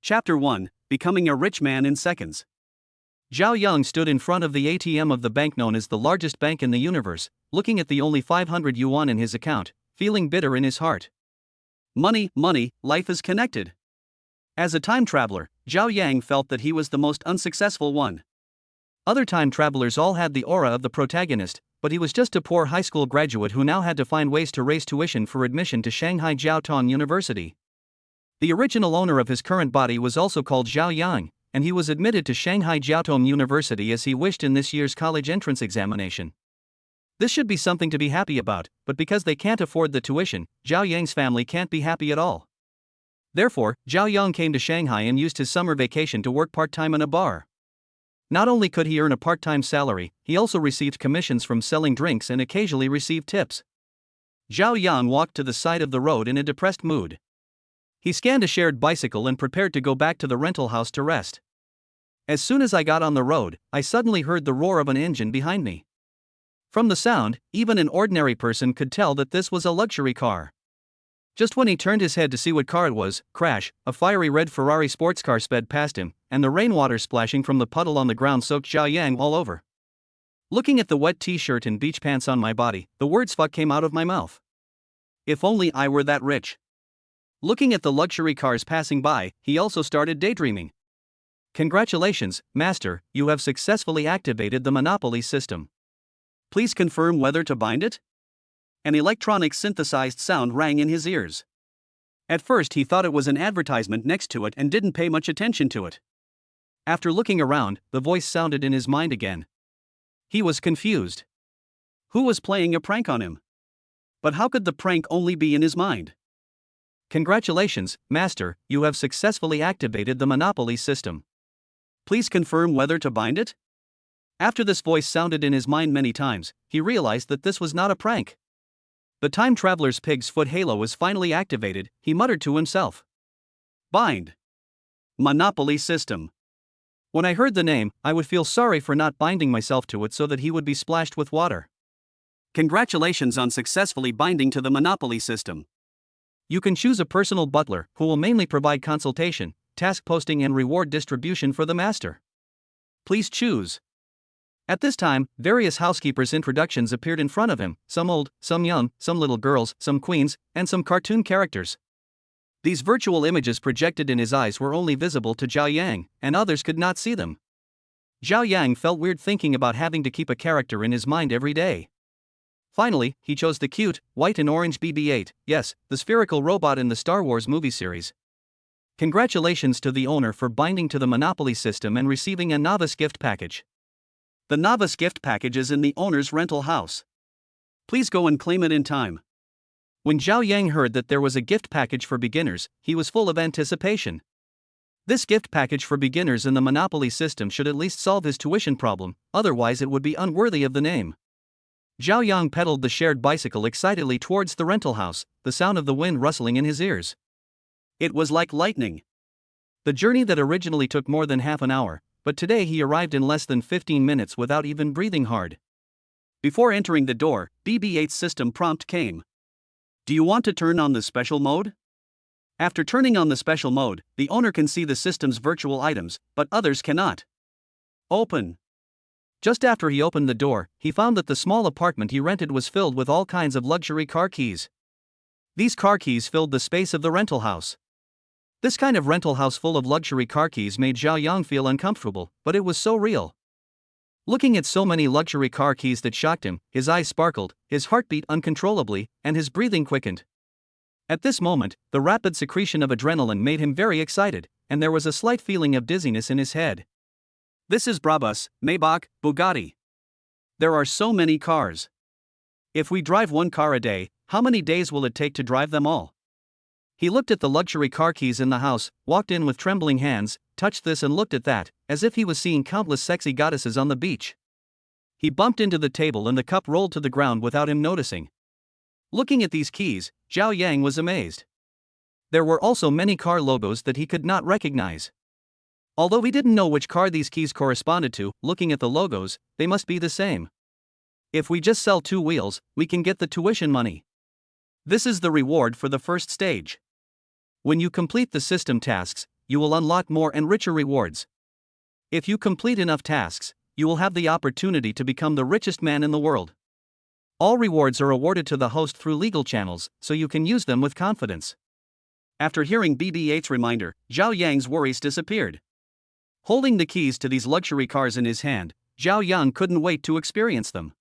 Chapter 1, Becoming a Rich Man in Seconds. Zhao Yang stood in front of the ATM of the bank known as the largest bank in the universe, looking at the only 500 yuan in his account, feeling bitter in his heart. Money, money, life is connected. As a time traveler, Zhao Yang felt that he was the most unsuccessful one. Other time travelers all had the aura of the protagonist, but he was just a poor high school graduate who now had to find ways to raise tuition for admission to Shanghai Jiaotong University. The original owner of his current body was also called Zhao Yang, and he was admitted to Shanghai Jiaotong University as he wished in this year's college entrance examination. This should be something to be happy about, but because they can't afford the tuition, Zhao Yang's family can't be happy at all. Therefore, Zhao Yang came to Shanghai and used his summer vacation to work part-time in a bar. Not only could he earn a part-time salary, he also received commissions from selling drinks and occasionally received tips. Zhao Yang walked to the side of the road in a depressed mood. He scanned a shared bicycle and prepared to go back to the rental house to rest. As soon as I got on the road, I suddenly heard the roar of an engine behind me. From the sound, even an ordinary person could tell that this was a luxury car. Just when he turned his head to see what car it was, crash, a fiery red Ferrari sports car sped past him, and the rainwater splashing from the puddle on the ground soaked Zhao Yang all over. Looking at the wet t-shirt and beach pants on my body, the words "fuck" came out of my mouth. If only I were that rich. Looking at the luxury cars passing by, he also started daydreaming. Congratulations, Master, you have successfully activated the monopoly system. Please confirm whether to bind it? An electronic synthesized sound rang in his ears. At first he thought it was an advertisement next to it and didn't pay much attention to it. After looking around, the voice sounded in his mind again. He was confused. Who was playing a prank on him? But how could the prank only be in his mind? Congratulations, Master, you have successfully activated the monopoly system. Please confirm whether to bind it? After this voice sounded in his mind many times, he realized that this was not a prank. The time traveler's pig's foot halo was finally activated, he muttered to himself. Bind. Monopoly system. When I heard the name, I would feel sorry for not binding myself to it so that he would be splashed with water. Congratulations on successfully binding to the monopoly system. You can choose a personal butler who will mainly provide consultation, task posting and reward distribution for the master. Please choose. At this time, various housekeepers' introductions appeared in front of him, some old, some young, some little girls, some queens, and some cartoon characters. These virtual images projected in his eyes were only visible to Zhao Yang, and others could not see them. Zhao Yang felt weird thinking about having to keep a character in his mind every day. Finally, he chose the cute, white and orange BB-8, yes, the spherical robot in the Star Wars movie series. Congratulations to the owner for binding to the monopoly system and receiving a novice gift package. The novice gift package is in the owner's rental house. Please go and claim it in time. When Zhao Yang heard that there was a gift package for beginners, he was full of anticipation. This gift package for beginners in the monopoly system should at least solve his tuition problem, otherwise it would be unworthy of the name. Zhao Yang pedaled the shared bicycle excitedly towards the rental house, the sound of the wind rustling in his ears. It was like lightning. The journey that originally took more than half an hour, but today he arrived in less than 15 minutes without even breathing hard. Before entering the door, BB-8's system prompt came. Do you want to turn on the special mode? After turning on the special mode, the owner can see the system's virtual items, but others cannot. Open. Just after he opened the door, he found that the small apartment he rented was filled with all kinds of luxury car keys. These car keys filled the space of the rental house. This kind of rental house full of luxury car keys made Zhao Yang feel uncomfortable, but it was so real. Looking at so many luxury car keys that shocked him, his eyes sparkled, his heart beat uncontrollably, and his breathing quickened. At this moment, the rapid secretion of adrenaline made him very excited, and there was a slight feeling of dizziness in his head. This is Brabus, Maybach, Bugatti. There are so many cars. If we drive one car a day, how many days will it take to drive them all? He looked at the luxury car keys in the house, walked in with trembling hands, touched this and looked at that, as if he was seeing countless sexy goddesses on the beach. He bumped into the table and the cup rolled to the ground without him noticing. Looking at these keys, Zhao Yang was amazed. There were also many car logos that he could not recognize. Although he didn't know which car these keys corresponded to, looking at the logos, they must be the same. If we just sell 2 wheels, we can get the tuition money. This is the reward for the first stage. When you complete the system tasks, you will unlock more and richer rewards. If you complete enough tasks, you will have the opportunity to become the richest man in the world. All rewards are awarded to the host through legal channels, so you can use them with confidence. After hearing BB-8's reminder, Zhao Yang's worries disappeared. Holding the keys to these luxury cars in his hand, Zhao Yang couldn't wait to experience them.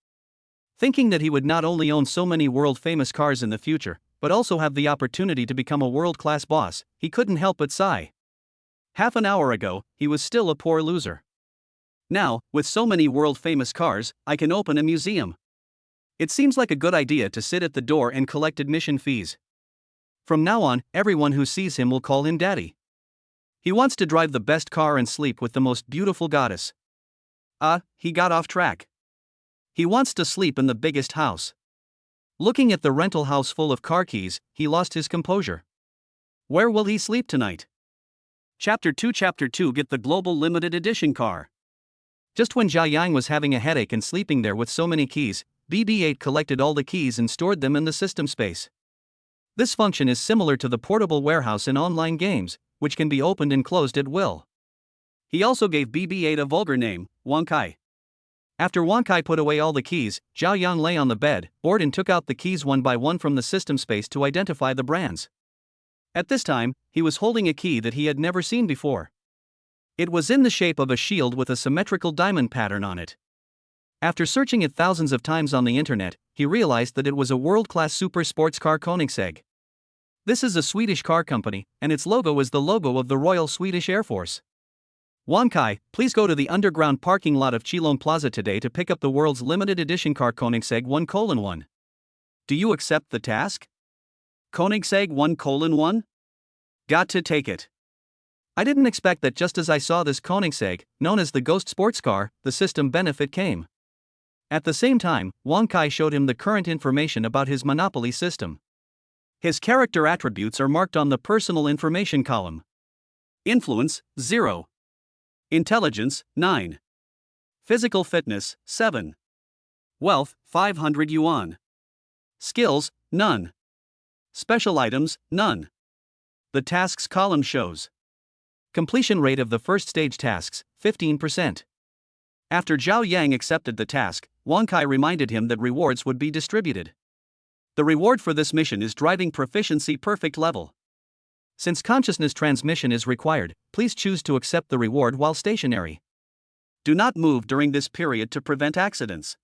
Thinking that he would not only own so many world-famous cars in the future, but also have the opportunity to become a world-class boss, he couldn't help but sigh. Half an hour ago, he was still a poor loser. Now, with so many world-famous cars, I can open a museum. It seems like a good idea to sit at the door and collect admission fees. From now on, everyone who sees him will call him Daddy. He wants to drive the best car and sleep with the most beautiful goddess. He got off track. He wants to sleep in the biggest house. Looking at the rental house full of car keys, he lost his composure. Where will he sleep tonight? Chapter 2 Get the Global Limited Edition car. Just when Zhao Yang was having a headache and sleeping there with so many keys, BB-8 collected all the keys and stored them in the system space. This function is similar to the portable warehouse in online games, which can be opened and closed at will. He also gave BB-8 a vulgar name, Wang Kai. After Wang Kai put away all the keys, Zhao Yang lay on the bed, bored, and took out the keys one by one from the system space to identify the brands. At this time, he was holding a key that he had never seen before. It was in the shape of a shield with a symmetrical diamond pattern on it. After searching it thousands of times on the internet, he realized that it was a world-class super sports car Koenigsegg. This is a Swedish car company, and its logo is the logo of the Royal Swedish Air Force. Wang Kai, please go to the underground parking lot of Qilong Plaza today to pick up the world's limited edition car Koenigsegg 1:1. Do you accept the task? Koenigsegg 1:1? Got to take it. I didn't expect that just as I saw this Koenigsegg, known as the Ghost Sports Car, the system benefit came. At the same time, Wang Kai showed him the current information about his monopoly system. His character attributes are marked on the personal information column. Influence, 0. Intelligence, 9. Physical fitness, 7. Wealth, 500 yuan. Skills, none. Special items, none. The tasks column shows completion rate of the first stage tasks, 15%. After Zhao Yang accepted the task, Wang Kai reminded him that rewards would be distributed. The reward for this mission is driving proficiency perfect level. Since consciousness transmission is required, please choose to accept the reward while stationary. Do not move during this period to prevent accidents.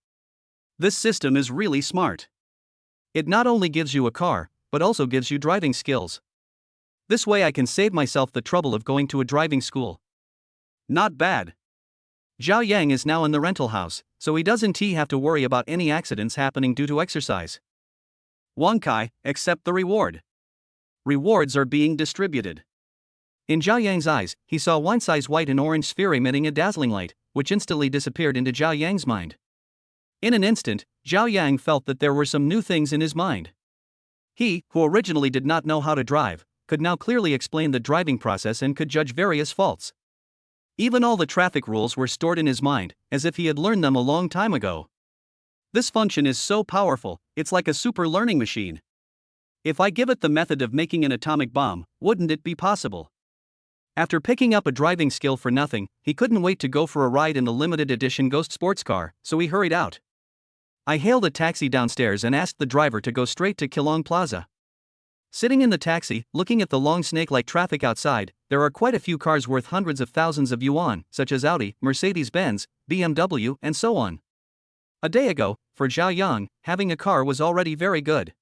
This system is really smart. It not only gives you a car, but also gives you driving skills. This way I can save myself the trouble of going to a driving school. Not bad. Zhao Yang is now in the rental house, so he doesn't have to worry about any accidents happening due to exercise. Wang Kai, accept the reward. Rewards are being distributed. In Zhao Yang's eyes, he saw wine-size white and orange sphere emitting a dazzling light, which instantly disappeared into Zhao Yang's mind. In an instant, Zhao Yang felt that there were some new things in his mind. He, who originally did not know how to drive, could now clearly explain the driving process and could judge various faults. Even all the traffic rules were stored in his mind, as if he had learned them a long time ago. This function is so powerful, it's like a super learning machine. If I give it the method of making an atomic bomb, wouldn't it be possible? After picking up a driving skill for nothing, he couldn't wait to go for a ride in the limited edition Ghost Sports Car, so he hurried out. I hailed a taxi downstairs and asked the driver to go straight to Qilong Plaza. Sitting in the taxi, looking at the long snake-like traffic outside, there are quite a few cars worth hundreds of thousands of yuan, such as Audi, Mercedes-Benz, BMW, and so on. A day ago, for Zhao Yang, having a car was already very good.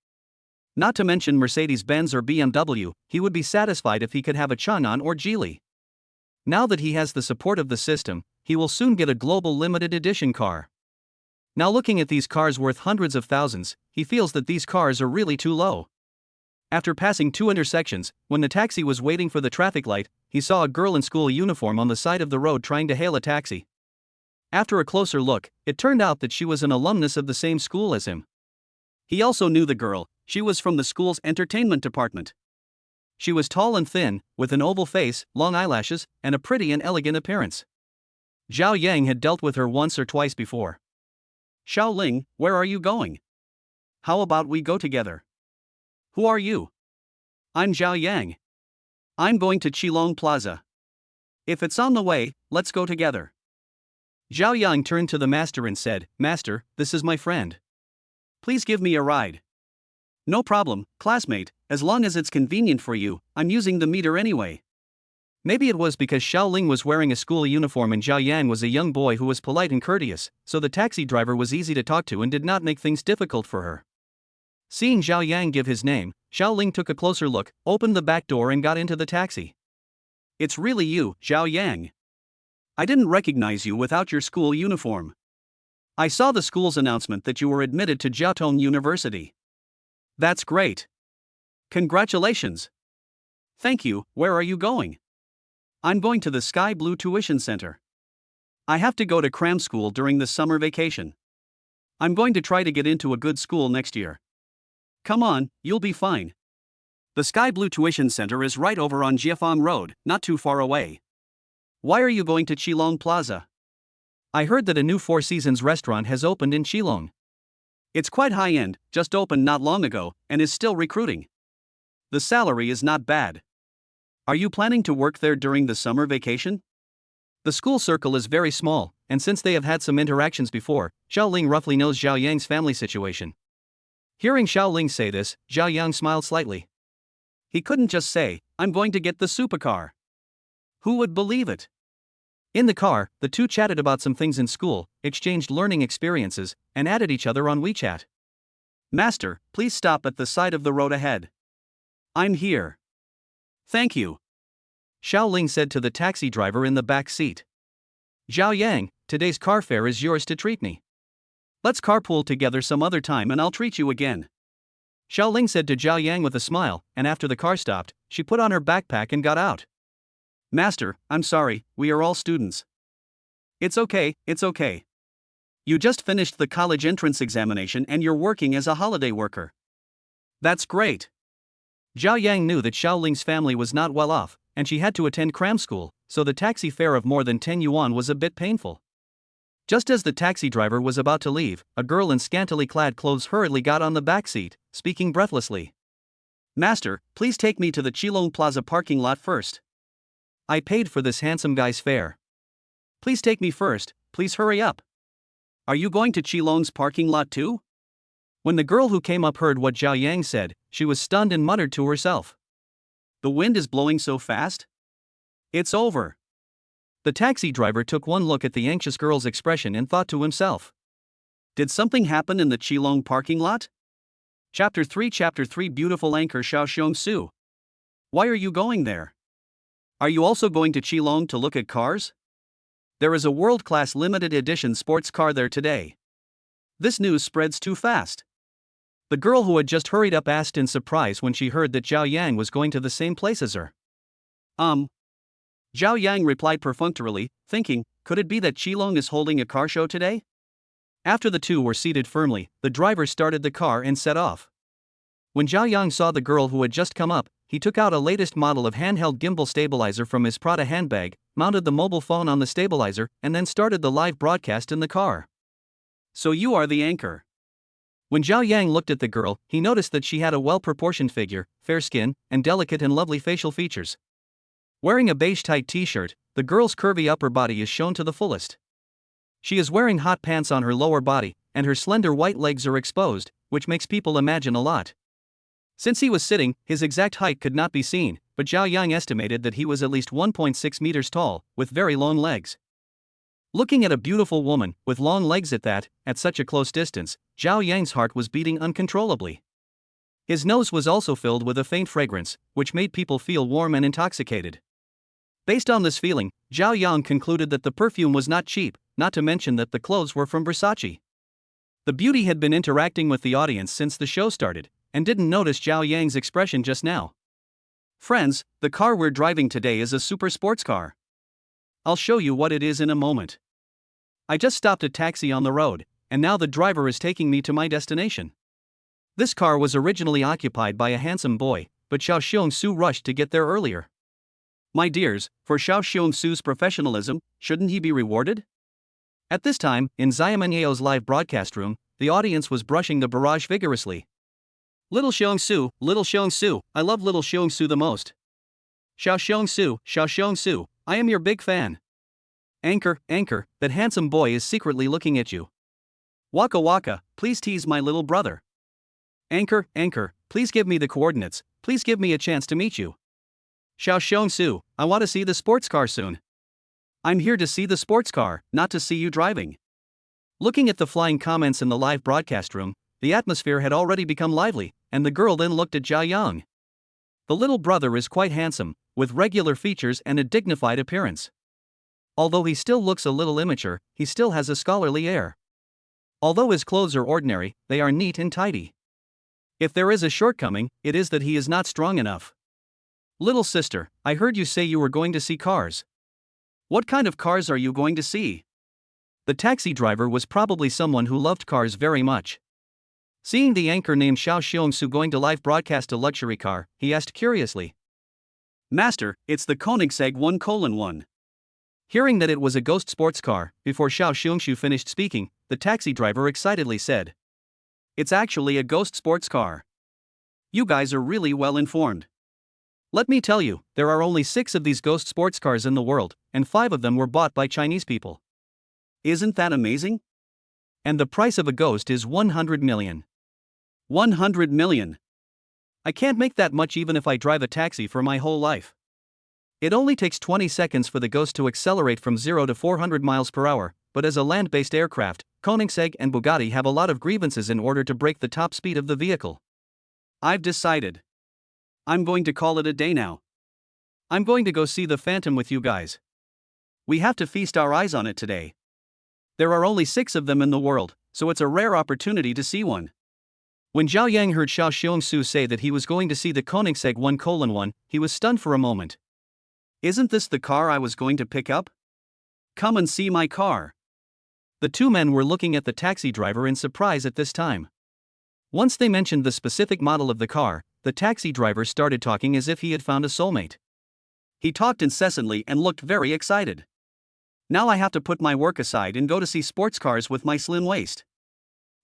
Not to mention Mercedes-Benz or BMW, he would be satisfied if he could have a Chang'an or Geely. Now that he has the support of the system, he will soon get a global limited edition car. Now looking at these cars worth hundreds of thousands, he feels that these cars are really too low. After passing 2 intersections, when the taxi was waiting for the traffic light, he saw a girl in school uniform on the side of the road trying to hail a taxi. After a closer look, it turned out that she was an alumnus of the same school as him. He also knew the girl. She was from the school's entertainment department. She was tall and thin, with an oval face, long eyelashes, and a pretty and elegant appearance. Zhao Yang had dealt with her once or twice before. Shaoling, where are you going? How about we go together? Who are you? I'm Zhao Yang. I'm going to Qilong Plaza. If it's on the way, let's go together. Zhao Yang turned to the master and said, Master, this is my friend. Please give me a ride. No problem, classmate, as long as it's convenient for you, I'm using the meter anyway. Maybe it was because Shaoling was wearing a school uniform and Zhao Yang was a young boy who was polite and courteous, so the taxi driver was easy to talk to and did not make things difficult for her. Seeing Zhao Yang give his name, Shaoling took a closer look, opened the back door and got into the taxi. It's really you, Zhao Yang. I didn't recognize you without your school uniform. I saw the school's announcement that you were admitted to Jiaotong University. That's great. Congratulations. Thank you, where are you going? I'm going to the Sky Blue Tuition Center. I have to go to cram school during the summer vacation. I'm going to try to get into a good school next year. Come on, you'll be fine. The Sky Blue Tuition Center is right over on Jiefang Road, not too far away. Why are you going to Qilong Plaza? I heard that a new Four Seasons restaurant has opened in Qilong. It's quite high-end, just opened not long ago, and is still recruiting. The salary is not bad. Are you planning to work there during the summer vacation? The school circle is very small, and since they have had some interactions before, Shaoling roughly knows Zhao Yang's family situation. Hearing Shaoling say this, Zhao Yang smiled slightly. He couldn't just say, I'm going to get the supercar. Who would believe it? In the car, the two chatted about some things in school, exchanged learning experiences, and added each other on WeChat. Master, please stop at the side of the road ahead. I'm here. Thank you. Shaoling said to the taxi driver in the back seat. Zhao Yang, today's car fare is yours to treat me. Let's carpool together some other time and I'll treat you again. Shaoling said to Zhao Yang with a smile, and after the car stopped, she put on her backpack and got out. Master, I'm sorry, we are all students. It's okay, it's okay. You just finished the college entrance examination and you're working as a holiday worker. That's great. Zhao Yang knew that Shaoling's family was not well off, and she had to attend cram school, so the taxi fare of more than 10 yuan was a bit painful. Just as the taxi driver was about to leave, a girl in scantily clad clothes hurriedly got on the back seat, speaking breathlessly. Master, please take me to the Qilong Plaza parking lot first. I paid for this handsome guy's fare. Please take me first, please hurry up. Are you going to Qilong's parking lot too? When the girl who came up heard what Zhao Yang said, she was stunned and muttered to herself. The wind is blowing so fast? It's over. The taxi driver took one look at the anxious girl's expression and thought to himself. Did something happen in the Qilong parking lot? Chapter 3 Beautiful anchor Xiao Su. Why are you going there? Are you also going to Qilong to look at cars? There is a world-class limited edition sports car there today. This news spreads too fast. The girl who had just hurried up asked in surprise when she heard that Zhao Yang was going to the same place as her. Zhao Yang replied perfunctorily, thinking, could it be that Qilong is holding a car show today? After the two were seated firmly, the driver started the car and set off. When Zhao Yang saw the girl who had just come up, he took out a latest model of handheld gimbal stabilizer from his Prada handbag, mounted the mobile phone on the stabilizer, and then started the live broadcast in the car. So you are the anchor. When Zhao Yang looked at the girl, he noticed that she had a well-proportioned figure, fair skin, and delicate and lovely facial features. Wearing a beige tight t-shirt, the girl's curvy upper body is shown to the fullest. She is wearing hot pants on her lower body, and her slender white legs are exposed, which makes people imagine a lot. Since he was sitting, his exact height could not be seen, but Zhao Yang estimated that he was at least 1.6 meters tall, with very long legs. Looking at a beautiful woman, with long legs at such a close distance, Zhao Yang's heart was beating uncontrollably. His nose was also filled with a faint fragrance, which made people feel warm and intoxicated. Based on this feeling, Zhao Yang concluded that the perfume was not cheap, not to mention that the clothes were from Versace. The beauty had been interacting with the audience since the show started, and didn't notice Zhao Yang's expression just now. Friends, the car we're driving today is a super sports car. I'll show you what it is in a moment. I just stopped a taxi on the road, and now the driver is taking me to my destination. This car was originally occupied by a handsome boy, but Xiao Su rushed to get there earlier. My dears, for Xiao Su's professionalism, shouldn't he be rewarded? At this time, in Xiamen Yao's live broadcast room, the audience was brushing the barrage vigorously. Little Xiong Su, I love little Xiong Su the most. Xiao Su, I am your big fan. Anchor, that handsome boy is secretly looking at you. Waka waka, please tease my little brother. Anchor, please give me the coordinates, please give me a chance to meet you. Xiao Su, I want to see the sports car soon. I'm here to see the sports car, not to see you driving. Looking at the flying comments in the live broadcast room, the atmosphere had already become lively, and the girl then looked at Zhao Yang. The little brother is quite handsome, with regular features and a dignified appearance. Although he still looks a little immature, he still has a scholarly air. Although his clothes are ordinary, they are neat and tidy. If there is a shortcoming, it is that he is not strong enough. Little sister, I heard you say you were going to see cars. What kind of cars are you going to see? The taxi driver was probably someone who loved cars very much. Seeing the anchor named Xiao Su going to live broadcast a luxury car, he asked curiously. Master, it's the Koenigsegg 1:1. Hearing that it was a ghost sports car, before Xiao Su finished speaking, the taxi driver excitedly said. It's actually a ghost sports car. You guys are really well informed. Let me tell you, there are only 6 of these ghost sports cars in the world, and 5 of them were bought by Chinese people. Isn't that amazing? And the price of a ghost is 100 million. 100 million. I can't make that much even if I drive a taxi for my whole life. It only takes 20 seconds for the ghost to accelerate from 0 to 400 miles per hour, but as a land-based aircraft, Koenigsegg and Bugatti have a lot of grievances in order to break the top speed of the vehicle. I've decided. I'm going to call it a day now. I'm going to go see the Phantom with you guys. We have to feast our eyes on it today. There are only 6 of them in the world, so it's a rare opportunity to see one. When Zhao Yang heard Xiao Su say that he was going to see the Koenigsegg 1:1, he was stunned for a moment. Isn't this the car I was going to pick up? Come and see my car. The 2 men were looking at the taxi driver in surprise at this time. Once they mentioned the specific model of the car, the taxi driver started talking as if he had found a soulmate. He talked incessantly and looked very excited. Now I have to put my work aside and go to see sports cars with my slim waist.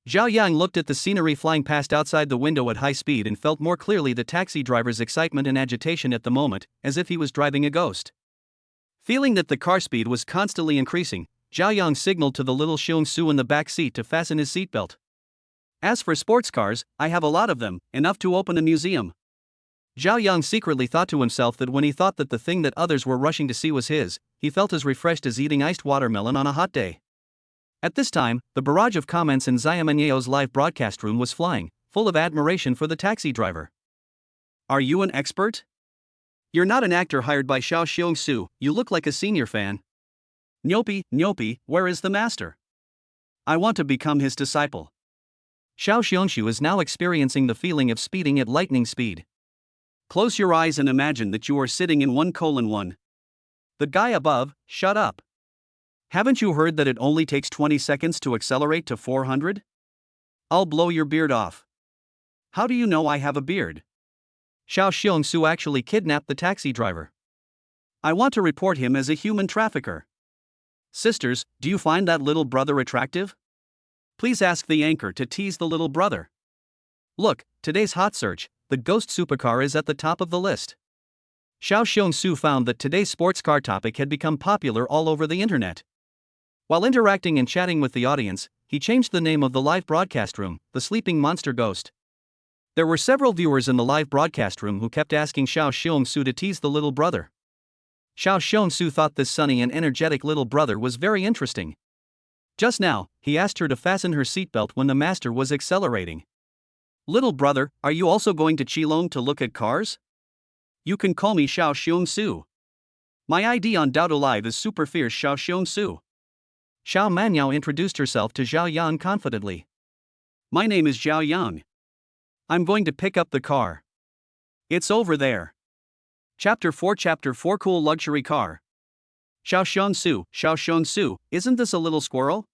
Zhao Yang looked at the scenery flying past outside the window at high speed and felt more clearly the taxi driver's excitement and agitation at the moment, as if he was driving a ghost. Feeling that the car speed was constantly increasing, Zhao Yang signaled to the little Xiong Su in the back seat to fasten his seatbelt. As for sports cars, I have a lot of them, enough to open a museum. Zhao Yang secretly thought to himself that when he thought that the thing that others were rushing to see was his, he felt as refreshed as eating iced watermelon on a hot day. At this time, the barrage of comments in Zang Mening's live broadcast room was flying, full of admiration for the taxi driver. Are you an expert? You're not an actor hired by Xiao Su, you look like a senior fan. Nyopi, where is the master? I want to become his disciple. Xiao Su is now experiencing the feeling of speeding at lightning speed. Close your eyes and imagine that you are sitting in 1:1. The guy above, shut up. Haven't you heard that it only takes 20 seconds to accelerate to 400? I'll blow your beard off. How do you know I have a beard? Xiao Su actually kidnapped the taxi driver. I want to report him as a human trafficker. Sisters, do you find that little brother attractive? Please ask the anchor to tease the little brother. Look, today's hot search, the ghost supercar is at the top of the list. Xiao Su found that today's sports car topic had become popular all over the internet. While interacting and chatting with the audience, he changed the name of the live broadcast room, the Sleeping Monster Ghost. There were several viewers in the live broadcast room who kept asking Xiao Su to tease the little brother. Xiao Su thought this sunny and energetic little brother was very interesting. Just now, he asked her to fasten her seatbelt when the master was accelerating. Little brother, are you also going to Qilong to look at cars? You can call me Xiao Su. My ID on Doubto Live is Super Fierce Xiao Su. Xiao Manyao introduced herself to Zhao Yang confidently. My name is Zhao Yang. I'm going to pick up the car. It's over there. Chapter 4 Cool Luxury Car. Xiao Su, isn't this a little squirrel?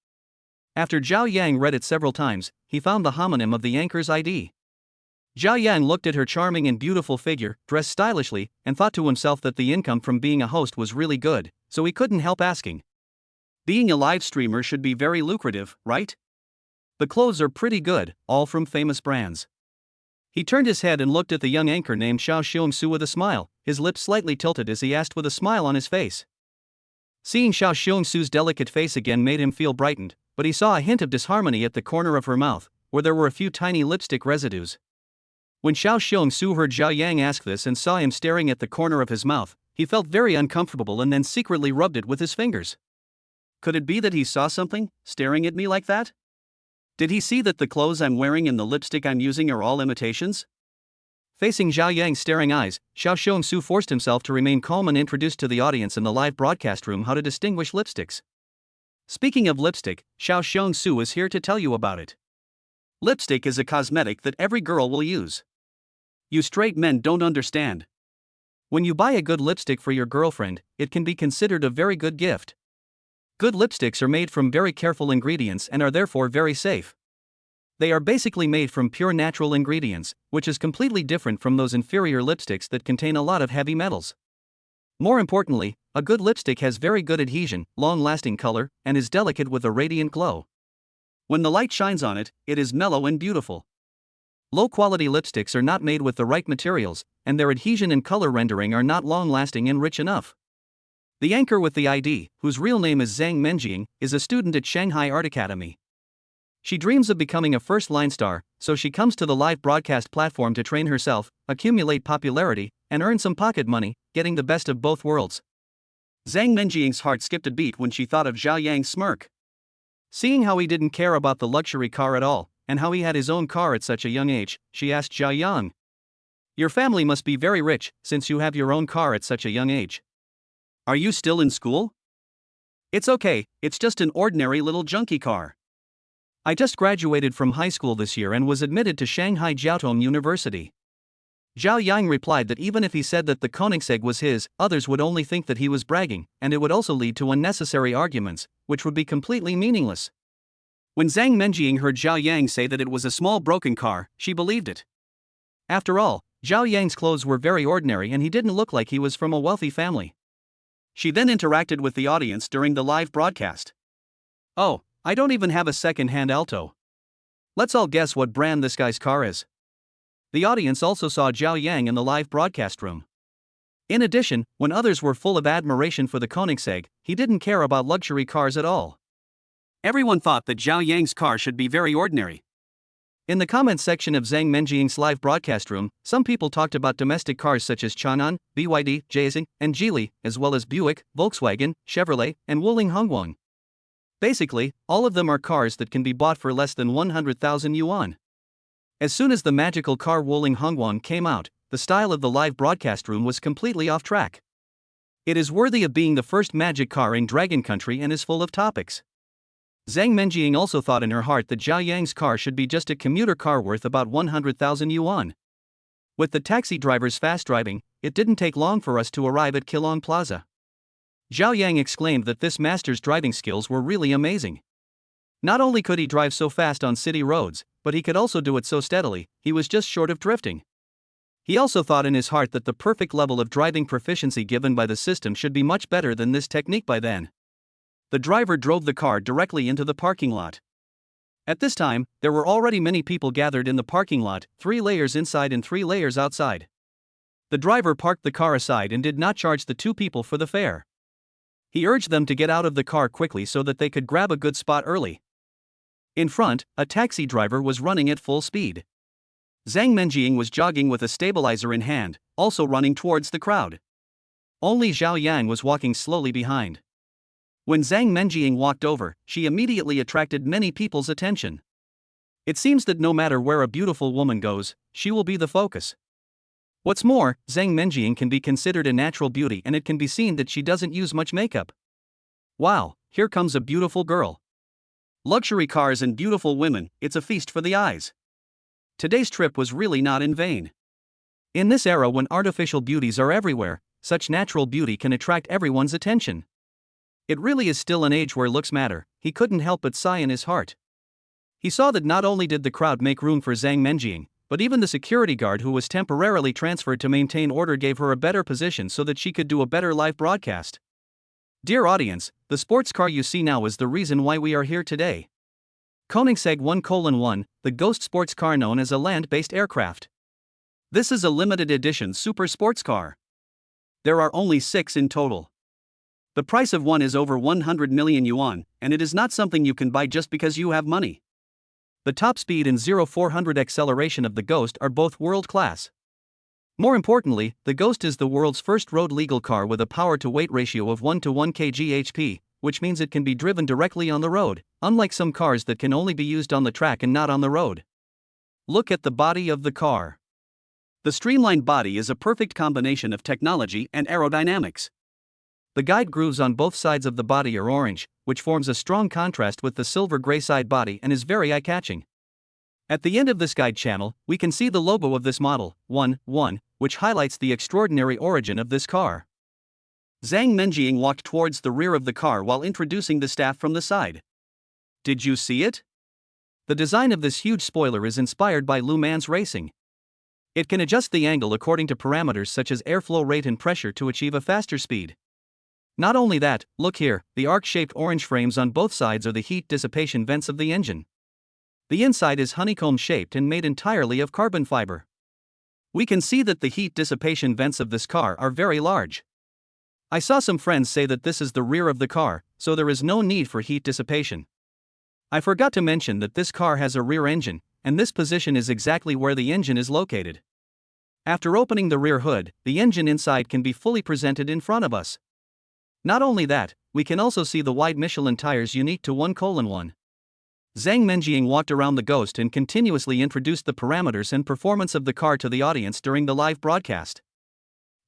After Zhao Yang read it several times, he found the homonym of the anchor's ID. Zhao Yang looked at her charming and beautiful figure, dressed stylishly, and thought to himself that the income from being a host was really good, so he couldn't help asking. Being a live streamer should be very lucrative, right? The clothes are pretty good, all from famous brands. He turned his head and looked at the young anchor named Xiao with a smile, his lips slightly tilted as he asked with a smile on his face. Seeing Xiao's delicate face again made him feel brightened, but he saw a hint of disharmony at the corner of her mouth, where there were a few tiny lipstick residues. When Xiao heard Zhao Yang ask this and saw him staring at the corner of his mouth, he felt very uncomfortable and then secretly rubbed it with his fingers. Could it be that he saw something, staring at me like that? Did he see that the clothes I'm wearing and the lipstick I'm using are all imitations? Facing Zhao Yang's staring eyes, Xiao forced himself to remain calm and introduced to the audience in the live broadcast room how to distinguish lipsticks. Speaking of lipstick, Xiao is here to tell you about it. Lipstick is a cosmetic that every girl will use. You straight men don't understand. When you buy a good lipstick for your girlfriend, it can be considered a very good gift. Good lipsticks are made from very careful ingredients and are therefore very safe. They are basically made from pure natural ingredients, which is completely different from those inferior lipsticks that contain a lot of heavy metals. More importantly, a good lipstick has very good adhesion, long-lasting color, and is delicate with a radiant glow. When the light shines on it, it is mellow and beautiful. Low-quality lipsticks are not made with the right materials, and their adhesion and color rendering are not long-lasting and rich enough. The anchor with the ID, whose real name is Zang Mening, is a student at Shanghai Art Academy. She dreams of becoming a first-line star, so she comes to the live broadcast platform to train herself, accumulate popularity, and earn some pocket money, getting the best of both worlds. Zang Mening's heart skipped a beat when she thought of Zhao Yang's smirk. Seeing how he didn't care about the luxury car at all, and how he had his own car at such a young age, she asked Zhao Yang. Your family must be very rich, since you have your own car at such a young age. Are you still in school? It's okay, it's just an ordinary little junkie car. I just graduated from high school this year and was admitted to Shanghai Jiaotong University. Zhao Yang replied that even if he said that the Koenigsegg was his, others would only think that he was bragging, and it would also lead to unnecessary arguments, which would be completely meaningless. When Zang Mening heard Zhao Yang say that it was a small broken car, she believed it. After all, Zhao Yang's clothes were very ordinary and he didn't look like he was from a wealthy family. She then interacted with the audience during the live broadcast. Oh, I don't even have a second-hand Alto. Let's all guess what brand this guy's car is. The audience also saw Zhao Yang in the live broadcast room. In addition, when others were full of admiration for the Koenigsegg, he didn't care about luxury cars at all. Everyone thought that Zhao Yang's car should be very ordinary. In the comments section of Zang Mening's live broadcast room, some people talked about domestic cars such as Changan, BYD, Jiaxing, and Geely, as well as Buick, Volkswagen, Chevrolet, and Wuling Hongguang. Basically, all of them are cars that can be bought for less than 100,000 yuan. As soon as the magical car Wuling Hongguang came out, the style of the live broadcast room was completely off track. It is worthy of being the first magic car in Dragon Country and is full of topics. Zang Mening also thought in her heart that Zhao Yang's car should be just a commuter car worth about 100,000 yuan. With the taxi driver's fast driving, it didn't take long for us to arrive at Kilong Plaza. Zhao Yang exclaimed that this master's driving skills were really amazing. Not only could he drive so fast on city roads, but he could also do it so steadily, he was just short of drifting. He also thought in his heart that the perfect level of driving proficiency given by the system should be much better than this technique by then. The driver drove the car directly into the parking lot. At this time, there were already many people gathered in the parking lot, 3 layers inside and 3 layers outside. The driver parked the car aside and did not charge the 2 people for the fare. He urged them to get out of the car quickly so that they could grab a good spot early. In front, a taxi driver was running at full speed. Zang Mening was jogging with a stabilizer in hand, also running towards the crowd. Only Zhao Yang was walking slowly behind. When Zang Mening walked over, she immediately attracted many people's attention. It seems that no matter where a beautiful woman goes, she will be the focus. What's more, Zang Mening can be considered a natural beauty and it can be seen that she doesn't use much makeup. Wow, here comes a beautiful girl. Luxury cars and beautiful women, it's a feast for the eyes. Today's trip was really not in vain. In this era when artificial beauties are everywhere, such natural beauty can attract everyone's attention. It really is still an age where looks matter, he couldn't help but sigh in his heart. He saw that not only did the crowd make room for Zang Mening, but even the security guard who was temporarily transferred to maintain order gave her a better position so that she could do a better live broadcast. Dear audience, the sports car you see now is the reason why we are here today. Koenigsegg 1:1, the ghost sports car known as a land-based aircraft. This is a limited edition super sports car. There are only 6 in total. The price of one is over 100 million yuan, and it is not something you can buy just because you have money. The top speed and 0-400 acceleration of the Ghost are both world-class. More importantly, the Ghost is the world's first road-legal car with a power-to-weight ratio of 1:1 kg/h, which means it can be driven directly on the road, unlike some cars that can only be used on the track and not on the road. Look at the body of the car. The streamlined body is a perfect combination of technology and aerodynamics. The guide grooves on both sides of the body are orange, which forms a strong contrast with the silver-gray side body and is very eye-catching. At the end of this guide channel, we can see the logo of this model, 1:1, which highlights the extraordinary origin of this car. Zang Mening walked towards the rear of the car while introducing the staff from the side. Did you see it? The design of this huge spoiler is inspired by Le Mans racing. It can adjust the angle according to parameters such as airflow rate and pressure to achieve a faster speed. Not only that, look here, the arc-shaped orange frames on both sides are the heat dissipation vents of the engine. The inside is honeycomb-shaped and made entirely of carbon fiber. We can see that the heat dissipation vents of this car are very large. I saw some friends say that this is the rear of the car, so there is no need for heat dissipation. I forgot to mention that this car has a rear engine, and this position is exactly where the engine is located. After opening the rear hood, the engine inside can be fully presented in front of us. Not only that, we can also see the wide Michelin tires unique to 1:1. Zang Mening walked around the Ghost and continuously introduced the parameters and performance of the car to the audience during the live broadcast.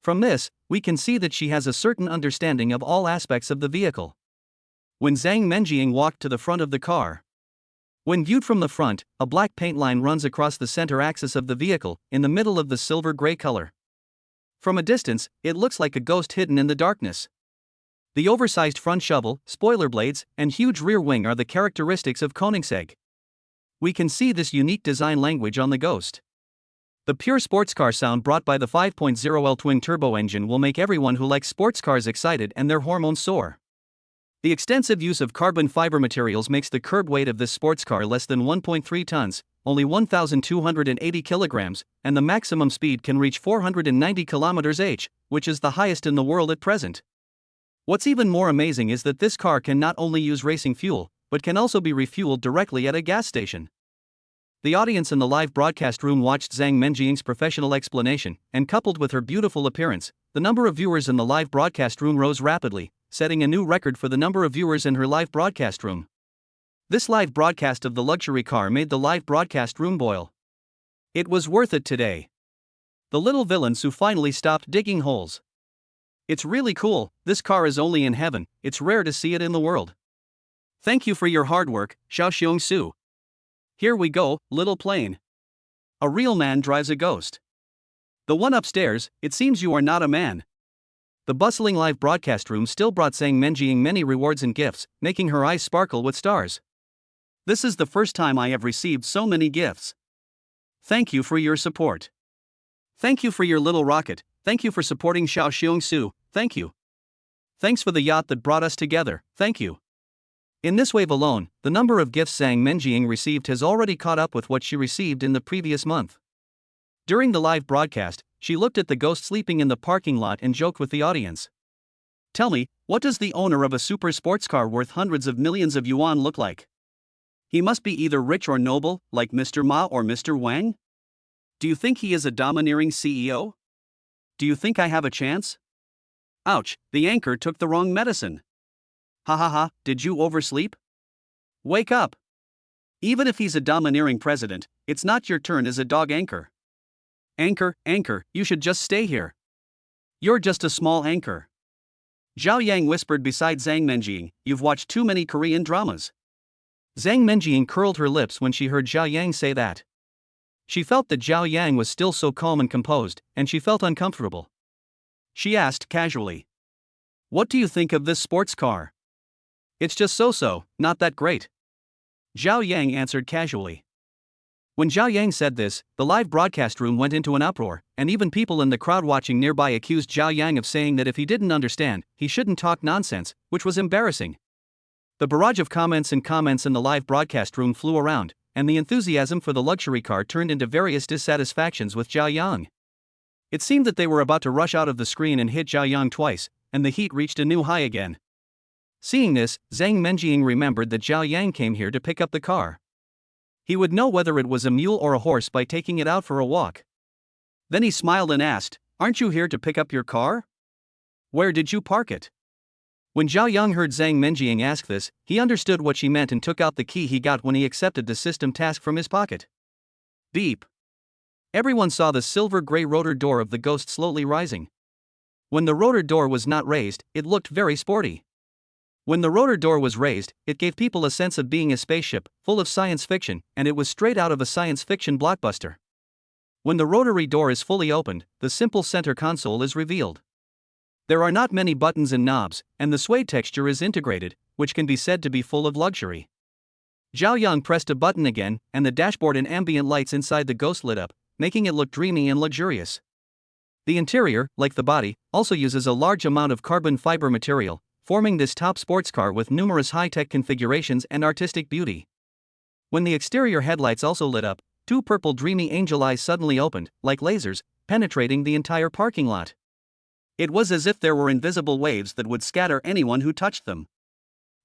From this, we can see that she has a certain understanding of all aspects of the vehicle. When Zang Mening walked to the front of the car, when viewed from the front, a black paint line runs across the center axis of the vehicle, in the middle of the silver-gray color. From a distance, it looks like a ghost hidden in the darkness. The oversized front shovel, spoiler blades, and huge rear wing are the characteristics of Koenigsegg. We can see this unique design language on the Ghost. The pure sports car sound brought by the 5.0L twin-turbo engine will make everyone who likes sports cars excited and their hormones soar. The extensive use of carbon fiber materials makes the curb weight of this sports car less than 1.3 tons, only 1,280 kilograms, and the maximum speed can reach 490 km/h, which is the highest in the world at present. What's even more amazing is that this car can not only use racing fuel, but can also be refueled directly at a gas station. The audience in the live broadcast room watched Zang Mening's professional explanation, and coupled with her beautiful appearance, the number of viewers in the live broadcast room rose rapidly, setting a new record for the number of viewers in her live broadcast room. This live broadcast of the luxury car made the live broadcast room boil. It was worth it today. The little villains who finally stopped digging holes. It's really cool, this car is only in heaven, it's rare to see it in the world. Thank you for your hard work, Xiao. Here we go, little plane. A real man drives a Ghost. The one upstairs, it seems you are not a man. The bustling live broadcast room still brought Zang Mening many rewards and gifts, making her eyes sparkle with stars. This is the first time I have received so many gifts. Thank you for your support. Thank you for your little rocket, thank you for supporting Xiao. Thank you. Thanks for the yacht that brought us together, thank you. In this wave alone, the number of gifts Zang Mening received has already caught up with what she received in the previous month. During the live broadcast, she looked at the Ghost sleeping in the parking lot and joked with the audience. Tell me, what does the owner of a super sports car worth hundreds of millions of yuan look like? He must be either rich or noble, like Mr. Ma or Mr. Wang? Do you think he is a domineering CEO? Do you think I have a chance? Ouch, the anchor took the wrong medicine. Ha ha ha, did you oversleep? Wake up. Even if he's a domineering president, it's not your turn as a dog anchor. Anchor, you should just stay here. You're just a small anchor. Zhao Yang whispered beside Zang Mening, you've watched too many Korean dramas. Zang Mening curled her lips when she heard Zhao Yang say that. She felt that Zhao Yang was still so calm and composed, and she felt uncomfortable. She asked casually, what do you think of this sports car? It's just so, not that great. Zhao Yang answered casually. When Zhao Yang said this, the live broadcast room went into an uproar, and even people in the crowd watching nearby accused Zhao Yang of saying that if he didn't understand, he shouldn't talk nonsense, which was embarrassing. The barrage of comments in the live broadcast room flew around, and the enthusiasm for the luxury car turned into various dissatisfactions with Zhao Yang. It seemed that they were about to rush out of the screen and hit Zhao Yang twice, and the heat reached a new high again. Seeing this, Zang Mening remembered that Zhao Yang came here to pick up the car. He would know whether it was a mule or a horse by taking it out for a walk. Then he smiled and asked, "Aren't you here to pick up your car? Where did you park it?" When Zhao Yang heard Zang Mening ask this, he understood what she meant and took out the key he got when he accepted the system task from his pocket. Beep. Everyone saw the silver-gray rotor door of the Ghost slowly rising. When the rotor door was not raised, it looked very sporty. When the rotor door was raised, it gave people a sense of being a spaceship, full of science fiction, and it was straight out of a science fiction blockbuster. When the rotary door is fully opened, the simple center console is revealed. There are not many buttons and knobs, and the suede texture is integrated, which can be said to be full of luxury. Zhao Yang pressed a button again, and the dashboard and ambient lights inside the Ghost lit up, making it look dreamy and luxurious. The interior, like the body, also uses a large amount of carbon fiber material, forming this top sports car with numerous high-tech configurations and artistic beauty. When the exterior headlights also lit up, two purple dreamy angel eyes suddenly opened, like lasers, penetrating the entire parking lot. It was as if there were invisible waves that would scatter anyone who touched them.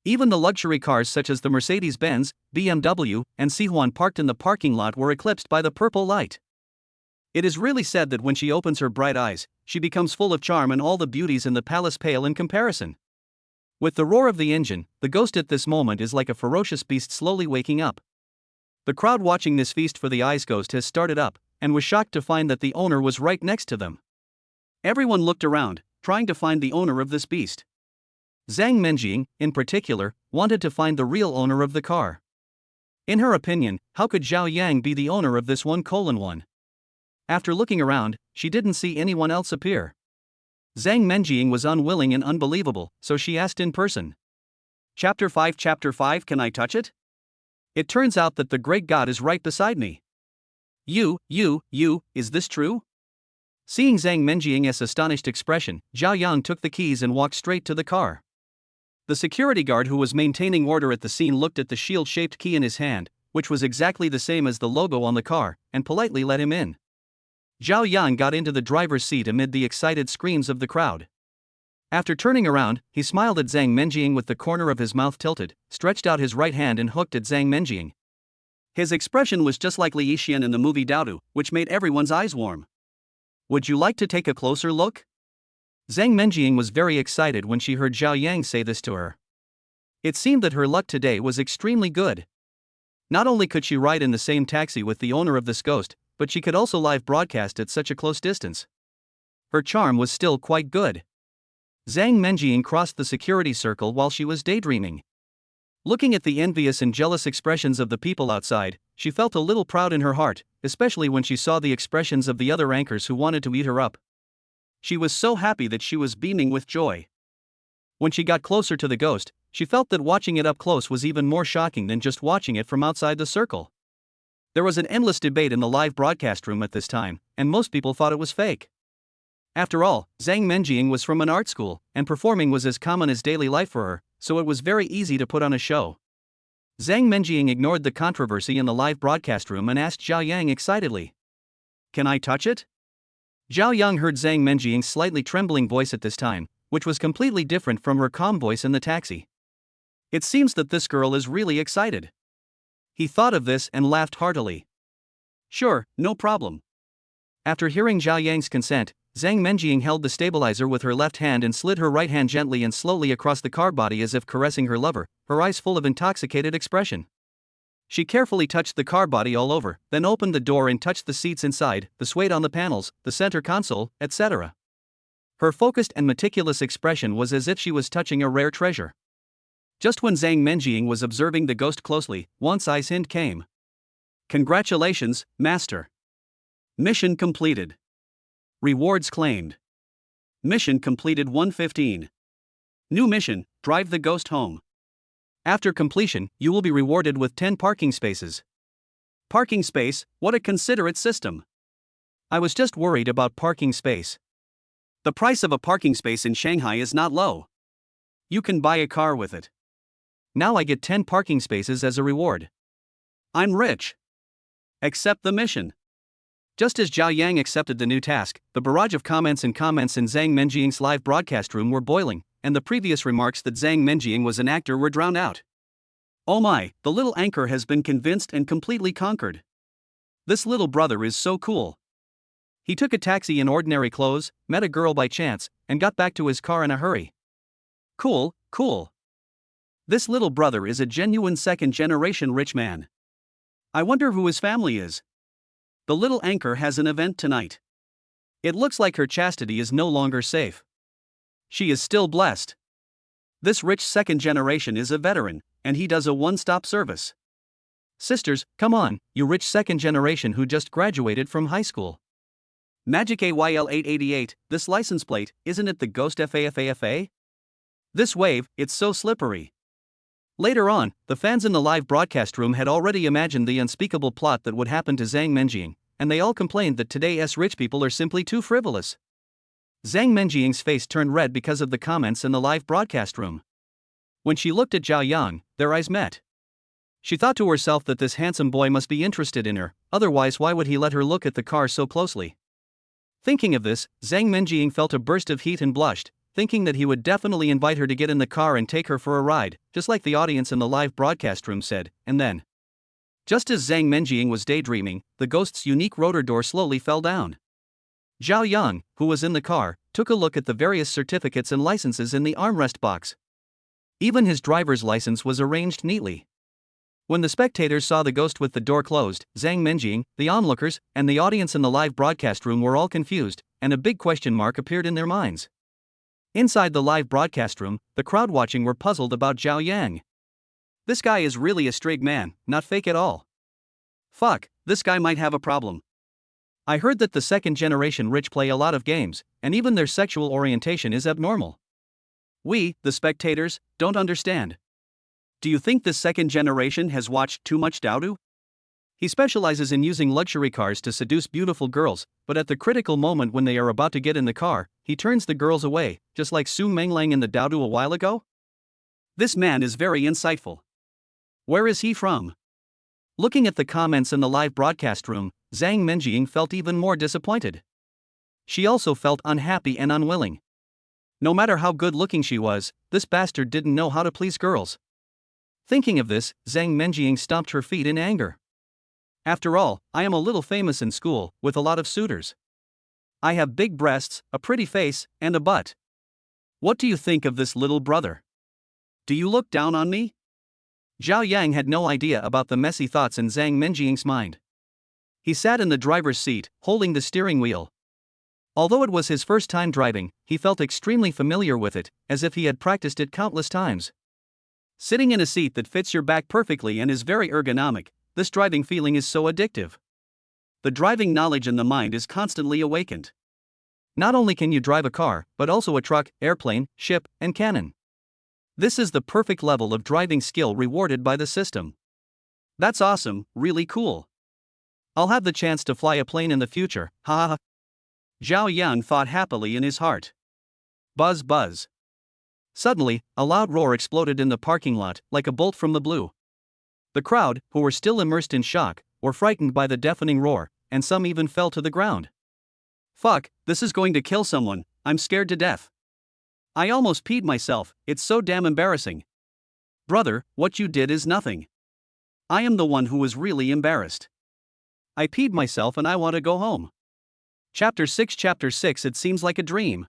Even the luxury cars such as the Mercedes-Benz, BMW, and Sihuan parked in the parking lot were eclipsed by the purple light. It is really said that when she opens her bright eyes, she becomes full of charm and all the beauties in the palace pale in comparison. With the roar of the engine, the Ghost at this moment is like a ferocious beast slowly waking up. The crowd watching this feast for the Eyes Ghost has started up, and was shocked to find that the owner was right next to them. Everyone looked around, trying to find the owner of this beast. Zang Mening, in particular, wanted to find the real owner of the car. In her opinion, how could Zhao Yang be the owner of this 1:1? After looking around, she didn't see anyone else appear. Zang Mening was unwilling and unbelievable, so she asked in person. Chapter 5, can I touch it? It turns out that the great god is right beside me. You, is this true? Seeing Zang Mening's astonished expression, Zhao Yang took the keys and walked straight to the car. The security guard who was maintaining order at the scene looked at the shield-shaped key in his hand, which was exactly the same as the logo on the car, and politely let him in. Zhao Yang got into the driver's seat amid the excited screams of the crowd. After turning around, he smiled at Zang Mening with the corner of his mouth tilted, stretched out his right hand and hooked at Zang Mening. His expression was just like Li Yixian in the movie Daodu, which made everyone's eyes warm. Would you like to take a closer look? Zang Mening was very excited when she heard Zhao Yang say this to her. It seemed that her luck today was extremely good. Not only could she ride in the same taxi with the owner of this Ghost, but she could also live broadcast at such a close distance. Her charm was still quite good. Zang Mening crossed the security circle while she was daydreaming. Looking at the envious and jealous expressions of the people outside, she felt a little proud in her heart, especially when she saw the expressions of the other anchors who wanted to eat her up. She was so happy that she was beaming with joy. When she got closer to the Ghost, she felt that watching it up close was even more shocking than just watching it from outside the circle. There was an endless debate in the live broadcast room at this time, and most people thought it was fake. After all, Zang Mening was from an art school, and performing was as common as daily life for her, so it was very easy to put on a show. Zang Mening ignored the controversy in the live broadcast room and asked Zhao Yang excitedly, "Can I touch it?" Zhao Yang heard Zang Mening's slightly trembling voice at this time, which was completely different from her calm voice in the taxi. It seems that this girl is really excited. He thought of this and laughed heartily. Sure, no problem. After hearing Zhao Yang's consent, Zang Mening held the stabilizer with her left hand and slid her right hand gently and slowly across the car body as if caressing her lover, her eyes full of intoxicated expression. She carefully touched the car body all over, then opened the door and touched the seats inside, the suede on the panels, the center console, etc. Her focused and meticulous expression was as if she was touching a rare treasure. Just when Zang Mening was observing the Ghost closely, Wansai's hint came. Congratulations, Master. Mission completed. Rewards claimed. Mission completed 115. New mission, drive the Ghost home. After completion, you will be rewarded with 10 parking spaces. Parking space, what a considerate system. I was just worried about parking space. The price of a parking space in Shanghai is not low. You can buy a car with it. Now I get 10 parking spaces as a reward. I'm rich. Accept the mission. Just as Zhao Yang accepted the new task, the barrage of comments in Zhang Menjing's live broadcast room were boiling, and the previous remarks that Zhang Menjing was an actor were drowned out. Oh my, the little anchor has been convinced and completely conquered. This little brother is so cool. He took a taxi in ordinary clothes, met a girl by chance, and got back to his car in a hurry. Cool, cool. This little brother is a genuine second-generation rich man. I wonder who his family is. The little anchor has an event tonight. It looks like her chastity is no longer safe. She is still blessed. This rich second generation is a veteran, and he does a one-stop service. Sisters, come on, you rich second generation who just graduated from high school. Magic AYL 888, this license plate, isn't it the Ghost FAFAFA? This wave, it's so slippery. Later on, the fans in the live broadcast room had already imagined the unspeakable plot that would happen to Zhang Menjing, and they all complained that today's rich people are simply too frivolous. Zhang Menjing's face turned red because of the comments in the live broadcast room. When she looked at Zhao Yang, their eyes met. She thought to herself that this handsome boy must be interested in her, otherwise why would he let her look at the car so closely? Thinking of this, Zhang Menjing felt a burst of heat and blushed, thinking that he would definitely invite her to get in the car and take her for a ride, just like the audience in the live broadcast room said, and then. Just as Zhang Menjing was daydreaming, the ghost's unique rotor door slowly fell down. Zhao Yang, who was in the car, took a look at the various certificates and licenses in the armrest box. Even his driver's license was arranged neatly. When the spectators saw the ghost with the door closed, Zhang Menjing, the onlookers, and the audience in the live broadcast room were all confused, and a big question mark appeared in their minds. Inside the live broadcast room, the crowd watching were puzzled about Zhao Yang. This guy is really a straight man, not fake at all. Fuck, this guy might have a problem. I heard that the second generation rich play a lot of games, and even their sexual orientation is abnormal. We, the spectators, don't understand. Do you think this second generation has watched too much Dowdu? He specializes in using luxury cars to seduce beautiful girls, but at the critical moment when they are about to get in the car, he turns the girls away, just like Su Menglang in the Dowdu a while ago? This man is very insightful. Where is he from? Looking at the comments in the live broadcast room, Zhang Menjing felt even more disappointed. She also felt unhappy and unwilling. No matter how good-looking she was, this bastard didn't know how to please girls. Thinking of this, Zhang Menjing stomped her feet in anger. After all, I am a little famous in school, with a lot of suitors. I have big breasts, a pretty face, and a butt. What do you think of this little brother? Do you look down on me? Zhao Yang had no idea about the messy thoughts in Zhang Menjing's mind. He sat in the driver's seat, holding the steering wheel. Although it was his first time driving, he felt extremely familiar with it, as if he had practiced it countless times. Sitting in a seat that fits your back perfectly and is very ergonomic, this driving feeling is so addictive. The driving knowledge in the mind is constantly awakened. Not only can you drive a car, but also a truck, airplane, ship, and cannon. This is the perfect level of driving skill rewarded by the system. That's awesome, really cool. I'll have the chance to fly a plane in the future, ha ha ha. Zhao Yang thought happily in his heart. Buzz buzz. Suddenly, a loud roar exploded in the parking lot, like a bolt from the blue. The crowd, who were still immersed in shock, were frightened by the deafening roar, and some even fell to the ground. Fuck, this is going to kill someone, I'm scared to death. I almost peed myself, it's so damn embarrassing. Brother, what you did is nothing. I am the one who was really embarrassed. I peed myself and I want to go home. Chapter 6 It seems like a dream.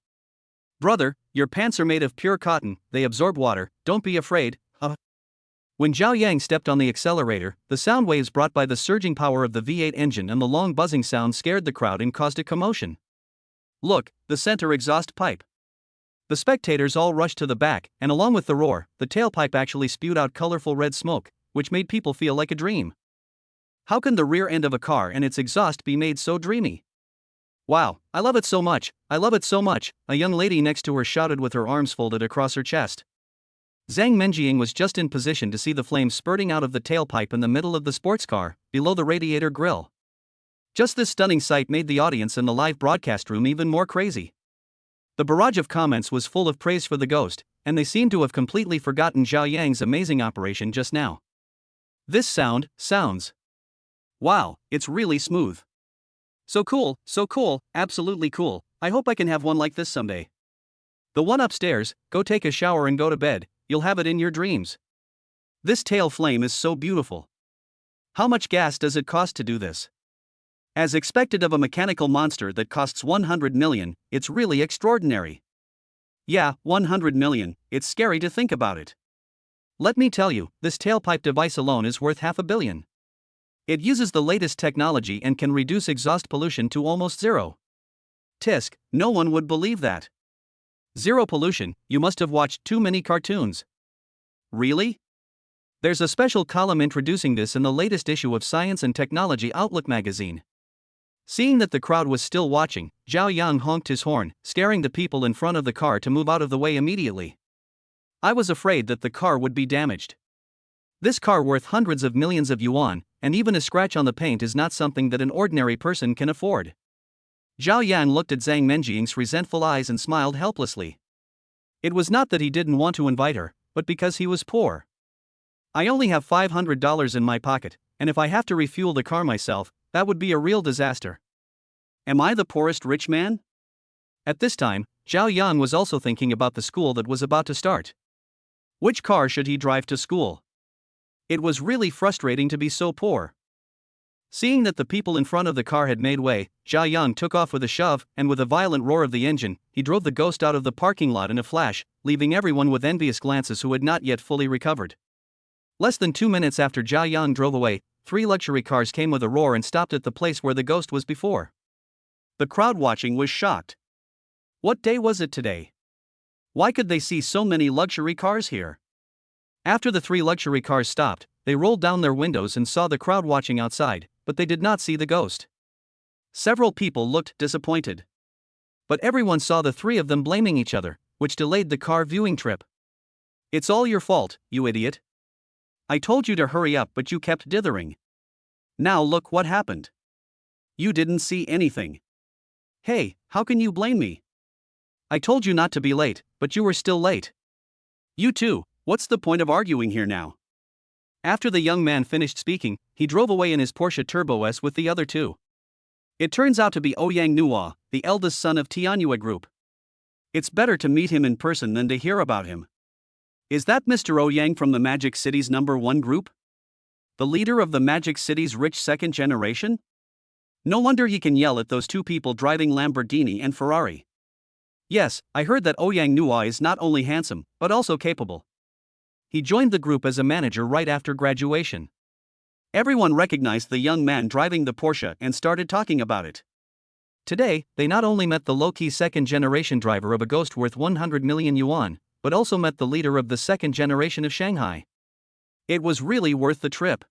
Brother, your pants are made of pure cotton, they absorb water, don't be afraid, When Zhao Yang stepped on the accelerator, the sound waves brought by the surging power of the V8 engine and the long buzzing sound scared the crowd and caused a commotion. Look, the center exhaust pipe. The spectators all rushed to the back, and along with the roar, the tailpipe actually spewed out colorful red smoke, which made people feel like a dream. How can the rear end of a car and its exhaust be made so dreamy? Wow, I love it so much, I love it so much, a young lady next to her shouted with her arms folded across her chest. Zhang Menjing was just in position to see the flames spurting out of the tailpipe in the middle of the sports car, below the radiator grille. Just this stunning sight made the audience in the live broadcast room even more crazy. The barrage of comments was full of praise for the ghost, and they seemed to have completely forgotten Zhao Yang's amazing operation just now. This sounds Wow, it's really smooth. So cool, absolutely cool. I hope I can have one like this someday. The one upstairs, go take a shower and go to bed, you'll have it in your dreams. This tail flame is so beautiful. How much gas does it cost to do this? As expected of a mechanical monster that costs 100 million, it's really extraordinary. Yeah, 100 million, it's scary to think about it. Let me tell you, this tailpipe device alone is worth $500 million. It uses the latest technology and can reduce exhaust pollution to almost zero. Tisk, no one would believe that. Zero pollution, you must have watched too many cartoons. Really? There's a special column introducing this in the latest issue of Science and Technology Outlook magazine. Seeing that the crowd was still watching, Zhao Yang honked his horn, scaring the people in front of the car to move out of the way immediately. I was afraid that the car would be damaged. This car worth hundreds of millions of yuan, and even a scratch on the paint is not something that an ordinary person can afford. Zhao Yang looked at Zang Menjing's resentful eyes and smiled helplessly. It was not that he didn't want to invite her, but because he was poor. I only have $500 in my pocket, and if I have to refuel the car myself, that would be a real disaster. Am I the poorest rich man? At this time, Zhao Yang was also thinking about the school that was about to start. Which car should he drive to school? It was really frustrating to be so poor. Seeing that the people in front of the car had made way, Zhao Yang took off with a shove, and with a violent roar of the engine, he drove the ghost out of the parking lot in a flash, leaving everyone with envious glances who had not yet fully recovered. Less than 2 minutes after Zhao Yang drove away, 3 luxury cars came with a roar and stopped at the place where the ghost was before. The crowd watching was shocked. What day was it today? Why could they see so many luxury cars here? After the 3 luxury cars stopped, they rolled down their windows and saw the crowd watching outside, but they did not see the ghost. Several people looked disappointed. But everyone saw the 3 of them blaming each other, which delayed the car viewing trip. It's all your fault, you idiot. I told you to hurry up, but you kept dithering. Now look what happened. You didn't see anything. Hey, how can you blame me? I told you not to be late, but you were still late. You too, what's the point of arguing here now? After the young man finished speaking, he drove away in his Porsche Turbo S with the other 2. It turns out to be Yang Nua, the eldest son of Tianyue Group. It's better to meet him in person than to hear about him. Is that Mr. Yang from the Magic City's #1 group? The leader of the Magic City's rich second generation? No wonder he can yell at those 2 people driving Lamborghini and Ferrari. Yes, I heard that Yang Nua is not only handsome, but also capable. He joined the group as a manager right after graduation. Everyone recognized the young man driving the Porsche and started talking about it. Today, they not only met the low-key second-generation driver of a ghost worth 100 million yuan, but also met the leader of the second generation of Shanghai. It was really worth the trip.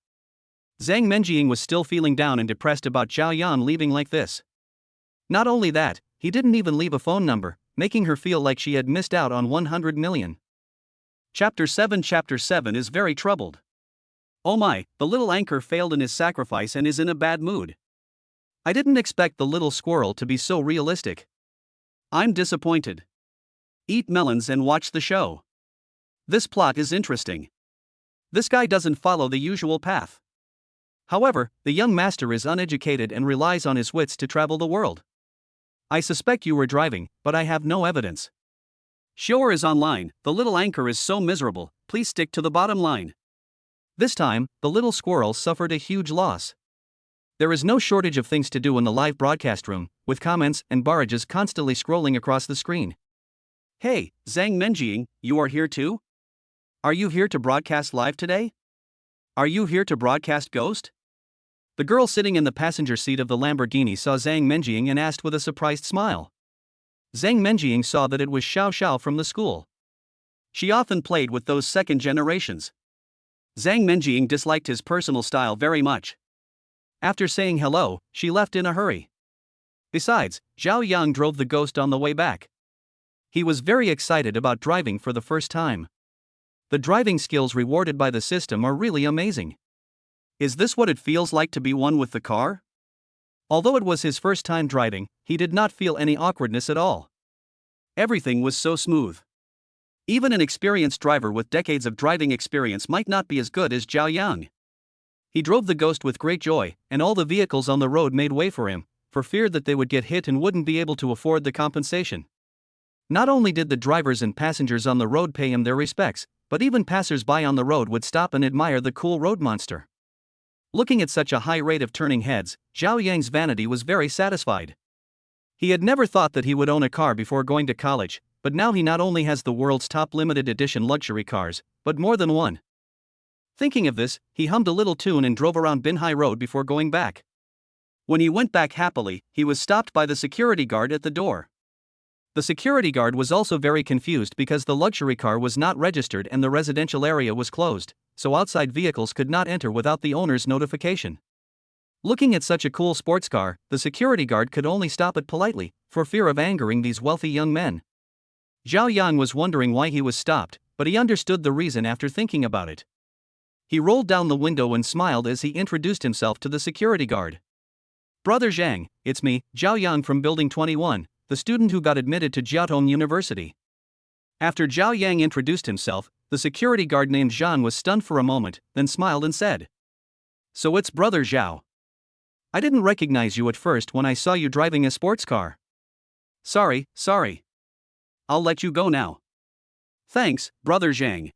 Zang Menjing was still feeling down and depressed about Zhao Yan leaving like this. Not only that, he didn't even leave a phone number, making her feel like she had missed out on 100 million. Chapter 7 is very troubled. Oh my, the little anchor failed in his sacrifice and is in a bad mood. I didn't expect the little squirrel to be so realistic. I'm disappointed. Eat melons and watch the show. This plot is interesting. This guy doesn't follow the usual path. However, the young master is uneducated and relies on his wits to travel the world. I suspect you were driving, but I have no evidence. Xiao is online, the little anchor is so miserable, please stick to the bottom line. This time, the little squirrel suffered a huge loss. There is no shortage of things to do in the live broadcast room, with comments and barrages constantly scrolling across the screen. Hey, Zang Menjing, you are here too? Are you here to broadcast live today? Are you here to broadcast Ghost? The girl sitting in the passenger seat of the Lamborghini saw Zang Menjing and asked with a surprised smile. Zang Menjing saw that it was Xiao from the school. She often played with those second generations. Zang Menjing disliked his personal style very much. After saying hello, she left in a hurry. Besides, Zhao Yang drove the ghost on the way back. He was very excited about driving for the first time. The driving skills rewarded by the system are really amazing. Is this what it feels like to be one with the car? Although it was his first time driving, he did not feel any awkwardness at all. Everything was so smooth. Even an experienced driver with decades of driving experience might not be as good as Zhao Yang. He drove the Ghost with great joy, and all the vehicles on the road made way for him, for fear that they would get hit and wouldn't be able to afford the compensation. Not only did the drivers and passengers on the road pay him their respects, but even passers-by on the road would stop and admire the cool road monster. Looking at such a high rate of turning heads, Zhao Yang's vanity was very satisfied. He had never thought that he would own a car before going to college, but now he not only has the world's top limited edition luxury cars, but more than one. Thinking of this, he hummed a little tune and drove around Binhai Road before going back. When he went back happily, he was stopped by the security guard at the door. The security guard was also very confused because the luxury car was not registered and the residential area was closed, so outside vehicles could not enter without the owner's notification. Looking at such a cool sports car, the security guard could only stop it politely, for fear of angering these wealthy young men. Zhao Yang was wondering why he was stopped, but he understood the reason after thinking about it. He rolled down the window and smiled as he introduced himself to the security guard. "Brother Zhang, it's me, Zhao Yang from Building 21, the student who got admitted to Jiaotong University." After Zhao Yang introduced himself, the security guard named Zhan was stunned for a moment, then smiled and said, "So it's Brother Zhao. I didn't recognize you at first when I saw you driving a sports car. Sorry. I'll let you go now." "Thanks, Brother Zhang."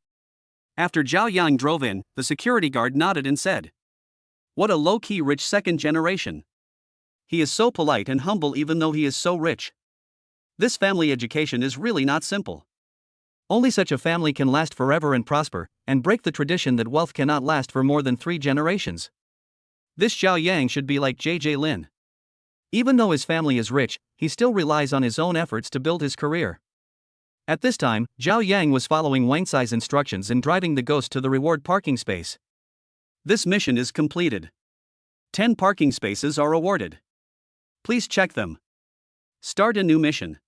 After Zhao Yang drove in, the security guard nodded and said, "What a low-key rich second generation. He is so polite and humble even though he is so rich. This family education is really not simple. Only such a family can last forever and prosper, and break the tradition that wealth cannot last for more than 3 generations. This Zhao Yang should be like J.J. Lin. Even though his family is rich, he still relies on his own efforts to build his career." At this time, Zhao Yang was following Wang Cai's instructions and driving the Ghost to the reward parking space. This mission is completed. 10 parking spaces are awarded. Please check them. Start a new mission.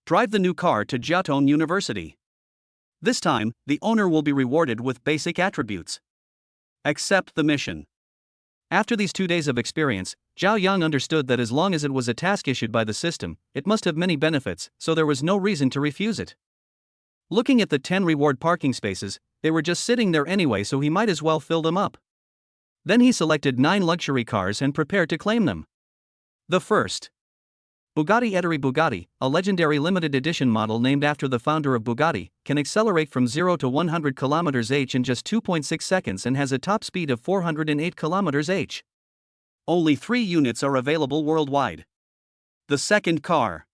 Drive the new car to Jiaotong University. This time, the owner will be rewarded with basic attributes. Accept the mission. After these 2 days of experience, Zhao Yang understood that as long as it was a task issued by the system, it must have many benefits, so there was no reason to refuse it. Looking at the 10 reward parking spaces, they were just sitting there anyway, so he might as well fill them up. Then he selected 9 luxury cars and prepared to claim them. The first, Bugatti Eteri Bugatti, a legendary limited edition model named after the founder of Bugatti, can accelerate from 0 to 100 km/h in just 2.6 seconds and has a top speed of 408 km/h. Only 3 units are available worldwide. The second car,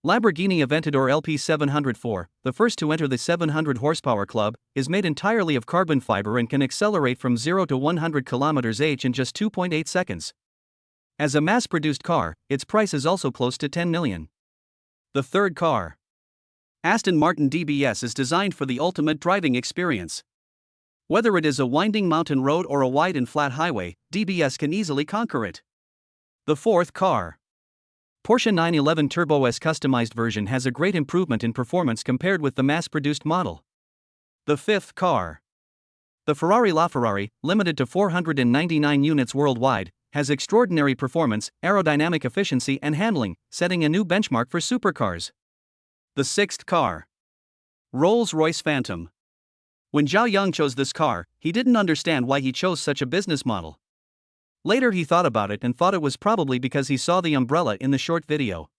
Lamborghini Aventador LP 704, the first to enter the 700 horsepower club, is made entirely of carbon fiber and can accelerate from 0 to 100 km/h in just 2.8 seconds. As a mass-produced car, its price is also close to 10 million. The third car, Aston Martin DBS, is designed for the ultimate driving experience. Whether it is a winding mountain road or a wide and flat highway, DBS can easily conquer it. The fourth car, Porsche 911 Turbo S customized version, has a great improvement in performance compared with the mass-produced model. The fifth car, the Ferrari LaFerrari, limited to 499 units worldwide, has extraordinary performance, aerodynamic efficiency and handling, setting a new benchmark for supercars. The sixth car, Rolls-Royce Phantom. When Zhao Yang chose this car, he didn't understand why he chose such a business model. Later he thought about it and thought it was probably because he saw the umbrella in the short video.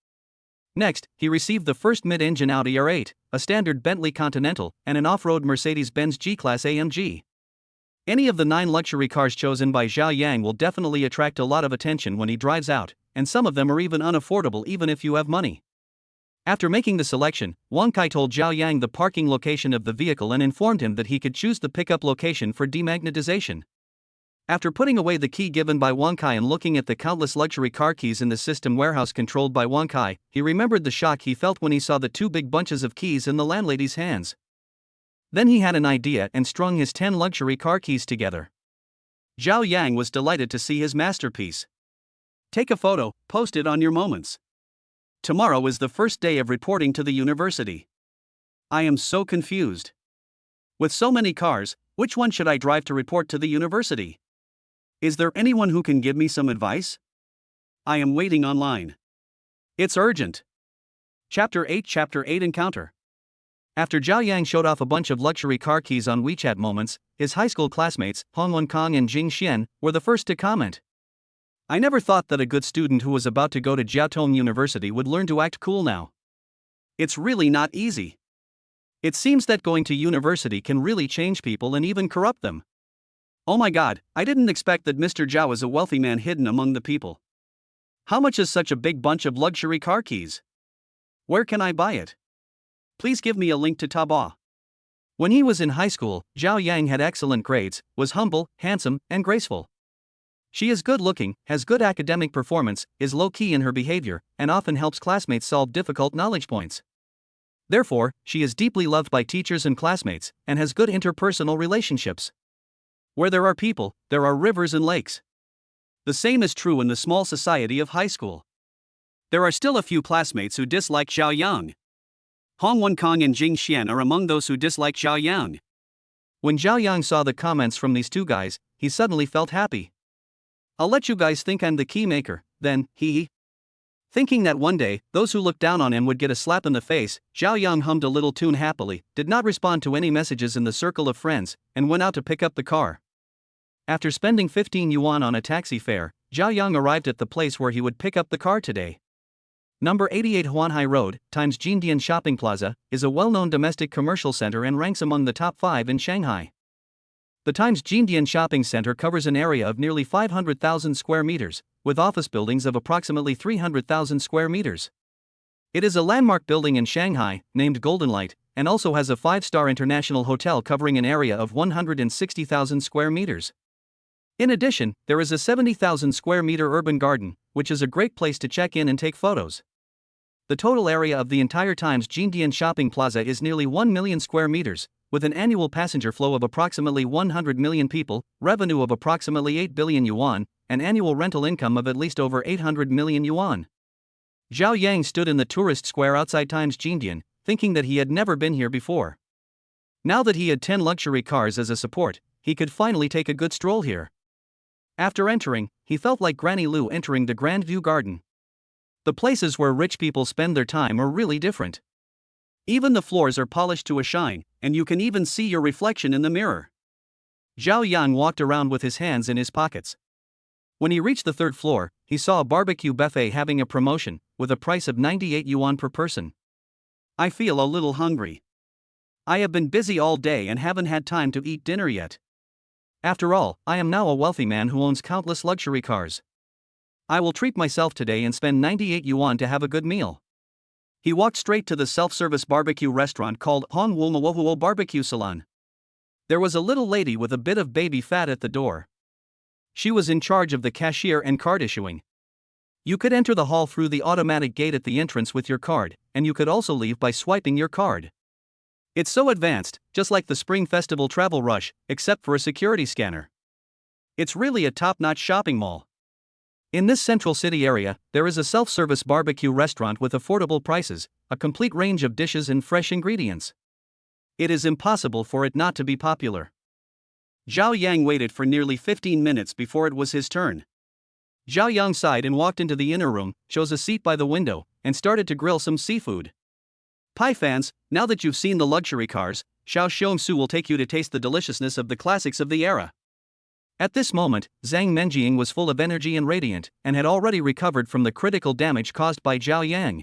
Next, he received the first mid-engine Audi R8, a standard Bentley Continental, and an off-road Mercedes-Benz G-Class AMG. Any of the 9 luxury cars chosen by Zhao Yang will definitely attract a lot of attention when he drives out, and some of them are even unaffordable even if you have money. After making the selection, Wang Cai told Zhao Yang the parking location of the vehicle and informed him that he could choose the pickup location for demagnetization. After putting away the key given by Wang Cai and looking at the countless luxury car keys in the system warehouse controlled by Wang Cai, he remembered the shock he felt when he saw the 2 big bunches of keys in the landlady's hands. Then he had an idea and strung his 10 luxury car keys together. Zhao Yang was delighted to see his masterpiece. Take a photo, post it on your moments. Tomorrow is the first day of reporting to the university. I am so confused. With so many cars, which one should I drive to report to the university? Is there anyone who can give me some advice? I am waiting online. It's urgent. Chapter 8 Encounter. After Zhao Yang showed off a bunch of luxury car keys on WeChat Moments, his high school classmates, Hong Wenkong and Jing Xian, were the first to comment. I never thought that a good student who was about to go to Jiaotong University would learn to act cool now. It's really not easy. It seems that going to university can really change people and even corrupt them. Oh my god, I didn't expect that Mr. Zhao is a wealthy man hidden among the people. How much is such a big bunch of luxury car keys? Where can I buy it? Please give me a link to Taobao. When he was in high school, Zhao Yang had excellent grades, was humble, handsome, and graceful. She is good looking, has good academic performance, is low-key in her behavior, and often helps classmates solve difficult knowledge points. Therefore, she is deeply loved by teachers and classmates, and has good interpersonal relationships. Where there are people, there are rivers and lakes. The same is true in the small society of high school. There are still a few classmates who dislike Zhao Yang. Hong Wenkong and Jing Xian are among those who dislike Zhao Yang. When Zhao Yang saw the comments from these two guys, he suddenly felt happy. I'll let you guys think I'm the key maker, then, hee. Thinking that one day, those who looked down on him would get a slap in the face, Zhao Yang hummed a little tune happily, did not respond to any messages in the circle of friends, and went out to pick up the car. After spending 15 yuan on a taxi fare, Zhao Yang arrived at the place where he would pick up the car today. Number 88 Huanhai Road, times Jindian Shopping Plaza, is a well-known domestic commercial center and ranks among the top 5 in Shanghai. The Times Jindian Shopping Center covers an area of nearly 500,000 square meters, with office buildings of approximately 300,000 square meters. It is a landmark building in Shanghai, named Golden Light, and also has a 5-star international hotel covering an area of 160,000 square meters. In addition, there is a 70,000 square meter urban garden, which is a great place to check in and take photos. The total area of the entire Times Jindian Shopping Plaza is nearly 1 million square meters, with an annual passenger flow of approximately 100 million people, revenue of approximately 8 billion yuan, and annual rental income of at least over 800 million yuan. Zhao Yang stood in the tourist square outside Times Jindian, thinking that he had never been here before. Now that he had 10 luxury cars as a support, he could finally take a good stroll here. After entering, he felt like Granny Lu entering the Grand View Garden. The places where rich people spend their time are really different. Even the floors are polished to a shine, and you can even see your reflection in the mirror. Zhao Yang walked around with his hands in his pockets. When he reached the 3rd floor, he saw a barbecue buffet having a promotion, with a price of 98 yuan per person. I feel a little hungry. I have been busy all day and haven't had time to eat dinner yet. After all, I am now a wealthy man who owns countless luxury cars. I will treat myself today and spend 98 yuan to have a good meal. He walked straight to the self-service barbecue restaurant called Hong Wuo Barbecue Salon. There was a little lady with a bit of baby fat at the door. She was in charge of the cashier and card issuing. You could enter the hall through the automatic gate at the entrance with your card, and you could also leave by swiping your card. It's so advanced, just like the Spring Festival travel rush, except for a security scanner. It's really a top-notch shopping mall. In this central city area, there is a self-service barbecue restaurant with affordable prices, a complete range of dishes and fresh ingredients. It is impossible for it not to be popular. Zhao Yang waited for nearly 15 minutes before it was his turn. Zhao Yang sighed and walked into the inner room, chose a seat by the window, and started to grill some seafood. Pie fans, now that you've seen the luxury cars, Xiao will take you to taste the deliciousness of the classics of the era. At this moment, Zang Mening was full of energy and radiant, and had already recovered from the critical damage caused by Zhao Yang.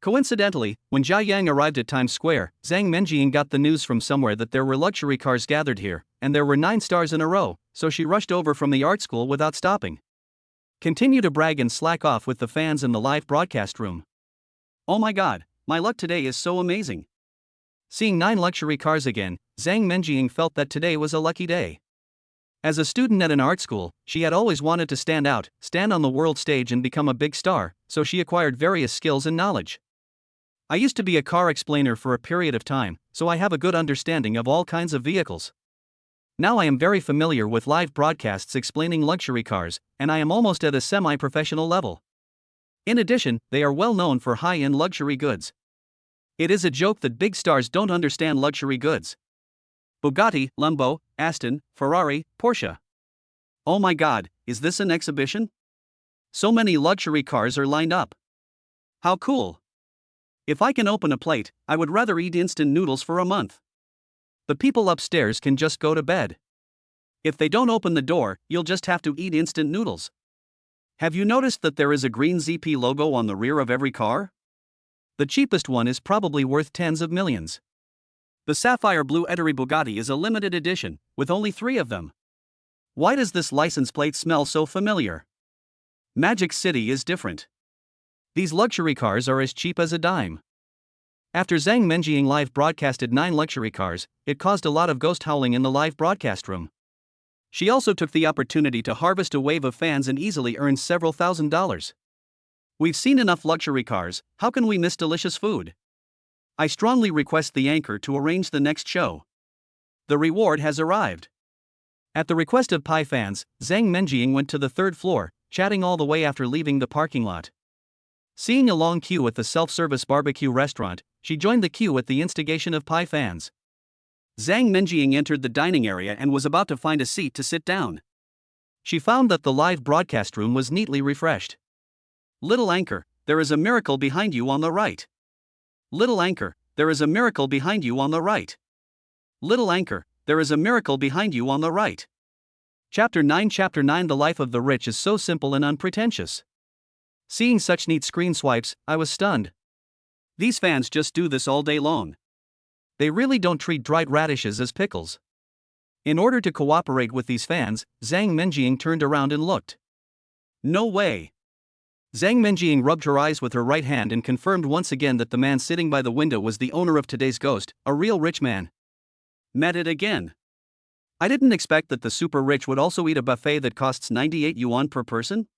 Coincidentally, when Zhao Yang arrived at Times Square, Zang Mening got the news from somewhere that there were luxury cars gathered here, and there were 9 stars in a row, so she rushed over from the art school without stopping. Continue to brag and slack off with the fans in the live broadcast room. Oh my god, my luck today is so amazing. Seeing 9 luxury cars again, Zang Mening felt that today was a lucky day. As a student at an art school, she had always wanted to stand out, stand on the world stage and become a big star, so she acquired various skills and knowledge. I used to be a car explainer for a period of time, so I have a good understanding of all kinds of vehicles. Now I am very familiar with live broadcasts explaining luxury cars, and I am almost at a semi-professional level. In addition, they are well known for high-end luxury goods. It is a joke that big stars don't understand luxury goods. Bugatti, Lambo, Aston, Ferrari, Porsche. Oh my god, is this an exhibition? So many luxury cars are lined up. How cool! If I can open a plate, I would rather eat instant noodles for a month. The people upstairs can just go to bed. If they don't open the door, you'll just have to eat instant noodles. Have you noticed that there is a green ZP logo on the rear of every car? The cheapest one is probably worth tens of millions. The sapphire blue Eteri Bugatti is a limited edition, with only 3 of them. Why does this license plate smell so familiar? Magic City is different. These luxury cars are as cheap as a dime. After Zang Mening live broadcasted 9 luxury cars, it caused a lot of ghost howling in the live broadcast room. She also took the opportunity to harvest a wave of fans and easily earned several $1,000s. We've seen enough luxury cars, how can we miss delicious food? I strongly request the anchor to arrange the next show. The reward has arrived. At the request of Pi fans, Zang Mening went to the 3rd floor, chatting all the way after leaving the parking lot. Seeing a long queue at the self-service barbecue restaurant, she joined the queue at the instigation of Pi fans. Zang Mening entered the dining area and was about to find a seat to sit down. She found that the live broadcast room was neatly refreshed. Little anchor, there is a miracle behind you on the right. Little anchor, there is a miracle behind you on the right. Little anchor, there is a miracle behind you on the right. Chapter 9 The life of the rich is so simple and unpretentious. Seeing such neat screen swipes, I was stunned. These fans just do this all day long. They really don't treat dried radishes as pickles. In order to cooperate with these fans, Zang Mening turned around and looked. No way. Zang Mening rubbed her eyes with her right hand and confirmed once again that the man sitting by the window was the owner of today's ghost, a real rich man. Met it again. I didn't expect that the super rich would also eat a buffet that costs 98 yuan per person.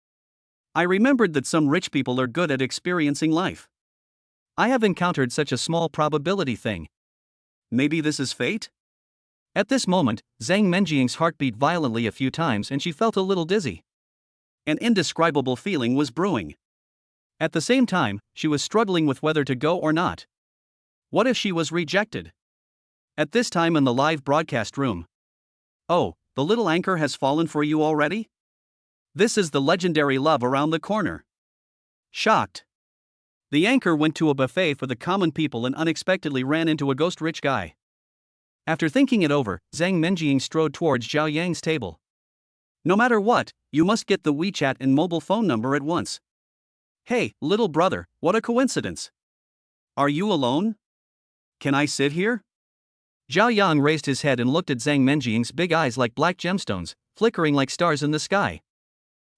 I remembered that some rich people are good at experiencing life. I have encountered such a small probability thing. Maybe this is fate? At this moment, Zang Mening's heart beat violently a few times and she felt a little dizzy. An indescribable feeling was brewing. At the same time, she was struggling with whether to go or not. What if she was rejected? At this time in the live broadcast room. Oh, the little anchor has fallen for you already? This is the legendary love around the corner. Shocked. The anchor went to a buffet for the common people and unexpectedly ran into a ghost rich guy. After thinking it over, Zang Mening strode towards Zhao Yang's table. No matter what, you must get the WeChat and mobile phone number at once. Hey, little brother, what a coincidence. Are you alone? Can I sit here? Zhao Yang raised his head and looked at Zang Mening's big eyes like black gemstones, flickering like stars in the sky.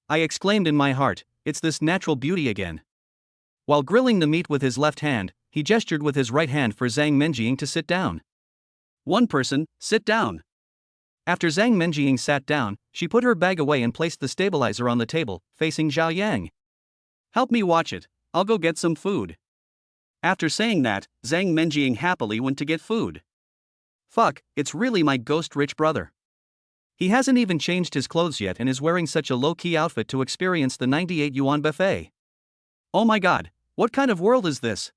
I exclaimed in my heart, it's this natural beauty again. While grilling the meat with his left hand, he gestured with his right hand for Zang Mening to sit down. One person, sit down. After Zang Mening sat down, she put her bag away and placed the stabilizer on the table, facing Zhao Yang. Help me watch it, I'll go get some food. After saying that, Zang Mening happily went to get food. Fuck, it's really my ghost rich brother. He hasn't even changed his clothes yet and is wearing such a low-key outfit to experience the 98 yuan buffet. Oh my god, what kind of world is this?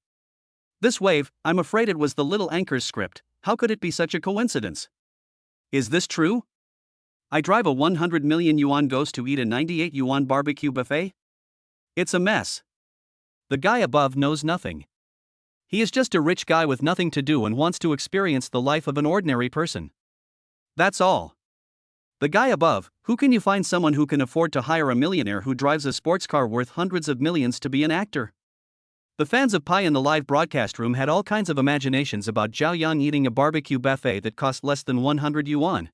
This wave, I'm afraid it was the little anchor's script, how could it be such a coincidence? Is this true? I drive a 100 million yuan ghost to eat a 98 yuan barbecue buffet? It's a mess. The guy above knows nothing. He is just a rich guy with nothing to do and wants to experience the life of an ordinary person. That's all. The guy above, who can you find someone who can afford to hire a millionaire who drives a sports car worth hundreds of millions to be an actor? The fans of Pi in the live broadcast room had all kinds of imaginations about Zhao Yang eating a barbecue buffet that cost less than 100 yuan.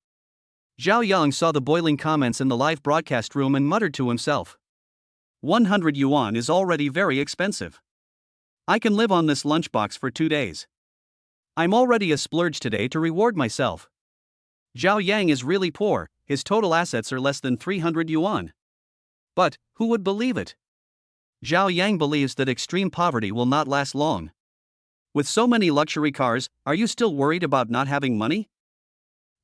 Zhao Yang saw the boiling comments in the live broadcast room and muttered to himself. 100 yuan is already very expensive. I can live on this lunchbox for 2 days. I'm already a splurge today to reward myself. Zhao Yang is really poor, his total assets are less than 300 yuan. But, who would believe it? Zhao Yang believes that extreme poverty will not last long. With so many luxury cars, are you still worried about not having money?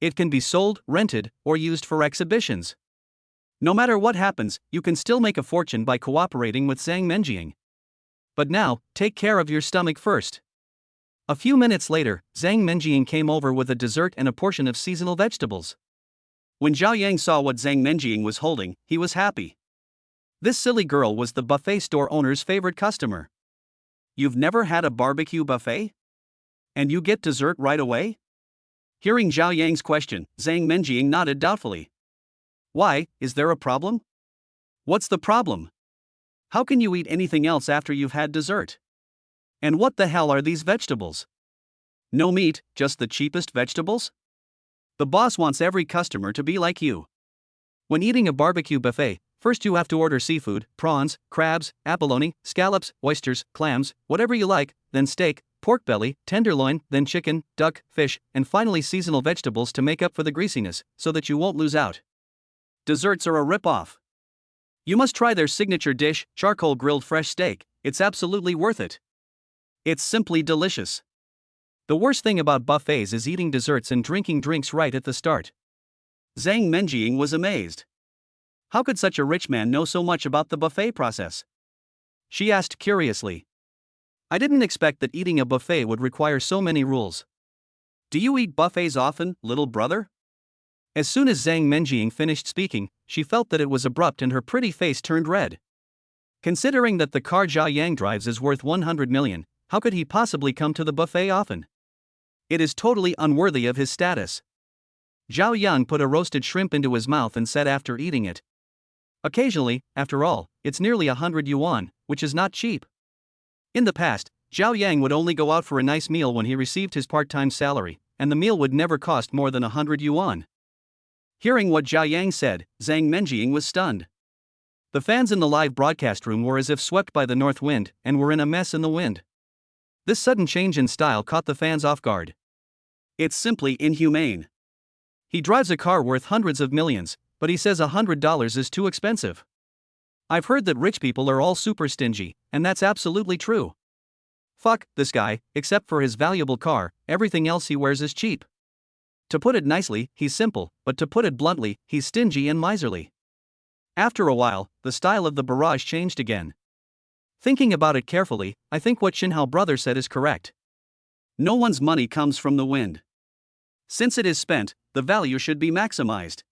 It can be sold, rented, or used for exhibitions. No matter what happens, you can still make a fortune by cooperating with Zang Mening. But now, take care of your stomach first. A few minutes later, Zang Mening came over with a dessert and a portion of seasonal vegetables. When Zhao Yang saw what Zang Mening was holding, he was happy. This silly girl was the buffet store owner's favorite customer. You've never had a barbecue buffet? And you get dessert right away? Hearing Zhao Yang's question, Zang Mening nodded doubtfully. Why, is there a problem? What's the problem? How can you eat anything else after you've had dessert? And what the hell are these vegetables? No meat, just the cheapest vegetables? The boss wants every customer to be like you. When eating a barbecue buffet, first you have to order seafood, prawns, crabs, abalone, scallops, oysters, clams, whatever you like, then steak, pork belly, tenderloin, then chicken, duck, fish, and finally seasonal vegetables to make up for the greasiness, so that you won't lose out. Desserts are a rip-off. You must try their signature dish, charcoal grilled fresh steak. It's absolutely worth it. It's simply delicious. The worst thing about buffets is eating desserts and drinking drinks right at the start. Zang Mening was amazed. How could such a rich man know so much about the buffet process? She asked curiously. I didn't expect that eating a buffet would require so many rules. Do you eat buffets often, little brother? As soon as Zang Mening finished speaking, she felt that it was abrupt and her pretty face turned red. Considering that the car Zhao Yang drives is worth 100 million, how could he possibly come to the buffet often? It is totally unworthy of his status. Zhao Yang put a roasted shrimp into his mouth and said after eating it. Occasionally, after all, it's nearly 100 yuan, which is not cheap. In the past, Zhao Yang would only go out for a nice meal when he received his part-time salary, and the meal would never cost more than 100 yuan. Hearing what Zhao Yang said, Zang Mening was stunned. The fans in the live broadcast room were as if swept by the north wind, and were in a mess in the wind. This sudden change in style caught the fans off guard. It's simply inhumane. He drives a car worth hundreds of millions, but he says $100 is too expensive. I've heard that rich people are all super stingy, and that's absolutely true. Fuck this guy, except for his valuable car, everything else he wears is cheap. To put it nicely, he's simple, but to put it bluntly, he's stingy and miserly. After a while, the style of the barrage changed again. Thinking about it carefully, I think what Xinhao brother said is correct. No one's money comes from the wind. Since it is spent, the value should be maximized.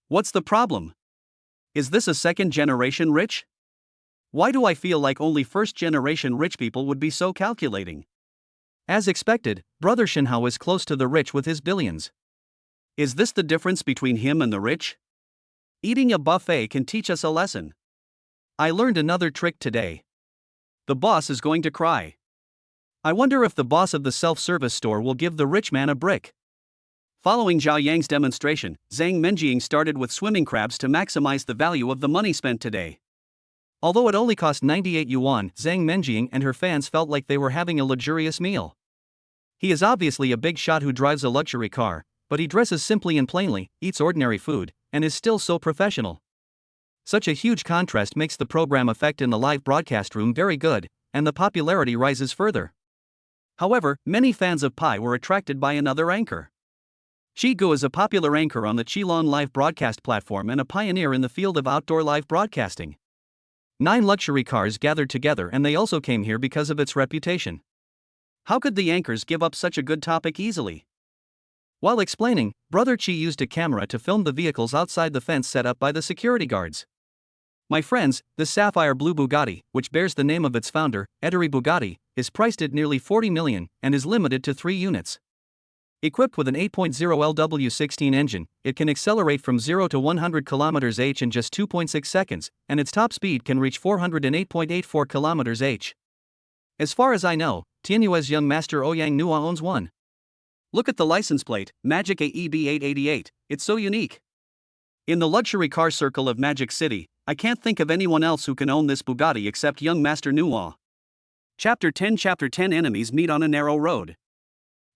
What's the problem? Is this a second-generation rich? Why do I feel like only first-generation rich people would be so calculating? As expected, brother Xinhao is close to the rich with his billions. Is this the difference between him and the rich? Eating a buffet can teach us a lesson. I learned another trick today. The boss is going to cry. I wonder if the boss of the self-service store will give the rich man a brick. Following Zhao Yang's demonstration, Zang Mening started with swimming crabs to maximize the value of the money spent today. Although it only cost 98 yuan, Zang Mening and her fans felt like they were having a luxurious meal. He is obviously a big shot who drives a luxury car, but he dresses simply and plainly, eats ordinary food, and is still so professional. Such a huge contrast makes the program effect in the live broadcast room very good, and the popularity rises further. However, many fans of Pi were attracted by another anchor. Shi Gu is a popular anchor on the Qilong live broadcast platform and a pioneer in the field of outdoor live broadcasting. 9 luxury cars gathered together, and they also came here because of its reputation. How could the anchors give up such a good topic easily? While explaining, Brother Qi used a camera to film the vehicles outside the fence set up by the security guards. My friends, the sapphire blue Bugatti, which bears the name of its founder, Ederi Bugatti, is priced at nearly 40 million and is limited to 3 units. Equipped with an 8.0 LW16 engine, it can accelerate from 0 to 100 km/h in just 2.6 seconds, and its top speed can reach 408.84 km/h. As far as I know, Tianyue's young master Yang Nua owns one. Look at the license plate, Magic AEB888, it's so unique. In the luxury car circle of Magic City, I can't think of anyone else who can own this Bugatti except young Master Nua. Chapter 10 Enemies meet on a narrow road.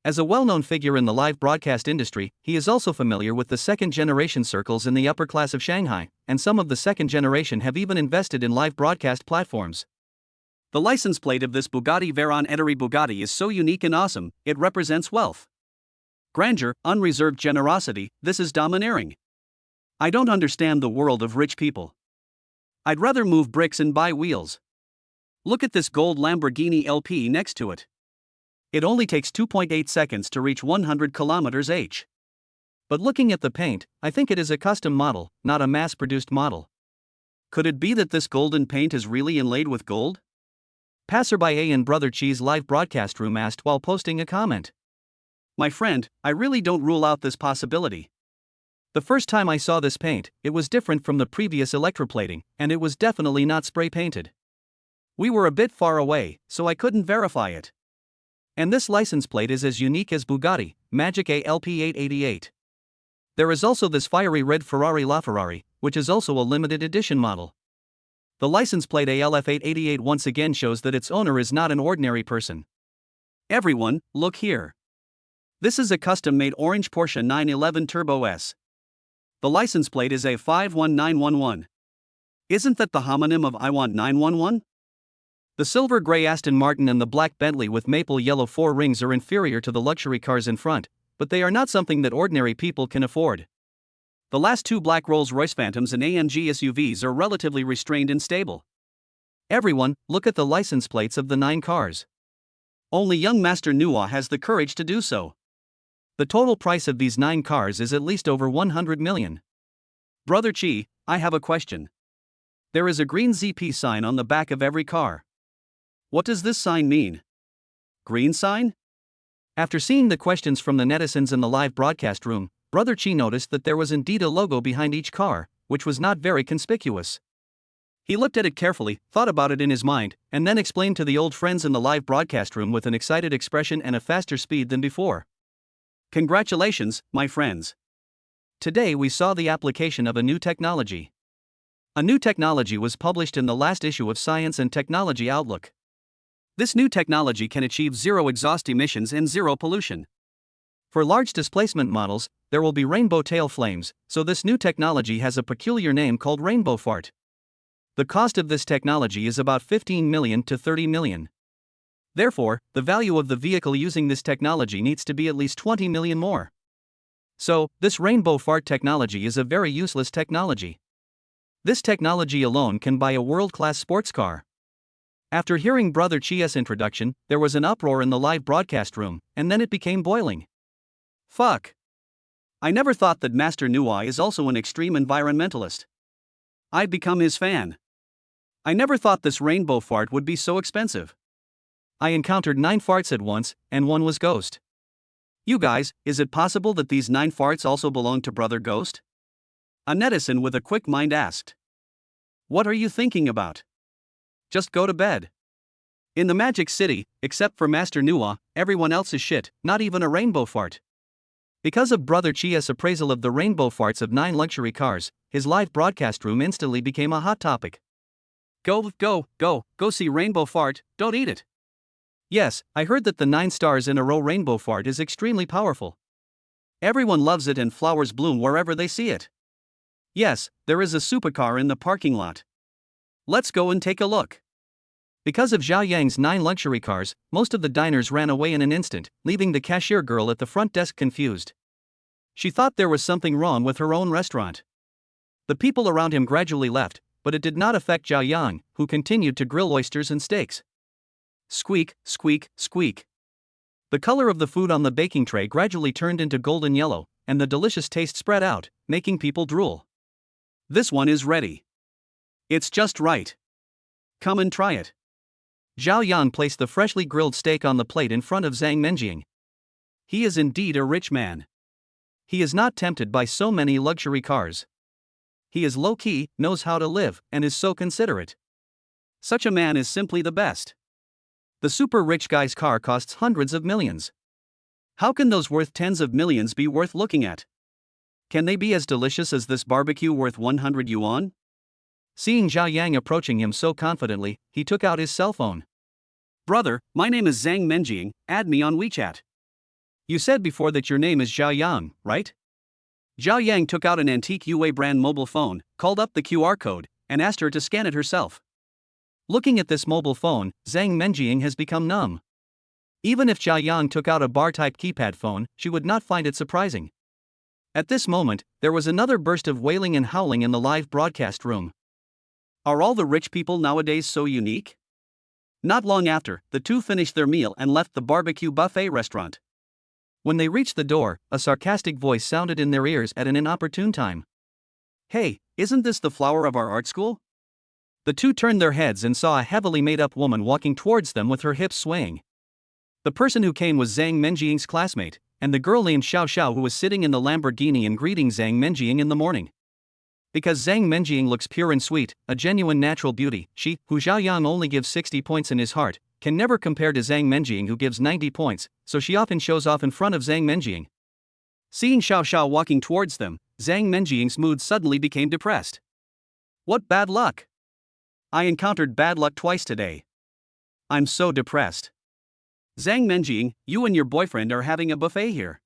As a well-known figure in the live broadcast industry, he is also familiar with the second-generation circles in the upper class of Shanghai, and some of the second generation have even invested in live broadcast platforms. The license plate of this Bugatti Veyron Ederi Bugatti is so unique and awesome, it represents wealth. Grandeur, unreserved generosity, this is domineering. I don't understand the world of rich people. I'd rather move bricks and buy wheels. Look at this gold Lamborghini LP next to it. It only takes 2.8 seconds to reach 100 km/h. But looking at the paint, I think it is a custom model, not a mass-produced model. Could it be that this golden paint is really inlaid with gold? Passerby in Brother Chi's live broadcast room asked while posting a comment. My friend, I really don't rule out this possibility. The first time I saw this paint, it was different from the previous electroplating, and it was definitely not spray painted. We were a bit far away, so I couldn't verify it. And this license plate is as unique as Bugatti, Magic ALP888. There is also this fiery red Ferrari LaFerrari, which is also a limited edition model. The license plate ALF888 once again shows that its owner is not an ordinary person. Everyone, look here. This is a custom-made orange Porsche 911 Turbo S. The license plate is A51911. Isn't that the homonym of I Want 911? The silver gray Aston Martin and the black Bentley with maple yellow 4 rings are inferior to the luxury cars in front, but they are not something that ordinary people can afford. The last 2 black Rolls-Royce Phantoms and AMG SUVs are relatively restrained and stable. Everyone, look at the license plates of the 9 cars. Only young Master Nua has the courage to do so. The total price of these 9 cars is at least over 100 million. Brother Chi, I have a question. There is a green ZP sign on the back of every car. What does this sign mean? Green sign? After seeing the questions from the netizens in the live broadcast room, Brother Chi noticed that there was indeed a logo behind each car, which was not very conspicuous. He looked at it carefully, thought about it in his mind, and then explained to the old friends in the live broadcast room with an excited expression and a faster speed than before. Congratulations, my friends. Today we saw the application of a new technology. A new technology was published in the last issue of Science and Technology Outlook. This new technology can achieve zero exhaust emissions and zero pollution. For large displacement models, there will be rainbow tail flames, so this new technology has a peculiar name called rainbow fart. The cost of this technology is about 15 million to 30 million. Therefore, the value of the vehicle using this technology needs to be at least 20 million more. So, this rainbow fart technology is a very useless technology. This technology alone can buy a world-class sports car. After hearing Brother Chi's introduction, there was an uproar in the live broadcast room, and then it became boiling. Fuck. I never thought that Master Nua is also an extreme environmentalist. I'd become his fan. I never thought this rainbow fart would be so expensive. I encountered 9 farts at once, and one was Ghost. You guys, is it possible that these 9 farts also belong to Brother Ghost? A netizen with a quick mind asked. What are you thinking about? Just go to bed. In the Magic City, except for Master Nua, everyone else is shit, not even a rainbow fart. Because of Brother Chi's appraisal of the rainbow farts of 9 luxury cars, his live broadcast room instantly became a hot topic. Go see rainbow fart, don't eat it. Yes, I heard that the 9 stars in a row rainbow fart is extremely powerful. Everyone loves it and flowers bloom wherever they see it. Yes, there is a supercar in the parking lot. Let's go and take a look. Because of Zhao Yang's 9 luxury cars, most of the diners ran away in an instant, leaving the cashier girl at the front desk confused. She thought there was something wrong with her own restaurant. The people around him gradually left, but it did not affect Zhao Yang, who continued to grill oysters and steaks. Squeak, squeak, squeak. The color of the food on the baking tray gradually turned into golden yellow, and the delicious taste spread out, making people drool. This one is ready. It's just right. Come and try it. Zhao Yang placed the freshly grilled steak on the plate in front of Zang Mening. He is indeed a rich man. He is not tempted by so many luxury cars. He is low-key, knows how to live, and is so considerate. Such a man is simply the best. The super rich guy's car costs hundreds of millions. How can those worth tens of millions be worth looking at? Can they be as delicious as this barbecue worth 100 yuan? Seeing Zhao Yang approaching him so confidently, he took out his cell phone. Brother, my name is Zang Mening, add me on WeChat. You said before that your name is Zhao Yang, right? Zhao Yang took out an antique Yue brand mobile phone, called up the QR code, and asked her to scan it herself. Looking at this mobile phone, Zang Mening has become numb. Even if Zhao Yang took out a bar-type keypad phone, she would not find it surprising. At this moment, there was another burst of wailing and howling in the live broadcast room. Are all the rich people nowadays so unique? Not long after, the two finished their meal and left the barbecue buffet restaurant. When they reached the door, a sarcastic voice sounded in their ears at an inopportune time. Hey, isn't this the flower of our art school? The two turned their heads and saw a heavily made-up woman walking towards them with her hips swaying. The person who came was Zang Menjing's classmate, and the girl named Xiao who was sitting in the Lamborghini and greeting Zang Menjing in the morning. Because Zang Menjing looks pure and sweet, a genuine natural beauty, she, who Xiao only gives 60 points in his heart, can never compare to Zang Menjing who gives 90 points, so she often shows off in front of Zang Menjing. Seeing Xiao walking towards them, Zang Menjing's mood suddenly became depressed. What bad luck! I encountered bad luck twice today. I'm so depressed. Zang Menjing, you and your boyfriend are having a buffet here.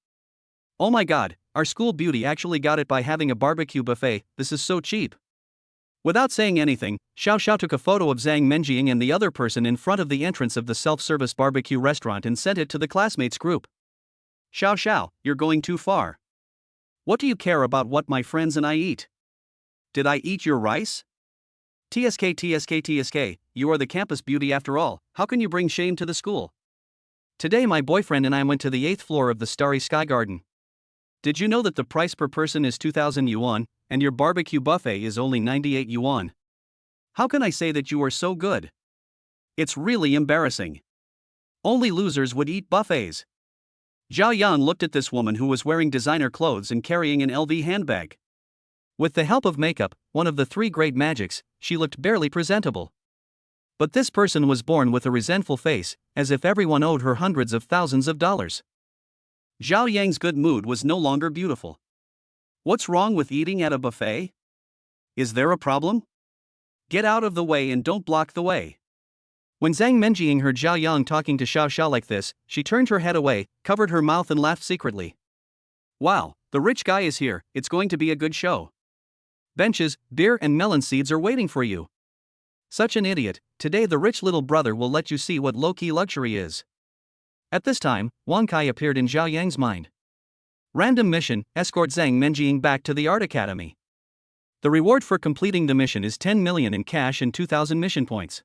Oh my god, our school beauty actually got it by having a barbecue buffet, this is so cheap. Without saying anything, Xiao took a photo of Zang Menjing and the other person in front of the entrance of the self-service barbecue restaurant and sent it to the classmates group. Xiao, you're going too far. What do you care about what my friends and I eat? Did I eat your rice? TSK, you are the campus beauty after all, how can you bring shame to the school? Today my boyfriend and I went to the 8th floor of the Starry Sky Garden. Did you know that the price per person is 2,000 yuan, and your barbecue buffet is only 98 yuan? How can I say that you are so good? It's really embarrassing. Only losers would eat buffets. Zhao Yang looked at this woman who was wearing designer clothes and carrying an LV handbag. With the help of makeup, one of the 3 great magics, she looked barely presentable. But this person was born with a resentful face, as if everyone owed her hundreds of thousands of dollars. Zhao Yang's good mood was no longer beautiful. What's wrong with eating at a buffet? Is there a problem? Get out of the way and don't block the way. When Zang Menjing heard Zhao Yang talking to Xiao like this, she turned her head away, covered her mouth and laughed secretly. Wow, the rich guy is here, it's going to be a good show. Benches, beer and melon seeds are waiting for you. Such an idiot, today the rich little brother will let you see what low-key luxury is. At this time, Wang Kai appeared in Zhao Yang's mind. Random mission, escort Zang Menjing back to the art academy. The reward for completing the mission is 10 million in cash and 2,000 mission points.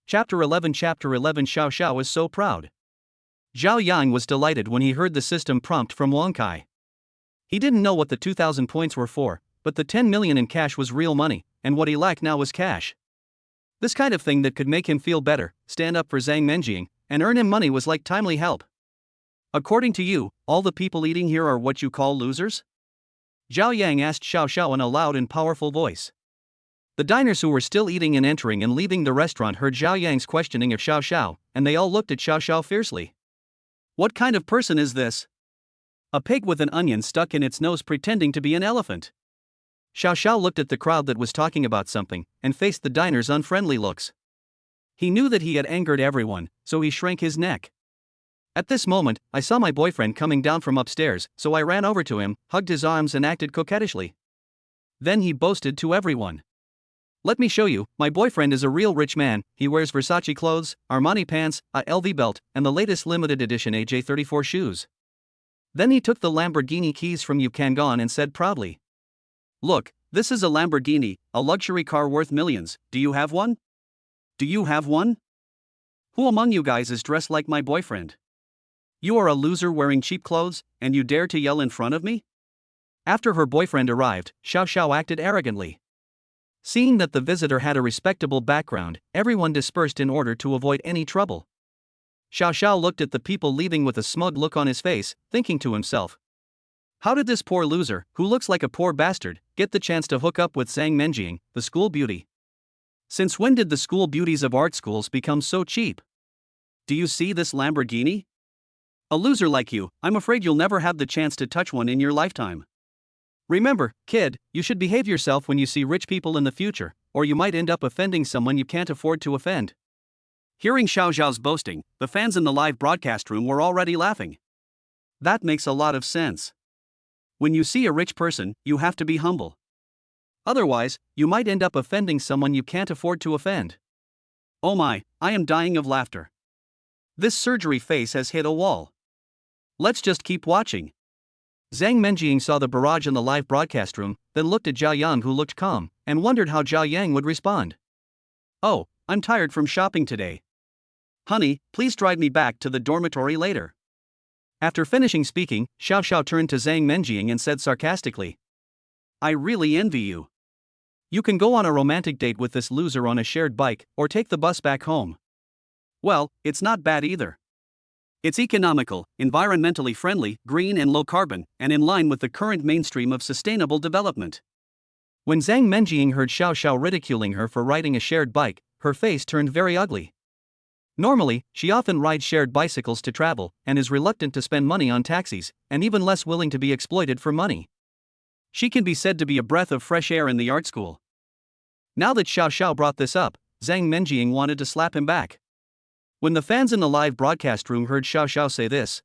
Chapter 11 Xiao is so proud. Zhao Yang was delighted when he heard the system prompt from Wang Kai. He didn't know what the 2,000 points were for, but the 10 million in cash was real money, and what he lacked now was cash. This kind of thing that could make him feel better, stand up for Zang Menjing, and earn him money was like timely help. According to you, all the people eating here are what you call losers? Zhao Yang asked Xiao in a loud and powerful voice. The diners who were still eating and entering and leaving the restaurant heard Zhao Yang's questioning of Xiao, and they all looked at Xiao fiercely. What kind of person is this? A pig with an onion stuck in its nose pretending to be an elephant. Xiao looked at the crowd that was talking about something, and faced the diners' unfriendly looks. He knew that he had angered everyone, so he shrank his neck. At this moment, I saw my boyfriend coming down from upstairs, so I ran over to him, hugged his arms and acted coquettishly. Then he boasted to everyone. Let me show you, my boyfriend is a real rich man, he wears Versace clothes, Armani pants, a LV belt, and the latest limited edition AJ34 shoes. Then he took the Lamborghini keys from Yukangon and said proudly. Look, this is a Lamborghini, a luxury car worth millions, do you have one? Do you have one? Who among you guys is dressed like my boyfriend? You are a loser wearing cheap clothes, and you dare to yell in front of me? After her boyfriend arrived, Xiao acted arrogantly. Seeing that the visitor had a respectable background, everyone dispersed in order to avoid any trouble. Xiao looked at the people leaving with a smug look on his face, thinking to himself. How did this poor loser, who looks like a poor bastard, get the chance to hook up with Zang Menjing, the school beauty? Since when did the school beauties of art schools become so cheap? Do you see this Lamborghini? A loser like you, I'm afraid you'll never have the chance to touch one in your lifetime. Remember, kid, you should behave yourself when you see rich people in the future, or you might end up offending someone you can't afford to offend. Hearing Xiao's boasting, the fans in the live broadcast room were already laughing. That makes a lot of sense. When you see a rich person, you have to be humble. Otherwise, you might end up offending someone you can't afford to offend. Oh my, I am dying of laughter. This surgery face has hit a wall. Let's just keep watching. Zang Menjing saw the barrage in the live broadcast room, then looked at Zhao Yang who looked calm, and wondered how Zhao Yang would respond. Oh, I'm tired from shopping today. Honey, please drive me back to the dormitory later. After finishing speaking, Xiao turned to Zang Menjing and said sarcastically. I really envy you. You can go on a romantic date with this loser on a shared bike, or take the bus back home. Well, it's not bad either. It's economical, environmentally friendly, green and low carbon, and in line with the current mainstream of sustainable development. When Zang Mening heard Xiao ridiculing her for riding a shared bike, her face turned very ugly. Normally, she often rides shared bicycles to travel, and is reluctant to spend money on taxis, and even less willing to be exploited for money. She can be said to be a breath of fresh air in the art school. Now that Xiao brought this up, Zang Mening wanted to slap him back. When the fans in the live broadcast room heard Xiao say this,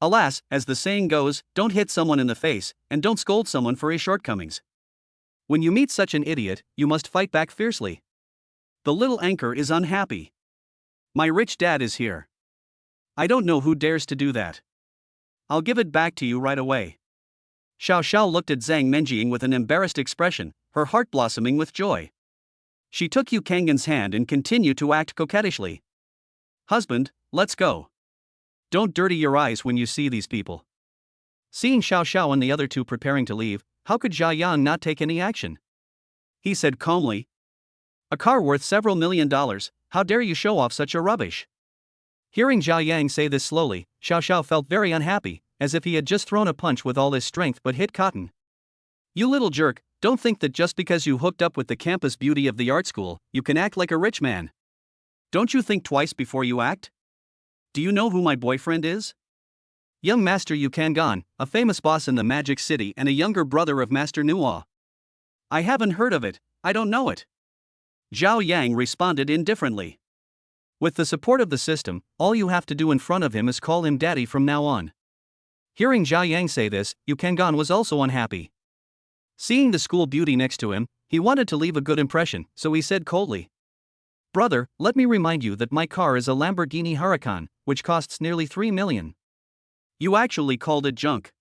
alas, as the saying goes, don't hit someone in the face, and don't scold someone for his shortcomings. When you meet such an idiot, you must fight back fiercely. The little anchor is unhappy. My rich dad is here. I don't know who dares to do that. I'll give it back to you right away. Xiao looked at Zang Mening with an embarrassed expression, her heart blossoming with joy. She took Yu Kanggan's hand and continued to act coquettishly. Husband, let's go. Don't dirty your eyes when you see these people. Seeing Xiao and the other two preparing to leave, how could Zhao Yang not take any action? He said calmly, a car worth several $1 million, how dare you show off such a rubbish? Hearing Zhao Yang say this slowly, Xiao felt very unhappy, as if he had just thrown a punch with all his strength but hit cotton. You little jerk, don't think that just because you hooked up with the campus beauty of the art school, you can act like a rich man. Don't you think twice before you act? Do you know who my boyfriend is? Young Master Yu Kanggan, a famous boss in the Magic City and a younger brother of Master Nua. I haven't heard of it, I don't know it. Zhao Yang responded indifferently. With the support of the system, all you have to do in front of him is call him daddy from now on. Hearing Zhao Yang say this, Yu Kanggan was also unhappy. Seeing the school beauty next to him, he wanted to leave a good impression, so he said coldly, brother, let me remind you that my car is a Lamborghini Huracan, which costs nearly 3 million. You actually called it junk.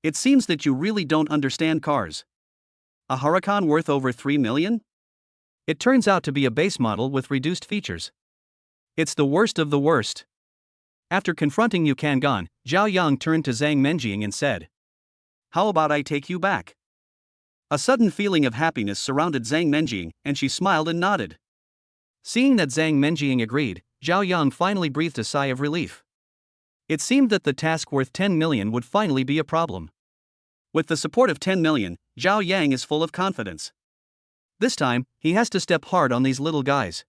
It seems that you really don't understand cars. A Huracan worth over 3 million? It turns out to be a base model with reduced features. It's the worst of the worst. After confronting Yu Kanggan, Zhao Yang turned to Zang Mening and said, how about I take you back? A sudden feeling of happiness surrounded Zang Mening, and she smiled and nodded. Seeing that Zang Mening agreed, Zhao Yang finally breathed a sigh of relief. It seemed that the task worth 10 million would finally be a problem. With the support of 10 million, Zhao Yang is full of confidence. This time, he has to step hard on these little guys.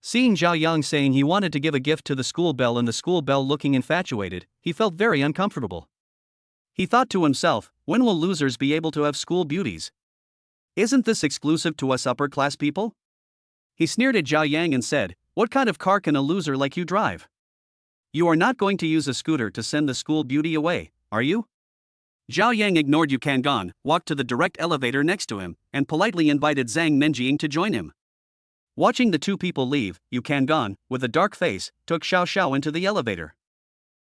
Seeing Zhao Yang saying he wanted to give a gift to the school belle and the school belle looking infatuated, he felt very uncomfortable. He thought to himself, when will losers be able to have school beauties? Isn't this exclusive to us upper-class people? He sneered at Zhao Yang and said, what kind of car can a loser like you drive? You are not going to use a scooter to send the school beauty away, are you? Zhao Yang ignored Yu Kanggan, walked to the direct elevator next to him, and politely invited Zang Mening to join him. Watching the two people leave, Yu Kanggan, with a dark face, took Xiao into the elevator.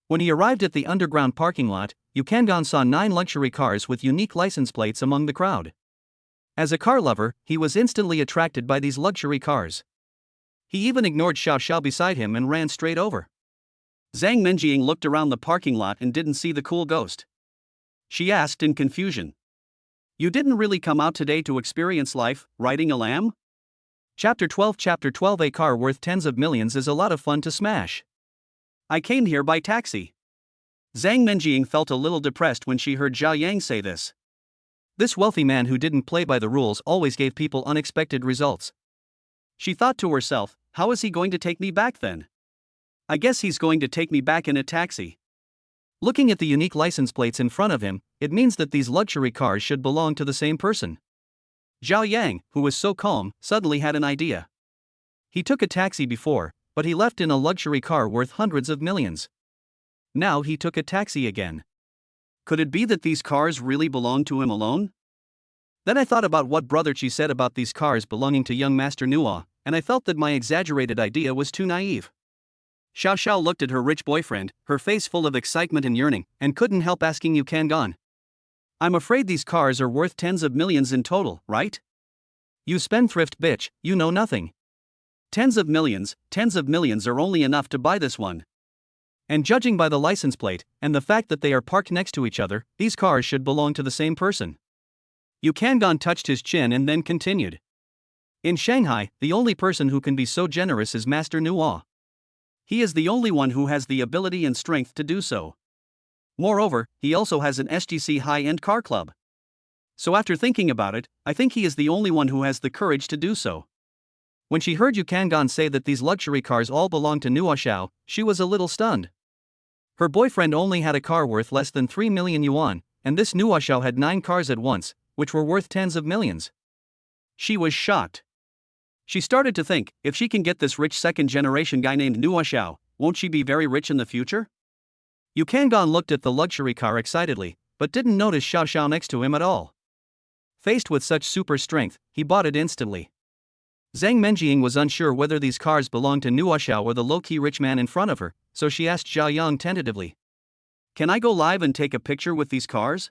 When he arrived at the underground parking lot, Yu Kanggan saw 9 luxury cars with unique license plates among the crowd. As a car lover, he was instantly attracted by these luxury cars. He even ignored Xiao beside him and ran straight over. Zang Mening looked around the parking lot and didn't see the cool ghost. She asked in confusion, you didn't really come out today to experience life, riding a lamb? Chapter 12 A car worth tens of millions is a lot of fun to smash. I came here by taxi. Zang Mening felt a little depressed when she heard Zhao Yang say this. This wealthy man who didn't play by the rules always gave people unexpected results. She thought to herself, how is he going to take me back then? I guess he's going to take me back in a taxi. Looking at the unique license plates in front of him, it means that these luxury cars should belong to the same person. Zhao Yang, who was so calm, suddenly had an idea. He took a taxi before, but he left in a luxury car worth hundreds of millions. Now he took a taxi again. Could it be that these cars really belong to him alone? Then I thought about what Brother Chi said about these cars belonging to young Master Nua, and I felt that my exaggerated idea was too naive. Xiao looked at her rich boyfriend, her face full of excitement and yearning, and couldn't help asking Yu Kanggan. I'm afraid these cars are worth tens of millions in total, right? You spendthrift bitch, you know nothing. Tens of millions are only enough to buy this one. And judging by the license plate, and the fact that they are parked next to each other, these cars should belong to the same person. Yu Kangan touched his chin and then continued. In Shanghai, the only person who can be so generous is Master Nua. He is the only one who has the ability and strength to do so. Moreover, he also has an SGC high-end car club. So after thinking about it, I think he is the only one who has the courage to do so. When she heard Yu Kangan say that these luxury cars all belonged to Nua Xiao, she was a little stunned. Her boyfriend only had a car worth less than 3 million yuan, and this Nua Xiao had 9 cars at once, which were worth tens of millions. She was shocked. She started to think, if she can get this rich second-generation guy named Nua Xiao, won't she be very rich in the future? Yu Kangan looked at the luxury car excitedly, but didn't notice Xiao next to him at all. Faced with such super strength, he bought it instantly. Zang Mening was unsure whether these cars belonged to Nua Xiao or the low-key rich man in front of her, so she asked Xiao tentatively. Can I go live and take a picture with these cars?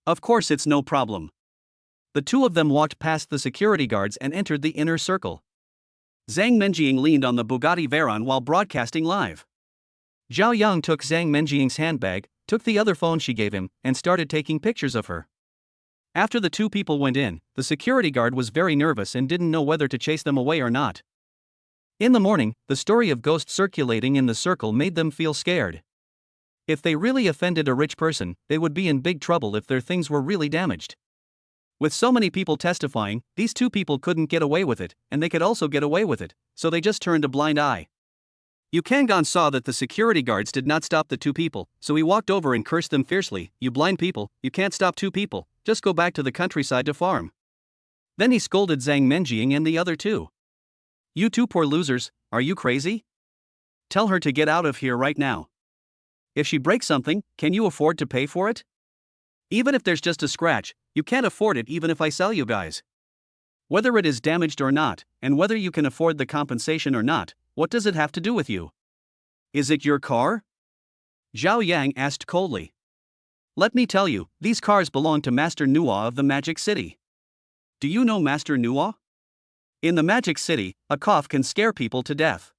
Of course, it's no problem. The two of them walked past the security guards and entered the inner circle. Zang Mening leaned on the Bugatti Veyron while broadcasting live. Xiao took Zang Mening's handbag, took the other phone she gave him, and started taking pictures of her. After the two people went in, the security guard was very nervous and didn't know whether to chase them away or not. In the morning, the story of ghosts circulating in the circle made them feel scared. If they really offended a rich person, they would be in big trouble if their things were really damaged. With so many people testifying, these two people couldn't get away with it, and they could also get away with it, so they just turned a blind eye. Yu Kangan saw that the security guards did not stop the two people, so he walked over and cursed them fiercely. You blind people, you can't stop two people, just go back to the countryside to farm. Then he scolded Zang Mening and the other two. You two poor losers, are you crazy? Tell her to get out of here right now. If she breaks something, can you afford to pay for it? Even if there's just a scratch, you can't afford it even if I sell you guys. Whether it is damaged or not, and whether you can afford the compensation or not, what does it have to do with you? Is it your car? Zhao Yang asked coldly. Let me tell you, these cars belong to Master Nua of the Magic City. Do you know Master Nua? In the Magic City, a cough can scare people to death.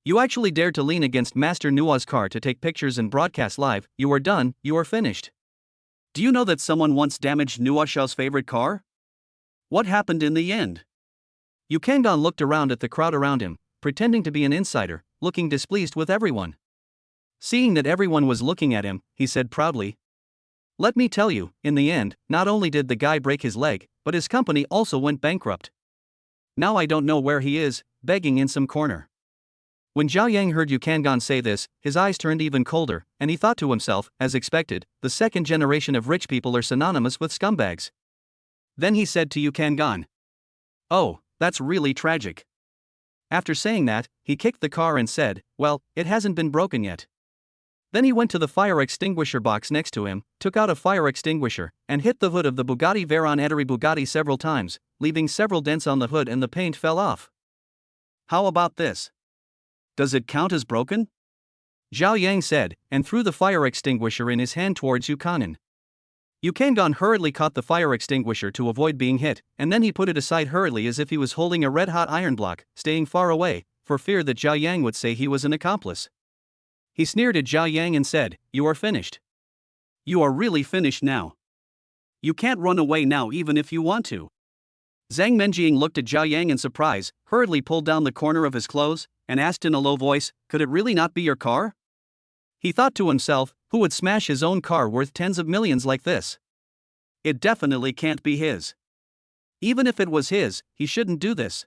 You actually dared to lean against Master Nua's car to take pictures and broadcast live. You are done, you are finished. Do you know that someone once damaged Nua Xiao's favorite car? What happened in the end? Yu Kangan looked around at the crowd around him, pretending to be an insider, looking displeased with everyone. Seeing that everyone was looking at him, he said proudly, Let me tell you, in the end, not only did the guy break his leg, but his company also went bankrupt. Now I don't know where he is, begging in some corner. When Zhao Yang heard Yu Kangan say this, his eyes turned even colder, and he thought to himself, as expected, the second generation of rich people are synonymous with scumbags. Then he said to Yu Kangan, Oh, that's really tragic. After saying that, he kicked the car and said, Well, it hasn't been broken yet. Then he went to the fire extinguisher box next to him, took out a fire extinguisher, and hit the hood of the Bugatti Veyron Bugatti several times, leaving several dents on the hood and the paint fell off. How about this? Does it count as broken? Zhao Yang said, and threw the fire extinguisher in his hand towards Yu Kangan. Yu Kangan hurriedly caught the fire extinguisher to avoid being hit, and then he put it aside hurriedly as if he was holding a red-hot iron block, staying far away, for fear that Zhao Yang would say he was an accomplice. He sneered at Zhao Yang and said, You are finished. You are really finished now. You can't run away now even if you want to. Zang Mening looked at Zhao Yang in surprise, hurriedly pulled down the corner of his clothes, and asked in a low voice, Could it really not be your car? He thought to himself, who would smash his own car worth tens of millions like this? It definitely can't be his. Even if it was his, he shouldn't do this.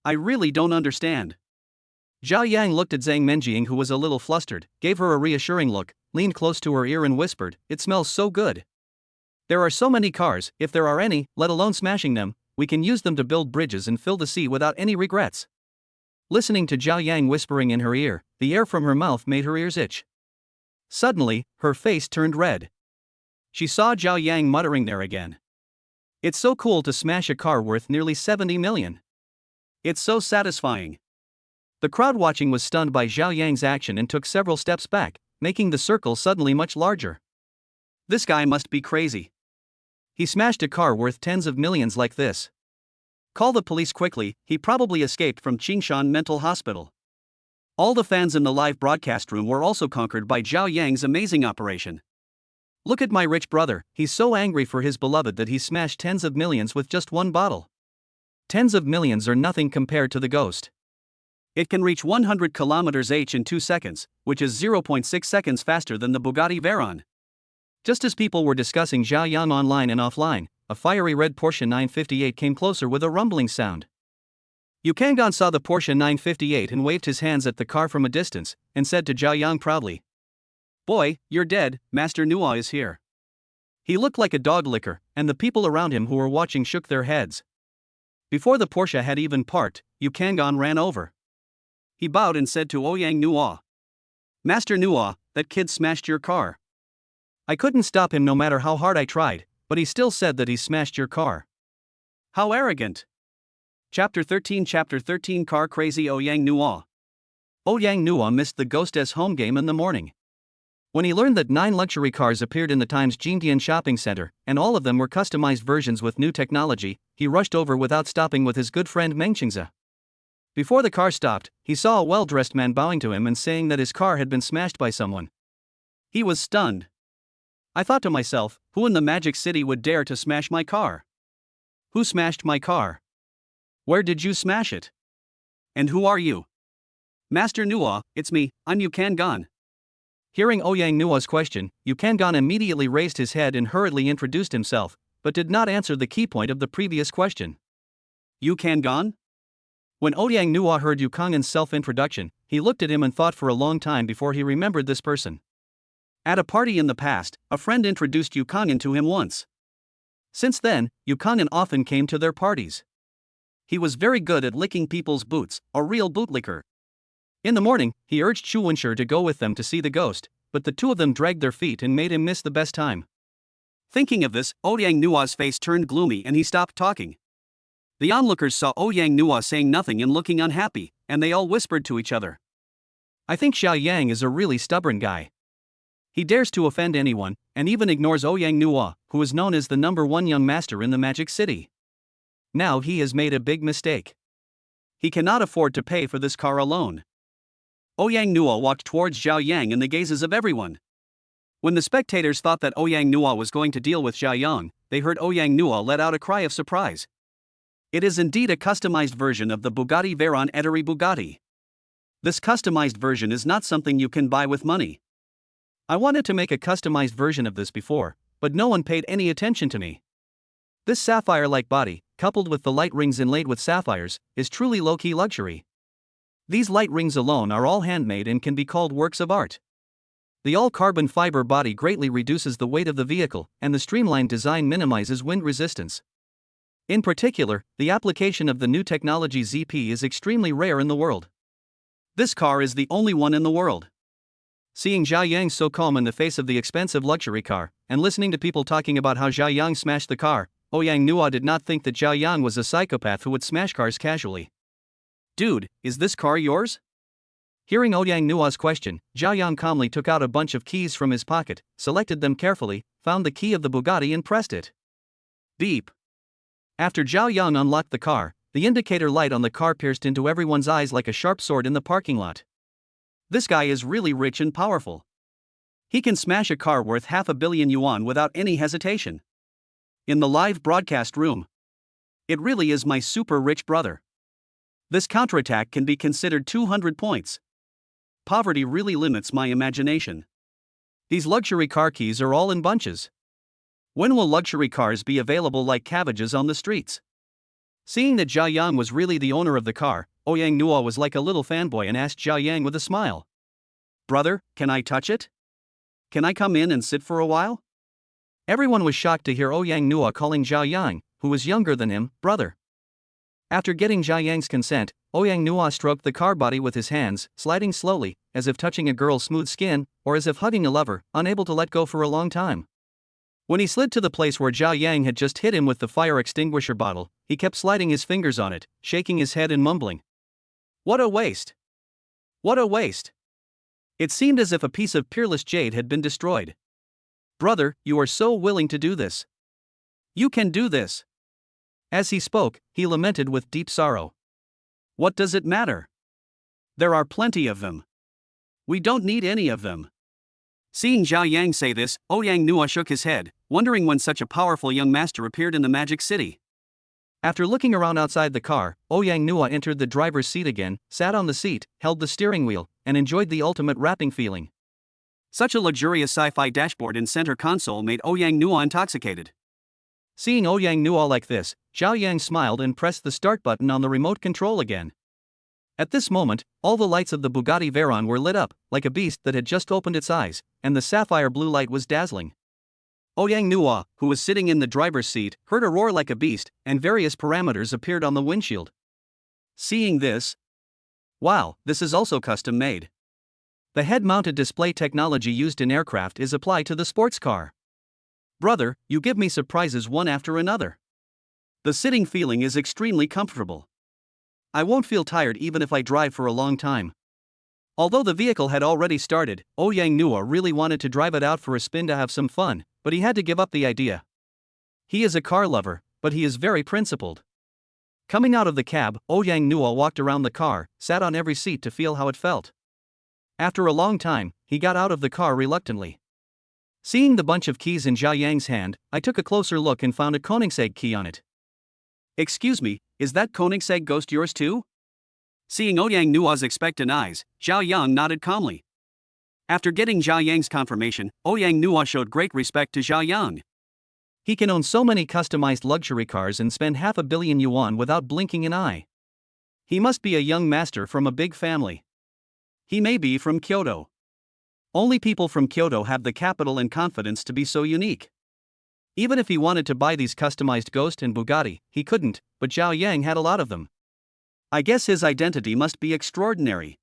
I really don't understand. Zhao Yang looked at Zang Mening, who was a little flustered, gave her a reassuring look, leaned close to her ear and whispered, It smells so good. There are so many cars, if there are any, let alone smashing them, we can use them to build bridges and fill the sea without any regrets. Listening to Zhao Yang whispering in her ear, the air from her mouth made her ears itch. Suddenly, her face turned red. She saw Zhao Yang muttering there again. It's so cool to smash a car worth nearly 70 million. It's so satisfying. The crowd watching was stunned by Zhao Yang's action and took several steps back, making the circle suddenly much larger. This guy must be crazy. He smashed a car worth tens of millions like this. Call the police quickly, he probably escaped from Qingshan Mental Hospital. All the fans in the live broadcast room were also conquered by Zhao Yang's amazing operation. Look at my rich brother, he's so angry for his beloved that he smashed tens of millions with just one bottle. Tens of millions are nothing compared to the Ghost. It can reach 100 km/h in 2 seconds, which is 0.6 seconds faster than the Bugatti Veyron. Just as people were discussing Zhao Yang online and offline, a fiery red Porsche 958 came closer with a rumbling sound. Yukangan saw the Porsche 958 and waved his hands at the car from a distance, and said to Zhao Yang proudly, "Boy, you're dead, Master Nua is here." He looked like a dog licker, and the people around him who were watching shook their heads. Before the Porsche had even parked, Yukangan ran over. He bowed and said to Yang Nua, "Master Nua, that kid smashed your car." "I couldn't stop him no matter how hard I tried, but he still said that he smashed your car." "How arrogant." Chapter 13 Car Crazy Yang Nua. Yang Nua missed the Ghost's home game in the morning. When he learned that 9 luxury cars appeared in the Times Jingdian shopping center, and all of them were customized versions with new technology, he rushed over without stopping with his good friend Meng Qingzi. Before the car stopped, he saw a well-dressed man bowing to him and saying that his car had been smashed by someone. He was stunned. "I thought to myself, who in the Magic City would dare to smash my car? Who smashed my car? Where did you smash it? And who are you?" "Master Nua, it's me, I'm Yukangan." Hearing Yang Nua's question, Yukangan immediately raised his head and hurriedly introduced himself, but did not answer the key point of the previous question. "Yukangan?" When Yang Nua heard Yukangan's self-introduction, he looked at him and thought for a long time before he remembered this person. At a party in the past, a friend introduced Yukangan to him once. Since then, Yukangan often came to their parties. He was very good at licking people's boots, a real bootlicker. In the morning, he urged Xu Wenshi to go with them to see the Ghost, but the two of them dragged their feet and made him miss the best time. Thinking of this, Yang Nua's face turned gloomy and he stopped talking. The onlookers saw Yang Nua saying nothing and looking unhappy, and they all whispered to each other, "I think Xiao Yang is a really stubborn guy. He dares to offend anyone, and even ignores Yang Nua, who is known as the #1 young master in the Magic City. Now he has made a big mistake. He cannot afford to pay for this car alone." Yang Nua walked towards Zhao Yang in the gazes of everyone. When the spectators thought that Yang Nua was going to deal with Zhao Yang, they heard Yang Nua let out a cry of surprise. It is indeed a customized version of the Bugatti Veyron Eteri Bugatti. This customized version is not something you can buy with money. I wanted to make a customized version of this before, but no one paid any attention to me. This sapphire-like body, coupled with the light rings inlaid with sapphires, is truly low-key luxury. These light rings alone are all handmade and can be called works of art. The all-carbon fiber body greatly reduces the weight of the vehicle, and the streamlined design minimizes wind resistance. In particular, the application of the new technology ZP is extremely rare in the world. This car is the only one in the world. Seeing Zhao Yang so calm in the face of the expensive luxury car, and listening to people talking about how Zhao Yang smashed the car, Yang Nua did not think that Zhao Yang was a psychopath who would smash cars casually. "Dude, is this car yours?" Hearing Yang Nua's question, Zhao Yang calmly took out a bunch of keys from his pocket, selected them carefully, found the key of the Bugatti and pressed it. Beep. After Zhao Yang unlocked the car, the indicator light on the car pierced into everyone's eyes like a sharp sword in the parking lot. This guy is really rich and powerful. He can smash a car worth $500 million without any hesitation. In the live broadcast room. It really is my super rich brother. This counterattack can be considered 200 points. Poverty really limits my imagination. These luxury car keys are all in bunches. When will luxury cars be available like cabbages on the streets? Seeing that Zhao Yang was really the owner of the car, Yang Nua was like a little fanboy and asked Zhao Yang with a smile, "Brother, can I touch it? Can I come in and sit for a while?" Everyone was shocked to hear Yang Nua calling Zhao Yang, who was younger than him, brother. After getting Zhao Yang's consent, Yang Nua stroked the car body with his hands, sliding slowly, as if touching a girl's smooth skin, or as if hugging a lover, unable to let go for a long time. When he slid to the place where Zhao Yang had just hit him with the fire extinguisher bottle, he kept sliding his fingers on it, shaking his head and mumbling, "What a waste! What a waste!" It seemed as if a piece of peerless jade had been destroyed. "Brother, you are so willing to do this. You can do this." As he spoke, he lamented with deep sorrow. "What does it matter? There are plenty of them. We don't need any of them. Seeing Zhao Yang say this, Yang Nua shook his head, wondering when such a powerful young master appeared in the magic city. After looking around outside the car, Yang Nua entered the driver's seat again, sat on the seat, held the steering wheel, and enjoyed the ultimate wrapping feeling. Such a luxurious sci-fi dashboard and center console made Yang Nua intoxicated. Seeing Yang Nua like this, Zhao Yang smiled and pressed the start button on the remote control again. At this moment, all the lights of the Bugatti Veyron were lit up, like a beast that had just opened its eyes, and the sapphire blue light was dazzling. Yang Nua, who was sitting in the driver's seat, heard a roar like a beast, and various parameters appeared on the windshield. Seeing this, wow, this is also custom made. The head-mounted display technology used in aircraft is applied to the sports car. Brother, you give me surprises one after another. The sitting feeling is extremely comfortable. I won't feel tired even if I drive for a long time. Although the vehicle had already started, Yang Nua really wanted to drive it out for a spin to have some fun, but he had to give up the idea. He is a car lover, but he is very principled. Coming out of the cab, Yang Nua walked around the car, sat on every seat to feel how it felt. After a long time, he got out of the car reluctantly. Seeing the bunch of keys in Zhao Yang's hand, I took a closer look and found a Koenigsegg key on it. Excuse me, is that Koenigsegg ghost yours too? Seeing Yang Nua's expectant eyes, Zhao Yang nodded calmly. After getting Zhao Yang's confirmation, Yang Nua showed great respect to Zhao Yang. He can own so many customized luxury cars and spend 500 million yuan without blinking an eye. He must be a young master from a big family. He may be from Kyoto. Only people from Kyoto have the capital and confidence to be so unique. Even if he wanted to buy these customized Ghost and Bugatti, he couldn't, but Zhao Yang had a lot of them. I guess his identity must be extraordinary.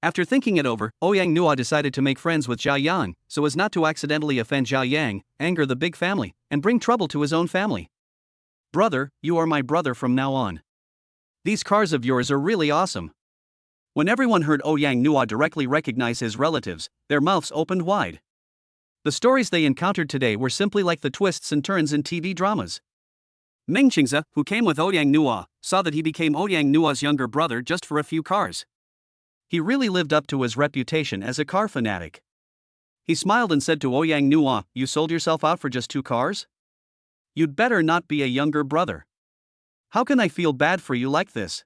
After thinking it over, Yang Nua decided to make friends with Zhao Yang, so as not to accidentally offend Zhao Yang, anger the big family, and bring trouble to his own family. Brother, you are my brother from now on. These cars of yours are really awesome. When everyone heard Yang Nua directly recognize his relatives, their mouths opened wide. The stories they encountered today were simply like the twists and turns in TV dramas. Meng Qingze, who came with Yang Nua, saw that he became Yang Nua's younger brother just for a few cars. He really lived up to his reputation as a car fanatic. He smiled and said to Yang Nua, "You sold yourself out for just 2 cars? You'd better not be a younger brother. How can I feel bad for you like this?"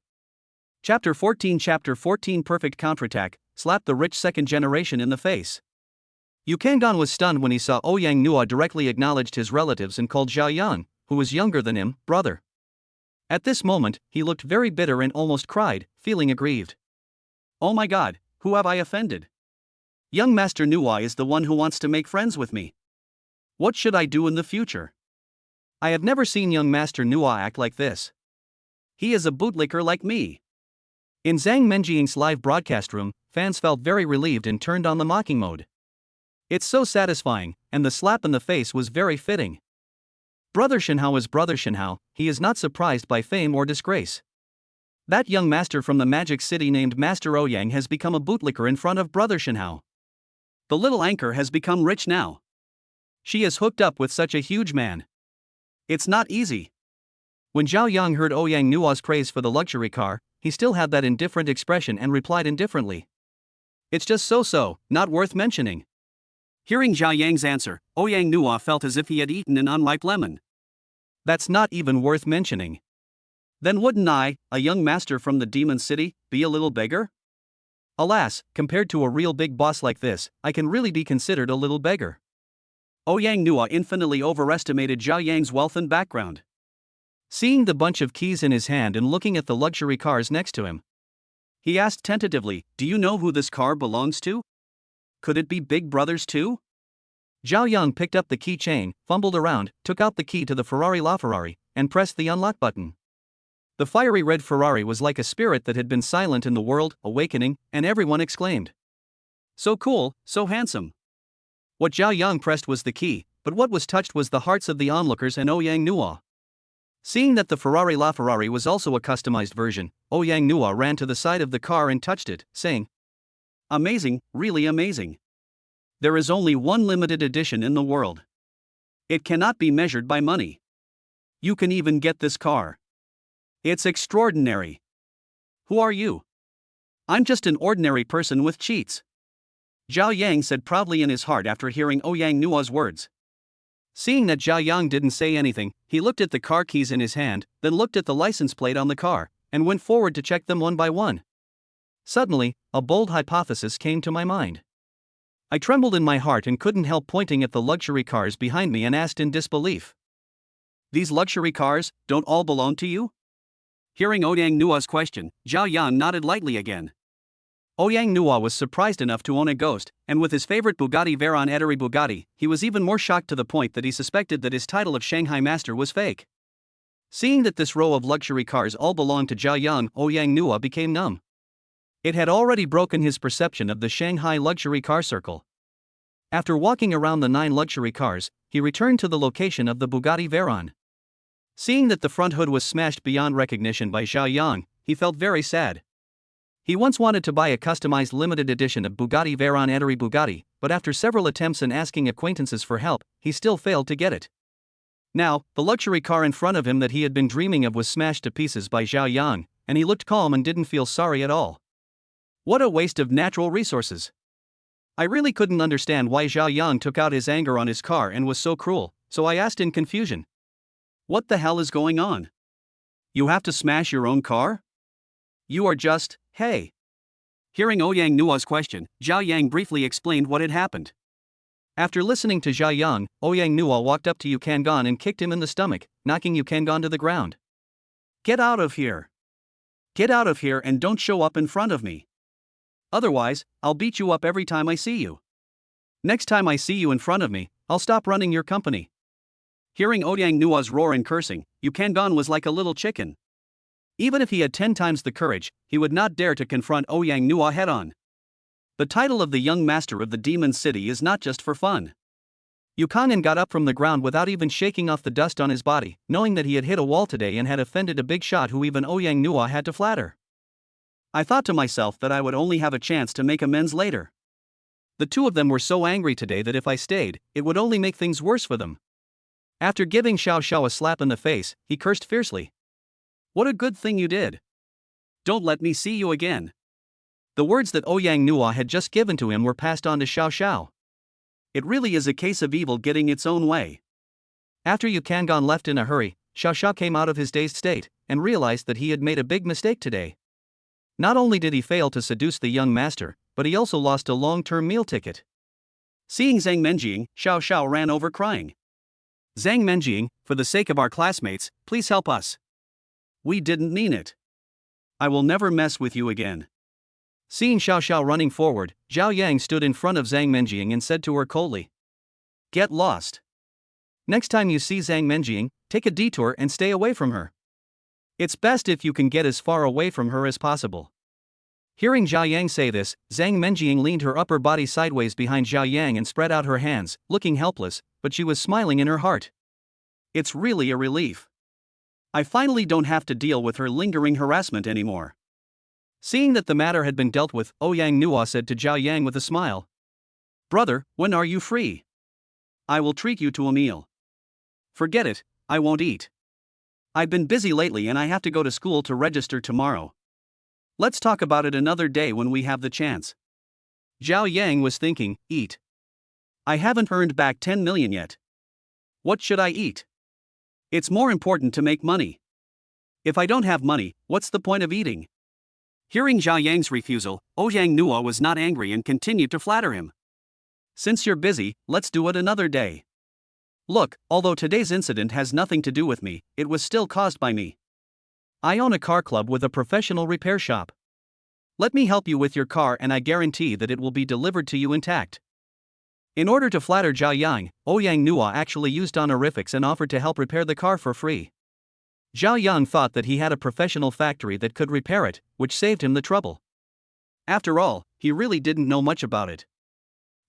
Chapter 14 Perfect counterattack, slapped the rich second generation in the face. Yu Kangdan was stunned when he saw Yang Nua directly acknowledged his relatives and called Zhao Yang, who was younger than him, brother. At this moment, he looked very bitter and almost cried, feeling aggrieved. Oh my god, who have I offended? Young Master Nua is the one who wants to make friends with me. What should I do in the future? I have never seen young Master Nua act like this. He is a bootlicker like me. In Zang Mening's live broadcast room, fans felt very relieved and turned on the mocking mode. It's so satisfying, and the slap in the face was very fitting. Brother Shenhao is Brother Shenhao, he is not surprised by fame or disgrace. That young master from the magic city named Master Ouyang has become a bootlicker in front of Brother Shenhao. The little anchor has become rich now. She is hooked up with such a huge man. It's not easy. When Zhao Yang heard Yang Nua's praise for the luxury car, he still had that indifferent expression and replied indifferently. It's just so, not worth mentioning. Hearing Zhao Yang's answer, Yang Nua felt as if he had eaten an unripe lemon. That's not even worth mentioning. Then wouldn't I, a young master from the demon city, be a little beggar? Alas, compared to a real big boss like this, I can really be considered a little beggar. Yang Nua infinitely overestimated Zhao Yang's wealth and background. Seeing the bunch of keys in his hand and looking at the luxury cars next to him, he asked tentatively, "Do you know who this car belongs to? Could it be Big Brother's too?" Zhao Yang picked up the keychain, fumbled around, took out the key to the Ferrari LaFerrari, and pressed the unlock button. The fiery red Ferrari was like a spirit that had been silent in the world, awakening, and everyone exclaimed, "So cool, so handsome." What Zhao Yang pressed was the key, but what was touched was the hearts of the onlookers and Yang Nua. Seeing that the Ferrari LaFerrari was also a customized version, Yang Nua ran to the side of the car and touched it, saying, "Amazing, really amazing. There is only one limited edition in the world. It cannot be measured by money. You can even get this car. It's extraordinary. Who are you? I'm just an ordinary person with cheats. Zhao Yang said proudly in his heart after hearing Yang Nua's words. Seeing that Zhao Yang didn't say anything, he looked at the car keys in his hand, then looked at the license plate on the car, and went forward to check them one by one. Suddenly, a bold hypothesis came to my mind. I trembled in my heart and couldn't help pointing at the luxury cars behind me and asked in disbelief. These luxury cars don't all belong to you? Hearing Yang Nua's question, Zhao Yang nodded lightly again. Yang Nua was surprised enough to own a Ghost, and with his favorite Bugatti Veyron Eteri Bugatti, he was even more shocked to the point that he suspected that his title of Shanghai Master was fake. Seeing that this row of luxury cars all belonged to Zhao Yang, Yang Nua became numb. It had already broken his perception of the Shanghai luxury car circle. After walking around the 9 luxury cars, he returned to the location of the Bugatti Veyron. Seeing that the front hood was smashed beyond recognition by Zhao Yang, he felt very sad. He once wanted to buy a customized limited edition of Bugatti Veyron Eteri Bugatti, but after several attempts and asking acquaintances for help, he still failed to get it. Now, the luxury car in front of him that he had been dreaming of was smashed to pieces by Zhao Yang, and he looked calm and didn't feel sorry at all. What a waste of natural resources. I really couldn't understand why Zhao Yang took out his anger on his car and was so cruel, so I asked in confusion. What the hell is going on? You have to smash your own car? You are just, hey. Hearing Yang Nua's question, Zhao Yang briefly explained what had happened. After listening to Zhao Yang, Yang Nua walked up to Yu Kangan and kicked him in the stomach, knocking Yu Kangan to the ground. Get out of here. Get out of here and don't show up in front of me. Otherwise, I'll beat you up every time I see you. Next time I see you in front of me, I'll stop running your company. Hearing Yang Nua's roar and cursing, Yu Kangan was like a little chicken. Even if he had 10 times the courage, he would not dare to confront Yang Nua head-on. The title of the young master of the demon city is not just for fun. Yu Kangan got up from the ground without even shaking off the dust on his body, knowing that he had hit a wall today and had offended a big shot who even Yang Nua had to flatter. I thought to myself that I would only have a chance to make amends later. The two of them were so angry today that if I stayed, it would only make things worse for them. After giving Xiao a slap in the face, he cursed fiercely. What a good thing you did. Don't let me see you again. The words that Yang Nua had just given to him were passed on to Xiao. It really is a case of evil getting its own way. After Yu Kangan left in a hurry, Xiao came out of his dazed state, and realized that he had made a big mistake today. Not only did he fail to seduce the young master, but he also lost a long-term meal ticket. Seeing Zang Mening, Xiao ran over crying. Zang Mening, for the sake of our classmates, please help us. We didn't mean it. I will never mess with you again. Seeing Xiao running forward, Zhao Yang stood in front of Zang Mening and said to her coldly. Get lost. Next time you see Zang Mening, take a detour and stay away from her. It's best if you can get as far away from her as possible. Hearing Zhao Yang say this, Zang Mening leaned her upper body sideways behind Zhao Yang and spread out her hands, looking helpless, but she was smiling in her heart. It's really a relief. I finally don't have to deal with her lingering harassment anymore. Seeing that the matter had been dealt with, Yang Nua said to Zhao Yang with a smile. Brother, when are you free? I will treat you to a meal. Forget it, I won't eat. I've been busy lately and I have to go to school to register tomorrow. Let's talk about it another day when we have the chance. Zhao Yang was thinking, eat. I haven't earned back 10 million yet. What should I eat? It's more important to make money. If I don't have money, what's the point of eating? Hearing Zhao Yang's refusal, Yang Nua was not angry and continued to flatter him. Since you're busy, let's do it another day. Look, although today's incident has nothing to do with me, it was still caused by me. I own a car club with a professional repair shop. Let me help you with your car and I guarantee that it will be delivered to you intact. In order to flatter Zhao Yang, Yang Nua actually used honorifics and offered to help repair the car for free. Zhao Yang thought that he had a professional factory that could repair it, which saved him the trouble. After all, he really didn't know much about it.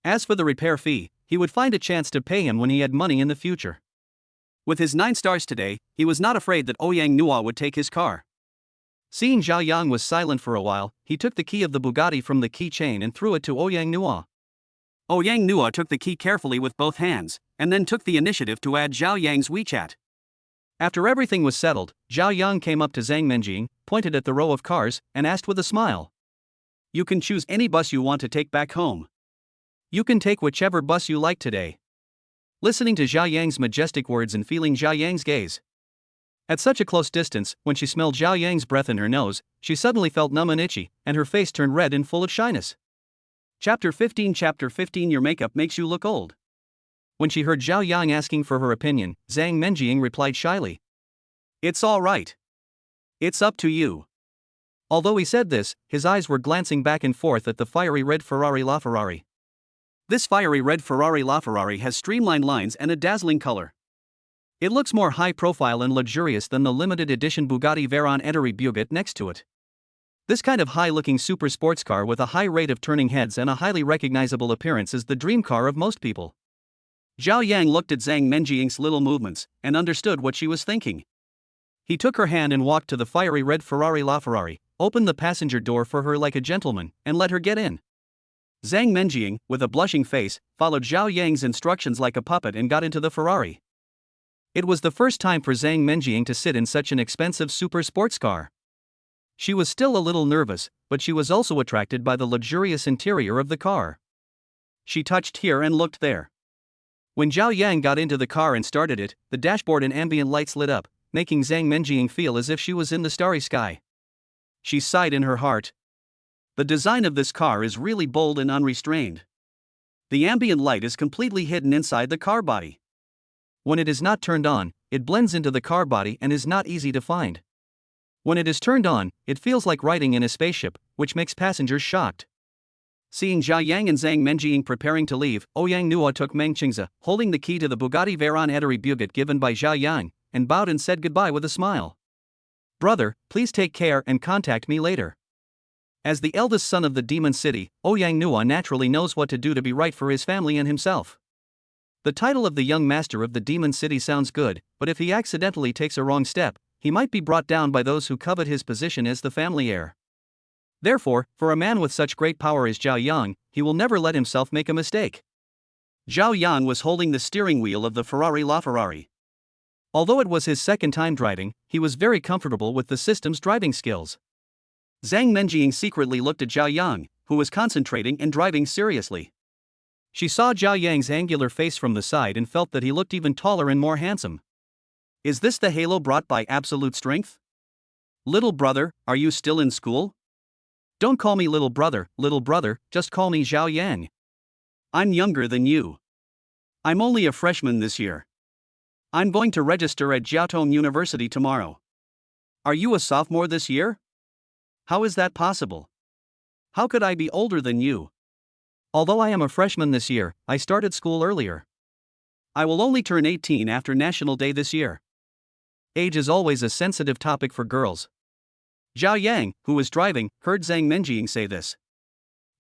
As for the repair fee, he would find a chance to pay him when he had money in the future. With his 9 stars today, he was not afraid that Yang Nua would take his car. Seeing Zhao Yang was silent for a while, he took the key of the Bugatti from the keychain and threw it to Yang Nua. Yang Nua took the key carefully with both hands, and then took the initiative to add Zhao Yang's WeChat. After everything was settled, Zhao Yang came up to Zang Mening, pointed at the row of cars, and asked with a smile. You can choose any bus you want to take back home. You can take whichever bus you like today. Listening to Zhao Yang's majestic words and feeling Zhao Yang's gaze. At such a close distance, when she smelled Zhao Yang's breath in her nose, she suddenly felt numb and itchy, and her face turned red and full of shyness. Chapter 15 Your makeup makes you look old. When she heard Zhao Yang asking for her opinion, Zang Mening replied shyly. It's all right. It's up to you. Although he said this, his eyes were glancing back and forth at the fiery red Ferrari LaFerrari. This fiery red Ferrari LaFerrari has streamlined lines and a dazzling color. It looks more high-profile and luxurious than the limited edition Bugatti Veyron Entry Bugat next to it. This kind of high-looking super sports car with a high rate of turning heads and a highly recognizable appearance is the dream car of most people. Zhao Yang looked at Zang Mening's little movements and understood what she was thinking. He took her hand and walked to the fiery red Ferrari LaFerrari, opened the passenger door for her like a gentleman, and let her get in. Zang Mening, with a blushing face, followed Zhao Yang's instructions like a puppet and got into the Ferrari. It was the first time for Zang Mening to sit in such an expensive super sports car. She was still a little nervous, but she was also attracted by the luxurious interior of the car. She touched here and looked there. When Zhao Yang got into the car and started it, the dashboard and ambient lights lit up, making Zang Mening feel as if she was in the starry sky. She sighed in her heart. The design of this car is really bold and unrestrained. The ambient light is completely hidden inside the car body. When it is not turned on, it blends into the car body and is not easy to find. When it is turned on, it feels like riding in a spaceship, which makes passengers shocked. Seeing Zhao Yang and Zang Mening preparing to leave, Yang Nua took Meng Qingzi, holding the key to the Bugatti Veyron Entry Bugat given by Zhao Yang, and bowed and said goodbye with a smile. Brother, please take care and contact me later. As the eldest son of the Demon City, Yang Nua naturally knows what to do to be right for his family and himself. The title of the young master of the Demon City sounds good, but if he accidentally takes a wrong step, he might be brought down by those who covet his position as the family heir. Therefore, for a man with such great power as Zhao Yang, he will never let himself make a mistake. Zhao Yang was holding the steering wheel of the Ferrari LaFerrari. Although it was his second time driving, he was very comfortable with the system's driving skills. Zang Mening secretly looked at Zhao Yang, who was concentrating and driving seriously. She saw Zhao Yang's angular face from the side and felt that he looked even taller and more handsome. Is this the halo brought by absolute strength? Little brother, are you still in school? Don't call me little brother, just call me Zhao Yang. I'm younger than you. I'm only a freshman this year. I'm going to register at Jiaotong University tomorrow. Are you a sophomore this year? How is that possible? How could I be older than you? Although I am a freshman this year, I started school earlier. I will only turn 18 after National Day this year. Age is always a sensitive topic for girls. Zhao Yang, who was driving, heard Zang Mening say this.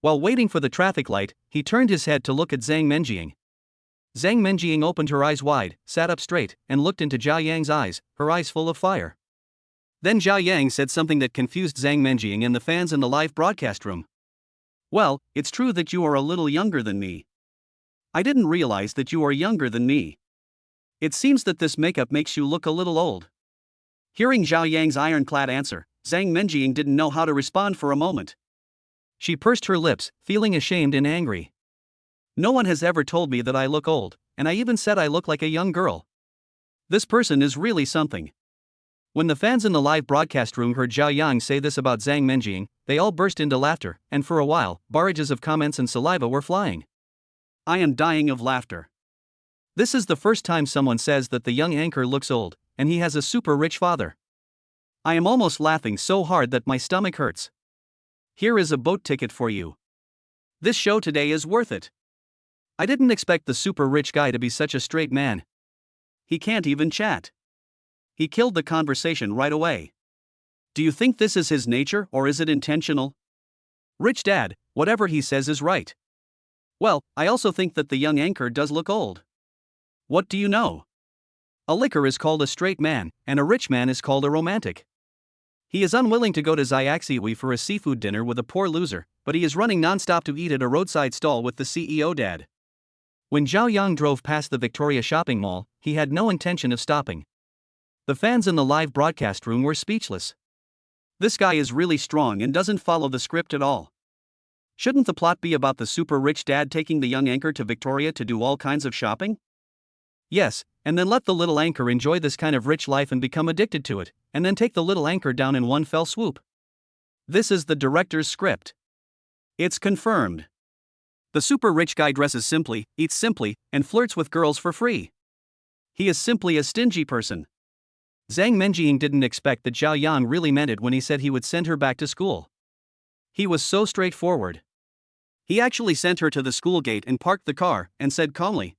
While waiting for the traffic light, he turned his head to look at Zang Mening. Zang Mening opened her eyes wide, sat up straight, and looked into Zhao Yang's eyes, her eyes full of fire. Then Zhao Yang said something that confused Zang Mening and the fans in the live broadcast room. Well, it's true that you are a little younger than me. I didn't realize that you are younger than me. It seems that this makeup makes you look a little old. Hearing Zhao Yang's ironclad answer, Zang Mening didn't know how to respond for a moment. She pursed her lips, feeling ashamed and angry. No one has ever told me that I look old, and I even said I look like a young girl. This person is really something. When the fans in the live broadcast room heard Zhao Yang say this about Zang Mening, they all burst into laughter, and for a while, barrages of comments and saliva were flying. I am dying of laughter. This is the first time someone says that the young anchor looks old, and he has a super rich father. I am almost laughing so hard that my stomach hurts. Here is a boat ticket for you. This show today is worth it. I didn't expect the super rich guy to be such a straight man. He can't even chat. He killed the conversation right away. Do you think this is his nature or is it intentional? Rich dad, whatever he says is right. Well, I also think that the young anchor does look old. What do you know? A liquor is called a straight man, and a rich man is called a romantic. He is unwilling to go to Xiaoxiui for a seafood dinner with a poor loser, but he is running non-stop to eat at a roadside stall with the CEO dad. When Zhao Yang drove past the Victoria shopping mall, he had no intention of stopping. The fans in the live broadcast room were speechless. This guy is really strong and doesn't follow the script at all. Shouldn't the plot be about the super rich dad taking the young anchor to Victoria to do all kinds of shopping? Yes, and then let the little anchor enjoy this kind of rich life and become addicted to it, and then take the little anchor down in one fell swoop. This is the director's script. It's confirmed. The super rich guy dresses simply, eats simply, and flirts with girls for free. He is simply a stingy person. Zang Mening didn't expect that Zhao Yang really meant it when he said he would send her back to school. He was so straightforward. He actually sent her to the school gate and parked the car, and said calmly,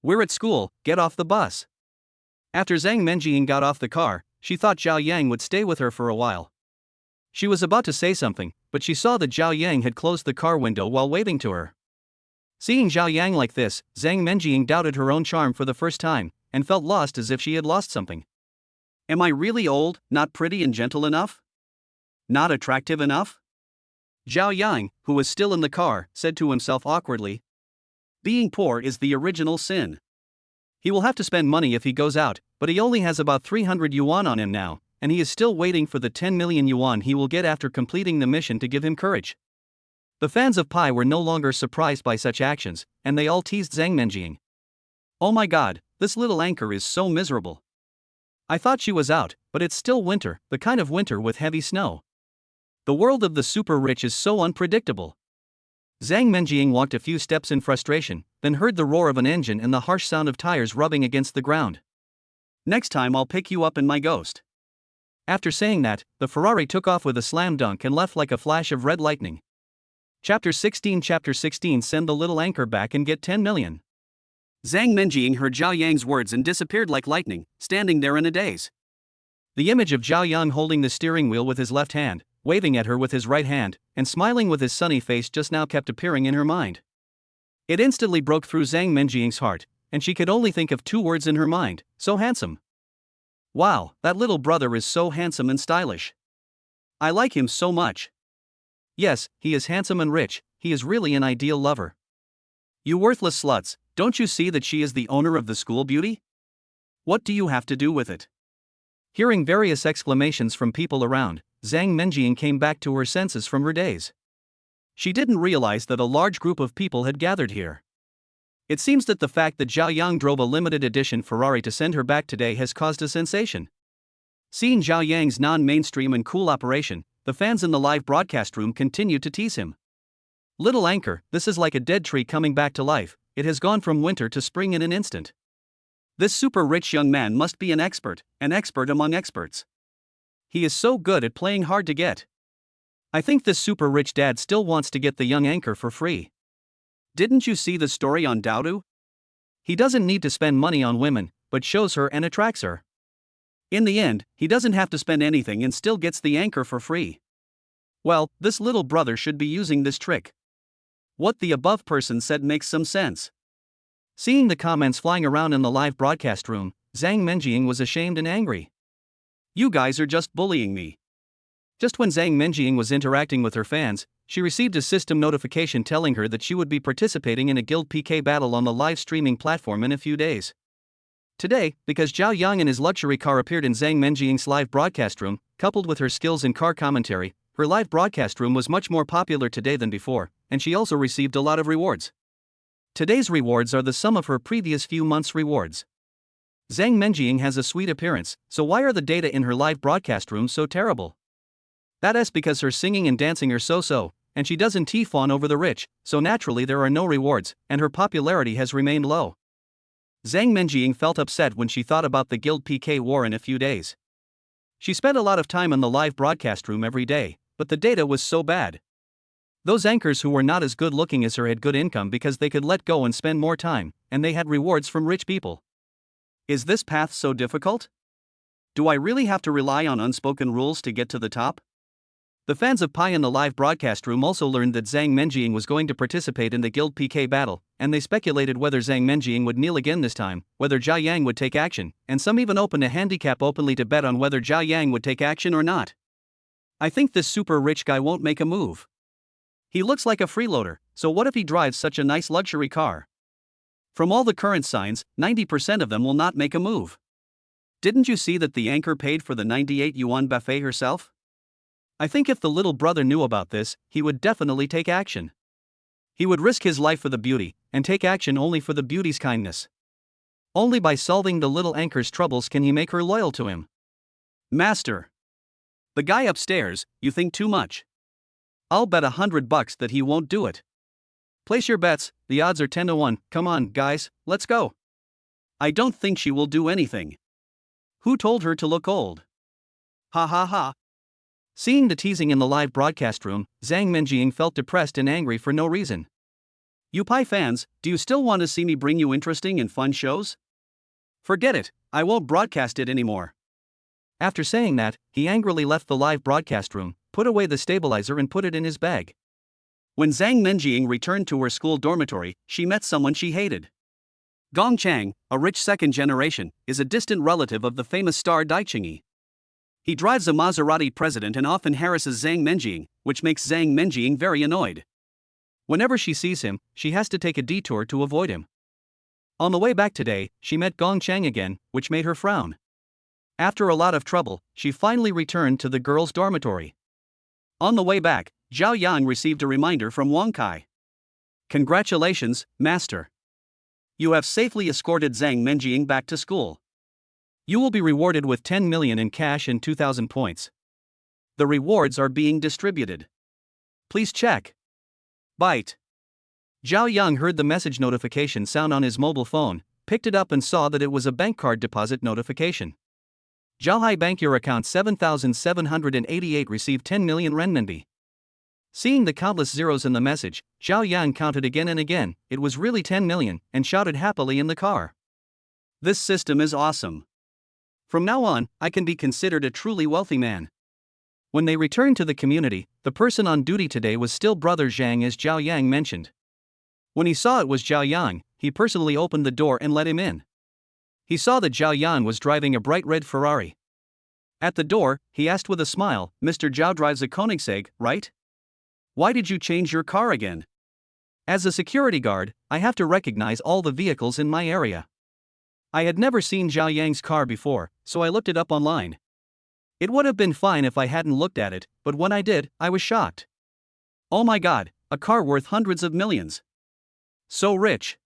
"We're at school, get off the bus." After Zang Mening got off the car, she thought Zhao Yang would stay with her for a while. She was about to say something, but she saw that Zhao Yang had closed the car window while waving to her. Seeing Zhao Yang like this, Zang Mening doubted her own charm for the first time, and felt lost as if she had lost something. Am I really old, not pretty and gentle enough? Not attractive enough? Zhao Yang, who was still in the car, said to himself awkwardly. Being poor is the original sin. He will have to spend money if he goes out, but he only has about 300 yuan on him now, and he is still waiting for the 10 million yuan he will get after completing the mission to give him courage. The fans of Pi were no longer surprised by such actions, and they all teased Zang Mening. Oh my god, this little anchor is so miserable. I thought she was out, but it's still winter, the kind of winter with heavy snow. The world of the super rich is so unpredictable. Zang Mening walked a few steps in frustration, then heard the roar of an engine and the harsh sound of tires rubbing against the ground. Next time I'll pick you up in my ghost. After saying that, the Ferrari took off with a slam dunk and left like a flash of red lightning. Chapter 16 Send the little anchor back and get 10 million. Zang Mening heard Zhao Yang's words and disappeared like lightning, standing there in a daze. The image of Zhao Yang holding the steering wheel with his left hand, waving at her with his right hand, and smiling with his sunny face just now kept appearing in her mind. It instantly broke through Zang Mening's heart, and she could only think of two words in her mind: so handsome. Wow, that little brother is so handsome and stylish. I like him so much. Yes, he is handsome and rich, he is really an ideal lover. You worthless sluts, don't you see that she is the owner of the school beauty? What do you have to do with it? Hearing various exclamations from people around, Zang Mening came back to her senses from her daze. She didn't realize that a large group of people had gathered here. It seems that the fact that Zhao Yang drove a limited edition Ferrari to send her back today has caused a sensation. Seeing Zhao Yang's non-mainstream and cool operation, the fans in the live broadcast room continued to tease him. Little anchor, this is like a dead tree coming back to life, it has gone from winter to spring in an instant. This super rich young man must be an expert among experts. He is so good at playing hard to get. I think this super rich dad still wants to get the young anchor for free. Didn't you see the story on Dowdu? He doesn't need to spend money on women, but shows her and attracts her. In the end, he doesn't have to spend anything and still gets the anchor for free. Well, this little brother should be using this trick. What the above person said makes some sense. Seeing the comments flying around in the live broadcast room, Zang Mening was ashamed and angry. You guys are just bullying me. Just when Zang Mening was interacting with her fans, she received a system notification telling her that she would be participating in a guild PK battle on the live streaming platform in a few days. Today, because Zhao Yang and his luxury car appeared in Zang Mening's live broadcast room, coupled with her skills in car commentary, her live broadcast room was much more popular today than before, and she also received a lot of rewards. Today's rewards are the sum of her previous few months' rewards. Zang Mening has a sweet appearance, so why are the data in her live broadcast room so terrible? That's because her singing and dancing are so-so, and she doesn't fawn over the rich, so naturally there are no rewards, and her popularity has remained low. Zang Mening felt upset when she thought about the guild PK war in a few days. She spent a lot of time in the live broadcast room every day, but the data was so bad. Those anchors who were not as good looking as her had good income because they could let go and spend more time, and they had rewards from rich people. Is this path so difficult? Do I really have to rely on unspoken rules to get to the top? The fans of Pi in the live broadcast room also learned that Zang Mening was going to participate in the guild PK battle, and they speculated whether Zang Mening would kneel again this time, whether Zhao Yang would take action, and some even opened a handicap openly to bet on whether Zhao Yang would take action or not. I think this super rich guy won't make a move. He looks like a freeloader, so what if he drives such a nice luxury car? From all the current signs, 90% of them will not make a move. Didn't you see that the anchor paid for the 98 yuan buffet herself? I think if the little brother knew about this, he would definitely take action. He would risk his life for the beauty, and take action only for the beauty's kindness. Only by solving the little anchor's troubles can he make her loyal to him. Master. The guy upstairs, you think too much. I'll bet $100 that he won't do it. Place your bets, the odds are 10 to 1, come on, guys, let's go. I don't think she will do anything. Who told her to look old? Ha ha ha. Seeing the teasing in the live broadcast room, Zang Mening felt depressed and angry for no reason. You Pi fans, do you still want to see me bring you interesting and fun shows? Forget it, I won't broadcast it anymore. After saying that, he angrily left the live broadcast room, put away the stabilizer and put it in his bag. When Zang Mening returned to her school dormitory, she met someone she hated. Gong Chang, a rich second generation, is a distant relative of the famous star Dai Chingyi. He drives a Maserati President and often harasses Zang Mening, which makes Zang Mening very annoyed. Whenever she sees him, she has to take a detour to avoid him. On the way back today, she met Gong Chang again, which made her frown. After a lot of trouble, she finally returned to the girls' dormitory. On the way back, Zhao Yang received a reminder from Wang Kai. Congratulations, master. You have safely escorted Zang Mening back to school. You will be rewarded with 10 million in cash and 2,000 points. The rewards are being distributed. Please check. Byte. Zhao Yang heard the message notification sound on his mobile phone, picked it up and saw that it was a bank card deposit notification. Zhaohai Bank, your account 7,788 received 10 million renminbi. Seeing the countless zeros in the message, Zhao Yang counted again and again, it was really 10 million, and shouted happily in the car. This system is awesome. From now on, I can be considered a truly wealthy man. When they returned to the community, the person on duty today was still Brother Zhang, as Zhao Yang mentioned. When he saw it was Zhao Yang, he personally opened the door and let him in. He saw that Zhao Yang was driving a bright red Ferrari. At the door, he asked with a smile, Mr. Zhao drives a Koenigsegg, right? Why did you change your car again? As a security guard, I have to recognize all the vehicles in my area. I had never seen Zhao Yang's car before, so I looked it up online. It would have been fine if I hadn't looked at it, but when I did, I was shocked. Oh my god, a car worth hundreds of millions. So rich.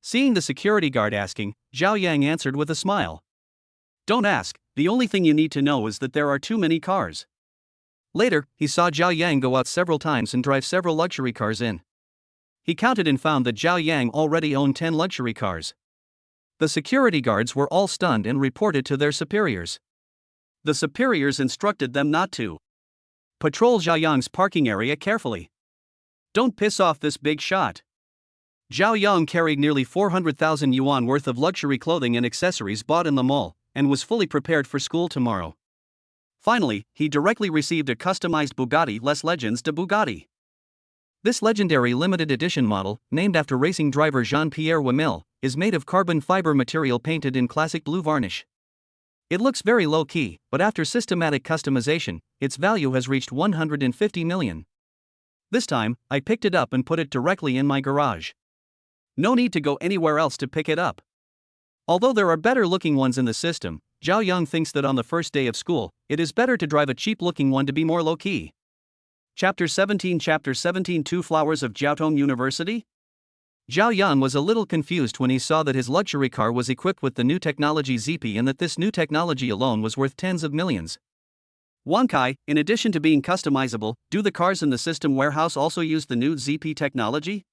Seeing the security guard asking, Zhao Yang answered with a smile. Don't ask, the only thing you need to know is that there are too many cars. Later, he saw Zhao Yang go out several times and drive several luxury cars in. He counted and found that Zhao Yang already owned 10 luxury cars. The security guards were all stunned and reported to their superiors. The superiors instructed them not to patrol Zhao Yang's parking area carefully. Don't piss off this big shot. Zhao Yang carried nearly 400,000 yuan worth of luxury clothing and accessories bought in the mall, and was fully prepared for school tomorrow. Finally, he directly received a customized Bugatti Les Legends de Bugatti. This legendary limited edition model, named after racing driver Jean-Pierre Wimille, is made of carbon fiber material painted in classic blue varnish. It looks very low-key, but after systematic customization, its value has reached 150 million. This time, I picked it up and put it directly in my garage. No need to go anywhere else to pick it up. Although there are better-looking ones in the system, Zhao Yang thinks that on the first day of school, it is better to drive a cheap-looking one to be more low-key. Chapter 17 Two Flowers of Jiaotong University? Zhao Yang was a little confused when he saw that his luxury car was equipped with the new technology ZP and that this new technology alone was worth tens of millions. Wang Kai, in addition to being customizable, do the cars in the system warehouse also use the new ZP technology?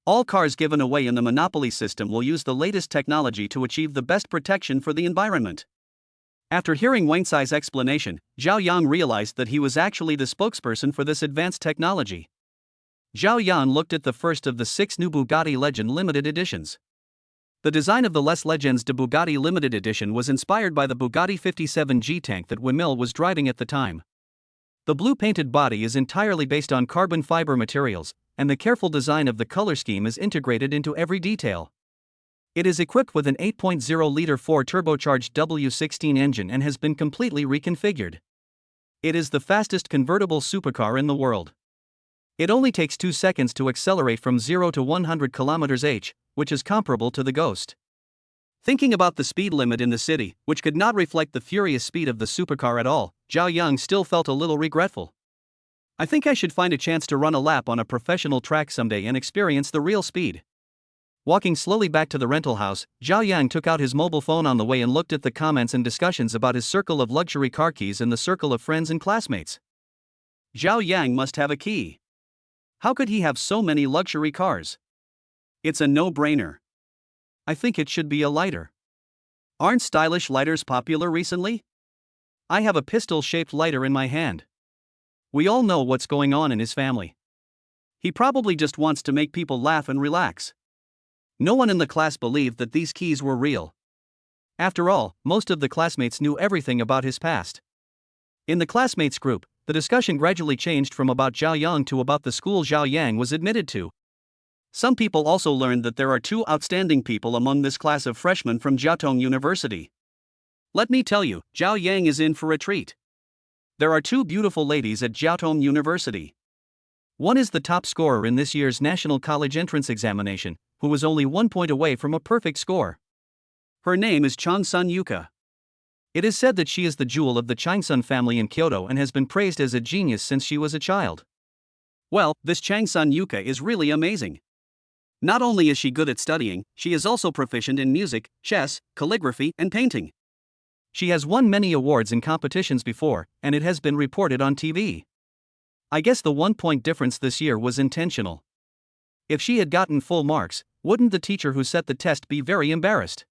All cars given away in the Monopoly system will use the latest technology to achieve the best protection for the environment. After hearing Wang Cai's explanation, Zhao Yang realized that he was actually the spokesperson for this advanced technology. Zhao Yang looked at the first of the 6 new Bugatti Legend limited editions. The design of the Les Legends de Bugatti limited edition was inspired by the Bugatti 57G tank that Wimille was driving at the time. The blue painted body is entirely based on carbon fiber materials, and the careful design of the color scheme is integrated into every detail. It is equipped with an 8.0-liter 4-turbocharged W16 engine and has been completely reconfigured. It is the fastest convertible supercar in the world. It only takes 2 seconds to accelerate from 0 to 100 km/h, which is comparable to the Ghost. Thinking about the speed limit in the city, which could not reflect the furious speed of the supercar at all, Zhao Yang still felt a little regretful. I think I should find a chance to run a lap on a professional track someday and experience the real speed. Walking slowly back to the rental house, Zhao Yang took out his mobile phone on the way and looked at the comments and discussions about his circle of luxury car keys and the circle of friends and classmates. Zhao Yang must have a key. How could he have so many luxury cars? It's a no-brainer. I think it should be a lighter. Aren't stylish lighters popular recently? I have a pistol-shaped lighter in my hand. We all know what's going on in his family. He probably just wants to make people laugh and relax. No one in the class believed that these keys were real. After all, most of the classmates knew everything about his past. In the classmates group, the discussion gradually changed from about Zhao Yang to about the school Zhao Yang was admitted to. Some people also learned that there are two outstanding people among this class of freshmen from Jiaotong University. Let me tell you, Zhao Yang is in for a treat. There are two beautiful ladies at Jiaotong University. One is the top scorer in this year's National College Entrance Examination, who was only 1 point away from a perfect score. Her name is Changsun Yuka. It is said that she is the jewel of the Changsun family in Kyoto and has been praised as a genius since she was a child. Well, this Changsun Yuka is really amazing. Not only is she good at studying, she is also proficient in music, chess, calligraphy, and painting. She has won many awards in competitions before, and it has been reported on TV. I guess the 1 point difference this year was intentional. If she had gotten full marks, wouldn't the teacher who set the test be very embarrassed?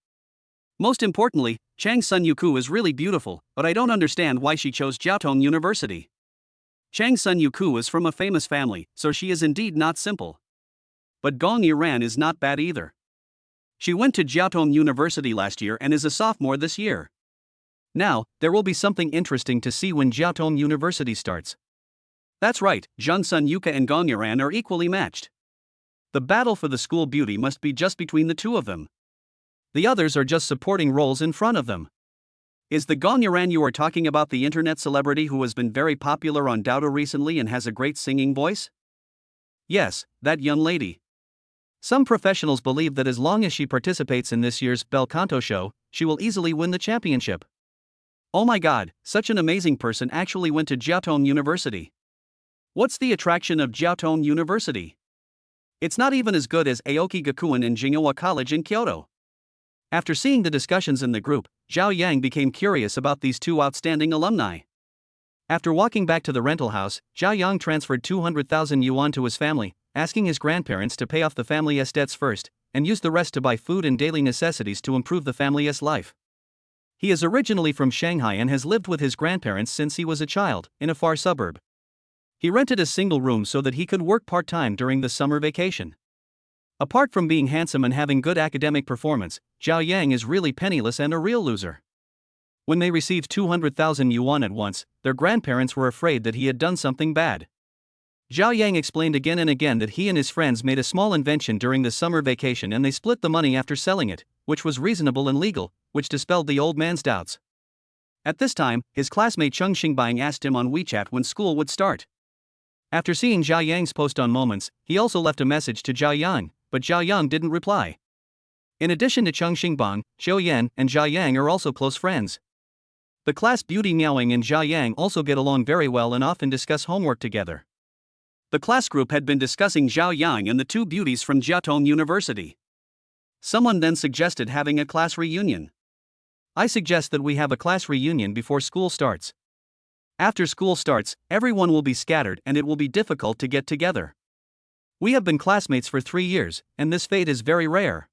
Most importantly, Changsun Yuku is really beautiful, but I don't understand why she chose Jiaotong University. Changsun Yuku is from a famous family, so she is indeed not simple. But Gong Yiran is not bad either. She went to Jiaotong University last year and is a sophomore this year. Now, there will be something interesting to see when Jiaotong University starts. That's right, Zhangsun Yuka and Gong Yiran are equally matched. The battle for the school beauty must be just between the two of them. The others are just supporting roles in front of them. Is the Gong Yiran you are talking about the internet celebrity who has been very popular on Doudu recently and has a great singing voice? Yes, that young lady. Some professionals believe that as long as she participates in this year's Bel Canto show, she will easily win the championship. Oh my god, such an amazing person actually went to Jiaotong University. What's the attraction of Jiaotong University? It's not even as good as Aoki Gakuen and Jinghua College in Kyoto. After seeing the discussions in the group, Zhao Yang became curious about these two outstanding alumni. After walking back to the rental house, Zhao Yang transferred 200,000 yuan to his family, asking his grandparents to pay off the family's debts first, and use the rest to buy food and daily necessities to improve the family's life. He is originally from Shanghai and has lived with his grandparents since he was a child, in a far suburb. He rented a single room so that he could work part-time during the summer vacation. Apart from being handsome and having good academic performance, Zhao Yang is really penniless and a real loser. When they received 200,000 yuan at once, their grandparents were afraid that he had done something bad. Zhao Yang explained again and again that he and his friends made a small invention during the summer vacation and they split the money after selling it, which was reasonable and legal, which dispelled the old man's doubts. At this time, his classmate Cheng Xingbang asked him on WeChat when school would start. After seeing Zhao Yang's post on Moments, he also left a message to Zhao Yang, but Zhao Yang didn't reply. In addition to Cheng Xingbang, Zhou Yan and Zhao Yang are also close friends. The class beauty Miaoing and Zhao Yang also get along very well and often discuss homework together. The class group had been discussing Zhao Yang and the two beauties from Jiaotong University. Someone then suggested having a class reunion. I suggest that we have a class reunion before school starts. After school starts, everyone will be scattered and it will be difficult to get together. We have been classmates for 3 years, and this fate is very rare.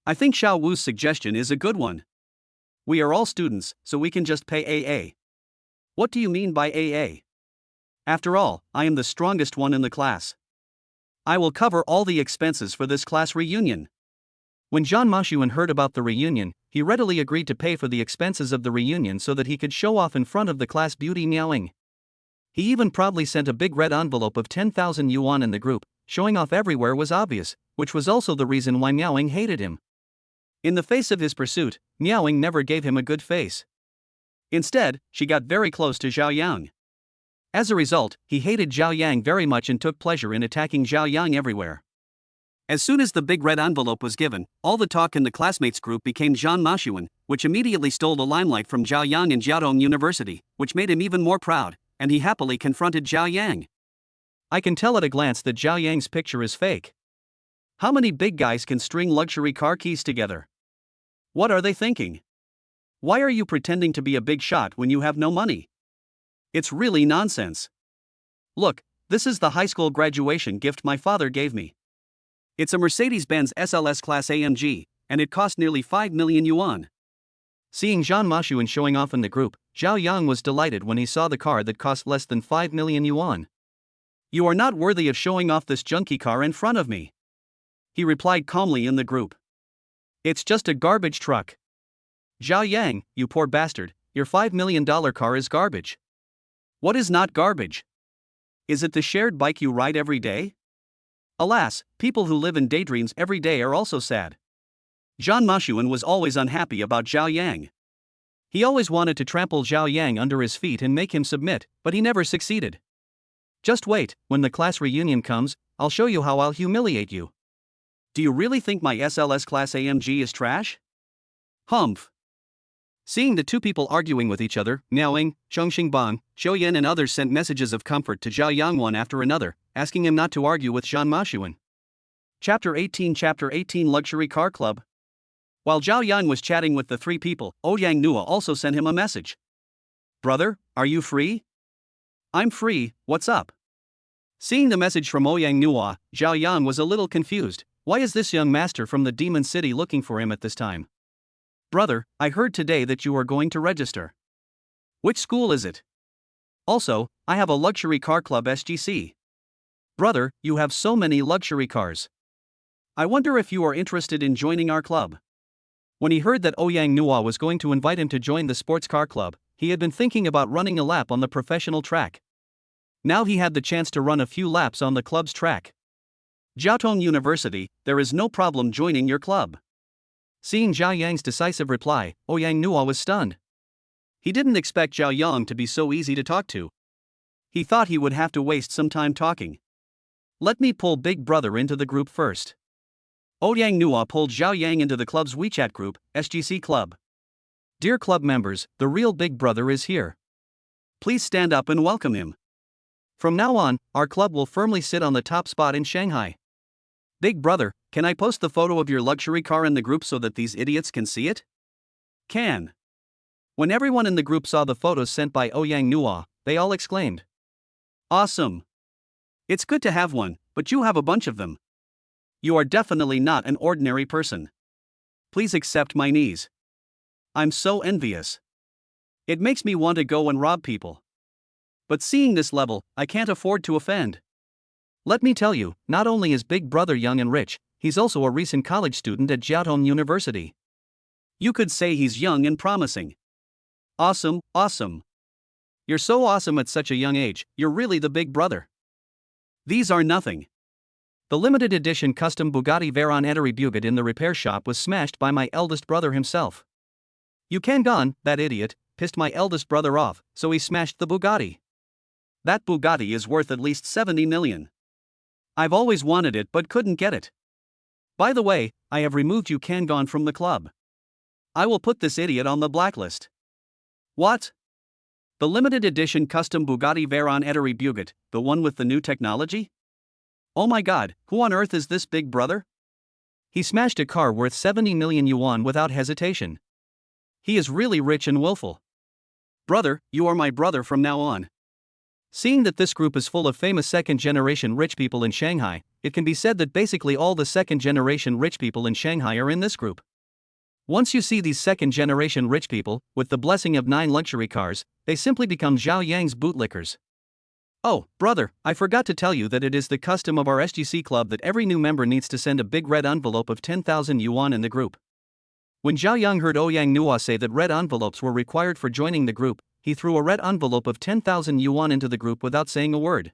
I think Xiao Wu's suggestion is a good one. We are all students, so we can just pay AA. What do you mean by AA? After all, I am the strongest one in the class. I will cover all the expenses for this class reunion. When Zhang Mashuan heard about the reunion, he readily agreed to pay for the expenses of the reunion so that he could show off in front of the class beauty Miaoing. He even proudly sent a big red envelope of 10,000 yuan in the group. Showing off everywhere was obvious, which was also the reason why Miaoing hated him. In the face of his pursuit, Miaoing never gave him a good face. Instead, she got very close to Zhao Yang. As a result, he hated Zhao Yang very much and took pleasure in attacking Zhao Yang everywhere. As soon as the big red envelope was given, all the talk in the classmates group became Zhang Mashuan, which immediately stole the limelight from Zhao Yang in Jiaotong University, which made him even more proud, and he happily confronted Zhao Yang. I can tell at a glance that Zhao Yang's picture is fake. How many big guys can string luxury car keys together? What are they thinking? Why are you pretending to be a big shot when you have no money? It's really nonsense. Look, this is the high school graduation gift my father gave me. It's a Mercedes-Benz SLS Class AMG, and it cost nearly 5 million yuan. Seeing Zhang Mening showing off in the group, Zhao Yang was delighted when he saw the car that cost less than 5 million yuan. You are not worthy of showing off this junky car in front of me, he replied calmly in the group. It's just a garbage truck. Zhao Yang, you poor bastard, your $5 million car is garbage. What is not garbage? Is it the shared bike you ride every day? Alas, people who live in daydreams every day are also sad. Zhang Mening was always unhappy about Zhao Yang. He always wanted to trample Zhao Yang under his feet and make him submit, but he never succeeded. Just wait, when the class reunion comes, I'll show you how I'll humiliate you. Do you really think my SLS Class AMG is trash? Humph. Seeing the two people arguing with each other, Miaoing, Zhongxingbang, Zhouyan and others sent messages of comfort to Zhao Yang one after another, asking him not to argue with Zhang Mening. Chapter 18 Luxury Car Club. While Zhao Yang was chatting with the three people, Yang Nua also sent him a message. Brother, are you free? I'm free, what's up? Seeing the message from Yang Nua, Zhao Yang was a little confused. Why is this young master from the Demon City looking for him at this time? Brother, I heard today that you are going to register. Which school is it? Also, I have a luxury car club SGC. Brother, you have so many luxury cars. I wonder if you are interested in joining our club. When he heard that Yang Nua was going to invite him to join the sports car club, he had been thinking about running a lap on the professional track. Now he had the chance to run a few laps on the club's track. Jiaotong University, there is no problem joining your club. Seeing Zhao Yang's decisive reply, Yang Nua was stunned. He didn't expect Zhao Yang to be so easy to talk to. He thought he would have to waste some time talking. Let me pull Big Brother into the group first. Yang Nua pulled Zhao Yang into the club's WeChat group, SGC Club. Dear club members, the real Big Brother is here. Please stand up and welcome him. From now on, our club will firmly sit on the top spot in Shanghai. Big Brother, can I post the photo of your luxury car in the group so that these idiots can see it? Can. When everyone in the group saw the photos sent by Yang Nua, they all exclaimed. Awesome. It's good to have one, but you have a bunch of them. You are definitely not an ordinary person. Please accept my knees. I'm so envious. It makes me want to go and rob people. But seeing this level, I can't afford to offend. Let me tell you, not only is Big Brother young and rich, he's also a recent college student at Jiaotong University. You could say he's young and promising. Awesome, awesome. You're so awesome at such a young age, you're really the Big Brother. These are nothing. The limited edition custom Bugatti Veyron Eteri Bugat in the repair shop was smashed by my eldest brother himself. You can gone, that idiot, pissed my eldest brother off, so he smashed the Bugatti. That Bugatti is worth at least 70 million. I've always wanted it but couldn't get it. By the way, I have removed you Kangon from the club. I will put this idiot on the blacklist. What? The limited edition custom Bugatti Veyron Eteri Bugat, the one with the new technology? Oh my god, who on earth is this Big Brother? He smashed a car worth 70 million yuan without hesitation. He is really rich and willful. Brother, you are my brother from now on. Seeing that this group is full of famous second-generation rich people in Shanghai, it can be said that basically all the second-generation rich people in Shanghai are in this group. Once you see these second-generation rich people, with the blessing of 9 luxury cars, they simply become Zhao Yang's bootlickers. Oh, brother, I forgot to tell you that it is the custom of our SGC club that every new member needs to send a big red envelope of 10,000 yuan in the group. When Zhao Yang heard Yang Nua say that red envelopes were required for joining the group, he threw a red envelope of 10,000 yuan into the group without saying a word.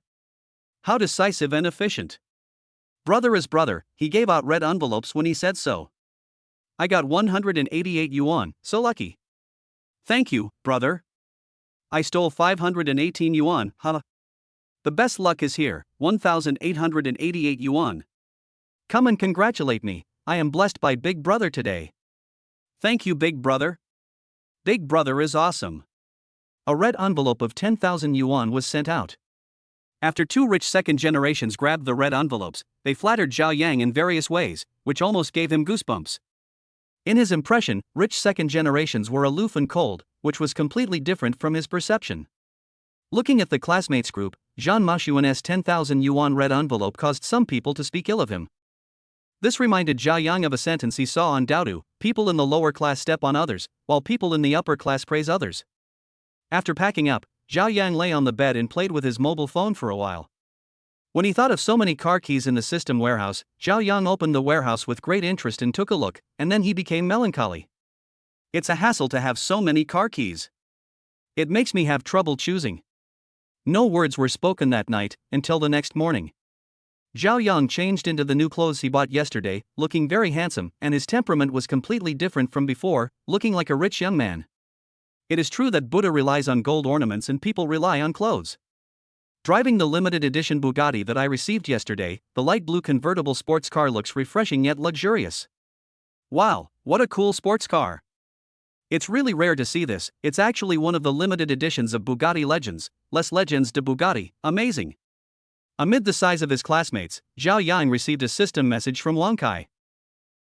How decisive and efficient. Brother is brother, he gave out red envelopes when he said so. I got 188 yuan, so lucky. Thank you, brother. I stole 518 yuan, huh? The best luck is here, 1,888 yuan. Come and congratulate me, I am blessed by Big Brother today. Thank you, Big Brother. Big Brother is awesome. A red envelope of 10,000 yuan was sent out. After two rich second generations grabbed the red envelopes, they flattered Zhao Yang in various ways, which almost gave him goosebumps. In his impression, rich second generations were aloof and cold, which was completely different from his perception. Looking at the classmates group, Zhang Mashuan's 10,000 yuan red envelope caused some people to speak ill of him. This reminded Zhao Yang of a sentence he saw on Daodu: people in the lower class step on others, while people in the upper class praise others. After packing up, Zhao Yang lay on the bed and played with his mobile phone for a while. When he thought of so many car keys in the system warehouse, Zhao Yang opened the warehouse with great interest and took a look, and then he became melancholy. It's a hassle to have so many car keys. It makes me have trouble choosing. No words were spoken that night, until the next morning. Zhao Yang changed into the new clothes he bought yesterday, looking very handsome, and his temperament was completely different from before, looking like a rich young man. It is true that Buddha relies on gold ornaments and people rely on clothes. Driving the limited edition Bugatti that I received yesterday, the light blue convertible sports car looks refreshing yet luxurious. Wow, what a cool sports car! It's really rare to see this. It's actually one of the limited editions of Bugatti Legends, Les Legends de Bugatti, amazing. Amid the size of his classmates, Zhao Yang received a system message from Wang Kai.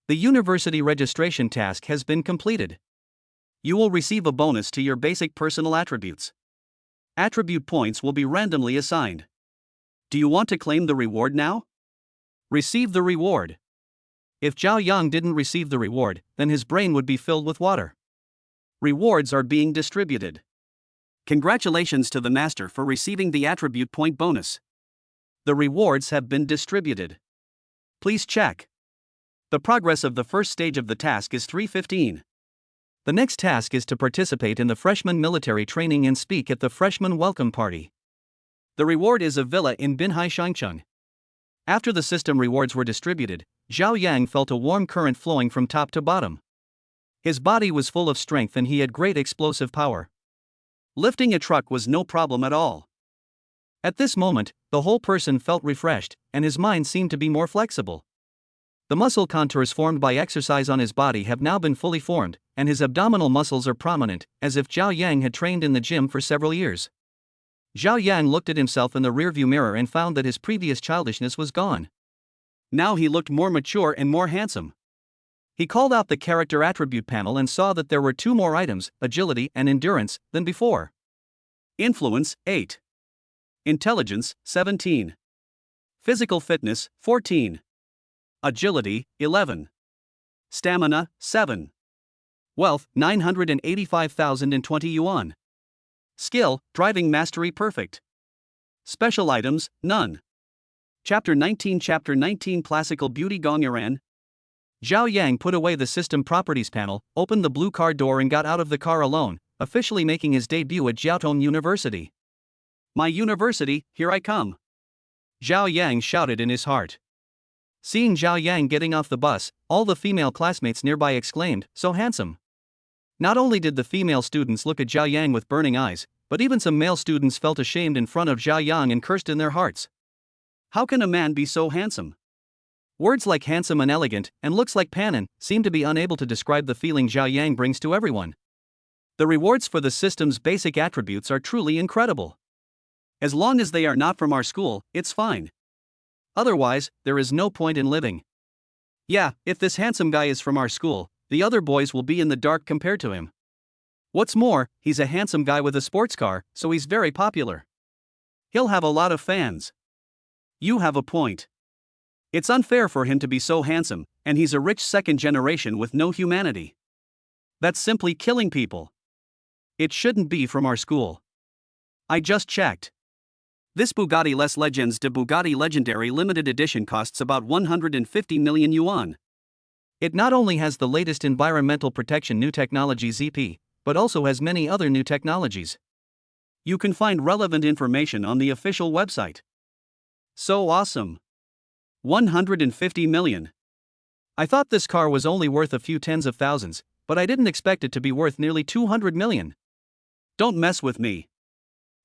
The university registration task has been completed. You will receive a bonus to your basic personal attributes. Attribute points will be randomly assigned. Do you want to claim the reward now? Receive the reward. If Zhao Yang didn't receive the reward, then his brain would be filled with water. Rewards are being distributed. Congratulations to the master for receiving the attribute point bonus. The rewards have been distributed. Please check. The progress of the first stage of the task is 315. The next task is to participate in the freshman military training and speak at the freshman welcome party. The reward is a villa in Binhai Shangcheng. After the system rewards were distributed, Zhao Yang felt a warm current flowing from top to bottom. His body was full of strength and he had great explosive power. Lifting a truck was no problem at all. At this moment, the whole person felt refreshed, and his mind seemed to be more flexible. The muscle contours formed by exercise on his body have now been fully formed, and his abdominal muscles are prominent, as if Zhao Yang had trained in the gym for several years. Zhao Yang looked at himself in the rearview mirror and found that his previous childishness was gone. Now he looked more mature and more handsome. He called out the character attribute panel and saw that there were two more items, agility and endurance, than before. Influence, 8. Intelligence, 17. Physical fitness, 14. Agility, 11. Stamina, 7. Wealth, 985,020 yuan. Skill, driving mastery perfect. Special items, none. Chapter 19 Classical Beauty Gongyaran. Zhao Yang put away the system properties panel, opened the blue car door and got out of the car alone, officially making his debut at Jiaotong University. My university, here I come. Zhao Yang shouted in his heart. Seeing Zhao Yang getting off the bus, all the female classmates nearby exclaimed, "So handsome." Not only did the female students look at Zhao Yang with burning eyes, but even some male students felt ashamed in front of Zhao Yang and cursed in their hearts. How can a man be so handsome? Words like handsome and elegant, and looks like Panin, seem to be unable to describe the feeling Zhao Yang brings to everyone. The rewards for the system's basic attributes are truly incredible. As long as they are not from our school, it's fine. Otherwise, there is no point in living. Yeah, if this handsome guy is from our school, the other boys will be in the dark compared to him. What's more, he's a handsome guy with a sports car, so he's very popular. He'll have a lot of fans. You have a point. It's unfair for him to be so handsome, and he's a rich second generation with no humanity. That's simply killing people. It shouldn't be from our school. I just checked. This Bugatti Les Legends de Bugatti Legendary Limited Edition costs about 150 million yuan. It not only has the latest environmental protection new technology ZP, but also has many other new technologies. You can find relevant information on the official website. So awesome. 150 million. I thought this car was only worth a few tens of thousands, but I didn't expect it to be worth nearly 200 million. Don't mess with me.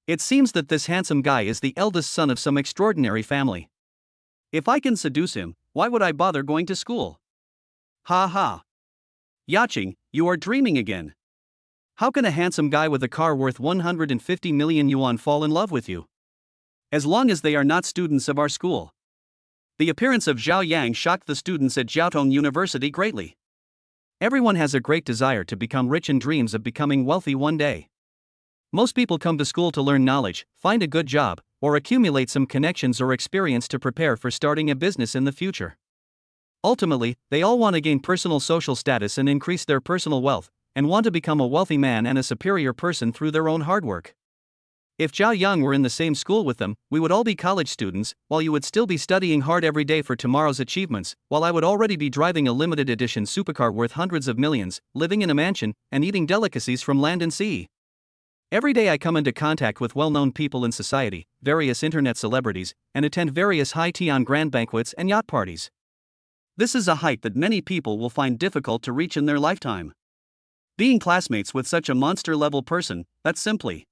It seems that this handsome guy is the eldest son of some extraordinary family. If I can seduce him, why would I bother going to school? Ha ha. Yaching, you are dreaming again. How can a handsome guy with a car worth 150 million yuan fall in love with you? As long as they are not students of our school. The appearance of Zhao Yang shocked the students at Jiaotong University greatly. Everyone has a great desire to become rich and dreams of becoming wealthy one day. Most people come to school to learn knowledge, find a good job, or accumulate some connections or experience to prepare for starting a business in the future. Ultimately, they all want to gain personal social status and increase their personal wealth, and want to become a wealthy man and a superior person through their own hard work. If Zhao Yang were in the same school with them, we would all be college students, while you would still be studying hard every day for tomorrow's achievements, while I would already be driving a limited edition supercar worth hundreds of millions, living in a mansion, and eating delicacies from land and sea. Every day I come into contact with well-known people in society, various internet celebrities, and attend various high-tea grand banquets and yacht parties. This is a height that many people will find difficult to reach in their lifetime. Being classmates with such a monster-level person, that's simply.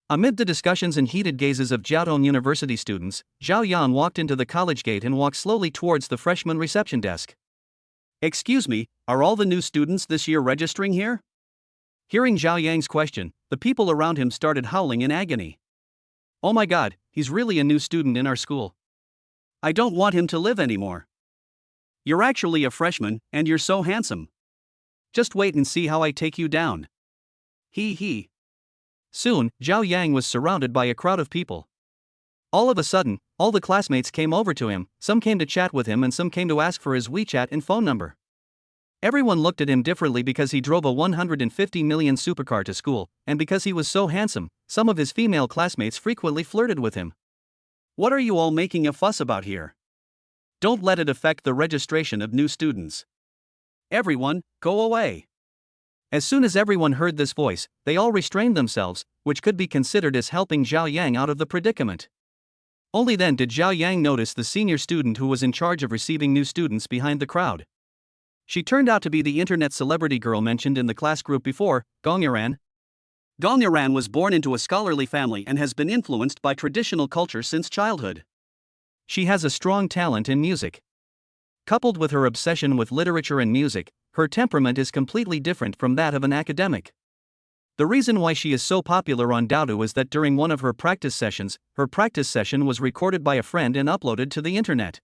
Amid the discussions and heated gazes of Jiaotong University students, Zhao Yang walked into the college gate and walked slowly towards the freshman reception desk. "Excuse me, are all the new students this year registering here?" Hearing Zhao Yang's question, the people around him started howling in agony. "Oh my god, he's really a new student in our school. I don't want him to live anymore. You're actually a freshman, and you're so handsome. Just wait and see how I take you down. Hee hee." Soon, Zhao Yang was surrounded by a crowd of people. All of a sudden, all the classmates came over to him, some came to chat with him and some came to ask for his WeChat and phone number. Everyone looked at him differently because he drove a 150 million supercar to school, and because he was so handsome, some of his female classmates frequently flirted with him. "What are you all making a fuss about here? Don't let it affect the registration of new students. Everyone, go away." As soon as everyone heard this voice, they all restrained themselves, which could be considered as helping Zhao Yang out of the predicament. Only then did Zhao Yang notice the senior student who was in charge of receiving new students behind the crowd. She turned out to be the internet celebrity girl mentioned in the class group before, Gong Yaran. Gong Yaran was born into a scholarly family and has been influenced by traditional culture since childhood. She has a strong talent in music. Coupled with her obsession with literature and music, her temperament is completely different from that of an academic. The reason why she is so popular on Doudu is that during one of her practice sessions, her practice session was recorded by a friend and uploaded to the internet.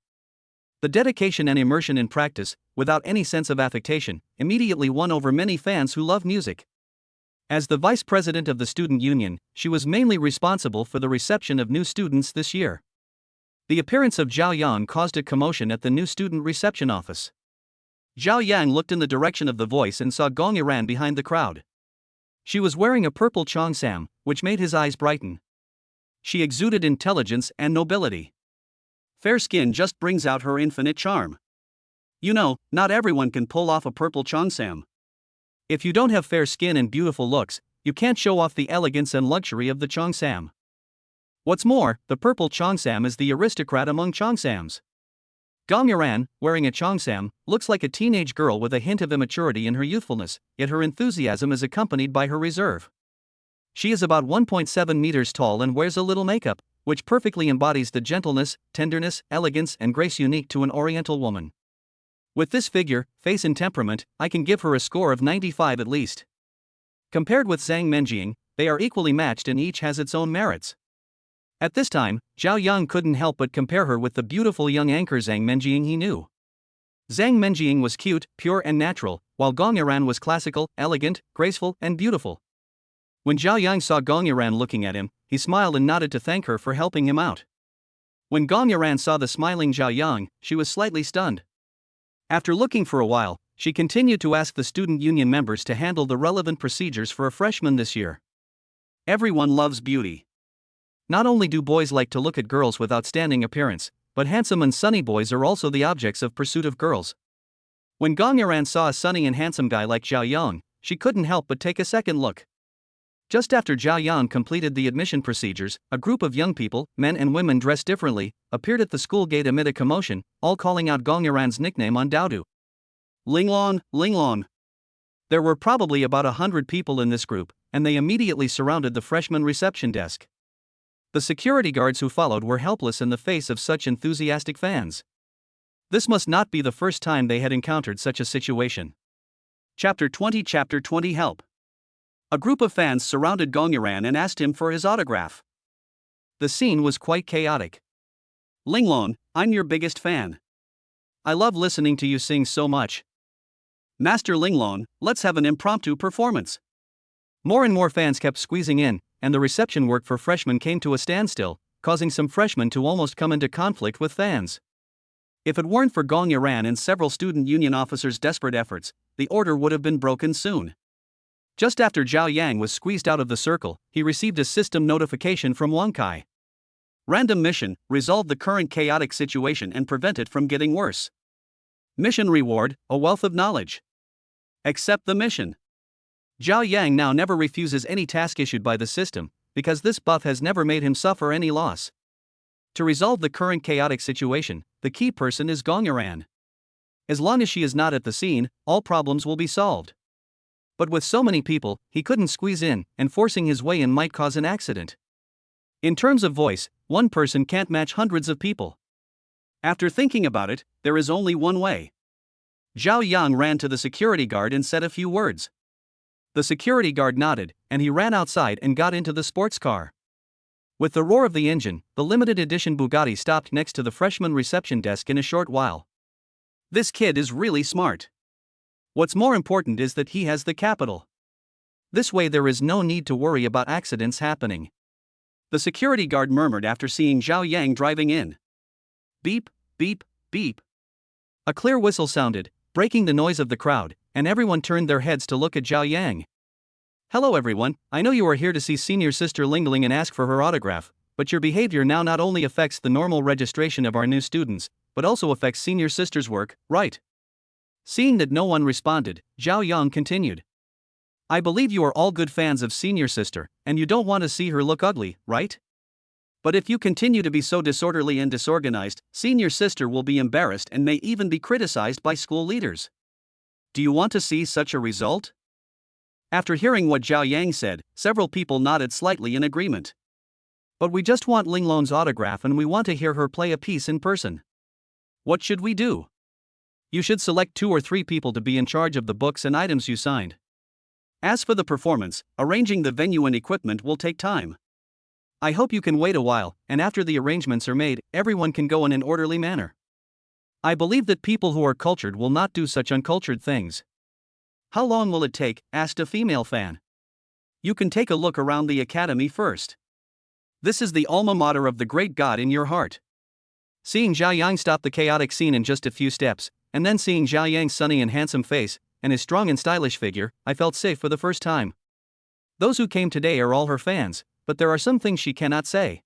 The dedication and immersion in practice, without any sense of affectation, immediately won over many fans who love music. As the vice president of the student union, she was mainly responsible for the reception of new students this year. The appearance of Zhao Yang caused a commotion at the new student reception office. Zhao Yang looked in the direction of the voice and saw Gong Yaran behind the crowd. She was wearing a purple cheongsam, which made his eyes brighten. She exuded intelligence and nobility. Fair skin just brings out her infinite charm. You know, not everyone can pull off a purple cheongsam. If you don't have fair skin and beautiful looks, you can't show off the elegance and luxury of the cheongsam. What's more, the purple cheongsam is the aristocrat among cheongsams. Gong Yaran, wearing a cheongsam, looks like a teenage girl with a hint of immaturity in her youthfulness, yet her enthusiasm is accompanied by her reserve. She is about 1.7 meters tall and wears a little makeup, which perfectly embodies the gentleness, tenderness, elegance and grace unique to an Oriental woman. With this figure, face and temperament, I can give her a score of 95 at least. Compared with Zang Mening, they are equally matched and each has its own merits. At this time, Zhao Yang couldn't help but compare her with the beautiful young anchor Zang Mening he knew. Zang Mening was cute, pure and natural, while Gong Yaran was classical, elegant, graceful and beautiful. When Zhao Yang saw Gong Yaran looking at him, he smiled and nodded to thank her for helping him out. When Gong Yaran saw the smiling Zhao Yang, she was slightly stunned. After looking for a while, she continued to ask the student union members to handle the relevant procedures for a freshman this year. Everyone loves beauty. Not only do boys like to look at girls with outstanding appearance, but handsome and sunny boys are also the objects of pursuit of girls. When Gong Yaran saw a sunny and handsome guy like Zhao Yang, she couldn't help but take a second look. Just after Zhao Yang completed the admission procedures, a group of young people, men and women dressed differently, appeared at the school gate amid a commotion, all calling out Gong Yaran's nickname on Doudu. Linglong, Linglong. There were probably about 100 people in this group, and they immediately surrounded the freshman reception desk. The security guards who followed were helpless in the face of such enthusiastic fans. This must not be the first time they had encountered such a situation. Chapter 20 Help. A group of fans surrounded Gong Yuran and asked him for his autograph. The scene was quite chaotic. Linglong, I'm your biggest fan. I love listening to you sing so much. Master Linglong, let's have an impromptu performance. More and more fans kept squeezing in, and the reception work for freshmen came to a standstill, causing some freshmen to almost come into conflict with fans. If it weren't for Gong Yuran and several student union officers' desperate efforts, the order would have been broken soon. Just after Zhao Yang was squeezed out of the circle, he received a system notification from Wang Kai. Random mission: resolve the current chaotic situation and prevent it from getting worse. Mission reward: a wealth of knowledge. Accept the mission. Zhao Yang now never refuses any task issued by the system, because this buff has never made him suffer any loss. To resolve the current chaotic situation, the key person is Gong Yuran. As long as she is not at the scene, all problems will be solved. But with so many people, he couldn't squeeze in, and forcing his way in might cause an accident. In terms of voice, one person can't match hundreds of people. After thinking about it, there is only one way. Zhao Yang ran to the security guard and said a few words. The security guard nodded, and he ran outside and got into the sports car. With the roar of the engine, the limited edition Bugatti stopped next to the freshman reception desk in a short while. This kid is really smart. What's more important is that he has the capital. This way there is no need to worry about accidents happening. The security guard murmured after seeing Zhao Yang driving in. Beep, beep, beep. A clear whistle sounded, breaking the noise of the crowd, and everyone turned their heads to look at Zhao Yang. Hello everyone, I know you are here to see senior sister Lingling and ask for her autograph, but your behavior now not only affects the normal registration of our new students, but also affects senior sister's work, right? Seeing that no one responded, Zhao Yang continued. I believe you are all good fans of senior sister, and you don't want to see her look ugly, right? But if you continue to be so disorderly and disorganized, senior sister will be embarrassed and may even be criticized by school leaders. Do you want to see such a result? After hearing what Zhao Yang said, several people nodded slightly in agreement. But we just want Linglong's autograph and we want to hear her play a piece in person. What should we do? You should select 2 or 3 people to be in charge of the books and items you signed. As for the performance, arranging the venue and equipment will take time. I hope you can wait a while, and after the arrangements are made, everyone can go in an orderly manner. I believe that people who are cultured will not do such uncultured things. How long will it take? Asked a female fan. You can take a look around the academy first. This is the alma mater of the great god in your heart. Seeing Zhao Yang stop the chaotic scene in just a few steps, and then seeing Zhao Yang's sunny and handsome face, and his strong and stylish figure, I felt safe for the first time. Those who came today are all her fans, but there are some things she cannot say.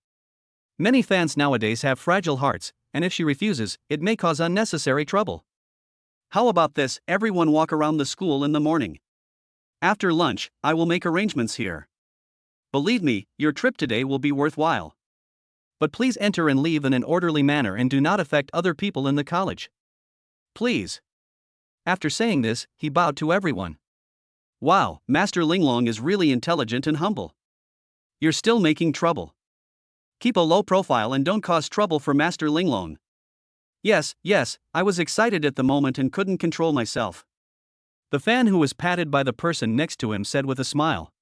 Many fans nowadays have fragile hearts, and if she refuses, it may cause unnecessary trouble. How about this, everyone walk around the school in the morning. After lunch, I will make arrangements here. Believe me, your trip today will be worthwhile. But please enter and leave in an orderly manner and do not affect other people in the college. Please. After saying this, he bowed to everyone. Wow, Master Linglong is really intelligent and humble. You're still making trouble. Keep a low profile and don't cause trouble for Master Linglong. Yes, I was excited at the moment and couldn't control myself. The fan who was patted by the person next to him said with a smile.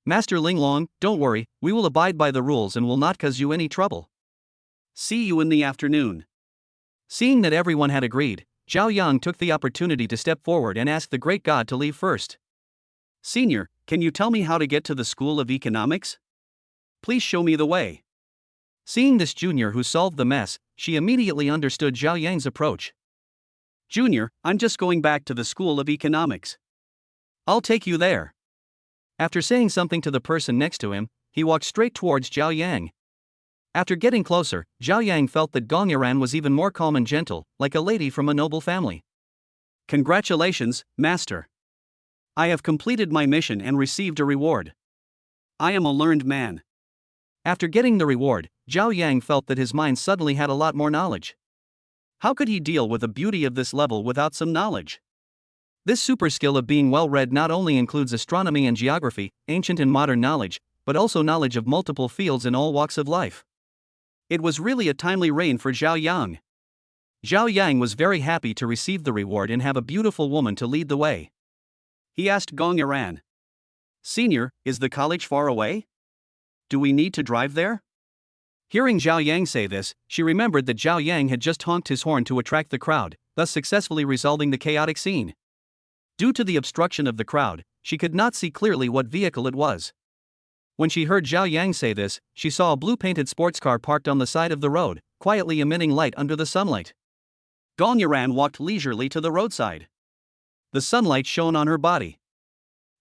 Master Linglong, don't worry, we will abide by the rules and will not cause you any trouble. See you in the afternoon. Seeing that everyone had agreed, Zhao Yang took the opportunity to step forward and ask the great god to leave first. Senior, can you tell me how to get to the School of Economics? Please show me the way. Seeing this junior who solved the mess, she immediately understood Zhao Yang's approach. Junior, I'm just going back to the School of Economics. I'll take you there. After saying something to the person next to him, he walked straight towards Zhao Yang. After getting closer, Zhao Yang felt that Gong Yuran was even more calm and gentle, like a lady from a noble family. Congratulations, Master. I have completed my mission and received a reward. I am a learned man. After getting the reward, Zhao Yang felt that his mind suddenly had a lot more knowledge. How could he deal with a beauty of this level without some knowledge? This super skill of being well-read not only includes astronomy and geography, ancient and modern knowledge, but also knowledge of multiple fields in all walks of life. It was really a timely reign for Zhao Yang. Zhao Yang was very happy to receive the reward and have a beautiful woman to lead the way. He asked Gong Yuran. Senior, is the college far away? Do we need to drive there? Hearing Zhao Yang say this, she remembered that Zhao Yang had just honked his horn to attract the crowd, thus successfully resolving the chaotic scene. Due to the obstruction of the crowd, she could not see clearly what vehicle it was. When she heard Zhao Yang say this, she saw a blue-painted sports car parked on the side of the road, quietly emitting light under the sunlight. Gong Yuran walked leisurely to the roadside. The sunlight shone on her body.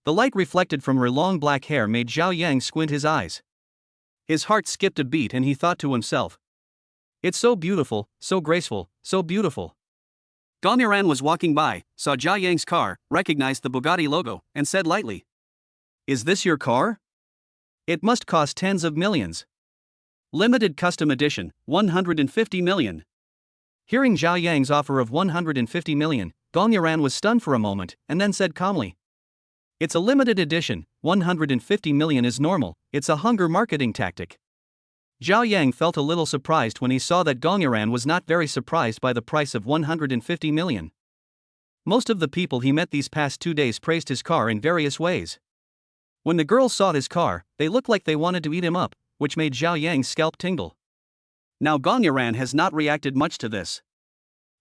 The light reflected from her long black hair made Zhao Yang squint his eyes. His heart skipped a beat and he thought to himself, "It's so beautiful, so graceful, so beautiful." Gong Yuran was walking by, saw Zhao Yang's car, recognized the Bugatti logo, and said lightly, "Is this your car? It must cost tens of millions. Limited custom edition, 150 million. Hearing Zhao Yang's offer of 150 million, Gong Yuran was stunned for a moment, and then said calmly, "It's a limited edition, 150 million is normal, it's a hunger marketing tactic." Zhao Yang felt a little surprised when he saw that Gong Yuran was not very surprised by the price of 150 million. Most of the people he met these past 2 days praised his car in various ways. When the girls saw his car, they looked like they wanted to eat him up, which made Zhao Yang's scalp tingle. Now Gong Yuran has not reacted much to this.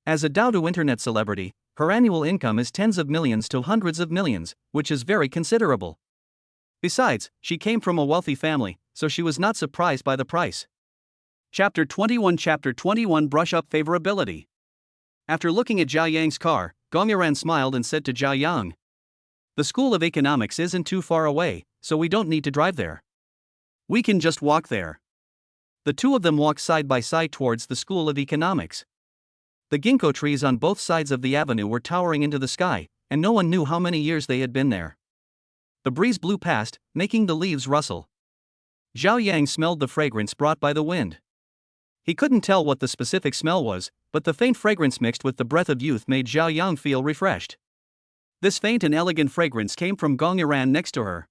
As a Daodu internet celebrity, her annual income is tens of millions to hundreds of millions, which is very considerable. Besides, she came from a wealthy family, so she was not surprised by the price. Chapter 21 Brush up favorability. After looking at Zhao Yang's car, Gong Yuran smiled and said to Zhao Yang, "The School of Economics isn't too far away, so we don't need to drive there. We can just walk there." The two of them walked side by side towards the School of Economics. The ginkgo trees on both sides of the avenue were towering into the sky, and no one knew how many years they had been there. The breeze blew past, making the leaves rustle. Zhao Yang smelled the fragrance brought by the wind. He couldn't tell what the specific smell was, but the faint fragrance mixed with the breath of youth made Zhao Yang feel refreshed. This faint and elegant fragrance came from Gong Yuran next to her.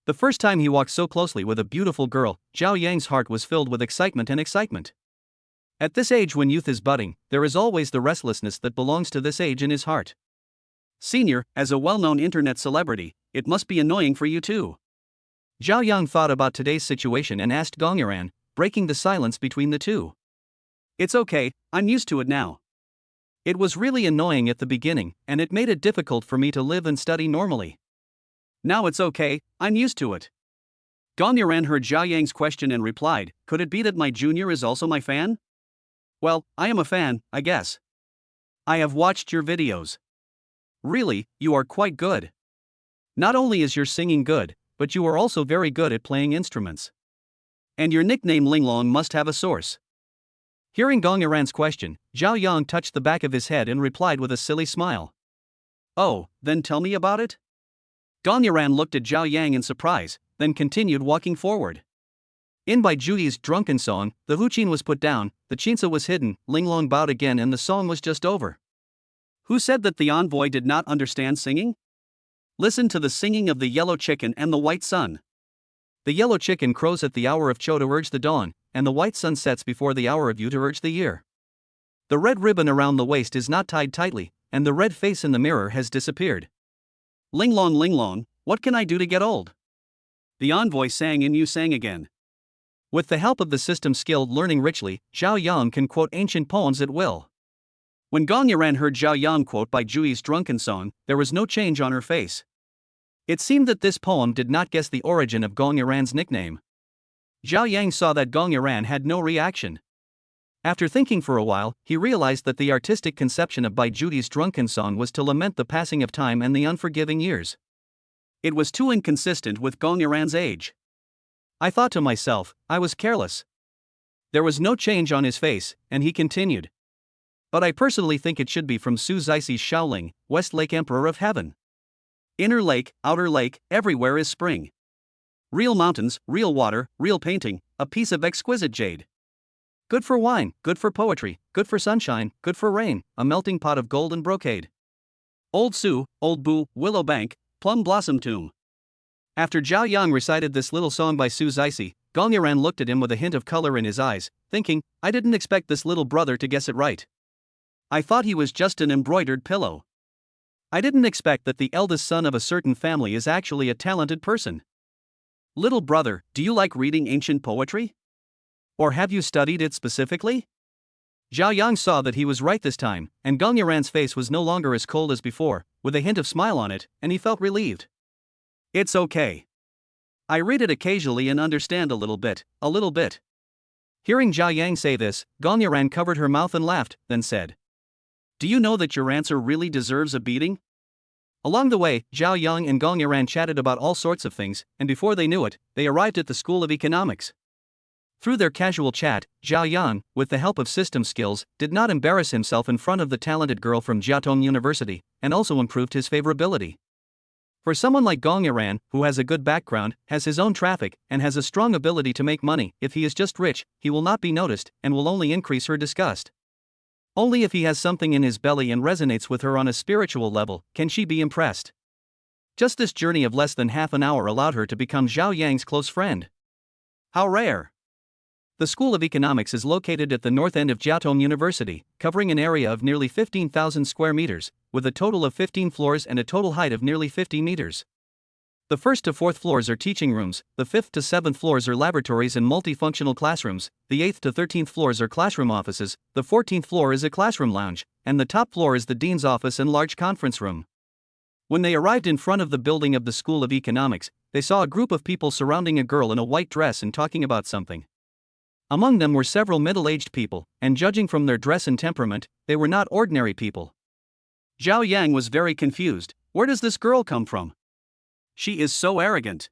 The first time he walked so closely with a beautiful girl, Zhao Yang's heart was filled with excitement. At this age when youth is budding, there is always the restlessness that belongs to this age in his heart. "Senior, as a well-known internet celebrity, it must be annoying for you too." Zhao Yang thought about today's situation and asked Gong Yuran, breaking the silence between the two. "It's okay, I'm used to it now. It was really annoying at the beginning, and it made it difficult for me to live and study normally. Now it's okay, I'm used to it." Gong Yuran heard Zhao Yang's question and replied, "Could it be that my junior is also my fan? Well, I am a fan, I guess. I have watched your videos. Really, you are quite good. Not only is your singing good, but you are also very good at playing instruments. And your nickname Linglong must have a source." Hearing Gong Yuran's question, Zhao Yang touched the back of his head and replied with a silly smile. "Oh, then tell me about it?" Gong Yuran looked at Zhao Yang in surprise, then continued walking forward. In by Juyi's drunken song, the huqin was put down, the chinsa was hidden, Linglong bowed again and the song was just over. Who said that the envoy did not understand singing? Listen to the singing of the yellow chicken and the white sun. The yellow chicken crows at the hour of Cho to urge the dawn, and the white sun sets before the hour of Yu to urge the year. The red ribbon around the waist is not tied tightly, and the red face in the mirror has disappeared. Linglong, what can I do to get old?" The envoy sang and Yu sang again. With the help of the system skilled learning richly, Zhao Yang can quote ancient poems at will. When Gong Yuran heard Zhao Yang quote by Juyi's drunken song, there was no change on her face. It seemed that this poem did not guess the origin of Gong Yuran's nickname. Zhao Yang saw that Gong Yuran had no reaction. After thinking for a while, he realized that the artistic conception of Bai Juyi's drunken song was to lament the passing of time and the unforgiving years. It was too inconsistent with Gong Yuran's age. I thought to myself, I was careless. There was no change on his face, and he continued. But I personally think it should be from Su Zisi's Shaoling, West Lake Emperor of Heaven. Inner lake, outer lake, everywhere is spring. Real mountains, real water, real painting, a piece of exquisite jade. Good for wine, good for poetry, good for sunshine, good for rain, a melting pot of gold and brocade. Old Su, Old Bu, Willow Bank, Plum Blossom Tomb. After Zhao Yang recited this little song by Su Zisi, Gong Yuran looked at him with a hint of color in his eyes, thinking, I didn't expect this little brother to guess it right. I thought he was just an embroidered pillow. I didn't expect that the eldest son of a certain family is actually a talented person. Little brother, do you like reading ancient poetry? Or have you studied it specifically? Zhao Yang saw that he was right this time, and Gong Yuran's face was no longer as cold as before, with a hint of smile on it, and he felt relieved. It's okay. I read it occasionally and understand a little bit. Hearing Zhao Yang say this, Gong Yuran covered her mouth and laughed, then said, "Do you know that your answer really deserves a beating?" Along the way, Zhao Yang and Gong Yuran chatted about all sorts of things, and before they knew it, they arrived at the School of Economics. Through their casual chat, Zhao Yang, with the help of system skills, did not embarrass himself in front of the talented girl from Jiaotong University, and also improved his favorability. For someone like Gong Yuran, who has a good background, has his own traffic, and has a strong ability to make money, if he is just rich, he will not be noticed, and will only increase her disgust. Only if he has something in his belly and resonates with her on a spiritual level, can she be impressed. Just this journey of less than half an hour allowed her to become Zhao Yang's close friend. How rare! The School of Economics is located at the north end of Jiaotong University, covering an area of nearly 15,000 square meters, with a total of 15 floors and a total height of nearly 50 meters. The first to fourth floors are teaching rooms, the fifth to seventh floors are laboratories and multifunctional classrooms, the 8th to 13th floors are classroom offices, the 14th floor is a classroom lounge, and the top floor is the dean's office and large conference room. When they arrived in front of the building of the School of Economics, they saw a group of people surrounding a girl in a white dress and talking about something. Among them were several middle-aged people, and judging from their dress and temperament, they were not ordinary people. Zhao Yang was very confused. Where does this girl come from? She is so arrogant.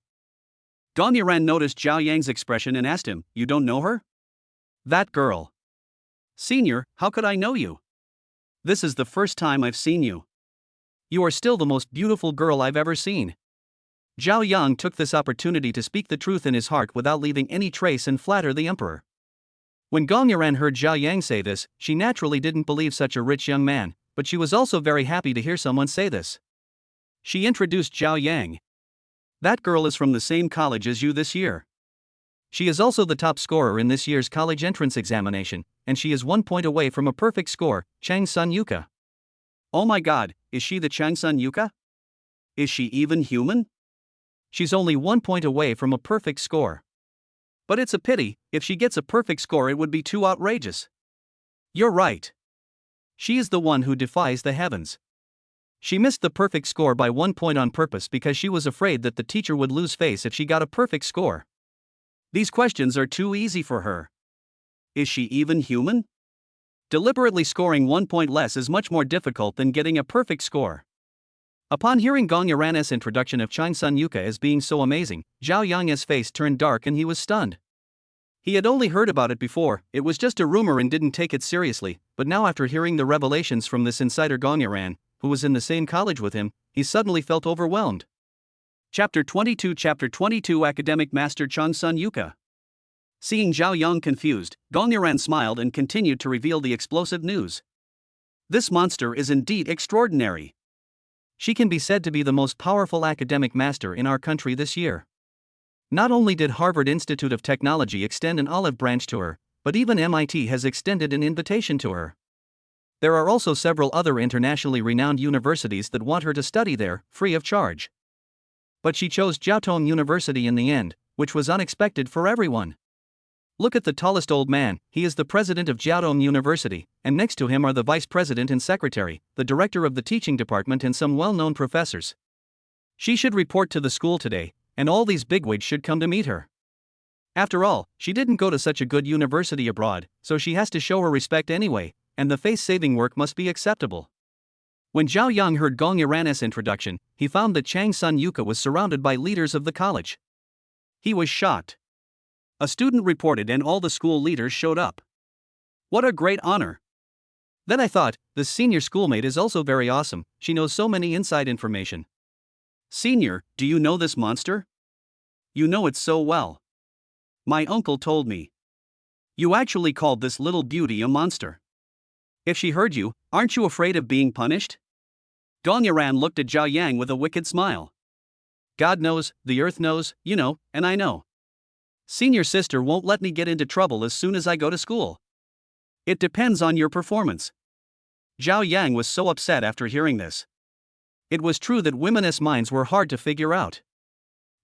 Gong Yuran noticed Zhao Yang's expression and asked him, "You don't know her?" "That girl." "Senior, how could I know you? This is the first time I've seen you. You are still the most beautiful girl I've ever seen." Zhao Yang took this opportunity to speak the truth in his heart without leaving any trace and flatter the emperor. When Gong Yuran heard Zhao Yang say this, she naturally didn't believe such a rich young man, but she was also very happy to hear someone say this. She introduced Zhao Yang. "That girl is from the same college as you this year. She is also the top scorer in this year's college entrance examination, and she is 1 point away from a perfect score, Chang Sun Yuka." "Oh my god, is she the Chang Sun Yuka? Is she even human?" "She's only 1 point away from a perfect score. But it's a pity, if she gets a perfect score it would be too outrageous." "You're right. She is the one who defies the heavens. She missed the perfect score by 1 point on purpose because she was afraid that the teacher would lose face if she got a perfect score. These questions are too easy for her. Is she even human? Deliberately scoring 1 point less is much more difficult than getting a perfect score." Upon hearing Gong Yuran's introduction of Chang Sun Yuka as being so amazing, Zhao Yang's face turned dark and he was stunned. He had only heard about it before, it was just a rumor and didn't take it seriously, but now after hearing the revelations from this insider Gong Yuran, who was in the same college with him, he suddenly felt overwhelmed. Chapter 22 Academic Master Chang Sun Yuka. Seeing Zhao Yang confused, Gong Yuran smiled and continued to reveal the explosive news. "This monster is indeed extraordinary. She can be said to be the most powerful academic master in our country this year. Not only did Harvard Institute of Technology extend an olive branch to her, but even MIT has extended an invitation to her. There are also several other internationally renowned universities that want her to study there, free of charge. But she chose Jiaotong University in the end, which was unexpected for everyone. Look at the tallest old man, he is the president of Jiaotong University, and next to him are the vice president and secretary, the director of the teaching department and some well-known professors. She should report to the school today, and all these bigwigs should come to meet her. After all, she didn't go to such a good university abroad, so she has to show her respect anyway, and the face-saving work must be acceptable." When Zhao Yang heard Gong Yuran's introduction, he found that Chang Sun Yuka was surrounded by leaders of the college. He was shocked. A student reported and all the school leaders showed up. What a great honor! Then I thought, this senior schoolmate is also very awesome, she knows so many inside information. "Senior, do you know this monster? You know it so well. My uncle told me. You actually called this little beauty a monster. If she heard you, aren't you afraid of being punished?" Gong Yuran looked at Zhao Yang with a wicked smile. "God knows, the earth knows, you know, and I know. Senior sister won't let me get into trouble as soon as I go to school. It depends on your performance." Zhao Yang was so upset after hearing this. It was true that women's minds were hard to figure out.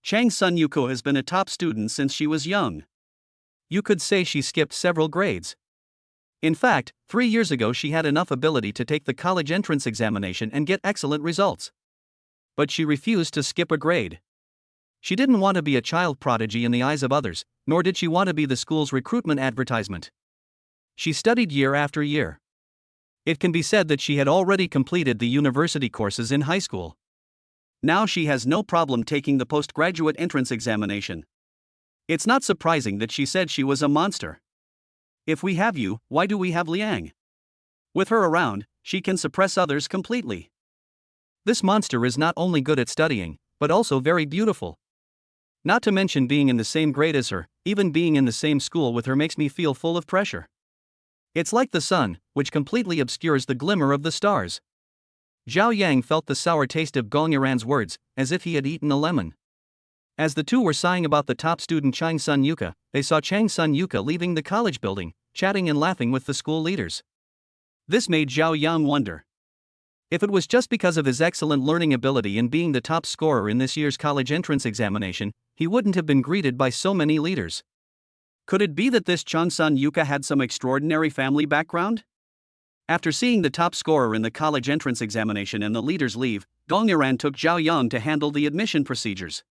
Chang Sun-yuko has been a top student since she was young. You could say she skipped several grades. In fact, 3 years ago she had enough ability to take the college entrance examination and get excellent results. But she refused to skip a grade. She didn't want to be a child prodigy in the eyes of others, nor did she want to be the school's recruitment advertisement. She studied year after year. It can be said that she had already completed the university courses in high school. Now she has no problem taking the postgraduate entrance examination. It's not surprising that she said she was a monster. If we have you, why do we have Liang? With her around, she can suppress others completely. This monster is not only good at studying, but also very beautiful. Not to mention being in the same grade as her, even being in the same school with her makes me feel full of pressure. It's like the sun, which completely obscures the glimmer of the stars. Zhao Yang felt the sour taste of Gong Yiran's words, as if he had eaten a lemon. As the two were sighing about the top student Chang Sun-yuka, they saw Chang Sun-yuka leaving the college building, chatting and laughing with the school leaders. This made Zhao Yang wonder. If it was just because of his excellent learning ability and being the top scorer in this year's college entrance examination, he wouldn't have been greeted by so many leaders. Could it be that this Chang Sun-yuka had some extraordinary family background? After seeing the top scorer in the college entrance examination and the leaders leave, Gong Yiran took Zhao Yang to handle the admission procedures.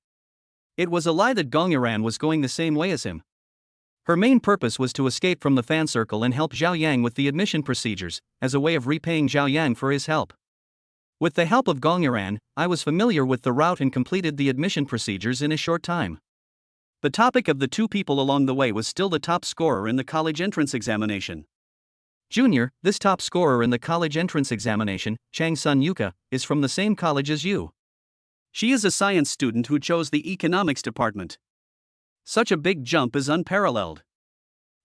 It was a lie that Gong Yiran was going the same way as him. Her main purpose was to escape from the fan circle and help Zhao Yang with the admission procedures, as a way of repaying Zhao Yang for his help. With the help of Gong Yiran, I was familiar with the route and completed the admission procedures in a short time. The topic of the two people along the way was still the top scorer in the college entrance examination. Junior, this top scorer in the college entrance examination, Chang Sun-yuka, is from the same college as you. She is a science student who chose the economics department. Such a big jump is unparalleled.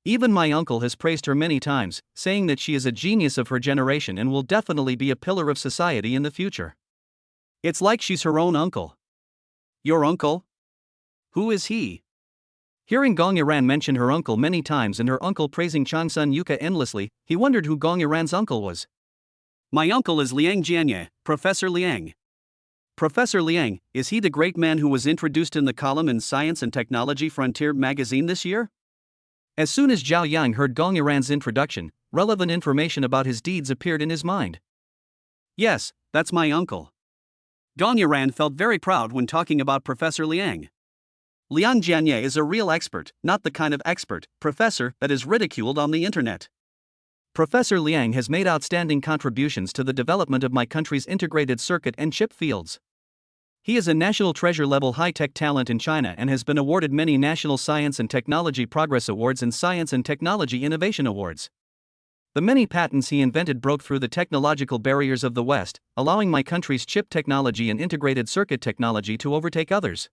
Even my uncle has praised her many times, saying that she is a genius of her generation and will definitely be a pillar of society in the future. It's like she's her own uncle. Your uncle? Who is he? Hearing Gong Yiran mention her uncle many times and her uncle praising Chang Sun-yuka endlessly, he wondered who Gong Yiran's uncle was. My uncle is Liang Jianye, Professor Liang. Professor Liang, is he the great man who was introduced in the column in Science and Technology Frontier magazine this year? As soon as Zhao Yang heard Gong Yiran's introduction, relevant information about his deeds appeared in his mind. Yes, that's my uncle. Gong Yiran felt very proud when talking about Professor Liang. Liang Jianye is a real expert, not the kind of expert, professor, that is ridiculed on the internet. Professor Liang has made outstanding contributions to the development of my country's integrated circuit and chip fields. He is a national treasure-level high-tech talent in China and has been awarded many National Science and Technology Progress Awards and Science and Technology Innovation Awards. The many patents he invented broke through the technological barriers of the West, allowing my country's chip technology and integrated circuit technology to overtake others.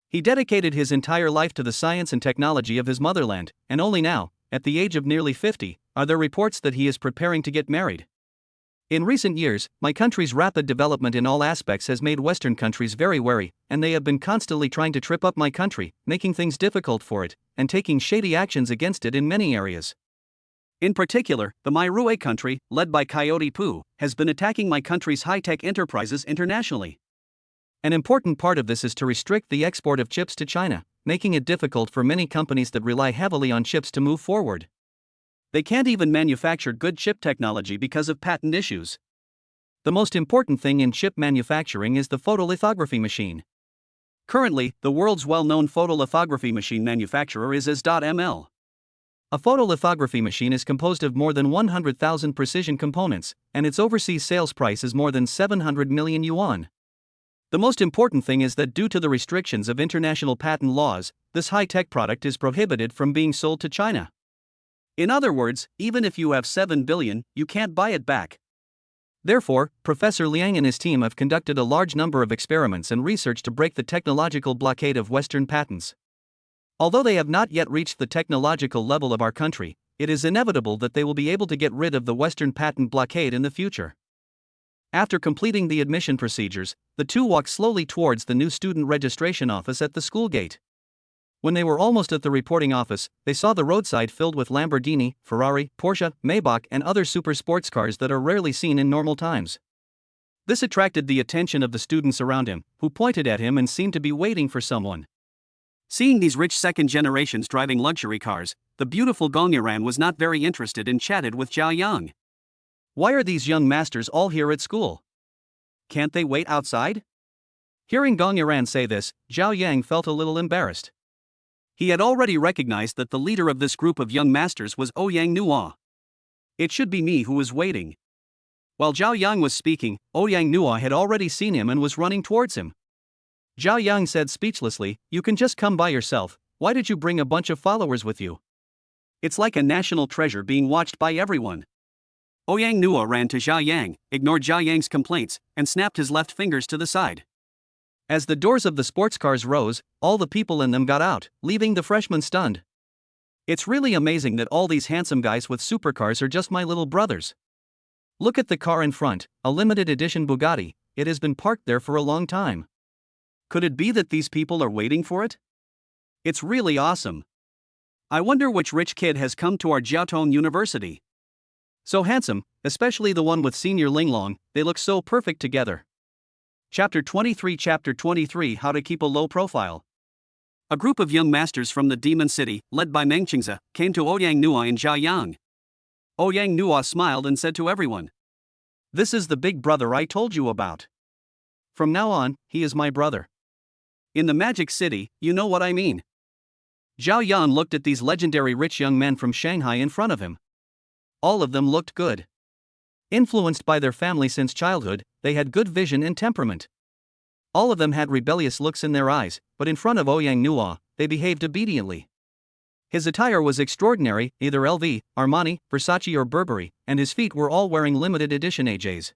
He dedicated his entire life to the science and technology of his motherland, and only now, at the age of nearly 50, are there reports that he is preparing to get married. In recent years, my country's rapid development in all aspects has made Western countries very wary, and they have been constantly trying to trip up my country, making things difficult for it, and taking shady actions against it in many areas. In particular, the Mai country, led by Coyote Poo, has been attacking my country's high-tech enterprises internationally. An important part of this is to restrict the export of chips to China, making it difficult for many companies that rely heavily on chips to move forward. They can't even manufacture good chip technology because of patent issues. The most important thing in chip manufacturing is the photolithography machine. Currently, the world's well-known photolithography machine manufacturer is AS.ML. A photolithography machine is composed of more than 100,000 precision components, and its overseas sales price is more than 700 million yuan. The most important thing is that due to the restrictions of international patent laws, this high-tech product is prohibited from being sold to China. In other words, even if you have 7 billion, you can't buy it back. Therefore, Professor Liang and his team have conducted a large number of experiments and research to break the technological blockade of Western patents. Although they have not yet reached the technological level of our country, it is inevitable that they will be able to get rid of the Western patent blockade in the future. After completing the admission procedures, the two walked slowly towards the new student registration office at the school gate. When they were almost at the reporting office, they saw the roadside filled with Lamborghini, Ferrari, Porsche, Maybach and other super sports cars that are rarely seen in normal times. This attracted the attention of the students around him, who pointed at him and seemed to be waiting for someone. Seeing these rich second generations driving luxury cars, the beautiful Gong Yiran was not very interested and chatted with Zhao Yang. Why are these young masters all here at school? Can't they wait outside? Hearing Gong Yiran say this, Zhao Yang felt a little embarrassed. He had already recognized that the leader of this group of young masters was Yang Nua. It should be me who was waiting. While Zhao Yang was speaking, Yang Nua had already seen him and was running towards him. Zhao Yang said speechlessly, "You can just come by yourself, why did you bring a bunch of followers with you? It's like a national treasure being watched by everyone." Yang Nua ran to Zhao Yang, ignored Zhao Yang's complaints, and snapped his left fingers to the side. As the doors of the sports cars rose, all the people in them got out, leaving the freshmen stunned. It's really amazing that all these handsome guys with supercars are just my little brothers. Look at the car in front, a limited edition Bugatti. It has been parked there for a long time. Could it be that these people are waiting for it? It's really awesome. I wonder which rich kid has come to our Jiaotong University. So handsome, especially the one with Senior Linglong, they look so perfect together. Chapter 23 How to Keep a Low Profile. A group of young masters from the Demon City, led by Meng Qingze, came to Yang Nua and Zhao Yang. Yang Nua smiled and said to everyone, "This is the big brother I told you about. From now on, he is my brother. In the Magic City, you know what I mean." Zhao Yang looked at these legendary rich young men from Shanghai in front of him. All of them looked good. Influenced by their family since childhood, they had good vision and temperament. All of them had rebellious looks in their eyes, but in front of Yang Nua, they behaved obediently. His attire was extraordinary, either LV, Armani, Versace or Burberry, and his feet were all wearing limited edition AJs.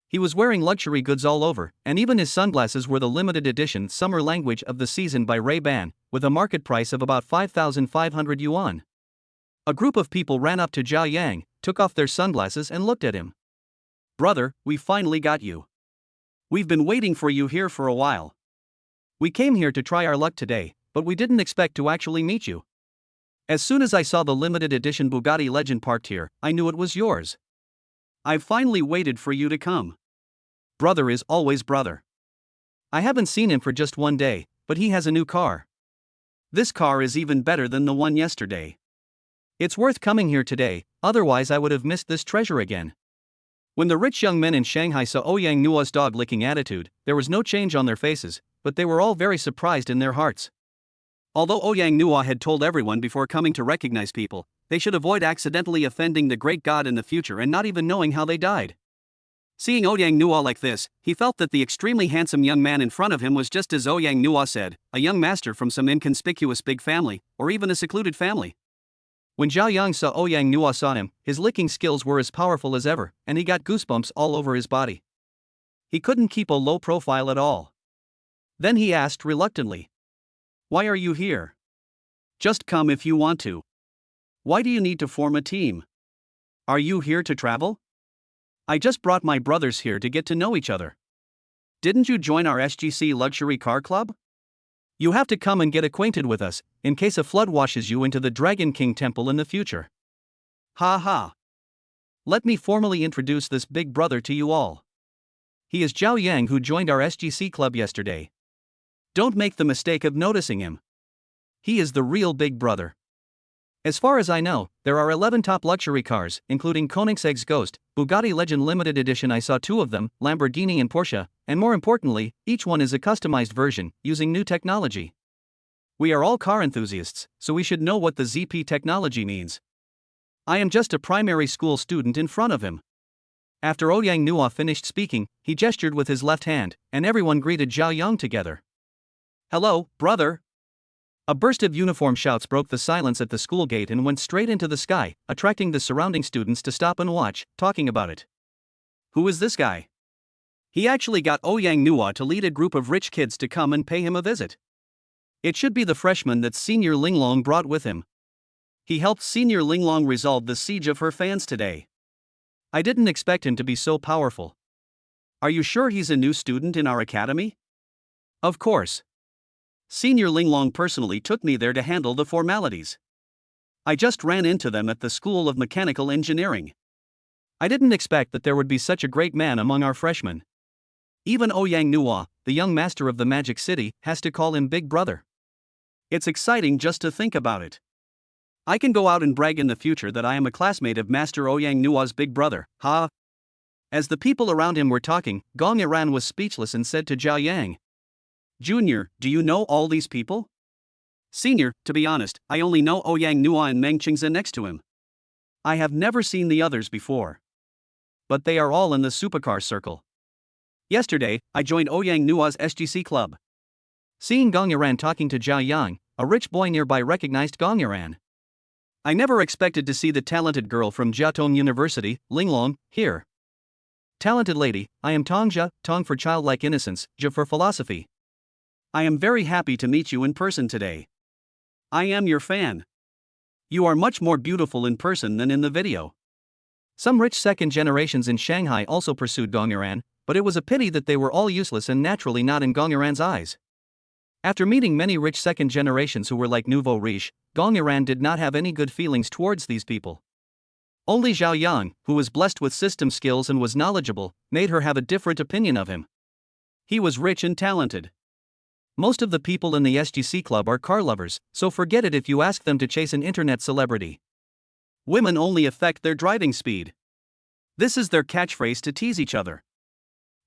He was wearing luxury goods all over, and even his sunglasses were the limited edition Summer Language of the Season by Ray-Ban, with a market price of about 5,500 yuan. A group of people ran up to Zhao Yang, took off their sunglasses and looked at him. "Brother, we finally got you. We've been waiting for you here for a while. We came here to try our luck today, but we didn't expect to actually meet you. As soon as I saw the limited edition Bugatti Legend parked here, I knew it was yours. I've finally waited for you to come. Brother is always brother. I haven't seen him for just one day, but he has a new car. This car is even better than the one yesterday. It's worth coming here today, otherwise I would have missed this treasure again." When the rich young men in Shanghai saw Yang Nua's dog-licking attitude, there was no change on their faces, but they were all very surprised in their hearts. Although Yang Nua had told everyone before coming to recognize people, they should avoid accidentally offending the great god in the future and not even knowing how they died. Seeing Yang Nua like this, he felt that the extremely handsome young man in front of him was just as Yang Nua said, a young master from some inconspicuous big family, or even a secluded family. When Zhao Yang saw Yang Nua saw him, his licking skills were as powerful as ever, and he got goosebumps all over his body. He couldn't keep a low profile at all. Then he asked reluctantly, "Why are you here? Just come if you want to. Why do you need to form a team? Are you here to travel? I just brought my brothers here to get to know each other. Didn't you join our SGC Luxury Car Club? You have to come and get acquainted with us, in case a flood washes you into the Dragon King Temple in the future. Ha ha. Let me formally introduce this big brother to you all. He is Zhao Yang, who joined our SGC club yesterday. Don't make the mistake of noticing him. He is the real big brother. As far as I know, there are 11 top luxury cars, including Koenigsegg's Ghost, Bugatti Legend Limited Edition. I saw 2 of them, Lamborghini and Porsche, and more importantly, each one is a customized version, using new technology. We are all car enthusiasts, so we should know what the ZP technology means. I am just a primary school student in front of him." After Yang Nua finished speaking, he gestured with his left hand, and everyone greeted Zhao Yang together. "Hello, brother." A burst of uniform shouts broke the silence at the school gate and went straight into the sky, attracting the surrounding students to stop and watch, talking about it. Who is this guy? He actually got Yang Nua to lead a group of rich kids to come and pay him a visit. It should be the freshman that Senior Linglong brought with him. He helped Senior Linglong resolve the siege of her fans today. I didn't expect him to be so powerful. Are you sure he's a new student in our academy? Of course. Senior Linglong personally took me there to handle the formalities. I just ran into them at the School of Mechanical Engineering. I didn't expect that there would be such a great man among our freshmen. Even Yang Nua, the young master of the Magic City, has to call him Big Brother. It's exciting just to think about it. I can go out and brag in the future that I am a classmate of Master Yang Nua's big brother, ha! As the people around him were talking, Gong Yaran was speechless and said to Zhao Yang, "Junior, do you know all these people?" "Senior, to be honest, I only know Yang Nua and Meng Qingze next to him. I have never seen the others before. But they are all in the Supercar circle. Yesterday, I joined Yang Nua's SGC club." Seeing Gong Yaran talking to Zhao Yang, a rich boy nearby recognized Gong Yaran. "I never expected to see the talented girl from Jiaotong University, Linglong, here. Talented lady, I am Tongja, Tong for childlike innocence, Jia for philosophy. I am very happy to meet you in person today. I am your fan. You are much more beautiful in person than in the video." Some rich second generations in Shanghai also pursued Gong Yaran, but it was a pity that they were all useless and naturally not in Gong Yaran's eyes. After meeting many rich second generations who were like nouveau riche, Gong Yaran did not have any good feelings towards these people. Only Zhao Yang, who was blessed with system skills and was knowledgeable, made her have a different opinion of him. He was rich and talented. Most of the people in the SGC club are car lovers, so forget it if you ask them to chase an internet celebrity. Women only affect their driving speed. This is their catchphrase to tease each other.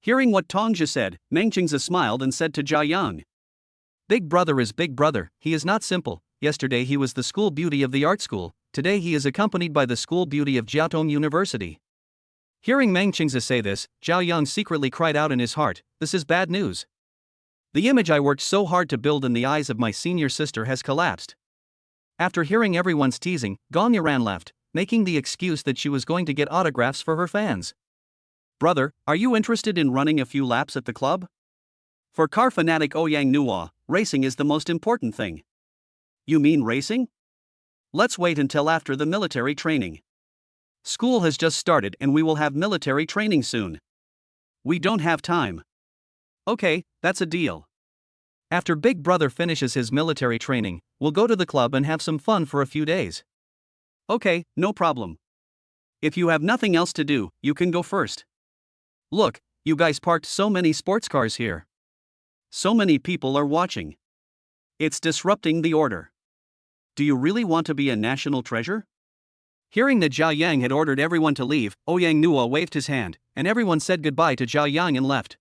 Hearing what Tongja said, Meng Qingze smiled and said to Zhao Yang, "Big brother is big brother, he is not simple. Yesterday he was the school beauty of the art school, today he is accompanied by the school beauty of Jiaotong University." Hearing Meng Qingze say this, Zhao Yang secretly cried out in his heart, "This is bad news. The image I worked so hard to build in the eyes of my senior sister has collapsed." After hearing everyone's teasing, Gong Yaran left, making the excuse that she was going to get autographs for her fans. "Brother, are you interested in running a few laps at the club? For car fanatic Yang Nua, racing is the most important thing." "You mean racing? Let's wait until after the military training. School has just started and we will have military training soon. We don't have time." "Okay, that's a deal. After Big Brother finishes his military training, we'll go to the club and have some fun for a few days." "Okay, no problem. If you have nothing else to do, you can go first. Look, you guys parked so many sports cars here. So many people are watching. It's disrupting the order. Do you really want to be a national treasure?" Hearing that Zhao Yang had ordered everyone to leave, Yang Nua waved his hand, and everyone said goodbye to Zhao Yang and left.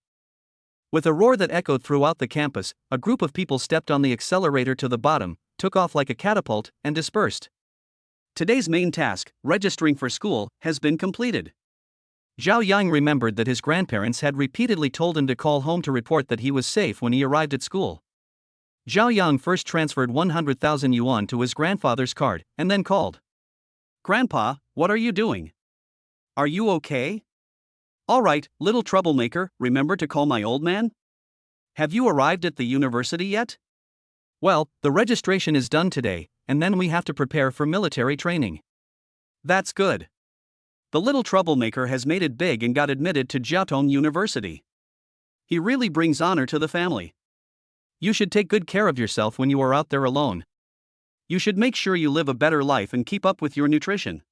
With a roar that echoed throughout the campus, a group of people stepped on the accelerator to the bottom, took off like a catapult, and dispersed. Today's main task, registering for school, has been completed. Zhao Yang remembered that his grandparents had repeatedly told him to call home to report that he was safe when he arrived at school. Zhao Yang first transferred 100,000 yuan to his grandfather's card, and then called. "Grandpa, what are you doing? Are you okay?" "All right, little troublemaker, remember to call my old man? Have you arrived at the university yet?" "Well, the registration is done today, and then we have to prepare for military training." "That's good. The little troublemaker has made it big and got admitted to Jiaotong University. He really brings honor to the family. You should take good care of yourself when you are out there alone. You should make sure you live a better life and keep up with your nutrition.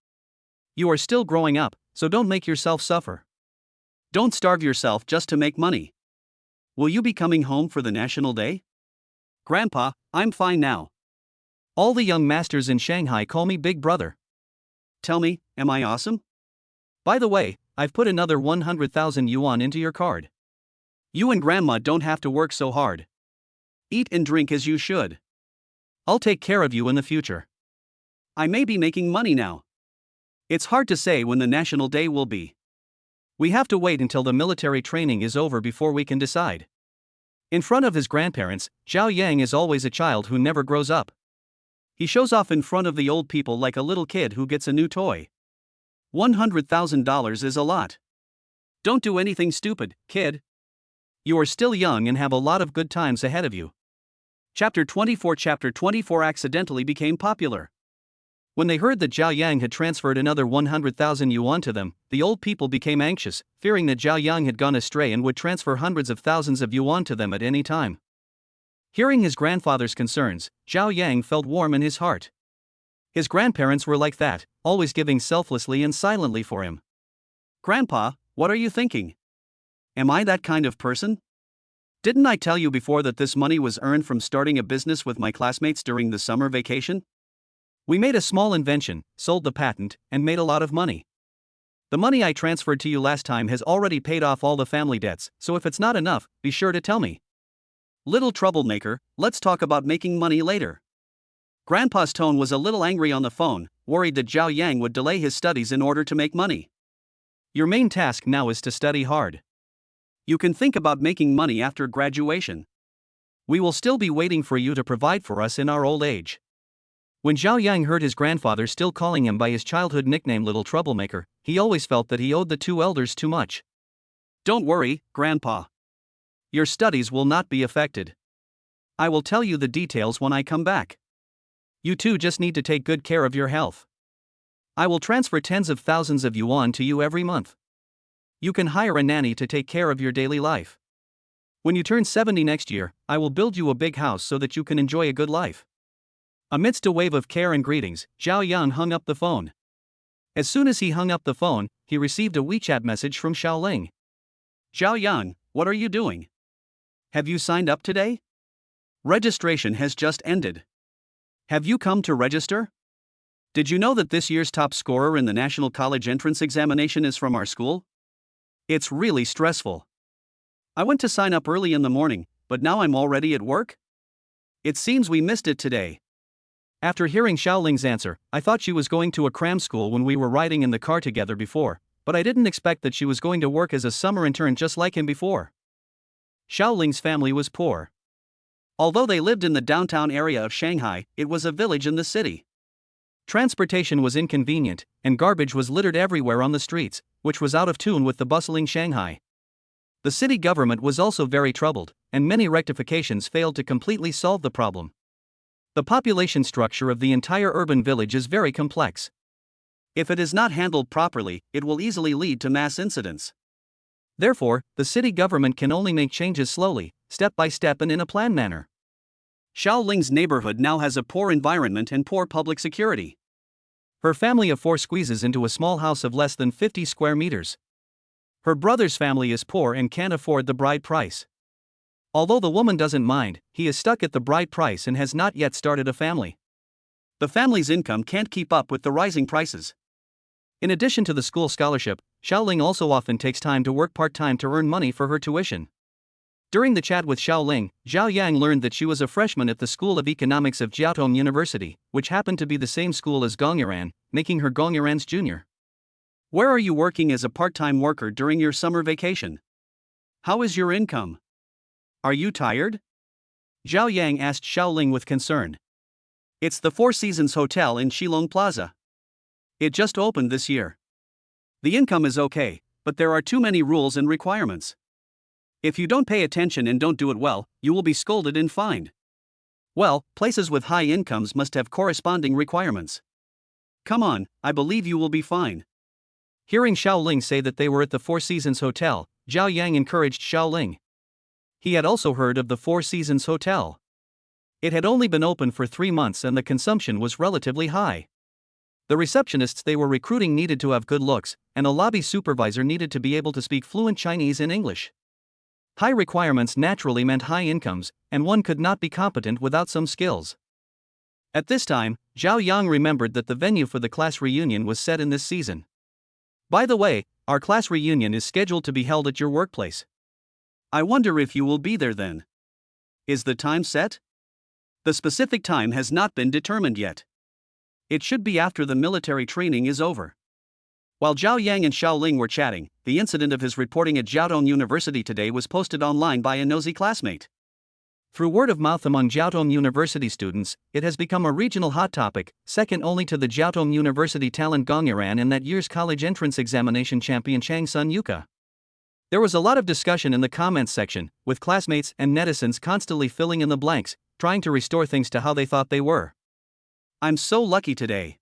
You are still growing up, so don't make yourself suffer. Don't starve yourself just to make money. Will you be coming home for the National Day?" "Grandpa, I'm fine now. All the young masters in Shanghai call me Big Brother. Tell me, am I awesome? By the way, I've put another 100,000 yuan into your card. You and Grandma don't have to work so hard. Eat and drink as you should. I'll take care of you in the future. I may be making money now. It's hard to say when the National Day will be. We have to wait until the military training is over before we can decide." In front of his grandparents, Zhao Yang is always a child who never grows up. He shows off in front of the old people like a little kid who gets a new toy. $100,000 is a lot. Don't do anything stupid, kid. You are still young and have a lot of good times ahead of you. Chapter 24 accidentally became popular. When they heard that Zhao Yang had transferred another 100,000 yuan to them, the old people became anxious, fearing that Zhao Yang had gone astray and would transfer hundreds of thousands of yuan to them at any time. Hearing his grandfather's concerns, Zhao Yang felt warm in his heart. His grandparents were like that, always giving selflessly and silently for him. "Grandpa, what are you thinking? Am I that kind of person? Didn't I tell you before that this money was earned from starting a business with my classmates during the summer vacation? We made a small invention, sold the patent, and made a lot of money. The money I transferred to you last time has already paid off all the family debts, so if it's not enough, be sure to tell me. Little troublemaker, let's talk about making money later. Grandpa's tone was a little angry on the phone, worried that Zhao Yang would delay his studies in order to make money. Your main task now is to study hard. You can think about making money after graduation. We will still be waiting for you to provide for us in our old age. When Zhao Yang heard his grandfather still calling him by his childhood nickname Little Troublemaker, he always felt that he owed the two elders too much. Don't worry, Grandpa. Your studies will not be affected. I will tell you the details when I come back. You two just need to take good care of your health. I will transfer tens of thousands of yuan to you every month. You can hire a nanny to take care of your daily life. When you turn 70 next year, I will build you a big house so that you can enjoy a good life. Amidst a wave of care and greetings, Zhao Yang hung up the phone. As soon as he hung up the phone, he received a WeChat message from Shaoling. Zhao Yang, what are you doing? Have you signed up today? Registration has just ended. Have you come to register? Did you know that this year's top scorer in the National College Entrance Examination is from our school? It's really stressful. I went to sign up early in the morning, but now I'm already at work? It seems we missed it today. After hearing Shaoling's answer, I thought she was going to a cram school when we were riding in the car together before, but I didn't expect that she was going to work as a summer intern just like him before. Shaoling's family was poor. Although they lived in the downtown area of Shanghai, it was a village in the city. Transportation was inconvenient, and garbage was littered everywhere on the streets, which was out of tune with the bustling Shanghai. The city government was also very troubled, and many rectifications failed to completely solve the problem. The population structure of the entire urban village is very complex. If it is not handled properly, it will easily lead to mass incidents. Therefore, the city government can only make changes slowly, step by step and in a planned manner. Shaoling's neighborhood now has a poor environment and poor public security. Her family of four squeezes into a small house of less than 50 square meters. Her brother's family is poor and can't afford the bride price. Although the woman doesn't mind, he is stuck at the bride price and has not yet started a family. The family's income can't keep up with the rising prices. In addition to the school scholarship, Shaoling also often takes time to work part-time to earn money for her tuition. During the chat with Shaoling, Zhao Yang learned that she was a freshman at the School of Economics of Jiaotong University, which happened to be the same school as Gongyaran, making her Gongyaran's junior. Where are you working as a part-time worker during your summer vacation? How is your income? Are you tired? Zhao Yang asked Shaoling with concern. It's the Four Seasons Hotel in Shilong Plaza. It just opened this year. The income is okay, but there are too many rules and requirements. If you don't pay attention and don't do it well, you will be scolded and fined. Well, places with high incomes must have corresponding requirements. Come on, I believe you will be fine. Hearing Shaoling say that they were at the Four Seasons Hotel, Zhao Yang encouraged Shaoling. He had also heard of the Four Seasons Hotel. It had only been open for 3 months and the consumption was relatively high. The receptionists they were recruiting needed to have good looks, and a lobby supervisor needed to be able to speak fluent Chinese and English. High requirements naturally meant high incomes, and one could not be competent without some skills. At this time, Zhao Yang remembered that the venue for the class reunion was set in this season. By the way, our class reunion is scheduled to be held at your workplace. I wonder if you will be there then. Is the time set? The specific time has not been determined yet. It should be after the military training is over. While Zhao Yang and Shaoling were chatting, the incident of his reporting at Jiaotong University today was posted online by a nosy classmate. Through word of mouth among Jiaotong University students, it has become a regional hot topic, second only to the Jiaotong University talent Gongyaran and that year's college entrance examination champion Chang Sun Yuka. There was a lot of discussion in the comments section, with classmates and netizens constantly filling in the blanks, trying to restore things to how they thought they were. I'm so lucky today.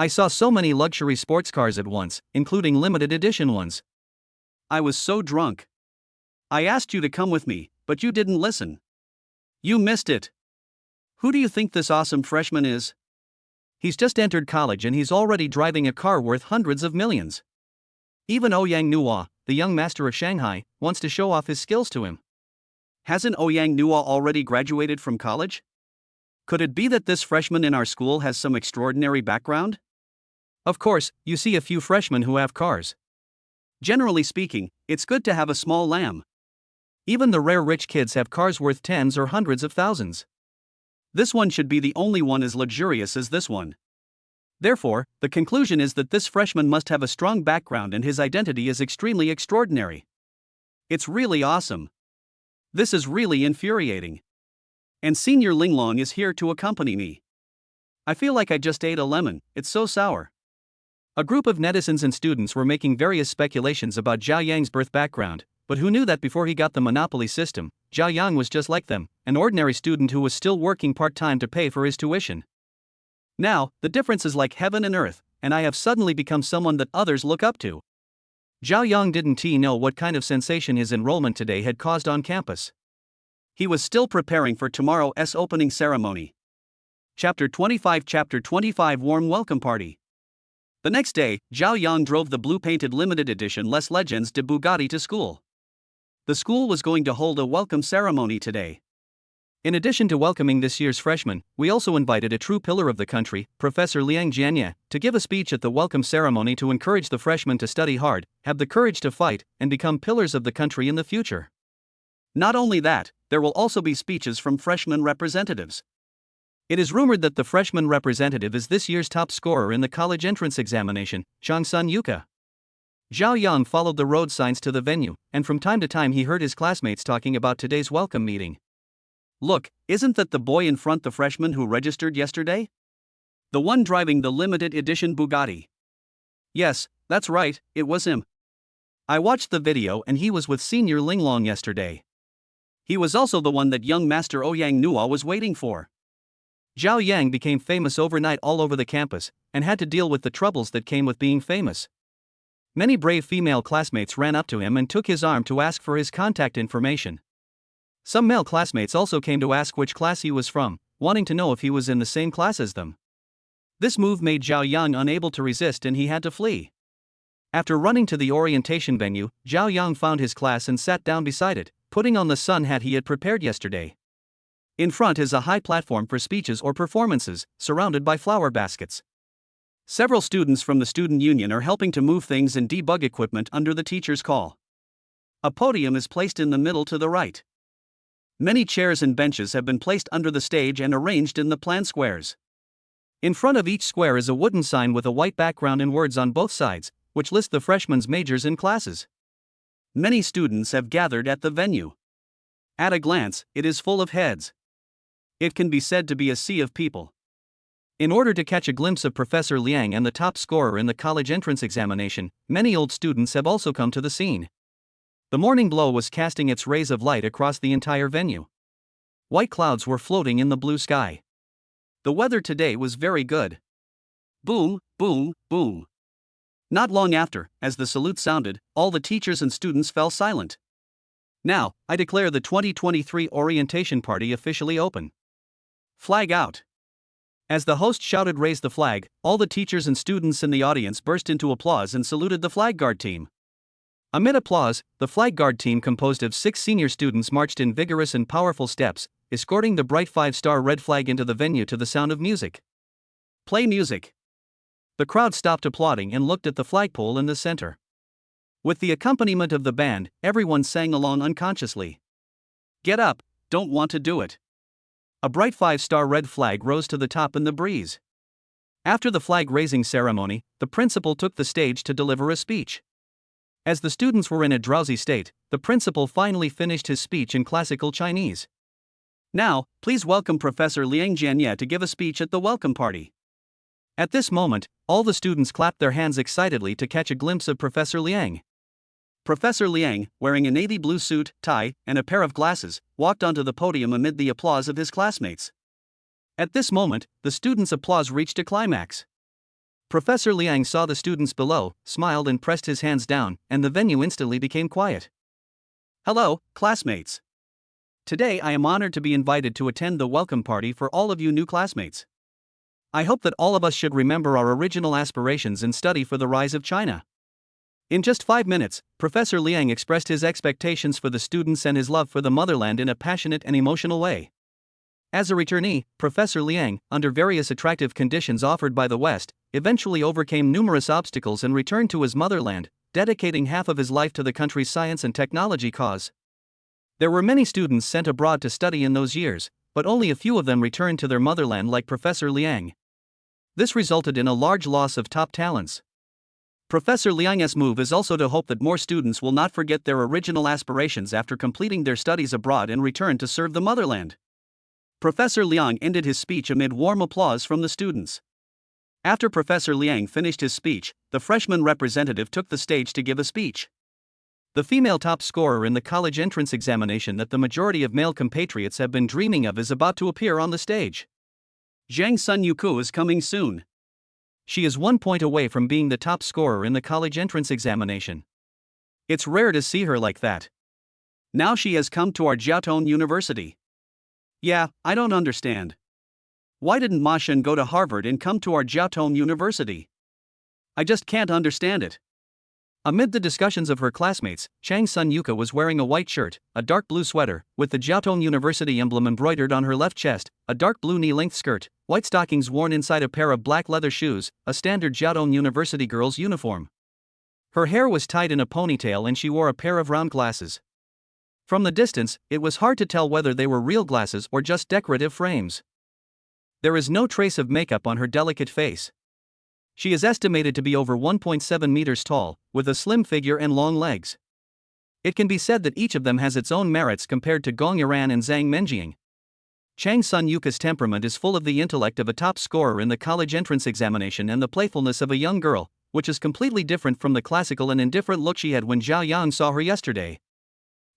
I saw so many luxury sports cars at once, including limited edition ones. I was so drunk. I asked you to come with me, but you didn't listen. You missed it. Who do you think this awesome freshman is? He's just entered college and he's already driving a car worth hundreds of millions. Even Yang Nua, the young master of Shanghai, wants to show off his skills to him. Hasn't Yang Nua already graduated from college? Could it be that this freshman in our school has some extraordinary background? Of course, you see a few freshmen who have cars. Generally speaking, it's good to have a small lamb. Even the rare rich kids have cars worth tens or hundreds of thousands. This one should be the only one as luxurious as this one. Therefore, the conclusion is that this freshman must have a strong background and his identity is extremely extraordinary. It's really awesome. This is really infuriating. And Senior Linglong is here to accompany me. I feel like I just ate a lemon, it's so sour. A group of netizens and students were making various speculations about Zhao Yang's birth background, but who knew that before he got the monopoly system, Zhao Yang was just like them, an ordinary student who was still working part-time to pay for his tuition. Now, the difference is like heaven and earth, and I have suddenly become someone that others look up to. Zhao Yang didn't know what kind of sensation his enrollment today had caused on campus. He was still preparing for tomorrow's opening ceremony. Chapter 25 Warm Welcome Party. The next day, Zhao Yang drove the blue-painted limited edition Les Legends de Bugatti to school. The school was going to hold a welcome ceremony today. In addition to welcoming this year's freshmen, we also invited a true pillar of the country, Professor Liang Jianye, to give a speech at the welcome ceremony to encourage the freshmen to study hard, have the courage to fight, and become pillars of the country in the future. Not only that, there will also be speeches from freshman representatives. It is rumored that the freshman representative is this year's top scorer in the college entrance examination, Shangsun Yuka. Zhao Yang followed the road signs to the venue, and from time to time he heard his classmates talking about today's welcome meeting. Look, isn't that the boy in front, the freshman who registered yesterday? The one driving the limited edition Bugatti. Yes, that's right, it was him. I watched the video and he was with Senior Linglong yesterday. He was also the one that young Master Yang Nua was waiting for. Zhao Yang became famous overnight all over the campus, and had to deal with the troubles that came with being famous. Many brave female classmates ran up to him and took his arm to ask for his contact information. Some male classmates also came to ask which class he was from, wanting to know if he was in the same class as them. This move made Zhao Yang unable to resist and he had to flee. After running to the orientation venue, Zhao Yang found his class and sat down beside it, putting on the sun hat he had prepared yesterday. In front is a high platform for speeches or performances, surrounded by flower baskets. Several students from the student union are helping to move things and debug equipment under the teacher's call. A podium is placed in the middle to the right. Many chairs and benches have been placed under the stage and arranged in the planned squares. In front of each square is a wooden sign with a white background and words on both sides, which list the freshmen's majors and classes. Many students have gathered at the venue. At a glance, it is full of heads. It can be said to be a sea of people. In order to catch a glimpse of Professor Liang and the top scorer in the college entrance examination, many old students have also come to the scene. The morning glow was casting its rays of light across the entire venue. White clouds were floating in the blue sky. The weather today was very good. Boom, boom, boom. Not long after, as the salute sounded, all the teachers and students fell silent. Now, I declare the 2023 orientation party officially open. Flag out. As the host shouted "Raise the flag," all the teachers and students in the audience burst into applause and saluted the flag guard team. Amid applause, the flag guard team composed of 6 senior students marched in vigorous and powerful steps, escorting the bright 5-star red flag into the venue to the sound of music. Play music. The crowd stopped applauding and looked at the flagpole in the center. With the accompaniment of the band, everyone sang along unconsciously. Get up, don't want to do it. A bright 5-star red flag rose to the top in the breeze. After the flag-raising ceremony, the principal took the stage to deliver a speech. As the students were in a drowsy state, the principal finally finished his speech in classical Chinese. Now, please welcome Professor Liang Jianye to give a speech at the welcome party. At this moment, all the students clapped their hands excitedly to catch a glimpse of Professor Liang. Professor Liang, wearing a navy blue suit, tie, and a pair of glasses, walked onto the podium amid the applause of his classmates. At this moment, the students' applause reached a climax. Professor Liang saw the students below, smiled and pressed his hands down, and the venue instantly became quiet. Hello, classmates. Today I am honored to be invited to attend the welcome party for all of you new classmates. I hope that all of us should remember our original aspirations and study for the rise of China. In just 5 minutes, Professor Liang expressed his expectations for the students and his love for the motherland in a passionate and emotional way. As a returnee, Professor Liang, under various attractive conditions offered by the West, eventually overcame numerous obstacles and returned to his motherland, dedicating half of his life to the country's science and technology cause. There were many students sent abroad to study in those years, but only a few of them returned to their motherland like Professor Liang. This resulted in a large loss of top talents. Professor Liang's move is also to hope that more students will not forget their original aspirations after completing their studies abroad and return to serve the motherland. Professor Liang ended his speech amid warm applause from the students. After Professor Liang finished his speech, the freshman representative took the stage to give a speech. The female top scorer in the college entrance examination that the majority of male compatriots have been dreaming of is about to appear on the stage. Zhang Yuku is coming soon. She is 1 point away from being the top scorer in the college entrance examination. It's rare to see her like that. Now she has come to our Jiaotong University. Yeah, I don't understand. Why didn't Ma Shen go to Harvard and come to our Jiaotong University? I just can't understand it. Amid the discussions of her classmates, Chang Yuka was wearing a white shirt, a dark blue sweater, with the Jiaotong University emblem embroidered on her left chest, a dark blue knee-length skirt, white stockings worn inside a pair of black leather shoes, a standard Jiaotong University girl's uniform. Her hair was tied in a ponytail and she wore a pair of round glasses. From the distance, it was hard to tell whether they were real glasses or just decorative frames. There is no trace of makeup on her delicate face. She is estimated to be over 1.7 meters tall, with a slim figure and long legs. It can be said that each of them has its own merits compared to Gong Yiran and Zang Mening. Chang Yuka's temperament is full of the intellect of a top scorer in the college entrance examination and the playfulness of a young girl, which is completely different from the classical and indifferent look she had when Zhao Yang saw her yesterday.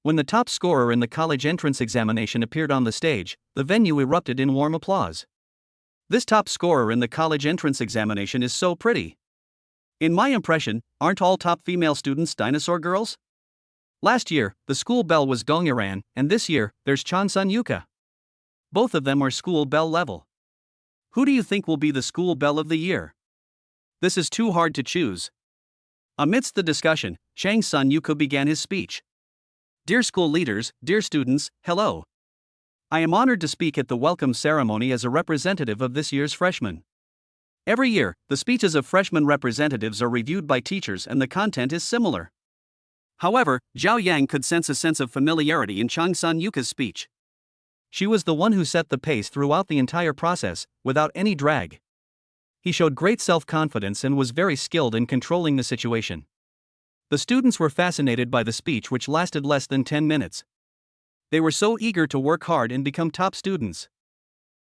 When the top scorer in the college entrance examination appeared on the stage, the venue erupted in warm applause. This top scorer in the college entrance examination is so pretty. In my impression, aren't all top female students dinosaur girls? Last year, the school belle was Gong Yiran, and this year, there's Chang Yuka. Both of them are school belle level. Who do you think will be the school belle of the year? This is too hard to choose. Amidst the discussion, Chang Yuka began his speech. Dear school leaders, dear students, hello. I am honored to speak at the welcome ceremony as a representative of this year's freshmen. Every year, the speeches of freshman representatives are reviewed by teachers and the content is similar. However, Zhao Yang could sense a sense of familiarity in Chang Yuka's speech. She was the one who set the pace throughout the entire process, without any drag. He showed great self-confidence and was very skilled in controlling the situation. The students were fascinated by the speech, which lasted less than 10 minutes. They were so eager to work hard and become top students.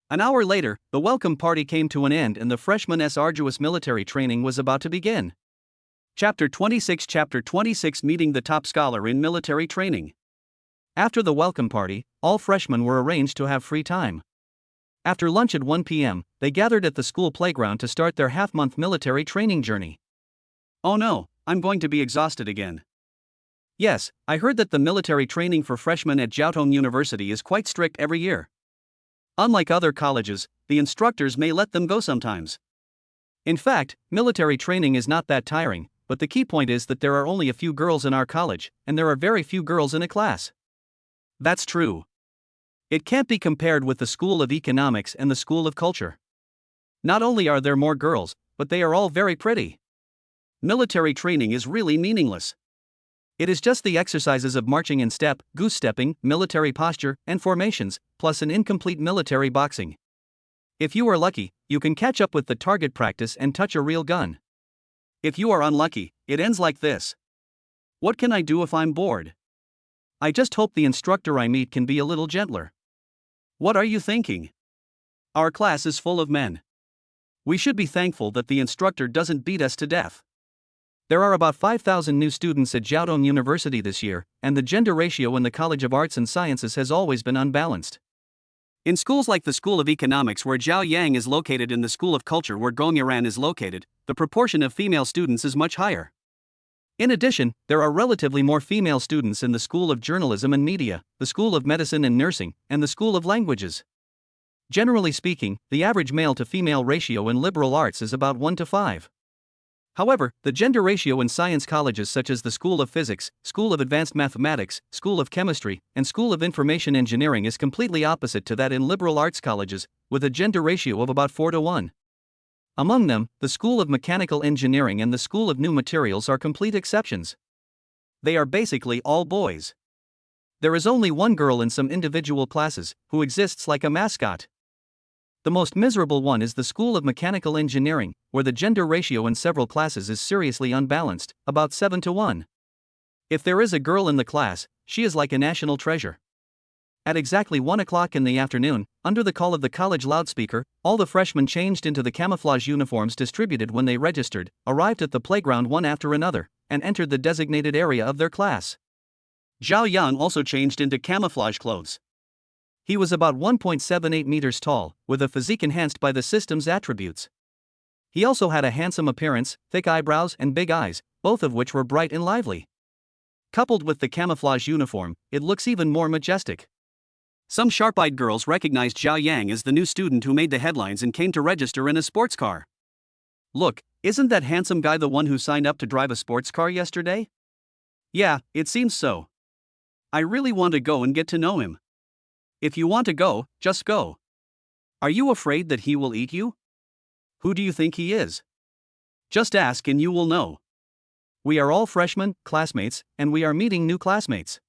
An hour later, the welcome party came to an end and the freshmen's arduous military training was about to begin. Chapter 26 Meeting the Top Scholar in Military Training. After the welcome party, all freshmen were arranged to have free time. After lunch at 1 p.m., they gathered at the school playground to start their half-month military training journey. Oh no, I'm going to be exhausted again. Yes, I heard that the military training for freshmen at Jiaotong University is quite strict every year. Unlike other colleges, the instructors may let them go sometimes. In fact, military training is not that tiring, but the key point is that there are only a few girls in our college, and there are very few girls in a class. That's true. It can't be compared with the School of Economics and the School of Culture. Not only are there more girls, but they are all very pretty. Military training is really meaningless. It is just the exercises of marching in step, goose-stepping, military posture, and formations, plus an incomplete military boxing. If you are lucky, you can catch up with the target practice and touch a real gun. If you are unlucky, it ends like this. What can I do if I'm bored? I just hope the instructor I meet can be a little gentler. What are you thinking? Our class is full of men. We should be thankful that the instructor doesn't beat us to death. There are about 5,000 new students at Jiaotong University this year, and the gender ratio in the College of Arts and Sciences has always been unbalanced. In schools like the School of Economics where Zhao Yang is located and the School of Culture where Gong Yiran is located, the proportion of female students is much higher. In addition, there are relatively more female students in the School of Journalism and Media, the School of Medicine and Nursing, and the School of Languages. Generally speaking, the average male-to-female ratio in liberal arts is about 1 to 5. However, the gender ratio in science colleges such as the School of Physics, School of Advanced Mathematics, School of Chemistry, and School of Information Engineering is completely opposite to that in liberal arts colleges, with a gender ratio of about 4 to 1. Among them, the School of Mechanical Engineering and the School of New Materials are complete exceptions. They are basically all boys. There is only one girl in some individual classes, who exists like a mascot. The most miserable one is the School of Mechanical Engineering, where the gender ratio in several classes is seriously unbalanced, about 7 to 1. If there is a girl in the class, she is like a national treasure. At exactly 1 o'clock in the afternoon, under the call of the college loudspeaker, all the freshmen changed into the camouflage uniforms distributed when they registered, arrived at the playground one after another, and entered the designated area of their class. Zhao Yang also changed into camouflage clothes. He was about 1.78 meters tall, with a physique enhanced by the system's attributes. He also had a handsome appearance, thick eyebrows and big eyes, both of which were bright and lively. Coupled with the camouflage uniform, it looks even more majestic. Some sharp-eyed girls recognized Zhao Yang as the new student who made the headlines and came to register in a sports car. Look, isn't that handsome guy the one who signed up to drive a sports car yesterday? Yeah, it seems so. I really want to go and get to know him. If you want to go, just go. Are you afraid that he will eat you? Who do you think he is? Just ask and you will know. We are all freshmen, classmates, and we are meeting new classmates.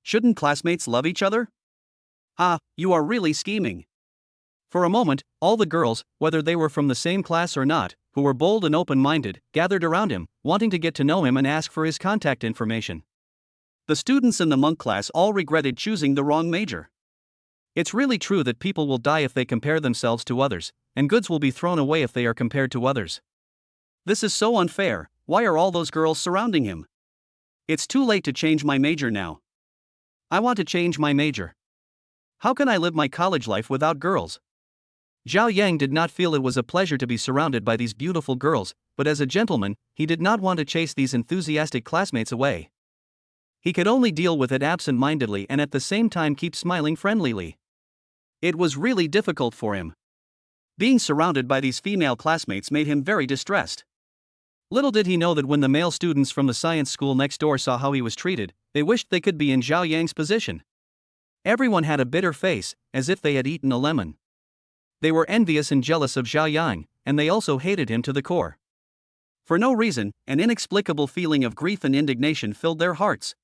Shouldn't classmates love each other? Ah, you are really scheming. For a moment, all the girls, whether they were from the same class or not, who were bold and open-minded, gathered around him, wanting to get to know him and ask for his contact information. The students in the monk class all regretted choosing the wrong major. It's really true that people will die if they compare themselves to others, and goods will be thrown away if they are compared to others. This is so unfair. Why are all those girls surrounding him? It's too late to change my major now. I want to change my major. How can I live my college life without girls? Zhao Yang did not feel it was a pleasure to be surrounded by these beautiful girls, but as a gentleman, he did not want to chase these enthusiastic classmates away. He could only deal with it absent-mindedly and at the same time keep smiling friendlily. It was really difficult for him. Being surrounded by these female classmates made him very distressed. Little did he know that when the male students from the science school next door saw how he was treated, they wished they could be in Zhao Yang's position. Everyone had a bitter face, as if they had eaten a lemon. They were envious and jealous of Zhao Yang, and they also hated him to the core. For no reason, an inexplicable feeling of grief and indignation filled their hearts.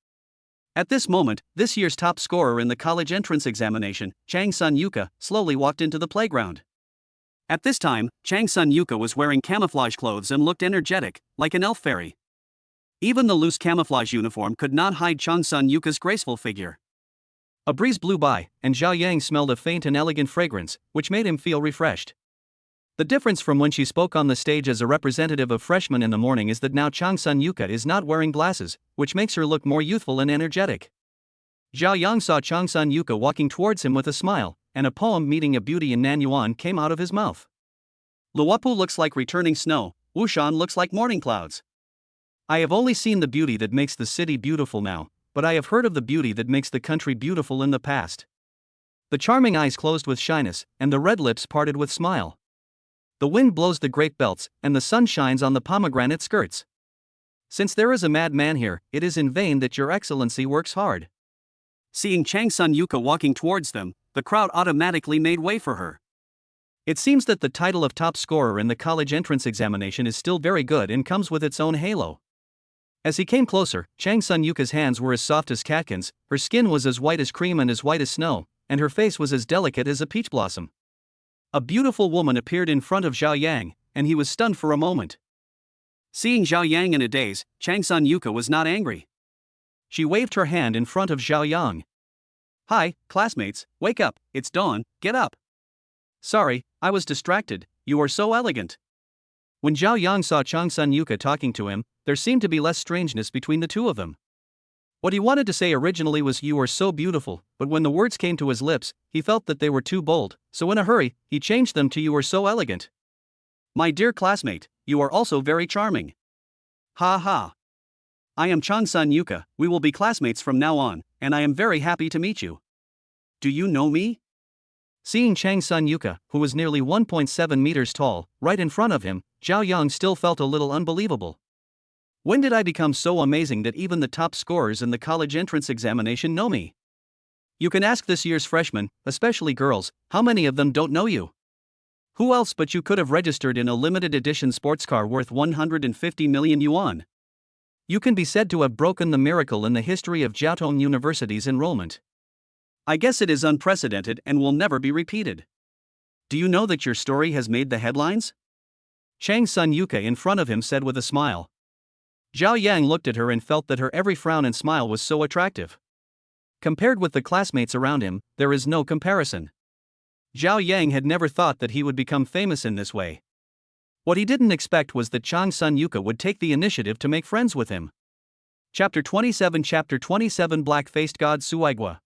At this moment, this year's top scorer in the college entrance examination, Chang Sun Yuka, slowly walked into the playground. At this time, Chang Sun Yuka was wearing camouflage clothes and looked energetic, like an elf fairy. Even the loose camouflage uniform could not hide Chang Sun Yuka's graceful figure. A breeze blew by, and Zhao Yang smelled a faint and elegant fragrance, which made him feel refreshed. The difference from when she spoke on the stage as a representative of freshmen in the morning is that now Chang Sun Yuka is not wearing glasses, which makes her look more youthful and energetic. Zhao Yang saw Chang Sun Yuka walking towards him with a smile, and a poem meeting a beauty in Nanyuan came out of his mouth. Luopu looks like returning snow, Wushan looks like morning clouds. I have only seen the beauty that makes the city beautiful now, but I have heard of the beauty that makes the country beautiful in the past. The charming eyes closed with shyness, and the red lips parted with smile. The wind blows the grape belts, and the sun shines on the pomegranate skirts. Since there is a mad man here, it is in vain that your excellency works hard. Seeing Chang Sun Yuka walking towards them, the crowd automatically made way for her. It seems that the title of top scorer in the college entrance examination is still very good and comes with its own halo. As he came closer, Chang Sun Yuka's hands were as soft as catkins, her skin was as white as cream and as white as snow, and her face was as delicate as a peach blossom. A beautiful woman appeared in front of Zhao Yang, and he was stunned for a moment. Seeing Zhao Yang in a daze, Chang Sun Yuka was not angry. She waved her hand in front of Zhao Yang. Hi, classmates, wake up, it's dawn, get up. Sorry, I was distracted, you are so elegant. When Zhao Yang saw Chang Sun Yuka talking to him, there seemed to be less strangeness between the two of them. What he wanted to say originally was "you are so beautiful," but when the words came to his lips, he felt that they were too bold, so in a hurry, he changed them to "you are so elegant." My dear classmate, you are also very charming. Ha ha. I am Chang Sun Yuka, we will be classmates from now on, and I am very happy to meet you. Do you know me? Seeing Chang Sun Yuka, who was nearly 1.7 meters tall, right in front of him, Zhao Yang still felt a little unbelievable. When did I become so amazing that even the top scorers in the college entrance examination know me? You can ask this year's freshmen, especially girls, how many of them don't know you? Who else but you could have registered in a limited edition sports car worth 150 million yuan? You can be said to have broken the miracle in the history of Jiaotong University's enrollment. I guess it is unprecedented and will never be repeated. Do you know that your story has made the headlines? Chang's son Yuka in front of him said with a smile. Zhao Yang looked at her and felt that her every frown and smile was so attractive. Compared with the classmates around him, there is no comparison. Zhao Yang had never thought that he would become famous in this way. What he didn't expect was that Chang's son Yuka would take the initiative to make friends with him. Chapter 27 Black-Faced God Suigua.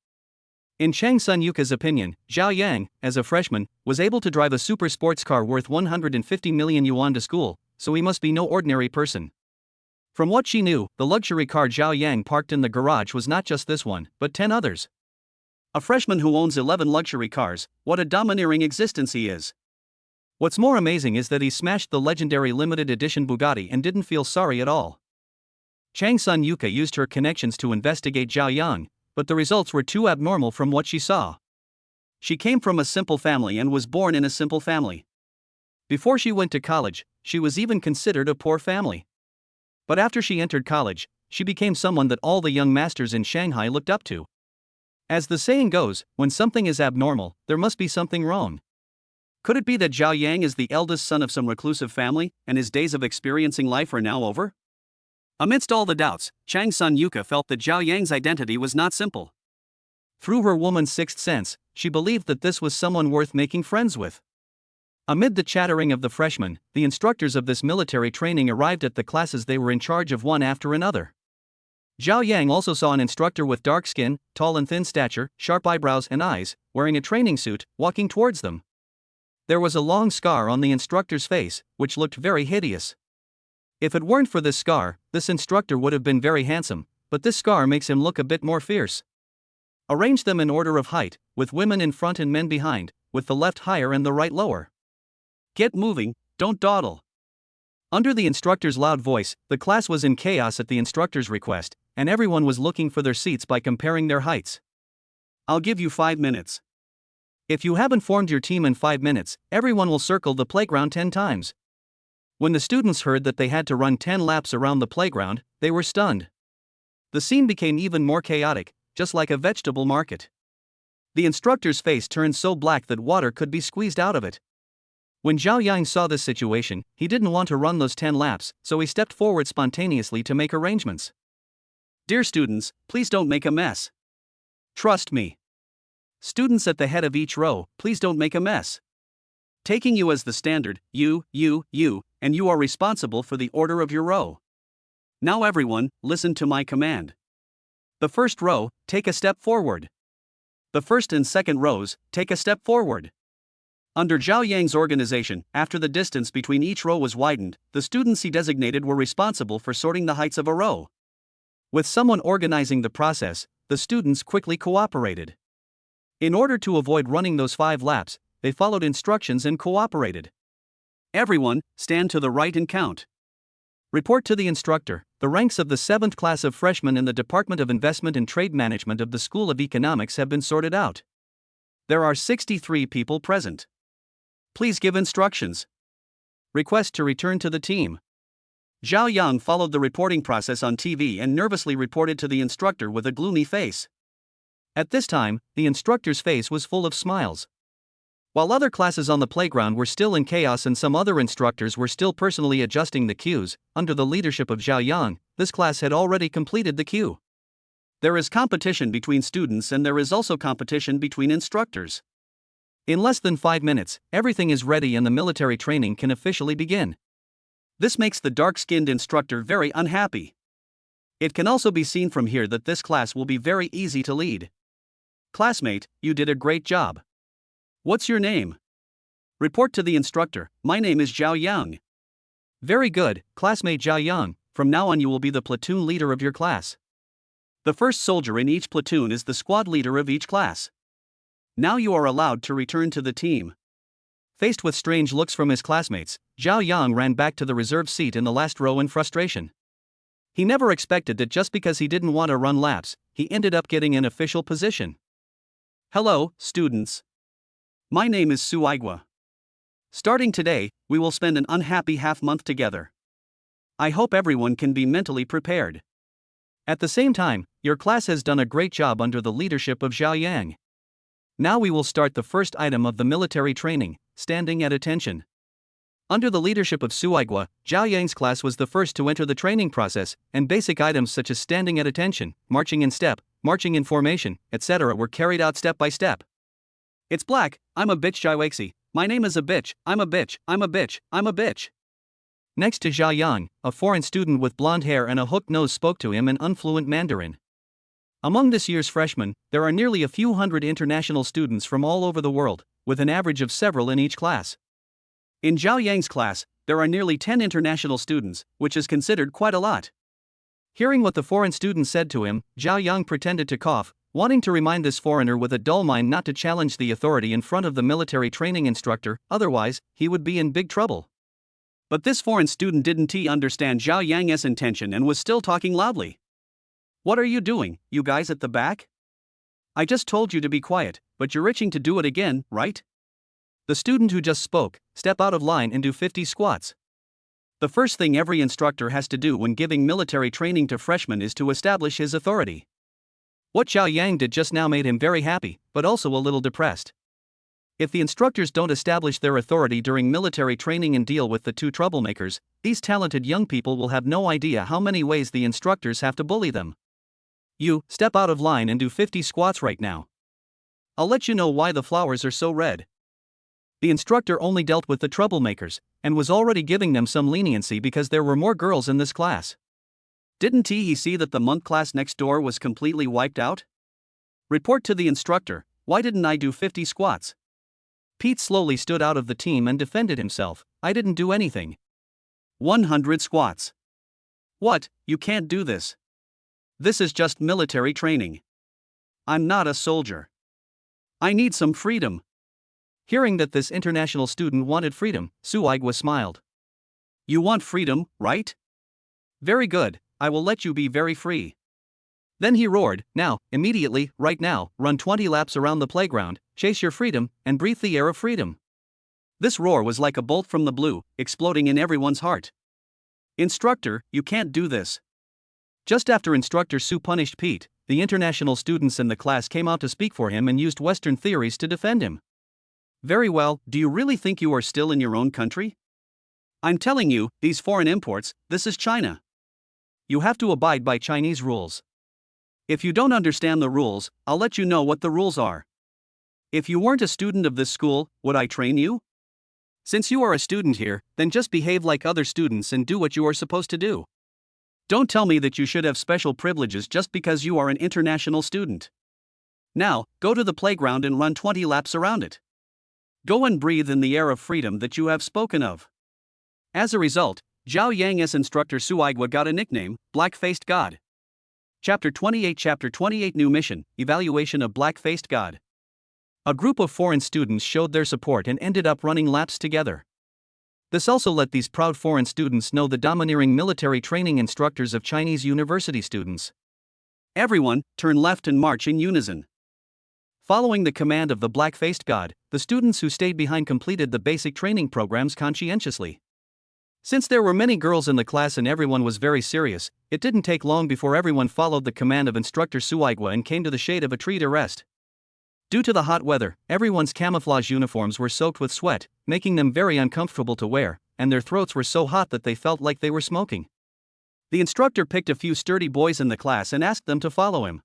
In Chang's son Yuka's opinion, Zhao Yang, as a freshman, was able to drive a super sports car worth 150 million yuan to school, so he must be no ordinary person. From what she knew, the luxury car Zhao Yang parked in the garage was not just this one, but 10 others. A freshman who owns 11 luxury cars, what a domineering existence he is. What's more amazing is that he smashed the legendary limited edition Bugatti and didn't feel sorry at all. Chang's son Yuka used her connections to investigate Zhao Yang, but the results were too abnormal from what she saw. She came from a simple family and was born in a simple family. Before she went to college, she was even considered a poor family. But after she entered college, she became someone that all the young masters in Shanghai looked up to. As the saying goes, when something is abnormal, there must be something wrong. Could it be that Zhao Yang is the eldest son of some reclusive family, and his days of experiencing life are now over? Amidst all the doubts, Chang's son Yuka felt that Zhao Yang's identity was not simple. Through her woman's sixth sense, she believed that this was someone worth making friends with. Amid the chattering of the freshmen, the instructors of this military training arrived at the classes they were in charge of one after another. Zhao Yang also saw an instructor with dark skin, tall and thin stature, sharp eyebrows and eyes, wearing a training suit, walking towards them. There was a long scar on the instructor's face, which looked very hideous. If it weren't for this scar, this instructor would have been very handsome, but this scar makes him look a bit more fierce. Arrange them in order of height, with women in front and men behind, with the left higher and the right lower. Get moving, don't dawdle. Under the instructor's loud voice, the class was in chaos at the instructor's request, and everyone was looking for their seats by comparing their heights. I'll give you 5 minutes. If you haven't formed your team in 5 minutes, everyone will circle the playground 10 times. When the students heard that they had to run 10 laps around the playground, they were stunned. The scene became even more chaotic, just like a vegetable market. The instructor's face turned so black that water could be squeezed out of it. When Zhao Yang saw this situation, he didn't want to run those 10 laps, so he stepped forward spontaneously to make arrangements. Dear students, please don't make a mess. Trust me. Students at the head of each row, please don't make a mess. Taking you as the standard, you, and you are responsible for the order of your row. Now everyone, listen to my command. The first row, take a step forward. The first and second rows, take a step forward. Under Zhao Yang's organization, after the distance between each row was widened, the students he designated were responsible for sorting the heights of a row. With someone organizing the process, the students quickly cooperated. In order to avoid running those 5 laps, they followed instructions and cooperated. Everyone, stand to the right and count. Report to the instructor. The ranks of the 7th class of freshmen in the Department of Investment and Trade Management of the School of Economics have been sorted out. There are 63 people present. Please give instructions. Request to return to the team. Zhao Yang followed the reporting process on TV and nervously reported to the instructor with a gloomy face. At this time, the instructor's face was full of smiles. While other classes on the playground were still in chaos and some other instructors were still personally adjusting the cues, under the leadership of Zhao Yang, this class had already completed the cue. There is competition between students and there is also competition between instructors. In less than 5 minutes, everything is ready and the military training can officially begin. This makes the dark-skinned instructor very unhappy. It can also be seen from here that this class will be very easy to lead. Classmate, you did a great job. What's your name? Report to the instructor. My name is Zhao Yang. Very good, classmate Zhao Yang. From now on you will be the platoon leader of your class. The first soldier in each platoon is the squad leader of each class. Now you are allowed to return to the team. Faced with strange looks from his classmates, Zhao Yang ran back to the reserved seat in the last row in frustration. He never expected that just because he didn't want to run laps, he ended up getting an official position. Hello, students. My name is Suigwa. Starting today, we will spend an unhappy half-month together. I hope everyone can be mentally prepared. At the same time, your class has done a great job under the leadership of Zhao Yang. Now we will start the first item of the military training, standing at attention. Under the leadership of Suigwa, Zhao Yang's class was the first to enter the training process, and basic items such as standing at attention, marching in step, marching in formation, etc. were carried out step by step. It's black, I'm a bitch Jiwexi. My name is a bitch, I'm a bitch, I'm a bitch, I'm a bitch. Next to Zhao Yang, a foreign student with blonde hair and a hooked nose spoke to him in unfluent Mandarin. Among this year's freshmen, there are nearly a few hundred international students from all over the world, with an average of several in each class. In Zhao Yang's class, there are nearly 10 international students, which is considered quite a lot. Hearing what the foreign student said to him, Zhao Yang pretended to cough, wanting to remind this foreigner with a dull mind not to challenge the authority in front of the military training instructor, otherwise, he would be in big trouble. But this foreign student didn't understand Zhao Yang's intention and was still talking loudly. What are you doing, you guys at the back? I just told you to be quiet, but you're itching to do it again, right? The student who just spoke, step out of line and do 50 squats. The first thing every instructor has to do when giving military training to freshmen is to establish his authority. What Zhao Yang did just now made him very happy, but also a little depressed. If the instructors don't establish their authority during military training and deal with the two troublemakers, these talented young people will have no idea how many ways the instructors have to bully them. You, step out of line and do 50 squats right now. I'll let you know why the flowers are so red. The instructor only dealt with the troublemakers, and was already giving them some leniency because there were more girls in this class. Didn't he see that the month class next door was completely wiped out? Report to the instructor, why didn't I do 50 squats? Pete slowly stood out of the team and defended himself. I didn't do anything. 100 squats. What, you can't do this? This is just military training. I'm not a soldier. I need some freedom. Hearing that this international student wanted freedom, Suigwa smiled. You want freedom, right? Very good, I will let you be very free. Then he roared, now, immediately, right now, run 20 laps around the playground, chase your freedom, and breathe the air of freedom. This roar was like a bolt from the blue, exploding in everyone's heart. Instructor, you can't do this. Just after Instructor Su punished Pete, the international students in the class came out to speak for him and used Western theories to defend him. Very well, do you really think you are still in your own country? I'm telling you, these foreign imports, this is China. You have to abide by Chinese rules. If you don't understand the rules, I'll let you know what the rules are. If you weren't a student of this school, would I train you? Since you are a student here, then just behave like other students and do what you are supposed to do. Don't tell me that you should have special privileges just because you are an international student. Now, go to the playground and run 20 laps around it. Go and breathe in the air of freedom that you have spoken of. As a result, Zhao Yang's instructor Suigwa got a nickname, Black-Faced God. Chapter 28 New Mission, Evaluation of Black-Faced God. A group of foreign students showed their support and ended up running laps together. This also let these proud foreign students know the domineering military training instructors of Chinese university students. Everyone, turn left and march in unison. Following the command of the Black-Faced God, the students who stayed behind completed the basic training programs conscientiously. Since there were many girls in the class and everyone was very serious, it didn't take long before everyone followed the command of Instructor Suigwa and came to the shade of a tree to rest. Due to the hot weather, everyone's camouflage uniforms were soaked with sweat, making them very uncomfortable to wear, and their throats were so hot that they felt like they were smoking. The instructor picked a few sturdy boys in the class and asked them to follow him.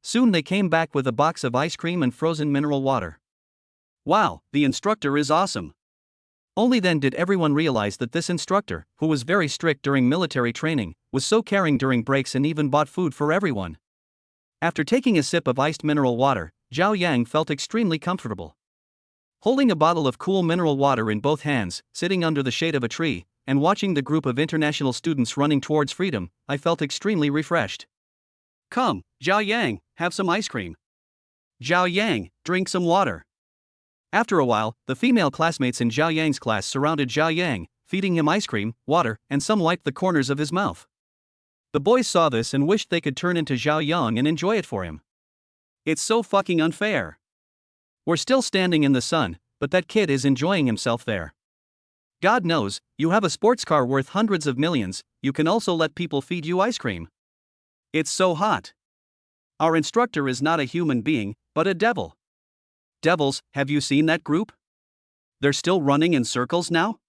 Soon they came back with a box of ice cream and frozen mineral water. Wow, the instructor is awesome. Only then did everyone realize that this instructor, who was very strict during military training, was so caring during breaks and even bought food for everyone. After taking a sip of iced mineral water, Zhao Yang felt extremely comfortable. Holding a bottle of cool mineral water in both hands, sitting under the shade of a tree, and watching the group of international students running towards freedom, I felt extremely refreshed. Come, Zhao Yang, have some ice cream. Zhao Yang, drink some water. After a while, the female classmates in Zhao Yang's class surrounded Zhao Yang, feeding him ice cream, water, and some wiped the corners of his mouth. The boys saw this and wished they could turn into Zhao Yang and enjoy it for him. It's so fucking unfair. We're still standing in the sun, but that kid is enjoying himself there. God knows, you have a sports car worth hundreds of millions, you can also let people feed you ice cream. It's so hot. Our instructor is not a human being, but a devil. Devils, have you seen that group? They're still running in circles now?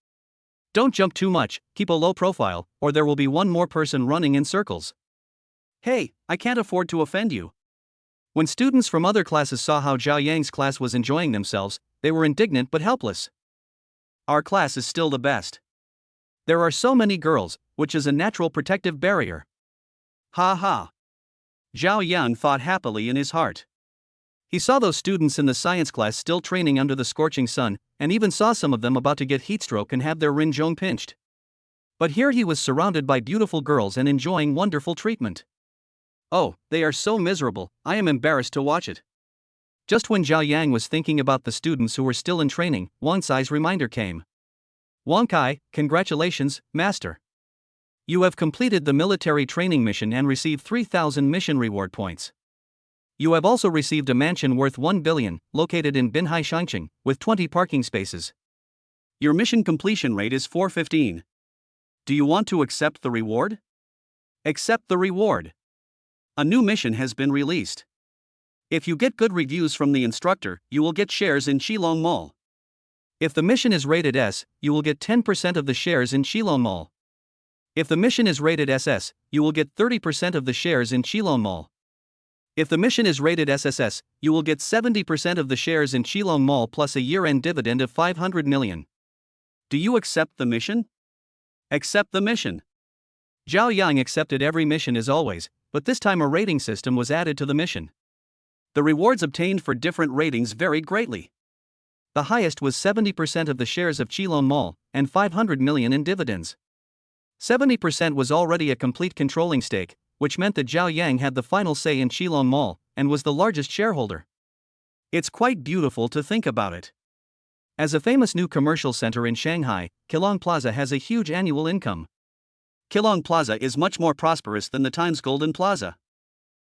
Don't jump too much, keep a low profile, or there will be one more person running in circles. Hey, I can't afford to offend you. When students from other classes saw how Zhao Yang's class was enjoying themselves, they were indignant but helpless. Our class is still the best. There are so many girls, which is a natural protective barrier. Ha ha. Zhao Yang thought happily in his heart. He saw those students in the science class still training under the scorching sun, and even saw some of them about to get heatstroke and have their rinzhong pinched. But here he was surrounded by beautiful girls and enjoying wonderful treatment. Oh, they are so miserable, I am embarrassed to watch it. Just when Zhao Yang was thinking about the students who were still in training, Wang Cai's reminder came. Wang Cai, congratulations, master. You have completed the military training mission and received 3,000 mission reward points. You have also received a mansion worth 1 billion, located in Binhai Shangqing, with 20 parking spaces. Your mission completion rate is 415. Do you want to accept the reward? Accept the reward. A new mission has been released. If you get good reviews from the instructor, you will get shares in Shilong Mall. If the mission is rated S, you will get 10% of the shares in Shilong Mall. If the mission is rated SS, you will get 30% of the shares in Shilong Mall. If the mission is rated SSS, you will get 70% of the shares in Shilong Mall plus a year-end dividend of 500 million. Do you accept the mission? Accept the mission. Zhao Yang accepted every mission as always, but this time a rating system was added to the mission. The rewards obtained for different ratings varied greatly. The highest was 70% of the shares of Shilong Mall, and 500 million in dividends. 70% was already a complete controlling stake, which meant that Zhao Yang had the final say in Shilong Mall, and was the largest shareholder. It's quite beautiful to think about it. As a famous new commercial center in Shanghai, Keelung Plaza has a huge annual income. Keelung Plaza is much more prosperous than the Times Golden Plaza.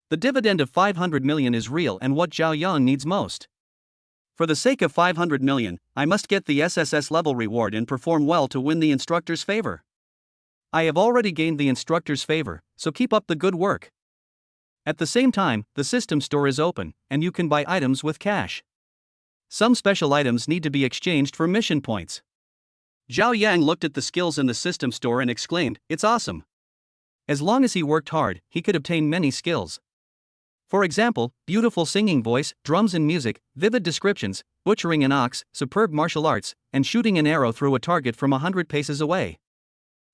The dividend of 500 million is real and what Zhao Yang needs most. For the sake of 500 million, I must get the SSS level reward and perform well to win the instructor's favor. I have already gained the instructor's favor, so keep up the good work. At the same time, the system store is open, and you can buy items with cash. Some special items need to be exchanged for mission points. Zhao Yang looked at the skills in the system store and exclaimed, "It's awesome." As long as he worked hard, he could obtain many skills. For example, beautiful singing voice, drums and music, vivid descriptions, butchering an ox, superb martial arts, and shooting an arrow through a target from 100 paces away.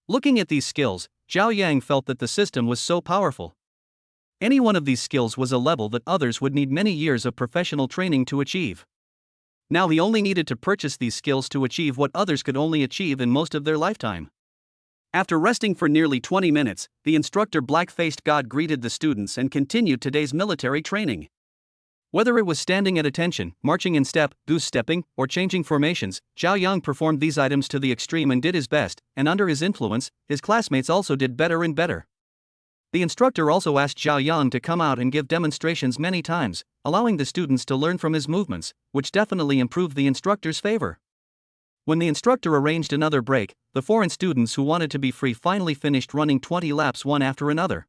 Looking at these skills, Zhao Yang felt that the system was so powerful. Any one of these skills was a level that others would need many years of professional training to achieve. Now he only needed to purchase these skills to achieve what others could only achieve in most of their lifetime. After resting for nearly 20 minutes, the instructor Black-Faced God greeted the students and continued today's military training. Whether it was standing at attention, marching in step, goose stepping, or changing formations, Zhao Yang performed these items to the extreme and did his best, and under his influence, his classmates also did better and better. The instructor also asked Zhao Yang to come out and give demonstrations many times, allowing the students to learn from his movements, which definitely improved the instructor's favor. When the instructor arranged another break, the foreign students who wanted to be free finally finished running 20 laps one after another.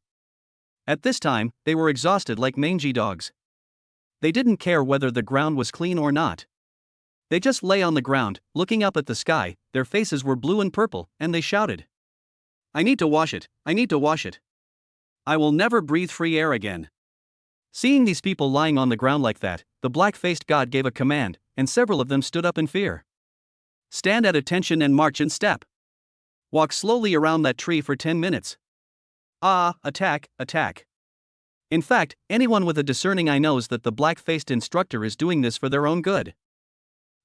At this time, they were exhausted like mangy dogs. They didn't care whether the ground was clean or not. They just lay on the ground, looking up at the sky, their faces were blue and purple, and they shouted, "I need to wash it, I need to wash it. I will never breathe free air again." Seeing these people lying on the ground like that, the black-faced God gave a command, and several of them stood up in fear. "Stand at attention and march in step. Walk slowly around that tree for 10 minutes. Attack, attack." In fact, anyone with a discerning eye knows that the black-faced instructor is doing this for their own good.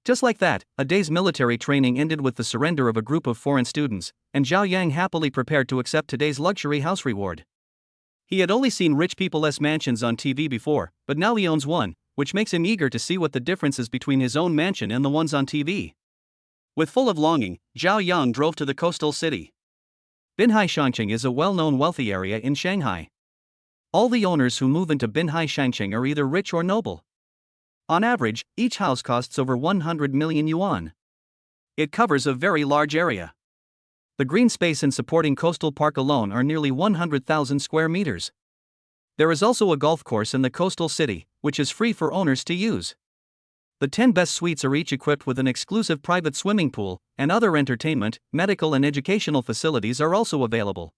Just like that, a day's military training ended with the surrender of a group of foreign students, and Zhao Yang happily prepared to accept today's luxury house reward. He had only seen rich people's mansions on TV before, but now he owns one, which makes him eager to see what the difference is between his own mansion and the ones on TV. With full of longing, Zhao Yang drove to the coastal city. Binhai Shangqing is a well-known wealthy area in Shanghai. All the owners who move into Binhai Shangqing are either rich or noble. On average, each house costs over 100 million yuan. It covers a very large area. The green space and supporting coastal park alone are nearly 100,000 square meters. There is also a golf course in the coastal city, which is free for owners to use. The 10 best suites are each equipped with an exclusive private swimming pool, and other entertainment, medical and educational facilities are also available.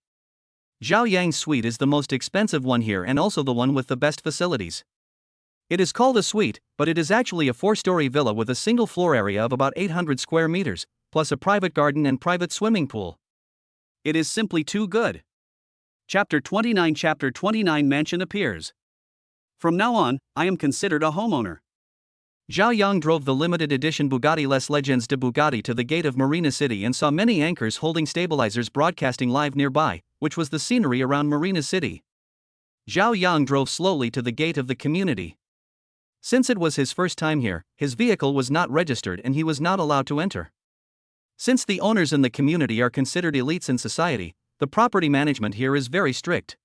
Zhao Yang's suite is the most expensive one here and also the one with the best facilities. It is called a suite, but it is actually a 4-story villa with a single floor area of about 800 square meters, plus a private garden and private swimming pool. It is simply too good. Chapter 29 Mansion appears. From now on, I am considered a homeowner. Zhao Yang drove the limited edition Bugatti Les Legends de Bugatti to the gate of Marina City and saw many anchors holding stabilizers broadcasting live nearby, which was the scenery around Marina City. Zhao Yang drove slowly to the gate of the community. Since it was his first time here, his vehicle was not registered and he was not allowed to enter. Since the owners in the community are considered elites in society, the property management here is very strict.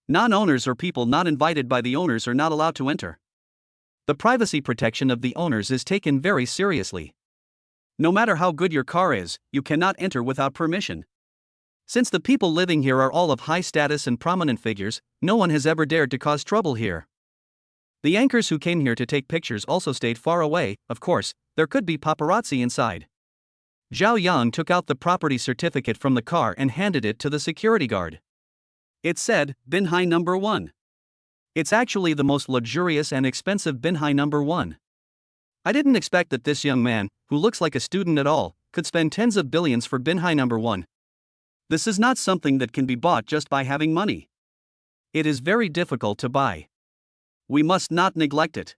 Non-owners or people not invited by the owners are not allowed to enter. The privacy protection of the owners is taken very seriously. No matter how good your car is, you cannot enter without permission. Since the people living here are all of high status and prominent figures, no one has ever dared to cause trouble here. The anchors who came here to take pictures also stayed far away. Of course, there could be paparazzi inside. Zhao Yang took out the property certificate from the car and handed it to the security guard. It said, Binhai number 1. It's actually the most luxurious and expensive Binhai number 1. I didn't expect that this young man, who looks like a student at all, could spend tens of billions for Binhai number 1. This is not something that can be bought just by having money. It is very difficult to buy. We must not neglect it.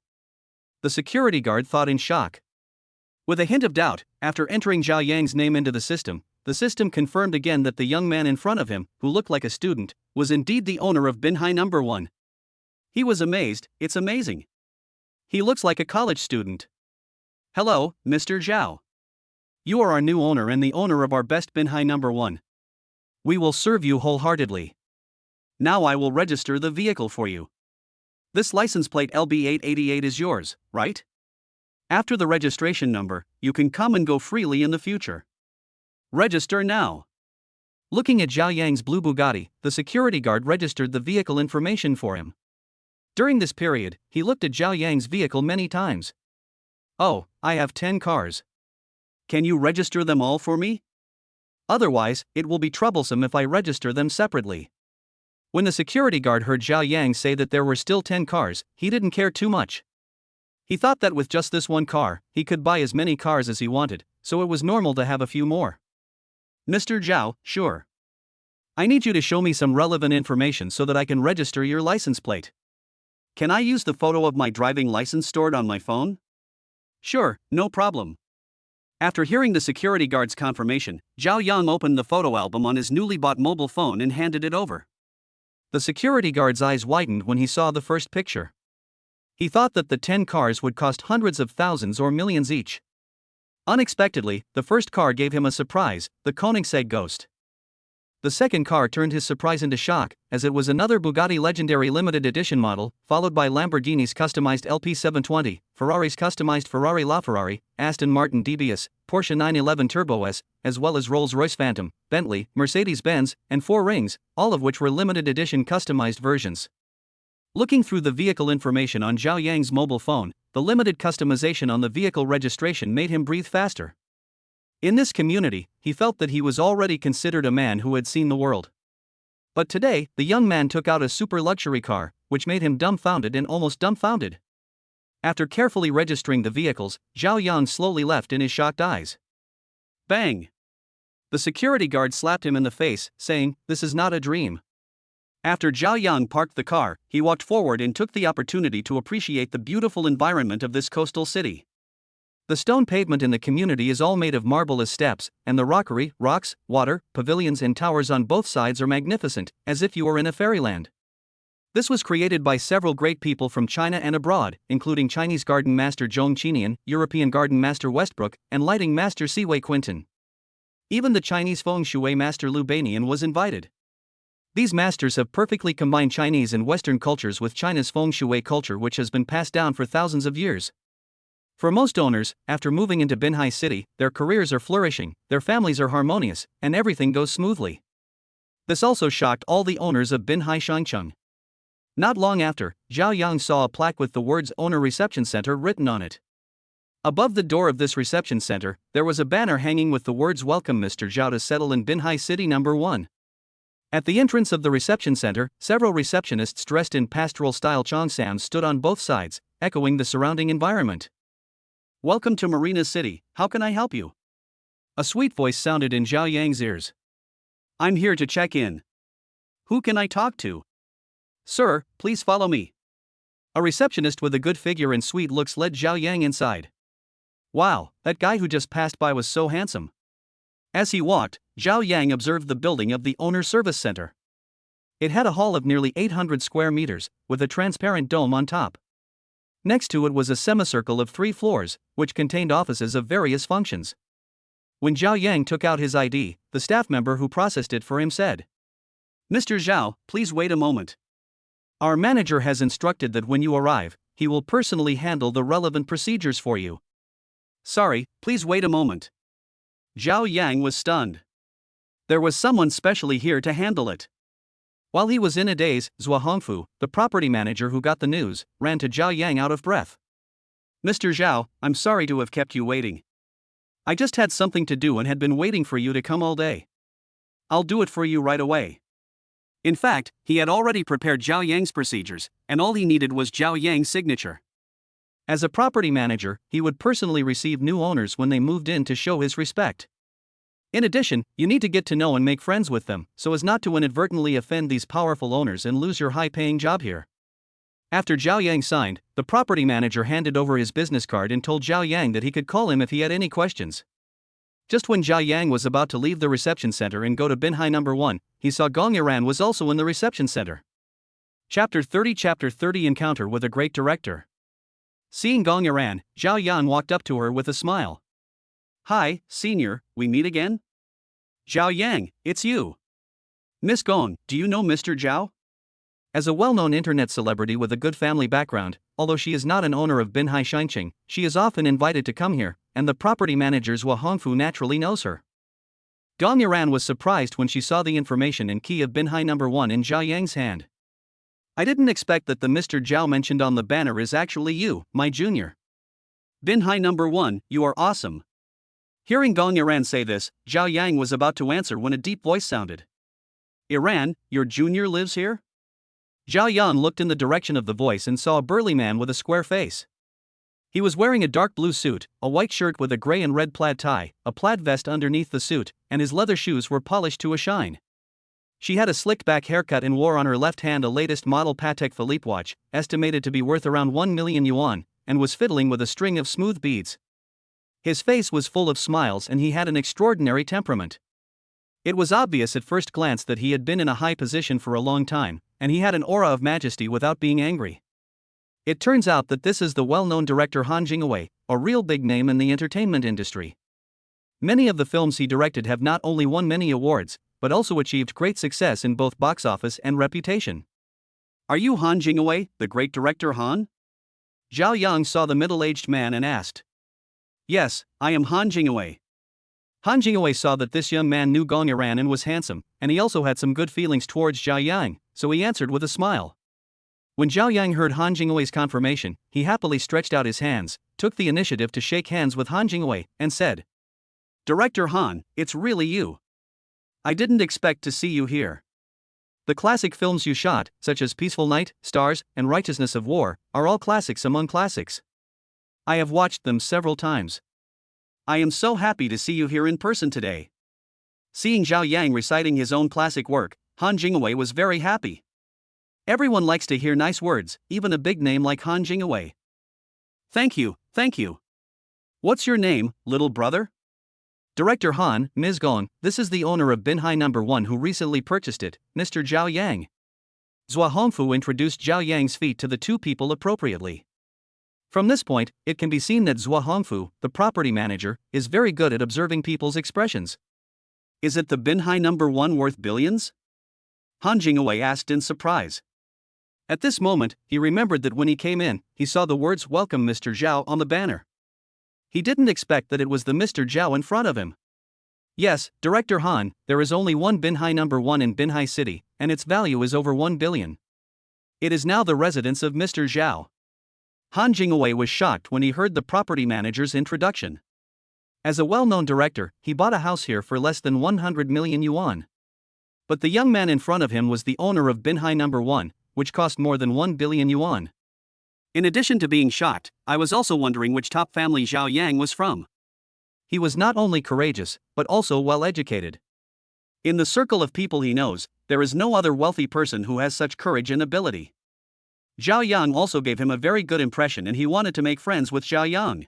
The security guard thought in shock. With a hint of doubt, after entering Zhao Yang's name into the system confirmed again that the young man in front of him, who looked like a student, was indeed the owner of Binhai number 1. He was amazed. It's amazing. He looks like a college student. Hello, Mr. Xiao. You are our new owner and the owner of our best Binhai number 1. We will serve you wholeheartedly. Now I will register the vehicle for you. This license plate LB888 is yours, right? After the registration number, you can come and go freely in the future. Register now. Looking at Zhao Yang's blue Bugatti, the security guard registered the vehicle information for him. During this period, he looked at Zhao Yang's vehicle many times. Oh, I have 10 cars. Can you register them all for me? Otherwise, it will be troublesome if I register them separately. When the security guard heard Zhao Yang say that there were still 10 cars, he didn't care too much. He thought that with just this one car, he could buy as many cars as he wanted, so it was normal to have a few more. Mr. Zhao, sure. I need you to show me some relevant information so that I can register your license plate. Can I use the photo of my driving license stored on my phone? Sure, no problem. After hearing the security guard's confirmation, Zhao Yang opened the photo album on his newly bought mobile phone and handed it over. The security guard's eyes widened when he saw the first picture. He thought that the 10 cars would cost hundreds of thousands or millions each. Unexpectedly, the first car gave him a surprise, the Koenigsegg Ghost. The second car turned his surprise into shock, as it was another Bugatti Legendary limited edition model, followed by Lamborghini's customized LP720, Ferrari's customized Ferrari LaFerrari, Aston Martin DBS, Porsche 911 Turbo S, as well as Rolls-Royce Phantom, Bentley, Mercedes-Benz, and 4 Rings, all of which were limited edition customized versions. Looking through the vehicle information on Zhao Yang's mobile phone, the limited customization on the vehicle registration made him breathe faster. In this community, he felt that he was already considered a man who had seen the world. But today, the young man took out a super luxury car, which made him dumbfounded and almost dumbfounded. After carefully registering the vehicles, Zhao Yang slowly left in his shocked eyes. Bang! The security guard slapped him in the face, saying, "This is not a dream." After Zhao Yang parked the car, he walked forward and took the opportunity to appreciate the beautiful environment of this coastal city. The stone pavement in the community is all made of marble as steps, and the rockery, rocks, water, pavilions and towers on both sides are magnificent, as if you were in a fairyland. This was created by several great people from China and abroad, including Chinese garden master Zhong Qinian, European garden master Westbrook, and lighting master Siwei Quinton. Even the Chinese feng shui master Lu Banian was invited. These masters have perfectly combined Chinese and Western cultures with China's feng shui culture, which has been passed down for thousands of years. For most owners, after moving into Binhai City, their careers are flourishing, their families are harmonious, and everything goes smoothly. This also shocked all the owners of Binhai Shangcheng. Not long after, Zhao Yang saw a plaque with the words Owner Reception Center written on it. Above the door of this reception center, there was a banner hanging with the words Welcome Mr. Zhao to settle in Binhai City No. 1. At the entrance of the reception center, several receptionists dressed in pastoral-style cheongsams stood on both sides, echoing the surrounding environment. Welcome to Marina City, how can I help you? A sweet voice sounded in Zhao Yang's ears. I'm here to check in. Who can I talk to? Sir, please follow me. A receptionist with a good figure and sweet looks led Zhao Yang inside. Wow, that guy who just passed by was so handsome. As he walked, Zhao Yang observed the building of the Owner Service Center. It had a hall of nearly 800 square meters, with a transparent dome on top. Next to it was a semicircle of 3 floors, which contained offices of various functions. When Zhao Yang took out his ID, the staff member who processed it for him said, Mr. Zhao, please wait a moment. Our manager has instructed that when you arrive, he will personally handle the relevant procedures for you. Sorry, please wait a moment. Zhao Yang was stunned. There was someone specially here to handle it. While he was in a daze, Zhua Hongfu, the property manager who got the news, ran to Zhao Yang out of breath. Mr. Zhao, I'm sorry to have kept you waiting. I just had something to do and had been waiting for you to come all day. I'll do it for you right away. In fact, he had already prepared Zhao Yang's procedures, and all he needed was Zhao Yang's signature. As a property manager, he would personally receive new owners when they moved in to show his respect. In addition, you need to get to know and make friends with them, so as not to inadvertently offend these powerful owners and lose your high-paying job here. After Zhao Yang signed, the property manager handed over his business card and told Zhao Yang that he could call him if he had any questions. Just when Zhao Yang was about to leave the reception center and go to Binhai No. 1, he saw Gong Yiran was also in the reception center. Chapter 30 Encounter with a Great Director. Seeing Gong Yiran, Zhao Yang walked up to her with a smile. Hi, senior, we meet again? Zhao Yang, it's you. Miss Gong, do you know Mr. Zhao? As a well-known internet celebrity with a good family background, although she is not an owner of Binhai Shangcheng, she is often invited to come here, and the property manager Zhua Hongfu naturally knows her. Gong Yiran was surprised when she saw the information and key of Binhai No. 1 in Zhao Yang's hand. I didn't expect that the Mr. Zhao mentioned on the banner is actually you, my junior. Binhai No. 1, you are awesome. Hearing Gong Yiran say this, Zhao Yang was about to answer when a deep voice sounded. Yiran, your junior lives here? Zhao Yang looked in the direction of the voice and saw a burly man with a square face. He was wearing a dark blue suit, a white shirt with a gray and red plaid tie, a plaid vest underneath the suit, and his leather shoes were polished to a shine. She had a slicked-back haircut and wore on her left hand a latest model Patek Philippe watch, estimated to be worth around 1 million yuan, and was fiddling with a string of smooth beads. His face was full of smiles and he had an extraordinary temperament. It was obvious at first glance that he had been in a high position for a long time, and he had an aura of majesty without being angry. It turns out that this is the well-known director Han Jingwei, a real big name in the entertainment industry. Many of the films he directed have not only won many awards, but also achieved great success in both box office and reputation. Are you Han Jingwei, the great director Han? Zhao Yang saw the middle-aged man and asked. Yes, I am Han Jingwei. Han Jingwei saw that this young man knew Gong Yiran and was handsome, and he also had some good feelings towards Zhao Yang, so he answered with a smile. When Zhao Yang heard Han Jingwei's confirmation, he happily stretched out his hands, took the initiative to shake hands with Han Jingwei, and said, Director Han, it's really you. I didn't expect to see you here. The classic films you shot, such as Peaceful Night, Stars, and Righteousness of War, are all classics among classics. I have watched them several times. I am so happy to see you here in person today. Seeing Zhao Yang reciting his own classic work, Han Jingwei was very happy. Everyone likes to hear nice words, even a big name like Han Jingwei. Thank you, thank you. What's your name, little brother? Director Han, Ms. Gong, this is the owner of Binhai No. 1 who recently purchased it, Mr. Zhao Yang. Zhua Hongfu introduced Zhao Yang's feat to the two people appropriately. From this point, it can be seen that Zhua Hongfu, the property manager, is very good at observing people's expressions. Is it the Binhai number 1 worth billions? Han Jingwei asked in surprise. At this moment, he remembered that when he came in, he saw the words "Welcome Mr. Zhao" on the banner. He didn't expect that it was the Mr. Zhao in front of him. Yes, Director Han, there is only one Binhai number 1 in Binhai City, and its value is over 1 billion. It is now the residence of Mr. Zhao. Han Jingwei was shocked when he heard the property manager's introduction. As a well-known director, he bought a house here for less than 100 million yuan. But the young man in front of him was the owner of Binhai number 1, which cost more than 1 billion yuan. In addition to being shocked, I was also wondering which top family Zhao Yang was from. He was not only courageous, but also well-educated. In the circle of people he knows, there is no other wealthy person who has such courage and ability. Zhao Yang also gave him a very good impression and he wanted to make friends with Zhao Yang.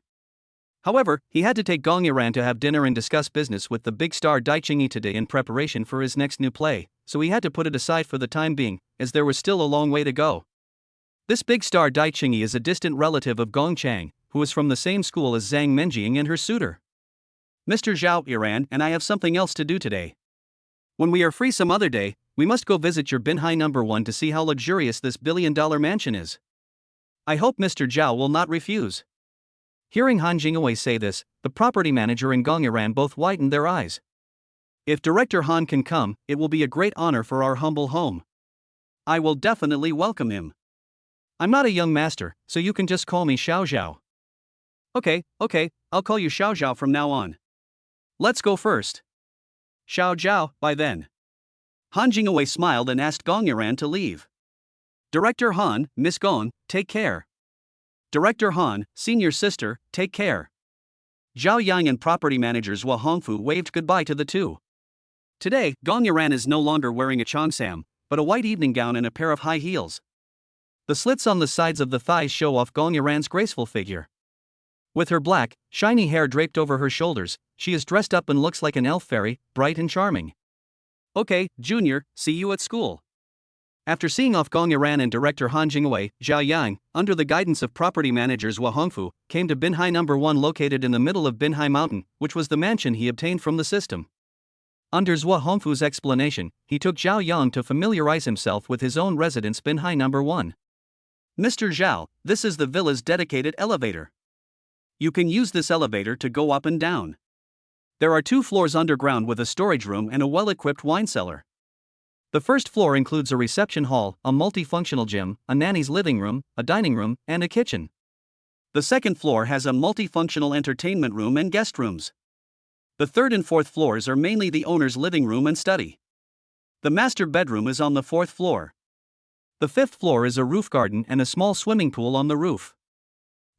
However, he had to take Gong Yiran to have dinner and discuss business with the big star Dai Qingyi today in preparation for his next new play, so he had to put it aside for the time being, as there was still a long way to go. This big star Dai Qingyi is a distant relative of Gong Chang, who is from the same school as Zang Mening and her suitor. Mr. Zhao Yiran and I have something else to do today. When we are free some other day, we must go visit your Binhai number 1 to see how luxurious this billion-dollar mansion is. I hope Mr. Zhao will not refuse. Hearing Han Jingwei say this, the property manager and Gong Yiran both widened their eyes. If Director Han can come, it will be a great honor for our humble home. I will definitely welcome him. I'm not a young master, so you can just call me Xiao. Okay, I'll call you Xiao from now on. Let's go first. Xiao, by then. Han Jingwei smiled and asked Gong Yiran to leave. Director Han, Miss Gong, take care. Director Han, senior sister, take care. Zhao Yang and property manager Zhua Hongfu waved goodbye to the two. Today, Gong Yiran is no longer wearing a cheongsam, but a white evening gown and a pair of high heels. The slits on the sides of the thighs show off Gong Yiran's graceful figure. With her black, shiny hair draped over her shoulders, she is dressed up and looks like an elf fairy, bright and charming. Okay, Junior, see you at school. After seeing off Gong Yiran and director Han Jingwei, Zhao Yang, under the guidance of property manager Zhua Hongfu, came to Binhai number 1 located in the middle of Binhai Mountain, which was the mansion he obtained from the system. Under Zhua Hongfu's explanation, he took Zhao Yang to familiarize himself with his own residence Binhai number 1. Mr. Zhao, this is the villa's dedicated elevator. You can use this elevator to go up and down. There are 2 floors underground with a storage room and a well-equipped wine cellar. The first floor includes a reception hall, a multifunctional gym, a nanny's living room, a dining room, and a kitchen. The second floor has a multifunctional entertainment room and guest rooms. The third and fourth floors are mainly the owner's living room and study. The master bedroom is on the 4th floor. The 5th floor is a roof garden and a small swimming pool on the roof.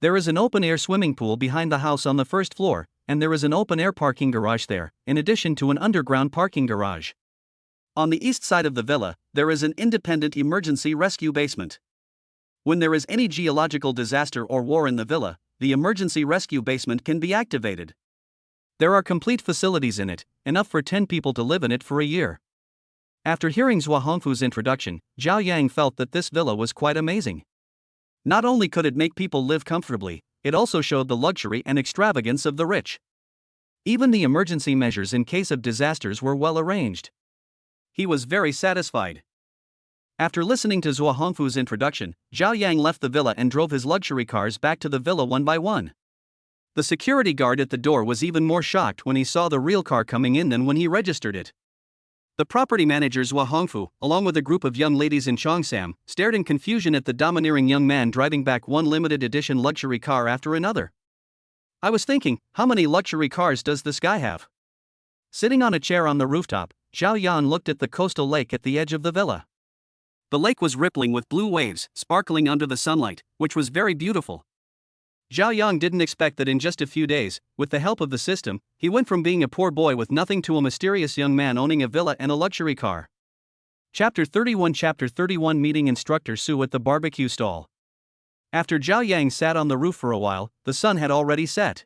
There is an open-air swimming pool behind the house on the 1st floor, and there is an open-air parking garage there, in addition to an underground parking garage. On the east side of the villa, there is an independent emergency rescue basement. When there is any geological disaster or war in the villa, the emergency rescue basement can be activated. There are complete facilities in it, enough for 10 people to live in it for a year. After hearing Zhua Hongfu's introduction, Zhao Yang felt that this villa was quite amazing. Not only could it make people live comfortably, it also showed the luxury and extravagance of the rich. Even the emergency measures in case of disasters were well arranged. He was very satisfied. After listening to Zhua Hongfu's introduction, Zhao Yang left the villa and drove his luxury cars back to the villa one by one. The security guard at the door was even more shocked when he saw the real car coming in than when he registered it. The property manager Zhua Hongfu, along with a group of young ladies in cheongsam, stared in confusion at the domineering young man driving back one limited edition luxury car after another. I was thinking, how many luxury cars does this guy have? Sitting on a chair on the rooftop, Zhao Yan looked at the coastal lake at the edge of the villa. The lake was rippling with blue waves, sparkling under the sunlight, which was very beautiful. Zhao Yang didn't expect that in just a few days, with the help of the system, he went from being a poor boy with nothing to a mysterious young man owning a villa and a luxury car. Chapter 31 Meeting Instructor Su at the barbecue stall. After Zhao Yang sat on the roof for a while, the sun had already set.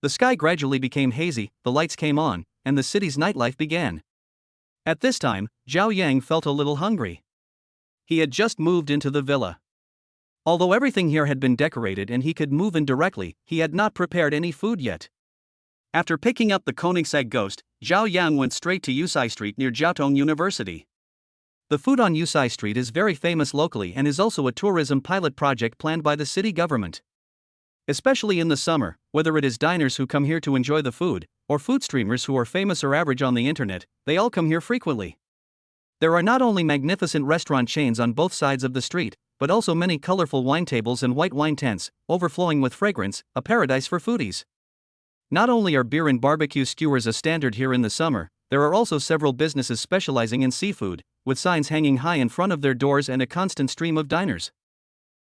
The sky gradually became hazy, the lights came on, and the city's nightlife began. At this time, Zhao Yang felt a little hungry. He had just moved into the villa. Although everything here had been decorated and he could move in directly, he had not prepared any food yet. After picking up the Koenigsegg Ghost, Zhao Yang went straight to Yusai Street near Jiaotong University. The food on Yusai Street is very famous locally and is also a tourism pilot project planned by the city government. Especially in the summer, whether it is diners who come here to enjoy the food, or food streamers who are famous or average on the internet, they all come here frequently. There are not only magnificent restaurant chains on both sides of the street, but also many colorful wine tables and white wine tents, overflowing with fragrance, a paradise for foodies. Not only are beer and barbecue skewers a standard here in the summer, there are also several businesses specializing in seafood, with signs hanging high in front of their doors and a constant stream of diners.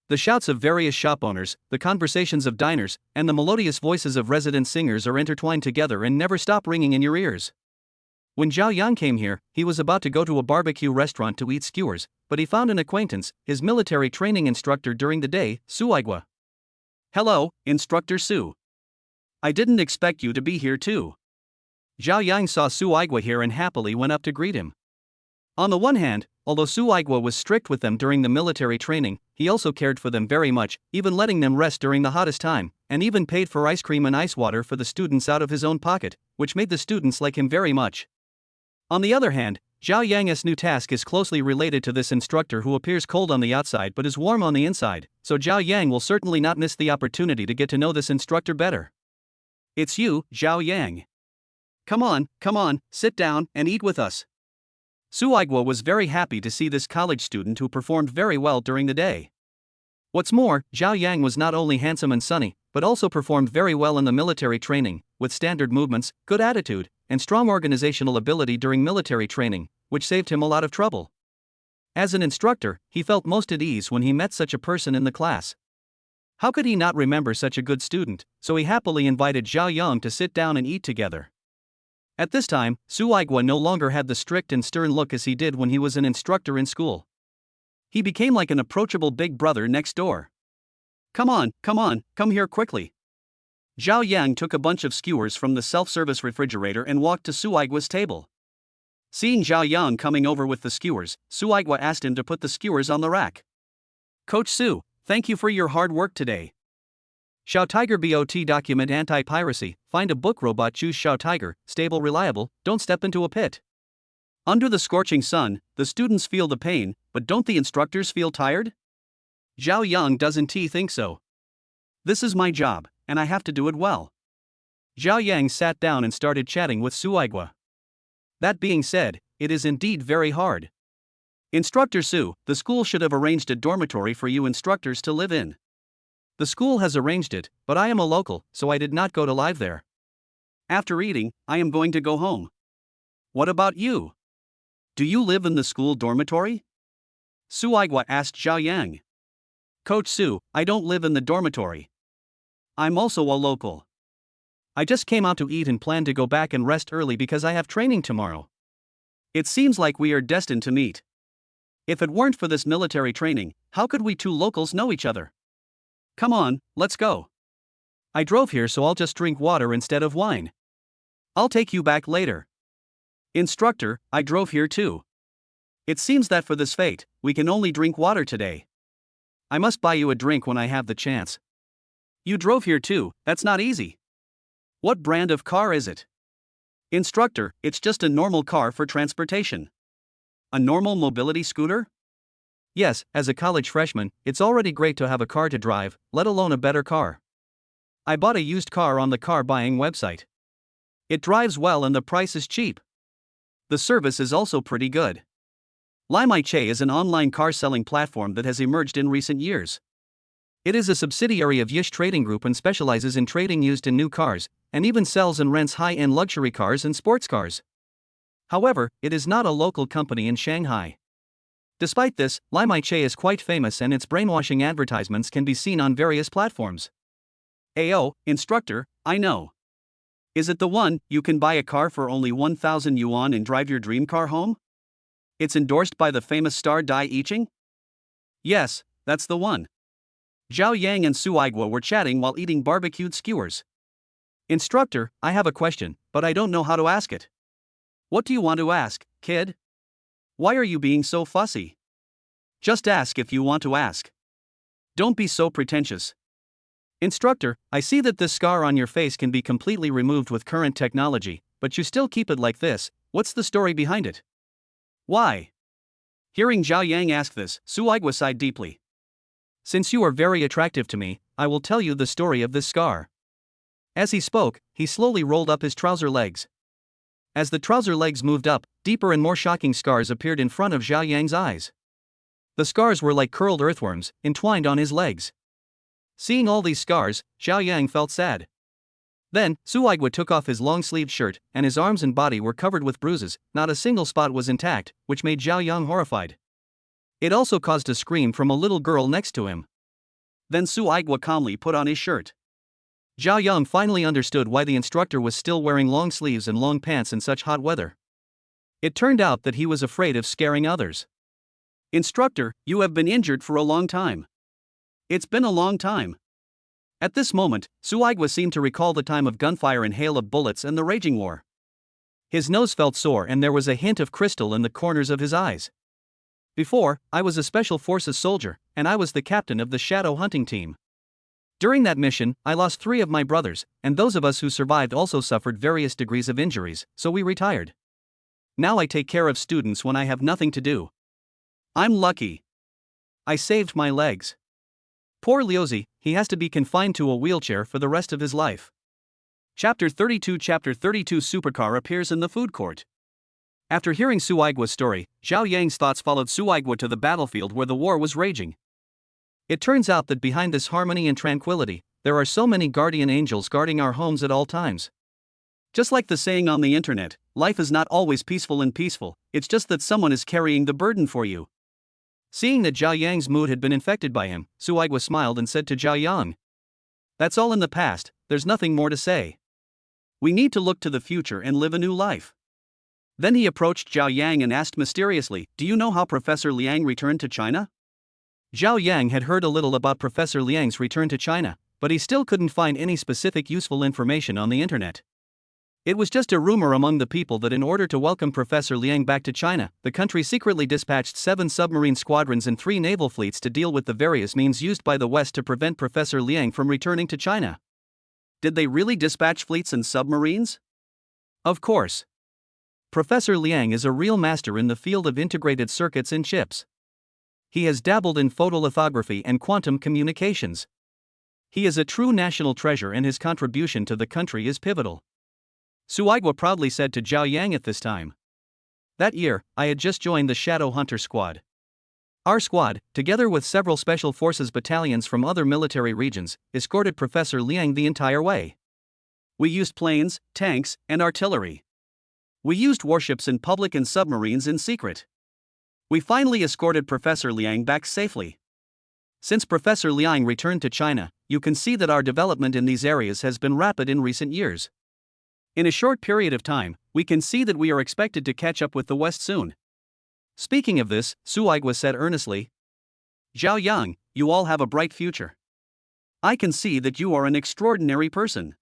The shouts of various shop owners, the conversations of diners, and the melodious voices of resident singers are intertwined together and never stop ringing in your ears. When Zhao Yang came here, he was about to go to a barbecue restaurant to eat skewers, but he found an acquaintance, his military training instructor during the day, Su Aigua. "Hello, Instructor Su. I didn't expect you to be here too." Zhao Yang saw Su Aigua here and happily went up to greet him. On the one hand, although Su Aigua was strict with them during the military training, he also cared for them very much, even letting them rest during the hottest time, and even paid for ice cream and ice water for the students out of his own pocket, which made the students like him very much. On the other hand, Zhao Yang's new task is closely related to this instructor who appears cold on the outside but is warm on the inside, so Zhao Yang will certainly not miss the opportunity to get to know this instructor better. "It's you, Zhao Yang. Come on, sit down and eat with us." Su Aigua was very happy to see this college student who performed very well during the day. What's more, Zhao Yang was not only handsome and sunny, but also performed very well in the military training, with standard movements, good attitude, and strong organizational ability during military training, which saved him a lot of trouble. As an instructor, he felt most at ease when he met such a person in the class. How could he not remember such a good student, so he happily invited Zhao Yang to sit down and eat together. At this time, Su Aigua no longer had the strict and stern look as he did when he was an instructor in school. He became like an approachable big brother next door. Come on, come here quickly." Zhao Yang took a bunch of skewers from the self-service refrigerator and walked to Su Aigua's table. Seeing Zhao Yang coming over with the skewers, Su Aigua asked him to put the skewers on the rack. "Coach Su, thank you for your hard work today. Xiao Tiger bot document anti-piracy, find a book robot, choose Xiao Tiger, stable reliable, don't step into a pit." Under the scorching sun, the students feel the pain, but don't the instructors feel tired? Zhao Yang doesn't think so. "This is my job, and I have to do it well." Zhao Yang sat down and started chatting with Su Aigua. "That being said, it is indeed very hard. Instructor Su, the school should have arranged a dormitory for you instructors to live in. The school has arranged it, but I am a local, so I did not go to live there. After eating, I am going to go home. What about you? Do you live in the school dormitory?" Su Aigua asked Zhao Yang. "Coach Su, I don't live in the dormitory. I'm also a local. I just came out to eat and plan to go back and rest early because I have training tomorrow. It seems like we are destined to meet. If it weren't for this military training, how could we two locals know each other? Come on, let's go. I drove here, so I'll just drink water instead of wine. I'll take you back later. Instructor, I drove here too. It seems that for this fate, we can only drink water today. I must buy you a drink when I have the chance. You drove here too, that's not easy. What brand of car is it? Instructor, it's just a normal car for transportation. A normal mobility scooter? Yes, as a college freshman, it's already great to have a car to drive, let alone a better car. I bought a used car on the car buying website. It drives well and the price is cheap. The service is also pretty good. Limaiche is an online car selling platform that has emerged in recent years. It is a subsidiary of Yish Trading Group and specializes in trading used and new cars, and even sells and rents high-end luxury cars and sports cars. However, it is not a local company in Shanghai. Despite this, Limaiche is quite famous and its brainwashing advertisements can be seen on various platforms. Ayo, instructor, I know. Is it the one you can buy a car for only 1,000 yuan and drive your dream car home? It's endorsed by the famous star Dai Yiching? Yes, that's the one. Zhao Yang and Su Aigua were chatting while eating barbecued skewers. Instructor, I have a question, but I don't know how to ask it. What do you want to ask, kid? Why are you being so fussy? Just ask if you want to ask. Don't be so pretentious. Instructor, I see that this scar on your face can be completely removed with current technology, but you still keep it like this. What's the story behind it? Why? Hearing Zhao Yang ask this, Su Aigua sighed deeply. Since you are very attractive to me, I will tell you the story of this scar. As he spoke, he slowly rolled up his trouser legs. As the trouser legs moved up, deeper and more shocking scars appeared in front of Zhao Yang's eyes. The scars were like curled earthworms, entwined on his legs. Seeing all these scars, Zhao Yang felt sad. Then, Su Aigua took off his long-sleeved shirt, and his arms and body were covered with bruises. Not a single spot was intact, which made Zhao Yang horrified. It also caused a scream from a little girl next to him. Then Su Aigua calmly put on his shirt. Zhao Yang finally understood why the instructor was still wearing long sleeves and long pants in such hot weather. It turned out that he was afraid of scaring others. Instructor, you have been injured for a long time. It's been a long time. At this moment, Su Aigua seemed to recall the time of gunfire and hail of bullets and the raging war. His nose felt sore and there was a hint of crystal in the corners of his eyes. Before, I was a Special Forces soldier, and I was the captain of the shadow hunting team. During that mission, I lost 3 of my brothers, and those of us who survived also suffered various degrees of injuries, so we retired. Now I take care of students when I have nothing to do. I'm lucky. I saved my legs. Poor Liuzi, he has to be confined to a wheelchair for the rest of his life. Chapter 32 Supercar appears in the food court. After hearing Su Aigua's story, Zhao Yang's thoughts followed Su Aigua to the battlefield where the war was raging. It turns out that behind this harmony and tranquility, there are so many guardian angels guarding our homes at all times. Just like the saying on the internet, life is not always peaceful, it's just that someone is carrying the burden for you. Seeing that Zhao Yang's mood had been infected by him, Su Aigua smiled and said to Zhao Yang, "That's all in the past, there's nothing more to say. We need to look to the future and live a new life." Then he approached Zhao Yang and asked mysteriously, "Do you know how Professor Liang returned to China?" Zhao Yang had heard a little about Professor Liang's return to China, but he still couldn't find any specific useful information on the internet. It was just a rumor among the people that in order to welcome Professor Liang back to China, the country secretly dispatched 7 submarine squadrons and 3 naval fleets to deal with the various means used by the West to prevent Professor Liang from returning to China. Did they really dispatch fleets and submarines? Of course. Professor Liang is a real master in the field of integrated circuits and chips. He has dabbled in photolithography and quantum communications. He is a true national treasure and his contribution to the country is pivotal. Su Aigua proudly said to Zhao Yang at this time. That year, I had just joined the Shadow Hunter Squad. Our squad, together with several Special Forces battalions from other military regions, escorted Professor Liang the entire way. We used planes, tanks, and artillery. We used warships in public and submarines in secret. We finally escorted Professor Liang back safely. Since Professor Liang returned to China, you can see that our development in these areas has been rapid in recent years. In a short period of time, we can see that we are expected to catch up with the West soon. Speaking of this, Su Aigua said earnestly, "Zhao Yang, you all have a bright future. I can see that you are an extraordinary person.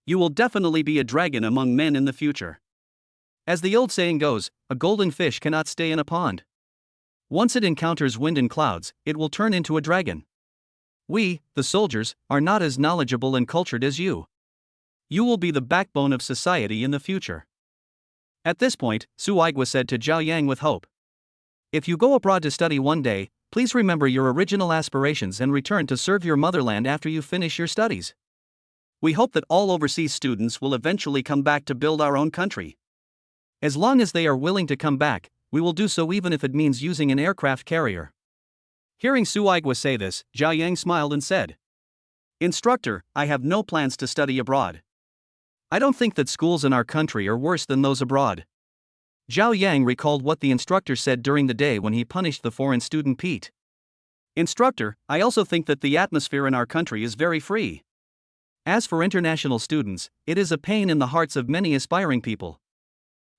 You will definitely be a dragon among men in the future. As the old saying goes, a golden fish cannot stay in a pond. Once it encounters wind and clouds, it will turn into a dragon. We, the soldiers, are not as knowledgeable and cultured as you. You will be the backbone of society in the future." At this point, Su Aigua said to Zhao Yang with hope, "If you go abroad to study one day, please remember your original aspirations and return to serve your motherland after you finish your studies. We hope that all overseas students will eventually come back to build our own country. As long as they are willing to come back, we will do so even if it means using an aircraft carrier." Hearing Su Aigua say this, Zhao Yang smiled and said, "Instructor, I have no plans to study abroad. I don't think that schools in our country are worse than those abroad." Zhao Yang recalled what the instructor said during the day when he punished the foreign student Pete. "Instructor, I also think that the atmosphere in our country is very free. As for international students, it is a pain in the hearts of many aspiring people.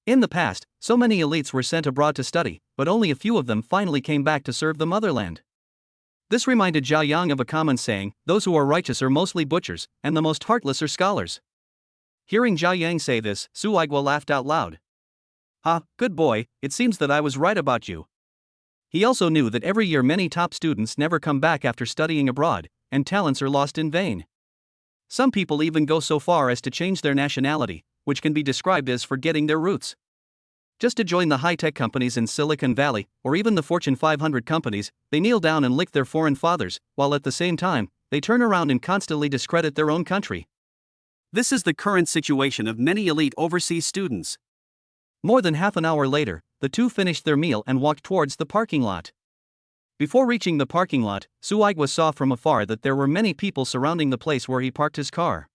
In the past, so many elites were sent abroad to study, but only a few of them finally came back to serve the motherland." This reminded Zhao Yang of a common saying, "Those who are righteous are mostly butchers, and the most heartless are scholars." Hearing Zhao Yang say this, Su Aigua laughed out loud. "Ha, good boy, it seems that I was right about you. He also knew that every year many top students never come back after studying abroad, and talents are lost in vain. Some people even go so far as to change their nationality, which can be described as forgetting their roots. Just to join the high-tech companies in Silicon Valley, or even the Fortune 500 companies, they kneel down and lick their foreign fathers, while at the same time, they turn around and constantly discredit their own country. This is the current situation of many elite overseas students. More than half an hour later, the two finished their meal and walked towards the parking lot. Before reaching the parking lot, Suigwa saw from afar that there were many people surrounding the place where he parked his car.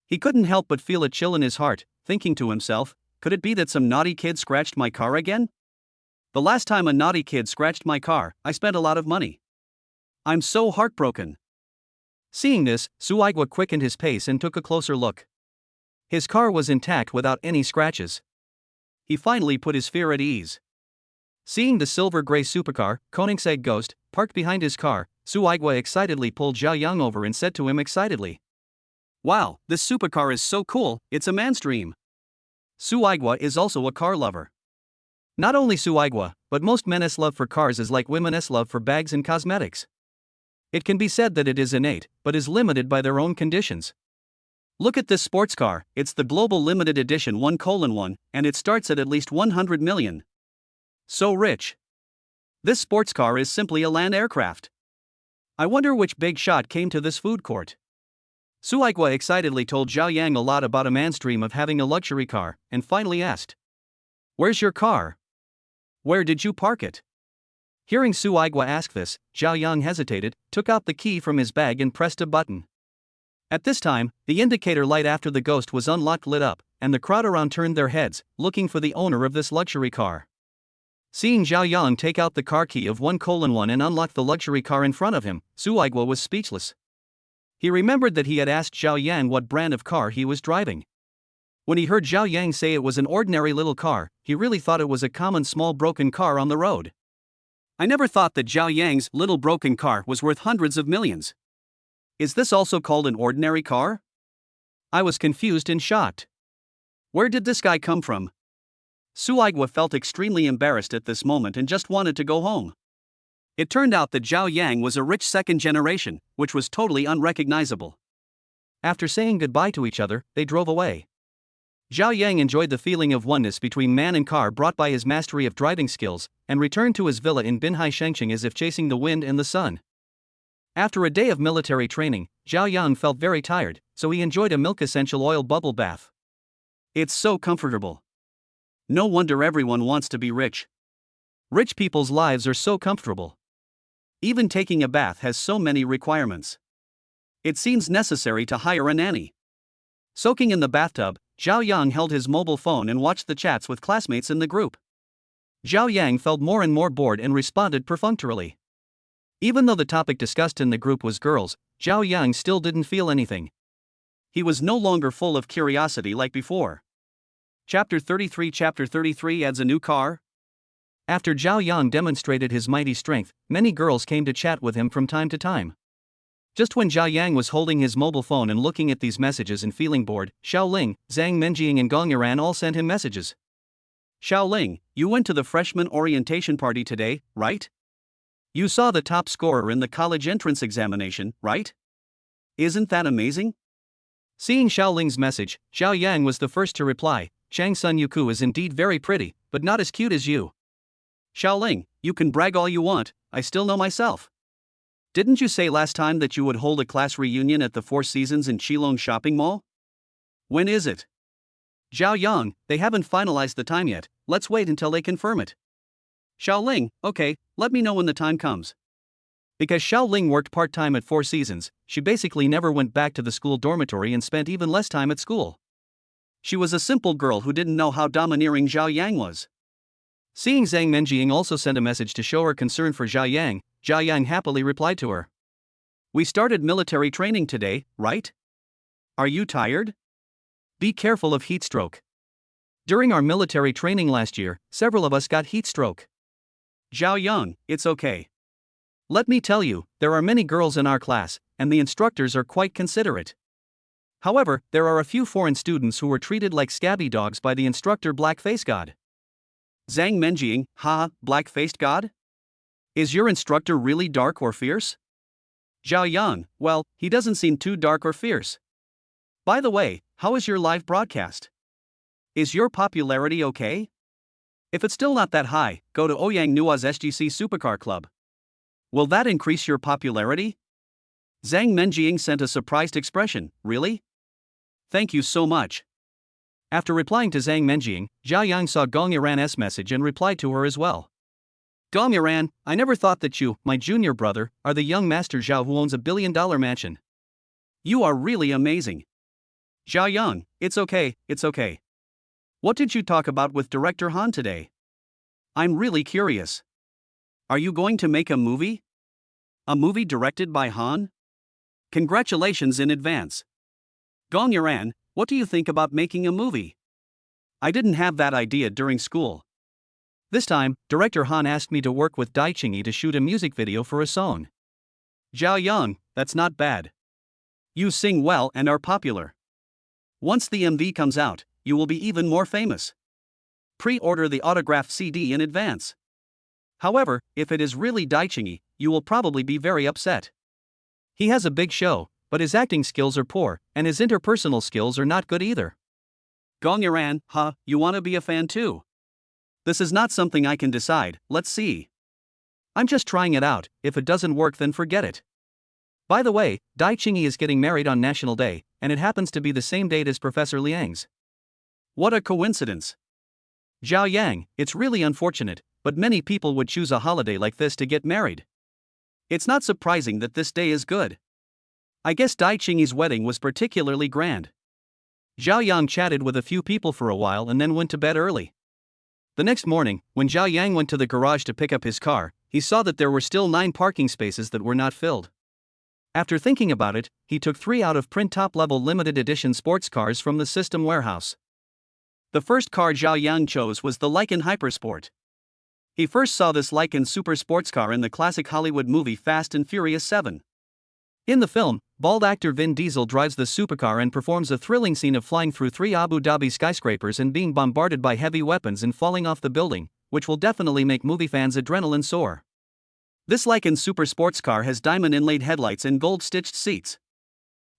He couldn't help but feel a chill in his heart, thinking to himself, could it be that some naughty kid scratched my car again? The last time a naughty kid scratched my car, I spent a lot of money. I'm so heartbroken. Seeing this, Suigwa quickened his pace and took a closer look. His car was intact without any scratches. He finally put his fear at ease. Seeing the silver-gray supercar, Koenigsegg Ghost, parked behind his car, Suigwa excitedly pulled Xiao over and said to him excitedly, "Wow, this supercar is so cool, it's a man's dream." Suigwa is also a car lover. Not only Suigwa, but most men's love for cars is like women's love for bags and cosmetics. It can be said that it is innate, but is limited by their own conditions. Look at this sports car, it's the Global Limited Edition 1:1, and it starts at least 100 million. So rich. This sports car is simply a land aircraft. I wonder which big shot came to this food court. Suigwa excitedly told Xiao a lot about a man's dream of having a luxury car, and finally asked, "Where's your car? Where did you park it?" Hearing Suigwa ask this, Xiao hesitated, took out the key from his bag and pressed a button. At this time, the indicator light after the Ghost was unlocked lit up, and the crowd around turned their heads, looking for the owner of this luxury car. Seeing Xiao take out the car key of 1:1 and unlock the luxury car in front of him, Suigwa was speechless. He remembered that he had asked Xiao what brand of car he was driving. When he heard Xiao say it was an ordinary little car, he really thought it was a common small broken car on the road. I never thought that Zhao Yang's little broken car was worth hundreds of millions. Is this also called an ordinary car? I was confused and shocked. Where did this guy come from? Suigwa felt extremely embarrassed at this moment and just wanted to go home. It turned out that Zhao Yang was a rich second generation, which was totally unrecognizable. After saying goodbye to each other, they drove away. Zhao Yang enjoyed the feeling of oneness between man and car brought by his mastery of driving skills, and returned to his villa in Binhai Shengqing as if chasing the wind and the sun. After a day of military training, Zhao Yang felt very tired, so he enjoyed a milk essential oil bubble bath. It's so comfortable. No wonder everyone wants to be rich. Rich people's lives are so comfortable. Even taking a bath has so many requirements. It seems necessary to hire a nanny. Soaking in the bathtub, Zhao Yang held his mobile phone and watched the chats with classmates in the group. Zhao Yang felt more and more bored and responded perfunctorily. Even though the topic discussed in the group was girls, Zhao Yang still didn't feel anything. He was no longer full of curiosity like before. Chapter 33 adds a new car. After Zhao Yang demonstrated his mighty strength, many girls came to chat with him from time to time. Just when Zhao Yang was holding his mobile phone and looking at these messages and feeling bored, Shaoling, Zang Mening and Gong Yuran all sent him messages. Shaoling, you went to the freshman orientation party today, right? You saw the top scorer in the college entrance examination, right? Isn't that amazing? Seeing Shaoling's message, Zhao Yang was the first to reply, Chang Sun Yuku is indeed very pretty, but not as cute as you. Shaoling, you can brag all you want, I still know myself. Didn't you say last time that you would hold a class reunion at the Four Seasons in Qilong Shopping Mall? When is it? Zhao Yang, they haven't finalized the time yet, let's wait until they confirm it. Shaoling, okay, let me know when the time comes. Because Shaoling worked part-time at Four Seasons, she basically never went back to the school dormitory and spent even less time at school. She was a simple girl who didn't know how domineering Zhao Yang was. Seeing Zhang Mening also sent a message to show her concern for Zhao Yang happily replied to her. We started military training today, right? Are you tired? Be careful of heat stroke. During our military training last year, several of us got heat stroke. Zhao Yang, it's okay. Let me tell you, there are many girls in our class, and the instructors are quite considerate. However, there are a few foreign students who were treated like scabby dogs by the instructor Black Face God. Zang Mening, haha, black-faced god? Is your instructor really dark or fierce? Zhao Yang, well, he doesn't seem too dark or fierce. By the way, how is your live broadcast? Is your popularity okay? If it's still not that high, go to Yang Nua's SGC Supercar Club. Will that increase your popularity? Zang Mening sent a surprised expression, really? Thank you so much. After replying to Zang Mening, Zhao Yang saw Gong Yiran's message and replied to her as well. Gong Yiran, I never thought that you, my junior brother, are the young master Xiao who owns a billion-dollar mansion. You are really amazing. Zhao Yang, it's okay. What did you talk about with director Han today? I'm really curious. Are you going to make a movie? A movie directed by Han? Congratulations in advance. Gong Yiran, what do you think about making a movie? I didn't have that idea during school. This time, director Han asked me to work with Dai Qingyi to shoot a music video for a song. Zhao Yang, that's not bad. You sing well and are popular. Once the MV comes out, you will be even more famous. Pre-order the autographed CD in advance. However, if it is really Dai Qingyi, you will probably be very upset. He has a big show, but his acting skills are poor, and his interpersonal skills are not good either. Gong Yiran, you wanna be a fan too? This is not something I can decide, let's see. I'm just trying it out, if it doesn't work then forget it. By the way, Dai Qingyi is getting married on National Day, and it happens to be the same date as Professor Liang's. What a coincidence. Zhao Yang, it's really unfortunate, but many people would choose a holiday like this to get married. It's not surprising that this day is good. I guess Dai Qingyi's wedding was particularly grand. Zhao Yang chatted with a few people for a while and then went to bed early. The next morning, when Zhao Yang went to the garage to pick up his car, he saw that there were still 9 parking spaces that were not filled. After thinking about it, he took 3 out-of-print top-level limited edition sports cars from the system warehouse. The first car Zhao Yang chose was the Lykan Hypersport. He first saw this Lykan super sports car in the classic Hollywood movie Fast and Furious 7. In the film, bald actor Vin Diesel drives the supercar and performs a thrilling scene of flying through 3 Abu Dhabi skyscrapers and being bombarded by heavy weapons and falling off the building, which will definitely make movie fans' adrenaline soar. This Lykan super sports car has diamond-inlaid headlights and gold-stitched seats.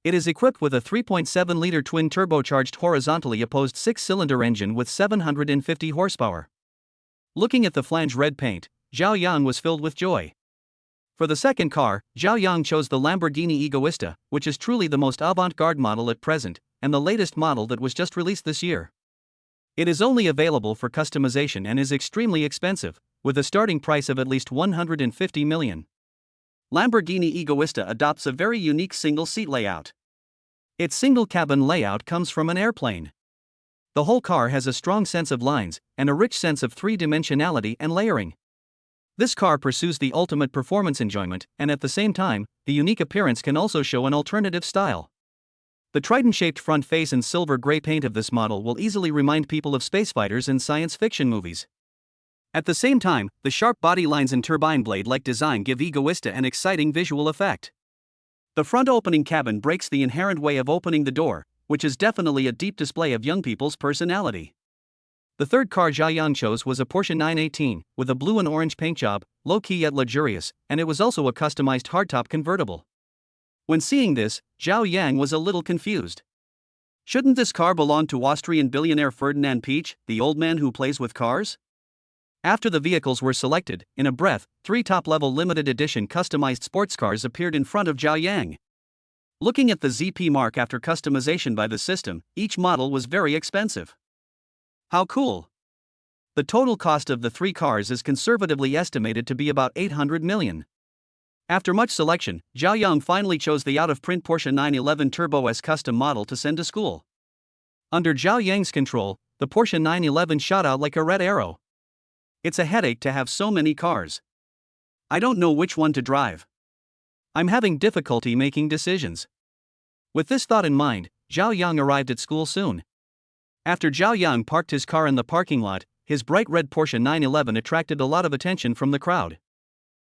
It is equipped with a 3.7-liter twin-turbocharged horizontally opposed 6-cylinder engine with 750 horsepower. Looking at the flange red paint, Zhao Yang was filled with joy. For the second car, Zhao Yang chose the Lamborghini Egoista, which is truly the most avant-garde model at present, and the latest model that was just released this year. It is only available for customization and is extremely expensive, with a starting price of at least 150 million. Lamborghini Egoista adopts a very unique single-seat layout. Its single-cabin layout comes from an airplane. The whole car has a strong sense of lines, and a rich sense of three-dimensionality and layering. This car pursues the ultimate performance enjoyment, and at the same time, the unique appearance can also show an alternative style. The trident-shaped front face and silver-gray paint of this model will easily remind people of spacefighters in science fiction movies. At the same time, the sharp body lines and turbine blade-like design give Egoista an exciting visual effect. The front opening cabin breaks the inherent way of opening the door, which is definitely a deep display of young people's personality. The third car Zhao Yang chose was a Porsche 918, with a blue and orange paint job, low-key yet luxurious, and it was also a customized hardtop convertible. When seeing this, Zhao Yang was a little confused. Shouldn't this car belong to Austrian billionaire Ferdinand Piech, the old man who plays with cars? After the vehicles were selected, in a breath, 3 top-level limited edition customized sports cars appeared in front of Zhao Yang. Looking at the ZP mark after customization by the system, each model was very expensive. How cool! The total cost of the 3 cars is conservatively estimated to be about 800 million. After much selection, Zhao Yang finally chose the out-of-print Porsche 911 Turbo S custom model to send to school. Under Zhao Yang's control, the Porsche 911 shot out like a red arrow. It's a headache to have so many cars. I don't know which one to drive. I'm having difficulty making decisions. With this thought in mind, Zhao Yang arrived at school soon. After Zhao Yang parked his car in the parking lot, his bright red Porsche 911 attracted a lot of attention from the crowd.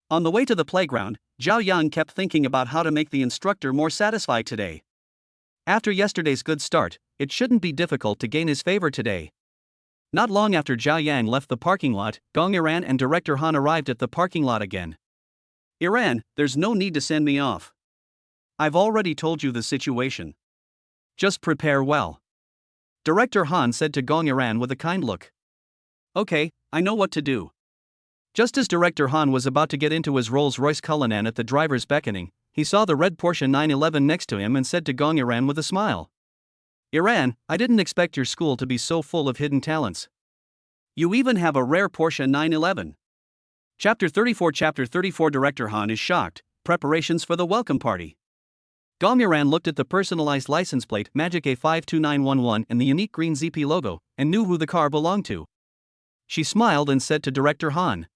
On the way to the playground, Zhao Yang kept thinking about how to make the instructor more satisfied today. After yesterday's good start, it shouldn't be difficult to gain his favor today. Not long after Zhao Yang left the parking lot, Gong Iran and Director Han arrived at the parking lot again. Iran, there's no need to send me off. I've already told you the situation. Just prepare well. Director Han said to Gong Iran with a kind look. Okay, I know what to do. Just as Director Han was about to get into his Rolls-Royce Cullinan at the driver's beckoning, he saw the red Porsche 911 next to him and said to Gong Iran with a smile. Iran, I didn't expect your school to be so full of hidden talents. You even have a rare Porsche 911. Chapter 34 Director Han is shocked, preparations for the welcome party. Gong Iran looked at the personalized license plate Magic A52911 and the unique green ZP logo, and knew who the car belonged to. She smiled and said to Director Han.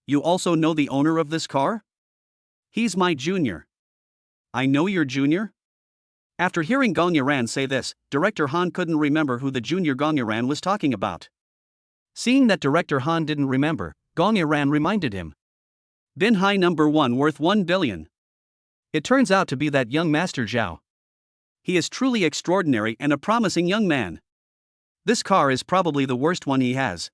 You also know the owner of this car? He's my junior. I know your junior? After hearing Gong Iran say this, Director Han couldn't remember who the junior Gong Iran was talking about. Seeing that Director Han didn't remember, Gong Iran reminded him. Bin Hai number 1 worth 1 billion. It turns out to be that young Master Xiao. He is truly extraordinary and a promising young man. This car is probably the worst one he has.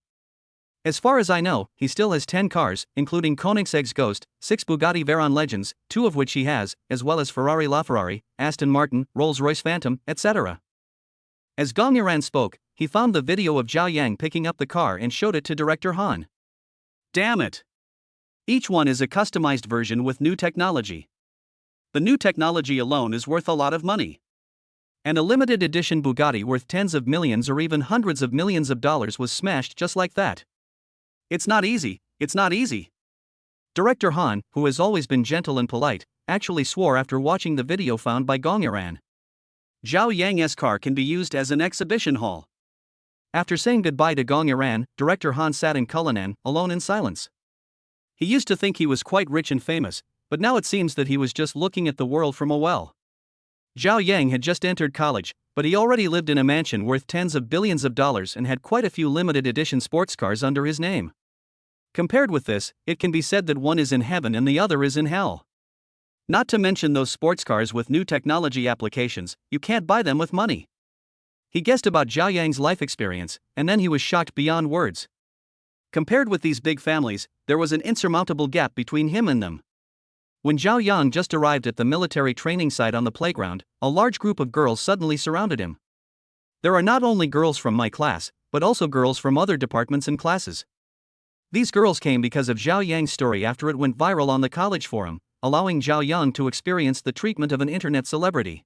As far as I know, he still has 10 cars, including Koenigsegg's Ghost, 6 Bugatti Veyron Legends, 2 of which he has, as well as Ferrari LaFerrari, Aston Martin, Rolls-Royce Phantom, etc. As Gong Iran spoke, he found the video of Zhao Yang picking up the car and showed it to Director Han. Damn it! Each one is a customized version with new technology. The new technology alone is worth a lot of money. And a limited edition Bugatti worth tens of millions or even hundreds of millions of dollars was smashed just like that. It's not easy. Director Han, who has always been gentle and polite, actually swore after watching the video found by Gong Iran. Zhao Yang's car can be used as an exhibition hall. After saying goodbye to Gong Iran, Director Han sat in Cullinan, alone in silence. He used to think he was quite rich and famous, but now it seems that he was just looking at the world from a well. Zhao Yang had just entered college, but he already lived in a mansion worth tens of billions of dollars and had quite a few limited edition sports cars under his name. Compared with this, it can be said that one is in heaven and the other is in hell. Not to mention those sports cars with new technology applications, you can't buy them with money. He guessed about Zhao Yang's life experience, and then he was shocked beyond words. Compared with these big families, there was an insurmountable gap between him and them. When Zhao Yang just arrived at the military training site on the playground, a large group of girls suddenly surrounded him. There are not only girls from my class, but also girls from other departments and classes. These girls came because of Zhao Yang's story after it went viral on the college forum, allowing Zhao Yang to experience the treatment of an internet celebrity.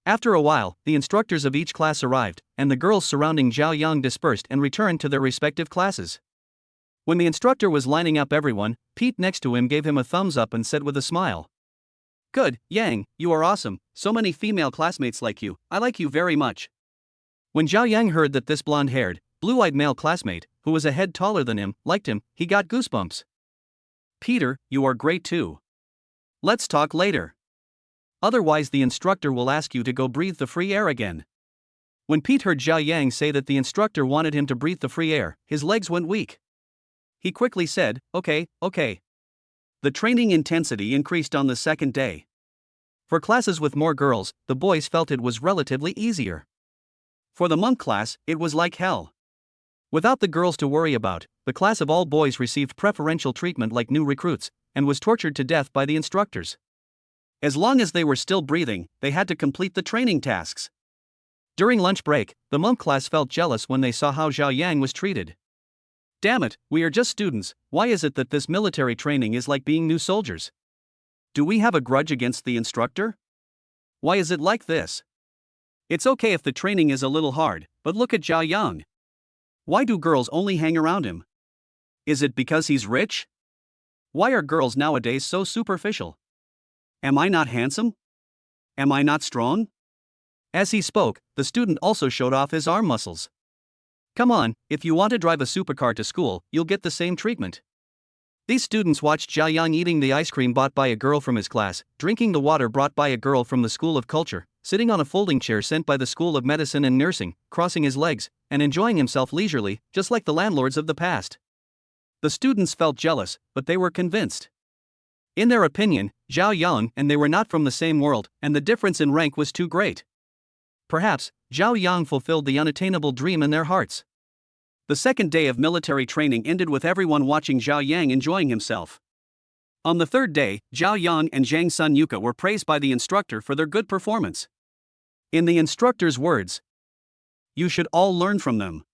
After a while, the instructors of each class arrived, and the girls surrounding Zhao Yang dispersed and returned to their respective classes. When the instructor was lining up everyone, Pete next to him gave him a thumbs up and said with a smile. Good, Yang, you are awesome, so many female classmates like you, I like you very much. When Zhao Yang heard that this blonde-haired, blue-eyed male classmate, who was a head taller than him, liked him, he got goosebumps. Peter, you are great too. Let's talk later. Otherwise the instructor will ask you to go breathe the free air again. When Pete heard Zhao Yang say that the instructor wanted him to breathe the free air, his legs went weak. He quickly said, okay. The training intensity increased on the second day. For classes with more girls, the boys felt it was relatively easier. For the monk class, it was like hell. Without the girls to worry about, the class of all boys received preferential treatment like new recruits, and was tortured to death by the instructors. As long as they were still breathing, they had to complete the training tasks. During lunch break, the monk class felt jealous when they saw how Zhao Yang was treated. Damn it, we are just students, why is it that this military training is like being new soldiers? Do we have a grudge against the instructor? Why is it like this? It's okay if the training is a little hard, but look at Zhao Yang. Why do girls only hang around him? Is it because he's rich? Why are girls nowadays so superficial? Am I not handsome? Am I not strong? As he spoke, the student also showed off his arm muscles. Come on, if you want to drive a supercar to school, you'll get the same treatment. These students watched Zhao Yang eating the ice cream bought by a girl from his class, drinking the water brought by a girl from the School of Culture, sitting on a folding chair sent by the School of Medicine and Nursing, crossing his legs, and enjoying himself leisurely, just like the landlords of the past. The students felt jealous, but they were convinced. In their opinion, Zhao Yang and they were not from the same world, and the difference in rank was too great. Perhaps, Zhao Yang fulfilled the unattainable dream in their hearts. The second day of military training ended with everyone watching Zhao Yang enjoying himself. On the third day, Zhao Yang and Zhang Yuka were praised by the instructor for their good performance. In the instructor's words, "You should all learn from them.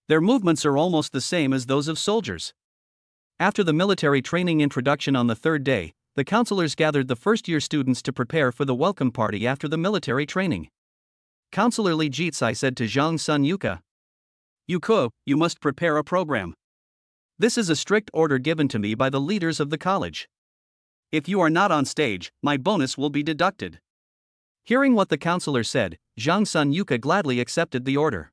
Their movements are almost the same as those of soldiers." After the military training introduction on the third day, the counselors gathered the first-year students to prepare for the welcome party after the military training. Counselor Li Jitsai said to Zhang Yuka, "Yuko, you must prepare a program. This is a strict order given to me by the leaders of the college. If you are not on stage, my bonus will be deducted." Hearing what the counselor said, Zhang Yuka gladly accepted the order.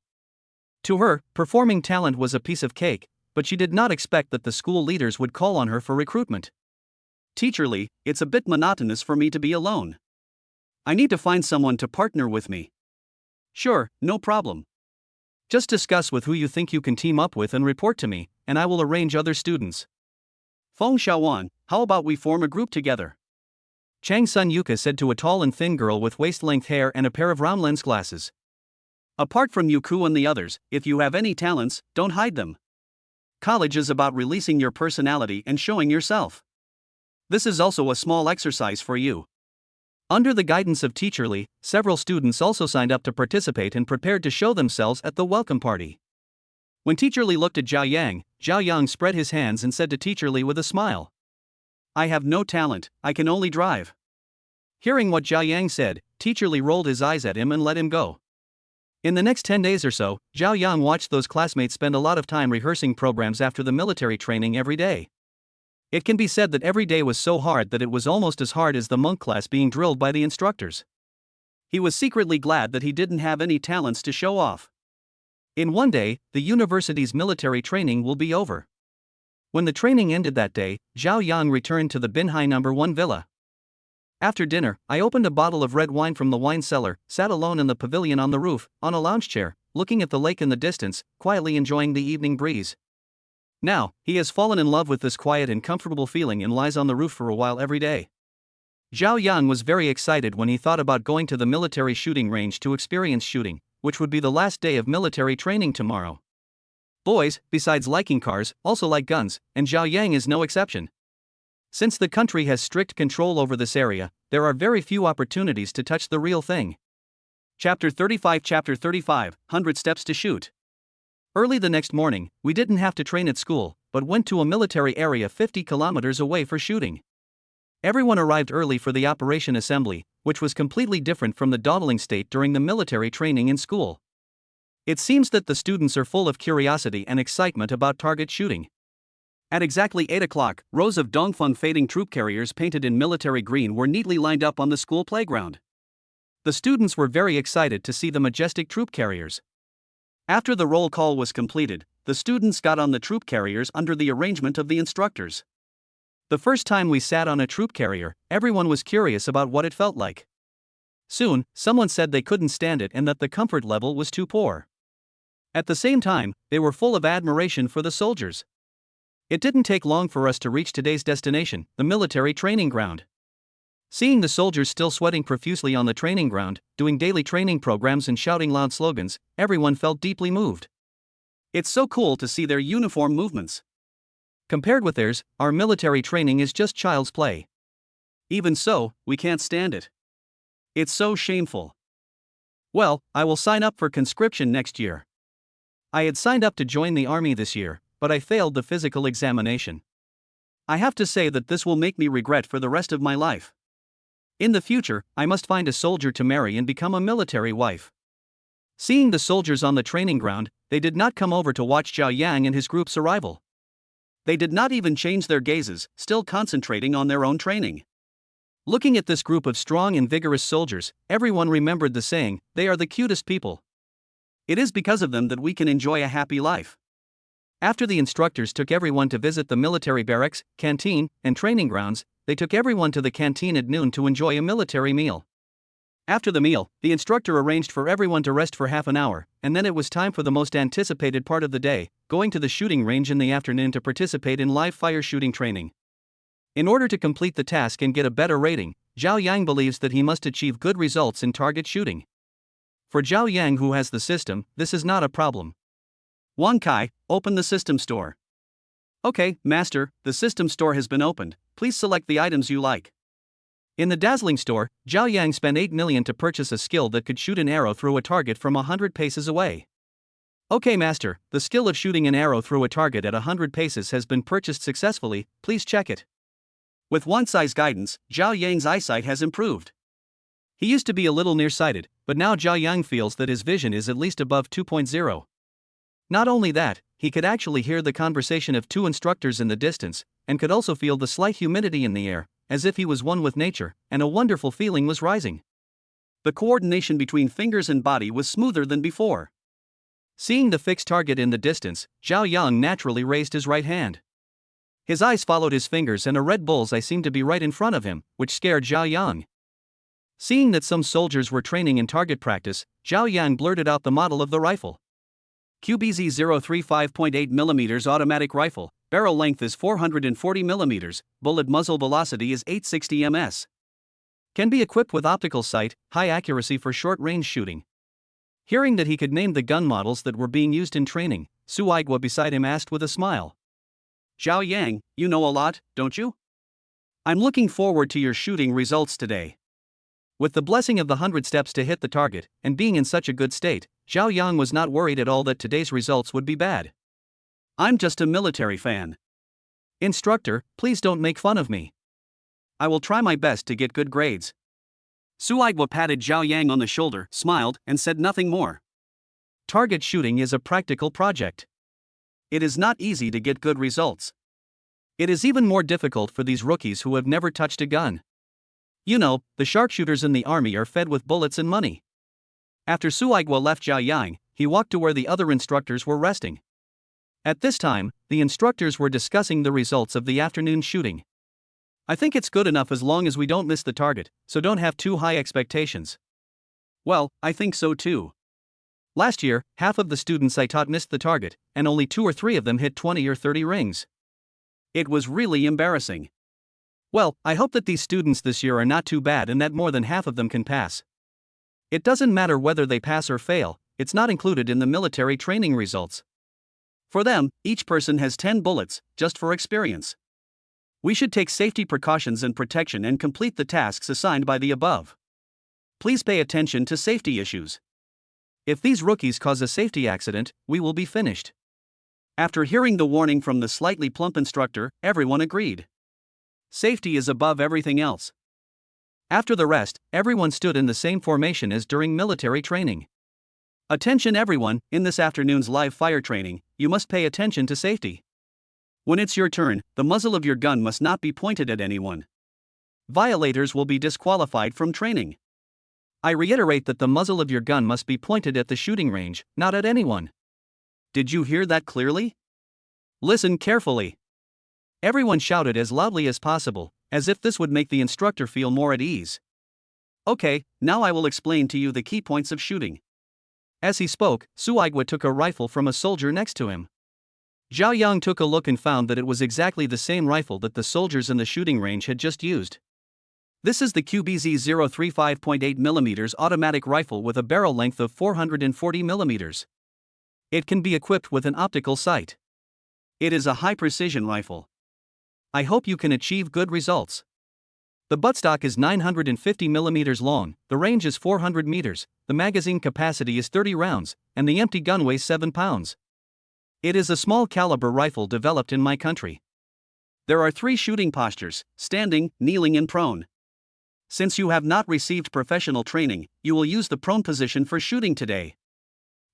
To her, performing talent was a piece of cake, but she did not expect that the school leaders would call on her for recruitment. "Teacher Li, it's a bit monotonous for me to be alone. I need to find someone to partner with me." "Sure, no problem. Just discuss with who you think you can team up with and report to me, and I will arrange other students." "Feng Xiaowan, how about we form a group together?" Chang Yuka said to a tall and thin girl with waist-length hair and a pair of round lens glasses. "Apart from Yuku and the others, if you have any talents, don't hide them. College is about releasing your personality and showing yourself. This is also a small exercise for you." Under the guidance of Teacher Li, several students also signed up to participate and prepared to show themselves at the welcome party. When Teacher Li looked at Zhao Yang spread his hands and said to Teacher Li with a smile, "I have no talent, I can only drive." Hearing what Zhao Yang said, Teacher Li rolled his eyes at him and let him go. In the next 10 days or so, Zhao Yang watched those classmates spend a lot of time rehearsing programs after the military training every day. It can be said that every day was so hard that it was almost as hard as the monk class being drilled by the instructors. He was secretly glad that he didn't have any talents to show off. In one day, the university's military training will be over. When the training ended that day, Zhao Yang returned to the Binhai No. 1 villa. After dinner, I opened a bottle of red wine from the wine cellar, sat alone in the pavilion on the roof, on a lounge chair, looking at the lake in the distance, quietly enjoying the evening breeze. Now, he has fallen in love with this quiet and comfortable feeling and lies on the roof for a while every day. Zhao Yang was very excited when he thought about going to the military shooting range to experience shooting, which would be the last day of military training tomorrow. Boys, besides liking cars, also like guns, and Zhao Yang is no exception. Since the country has strict control over this area, there are very few opportunities to touch the real thing. Chapter 35 100 Steps to Shoot. Early the next morning, we didn't have to train at school, but went to a military area 50 kilometers away for shooting. Everyone arrived early for the operation assembly, which was completely different from the dawdling state during the military training in school. It seems that the students are full of curiosity and excitement about target shooting. At exactly 8 o'clock, rows of Dongfeng fading troop carriers painted in military green were neatly lined up on the school playground. The students were very excited to see the majestic troop carriers. After the roll call was completed, the students got on the troop carriers under the arrangement of the instructors. The first time we sat on a troop carrier, everyone was curious about what it felt like. Soon, someone said they couldn't stand it and that the comfort level was too poor. At the same time, they were full of admiration for the soldiers. It didn't take long for us to reach today's destination, the military training ground. Seeing the soldiers still sweating profusely on the training ground, doing daily training programs and shouting loud slogans, everyone felt deeply moved. It's so cool to see their uniform movements. Compared with theirs, our military training is just child's play. Even so, we can't stand it. It's so shameful. Well, I will sign up for conscription next year. I had signed up to join the army this year, but I failed the physical examination. I have to say that this will make me regret for the rest of my life. In the future, I must find a soldier to marry and become a military wife. Seeing the soldiers on the training ground, they did not come over to watch Zhao Yang and his group's arrival. They did not even change their gazes, still concentrating on their own training. Looking at this group of strong and vigorous soldiers, everyone remembered the saying, "They are the cutest people." It is because of them that we can enjoy a happy life. After the instructors took everyone to visit the military barracks, canteen, and training grounds, they took everyone to the canteen at noon to enjoy a military meal. After the meal, the instructor arranged for everyone to rest for half an hour, and then it was time for the most anticipated part of the day, going to the shooting range in the afternoon to participate in live fire shooting training. In order to complete the task and get a better rating, Zhao Yang believes that he must achieve good results in target shooting. For Zhao Yang, who has the system, this is not a problem. Wang Kai, open the system store. Okay, master, the system store has been opened. Please select the items you like. In the dazzling store, Zhao Yang spent 8 million to purchase a skill that could shoot an arrow through a target from 100 paces away. Okay, master, the skill of shooting an arrow through a target at 100 paces has been purchased successfully, please check it. With Wang's guidance, Zhao Yang's eyesight has improved. He used to be a little nearsighted, but now Zhao Yang feels that his vision is at least above 2.0. Not only that, he could actually hear the conversation of two instructors in the distance, and could also feel the slight humidity in the air, as if he was one with nature, and a wonderful feeling was rising. The coordination between fingers and body was smoother than before. Seeing the fixed target in the distance, Zhao Yang naturally raised his right hand. His eyes followed his fingers and a red bullseye seemed to be right in front of him, which scared Zhao Yang. Seeing that some soldiers were training in target practice, Zhao Yang blurted out the model of the rifle. QBZ 035.8mm automatic rifle, barrel length is 440mm, bullet muzzle velocity is 860 ms. Can be equipped with optical sight, high accuracy for short-range shooting. Hearing that he could name the gun models that were being used in training, Su Aigua beside him asked with a smile. Zhao Yang, you know a lot, don't you? I'm looking forward to your shooting results today. With the blessing of the 100 steps to hit the target, and being in such a good state, Zhao Yang was not worried at all that today's results would be bad. I'm just a military fan. Instructor, please don't make fun of me. I will try my best to get good grades. Su Aigua patted Zhao Yang on the shoulder, smiled, and said nothing more. Target shooting is a practical project. It is not easy to get good results. It is even more difficult for these rookies who have never touched a gun. You know, the sharpshooters in the army are fed with bullets and money. After Su Aigua left Zhao Yang, he walked to where the other instructors were resting. At this time, the instructors were discussing the results of the afternoon shooting. I think it's good enough as long as we don't miss the target, so don't have too high expectations. Well, I think so too. Last year, half of the students I taught missed the target, and only 2 or 3 of them hit 20 or 30 rings. It was really embarrassing. Well, I hope that these students this year are not too bad and that more than half of them can pass. It doesn't matter whether they pass or fail, it's not included in the military training results. For them, each person has 10 bullets, just for experience. We should take safety precautions and protection and complete the tasks assigned by the above. Please pay attention to safety issues. If these rookies cause a safety accident, we will be finished. After hearing the warning from the slightly plump instructor, everyone agreed. Safety is above everything else. After the rest, everyone stood in the same formation as during military training. Attention everyone, in this afternoon's live fire training, you must pay attention to safety. When it's your turn, the muzzle of your gun must not be pointed at anyone. Violators will be disqualified from training. I reiterate that the muzzle of your gun must be pointed at the shooting range, not at anyone. Did you hear that clearly? Listen carefully. Everyone shouted as loudly as possible, as if this would make the instructor feel more at ease. Okay, now I will explain to you the key points of shooting. As he spoke, Su Aigua took a rifle from a soldier next to him. Zhao Yang took a look and found that it was exactly the same rifle that the soldiers in the shooting range had just used. This is the QBZ 035.8mm automatic rifle with a barrel length of 440mm. It can be equipped with an optical sight. It is a high-precision rifle. I hope you can achieve good results. The buttstock is 950mm long, the range is 400 meters, the magazine capacity is 30 rounds, and the empty gun weighs 7 pounds. It is a small caliber rifle developed in my country. There are 3 shooting postures: standing, kneeling and prone. Since you have not received professional training, you will use the prone position for shooting today.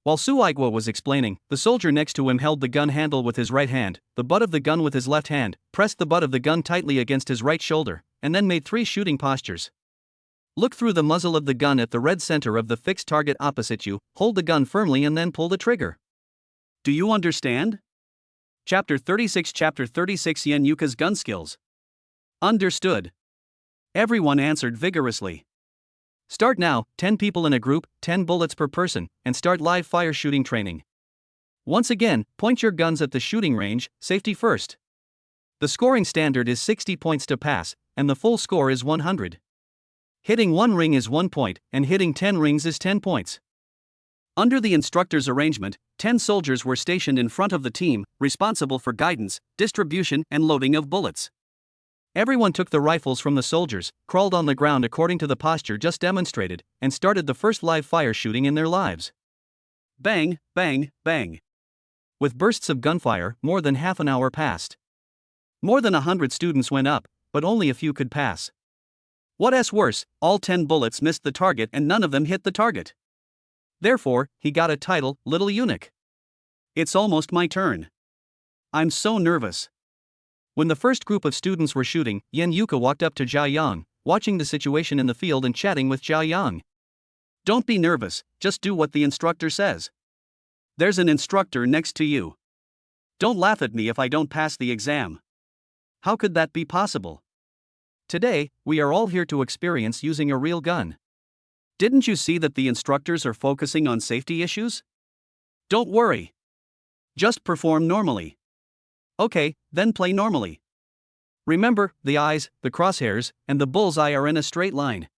While Su Aigua was explaining, the soldier next to him held the gun handle with his right hand, the butt of the gun with his left hand, pressed the butt of the gun tightly against his right shoulder, and then made 3 shooting postures. Look through the muzzle of the gun at the red center of the fixed target opposite you, hold the gun firmly and then pull the trigger. Do you understand? Chapter 36 Yan Yuka's gun skills. Understood. Everyone answered vigorously. Start now, 10 people in a group, 10 bullets per person, and start live fire shooting training. Once again, point your guns at the shooting range, safety first. The scoring standard is 60 points to pass, and the full score is 100. Hitting 1 ring is 1 point, and hitting 10 rings is 10 points. Under the instructor's arrangement, 10 soldiers were stationed in front of the team, responsible for guidance, distribution, and loading of bullets. Everyone took the rifles from the soldiers, crawled on the ground according to the posture just demonstrated, and started the first live fire shooting in their lives. Bang, bang, bang. With bursts of gunfire, more than half an hour passed. More than 100 students went up, but only a few could pass. What's worse, all 10 bullets missed the target and none of them hit the target. Therefore, he got a title, Little Eunuch. It's almost my turn. I'm so nervous. When the first group of students were shooting, Yang Nua walked up to Zhao Yang, watching the situation in the field and chatting with Zhao Yang. Don't be nervous, just do what the instructor says. There's an instructor next to you. Don't laugh at me if I don't pass the exam. How could that be possible? Today, we are all here to experience using a real gun. Didn't you see that the instructors are focusing on safety issues? Don't worry. Just perform normally. Okay, then play normally. Remember, the eyes, the crosshairs, and the bullseye are in a straight line.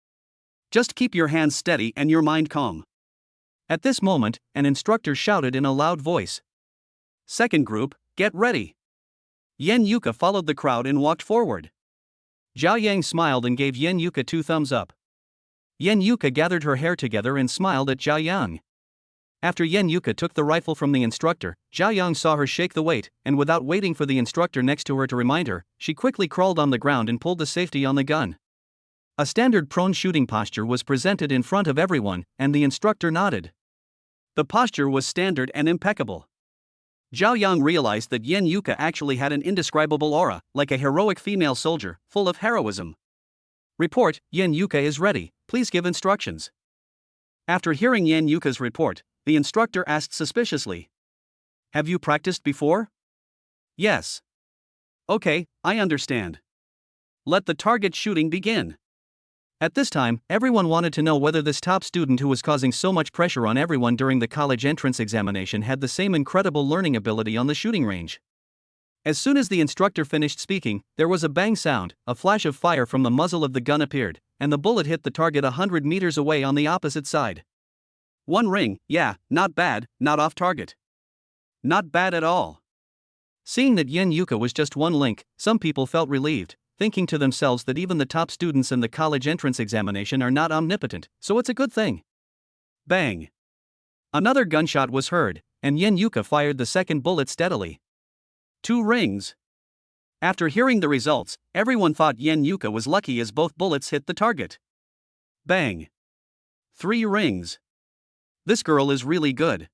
Just keep your hands steady and your mind calm. At this moment, an instructor shouted in a loud voice. Second group, get ready. Yang Nua followed the crowd and walked forward. Zhao Yang smiled and gave Yang Nua 2 thumbs up. Yang Nua gathered her hair together and smiled at Zhao Yang. After Yang Nua took the rifle from the instructor, Zhao Yang saw her shake the weight, and without waiting for the instructor next to her to remind her, she quickly crawled on the ground and pulled the safety on the gun. A standard prone shooting posture was presented in front of everyone, and the instructor nodded. The posture was standard and impeccable. Zhao Yang realized that Yang Nua actually had an indescribable aura, like a heroic female soldier, full of heroism. Report, Yang Nua is ready, please give instructions. After hearing Yang Nua's report, the instructor asked suspiciously. Have you practiced before? Yes. Okay, I understand. Let the target shooting begin. At this time, everyone wanted to know whether this top student who was causing so much pressure on everyone during the college entrance examination had the same incredible learning ability on the shooting range. As soon as the instructor finished speaking, there was a bang sound, a flash of fire from the muzzle of the gun appeared, and the bullet hit the target 100 meters away on the opposite side. 1 ring, yeah, not bad, not off target. Not bad at all. Seeing that Yang Nua was just 1 link, some people felt relieved, thinking to themselves that even the top students in the college entrance examination are not omnipotent, so it's a good thing. Bang. Another gunshot was heard, and Yang Nua fired the second bullet steadily. 2 rings. After hearing the results, everyone thought Yang Nua was lucky as both bullets hit the target. Bang. 3 rings. This girl is really good.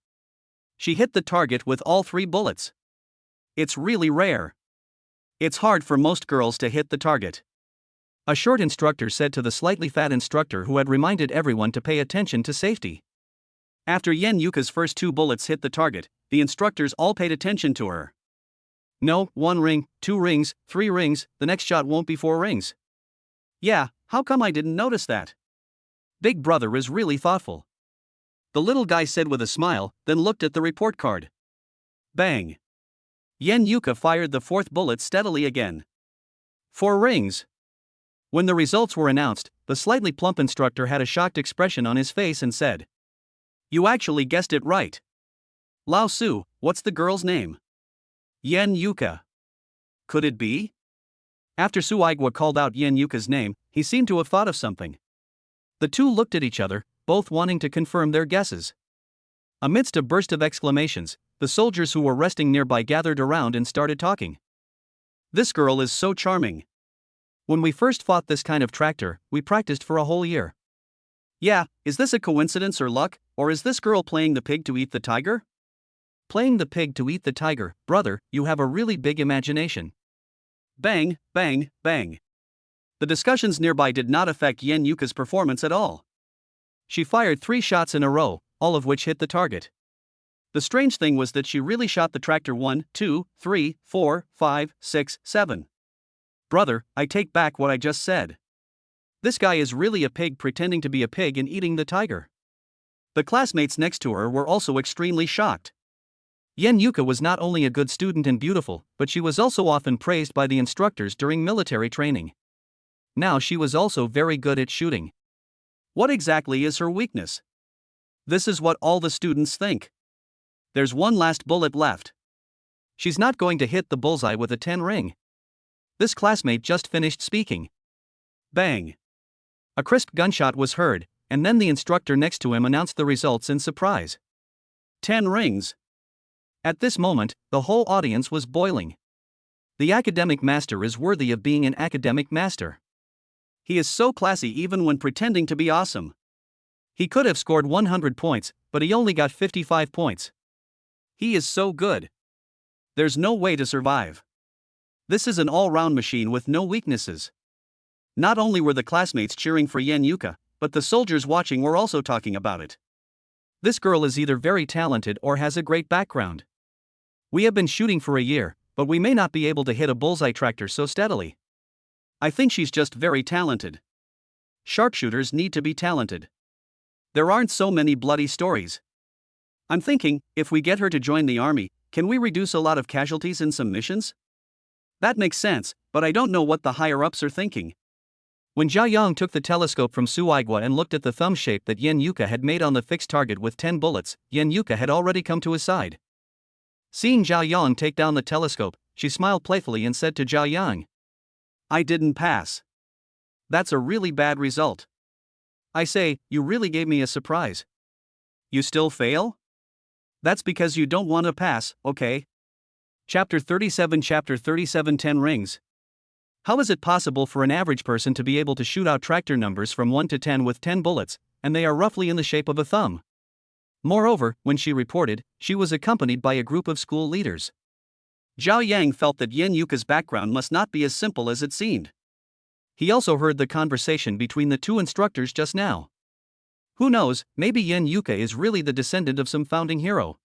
She hit the target with all 3 bullets. It's really rare. It's hard for most girls to hit the target. A short instructor said to the slightly fat instructor who had reminded everyone to pay attention to safety. After Yang Nua's first 2 bullets hit the target, the instructors all paid attention to her. No, 1 ring, 2 rings, 3 rings, the next shot won't be 4 rings. Yeah, how come I didn't notice that? Big brother is really thoughtful. The little guy said with a smile, then looked at the report card. Bang. Yang Nua fired the 4th bullet steadily again. 4 rings. When the results were announced, the slightly plump instructor had a shocked expression on his face and said, You actually guessed it right. Lao Su, what's the girl's name? Yang Nua. Could it be? After Su Igwa called out Yang Nua's name, he seemed to have thought of something. The two looked at each other, both wanting to confirm their guesses. Amidst a burst of exclamations, the soldiers who were resting nearby gathered around and started talking. This girl is so charming. When we first fought this kind of tractor, we practiced for a whole year. Yeah, is this a coincidence or luck, or is this girl playing the pig to eat the tiger? Playing the pig to eat the tiger, brother, you have a really big imagination. Bang, bang, bang. The discussions nearby did not affect Yang Nua's performance at all. She fired 3 shots in a row, all of which hit the target. The strange thing was that she really shot the tractor 1, 2, 3, 4, 5, 6, 7. Brother, I take back what I just said. This guy is really a pig pretending to be a pig and eating the tiger. The classmates next to her were also extremely shocked. Yang Nua was not only a good student and beautiful, but she was also often praised by the instructors during military training. Now she was also very good at shooting. What exactly is her weakness? This is what all the students think. There's one last bullet left. She's not going to hit the bullseye with a 10 ring. This classmate just finished speaking. Bang. A crisp gunshot was heard, and then the instructor next to him announced the results in surprise. 10 rings. At this moment, the whole audience was boiling. The academic master is worthy of being an academic master. He is so classy even when pretending to be awesome. He could have scored 100 points, but he only got 55 points. He is so good. There's no way to survive. This is an all-round machine with no weaknesses. Not only were the classmates cheering for Yan Yuka, but the soldiers watching were also talking about it. This girl is either very talented or has a great background. We have been shooting for a year, but we may not be able to hit a bullseye tractor so steadily. I think she's just very talented. Sharpshooters need to be talented. There aren't so many bloody stories. I'm thinking, if we get her to join the army, can we reduce a lot of casualties in some missions? That makes sense, but I don't know what the higher-ups are thinking. When Zhao Yang took the telescope from Su Aigua and looked at the thumb shape that Yan Yuka had made on the fixed target with 10 bullets, Yan Yuka had already come to his side. Seeing Zhao Yang take down the telescope, she smiled playfully and said to Zhao Yang, I didn't pass. That's a really bad result. I say, you really gave me a surprise. You still fail? That's because you don't want to pass, okay? Chapter 37 10 rings. How is it possible for an average person to be able to shoot out tractor numbers from 1 to 10 with 10 bullets, and they are roughly in the shape of a thumb? Moreover, when she reported, she was accompanied by a group of school leaders. Zhao Yang felt that Yan Yuka's background must not be as simple as it seemed. He also heard the conversation between the two instructors just now. Who knows, maybe Yan Yuka is really the descendant of some founding hero.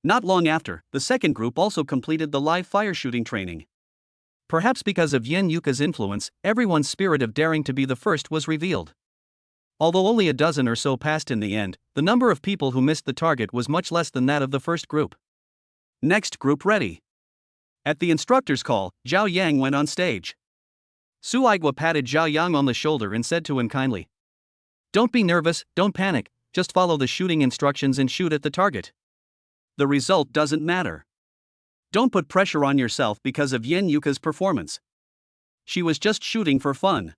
Not long after, the second group also completed the live fire shooting training. Perhaps because of Yan Yuka's influence, everyone's spirit of daring to be the first was revealed. Although only a dozen or so passed in the end, the number of people who missed the target was much less than that of the first group. Next group ready. At the instructor's call, Zhao Yang went on stage. Su Aigua patted Zhao Yang on the shoulder and said to him kindly, Don't be nervous, don't panic, just follow the shooting instructions and shoot at the target. The result doesn't matter. Don't put pressure on yourself because of Yan Yuka's performance. She was just shooting for fun.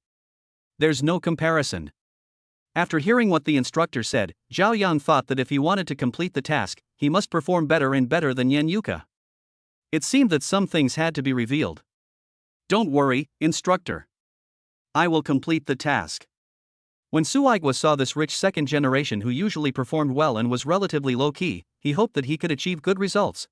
There's no comparison. After hearing what the instructor said, Zhao Yang thought that if he wanted to complete the task, he must perform better and better than Yan Yuka. It seemed that some things had to be revealed. Don't worry, instructor. I will complete the task. When Su Aigua saw this rich second generation who usually performed well and was relatively low-key, he hoped that he could achieve good results.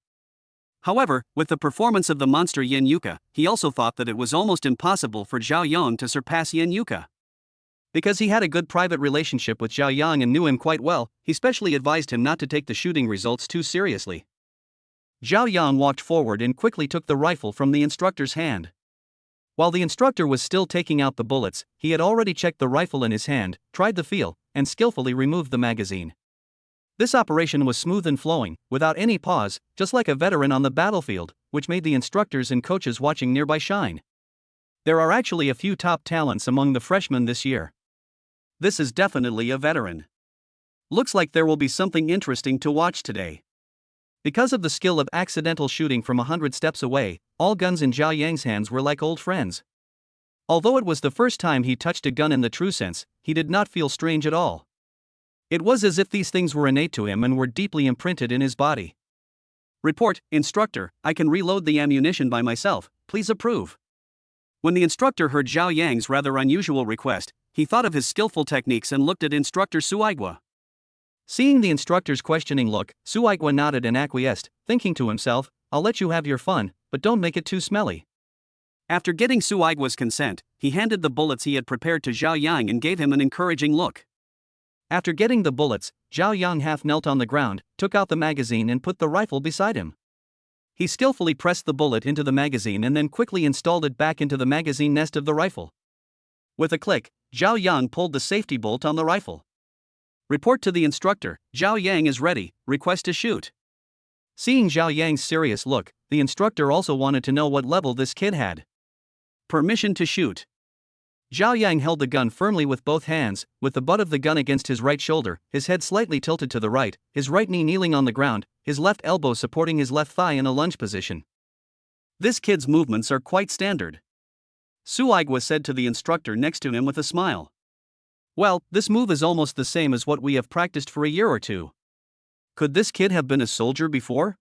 However, with the performance of the monster Yan Yuka, he also thought that it was almost impossible for Zhao Yang to surpass Yan Yuka. Because he had a good private relationship with Zhao Yang and knew him quite well, he specially advised him not to take the shooting results too seriously. Zhao Yang walked forward and quickly took the rifle from the instructor's hand. While the instructor was still taking out the bullets, he had already checked the rifle in his hand, tried the feel, and skillfully removed the magazine. This operation was smooth and flowing, without any pause, just like a veteran on the battlefield, which made the instructors and coaches watching nearby shine. There are actually a few top talents among the freshmen this year. This is definitely a veteran. Looks like there will be something interesting to watch today. Because of the skill of accidental shooting from 100 steps away, all guns in Zhao Yang's hands were like old friends. Although it was the first time he touched a gun in the true sense, he did not feel strange at all. It was as if these things were innate to him and were deeply imprinted in his body. Report, instructor, I can reload the ammunition by myself, please approve. When the instructor heard Zhao Yang's rather unusual request, he thought of his skillful techniques and looked at instructor Su Aigua. Seeing the instructor's questioning look, Su Aigua nodded and acquiesced, thinking to himself, I'll let you have your fun, but don't make it too smelly. After getting Su Aigua's consent, he handed the bullets he had prepared to Zhao Yang and gave him an encouraging look. After getting the bullets, Zhao Yang half knelt on the ground, took out the magazine and put the rifle beside him. He skillfully pressed the bullet into the magazine and then quickly installed it back into the magazine nest of the rifle. With a click, Zhao Yang pulled the safety bolt on the rifle. Report to the instructor, Zhao Yang is ready, request to shoot. Seeing Zhao Yang's serious look, the instructor also wanted to know what level this kid had. Permission to shoot. Zhao Yang held the gun firmly with both hands, with the butt of the gun against his right shoulder, his head slightly tilted to the right, his right knee kneeling on the ground, his left elbow supporting his left thigh in a lunge position. This kid's movements are quite standard, Suigwa said to the instructor next to him with a smile. Well, this move is almost the same as what we have practiced for a year or two. Could this kid have been a soldier before?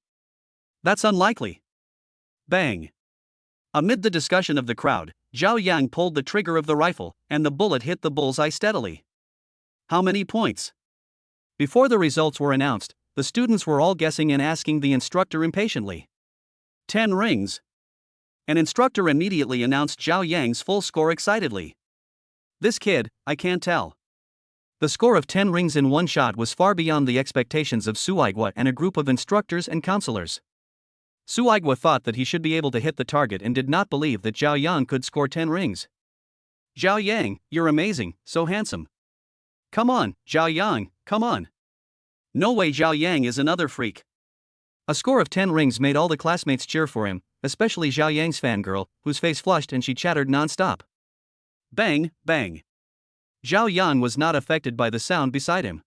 That's unlikely. Bang. Amid the discussion of the crowd, Zhao Yang pulled the trigger of the rifle, and the bullet hit the bullseye steadily. How many points? Before the results were announced, the students were all guessing and asking the instructor impatiently. 10 rings. An instructor immediately announced Zhao Yang's full score excitedly. This kid, I can't tell. The score of 10 rings in one shot was far beyond the expectations of Suigwa and a group of instructors and counselors. Suigwa thought that he should be able to hit the target and did not believe that Zhao Yang could score 10 rings. Zhao Yang, you're amazing, so handsome. Come on, Zhao Yang, come on. No way Zhao Yang is another freak. A score of 10 rings made all the classmates cheer for him, especially Zhao Yang's fangirl, whose face flushed and she chattered non-stop. Bang, bang. Zhao Yang was not affected by the sound beside him.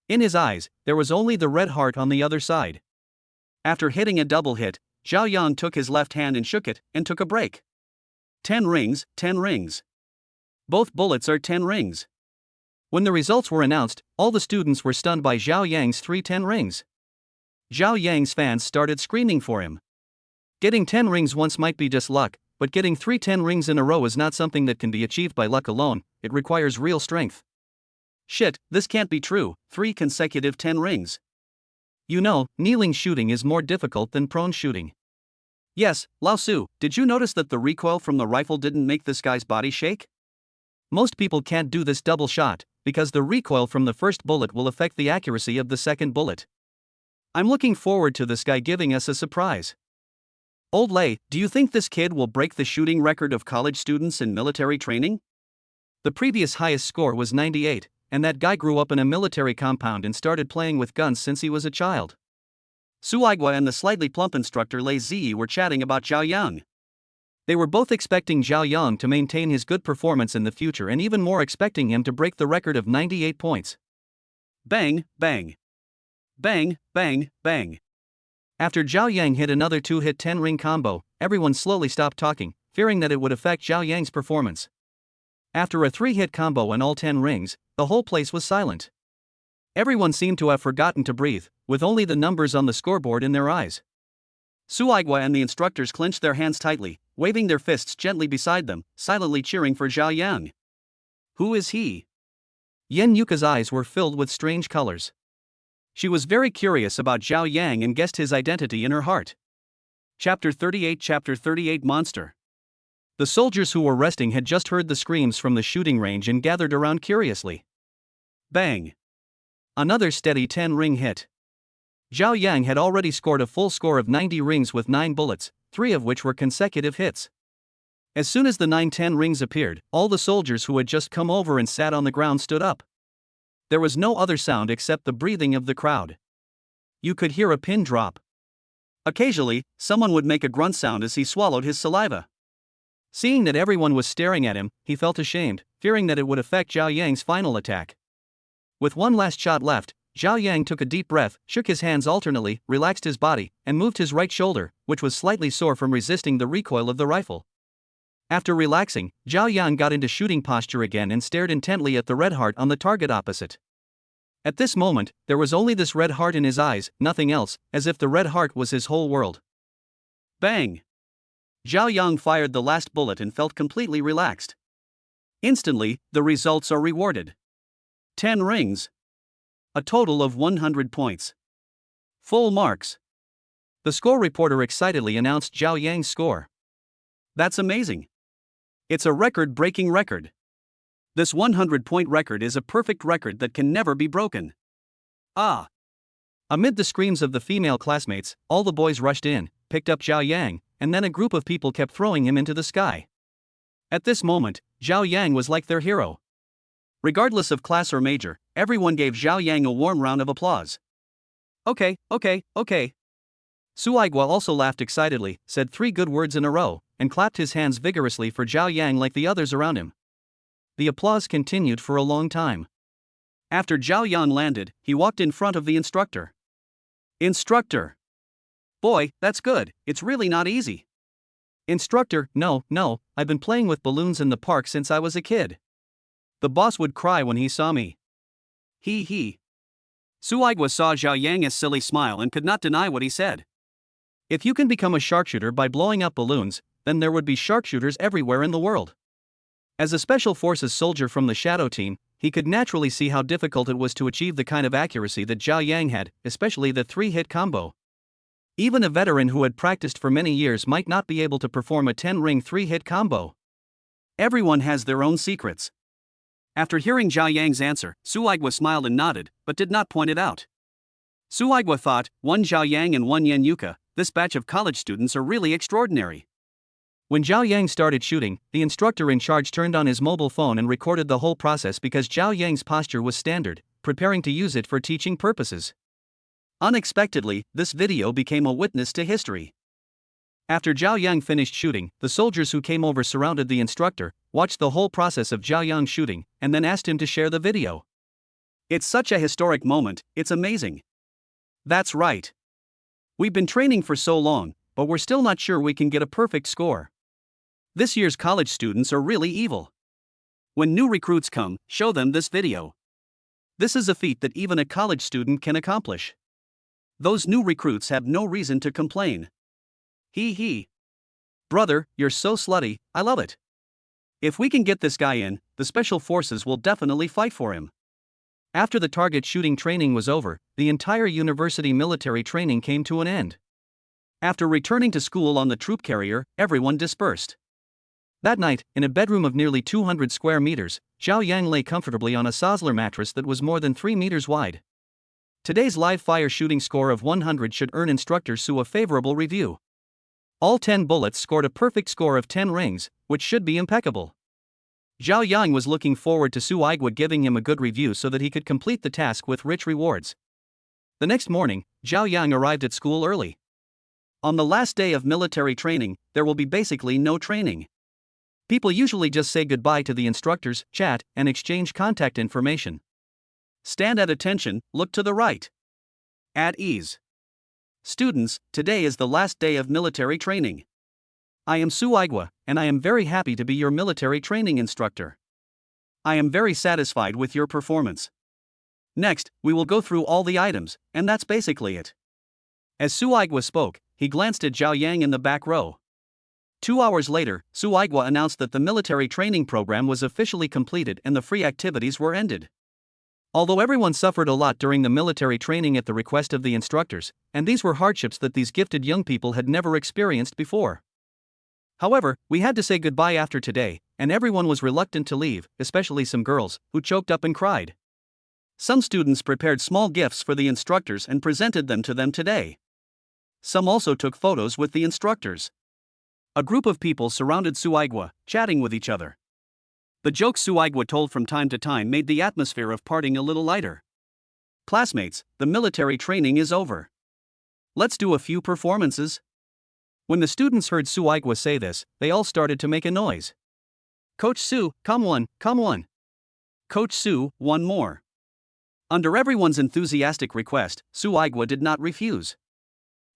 In his eyes, there was only the red heart on the other side. After hitting a double hit, Zhao Yang took his left hand and shook it, and took a break. 10 rings, 10 rings. Both bullets are 10 rings. When the results were announced, all the students were stunned by Zhao Yang's 3 10 rings. Zhao Yang's fans started screaming for him. Getting 10 rings once might be just luck, but getting 3 10 rings in a row is not something that can be achieved by luck alone, it requires real strength. Shit, this can't be true, 3 consecutive 10 rings. You know, kneeling shooting is more difficult than prone shooting. Yes, Lao Su, did you notice that the recoil from the rifle didn't make this guy's body shake? Most people can't do this double shot, because the recoil from the first bullet will affect the accuracy of the second bullet. I'm looking forward to this guy giving us a surprise. Old Lei, do you think this kid will break the shooting record of college students in military training? The previous highest score was 98, and that guy grew up in a military compound and started playing with guns since he was a child. Suigwa and the slightly plump instructor Lei Ziyi were chatting about Zhao Yang. They were both expecting Zhao Yang to maintain his good performance in the future and even more expecting him to break the record of 98 points. Bang, bang. Bang, bang, bang. After Zhao Yang hit another 2-hit 10-ring combo, everyone slowly stopped talking, fearing that it would affect Zhao Yang's performance. After a 3-hit combo and all 10 rings, the whole place was silent. Everyone seemed to have forgotten to breathe, with only the numbers on the scoreboard in their eyes. Suigwa and the instructors clenched their hands tightly, waving their fists gently beside them, silently cheering for Zhao Yang. Who is he? Yan Yuka's eyes were filled with strange colors. She was very curious about Zhao Yang and guessed his identity in her heart. Chapter 38 Monster. The soldiers who were resting had just heard the screams from the shooting range and gathered around curiously. Bang. Another steady 10-ring hit. Zhao Yang had already scored a full score of 90 rings with 9 bullets, 3 of which were consecutive hits. As soon as the 9-10 rings appeared, all the soldiers who had just come over and sat on the ground stood up. There was no other sound except the breathing of the crowd. You could hear a pin drop. Occasionally, someone would make a grunt sound as he swallowed his saliva. Seeing that everyone was staring at him, he felt ashamed, fearing that it would affect Zhao Yang's final attack. With one last shot left, Zhao Yang took a deep breath, shook his hands alternately, relaxed his body, and moved his right shoulder, which was slightly sore from resisting the recoil of the rifle. After relaxing, Zhao Yang got into shooting posture again and stared intently at the red heart on the target opposite. At this moment, there was only this red heart in his eyes, nothing else, as if the red heart was his whole world. Bang! Zhao Yang fired the last bullet and felt completely relaxed. Instantly, the results are rewarded. 10 rings. A total of 100 points. Full marks. The score reporter excitedly announced Zhao Yang's score. That's amazing. It's a record-breaking record. This 100-point record is a perfect record that can never be broken. Ah! Amid the screams of the female classmates, all the boys rushed in, picked up Zhao Yang, and then a group of people kept throwing him into the sky. At this moment, Zhao Yang was like their hero. Regardless of class or major, everyone gave Zhao Yang a warm round of applause. Okay. Suigwa also laughed excitedly, said 3 good words in a row, and clapped his hands vigorously for Zhao Yang like the others around him. The applause continued for a long time. After Zhao Yang landed, he walked in front of the instructor. Instructor. Boy, that's good, it's really not easy. Instructor, no, I've been playing with balloons in the park since I was a kid. The boss would cry when he saw me. He. Suigwa saw Zhao Yang's silly smile and could not deny what he said. If you can become a sharpshooter by blowing up balloons, then there would be sharpshooters everywhere in the world. As a Special Forces soldier from the Shadow team, he could naturally see how difficult it was to achieve the kind of accuracy that Zhao Yang had, especially the 3-hit combo. Even a veteran who had practiced for many years might not be able to perform a 10-ring 3-hit combo. Everyone has their own secrets. After hearing Zhao Yang's answer, Suigwa smiled and nodded, but did not point it out. Suigwa thought, one Zhao Yang and one Yan Yuka, this batch of college students are really extraordinary. When Zhao Yang started shooting, the instructor in charge turned on his mobile phone and recorded the whole process because Zhao Yang's posture was standard, preparing to use it for teaching purposes. Unexpectedly, this video became a witness to history. After Zhao Yang finished shooting, the soldiers who came over surrounded the instructor, watched the whole process of Zhao Yang shooting, and then asked him to share the video. It's such a historic moment, it's amazing. That's right. We've been training for so long, but we're still not sure we can get a perfect score. This year's college students are really evil. When new recruits come, show them this video. This is a feat that even a college student can accomplish. Those new recruits have no reason to complain. He. Brother, you're so slutty, I love it. If we can get this guy in, the Special Forces will definitely fight for him. After the target shooting training was over, the entire university military training came to an end. After returning to school on the troop carrier, everyone dispersed. That night, in a bedroom of nearly 200 square meters, Zhao Yang lay comfortably on a Sosler mattress that was more than 3 meters wide. Today's live fire shooting score of 100 should earn instructor Su a favorable review. All 10 bullets scored a perfect score of 10 rings, which should be impeccable. Zhao Yang was looking forward to Suigwa giving him a good review so that he could complete the task with rich rewards. The next morning, Zhao Yang arrived at school early. On the last day of military training, there will be basically no training. People usually just say goodbye to the instructors, chat, and exchange contact information. Stand at attention, look to the right. At ease. Students, today is the last day of military training. I am Suigwa, and I am very happy to be your military training instructor. I am very satisfied with your performance. Next, we will go through all the items, and that's basically it. As Suigwa spoke, he glanced at Zhao Yang in the back row. 2 hours later, Suigwa announced that the military training program was officially completed and the free activities were ended. Although everyone suffered a lot during the military training at the request of the instructors, and these were hardships that these gifted young people had never experienced before. However, we had to say goodbye after today, and everyone was reluctant to leave, especially some girls, who choked up and cried. Some students prepared small gifts for the instructors and presented them to them today. Some also took photos with the instructors. A group of people surrounded Suigwa, chatting with each other. The jokes Suigwa told from time to time made the atmosphere of parting a little lighter. Classmates, the military training is over. Let's do a few performances. When the students heard Suigwa say this, they all started to make a noise. Coach Su, come one. Coach Su, one more. Under everyone's enthusiastic request, Suigwa did not refuse.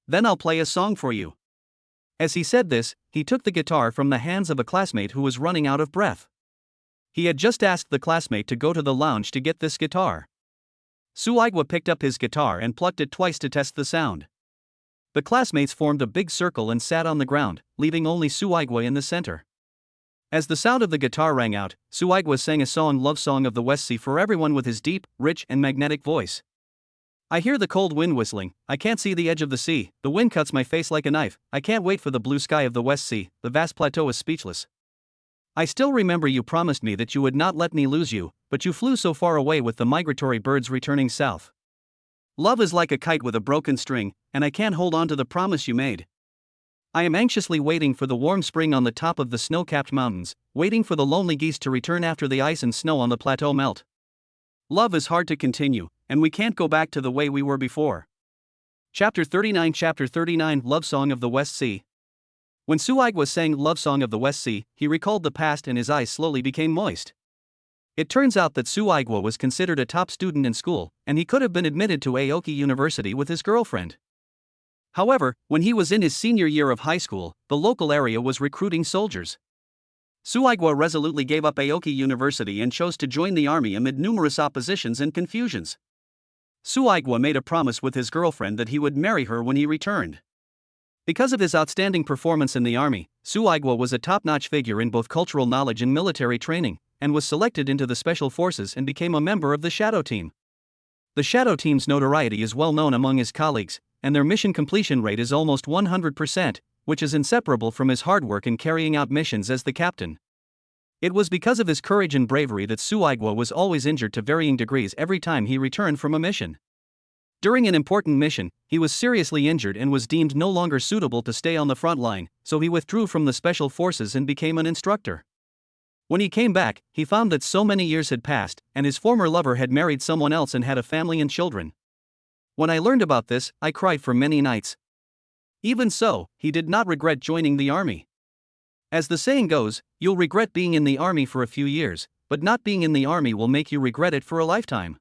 Then I'll play a song for you. As he said this, he took the guitar from the hands of a classmate who was running out of breath. He had just asked the classmate to go to the lounge to get this guitar. Suigwa picked up his guitar and plucked it twice to test the sound. The classmates formed a big circle and sat on the ground, leaving only Suigwa in the center. As the sound of the guitar rang out, Suigwa sang a love song of the West Sea for everyone with his deep, rich, and magnetic voice. I hear the cold wind whistling, I can't see the edge of the sea, the wind cuts my face like a knife, I can't wait for the blue sky of the West Sea, the vast plateau is speechless. I still remember you promised me that you would not let me lose you, but you flew so far away with the migratory birds returning south. Love is like a kite with a broken string, and I can't hold on to the promise you made. I am anxiously waiting for the warm spring on the top of the snow-capped mountains, waiting for the lonely geese to return after the ice and snow on the plateau melt. Love is hard to continue, and we can't go back to the way we were before. Chapter 39 Love Song of the West Sea. When Suigwa sang Love Song of the West Sea, he recalled the past and his eyes slowly became moist. It turns out that Su Aigua was considered a top student in school, and he could have been admitted to Aoki University with his girlfriend. However, when he was in his senior year of high school, the local area was recruiting soldiers. Su Aigua resolutely gave up Aoki University and chose to join the army amid numerous oppositions and confusions. Su Aigua made a promise with his girlfriend that he would marry her when he returned. Because of his outstanding performance in the army, Su Aigua was a top-notch figure in both cultural knowledge and military training, and was selected into the Special Forces and became a member of the Shadow Team. The Shadow Team's notoriety is well known among his colleagues, and their mission completion rate is almost 100%, which is inseparable from his hard work in carrying out missions as the captain. It was because of his courage and bravery that Su Aigua was always injured to varying degrees every time he returned from a mission. During an important mission, he was seriously injured and was deemed no longer suitable to stay on the front line, so he withdrew from the Special Forces and became an instructor. When he came back, he found that so many years had passed, and his former lover had married someone else and had a family and children. When I learned about this, I cried for many nights. Even so, he did not regret joining the army. As the saying goes, you'll regret being in the army for a few years, but not being in the army will make you regret it for a lifetime.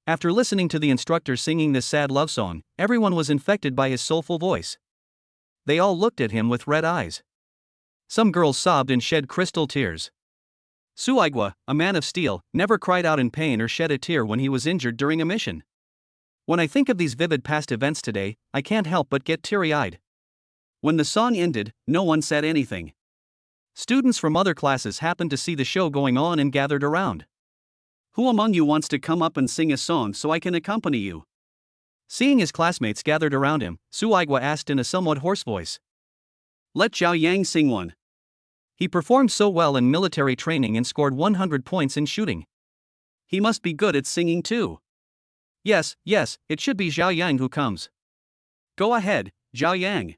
After listening to the instructor singing this sad love song, everyone was infected by his soulful voice. They all looked at him with red eyes. Some girls sobbed and shed crystal tears. Su Aigua, a man of steel, never cried out in pain or shed a tear when he was injured during a mission. When I think of these vivid past events today, I can't help but get teary-eyed. When the song ended, no one said anything. Students from other classes happened to see the show going on and gathered around. Who among you wants to come up and sing a song so I can accompany you? Seeing his classmates gathered around him, Su Aigua asked in a somewhat hoarse voice. Let Xiao Yang sing one. He performed so well in military training and scored 100 points in shooting. He must be good at singing too. Yes, it should be Xiao Yang who comes. Go ahead, Xiao Yang.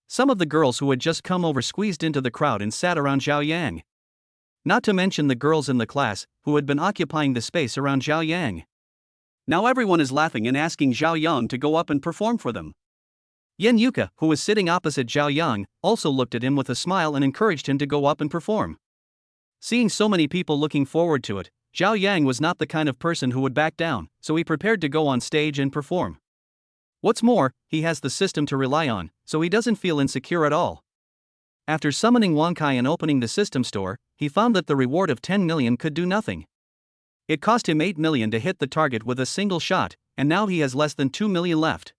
Some of the girls who had just come over squeezed into the crowd and sat around Xiao Yang. Not to mention the girls in the class, who had been occupying the space around Xiao Yang. Now everyone is laughing and asking Xiao Yang to go up and perform for them. Yan Yuka, who was sitting opposite Xiao Yang, also looked at him with a smile and encouraged him to go up and perform. Seeing so many people looking forward to it, Xiao Yang was not the kind of person who would back down, so he prepared to go on stage and perform. What's more, he has the system to rely on, so he doesn't feel insecure at all. After summoning Wang Kai and opening the system store, he found that the reward of 10 million could do nothing. It cost him 8 million to hit the target with a single shot, and now he has less than 2 million left.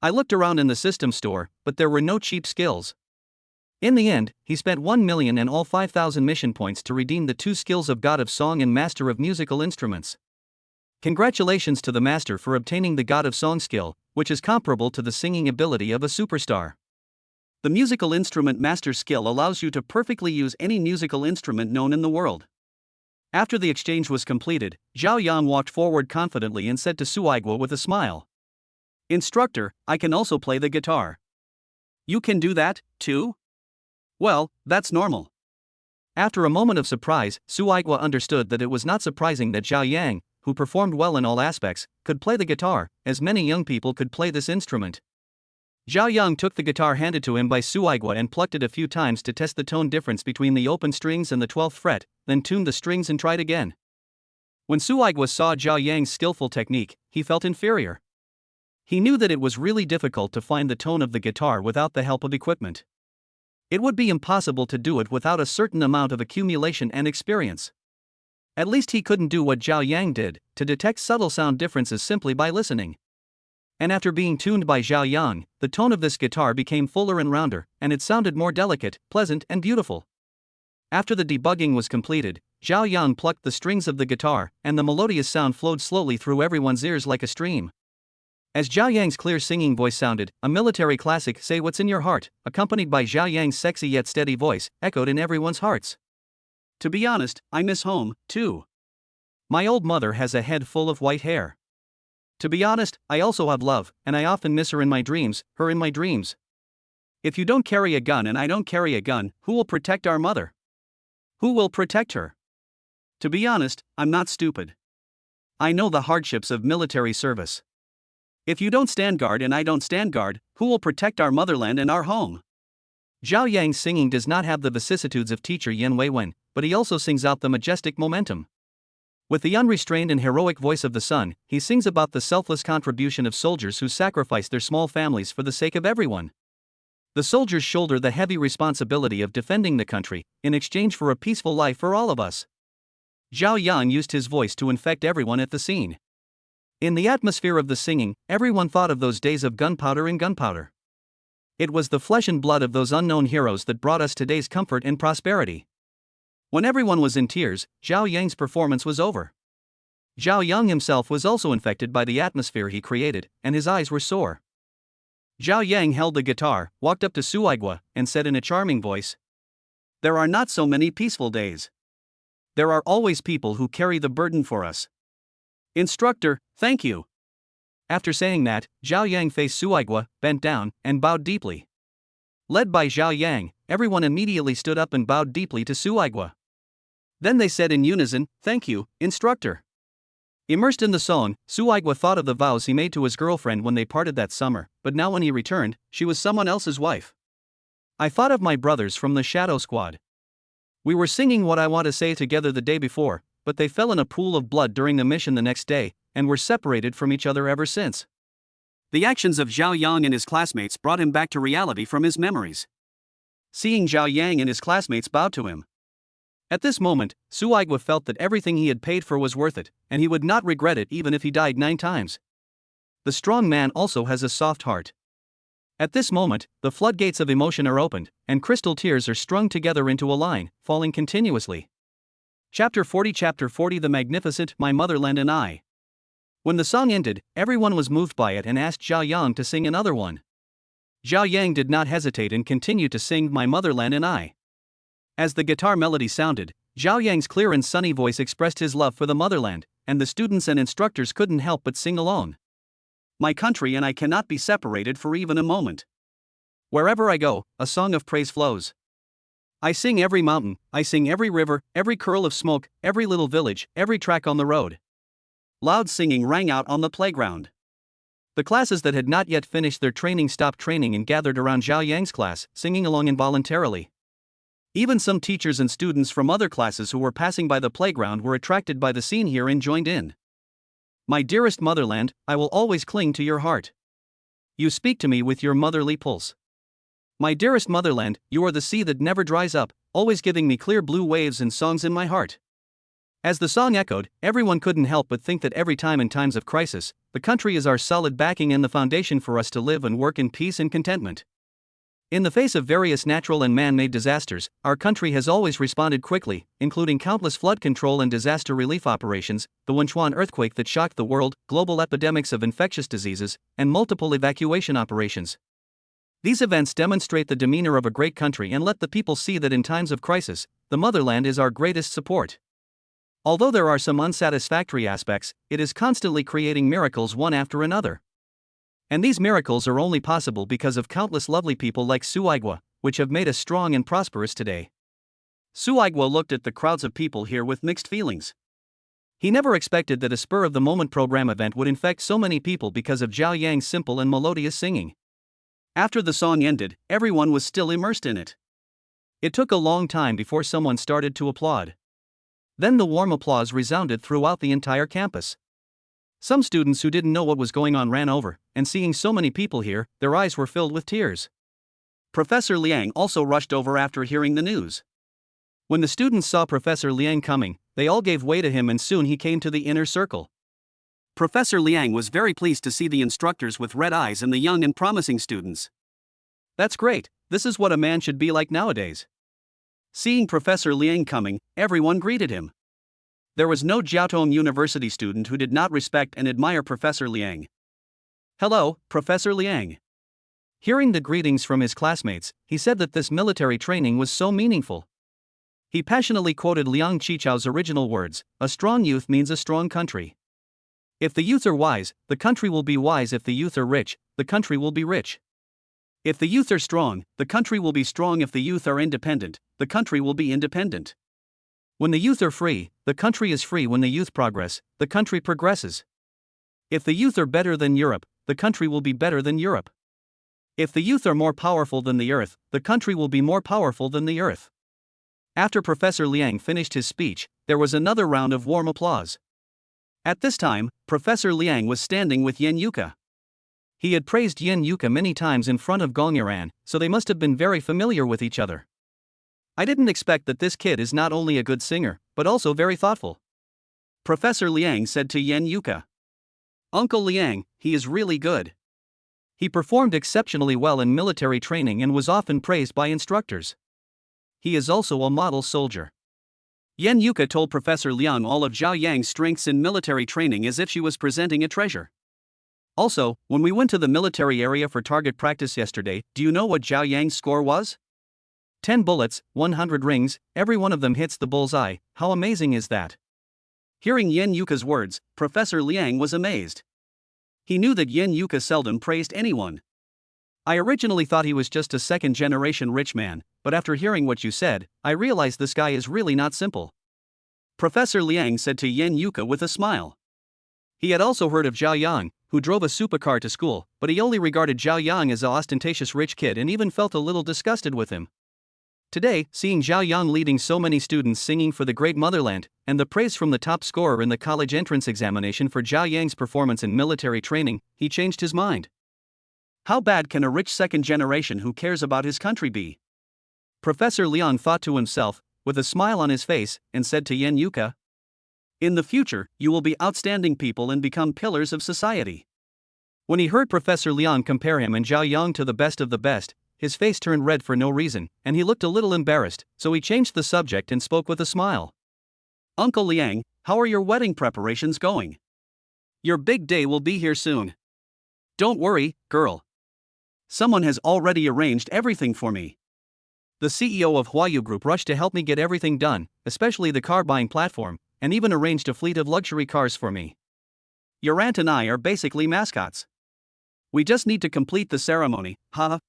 I looked around in the system store, but there were no cheap skills. In the end, he spent 1 million and all 5,000 mission points to redeem the 2 skills of God of Song and Master of Musical Instruments. Congratulations to the Master for obtaining the God of Song skill, which is comparable to the singing ability of a superstar. The Musical Instrument Master skill allows you to perfectly use any musical instrument known in the world. After the exchange was completed, Xiao Yang walked forward confidently and said to Su Aigua with a smile. Instructor, I can also play the guitar. You can do that, too? Well, that's normal. After a moment of surprise, Su Aigua understood that it was not surprising that Xiao Yang, who performed well in all aspects, could play the guitar, as many young people could play this instrument. Xiao Yang took the guitar handed to him by Su Aigua and plucked it a few times to test the tone difference between the open strings and the 12th fret, then tuned the strings and tried again. When Su Aigua saw Xiao Yang's skillful technique, he felt inferior. He knew that it was really difficult to find the tone of the guitar without the help of equipment. It would be impossible to do it without a certain amount of accumulation and experience. At least he couldn't do what Xiao Yang did, to detect subtle sound differences simply by listening. And after being tuned by Xiao Yang, the tone of this guitar became fuller and rounder, and it sounded more delicate, pleasant, and beautiful. After the debugging was completed, Xiao Yang plucked the strings of the guitar, and the melodious sound flowed slowly through everyone's ears like a stream. As Xiao Yang's clear singing voice sounded, a military classic, Say What's in Your Heart, accompanied by Xiao Yang's sexy yet steady voice, echoed in everyone's hearts. To be honest, I miss home, too. My old mother has a head full of white hair. To be honest, I also have love, and I often miss her in my dreams, If you don't carry a gun and I don't carry a gun, who will protect our mother? Who will protect her? To be honest, I'm not stupid. I know the hardships of military service. If you don't stand guard and I don't stand guard, who will protect our motherland and our home? Xiao Yang's singing does not have the vicissitudes of teacher Yan Weiwen, but he also sings out the majestic momentum. With the unrestrained and heroic voice of the sun, he sings about the selfless contribution of soldiers who sacrifice their small families for the sake of everyone. The soldiers shoulder the heavy responsibility of defending the country, in exchange for a peaceful life for all of us. Zhao Yang used his voice to infect everyone at the scene. In the atmosphere of the singing, everyone thought of those days of gunpowder and gunpowder. It was the flesh and blood of those unknown heroes that brought us today's comfort and prosperity. When everyone was in tears, Zhao Yang's performance was over. Zhao Yang himself was also infected by the atmosphere he created, and his eyes were sore. Zhao Yang held the guitar, walked up to Suigua, and said in a charming voice, "There are not so many peaceful days. There are always people who carry the burden for us. Instructor, thank you." After saying that, Zhao Yang faced Suigua, bent down, and bowed deeply. Led by Zhao Yang, everyone immediately stood up and bowed deeply to Suigua. Then they said in unison, "Thank you, instructor." Immersed in the song, Suigua thought of the vows he made to his girlfriend when they parted that summer, but now when he returned, she was someone else's wife. "I thought of my brothers from the Shadow Squad. We were singing What I Want to Say together the day before, but they fell in a pool of blood during the mission the next day, and were separated from each other ever since." The actions of Zhao Yang and his classmates brought him back to reality from his memories. Seeing Zhao Yang and his classmates bowed to him. At this moment, Suigua felt that everything he had paid for was worth it, and he would not regret it even if he died 9 times. The strong man also has a soft heart. At this moment, the floodgates of emotion are opened, and crystal tears are strung together into a line, falling continuously. Chapter 40 The Magnificent, My Motherland and I. When the song ended, everyone was moved by it and asked Zhao Yang to sing another one. Zhao Yang did not hesitate and continued to sing My Motherland and I. As the guitar melody sounded, Zhao Yang's clear and sunny voice expressed his love for the motherland, and the students and instructors couldn't help but sing along. My country and I cannot be separated for even a moment. Wherever I go, a song of praise flows. I sing every mountain, I sing every river, every curl of smoke, every little village, every track on the road. Loud singing rang out on the playground. The classes that had not yet finished their training stopped training and gathered around Zhao Yang's class, singing along involuntarily. Even some teachers and students from other classes who were passing by the playground were attracted by the scene here and joined in. My dearest motherland, I will always cling to your heart. You speak to me with your motherly pulse. My dearest motherland, you are the sea that never dries up, always giving me clear blue waves and songs in my heart. As the song echoed, everyone couldn't help but think that every time in times of crisis, the country is our solid backing and the foundation for us to live and work in peace and contentment. In the face of various natural and man-made disasters, our country has always responded quickly, including countless flood control and disaster relief operations, the Wenchuan earthquake that shocked the world, global epidemics of infectious diseases, and multiple evacuation operations. These events demonstrate the demeanor of a great country and let the people see that in times of crisis, the motherland is our greatest support. Although there are some unsatisfactory aspects, it is constantly creating miracles one after another. And these miracles are only possible because of countless lovely people like Suigua, which have made us strong and prosperous today. Suigua looked at the crowds of people here with mixed feelings. He never expected that a spur-of-the-moment program event would infect so many people because of Zhao Yang's simple and melodious singing. After the song ended, everyone was still immersed in it. It took a long time before someone started to applaud. Then the warm applause resounded throughout the entire campus. Some students who didn't know what was going on ran over, and seeing so many people here, their eyes were filled with tears. Professor Liang also rushed over after hearing the news. When the students saw Professor Liang coming, they all gave way to him and soon he came to the inner circle. Professor Liang was very pleased to see the instructors with red eyes and the young and promising students. That's great, this is what a man should be like nowadays. Seeing Professor Liang coming, everyone greeted him. There was no Jiaotong University student who did not respect and admire Professor Liang. Hello, Professor Liang. Hearing the greetings from his classmates, he said that this military training was so meaningful. He passionately quoted Liang Qichao's original words, "A strong youth means a strong country. If the youth are wise, the country will be wise. If the youth are rich, the country will be rich. If the youth are strong, the country will be strong. If the youth are independent, the country will be independent. When the youth are free, the country is free. When the youth progress, the country progresses. If the youth are better than Europe, the country will be better than Europe. If the youth are more powerful than the earth, the country will be more powerful than the earth. After Professor Liang finished his speech, there was another round of warm applause. At this time, Professor Liang was standing with Yan Yuka. He had praised Yan Yuka many times in front of Gongyaran, so they must have been very familiar with each other. I didn't expect that this kid is not only a good singer, but also very thoughtful, Professor Liang said to Yan Yuka. Uncle Liang, he is really good. He performed exceptionally well in military training and was often praised by instructors. He is also a model soldier. Yan Yuka told Professor Liang all of Zhao Yang's strengths in military training as if she was presenting a treasure. Also, when we went to the military area for target practice yesterday, do you know what Zhao Yang's score was? 10 bullets, 100 rings, every one of them hits the bullseye. How amazing is that? Hearing Yan Yuka's words, Professor Liang was amazed. He knew that Yan Yuka seldom praised anyone. I originally thought he was just a second-generation rich man, but after hearing what you said, I realized this guy is really not simple, Professor Liang said to Yan Yuka with a smile. He had also heard of Zhao Yang, who drove a supercar to school, but he only regarded Zhao Yang as an ostentatious rich kid and even felt a little disgusted with him. Today, seeing Zhao Yang leading so many students singing for the great motherland, and the praise from the top scorer in the college entrance examination for Zhao Yang's performance in military training, he changed his mind. How bad can a rich second generation who cares about his country be? Professor Liang thought to himself, with a smile on his face, and said to Yan Yuka, in the future, you will be outstanding people and become pillars of society. When he heard Professor Liang compare him and Zhao Yang to the best of the best, his face turned red for no reason, and he looked a little embarrassed, so he changed the subject and spoke with a smile. Uncle Liang, how are your wedding preparations going? Your big day will be here soon. Don't worry, girl. Someone has already arranged everything for me. The CEO of Huayu Group rushed to help me get everything done, especially the car buying platform, and even arranged a fleet of luxury cars for me. Your aunt and I are basically mascots. We just need to complete the ceremony, haha.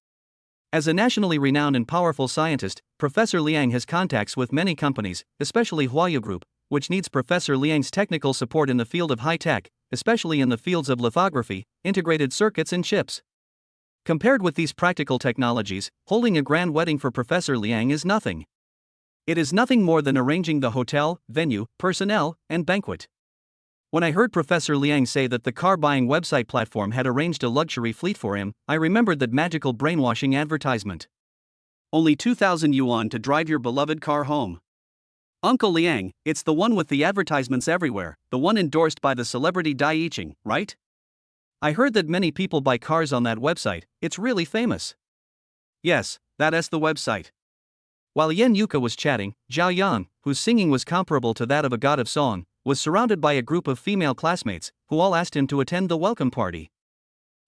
As a nationally renowned and powerful scientist, Professor Liang has contacts with many companies, especially Huayu Group, which needs Professor Liang's technical support in the field of high tech, especially in the fields of lithography, integrated circuits and chips. Compared with these practical technologies, holding a grand wedding for Professor Liang is nothing. It is nothing more than arranging the hotel, venue, personnel, and banquet. When I heard Professor Liang say that the car-buying website platform had arranged a luxury fleet for him, I remembered that magical brainwashing advertisement. Only 2,000 yuan to drive your beloved car home. Uncle Liang, it's the one with the advertisements everywhere, the one endorsed by the celebrity Dai Yiqing, right? I heard that many people buy cars on that website, it's really famous. Yes, that is the website. While Yan Yuka was chatting, Zhao Yang, whose singing was comparable to that of a god of song, was surrounded by a group of female classmates, who all asked him to attend the welcome party.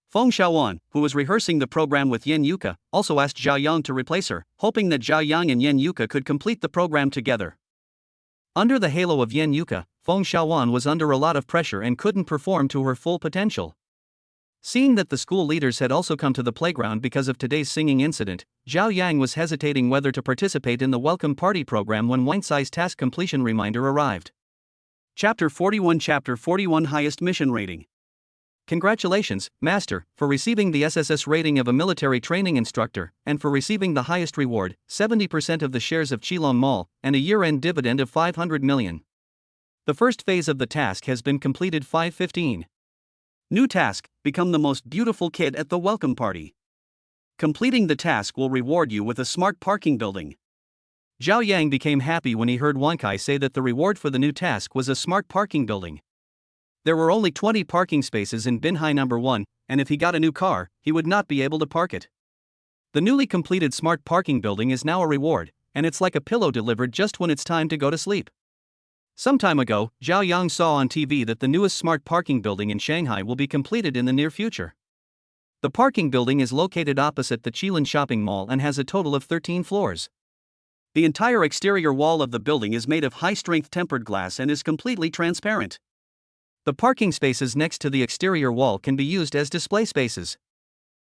Feng Xiaowan, who was rehearsing the program with Yan Yuka, also asked Zhao Yang to replace her, hoping that Zhao Yang and Yan Yuka could complete the program together. Under the halo of Yan Yuka, Feng Xiaowan was under a lot of pressure and couldn't perform to her full potential. Seeing that the school leaders had also come to the playground because of today's singing incident, Zhao Yang was hesitating whether to participate in the welcome party program when Weinzai's task completion reminder arrived. Chapter 41 Highest Mission Rating. Congratulations, Master, for receiving the SSS rating of a military training instructor, and for receiving the highest reward, 70% of the shares of Qilong Mall, and a year-end dividend of 500 million. The first phase of the task has been completed. 5:15. New task, become the most beautiful kid at the welcome party. Completing the task will reward you with a smart parking building. Zhao Yang became happy when he heard Wankai say that the reward for the new task was a smart parking building. There were only 20 parking spaces in Binhai number 1, and if he got a new car, he would not be able to park it. The newly completed smart parking building is now a reward, and it's like a pillow delivered just when it's time to go to sleep. Some time ago, Zhao Yang saw on TV that the newest smart parking building in Shanghai will be completed in the near future. The parking building is located opposite the Qilin shopping mall and has a total of 13 floors. The entire exterior wall of the building is made of high-strength tempered glass and is completely transparent. The parking spaces next to the exterior wall can be used as display spaces.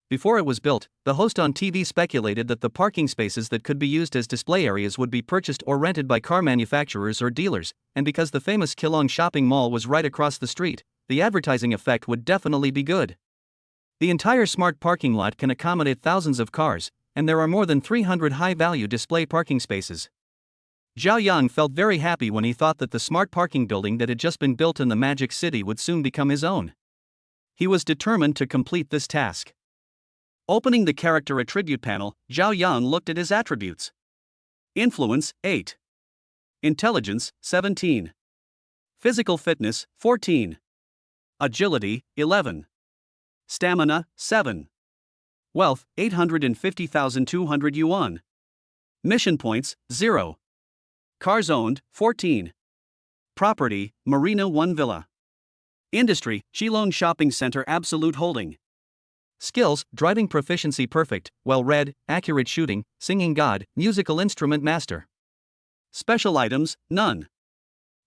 Before it was built, the host on TV speculated that the parking spaces that could be used as display areas would be purchased or rented by car manufacturers or dealers, and because the famous Qilong shopping mall was right across the street, the advertising effect would definitely be good. The entire smart parking lot can accommodate thousands of cars, and there are more than 300 high-value display parking spaces. Zhao Yang felt very happy when he thought that the smart parking building that had just been built in the Magic City would soon become his own. He was determined to complete this task. Opening the character attribute panel, Zhao Yang looked at his attributes. Influence, 8. Intelligence, 17. Physical fitness, 14. Agility, 11. Stamina, 7. Wealth, 850,200 yuan. Mission points, 0. Cars owned, 14. Property, Marina 1 Villa. Industry, Xiaoling Shopping Center Absolute Holding. Skills, driving proficiency perfect, well-read, accurate shooting, singing god, musical instrument master. Special items, none.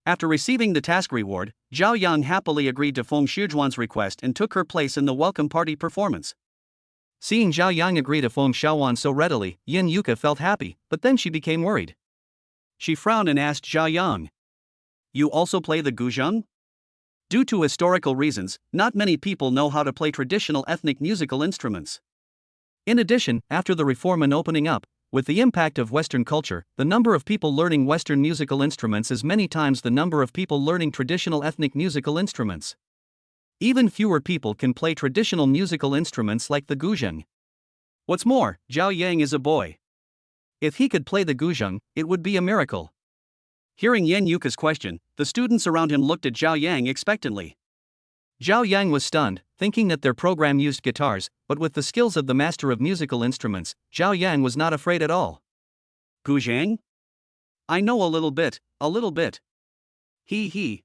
After receiving the task reward, Zhao Yang happily agreed to Feng Xiujuan's request and took her place in the welcome party performance. Seeing Zhao Yang agree to Feng Xiujuan so readily, Yan Yuka felt happy, but then she became worried. She frowned and asked Zhao Yang, "You also play the guzheng?" Due to historical reasons, not many people know how to play traditional ethnic musical instruments. In addition, after the reform and opening up, with the impact of Western culture, the number of people learning Western musical instruments is many times the number of people learning traditional ethnic musical instruments. Even fewer people can play traditional musical instruments like the guzheng. What's more, Zhao Yang is a boy. If he could play the guzheng, it would be a miracle. Hearing Yan Yuka's question, the students around him looked at Zhao Yang expectantly. Zhao Yang was stunned, thinking that their program used guitars, but with the skills of the master of musical instruments, Zhao Yang was not afraid at all. Guzheng? I know a little bit. He.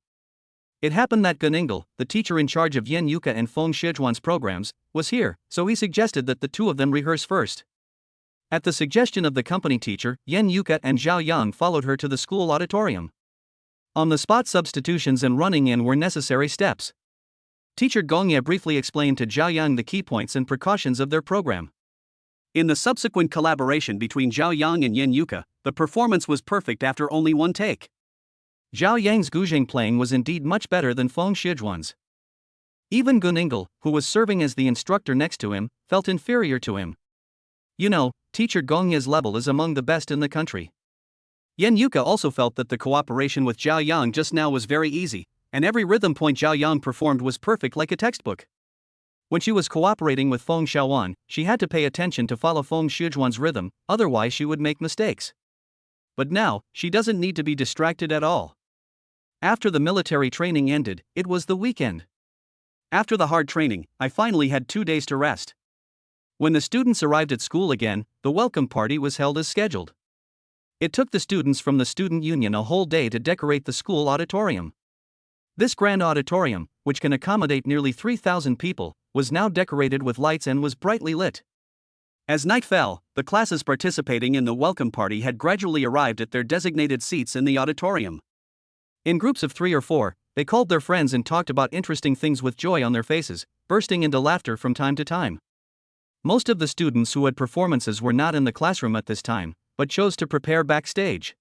It happened that Guningle, the teacher in charge of Yan Yuka and Feng Xiujuan's programs, was here, so he suggested that the two of them rehearse first. At the suggestion of the company teacher, Yan Yuka and Zhao Yang followed her to the school auditorium. On-the-spot substitutions and running in were necessary steps. Teacher Gongye briefly explained to Zhao Yang the key points and precautions of their program. In the subsequent collaboration between Zhao Yang and Yan Yuka, the performance was perfect after only one take. Zhao Yang's guzheng playing was indeed much better than Feng Xiujuan's. Even Guningle, who was serving as the instructor next to him, felt inferior to him. You know, Teacher Gongye's level is among the best in the country. Yan Yuka also felt that the cooperation with Zhao Yang just now was very easy, and every rhythm point Zhao Yang performed was perfect like a textbook. When she was cooperating with Feng Xiujuan, she had to pay attention to follow Feng Xiujuan's rhythm, otherwise she would make mistakes. But now, she doesn't need to be distracted at all. After the military training ended, it was the weekend. After the hard training, I finally had 2 days to rest. When the students arrived at school again, the welcome party was held as scheduled. It took the students from the student union a whole day to decorate the school auditorium. This grand auditorium, which can accommodate nearly 3,000 people, was now decorated with lights and was brightly lit. As night fell, the classes participating in the welcome party had gradually arrived at their designated seats in the auditorium. In groups of 3 or 4, they called their friends and talked about interesting things with joy on their faces, bursting into laughter from time to time. Most of the students who had performances were not in the classroom at this time, but chose to prepare backstage.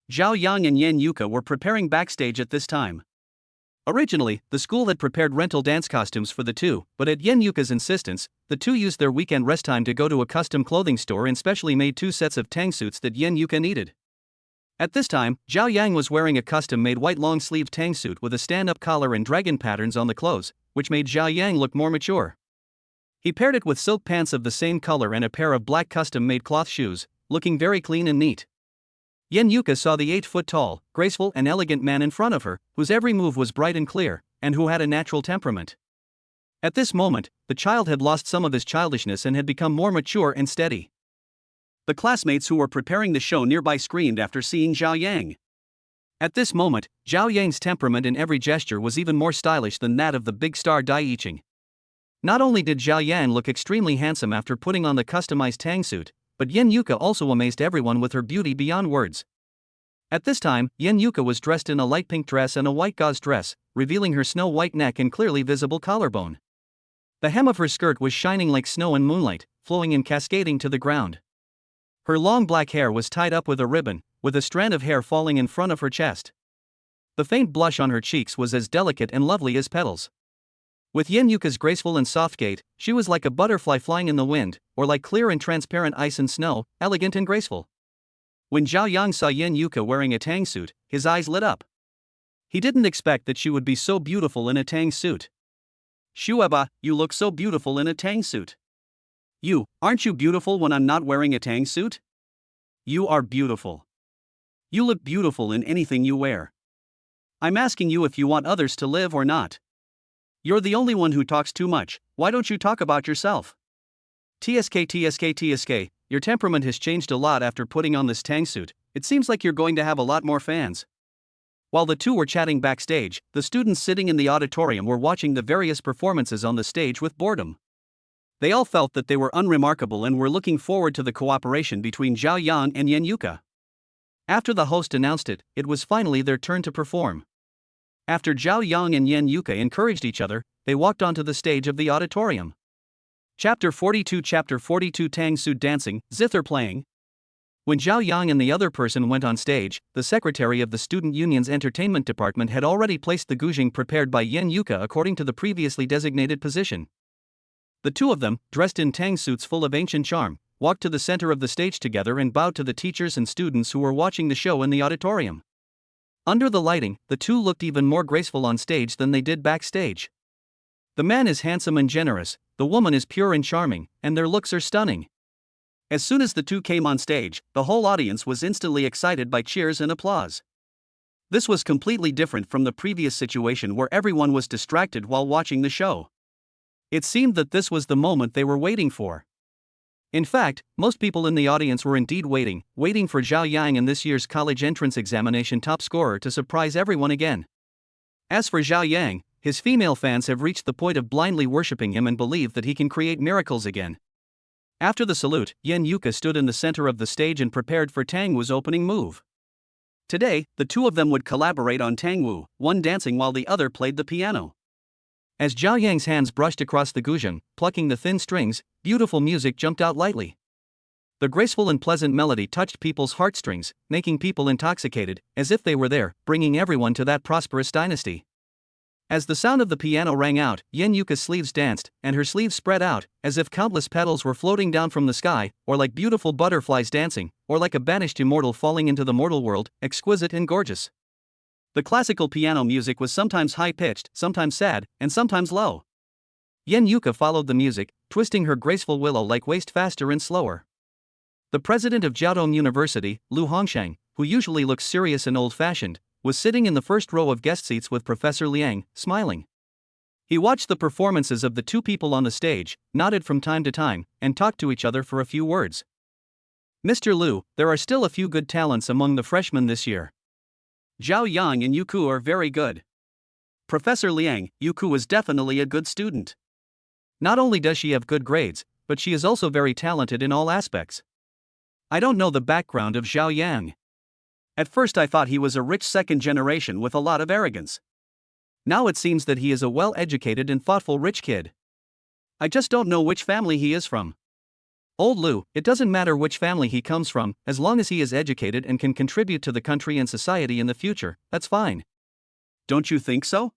Zhao Yang and Yan Yuka were preparing backstage at this time. Originally, the school had prepared rental dance costumes for the two, but at Yan Yuka's insistence, the two used their weekend rest time to go to a custom clothing store and specially made 2 sets of tang suits that Yan Yuka needed. At this time, Zhao Yang was wearing a custom-made white long-sleeved tang suit with a stand-up collar and dragon patterns on the clothes, which made Zhao Yang look more mature. He paired it with silk pants of the same color and a pair of black custom-made cloth shoes, looking very clean and neat. Yan Yuka saw the 8-foot-tall, graceful and elegant man in front of her, whose every move was bright and clear, and who had a natural temperament. At this moment, the child had lost some of his childishness and had become more mature and steady. The classmates who were preparing the show nearby screamed after seeing Zhao Yang. At this moment, Zhao Yang's temperament in every gesture was even more stylish than that of the big star Dai Yiqing. Not only did Zhao Yang look extremely handsome after putting on the customized tang suit, but Yan Yuka also amazed everyone with her beauty beyond words. At this time, Yan Yuka was dressed in a light pink dress and a white gauze dress, revealing her snow-white neck and clearly visible collarbone. The hem of her skirt was shining like snow in moonlight, flowing and cascading to the ground. Her long black hair was tied up with a ribbon, with a strand of hair falling in front of her chest. The faint blush on her cheeks was as delicate and lovely as petals. With Yan Yuka's graceful and soft gait, she was like a butterfly flying in the wind, or like clear and transparent ice and snow, elegant and graceful. When Zhao Yang saw Yan Yuka wearing a tang suit, his eyes lit up. He didn't expect that she would be so beautiful in a tang suit. Shueba, you look so beautiful in a tang suit. Aren't you beautiful when I'm not wearing a tang suit? You are beautiful. You look beautiful in anything you wear. I'm asking you if you want others to live or not. You're the only one who talks too much, why don't you talk about yourself? TSK, your temperament has changed a lot after putting on this tang suit, it seems like you're going to have a lot more fans. While the two were chatting backstage, the students sitting in the auditorium were watching the various performances on the stage with boredom. They all felt that they were unremarkable and were looking forward to the cooperation between Zhao Yang and Yan Yuka. After the host announced it, it was finally their turn to perform. After Zhao Yang and Yan Yuka encouraged each other, they walked onto the stage of the auditorium. Chapter 42 Tang suit dancing, zither playing. When Zhao Yang and the other person went on stage, the secretary of the student union's entertainment department had already placed the guzheng prepared by Yan Yuka according to the previously designated position. The two of them, dressed in tang suits full of ancient charm, walked to the center of the stage together and bowed to the teachers and students who were watching the show in the auditorium. Under the lighting, the two looked even more graceful on stage than they did backstage. The man is handsome and generous, the woman is pure and charming, and their looks are stunning. As soon as the two came on stage, the whole audience was instantly excited by cheers and applause. This was completely different from the previous situation where everyone was distracted while watching the show. It seemed that this was the moment they were waiting for. In fact, most people in the audience were indeed waiting for Zhao Yang and this year's college entrance examination top scorer to surprise everyone again. As for Zhao Yang, his female fans have reached the point of blindly worshipping him and believe that he can create miracles again. After the salute, Yan Yuka stood in the center of the stage and prepared for Tang Wu's opening move. Today, the two of them would collaborate on Tang Wu, one dancing while the other played the piano. As Zhao Yang's hands brushed across the guzheng, plucking the thin strings, beautiful music jumped out lightly. The graceful and pleasant melody touched people's heartstrings, making people intoxicated, as if they were there, bringing everyone to that prosperous dynasty. As the sound of the piano rang out, Yan Yuka's sleeves danced, and her sleeves spread out, as if countless petals were floating down from the sky, or like beautiful butterflies dancing, or like a banished immortal falling into the mortal world, exquisite and gorgeous. The classical piano music was sometimes high-pitched, sometimes sad, and sometimes low. Yan Yuka followed the music, twisting her graceful willow-like waist faster and slower. The president of Jiaotong University, Lu Hongshang, who usually looks serious and old-fashioned, was sitting in the first row of guest seats with Professor Liang, smiling. He watched the performances of the two people on the stage, nodded from time to time, and talked to each other for a few words. Mr. Lu, there are still a few good talents among the freshmen this year. Zhao Yang and Yuku are very good. Professor Liang, Yuku is definitely a good student. Not only does she have good grades, but she is also very talented in all aspects. I don't know the background of Zhao Yang. At first I thought he was a rich second generation with a lot of arrogance. Now it seems that he is a well-educated and thoughtful rich kid. I just don't know which family he is from. Old Lu, it doesn't matter which family he comes from, as long as he is educated and can contribute to the country and society in the future, that's fine. Don't you think so?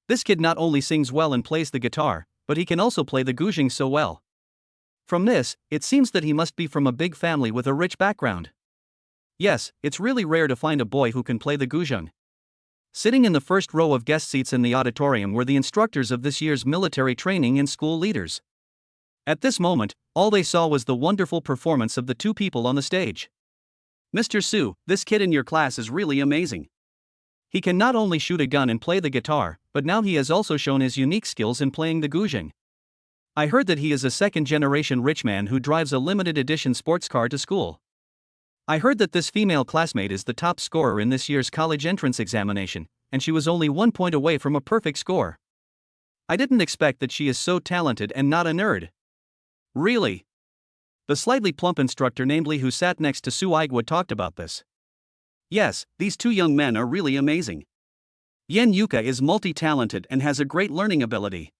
This kid not only sings well and plays the guitar, but he can also play the guzheng so well. From this, it seems that he must be from a big family with a rich background. Yes, it's really rare to find a boy who can play the guzheng. Sitting in the first row of guest seats in the auditorium were the instructors of this year's military training and school leaders. At this moment, all they saw was the wonderful performance of the two people on the stage. Mr. Su, this kid in your class is really amazing. He can not only shoot a gun and play the guitar, but now he has also shown his unique skills in playing the guzheng. I heard that he is a second-generation rich man who drives a limited-edition sports car to school. I heard that this female classmate is the top scorer in this year's college entrance examination, and she was only 1 point away from a perfect score. I didn't expect that she is so talented and not a nerd. Really? The slightly plump instructor named Li who sat next to Su Aigwa talked about this. Yes, these two young men are really amazing. Yan Yuka is multi-talented and has a great learning ability.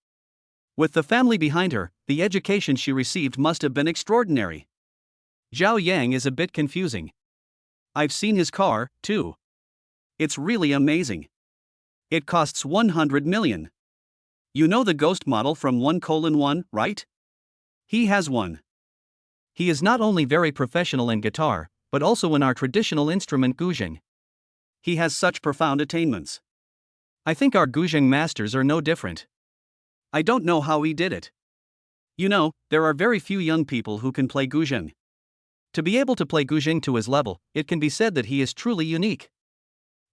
With the family behind her, the education she received must have been extraordinary. Zhao Yang is a bit confusing. I've seen his car, too. It's really amazing. It costs 100 million. You know the ghost model from 1:1, right? He has one. He is not only very professional in guitar, but also in our traditional instrument guzheng. He has such profound attainments. I think our guzheng masters are no different. I don't know how he did it. You know, there are very few young people who can play guzheng. To be able to play guzheng to his level, it can be said that he is truly unique.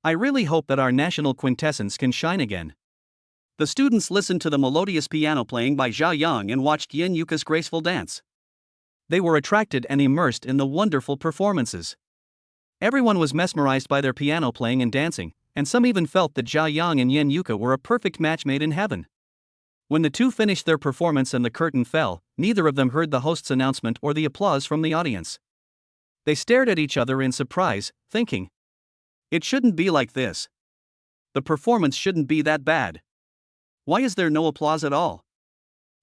I really hope that our national quintessence can shine again. The students listened to the melodious piano playing by Zhao Yang and watched Yan Yuka's graceful dance. They were attracted and immersed in the wonderful performances. Everyone was mesmerized by their piano playing and dancing, and some even felt that Zhao Yang and Yan Yuka were a perfect match made in heaven. When the two finished their performance and the curtain fell, neither of them heard the host's announcement or the applause from the audience. They stared at each other in surprise, thinking, "It shouldn't be like this. The performance shouldn't be that bad. Why is there no applause at all?"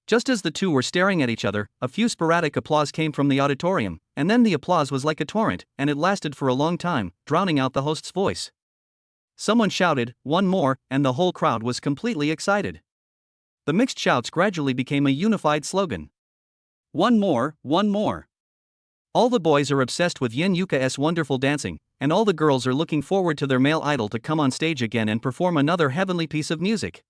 Just as the two were staring at each other, a few sporadic applause came from the auditorium, and then the applause was like a torrent, and it lasted for a long time, drowning out the host's voice. Someone shouted, "One more," and the whole crowd was completely excited. The mixed shouts gradually became a unified slogan. "One more, one more." All the boys are obsessed with Yan Yuka's wonderful dancing, and all the girls are looking forward to their male idol to come on stage again and perform another heavenly piece of music.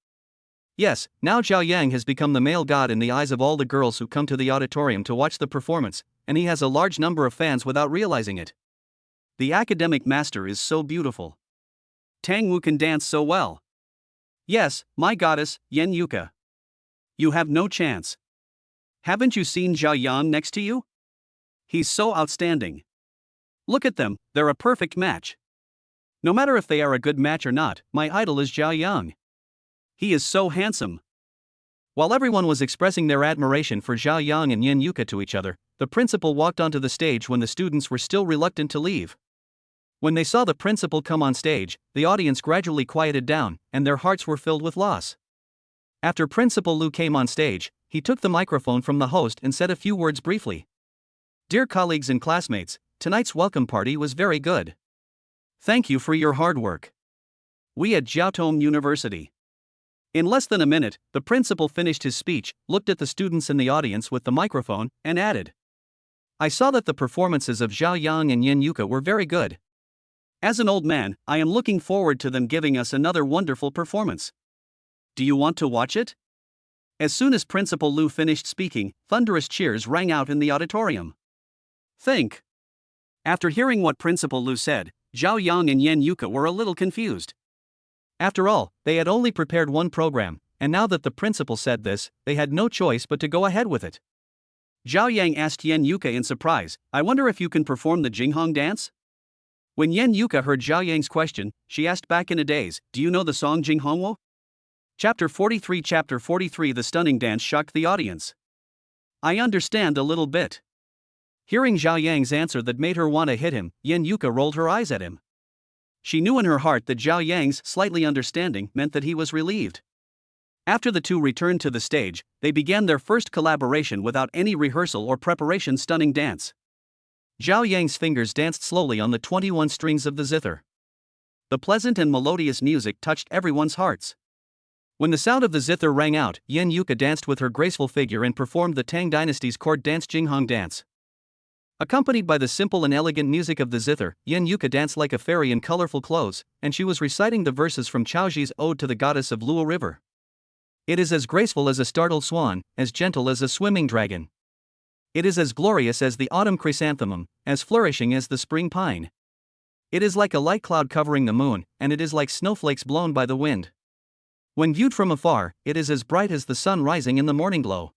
Yes, now Zhao Yang has become the male god in the eyes of all the girls who come to the auditorium to watch the performance, and he has a large number of fans without realizing it. The academic master is so beautiful. Tang Wu can dance so well. Yes, my goddess, Yan Yuka. You have no chance. Haven't you seen Zhao Yang next to you? He's so outstanding. Look at them, they're a perfect match. No matter if they are a good match or not, my idol is Zhao Yang. He is so handsome. While everyone was expressing their admiration for Zhao Yang and Yan Yuka to each other, the principal walked onto the stage when the students were still reluctant to leave. When they saw the principal come on stage, the audience gradually quieted down, and their hearts were filled with loss. After Principal Lu came on stage, he took the microphone from the host and said a few words briefly. "Dear colleagues and classmates, tonight's welcome party was very good. Thank you for your hard work. We at Jiaotong University." In less than a minute, the principal finished his speech, looked at the students in the audience with the microphone, and added, "I saw that the performances of Zhao Yang and Yan Yuka were very good. As an old man, I am looking forward to them giving us another wonderful performance. Do you want to watch it?" As soon as Principal Lu finished speaking, thunderous cheers rang out in the auditorium. Think. After hearing what Principal Lu said, Zhao Yang and Yan Yuka were a little confused. After all, they had only prepared one program, and now that the principal said this, they had no choice but to go ahead with it. Zhao Yang asked Yan Yuka in surprise, "I wonder if you can perform the Jinghong dance?" When Yan Yuka heard Zhao Yang's question, she asked back in a daze, "Do you know the song Jinghongwo?" Chapter 43 The stunning dance shocked the audience. "I understand a little bit." Hearing Zhao Yang's answer that made her want to hit him, Yan Yuka rolled her eyes at him. She knew in her heart that Zhao Yang's slightly understanding meant that he was relieved. After the two returned to the stage, they began their first collaboration without any rehearsal or preparation stunning dance. Zhao Yang's fingers danced slowly on the 21 strings of the zither. The pleasant and melodious music touched everyone's hearts. When the sound of the zither rang out, Yan Yuka danced with her graceful figure and performed the Tang Dynasty's court dance Jinghong dance. Accompanied by the simple and elegant music of the zither, Yan Yuka danced like a fairy in colorful clothes, and she was reciting the verses from Chaoji's Ode to the Goddess of Luo River. It is as graceful as a startled swan, as gentle as a swimming dragon. It is as glorious as the autumn chrysanthemum, as flourishing as the spring pine. It is like a light cloud covering the moon, and it is like snowflakes blown by the wind. When viewed from afar, it is as bright as the sun rising in the morning glow.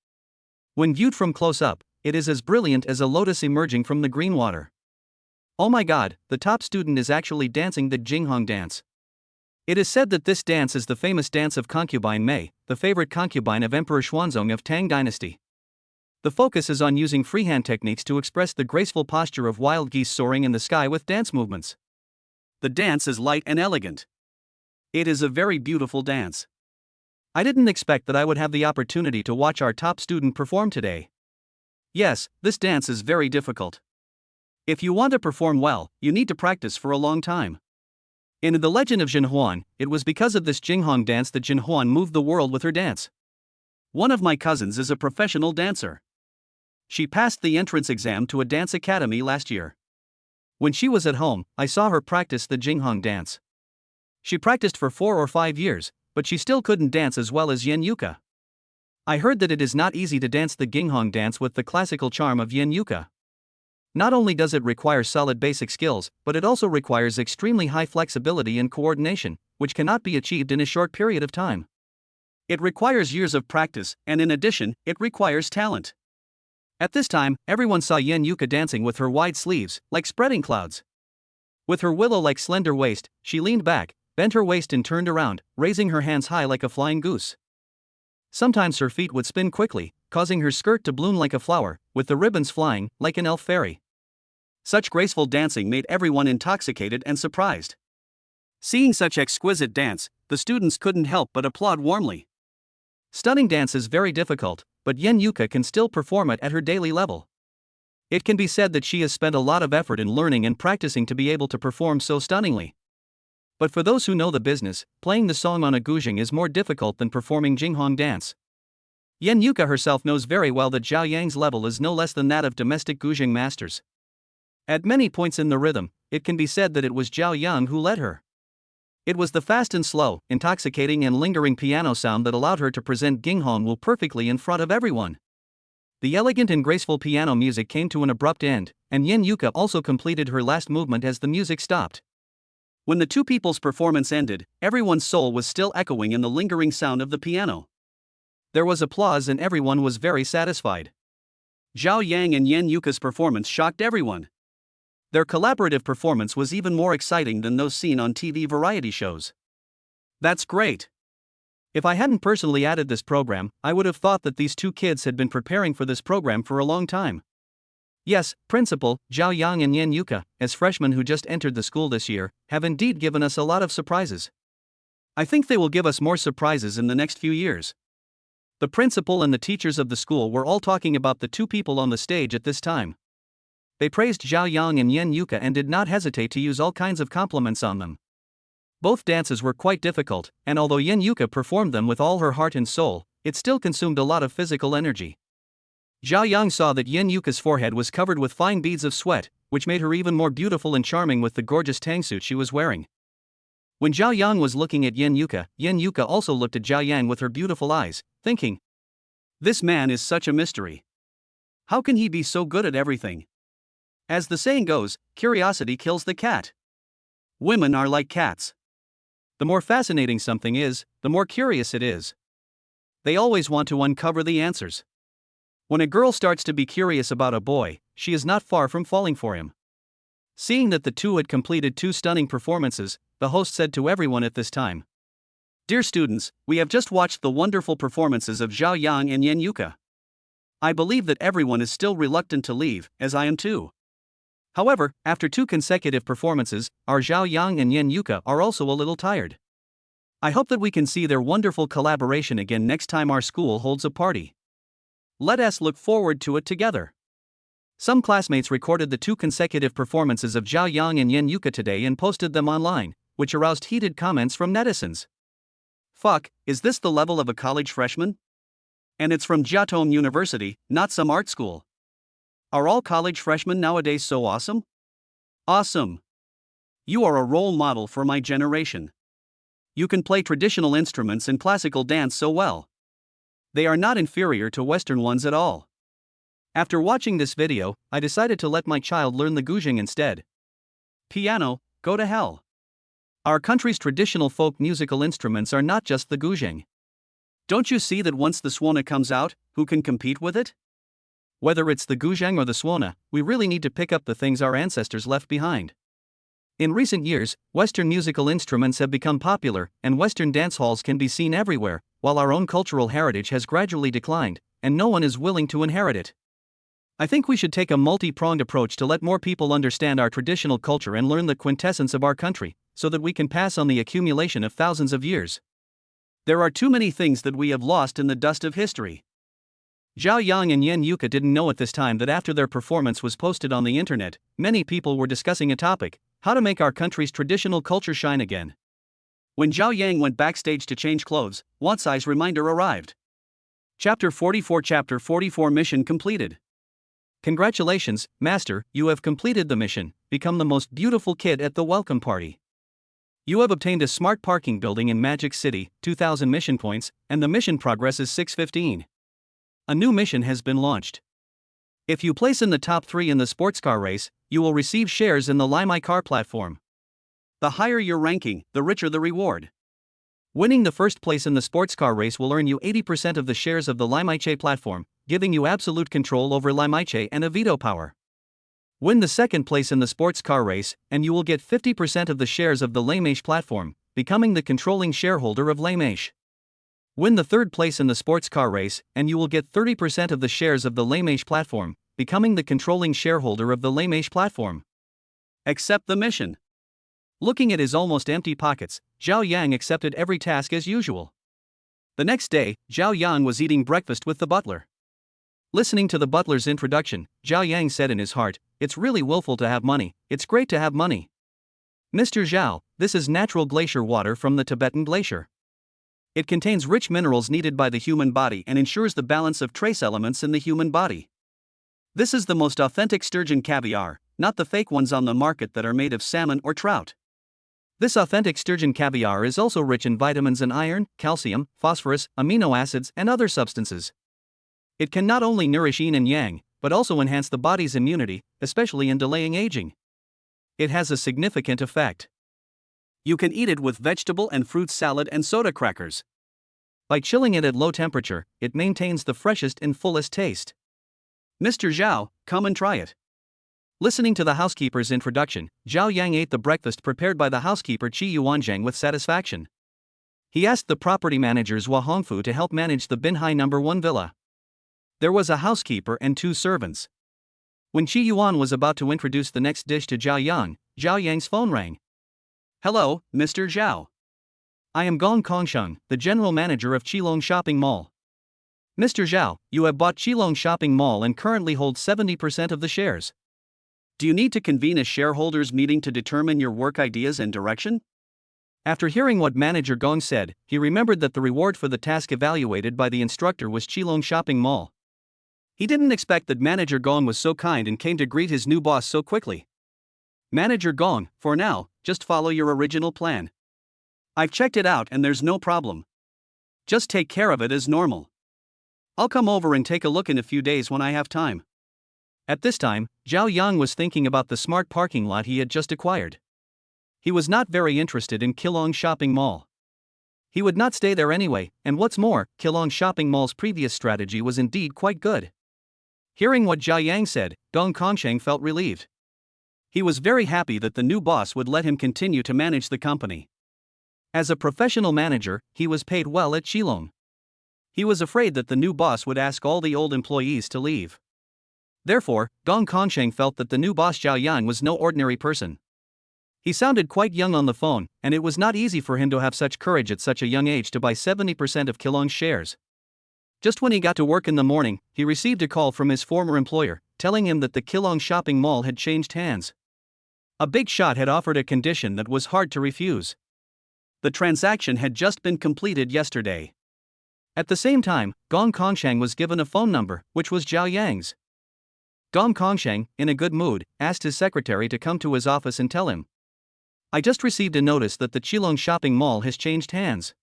When viewed from close up, it is as brilliant as a lotus emerging from the green water. Oh my god, the top student is actually dancing the Jinghong dance. It is said that this dance is the famous dance of concubine Mei, the favorite concubine of Emperor Xuanzong of Tang Dynasty. The focus is on using freehand techniques to express the graceful posture of wild geese soaring in the sky with dance movements. The dance is light and elegant. It is a very beautiful dance. I didn't expect that I would have the opportunity to watch our top student perform today. Yes, this dance is very difficult. If you want to perform well, you need to practice for a long time. In the legend of Jin Huan, it was because of this Jinghong dance that Jin Huan moved the world with her dance. One of my cousins is a professional dancer. She passed the entrance exam to a dance academy last year. When she was at home, I saw her practice the Jinghong dance. She practiced for 4 or 5 years, but she still couldn't dance as well as Yan Yuka. I heard that it is not easy to dance the Jinghong dance with the classical charm of Yan Yuka. Not only does it require solid basic skills, but it also requires extremely high flexibility and coordination, which cannot be achieved in a short period of time. It requires years of practice, and in addition, it requires talent. At this time, everyone saw Yan Yuka dancing with her wide sleeves, like spreading clouds. With her willow-like slender waist, she leaned back, bent her waist and turned around, raising her hands high like a flying goose. Sometimes her feet would spin quickly, causing her skirt to bloom like a flower, with the ribbons flying, like an elf fairy. Such graceful dancing made everyone intoxicated and surprised. Seeing such exquisite dance, the students couldn't help but applaud warmly. Stunning dance is very difficult, but Yan Yuka can still perform it at her daily level. It can be said that she has spent a lot of effort in learning and practicing to be able to perform so stunningly. But for those who know the business, playing the song on a guzheng is more difficult than performing Jinghong dance. Yan Yuka herself knows very well that Zhao Yang's level is no less than that of domestic guzheng masters. At many points in the rhythm, it can be said that it was Zhao Yang who led her. It was the fast and slow, intoxicating and lingering piano sound that allowed her to present Jinghong Wu perfectly in front of everyone. The elegant and graceful piano music came to an abrupt end, and Yan Yuka also completed her last movement as the music stopped. When the two people's performance ended, everyone's soul was still echoing in the lingering sound of the piano. There was applause and everyone was very satisfied. Zhao Yang and Yan Yuka's performance shocked everyone. Their collaborative performance was even more exciting than those seen on TV variety shows. That's great. If I hadn't personally added this program, I would have thought that these two kids had been preparing for this program for a long time. Yes, Principal, Zhao Yang and Yan Yuka, as freshmen who just entered the school this year, have indeed given us a lot of surprises. I think they will give us more surprises in the next few years. The principal and the teachers of the school were all talking about the two people on the stage at this time. They praised Zhao Yang and Yan Yuka and did not hesitate to use all kinds of compliments on them. Both dances were quite difficult, and although Yan Yuka performed them with all her heart and soul, it still consumed a lot of physical energy. Zhao Yang saw that Yan Yuka's forehead was covered with fine beads of sweat, which made her even more beautiful and charming with the gorgeous tangsuit she was wearing. When Zhao Yang was looking at Yan Yuka also looked at Zhao Yang with her beautiful eyes, thinking, "This man is such a mystery. How can he be so good at everything?" As the saying goes, curiosity kills the cat. Women are like cats. The more fascinating something is, the more curious it is. They always want to uncover the answers. When a girl starts to be curious about a boy, she is not far from falling for him. Seeing that the two had completed two stunning performances, the host said to everyone at this time, "Dear students, we have just watched the wonderful performances of Zhao Yang and Yan Yuka. I believe that everyone is still reluctant to leave, as I am too. However, after two consecutive performances, our Zhao Yang and Yan Yuka are also a little tired. I hope that we can see their wonderful collaboration again next time our school holds a party. Let us look forward to it together." Some classmates recorded the two consecutive performances of Zhao Yang and Yan Yuka today and posted them online, which aroused heated comments from netizens. Fuck, is this the level of a college freshman? And it's from Jiaotong University, not some art school. Are all college freshmen nowadays so awesome? Awesome. You are a role model for my generation. You can play traditional instruments and classical dance so well. They are not inferior to Western ones at all. After watching this video, I decided to let my child learn the guzheng instead. Piano, go to hell. Our country's traditional folk musical instruments are not just the guzheng. Don't you see that once the suona comes out, who can compete with it? Whether it's the guzheng or the suona, we really need to pick up the things our ancestors left behind. In recent years, Western musical instruments have become popular, and Western dance halls can be seen everywhere, while our own cultural heritage has gradually declined, and no one is willing to inherit it. I think we should take a multi-pronged approach to let more people understand our traditional culture and learn the quintessence of our country, so that we can pass on the accumulation of thousands of years. There are too many things that we have lost in the dust of history. Zhao Yang and Yan Yuka didn't know at this time that after their performance was posted on the internet, many people were discussing a topic: how to make our country's traditional culture shine again. When Zhao Yang went backstage to change clothes, Wansai's reminder arrived. Chapter 44 Mission completed. Congratulations, Master, you have completed the mission, become the most beautiful kid at the welcome party. You have obtained a smart parking building in Magic City, 2000 mission points, and the mission progress is 615. A new mission has been launched. If you place in the top 3 in the sports car race, you will receive shares in the Limai car platform. The higher your ranking, the richer the reward. Winning the first place in the sports car race will earn you 80% of the shares of the Limaiche platform, giving you absolute control over Limaiche and a veto power. Win the second place in the sports car race, and you will get 50% of the shares of the Limaiche platform, becoming the controlling shareholder of Limaiche. Win the third place in the sports car race, and you will get 30% of the shares of the Limaiche platform, becoming the controlling shareholder of the Limaiche platform. Accept the mission. Looking at his almost empty pockets, Zhao Yang accepted every task as usual. The next day, Zhao Yang was eating breakfast with the butler. Listening to the butler's introduction, Zhao Yang said in his heart, "It's really willful to have money, it's great to have money. Mr. Xiao, this is natural glacier water from the Tibetan glacier. It contains rich minerals needed by the human body and ensures the balance of trace elements in the human body. This is the most authentic sturgeon caviar, not the fake ones on the market that are made of salmon or trout. This authentic sturgeon caviar is also rich in vitamins and iron, calcium, phosphorus, amino acids, and other substances. It can not only nourish yin and yang, but also enhance the body's immunity, especially in delaying aging. It has a significant effect. You can eat it with vegetable and fruit salad and soda crackers. By chilling it at low temperature, it maintains the freshest and fullest taste. Mr. Xiao, come and try it." Listening to the housekeeper's introduction, Zhao Yang ate the breakfast prepared by the housekeeper Qi Yuanzhang with satisfaction. He asked the property manager Zhua Hongfu to help manage the Binhai No. 1 villa. There was a housekeeper and 2 servants. When Qi Yuan was about to introduce the next dish to Zhao Yang's phone rang. "Hello, Mr. Xiao. I am Gong Kongsheng, the general manager of Qilong Shopping Mall. Mr. Xiao, you have bought Qilong Shopping Mall and currently hold 70% of the shares. Do you need to convene a shareholders meeting to determine your work ideas and direction?" After hearing what Manager Gong said, he remembered that the reward for the task evaluated by the instructor was Qilong Shopping Mall. He didn't expect that Manager Gong was so kind and came to greet his new boss so quickly. "Manager Gong, for now, just follow your original plan. I've checked it out and there's no problem. Just take care of it as normal. I'll come over and take a look in a few days when I have time." At this time, Zhao Yang was thinking about the smart parking lot he had just acquired. He was not very interested in Qilong Shopping Mall. He would not stay there anyway, and what's more, Qilong Shopping Mall's previous strategy was indeed quite good. Hearing what Zhao Yang said, Gong Kongsheng felt relieved. He was very happy that the new boss would let him continue to manage the company. As a professional manager, he was paid well at Qilong. He was afraid that the new boss would ask all the old employees to leave. Therefore, Gong Kongsheng felt that the new boss Zhao Yang was no ordinary person. He sounded quite young on the phone, and it was not easy for him to have such courage at such a young age to buy 70% of Qilong's shares. Just when he got to work in the morning, he received a call from his former employer, telling him that the Qilong Shopping Mall had changed hands. A big shot had offered a condition that was hard to refuse. The transaction had just been completed yesterday. At the same time, Gong Kongsheng was given a phone number, which was Zhao Yang's. Gong Kongsheng, in a good mood, asked his secretary to come to his office and tell him, "I just received a notice that the Qilong Shopping Mall has changed hands.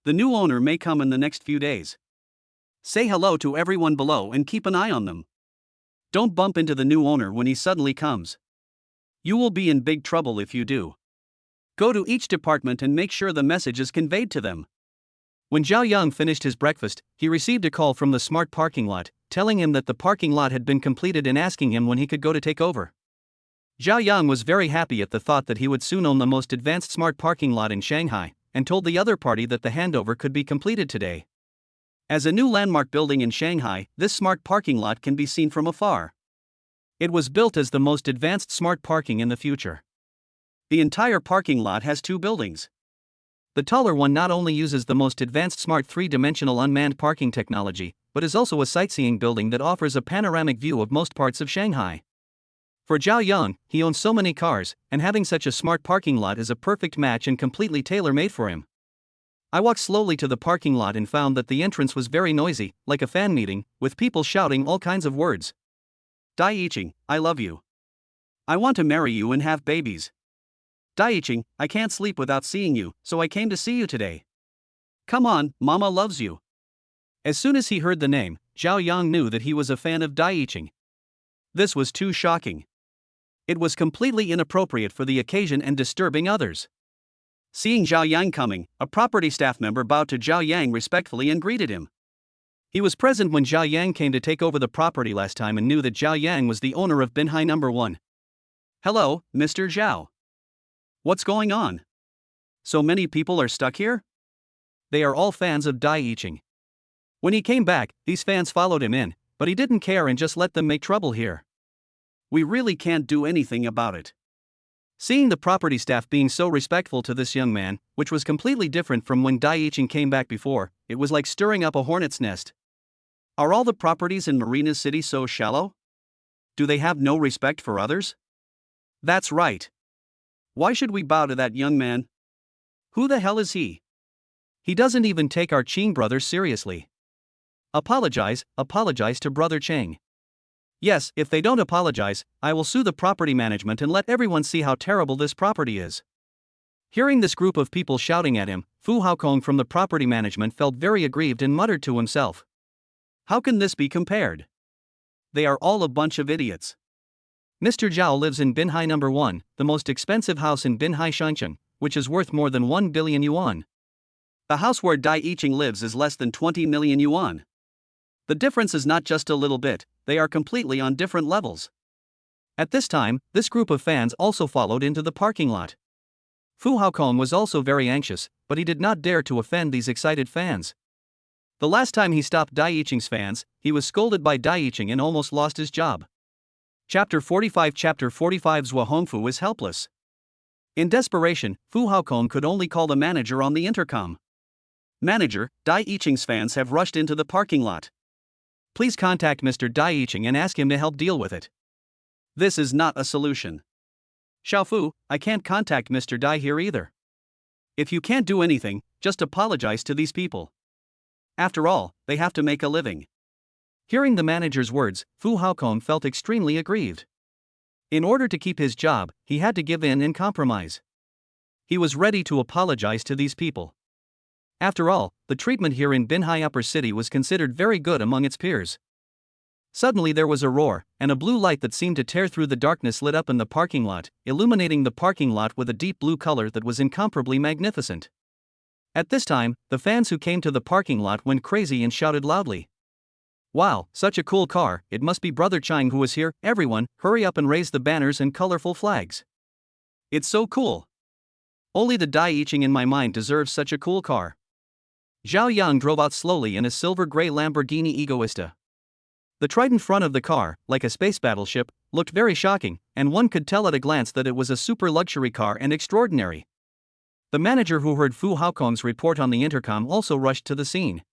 The new owner may come in the next few days. Say hello to everyone below and keep an eye on them. Don't bump into the new owner when he suddenly comes. You will be in big trouble if you do. Go to each department and make sure the message is conveyed to them." When Zhao Yang finished his breakfast, he received a call from the smart parking lot, telling him that the parking lot had been completed and asking him when he could go to take over. Zhao Yang was very happy at the thought that he would soon own the most advanced smart parking lot in Shanghai, and told the other party that the handover could be completed today. As a new landmark building in Shanghai, this smart parking lot can be seen from afar. It was built as the most advanced smart parking in the future. The entire parking lot has 2 buildings. The taller one not only uses the most advanced smart 3-dimensional unmanned parking technology, but is also a sightseeing building that offers a panoramic view of most parts of Shanghai. For Zhao Yang, he owns so many cars, and having such a smart parking lot is a perfect match and completely tailor-made for him. I walked slowly to the parking lot and found that the entrance was very noisy, like a fan meeting, with people shouting all kinds of words. Dai Yicheng, I love you. I want to marry you and have babies. Dai Yicheng, I can't sleep without seeing you, so I came to see you today. Come on, Mama loves you. As soon as he heard the name, Zhao Yang knew that he was a fan of Dai Yicheng. This was too shocking. It was completely inappropriate for the occasion and disturbing others. Seeing Zhao Yang coming, a property staff member bowed to Zhao Yang respectfully and greeted him. He was present when Zhao Yang came to take over the property last time and knew that Zhao Yang was the owner of Binhai No. 1. Hello, Mr. Zhao. What's going on? So many people are stuck here? They are all fans of Dai Yicheng. When he came back, these fans followed him in, but he didn't care and just let them make trouble here. We really can't do anything about it. Seeing the property staff being so respectful to this young man, which was completely different from when Dai Yicheng came back before, it was like stirring up a hornet's nest. Are all the properties in Marina City so shallow? Do they have no respect for others? That's right. Why should we bow to that young man? Who the hell is he? He doesn't even take our Qing brothers seriously. Apologize to Brother Cheng. Yes, if they don't apologize, I will sue the property management and let everyone see how terrible this property is. Hearing this group of people shouting at him, Fu Haokong from the property management felt very aggrieved and muttered to himself. How can this be compared? They are all a bunch of idiots. Mr. Zhao lives in Binhai No. 1, the most expensive house in Binhai Shangcheng, which is worth more than 1 billion yuan. The house where Dai Yicheng lives is less than 20 million yuan. The difference is not just a little bit, they are completely on different levels. At this time, this group of fans also followed into the parking lot. Fu Haokong was also very anxious, but he did not dare to offend these excited fans. The last time he stopped Dai Yicheng's fans, he was scolded by Dai Yicheng and almost lost his job. Chapter 45 Zhua Hongfu is helpless. In desperation, Fu Haokong could only call the manager on the intercom. Manager, Dai Yicheng's fans have rushed into the parking lot. Please contact Mr. Dai Yicheng and ask him to help deal with it. This is not a solution. Xiao, I can't contact Mr. Dai here either. If you can't do anything, just apologize to these people. After all, they have to make a living. Hearing the manager's words, Fu Haokong felt extremely aggrieved. In order to keep his job, he had to give in and compromise. He was ready to apologize to these people. After all, the treatment here in Binhai Upper City was considered very good among its peers. Suddenly there was a roar, and a blue light that seemed to tear through the darkness lit up in the parking lot, illuminating the parking lot with a deep blue color that was incomparably magnificent. At this time, the fans who came to the parking lot went crazy and shouted loudly. Wow, such a cool car, it must be Brother Chang who is here, everyone, hurry up and raise the banners and colorful flags. It's so cool. Only the Dai Yicheng in my mind deserves such a cool car. Zhao Yang drove out slowly in a silver-gray Lamborghini Egoista. The trident front of the car, like a space battleship, looked very shocking, and one could tell at a glance that it was a super luxury car and extraordinary. The manager who heard Fu Haokong's report on the intercom also rushed to the scene.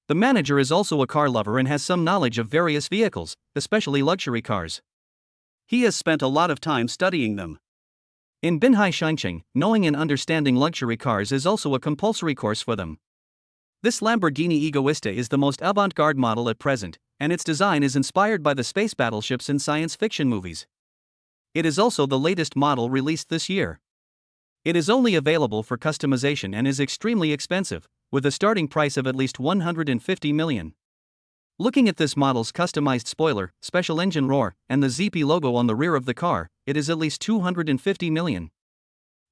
The manager is also a car lover and has some knowledge of various vehicles, especially luxury cars. He has spent a lot of time studying them. In Binhai Shangcheng, knowing and understanding luxury cars is also a compulsory course for them. This Lamborghini Egoista is the most avant-garde model at present, and its design is inspired by the space battleships in science fiction movies. It is also the latest model released this year. It is only available for customization and is extremely expensive, with a starting price of at least 150 million. Looking at this model's customized spoiler, special engine roar, and the ZP logo on the rear of the car, it is at least 250 million.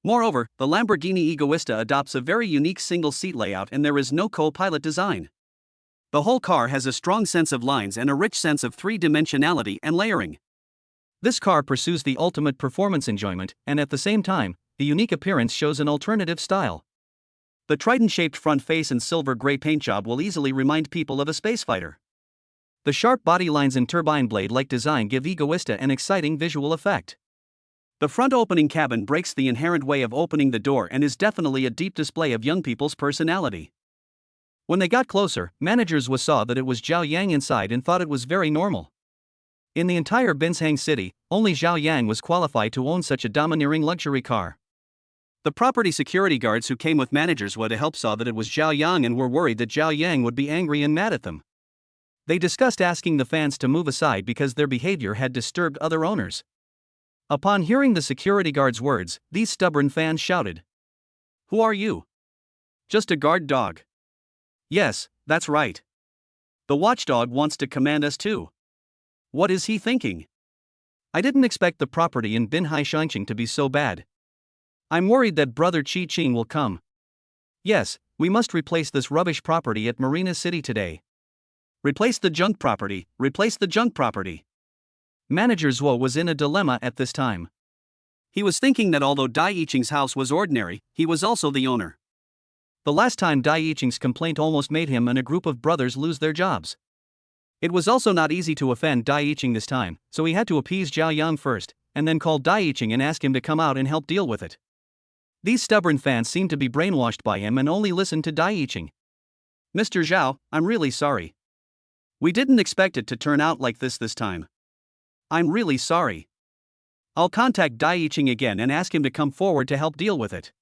Moreover, the Lamborghini Egoista adopts a very unique single-seat layout and there is no co-pilot design. The whole car has a strong sense of lines and a rich sense of three-dimensionality and layering. This car pursues the ultimate performance enjoyment, and at the same time, the unique appearance shows an alternative style. The trident-shaped front face and silver-gray paint job will easily remind people of a space fighter. The sharp body lines and turbine blade-like design give Egoista an exciting visual effect. The front opening cabin breaks the inherent way of opening the door and is definitely a deep display of young people's personality. When they got closer, managers saw that it was Zhao Yang inside and thought it was very normal. In the entire Binhai city, only Zhao Yang was qualified to own such a domineering luxury car. The property security guards who came with managers to help saw that it was Zhao Yang and were worried that Zhao Yang would be angry and mad at them. They discussed asking the fans to move aside because their behavior had disturbed other owners. Upon hearing the security guard's words, these stubborn fans shouted, "Who are you? Just a guard dog?" "Yes, that's right. The watchdog wants to command us too. What is he thinking? I didn't expect the property in Binhai Shangqing to be so bad. I'm worried that Brother Qi Qing will come. Yes, we must replace this rubbish property at Marina City today. Replace the junk property, replace the junk property." Manager Zhuo was in a dilemma at this time. He was thinking that although Dai Yiqing's house was ordinary, he was also the owner. The last time Dai Yiqing's complaint almost made him and a group of brothers lose their jobs. It was also not easy to offend Dai Yiqing this time, so he had to appease Zhao Yang first, and then call Dai Yiqing and ask him to come out and help deal with it. These stubborn fans seemed to be brainwashed by him and only listened to Dai Yiqing. "Mr. Zhao, I'm really sorry. We didn't expect it to turn out like this time. I'm really sorry. I'll contact Dai Yiqing again and ask him to come forward to help deal with it."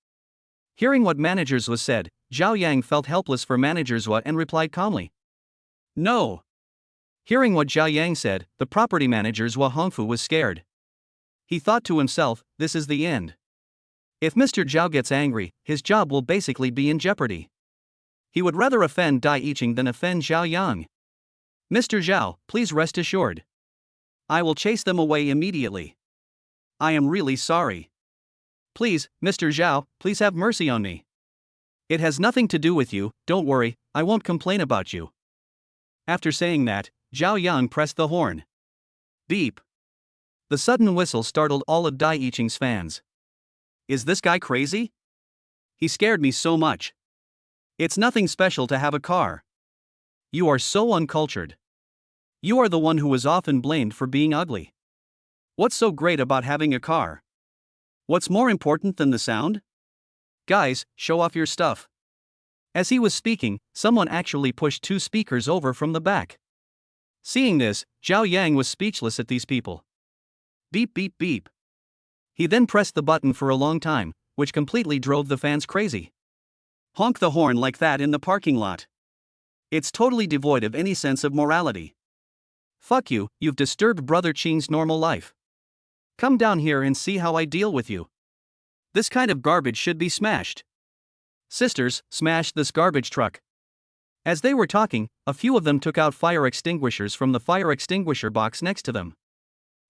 Hearing what Manager Zhuo said, Zhao Yang felt helpless for Manager Zhuo and replied calmly, "No." Hearing what Zhao Yang said, the property manager Zhuo Hongfu was scared. He thought to himself, this is the end. If Mr. Zhao gets angry, his job will basically be in jeopardy. He would rather offend Dai Yiqing than offend Zhao Yang. "Mr. Zhao, please rest assured. I will chase them away immediately. I am really sorry. Please, Mr. Zhao, please have mercy on me. It has nothing to do with you, don't worry, I won't complain about you." After saying that, Zhao Yang pressed the horn. Beep. The sudden whistle startled all of Dai Yiqing's fans. "Is this guy crazy? He scared me so much. It's nothing special to have a car. You are so uncultured. You are the one who was often blamed for being ugly. What's so great about having a car? What's more important than the sound? Guys, show off your stuff." As he was speaking, someone actually pushed two speakers over from the back. Seeing this, Zhao Yang was speechless at these people. Beep beep beep. He then pressed the button for a long time, which completely drove the fans crazy. Honk the horn like that in the parking lot. It's totally devoid of any sense of morality. Fuck you, you've disturbed Brother Qing's normal life. Come down here and see how I deal with you. This kind of garbage should be smashed. Sisters, smash this garbage truck. As they were talking, a few of them took out fire extinguishers from the fire extinguisher box next to them.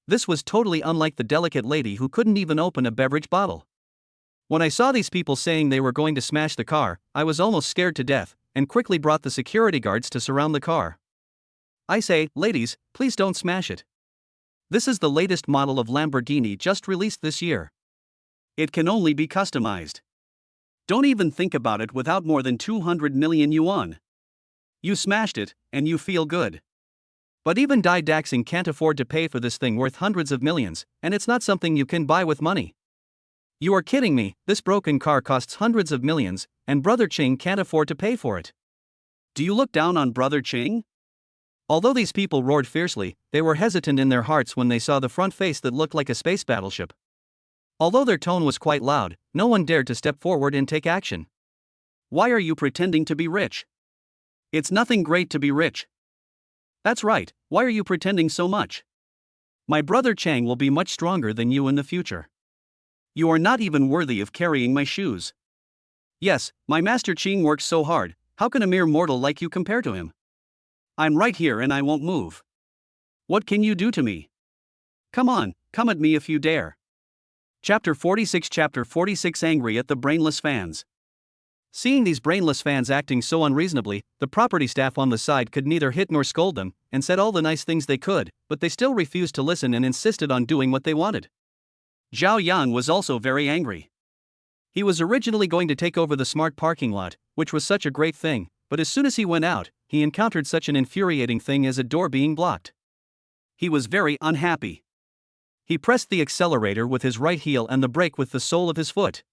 This was totally unlike the delicate lady who couldn't even open a beverage bottle. When I saw these people saying they were going to smash the car, I was almost scared to death, and quickly brought the security guards to surround the car. I say, ladies, please don't smash it. This is the latest model of Lamborghini just released this year. It can only be customized. Don't even think about it without more than 200 million yuan. You smashed it, and you feel good. But even Dai Daxing can't afford to pay for this thing worth hundreds of millions, and it's not something you can buy with money. You are kidding me, this broken car costs hundreds of millions, and Brother Qing can't afford to pay for it. Do you look down on Brother Qing? Although these people roared fiercely, they were hesitant in their hearts when they saw the front face that looked like a space battleship. Although their tone was quite loud, no one dared to step forward and take action. Why are you pretending to be rich? It's nothing great to be rich. That's right, why are you pretending so much? My brother Chang will be much stronger than you in the future. You are not even worthy of carrying my shoes. Yes, my master Qing works so hard, how can a mere mortal like you compare to him? I'm right here and I won't move. What can you do to me? Come on, come at me if you dare. Chapter 46 Angry at the brainless fans. Seeing these brainless fans acting so unreasonably, the property staff on the side could neither hit nor scold them, and said all the nice things they could, but they still refused to listen and insisted on doing what they wanted. Zhao Yang was also very angry. He was originally going to take over the smart parking lot, which was such a great thing, but as soon as he went out, he encountered such an infuriating thing as a door being blocked. He was very unhappy. He pressed the accelerator with his right heel and the brake with the sole of his foot.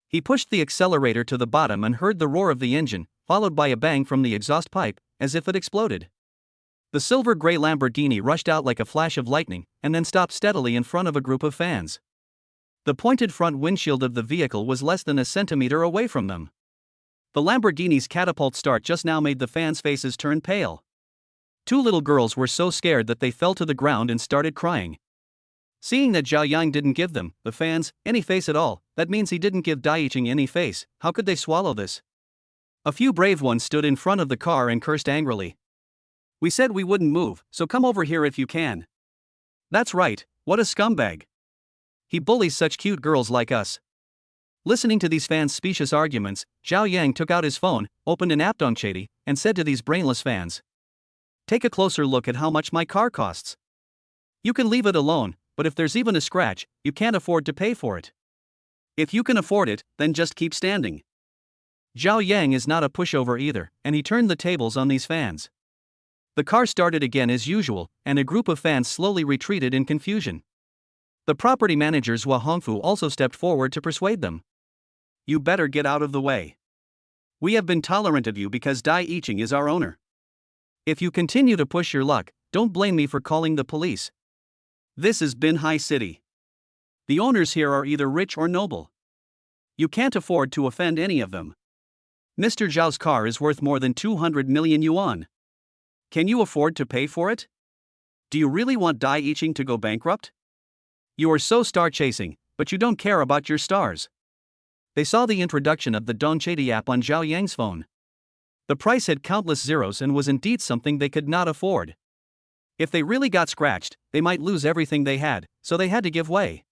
He pushed the accelerator to the bottom and heard the roar of the engine, followed by a bang from the exhaust pipe, as if it exploded. The silver-gray Lamborghini rushed out like a flash of lightning, and then stopped steadily in front of a group of fans. The pointed front windshield of the vehicle was less than a centimeter away from them. The Lamborghini's catapult start just now made the fans' faces turn pale. Two little girls were so scared that they fell to the ground and started crying. Seeing that Zhao Yang didn't give them, the fans, any face at all, that means he didn't give Daiching any face. How could they swallow this? A few brave ones stood in front of the car and cursed angrily. We said we wouldn't move, so come over here if you can. That's right, what a scumbag. He bullies such cute girls like us. Listening to these fans' specious arguments, Zhao Yang took out his phone, opened an app Dongchedi, and said to these brainless fans, "Take a closer look at how much my car costs. You can leave it alone, but if there's even a scratch, you can't afford to pay for it. If you can afford it, then just keep standing." Zhao Yang is not a pushover either, and he turned the tables on these fans. The car started again as usual, and a group of fans slowly retreated in confusion. The property manager Zhua Hongfu also stepped forward to persuade them. "You better get out of the way. We have been tolerant of you because Dai Yiqing is our owner. If you continue to push your luck, don't blame me for calling the police. This is Binhai City. The owners here are either rich or noble. You can't afford to offend any of them. Mr. Zhao's car is worth more than 200 million yuan. Can you afford to pay for it? Do you really want Dai Yiqing to go bankrupt? You are so star-chasing, but you don't care about your stars." They saw the introduction of the Dongchedi app on Zhao Yang's phone. The price had countless zeros and was indeed something they could not afford. If they really got scratched, they might lose everything they had, so they had to give way.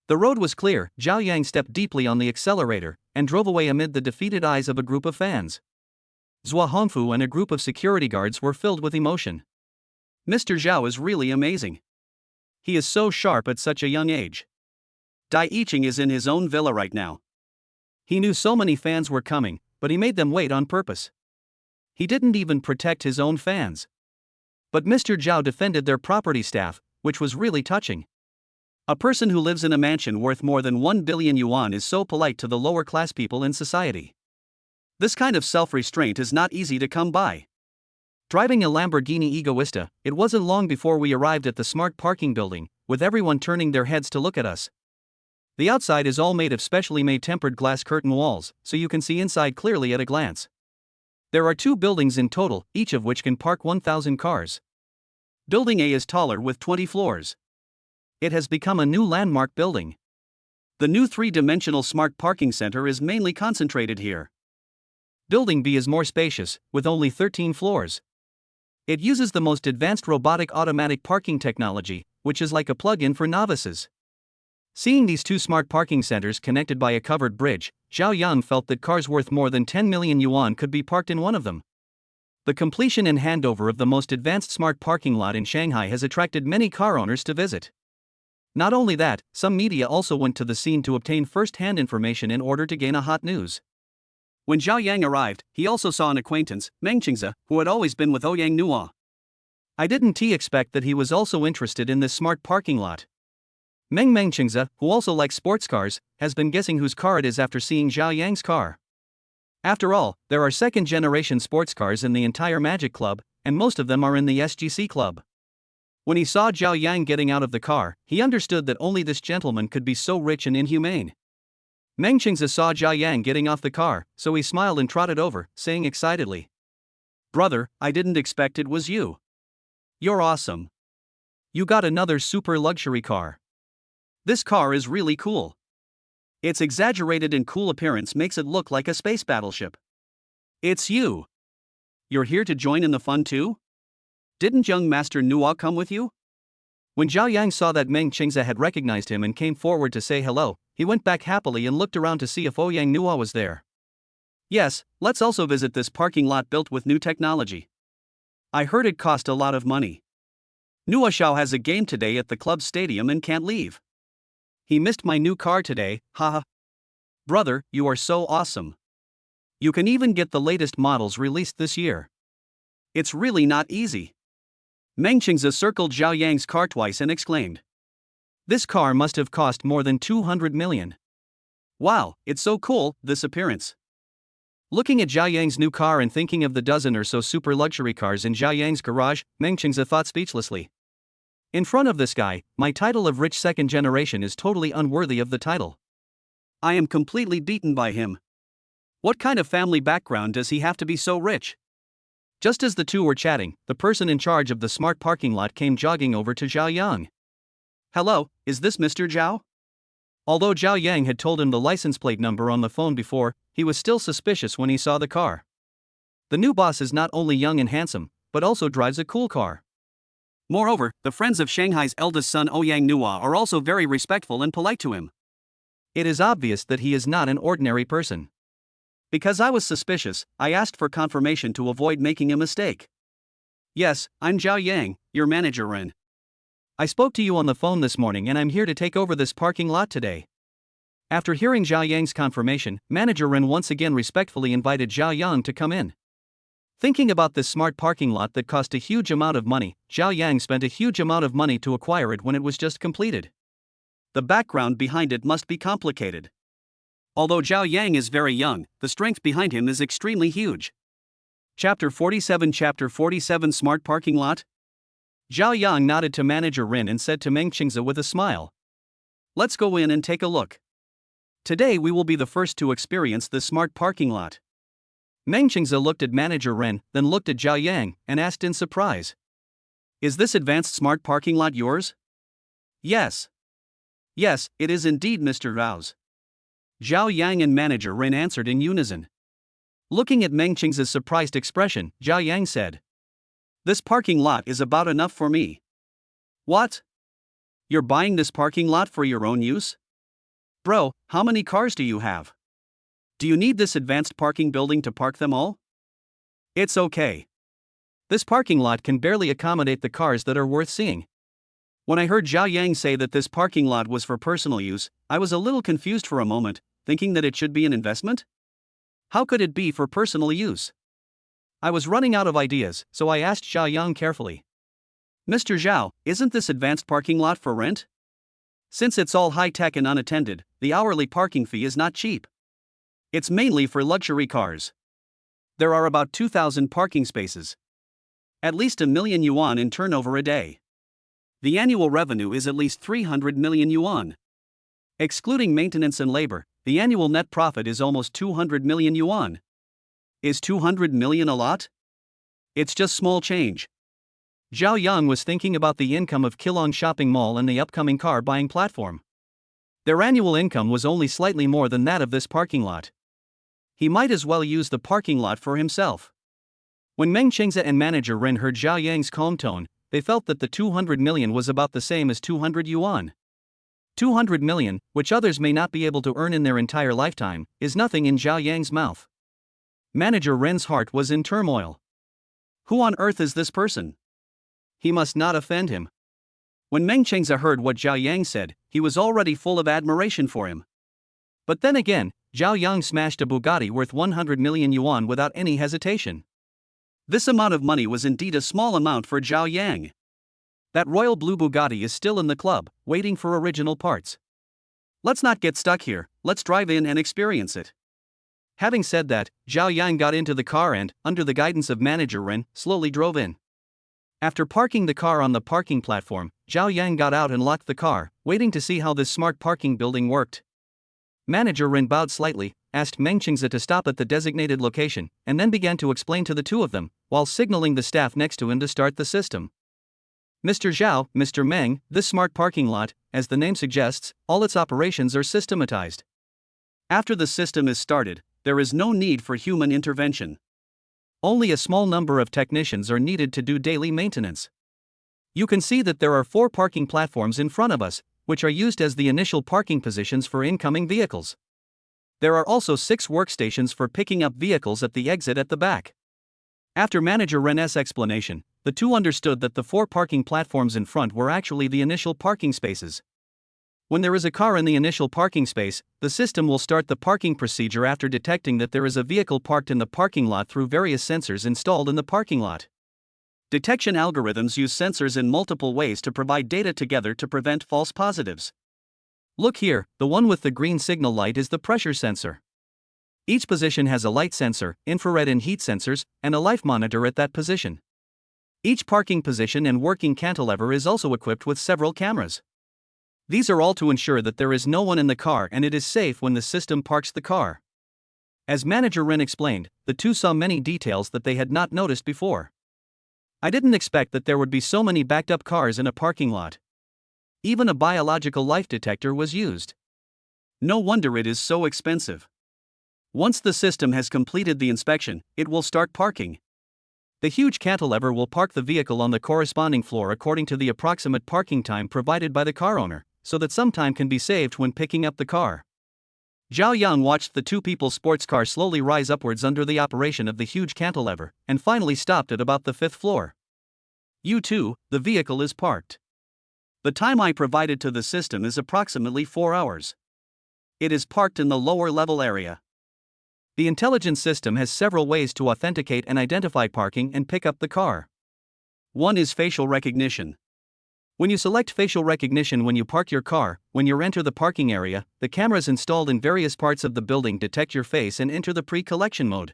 The road was clear. Zhao Yang stepped deeply on the accelerator and drove away amid the defeated eyes of a group of fans. Zhua Hongfu and a group of security guards were filled with emotion. Mr. Zhao is really amazing. He is so sharp at such a young age. Dai Yiqing is in his own villa right now. He knew so many fans were coming, but he made them wait on purpose. He didn't even protect his own fans. But Mr. Zhao defended their property staff, which was really touching. A person who lives in a mansion worth more than 1 billion yuan is so polite to the lower class people in society. This kind of self-restraint is not easy to come by. Driving a Lamborghini Egoista, it wasn't long before we arrived at the smart parking building, with everyone turning their heads to look at us. The outside is all made of specially made tempered glass curtain walls, so you can see inside clearly at a glance. There are 2 buildings in total, each of which can park 1,000 cars. Building A is taller with 20 floors. It has become a new landmark building. The new 3-dimensional smart parking center is mainly concentrated here. Building B is more spacious, with only 13 floors. It uses the most advanced robotic automatic parking technology, which is like a plug-in for novices. Seeing these 2 smart parking centers connected by a covered bridge, Zhao Yang felt that cars worth more than 10 million yuan could be parked in one of them. The completion and handover of the most advanced smart parking lot in Shanghai has attracted many car owners to visit. Not only that, some media also went to the scene to obtain first-hand information in order to gain a hot news. When Zhao Yang arrived, he also saw an acquaintance, Meng Qingze, who had always been with Yang Nua. I didn't expect that he was also interested in this smart parking lot. Meng Qingze, who also likes sports cars, has been guessing whose car it is after seeing Zhao Yang's car. After all, there are second-generation sports cars in the entire Magic Club, and most of them are in the SGC Club. When he saw Zhao Yang getting out of the car, he understood that only this gentleman could be so rich and inhumane. Meng Qingze saw Zhao Yang getting off the car, so he smiled and trotted over, saying excitedly, "Brother, I didn't expect it was you. You're awesome. You got another super luxury car. This car is really cool. Its exaggerated and cool appearance makes it look like a space battleship. It's you. You're here to join in the fun too? Didn't young Master Nua come with you?" When Zhao Yang saw that Meng Qingze had recognized him and came forward to say hello, he went back happily and looked around to see if Yang Nua was there. "Yes, let's also visit this parking lot built with new technology. I heard it cost a lot of money. Nua Xiao has a game today at the club stadium and can't leave. He missed my new car today, haha. Brother, you are so awesome. You can even get the latest models released this year. It's really not easy." Meng Qingze circled Zhao Yang's car twice and exclaimed, "This car must have cost more than 200 million. Wow, it's so cool, this appearance." Looking at Zhao Yang's new car and thinking of the dozen or so super luxury cars in Zhao Yang's garage, Meng Qingze thought speechlessly. In front of this guy, my title of rich second generation is totally unworthy of the title. I am completely beaten by him. What kind of family background does he have to be so rich? Just as the two were chatting, the person in charge of the smart parking lot came jogging over to Zhao Yang. Hello, is this Mr. Zhao? Although Zhao Yang had told him the license plate number on the phone before, he was still suspicious when he saw the car. The new boss is not only young and handsome, but also drives a cool car. Moreover, the friends of Shanghai's eldest son Yang Nua are also very respectful and polite to him. It is obvious that he is not an ordinary person. Because I was suspicious, I asked for confirmation to avoid making a mistake. Yes, I'm Zhao Yang, your manager Ren. I spoke to you on the phone this morning and I'm here to take over this parking lot today. After hearing Zhao Yang's confirmation, manager Ren once again respectfully invited Zhao Yang to come in. Thinking about this smart parking lot that cost a huge amount of money, Zhao Yang spent a huge amount of money to acquire it when it was just completed. The background behind it must be complicated. Although Zhao Yang is very young, the strength behind him is extremely huge. Chapter 47 Smart Parking Lot. Zhao Yang nodded to manager Rin and said to Meng Qingze with a smile. Let's go in and take a look. Today we will be the first to experience this smart parking lot. Meng Qingze looked at manager Ren, then looked at Zhao Yang, and asked in surprise. Is this advanced smart parking lot yours? Yes. Yes, it is indeed Mr. Rao's. Zhao Yang and manager Ren answered in unison. Looking at Meng Qingze's surprised expression, Zhao Yang said. This parking lot is about enough for me. What? You're buying this parking lot for your own use? Bro, how many cars do you have? Do you need this advanced parking building to park them all? It's okay. This parking lot can barely accommodate the cars that are worth seeing. When I heard Zhao Yang say that this parking lot was for personal use, I was a little confused for a moment, thinking that it should be an investment? How could it be for personal use? I was running out of ideas, so I asked Zhao Yang carefully. Mr. Zhao, isn't this advanced parking lot for rent? Since it's all high-tech and unattended, the hourly parking fee is not cheap. It's mainly for luxury cars. There are about 2,000 parking spaces. At least 1 million yuan in turnover a day. The annual revenue is at least 300 million yuan. Excluding maintenance and labor, the annual net profit is almost 200 million yuan. Is 200 million a lot? It's just small change. Zhao Yang was thinking about the income of Keelung Shopping Mall and the upcoming car buying platform. Their annual income was only slightly more than that of this parking lot. He might as well use the parking lot for himself. When Meng Qingze and manager Ren heard Zhao Yang's calm tone, they felt that the 200 million was about the same as 200 yuan. 200 million, which others may not be able to earn in their entire lifetime, is nothing in Zhao Yang's mouth. Manager Ren's heart was in turmoil. Who on earth is this person? He must not offend him. When Meng Qingze heard what Zhao Yang said, he was already full of admiration for him. But then again, Zhao Yang smashed a Bugatti worth 100 million yuan without any hesitation. This amount of money was indeed a small amount for Zhao Yang. That royal blue Bugatti is still in the club, waiting for original parts. Let's not get stuck here, let's drive in and experience it. Having said that, Zhao Yang got into the car and, under the guidance of manager Ren, slowly drove in. After parking the car on the parking platform, Zhao Yang got out and locked the car, waiting to see how this smart parking building worked. Manager Ren bowed slightly, asked Meng Qingze to stop at the designated location, and then began to explain to the two of them, while signaling the staff next to him to start the system. Mr. Zhao, Mr. Meng, this smart parking lot, as the name suggests, all its operations are systematized. After the system is started, there is no need for human intervention. Only a small number of technicians are needed to do daily maintenance. You can see that there are 4 parking platforms in front of us, which are used as the initial parking positions for incoming vehicles. There are also 6 workstations for picking up vehicles at the exit at the back. After manager Ren's explanation, the two understood that the 4 parking platforms in front were actually the initial parking spaces. When there is a car in the initial parking space, the system will start the parking procedure after detecting that there is a vehicle parked in the parking lot through various sensors installed in the parking lot. Detection algorithms use sensors in multiple ways to provide data together to prevent false positives. Look here, the one with the green signal light is the pressure sensor. Each position has a light sensor, infrared and heat sensors, and a life monitor at that position. Each parking position and working cantilever is also equipped with several cameras. These are all to ensure that there is no one in the car and it is safe when the system parks the car. As Manager Ren explained, the two saw many details that they had not noticed before. I didn't expect that there would be so many backed up cars in a parking lot. Even a biological life detector was used. No wonder it is so expensive. Once the system has completed the inspection, it will start parking. The huge cantilever will park the vehicle on the corresponding floor according to the approximate parking time provided by the car owner, so that some time can be saved when picking up the car. Zhao Yang watched the two-people sports car slowly rise upwards under the operation of the huge cantilever, and finally stopped at about the 5th floor. U2, the vehicle is parked. The time I provided to the system is approximately 4 hours. It is parked in the lower level area. The intelligence system has several ways to authenticate and identify parking and pick up the car. One is facial recognition. When you select facial recognition when you park your car, when you enter the parking area, the cameras installed in various parts of the building detect your face and enter the pre-collection mode.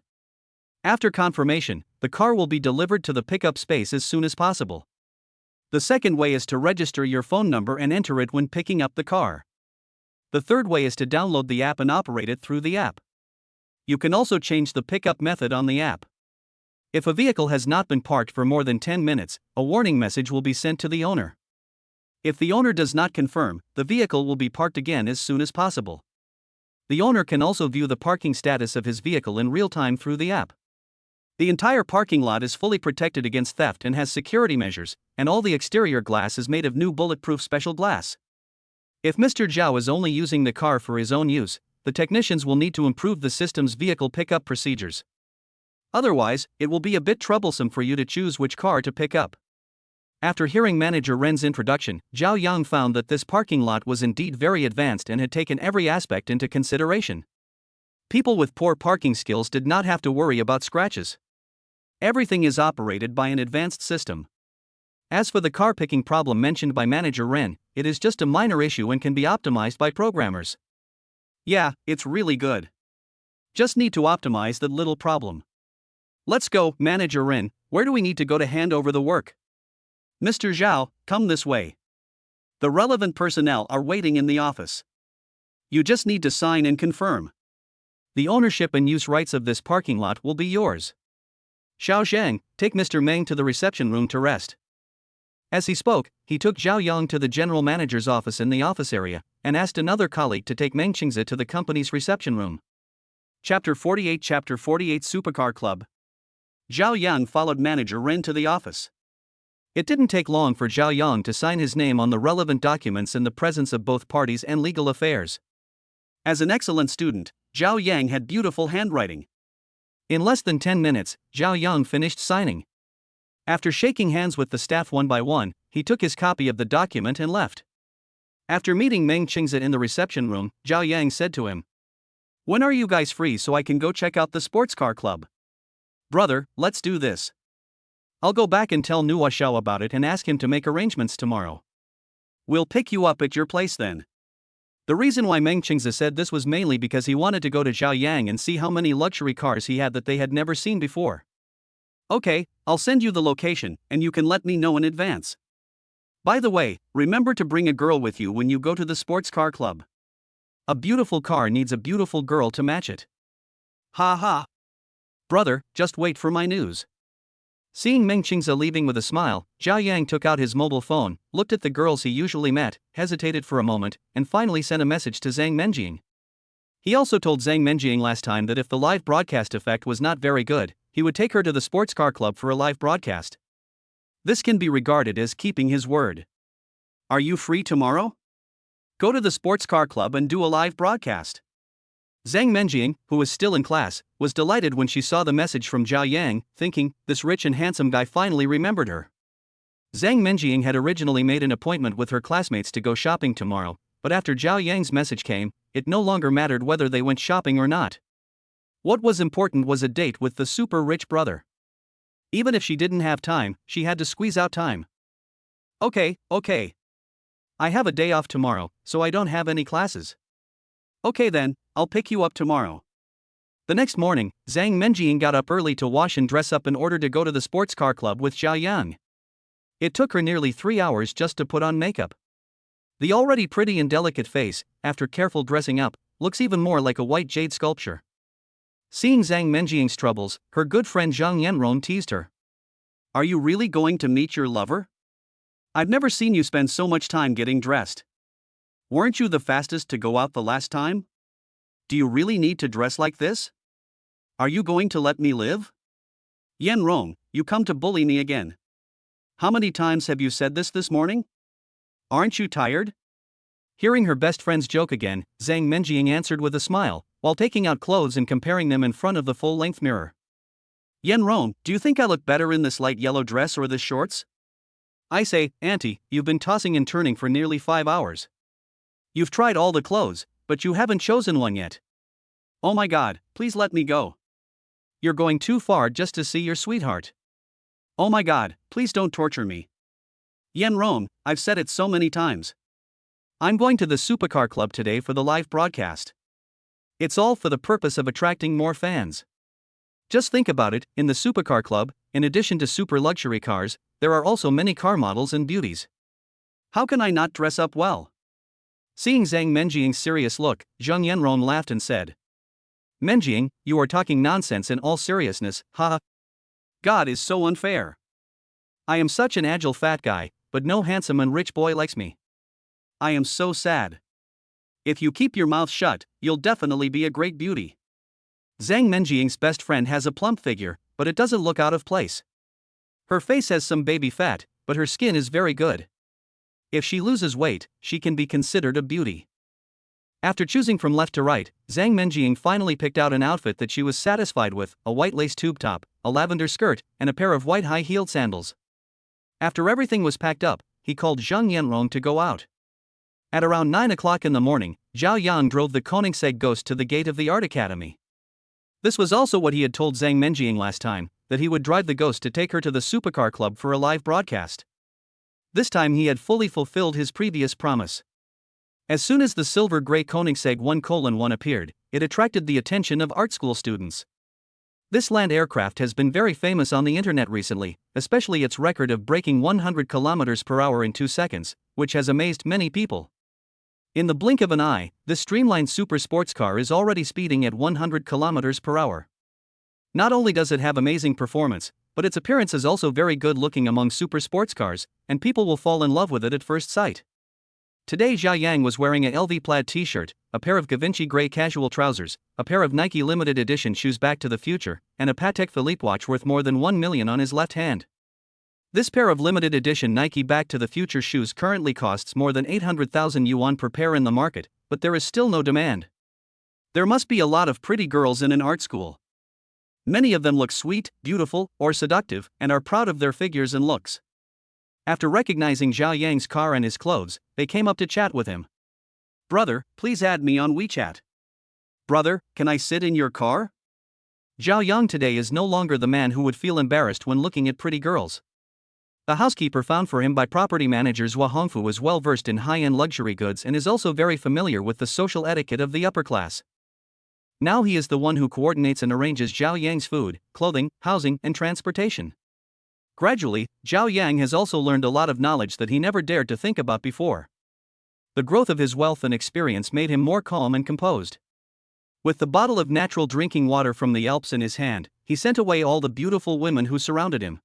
After confirmation, the car will be delivered to the pickup space as soon as possible. The second way is to register your phone number and enter it when picking up the car. The third way is to download the app and operate it through the app. You can also change the pickup method on the app. If a vehicle has not been parked for more than 10 minutes, a warning message will be sent to the owner. If the owner does not confirm, the vehicle will be parked again as soon as possible. The owner can also view the parking status of his vehicle in real time through the app. The entire parking lot is fully protected against theft and has security measures, and all the exterior glass is made of new bulletproof special glass. If Mr. Zhao is only using the car for his own use, the technicians will need to improve the system's vehicle pickup procedures. Otherwise, it will be a bit troublesome for you to choose which car to pick up. After hearing Manager Ren's introduction, Zhao Yang found that this parking lot was indeed very advanced and had taken every aspect into consideration. People with poor parking skills did not have to worry about scratches. Everything is operated by an advanced system. As for the car picking problem mentioned by Manager Ren, it is just a minor issue and can be optimized by programmers. Yeah, it's really good. Just need to optimize that little problem. Let's go, Manager Ren. Where do we need to go to hand over the work? Mr. Zhao, come this way. The relevant personnel are waiting in the office. You just need to sign and confirm. The ownership and use rights of this parking lot will be yours. Xiao, take Mr. Meng to the reception room to rest. As he spoke, he took Zhao Yang to the general manager's office in the office area, and asked another colleague to take Meng Qingzi to the company's reception room. Chapter 48 Supercar Club. Zhao Yang followed Manager Ren to the office. It didn't take long for Zhao Yang to sign his name on the relevant documents in the presence of both parties and legal affairs. As an excellent student, Zhao Yang had beautiful handwriting. In less than 10 minutes, Zhao Yang finished signing. After shaking hands with the staff one by one, he took his copy of the document and left. After meeting Meng Qingzi in the reception room, Zhao Yang said to him, "When are you guys free so I can go check out the sports car club?" "Brother, let's do this. I'll go back and tell Nua Xiao about it and ask him to make arrangements tomorrow." "We'll pick you up at your place then." The reason why Meng Qingzi said this was mainly because he wanted to go to Zhao Yang and see how many luxury cars he had that they had never seen before. "Okay, I'll send you the location, and you can let me know in advance. By the way, remember to bring a girl with you when you go to the sports car club. A beautiful car needs a beautiful girl to match it." "Ha ha. Brother, just wait for my news." Seeing Meng Qingzi leaving with a smile, Zhao Yang took out his mobile phone, looked at the girls he usually met, hesitated for a moment, and finally sent a message to Zang Mening. He also told Zang Mening last time that if the live broadcast effect was not very good, he would take her to the sports car club for a live broadcast. This can be regarded as keeping his word. "Are you free tomorrow? Go to the sports car club and do a live broadcast." Zang Mening, who was still in class, was delighted when she saw the message from Zhao Yang, thinking, this rich and handsome guy finally remembered her. Zang Mening had originally made an appointment with her classmates to go shopping tomorrow, but after Zhao Yang's message came, it no longer mattered whether they went shopping or not. What was important was a date with the super rich brother. Even if she didn't have time, she had to squeeze out time. Okay. I have a day off tomorrow, so I don't have any classes. Okay then, I'll pick you up tomorrow. The next morning, Zang Mening got up early to wash and dress up in order to go to the sports car club with Zhao Yang. It took her nearly 3 hours just to put on makeup. The already pretty and delicate face, after careful dressing up, looks even more like a white jade sculpture. Seeing Zang Menjing's troubles, her good friend Zhang Yanron teased her. Are you really going to meet your lover? I've never seen you spend so much time getting dressed. Weren't you the fastest to go out the last time? Do you really need to dress like this? Are you going to let me live? Yanron, you come to bully me again. How many times have you said this morning? Aren't you tired? Hearing her best friend's joke again, Zang Menjing answered with a smile, while taking out clothes and comparing them in front of the full-length mirror. Yanron, do you think I look better in this light yellow dress or this shorts? I say, Auntie, you've been tossing and turning for nearly 5 hours. You've tried all the clothes, but you haven't chosen one yet. Oh my God, please let me go. You're going too far just to see your sweetheart. Oh my God, please don't torture me. Yanron, I've said it so many times. I'm going to the Supercar Club today for the live broadcast. It's all for the purpose of attracting more fans. Just think about it, in the Supercar Club, in addition to super luxury cars, there are also many car models and beauties. How can I not dress up well? Seeing Zang Menjing's serious look, Zhang Yanron laughed and said, Menjing, you are talking nonsense in all seriousness, haha. God is so unfair. I am such an agile fat guy, but no handsome and rich boy likes me. I am so sad. If you keep your mouth shut, you'll definitely be a great beauty. Zang Menjing's best friend has a plump figure, but it doesn't look out of place. Her face has some baby fat, but her skin is very good. If she loses weight, she can be considered a beauty. After choosing from left to right, Zang Menjing finally picked out an outfit that she was satisfied with, a white lace tube top, a lavender skirt, and a pair of white high-heeled sandals. After everything was packed up, he called Zhang Yanron to go out. At around 9 o'clock in the morning, Zhao Yang drove the Koenigsegg Ghost to the gate of the Art Academy. This was also what he had told Zang Menjing last time, that he would drive the Ghost to take her to the Supercar Club for a live broadcast. This time he had fully fulfilled his previous promise. As soon as the silver-gray Koenigsegg 1:1 appeared, it attracted the attention of art school students. This land aircraft has been very famous on the internet recently, especially its record of breaking 100 km per hour in 2 seconds, which has amazed many people. In the blink of an eye, this streamlined super sports car is already speeding at 100 km per hour. Not only does it have amazing performance, but its appearance is also very good looking among super sports cars, and people will fall in love with it at first sight. Today Zhao Yang was wearing a LV plaid t-shirt, a pair of Givenchy grey casual trousers, a pair of Nike limited edition shoes Back to the Future, and a Patek Philippe watch worth more than 1 million on his left hand. This pair of limited edition Nike Back to the Future shoes currently costs more than 800,000 yuan per pair in the market, but there is still no demand. There must be a lot of pretty girls in an art school. Many of them look sweet, beautiful, or seductive, and are proud of their figures and looks. After recognizing Zhao Yang's car and his clothes, they came up to chat with him. Brother, please add me on WeChat. Brother, can I sit in your car? Zhao Yang today is no longer the man who would feel embarrassed when looking at pretty girls. The housekeeper found for him by property manager Zhua Hongfu is well versed in high-end luxury goods and is also very familiar with the social etiquette of the upper class. Now he is the one who coordinates and arranges Zhao Yang's food, clothing, housing, and transportation. Gradually, Zhao Yang has also learned a lot of knowledge that he never dared to think about before. The growth of his wealth and experience made him more calm and composed. With the bottle of natural drinking water from the Alps in his hand, he sent away all the beautiful women who surrounded him.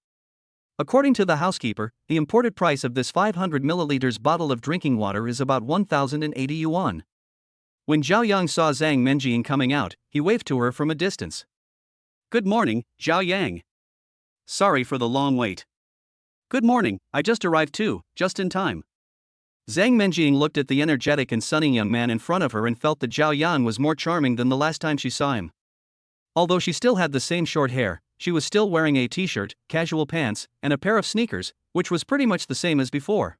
According to the housekeeper, the imported price of this 500 milliliters bottle of drinking water is about 1,080 yuan. When Zhao Yang saw Zang Menjing coming out, he waved to her from a distance. Good morning, Zhao Yang. Sorry for the long wait. Good morning, I just arrived too, just in time. Zang Menjing looked at the energetic and sunny young man in front of her and felt that Zhao Yang was more charming than the last time she saw him. Although she still had the same short hair, she was still wearing a t-shirt, casual pants, and a pair of sneakers, which was pretty much the same as before.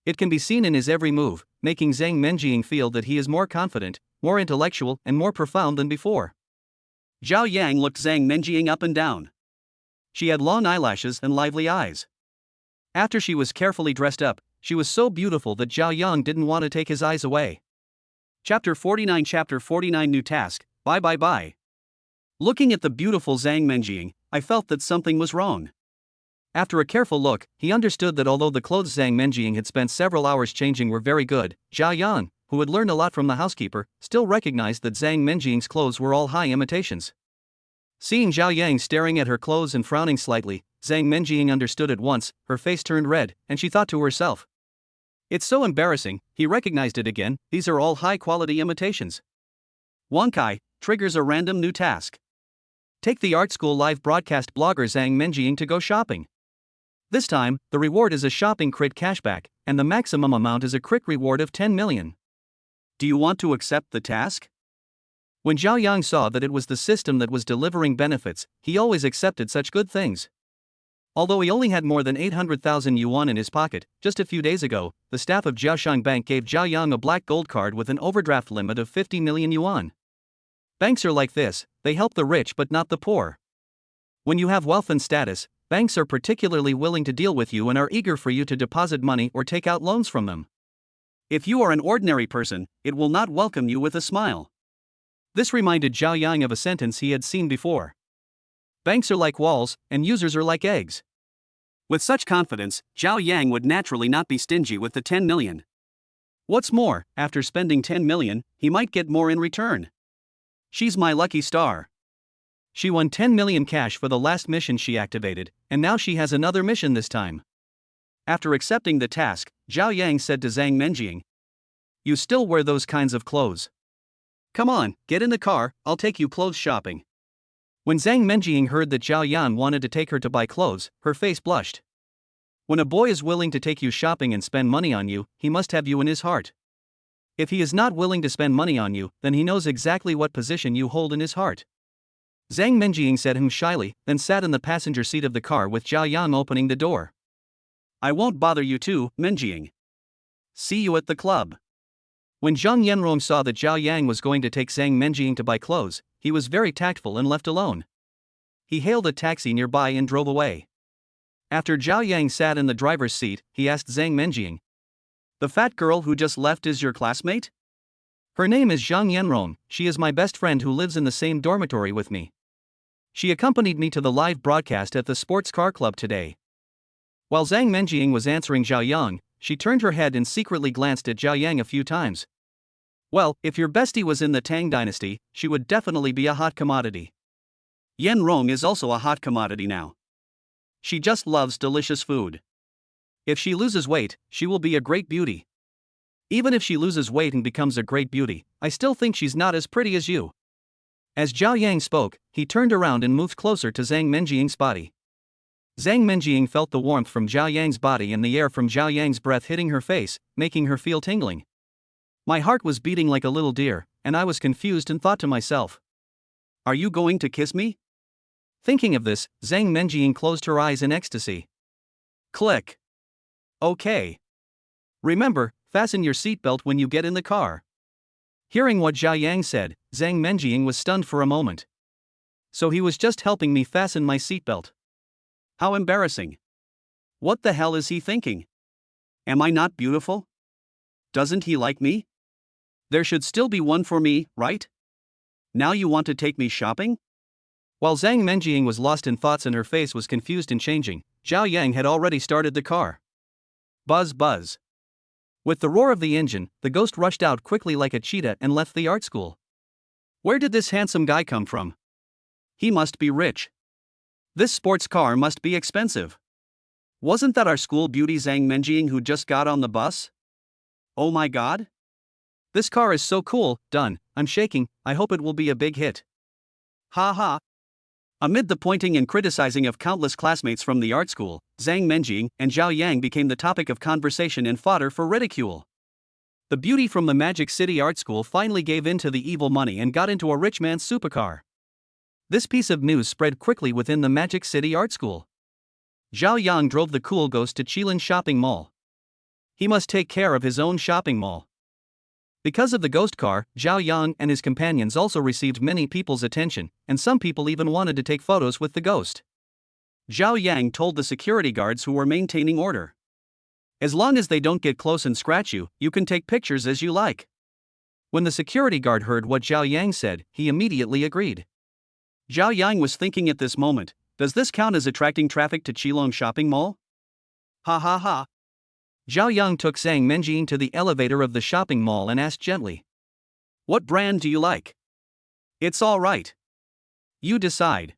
It can be seen in his every move, making Zang Menjing feel that he is more confident, more intellectual, and more profound than before. Zhao Yang looked Zang Menjing up and down. She had long eyelashes and lively eyes. After she was carefully dressed up, she was so beautiful that Zhao Yang didn't want to take his eyes away. Chapter 49 New task, bye. Looking at the beautiful Zang Menjing, I felt that something was wrong. After a careful look, he understood that although the clothes Zang Menjing had spent several hours changing were very good, Zhao Yang, who had learned a lot from the housekeeper, still recognized that Zang Menjing's clothes were all high imitations. Seeing Zhao Yang staring at her clothes and frowning slightly, Zang Mening understood at once. Her face turned red, and she thought to herself, "It's so embarrassing." He recognized it again. These are all high-quality imitations. Wonkai triggers a random new task. Take the art school live broadcast blogger Zang Mening to go shopping. This time, the reward is a shopping crit cashback, and the maximum amount is a crit reward of 10 million. Do you want to accept the task? When Zhao Yang saw that it was the system that was delivering benefits, he always accepted such good things. Although he only had more than 800,000 yuan in his pocket, just a few days ago, the staff of Jiaoshang Bank gave Zhao Yang a black gold card with an overdraft limit of 50 million yuan. Banks are like this, they help the rich but not the poor. When you have wealth and status, banks are particularly willing to deal with you and are eager for you to deposit money or take out loans from them. If you are an ordinary person, it will not welcome you with a smile. This reminded Zhao Yang of a sentence he had seen before. Banks are like walls, and users are like eggs. With such confidence, Zhao Yang would naturally not be stingy with the 10 million. What's more, after spending 10 million, he might get more in return. She's my lucky star. She won 10 million cash for the last mission she activated, and now she has another mission this time. After accepting the task, Zhao Yang said to Zang Mening, "You still wear those kinds of clothes? Come on, get in the car, I'll take you clothes shopping." When Zang Mening heard that Zhao Yang wanted to take her to buy clothes, her face blushed. When a boy is willing to take you shopping and spend money on you, he must have you in his heart. If he is not willing to spend money on you, then he knows exactly what position you hold in his heart. Zang Mening said him shyly, then sat in the passenger seat of the car with Zhao Yang opening the door. "I won't bother you too, Mening. See you at the club." When Zhang Yenrong saw that Zhao Yang was going to take Zang Mening to buy clothes, he was very tactful and left alone. He hailed a taxi nearby and drove away. After Zhao Yang sat in the driver's seat, he asked Zang Mening, "The fat girl who just left is your classmate?" "Her name is Zhang Yenrong, she is my best friend who lives in the same dormitory with me. She accompanied me to the live broadcast at the sports car club today." While Zang Mening was answering Zhao Yang, she turned her head and secretly glanced at Zhao Yang a few times. Well, if your bestie was in the Tang dynasty, she would definitely be a hot commodity. Yenrong is also a hot commodity now. She just loves delicious food. If she loses weight, she will be a great beauty. Even if she loses weight and becomes a great beauty, I still think she's not as pretty as you. As Zhao Yang spoke, he turned around and moved closer to Zang Mening's body. Zang Mening felt the warmth from Zhao Yang's body and the air from Zhao Yang's breath hitting her face, making her feel tingling. My heart was beating like a little deer, and I was confused and thought to myself, "Are you going to kiss me?" Thinking of this, Zang Mening closed her eyes in ecstasy. Click. Okay. Remember, fasten your seatbelt when you get in the car. Hearing what Zhao Yang said, Zang Mening was stunned for a moment. So he was just helping me fasten my seatbelt. How embarrassing. What the hell is he thinking? Am I not beautiful? Doesn't he like me? There should still be one for me, right? Now you want to take me shopping? While Zang Mening was lost in thoughts and her face was confused and changing, Zhao Yang had already started the car. Buzz buzz. With the roar of the engine, the ghost rushed out quickly like a cheetah and left the art school. Where did this handsome guy come from? He must be rich. This sports car must be expensive. Wasn't that our school beauty Zang Mening who just got on the bus? Oh my god? This car is so cool, done, I'm shaking, I hope it will be a big hit. Ha ha. Amid the pointing and criticizing of countless classmates from the art school, Zang Mening and Zhao Yang became the topic of conversation and fodder for ridicule. The beauty from the Magic City Art School finally gave in to the evil money and got into a rich man's supercar. This piece of news spread quickly within the Magic City Art School. Zhao Yang drove the cool ghost to Qilin Shopping Mall. He must take care of his own shopping mall. Because of the ghost car, Zhao Yang and his companions also received many people's attention, and some people even wanted to take photos with the ghost. Zhao Yang told the security guards who were maintaining order, "As long as they don't get close and scratch you, you can take pictures as you like." When the security guard heard what Zhao Yang said, he immediately agreed. Zhao Yang was thinking at this moment, does this count as attracting traffic to Qilong Shopping Mall? Ha ha ha. Zhao Yang took Zang Mening to the elevator of the shopping mall and asked gently, "What brand do you like?" "It's all right." You decide.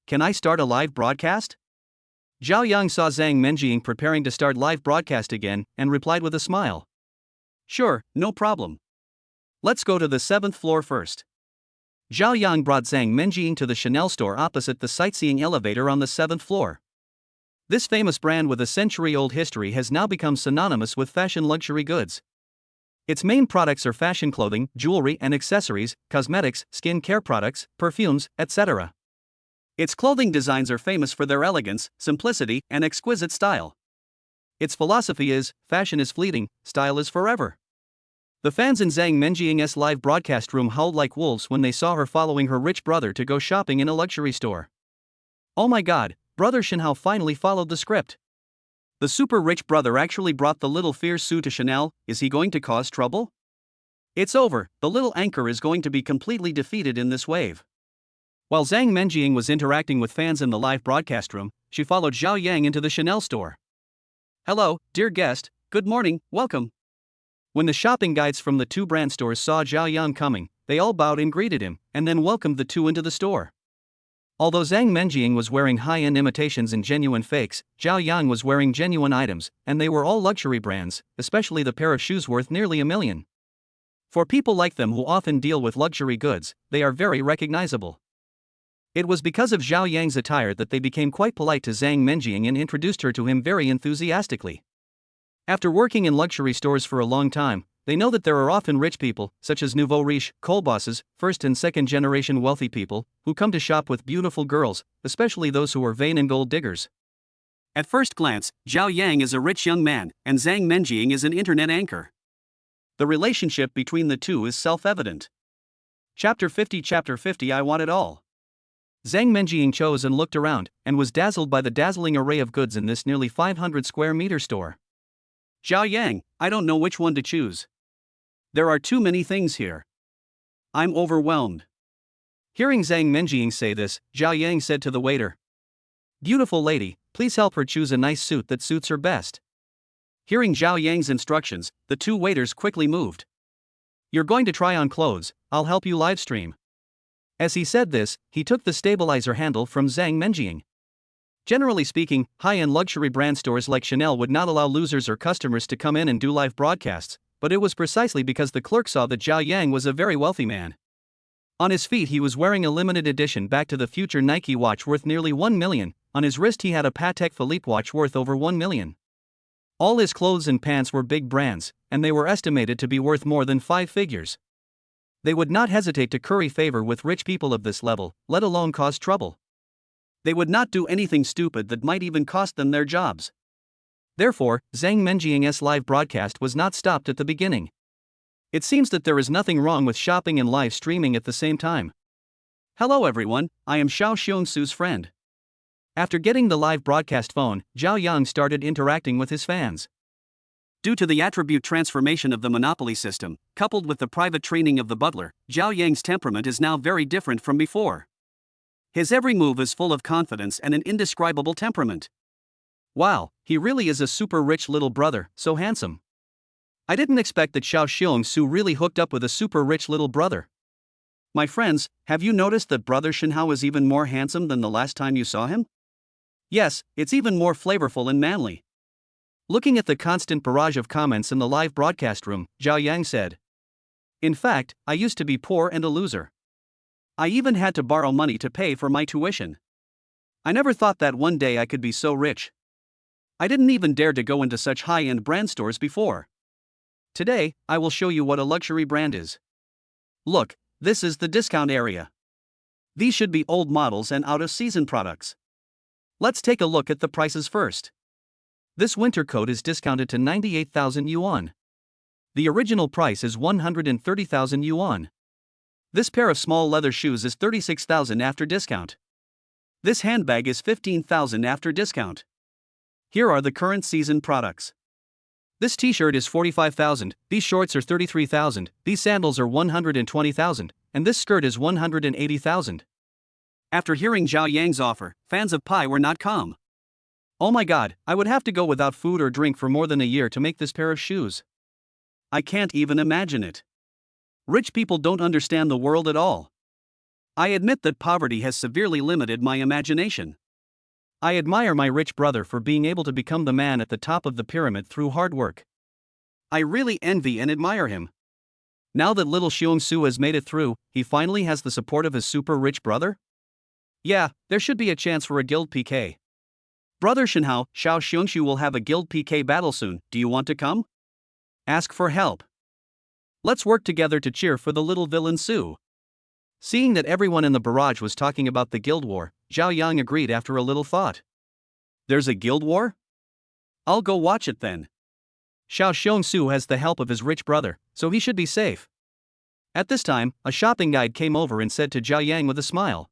Can I start a live broadcast? Zhao Yang saw Zang Mening preparing to start live broadcast again and replied with a smile. Sure, no problem. Let's go to the 7th floor first. Zhao Yang brought Zang Mening to the Chanel store opposite the sightseeing elevator on the 7th floor. This famous brand with a century-old history has now become synonymous with fashion luxury goods. Its main products are fashion clothing, jewelry and accessories, cosmetics, skin care products, perfumes, etc. Its clothing designs are famous for their elegance, simplicity, and exquisite style. Its philosophy is, fashion is fleeting, style is forever. The fans in Zang Mening's live broadcast room howled like wolves when they saw her following her rich brother to go shopping in a luxury store. Oh my god, brother Xiao finally followed the script. The super rich brother actually brought the little fierce Sue to Chanel. Is he going to cause trouble? It's over, the little anchor is going to be completely defeated in this wave. While Zang Mening was interacting with fans in the live broadcast room, she followed Zhao Yang into the Chanel store. Hello, dear guest, good morning, welcome. When the shopping guides from the two brand stores saw Zhao Yang coming, they all bowed and greeted him, and then welcomed the two into the store. Although Zang Mening was wearing high-end imitations and genuine fakes, Zhao Yang was wearing genuine items, and they were all luxury brands, especially the pair of shoes worth nearly $1 million. For people like them who often deal with luxury goods, they are very recognizable. It was because of Zhao Yang's attire that they became quite polite to Zang Mening and introduced her to him very enthusiastically. After working in luxury stores for a long time, they know that there are often rich people, such as nouveau riche, coal bosses, first and second generation wealthy people, who come to shop with beautiful girls, especially those who are vain and gold diggers. At first glance, Zhao Yang is a rich young man, and Zang Mening is an internet anchor. The relationship between the two is self-evident. Chapter 50 I want it all. Zang Mening chose and looked around, and was dazzled by the dazzling array of goods in this nearly 500 square meter store. Zhao Yang, I don't know which one to choose. There are too many things here. I'm overwhelmed. Hearing Zang Mening say this, Zhao Yang said to the waiter, Beautiful lady, please help her choose a nice suit that suits her best. Hearing Zhao Yang's instructions, the two waiters quickly moved. You're going to try on clothes, I'll help you live stream. As he said this, he took the stabilizer handle from Zang Mening. Generally speaking, high-end luxury brand stores like Chanel would not allow losers or customers to come in and do live broadcasts, but it was precisely because the clerk saw that Zhao Yang was a very wealthy man. On his feet he was wearing a limited edition Back to the Future Nike watch worth nearly $1 million, on his wrist he had a Patek Philippe watch worth over $1 million. All his clothes and pants were big brands, and they were estimated to be worth more than 5 figures. They would not hesitate to curry favor with rich people of this level, let alone cause trouble. They would not do anything stupid that might even cost them their jobs. Therefore, Zang Mening's live broadcast was not stopped at the beginning. It seems that there is nothing wrong with shopping and live streaming at the same time. Hello everyone, I am Xiao Su's friend. After getting the live broadcast phone, Zhao Yang started interacting with his fans. Due to the attribute transformation of the monopoly system, coupled with the private training of the butler, Zhao Yang's temperament is now very different from before. His every move is full of confidence and an indescribable temperament. Wow, he really is a super rich little brother, so handsome. I didn't expect that Xiao Su really hooked up with a super rich little brother. My friends, have you noticed that brother Xiao is even more handsome than the last time you saw him? Yes, it's even more flavorful and manly. Looking at the constant barrage of comments in the live broadcast room, Zhao Yang said, In fact, I used to be poor and a loser. I even had to borrow money to pay for my tuition. I never thought that one day I could be so rich. I didn't even dare to go into such high-end brand stores before. Today, I will show you what a luxury brand is. Look, this is the discount area. These should be old models and out-of-season products. Let's take a look at the prices first. This winter coat is discounted to 98,000 yuan. The original price is 130,000 yuan. This pair of small leather shoes is 36,000 after discount. This handbag is 15,000 after discount. Here are the current season products. This t-shirt is 45,000, these shorts are 33,000, these sandals are 120,000, and this skirt is 180,000. After hearing Zhao Yang's offer, fans of Pi were not calm. Oh my god, I would have to go without food or drink for more than a year to make this pair of shoes. I can't even imagine it. Rich people don't understand the world at all. I admit that poverty has severely limited my imagination. I admire my rich brother for being able to become the man at the top of the pyramid through hard work. I really envy and admire him. Now that little Xiong has made it through, he finally has the support of his super rich brother? Yeah, there should be a chance for a guild PK. Brother Xiao Xiongxu will have a guild PK battle soon. Do you want to come? Ask for help. Let's work together to cheer for the little villain Su. Seeing that everyone in the barrage was talking about the guild war, Zhao Yang agreed after a little thought. There's a guild war? I'll go watch it then. Xiao Xiongsu has the help of his rich brother, so he should be safe. At this time, a shopping guide came over and said to Zhao Yang with a smile.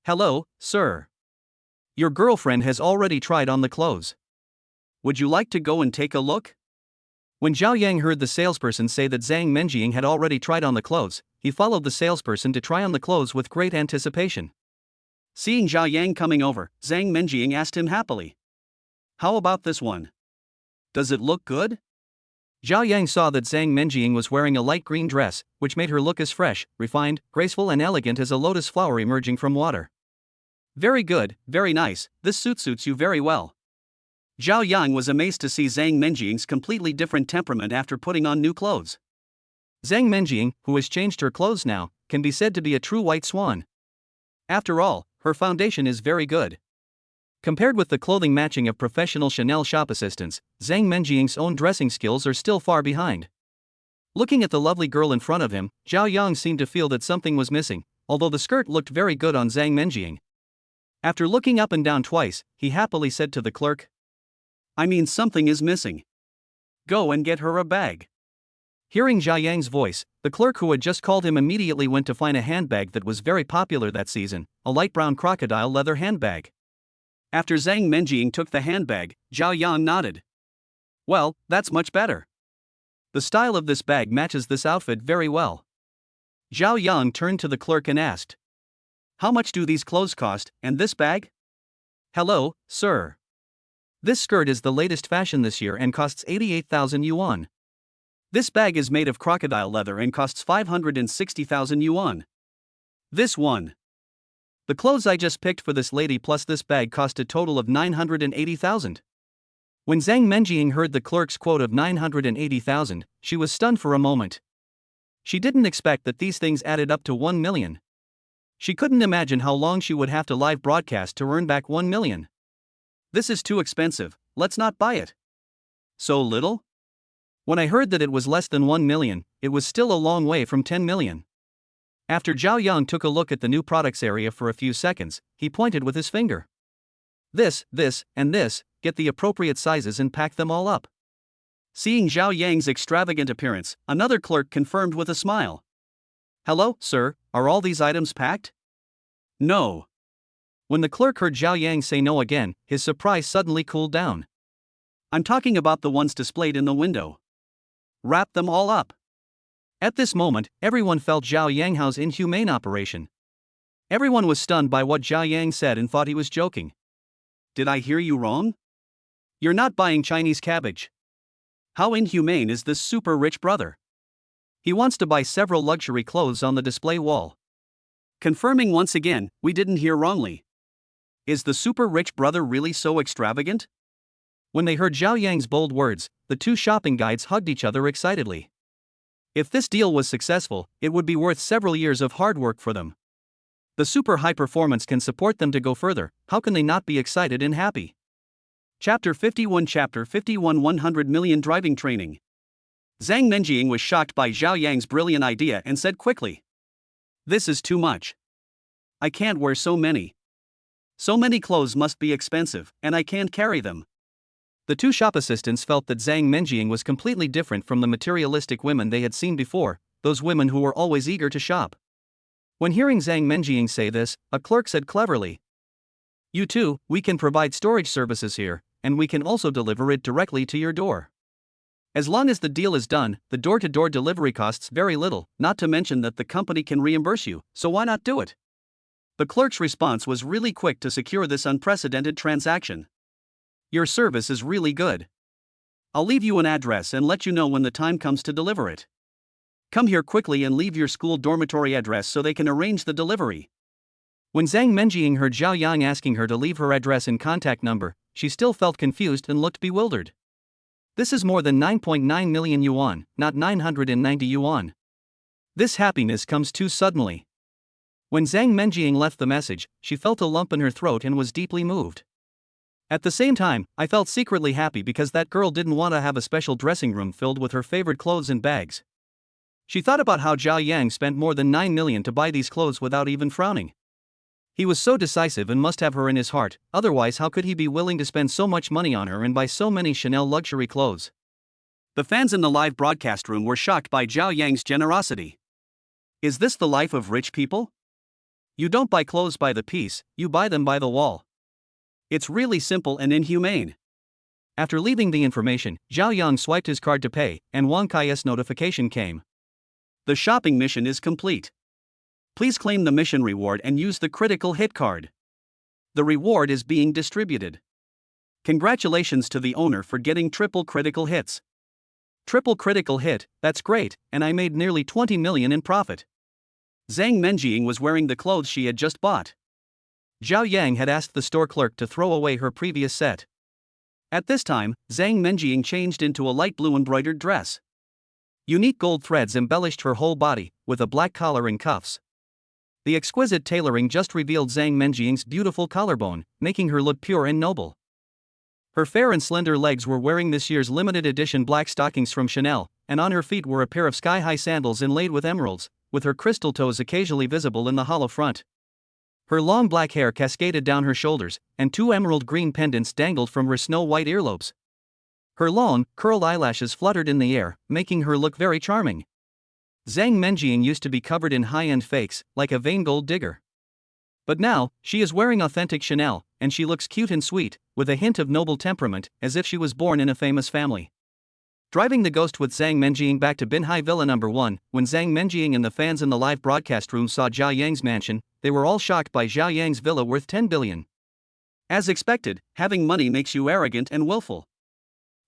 Hello, sir. Your girlfriend has already tried on the clothes. Would you like to go and take a look? When Zhao Yang heard the salesperson say that Zang Mening had already tried on the clothes, he followed the salesperson to try on the clothes with great anticipation. Seeing Zhao Yang coming over, Zang Mening asked him happily. How about this one? Does it look good? Zhao Yang saw that Zang Mening was wearing a light green dress, which made her look as fresh, refined, graceful and elegant as a lotus flower emerging from water. Very good, very nice, this suits you very well. Zhao Yang was amazed to see Zang Mening's completely different temperament after putting on new clothes. Zang Mening, who has changed her clothes now, can be said to be a true white swan. After all, her foundation is very good. Compared with the clothing matching of professional Chanel shop assistants, Zang Mening's own dressing skills are still far behind. Looking at the lovely girl in front of him, Zhao Yang seemed to feel that something was missing, although the skirt looked very good on Zang Mening. After looking up and down twice, he happily said to the clerk, I mean something is missing. Go and get her a bag. Hearing Zhao Yang's voice, the clerk who had just called him immediately went to find a handbag that was very popular that season, a light brown crocodile leather handbag. After Zang Mening took the handbag, Zhao Yang nodded. Well, that's much better. The style of this bag matches this outfit very well. Zhao Yang turned to the clerk and asked. How much do these clothes cost, and this bag? Hello, sir. This skirt is the latest fashion this year and costs 88,000 yuan. This bag is made of crocodile leather and costs 560,000 yuan. This one. The clothes I just picked for this lady plus this bag cost a total of 980,000. When Zang Mening heard the clerk's quote of 980,000, she was stunned for a moment. She didn't expect that these things added up to 1 million. She couldn't imagine how long she would have to live broadcast to earn back 1 million. This is too expensive, let's not buy it. So little? When I heard that it was less than 1 million, it was still a long way from 10 million. After Zhao Yang took a look at the new products area for a few seconds, he pointed with his finger. This, and this, get the appropriate sizes and pack them all up. Seeing Zhao Yang's extravagant appearance, another clerk confirmed with a smile. Hello, sir, are all these items packed? No. When the clerk heard Zhao Yang say no again, his surprise suddenly cooled down. I'm talking about the ones displayed in the window. Wrap them all up. At this moment, everyone felt Zhao Yanghao's inhumane operation. Everyone was stunned by what Zhao Yang said and thought he was joking. Did I hear you wrong? You're not buying Chinese cabbage. How inhumane is this super rich brother? He wants to buy several luxury clothes on the display wall. Confirming once again, we didn't hear wrongly. Is the super rich brother really so extravagant? When they heard Zhao Yang's bold words, the two shopping guides hugged each other excitedly. If this deal was successful, it would be worth several years of hard work for them. The super high performance can support them to go further, how can they not be excited and happy? Chapter 51 100 million driving training. Zang Mening was shocked by Zhao Yang's brilliant idea and said quickly. This is too much. I can't wear so many. So many clothes must be expensive, and I can't carry them. The two shop assistants felt that Zang Mening was completely different from the materialistic women they had seen before, those women who were always eager to shop. When hearing Zang Mening say this, a clerk said cleverly. You too, we can provide storage services here, and we can also deliver it directly to your door. As long as the deal is done, the door-to-door delivery costs very little, not to mention that the company can reimburse you, so why not do it? The clerk's response was really quick to secure this unprecedented transaction. Your service is really good. I'll leave you an address and let you know when the time comes to deliver it. Come here quickly and leave your school dormitory address so they can arrange the delivery. When Zang Mening heard Zhao Yang asking her to leave her address and contact number, she still felt confused and looked bewildered. This is more than 9.9 million yuan, not 990 yuan. This happiness comes too suddenly. When Zang Mening left the message, she felt a lump in her throat and was deeply moved. At the same time, I felt secretly happy because that girl didn't want to have a special dressing room filled with her favorite clothes and bags. She thought about how Zhao Yang spent more than 9 million to buy these clothes without even frowning. He was so decisive and must have her in his heart, otherwise how could he be willing to spend so much money on her and buy so many Chanel luxury clothes? The fans in the live broadcast room were shocked by Zhao Yang's generosity. Is this the life of rich people? You don't buy clothes by the piece, you buy them by the wall. It's really simple and inhumane. After leaving the information, Zhao Yang swiped his card to pay, and Wang Kai's notification came. The shopping mission is complete. Please claim the mission reward and use the critical hit card. The reward is being distributed. Congratulations to the owner for getting triple critical hits. Triple critical hit, that's great, and I made nearly 20 million in profit. Zang Mening was wearing the clothes she had just bought. Zhao Yang had asked the store clerk to throw away her previous set. At this time, Zang Mening changed into a light blue embroidered dress. Unique gold threads embellished her whole body, with a black collar and cuffs. The exquisite tailoring just revealed Zang Mening's beautiful collarbone, making her look pure and noble. Her fair and slender legs were wearing this year's limited edition black stockings from Chanel, and on her feet were a pair of sky-high sandals inlaid with emeralds, with her crystal toes occasionally visible in the hollow front. Her long black hair cascaded down her shoulders, and 2 emerald green pendants dangled from her snow-white earlobes. Her long, curled eyelashes fluttered in the air, making her look very charming. Zang Mening used to be covered in high-end fakes, like a vain gold digger. But now, she is wearing authentic Chanel, and she looks cute and sweet, with a hint of noble temperament, as if she was born in a famous family. Driving the Ghost with Zang Mening back to Binhai Villa No. 1, when Zang Mening and the fans in the live broadcast room saw Zhao Yang's mansion, they were all shocked by Zhao Yang's villa worth 10 billion. As expected, having money makes you arrogant and willful.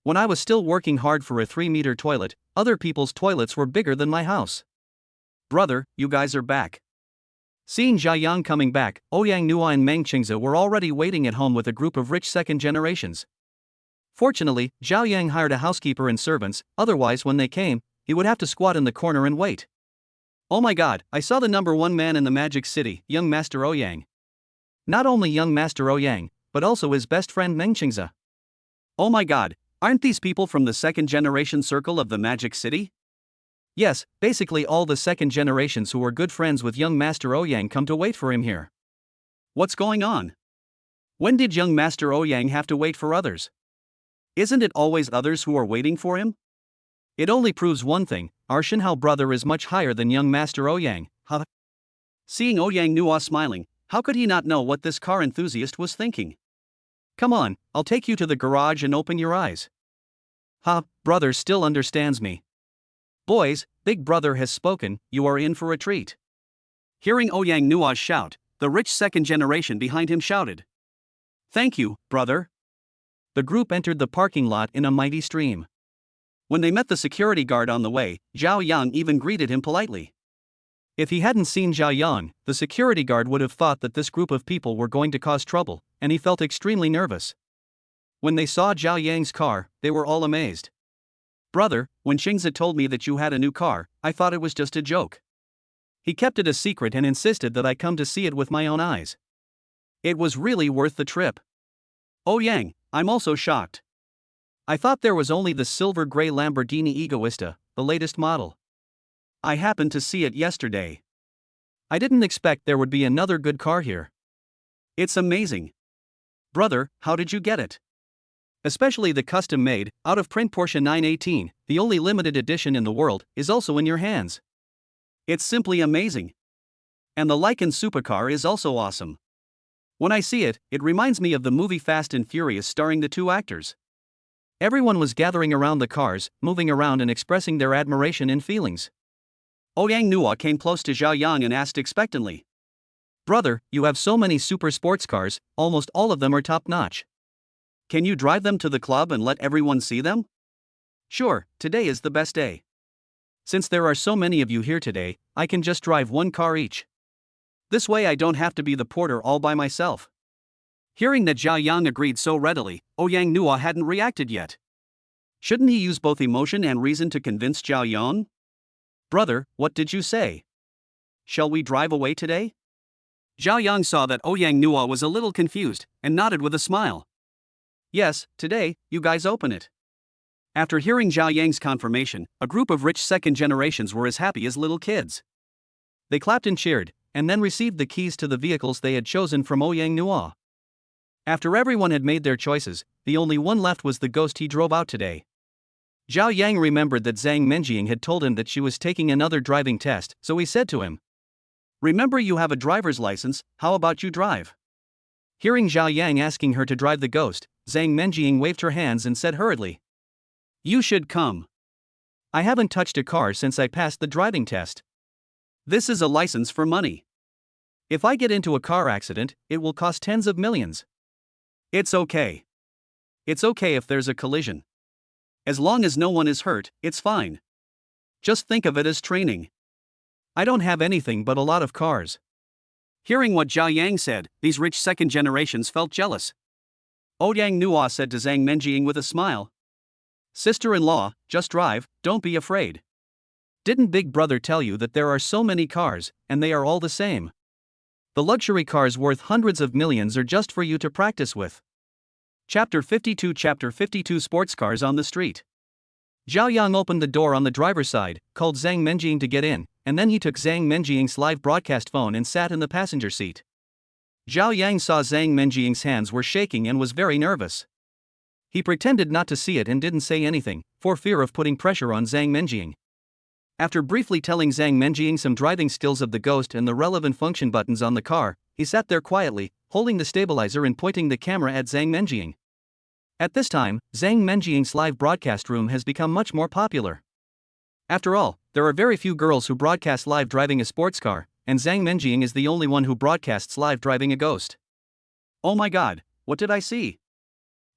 When I was still working hard for a 3-meter toilet, other people's toilets were bigger than my house. Brother, you guys are back. Seeing Zhao Yang coming back, Yang Nua and Meng Qingzi were already waiting at home with a group of rich second generations. Fortunately, Zhao Yang hired a housekeeper and servants, otherwise when they came, he would have to squat in the corner and wait. Oh my god, I saw the number 1 man in the Magic City, young Master Yang. Not only young Master Yang, but also his best friend Meng Qingzi. Oh my god, aren't these people from the second generation circle of the Magic City? Yes, basically all the second generations who were good friends with young Master Yang come to wait for him here. What's going on? When did young Master Yang have to wait for others? Isn't it always others who are waiting for him? It only proves one thing, our Shinhao brother is much higher than young Master Yang. Huh? Seeing Yang Nua smiling, how could he not know what this car enthusiast was thinking? Come on, I'll take you to the garage and open your eyes. Brother still understands me. Boys, Big Brother has spoken, you are in for a treat. Hearing Yang Nua's shout, the rich second generation behind him shouted. Thank you, brother. The group entered the parking lot in a mighty stream. When they met the security guard on the way, Zhao Yang even greeted him politely. If he hadn't seen Zhao Yang, the security guard would have thought that this group of people were going to cause trouble, and he felt extremely nervous. When they saw Zhao Yang's car, they were all amazed. Brother, when Qingzi told me that you had a new car, I thought it was just a joke. He kept it a secret and insisted that I come to see it with my own eyes. It was really worth the trip. Yang, I'm also shocked. I thought there was only the silver gray Lamborghini Egoista, the latest model. I happened to see it yesterday. I didn't expect there would be another good car here. It's amazing. Brother, how did you get it? Especially the custom-made, out-of-print Porsche 918, the only limited edition in the world, is also in your hands. It's simply amazing. And the Lycan Supercar is also awesome. When I see it, it reminds me of the movie Fast and Furious starring the 2 actors. Everyone was gathering around the cars, moving around and expressing their admiration and feelings. Yang Nua came close to Zhao Yang and asked expectantly. Brother, you have so many super sports cars, almost all of them are top-notch. Can you drive them to the club and let everyone see them? Sure, today is the best day. Since there are so many of you here today, I can just drive one car each. This way I don't have to be the porter all by myself. Hearing that Zhao Yang agreed so readily, Yang Nua hadn't reacted yet. Shouldn't he use both emotion and reason to convince Zhao Yang? Brother, what did you say? Shall we drive away today? Zhao Yang saw that Yang Nua was a little confused, and nodded with a smile. Yes, today, you guys open it. After hearing Zhao Yang's confirmation, a group of rich second generations were as happy as little kids. They clapped and cheered, and then received the keys to the vehicles they had chosen from Yang Nua. After everyone had made their choices, the only one left was the ghost he drove out today. Zhao Yang remembered that Zang Mening had told him that she was taking another driving test, so he said to him, "Remember, you have a driver's license, how about you drive?" Hearing Zhao Yang asking her to drive the ghost, Zang Mening waved her hands and said hurriedly, "You should come. I haven't touched a car since I passed the driving test. This is a license for money. If I get into a car accident, it will cost tens of millions. It's okay. It's okay if there's a collision. As long as no one is hurt, it's fine. Just think of it as training. I don't have anything but a lot of cars." Hearing what Zhao Yang said, these rich second generations felt jealous. Yang Nua said to Zang Mening with a smile, "Sister-in-law, just drive, don't be afraid. Didn't Big Brother tell you that there are so many cars, and they are all the same? The luxury cars worth hundreds of millions are just for you to practice with." Chapter 52 Sports Cars on the Street. Zhao Yang opened the door on the driver's side, called Zang Mening to get in, and then he took Zang Mening's live broadcast phone and sat in the passenger seat. Zhao Yang saw Zang Mening's hands were shaking and was very nervous. He pretended not to see it and didn't say anything, for fear of putting pressure on Zang Mening. After briefly telling Zang Mening some driving skills of the ghost and the relevant function buttons on the car, he sat there quietly, holding the stabilizer and pointing the camera at Zang Mening. At this time, Zang Mening's live broadcast room has become much more popular. After all, there are very few girls who broadcast live driving a sports car, and Zang Mening is the only one who broadcasts live driving a ghost. Oh my god, what did I see?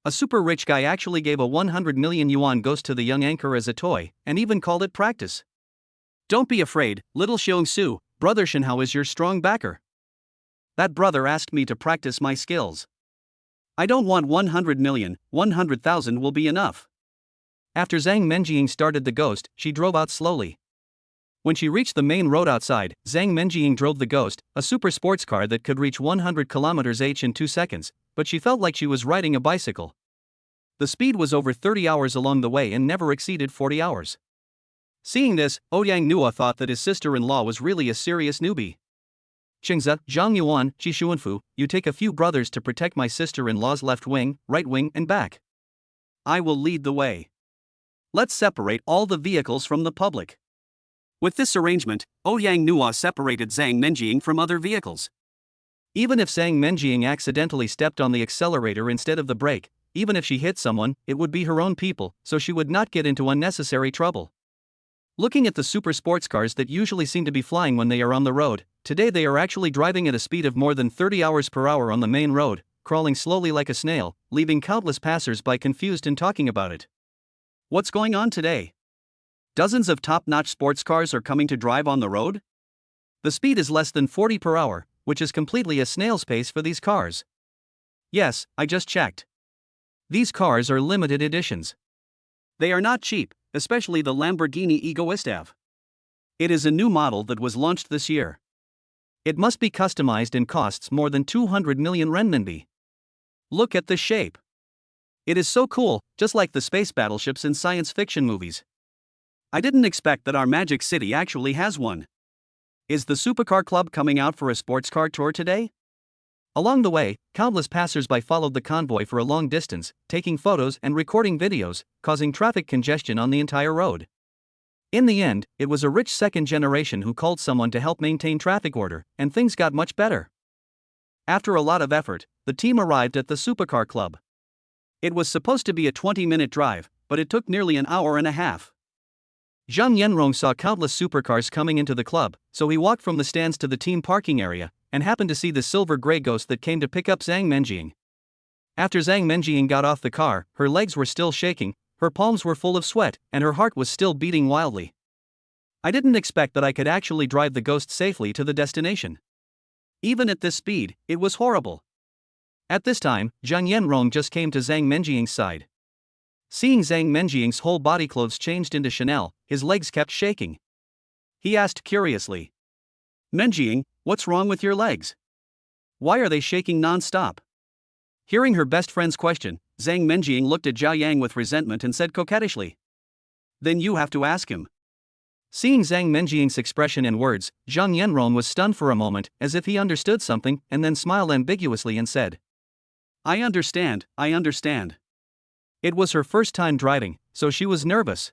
A super rich guy actually gave a 100 million yuan ghost to the young anchor as a toy, and even called it practice. Don't be afraid, little Xiong-su, brother Shenhao is your strong backer. That brother asked me to practice my skills. I don't want 100 million, 100,000 will be enough. After Zang Mening started the ghost, she drove out slowly. When she reached the main road outside, Zang Mening drove the ghost, a super sports car that could reach 100 km/h in 2 seconds, but she felt like she was riding a bicycle. The speed was over 30 hours along the way and never exceeded 40 hours. Seeing this, Yang Nua thought that his sister-in-law was really a serious newbie. "Qingzi, Zhang Yuan, Qi Xuanfu, you take a few brothers to protect my sister-in-law's left wing, right wing and back. I will lead the way. Let's separate all the vehicles from the public." With this arrangement, Yang Nua separated Zang Mening from other vehicles. Even if Zang Mening accidentally stepped on the accelerator instead of the brake, even if she hit someone, it would be her own people, so she would not get into unnecessary trouble. Looking at the super sports cars that usually seem to be flying when they are on the road, today they are actually driving at a speed of more than 30 hours per hour on the main road, crawling slowly like a snail, leaving countless passers-by confused and talking about it. What's going on today? Dozens of top-notch sports cars are coming to drive on the road? The speed is less than 40 per hour, which is completely a snail's pace for these cars. Yes, I just checked. These cars are limited editions. They are not cheap, especially the Lamborghini Egoist. It is a new model that was launched this year. It must be customized and costs more than 200 million renminbi. Look at the shape. It is so cool, just like the space battleships in science fiction movies. I didn't expect that our Magic City actually has one. Is the Supercar Club coming out for a sports car tour today? Along the way, countless passers-by followed the convoy for a long distance, taking photos and recording videos, causing traffic congestion on the entire road. In the end, it was a rich second generation who called someone to help maintain traffic order, and things got much better. After a lot of effort, the team arrived at the Supercar Club. It was supposed to be a 20-minute drive, but it took nearly an hour and a half. Zhang Yanrong saw countless supercars coming into the club, so he walked from the stands to the team parking area, and happened to see the silver gray ghost that came to pick up Zang Mening. After Zang Mening got off the car, her legs were still shaking, her palms were full of sweat, and her heart was still beating wildly. I didn't expect that I could actually drive the ghost safely to the destination. Even at this speed, it was horrible. At this time, Zhang Yanrong just came to Zang Menjiang's side. Seeing Zang Menjiang's whole body clothes changed into Chanel, his legs kept shaking. He asked curiously, "Menjiang, what's wrong with your legs? Why are they shaking non-stop?" Hearing her best friend's question, Zang Menjiang looked at Zhao Yang with resentment and said coquettishly, "Then you have to ask him." Seeing Zang Menjiang's expression and words, Zhang Yanron was stunned for a moment, as if he understood something, and then smiled ambiguously and said, I understand. It was her first time driving, so she was nervous.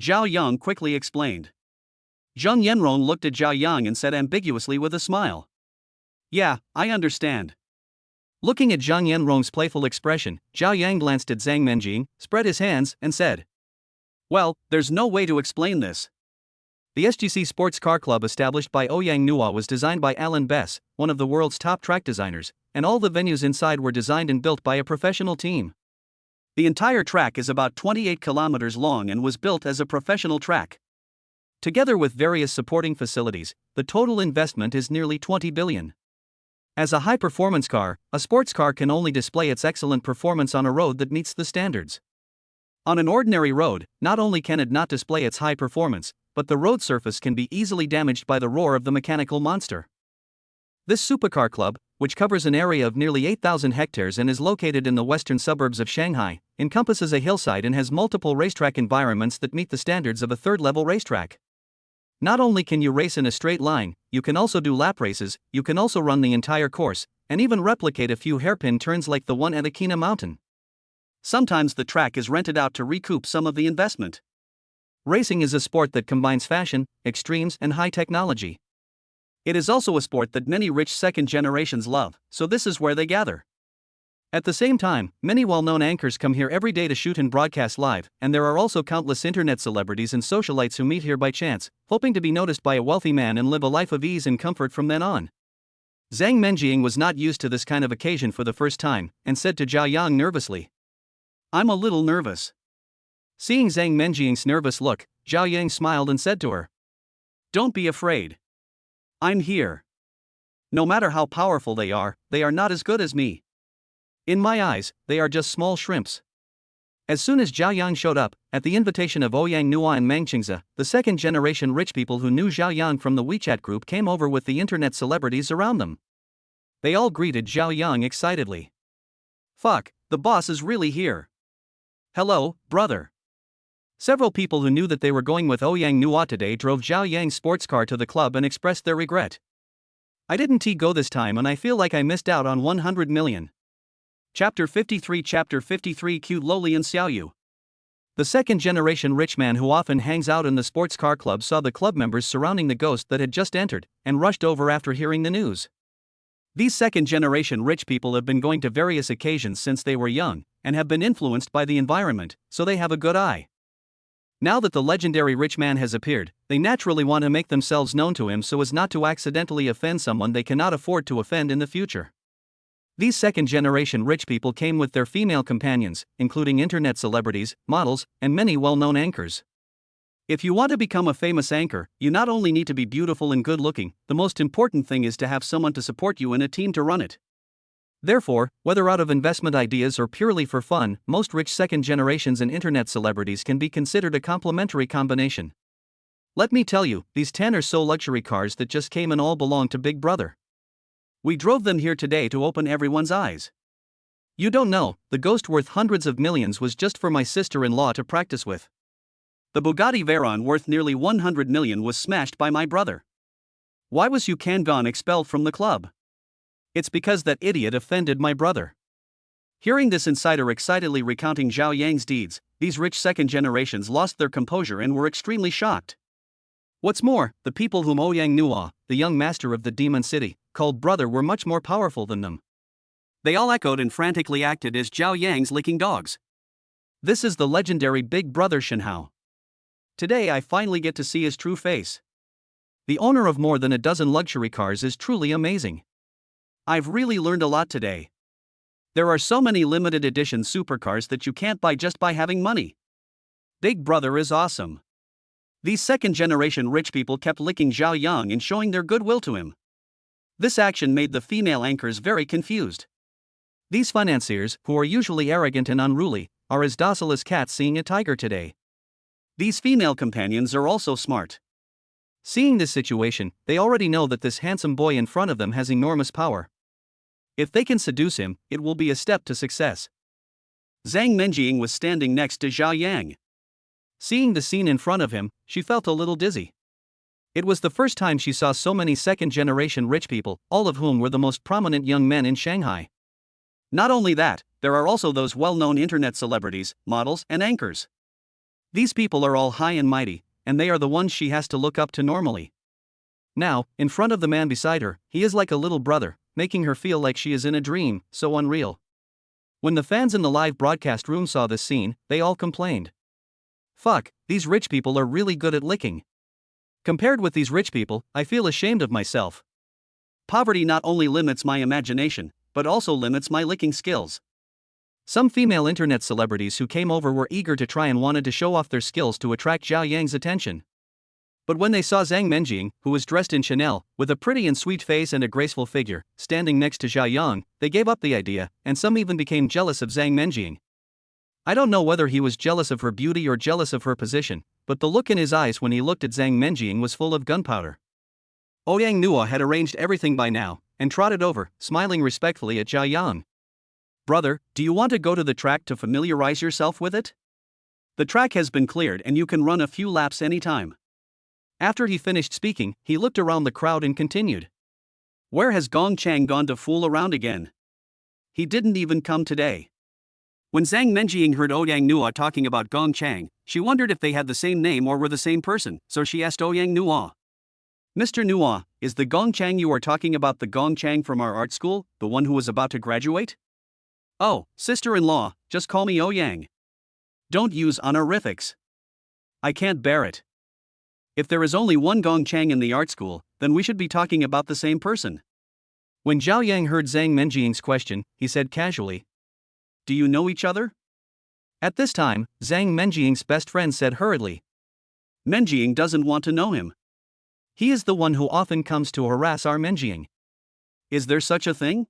Zhao Yang quickly explained. Zhang Yanron looked at Zhao Yang and said ambiguously with a smile, "Yeah, I understand." Looking at Zhang Yanron's playful expression, Zhao Yang glanced at Zang Menjiang, spread his hands, and said, "Well, there's no way to explain this." The SGC Sports Car Club established by Yang Nua was designed by Alan Bess, one of the world's top track designers, and all the venues inside were designed and built by a professional team. The entire track is about 28 kilometers long and was built as a professional track. Together with various supporting facilities, the total investment is nearly 20 billion. As a high-performance car, a sports car can only display its excellent performance on a road that meets the standards. On an ordinary road, not only can it not display its high performance, but the road surface can be easily damaged by the roar of the mechanical monster. This Supercar Club, which covers an area of nearly 8,000 hectares and is located in the western suburbs of Shanghai, encompasses a hillside and has multiple racetrack environments that meet the standards of a third-level racetrack. Not only can you race in a straight line, you can also do lap races, you can also run the entire course, and even replicate a few hairpin turns like the one at Akina Mountain. Sometimes the track is rented out to recoup some of the investment. Racing is a sport that combines fashion, extremes, and high technology. It is also a sport that many rich second generations love, so this is where they gather. At the same time, many well-known anchors come here every day to shoot and broadcast live, and there are also countless internet celebrities and socialites who meet here by chance, hoping to be noticed by a wealthy man and live a life of ease and comfort from then on. Zang Menjiang was not used to this kind of occasion for the first time, and said to Zhao Yang nervously, "I'm a little nervous." Seeing Zang Menjiang's nervous look, Zhao Yang smiled and said to her, "Don't be afraid. I'm here. No matter how powerful they are not as good as me. In my eyes, they are just small shrimps." As soon as Zhao Yang showed up, at the invitation of Yang Nua and Mang Qingze, the second-generation rich people who knew Zhao Yang from the WeChat group came over with the internet celebrities around them. They all greeted Zhao Yang excitedly. "Fuck, the boss is really here. Hello, brother." Several people who knew that they were going with Yang Nua today drove Zhao Yang's sports car to the club and expressed their regret. "I didn't go this time and I feel like I missed out on 100 million. Chapter 53 Cute Loli and Xiao. The second-generation rich man who often hangs out in the sports car club saw the club members surrounding the ghost that had just entered, and rushed over after hearing the news. These second-generation rich people have been going to various occasions since they were young, and have been influenced by the environment, so they have a good eye. Now that the legendary rich man has appeared, they naturally want to make themselves known to him so as not to accidentally offend someone they cannot afford to offend in the future. These second-generation rich people came with their female companions, including internet celebrities, models, and many well-known anchors. If you want to become a famous anchor, you not only need to be beautiful and good-looking, the most important thing is to have someone to support you and a team to run it. Therefore, whether out of investment ideas or purely for fun, most rich second generations and internet celebrities can be considered a complementary combination. Let me tell you, these 10 or so luxury cars that just came in all belong to Big Brother. We drove them here today to open everyone's eyes. You don't know, the ghost worth hundreds of millions was just for my sister-in-law to practice with. The Bugatti Veyron worth nearly 100 million was smashed by my brother. Why was Yu Kangon expelled from the club? It's because that idiot offended my brother." Hearing this insider excitedly recounting Zhao Yang's deeds, these rich second generations lost their composure and were extremely shocked. What's more, the people whom Yang Nua, the young master of the Demon City, called brother were much more powerful than them. They all echoed and frantically acted as Zhao Yang's licking dogs. This is the legendary Big Brother Shenhao. Today I finally get to see his true face. The owner of more than a dozen luxury cars is truly amazing. I've really learned a lot today. There are so many limited edition supercars that you can't buy just by having money. Big Brother is awesome. These second-generation rich people kept licking Zhao Yang and showing their goodwill to him. This action made the female anchors very confused. These financiers, who are usually arrogant and unruly, are as docile as cats seeing a tiger today. These female companions are also smart. Seeing this situation, they already know that this handsome boy in front of them has enormous power. If they can seduce him, it will be a step to success. Zang Mening was standing next to Zhao Yang. Seeing the scene in front of him, she felt a little dizzy. It was the first time she saw so many second-generation rich people, all of whom were the most prominent young men in Shanghai. Not only that, there are also those well-known internet celebrities, models, and anchors. These people are all high and mighty, and they are the ones she has to look up to normally. Now, in front of the man beside her, he is like a little brother, making her feel like she is in a dream, so unreal. When the fans in the live broadcast room saw this scene, they all complained. Fuck, these rich people are really good at licking. Compared with these rich people, I feel ashamed of myself. Poverty not only limits my imagination, but also limits my licking skills. Some female internet celebrities who came over were eager to try and wanted to show off their skills to attract Zhao Yang's attention. But when they saw Zang Mening, who was dressed in Chanel, with a pretty and sweet face and a graceful figure, standing next to Zhao Yang, they gave up the idea, and some even became jealous of Zang Mening. I don't know whether he was jealous of her beauty or jealous of her position, but the look in his eyes when he looked at Zang Mening was full of gunpowder. Yang Nua had arranged everything by now, and trotted over, smiling respectfully at Zhao Yang. Brother, do you want to go to the track to familiarize yourself with it? The track has been cleared and you can run a few laps anytime. After he finished speaking, he looked around the crowd and continued. Where has Gong Chang gone to fool around again? He didn't even come today. When Zang Mening heard Yang Nua talking about Gong Chang, she wondered if they had the same name or were the same person, so she asked Yang Nua. Mr. Nua, is the Gong Chang you are talking about the Gong Chang from our art school, the one who was about to graduate? Oh, sister-in-law, just call me Yang. Don't use honorifics. I can't bear it. If there is only one Gong Chang in the art school, then we should be talking about the same person. When Zhao Yang heard Zang Mening's question, he said casually, Do you know each other? At this time, Zang Mening's best friend said hurriedly, Mening doesn't want to know him. He is the one who often comes to harass our Mening. Is there such a thing?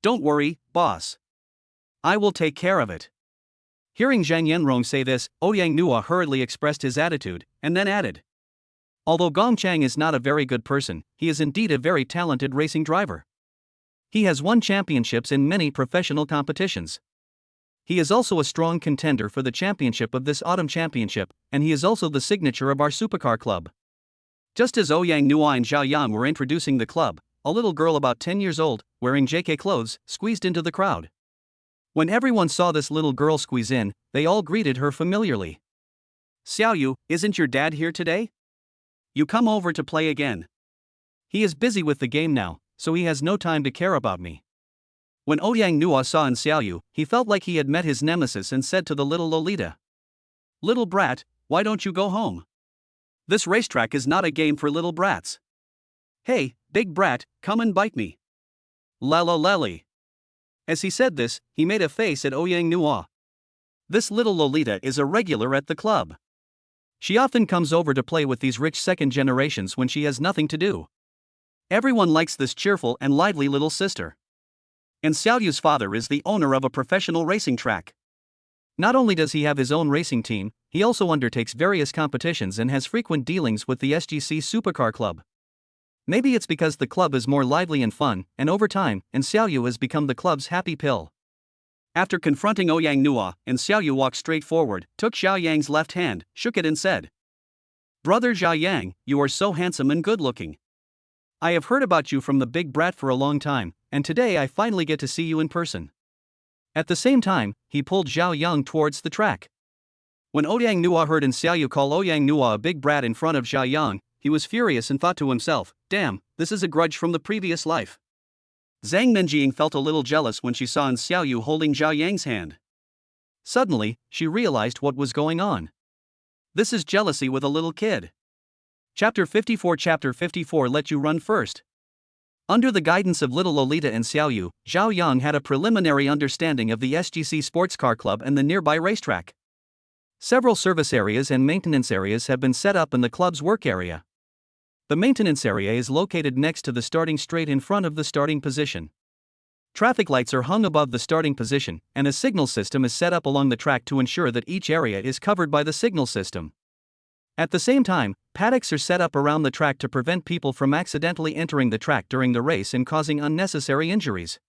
Don't worry, boss. I will take care of it. Hearing Zhang Yenrong say this, Yang Nua hurriedly expressed his attitude, and then added, Although Gong Chang is not a very good person, he is indeed a very talented racing driver. He has won championships in many professional competitions. He is also a strong contender for the championship of this autumn championship, and he is also the signature of our Supercar club. Just as Yang Nua and Zhao Yang were introducing the club, a little girl about 10 years old, wearing JK clothes, squeezed into the crowd. When everyone saw this little girl squeeze in, they all greeted her familiarly. Xiao, isn't your dad here today? You come over to play again. He is busy with the game now, so he has no time to care about me. When Yang Nua saw in Xiao, he felt like he had met his nemesis and said to the little Lolita, Little brat, why don't you go home? This racetrack is not a game for little brats. Hey, big brat, come and bite me. Lala lally. As he said this, he made a face at Yang Nua. This little Lolita is a regular at the club. She often comes over to play with these rich second generations when she has nothing to do. Everyone likes this cheerful and lively little sister. And Xiaoyu's father is the owner of a professional racing track. Not only does he have his own racing team, he also undertakes various competitions and has frequent dealings with the SGC Supercar club. Maybe it's because the club is more lively and fun, and over time, Xiao has become the club's happy pill. After confronting Yang Nua, Xiao walked straight forward, took Zhao Yang's left hand, shook it and said, Brother Zhao Yang, you are so handsome and good-looking. I have heard about you from the big brat for a long time, and today I finally get to see you in person. At the same time, he pulled Zhao Yang towards the track. When Yang Nua heard Xiao call Yang Nua a big brat in front of Zhao Yang, he was furious and thought to himself, Damn, this is a grudge from the previous life. Zang Mening felt a little jealous when she saw Xiao holding Zhao Yang's hand. Suddenly, she realized what was going on. This is jealousy with a little kid. Chapter 54 Let you run first. Under the guidance of little Lolita and Xiao, Zhao Yang had a preliminary understanding of the SGC Sports Car Club and the nearby racetrack. Several service areas and maintenance areas have been set up in the club's work area. The maintenance area is located next to the starting straight in front of the starting position. Traffic lights are hung above the starting position, and a signal system is set up along the track to ensure that each area is covered by the signal system. At the same time, paddocks are set up around the track to prevent people from accidentally entering the track during the race and causing unnecessary injuries.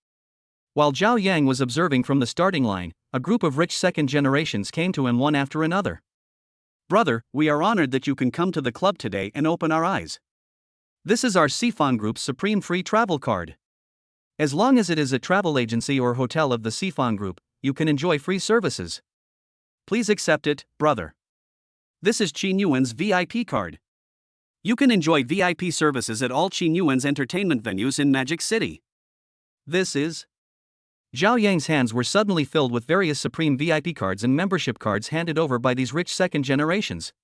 While Zhao Yang was observing from the starting line, a group of rich second generations came to him one after another. Brother, we are honored that you can come to the club today and open our eyes. This is our Sifan Group's Supreme Free Travel Card. As long as it is a travel agency or hotel of the Sifan Group, you can enjoy free services. Please accept it, brother. This is Qin Yuan's VIP card. You can enjoy VIP services at all Qin Yuan's entertainment venues in Magic City. This is... Zhao Yang's hands were suddenly filled with various Supreme VIP cards and membership cards handed over by these rich second generations.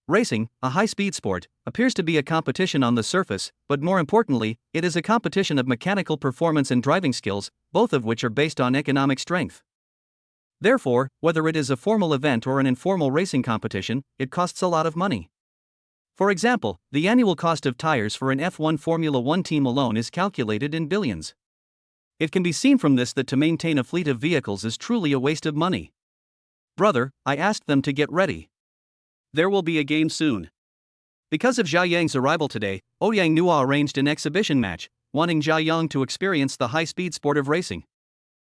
Racing, a high-speed sport, appears to be a competition on the surface, but more importantly, it is a competition of mechanical performance and driving skills, both of which are based on economic strength. Therefore, whether it is a formal event or an informal racing competition, it costs a lot of money. For example, the annual cost of tires for an F1 Formula 1 team alone is calculated in billions. It can be seen from this that to maintain a fleet of vehicles is truly a waste of money. Brother, I asked them to get ready. There will be a game soon. Because of Zhao Yang's arrival today, Yang Nua arranged an exhibition match, wanting Zhao Yang to experience the high-speed sport of racing.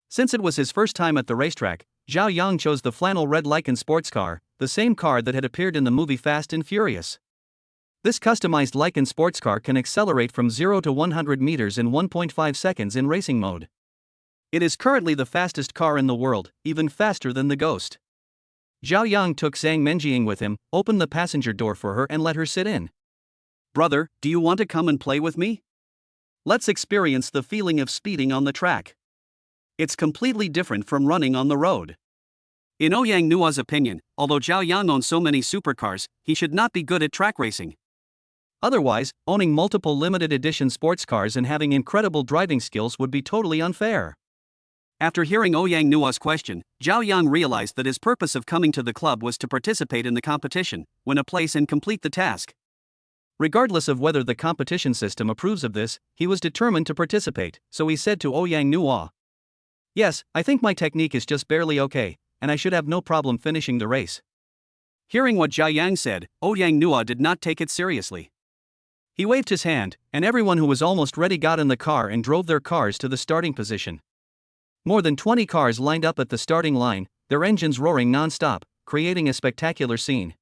Since it was his first time at the racetrack, Zhao Yang chose the flannel red Lycan sports car, the same car that had appeared in the movie Fast and Furious. This customized Lycan sports car can accelerate from 0 to 100 meters in 1.5 seconds in racing mode. It is currently the fastest car in the world, even faster than the Ghost. Zhao Yang took Zang Mening with him, opened the passenger door for her and let her sit in. Brother, do you want to come and play with me? Let's experience the feeling of speeding on the track. It's completely different from running on the road. In Yang Nua's opinion, although Zhao Yang owns so many supercars, he should not be good at track racing. Otherwise, owning multiple limited edition sports cars and having incredible driving skills would be totally unfair. After hearing Yang Nua's question, Zhao Yang realized that his purpose of coming to the club was to participate in the competition, win a place and complete the task. Regardless of whether the competition system approves of this, he was determined to participate, so he said to Yang Nua, "Yes, I think my technique is just barely okay, and I should have no problem finishing the race." Hearing what Zhao Yang said, Yang Nua did not take it seriously. He waved his hand, and everyone who was almost ready got in the car and drove their cars to the starting position. More than 20 cars lined up at the starting line, their engines roaring non-stop, creating a spectacular scene.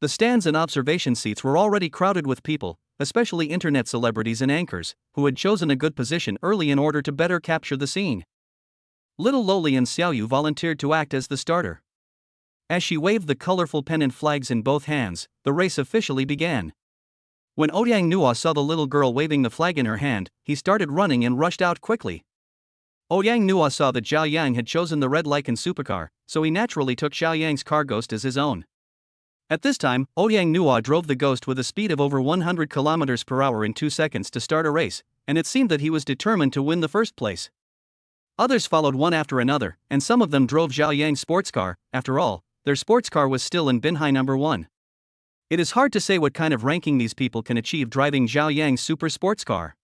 The stands and observation seats were already crowded with people, especially internet celebrities and anchors, who had chosen a good position early in order to better capture the scene. Little Loli and Xiao volunteered to act as the starter. As she waved the colorful pennant flags in both hands, the race officially began. When Yang Nua saw the little girl waving the flag in her hand, he started running and rushed out quickly. Yang Nua saw that Zhao Yang had chosen the red Lycan supercar, so he naturally took Zhao Yang's car Ghost as his own. At this time, Yang Nua drove the Ghost with a speed of over 100 km per hour in 2 seconds to start a race, and it seemed that he was determined to win the first place. Others followed one after another, and some of them drove Zhao Yang's sports car. After all, their sports car was still in Binhai number 1. It is hard to say what kind of ranking these people can achieve driving Zhao Yang's super sports car.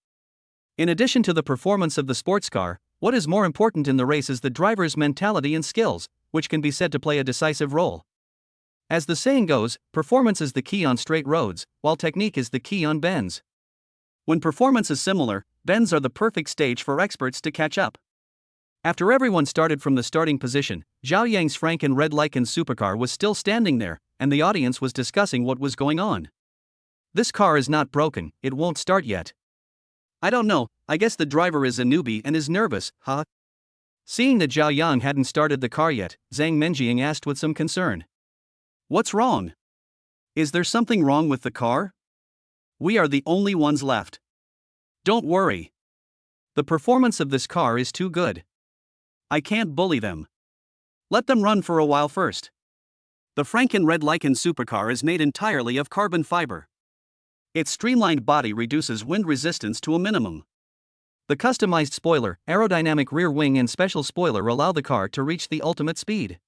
In addition to the performance of the sports car, what is more important in the race is the driver's mentality and skills, which can be said to play a decisive role. As the saying goes, performance is the key on straight roads, while technique is the key on bends. When performance is similar, bends are the perfect stage for experts to catch up. After everyone started from the starting position, Zhao Yang's Franken red Lycan supercar was still standing there, and the audience was discussing what was going on. "This car is not broken, it won't start yet." "I don't know, I guess the driver is a newbie and is nervous, huh?" Seeing that Zhao Yang hadn't started the car yet, Zang Mening asked with some concern. "What's wrong? Is there something wrong with the car? We are the only ones left. Don't worry. The performance of this car is too good. I can't bully them. Let them run for a while first." The Franken red Lycan supercar is made entirely of carbon fiber. Its streamlined body reduces wind resistance to a minimum. The customized spoiler, aerodynamic rear wing and special spoiler allow the car to reach the ultimate speed.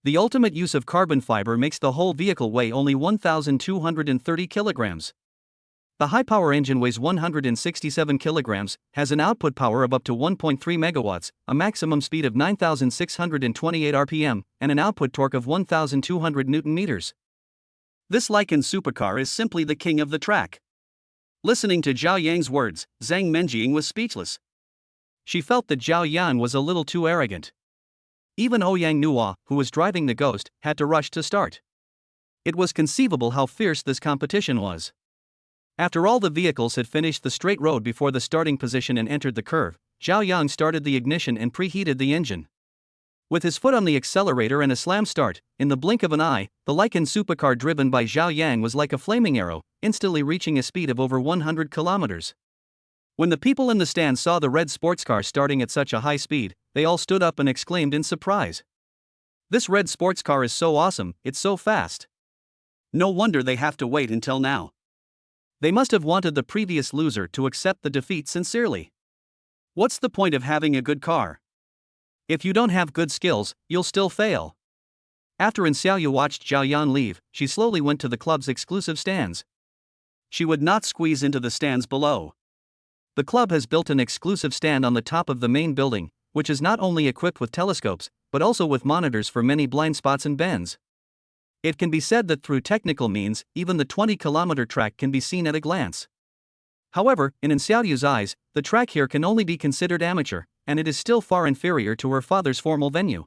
The ultimate use of carbon fiber makes the whole vehicle weigh only 1,230 kilograms. The high-power engine weighs 167 kilograms, has an output power of up to 1.3 megawatts, a maximum speed of 9,628 RPM, and an output torque of 1,200 Newton meters. This Lycan supercar is simply the king of the track. Listening to Zhao Yang's words, Zang Mening was speechless. She felt that Zhao Yan was a little too arrogant. Even Yang Nua, who was driving the Ghost, had to rush to start. It was conceivable how fierce this competition was. After all the vehicles had finished the straight road before the starting position and entered the curve, Zhao Yang started the ignition and preheated the engine. With his foot on the accelerator and a slam start, in the blink of an eye, the Lycan supercar driven by Zhao Yang was like a flaming arrow, instantly reaching a speed of over 100 kilometers. When the people in the stand saw the red sports car starting at such a high speed, they all stood up and exclaimed in surprise. "This red sports car is so awesome, it's so fast." No wonder they have to wait until now. They must have wanted the previous loser to accept the defeat sincerely. What's the point of having a good car? If you don't have good skills, you'll still fail. After Xiao watched Zhao Yan leave, she slowly went to the club's exclusive stands. She would not squeeze into the stands below. The club has built an exclusive stand on the top of the main building, which is not only equipped with telescopes, but also with monitors for many blind spots and bends. It can be said that through technical means, even the 20-kilometer track can be seen at a glance. However, in Xiao's eyes, the track here can only be considered amateur, and it is still far inferior to her father's formal venue.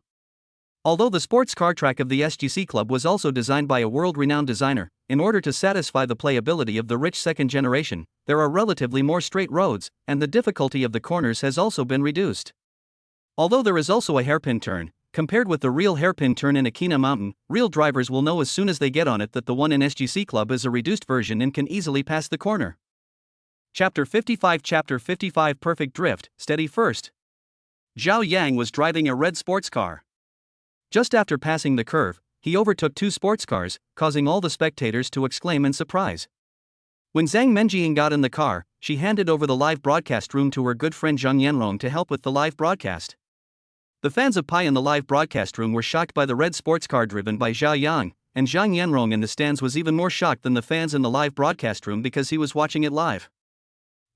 Although the sports car track of the SGC club was also designed by a world-renowned designer, in order to satisfy the playability of the rich second generation, there are relatively more straight roads, and the difficulty of the corners has also been reduced. Although there is also a hairpin turn, compared with the real hairpin turn in Akina Mountain, real drivers will know as soon as they get on it that the one in SGC Club is a reduced version and can easily pass the corner. Chapter 55 Perfect Drift, Steady First. Zhao Yang was driving a red sports car. Just after passing the curve, he overtook two sports cars, causing all the spectators to exclaim in surprise. When Zang Mening got in the car, she handed over the live broadcast room to her good friend Zhang Yanrong to help with the live broadcast. The fans of Pi in the live broadcast room were shocked by the red sports car driven by Zhao Yang, and Zhang Yanrong in the stands was even more shocked than the fans in the live broadcast room because he was watching it live.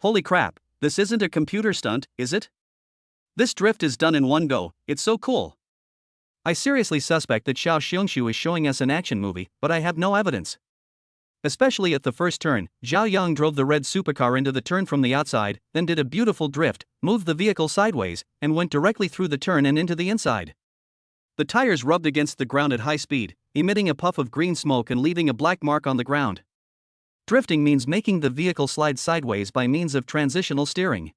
Holy crap, this isn't a computer stunt, is it? This drift is done in one go, it's so cool. I seriously suspect that Xiao is showing us an action movie, but I have no evidence. Especially at the first turn, Zhao Yang drove the red supercar into the turn from the outside, then did a beautiful drift, moved the vehicle sideways, and went directly through the turn and into the inside. The tires rubbed against the ground at high speed, emitting a puff of green smoke and leaving a black mark on the ground. Drifting means making the vehicle slide sideways by means of transitional steering.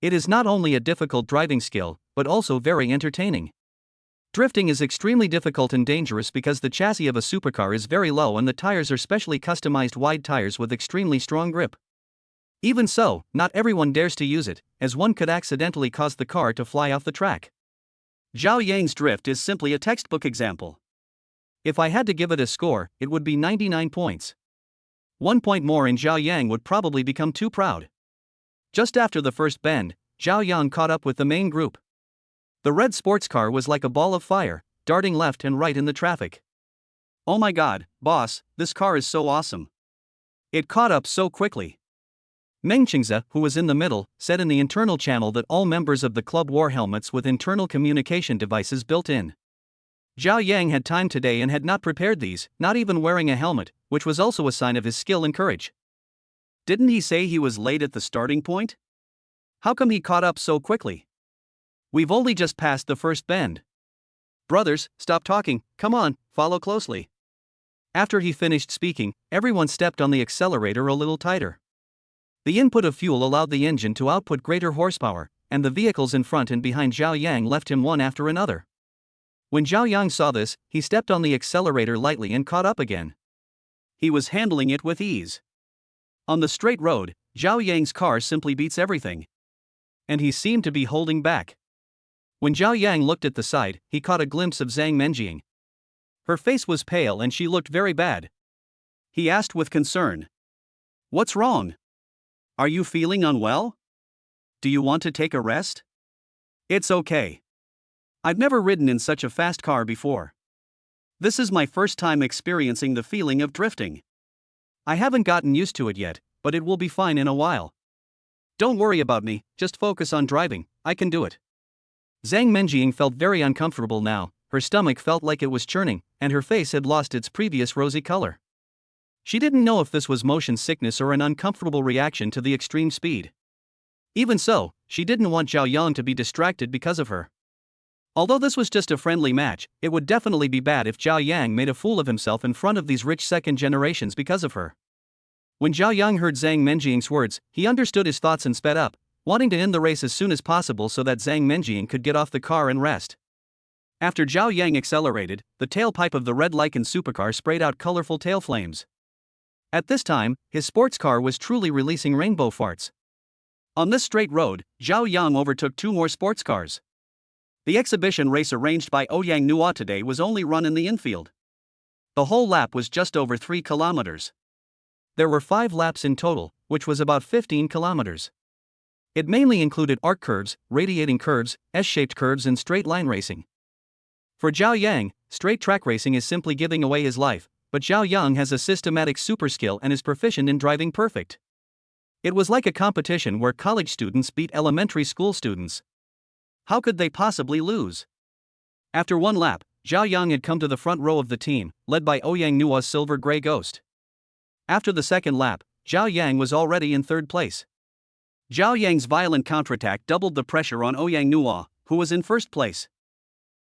It is not only a difficult driving skill, but also very entertaining. Drifting is extremely difficult and dangerous because the chassis of a supercar is very low and the tires are specially customized wide tires with extremely strong grip. Even so, not everyone dares to use it, as one could accidentally cause the car to fly off the track. Zhao Yang's drift is simply a textbook example. If I had to give it a score, it would be 99 points. 1 point more and Zhao Yang would probably become too proud. Just after the first bend, Zhao Yang caught up with the main group. The red sports car was like a ball of fire, darting left and right in the traffic. "Oh my god, boss, this car is so awesome. It caught up so quickly." Meng Qingze, who was in the middle, said in the internal channel that all members of the club wore helmets with internal communication devices built in. Zhao Yang had time today and had not prepared these, not even wearing a helmet, which was also a sign of his skill and courage. Didn't he say he was late at the starting point? How come he caught up so quickly? We've only just passed the first bend. Brothers, stop talking, come on, follow closely. After he finished speaking, everyone stepped on the accelerator a little tighter. The input of fuel allowed the engine to output greater horsepower, and the vehicles in front and behind Zhao Yang left him one after another. When Zhao Yang saw this, he stepped on the accelerator lightly and caught up again. He was handling it with ease. On the straight road, Zhao Yang's car simply beats everything. And he seemed to be holding back. When Zhao Yang looked at the side, he caught a glimpse of Zang Mening. Her face was pale and she looked very bad. He asked with concern. "What's wrong? Are you feeling unwell? Do you want to take a rest?" "It's okay. I've never ridden in such a fast car before. This is my first time experiencing the feeling of drifting. I haven't gotten used to it yet, but it will be fine in a while. Don't worry about me, just focus on driving, I can do it. Zang Mening felt very uncomfortable now, her stomach felt like it was churning, and her face had lost its previous rosy color. She didn't know if this was motion sickness or an uncomfortable reaction to the extreme speed. Even so, she didn't want Zhao Yang to be distracted because of her. Although this was just a friendly match, it would definitely be bad if Zhao Yang made a fool of himself in front of these rich second generations because of her. When Zhao Yang heard Zang Mening's words, he understood his thoughts and sped up, wanting to end the race as soon as possible so that Zang Mening could get off the car and rest. After Zhao Yang accelerated, the tailpipe of the red lichen supercar sprayed out colorful tail flames. At this time, his sports car was truly releasing rainbow farts. On this straight road, Zhao Yang overtook two more sports cars. The exhibition race arranged by Yang Nua today was only run in the infield. The whole lap was just over 3 kilometers. There were 5 laps in total, which was about 15 kilometers. It mainly included arc curves, radiating curves, S-shaped curves and straight line racing. For Zhao Yang, straight track racing is simply giving away his life, but Zhao Yang has a systematic super skill and is proficient in driving perfect. It was like a competition where college students beat elementary school students. How could they possibly lose? After one lap, Zhao Yang had come to the front row of the team, led by Yang Nua's silver gray ghost. After the second lap, Zhao Yang was already in third place. Zhao Yang's violent counterattack doubled the pressure on Yang Nua, who was in first place.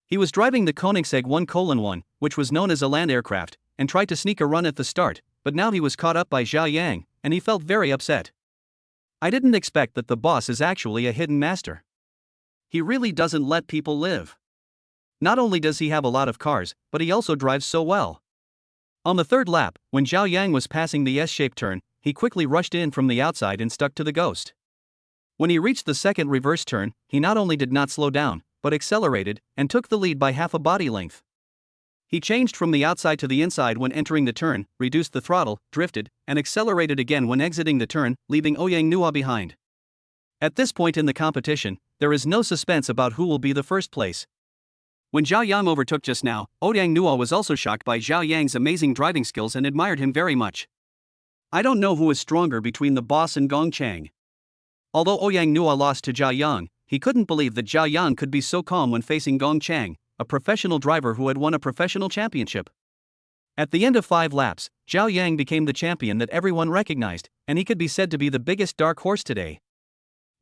He was driving the Koenigsegg 1:1, which was known as a land aircraft, and tried to sneak a run at the start, but now he was caught up by Zhao Yang, and he felt very upset. I didn't expect that the boss is actually a hidden master. He really doesn't let people live. Not only does he have a lot of cars, but he also drives so well. On the third lap, when Zhao Yang was passing the S-shaped turn, he quickly rushed in from the outside and stuck to the ghost. When he reached the second reverse turn, he not only did not slow down, but accelerated, and took the lead by half a body length. He changed from the outside to the inside when entering the turn, reduced the throttle, drifted, and accelerated again when exiting the turn, leaving Yang Nua behind. At this point in the competition, there is no suspense about who will be the first place. When Zhao Yang overtook just now, Yang Nua was also shocked by Zhao Yang's amazing driving skills and admired him very much. I don't know who is stronger between the boss and Gong Chang. Although Yang Nua lost to Zhao Yang, he couldn't believe that Zhao Yang could be so calm when facing Gong Chang, a professional driver who had won a professional championship. At the end of 5 laps, Zhao Yang became the champion that everyone recognized, and he could be said to be the biggest dark horse today.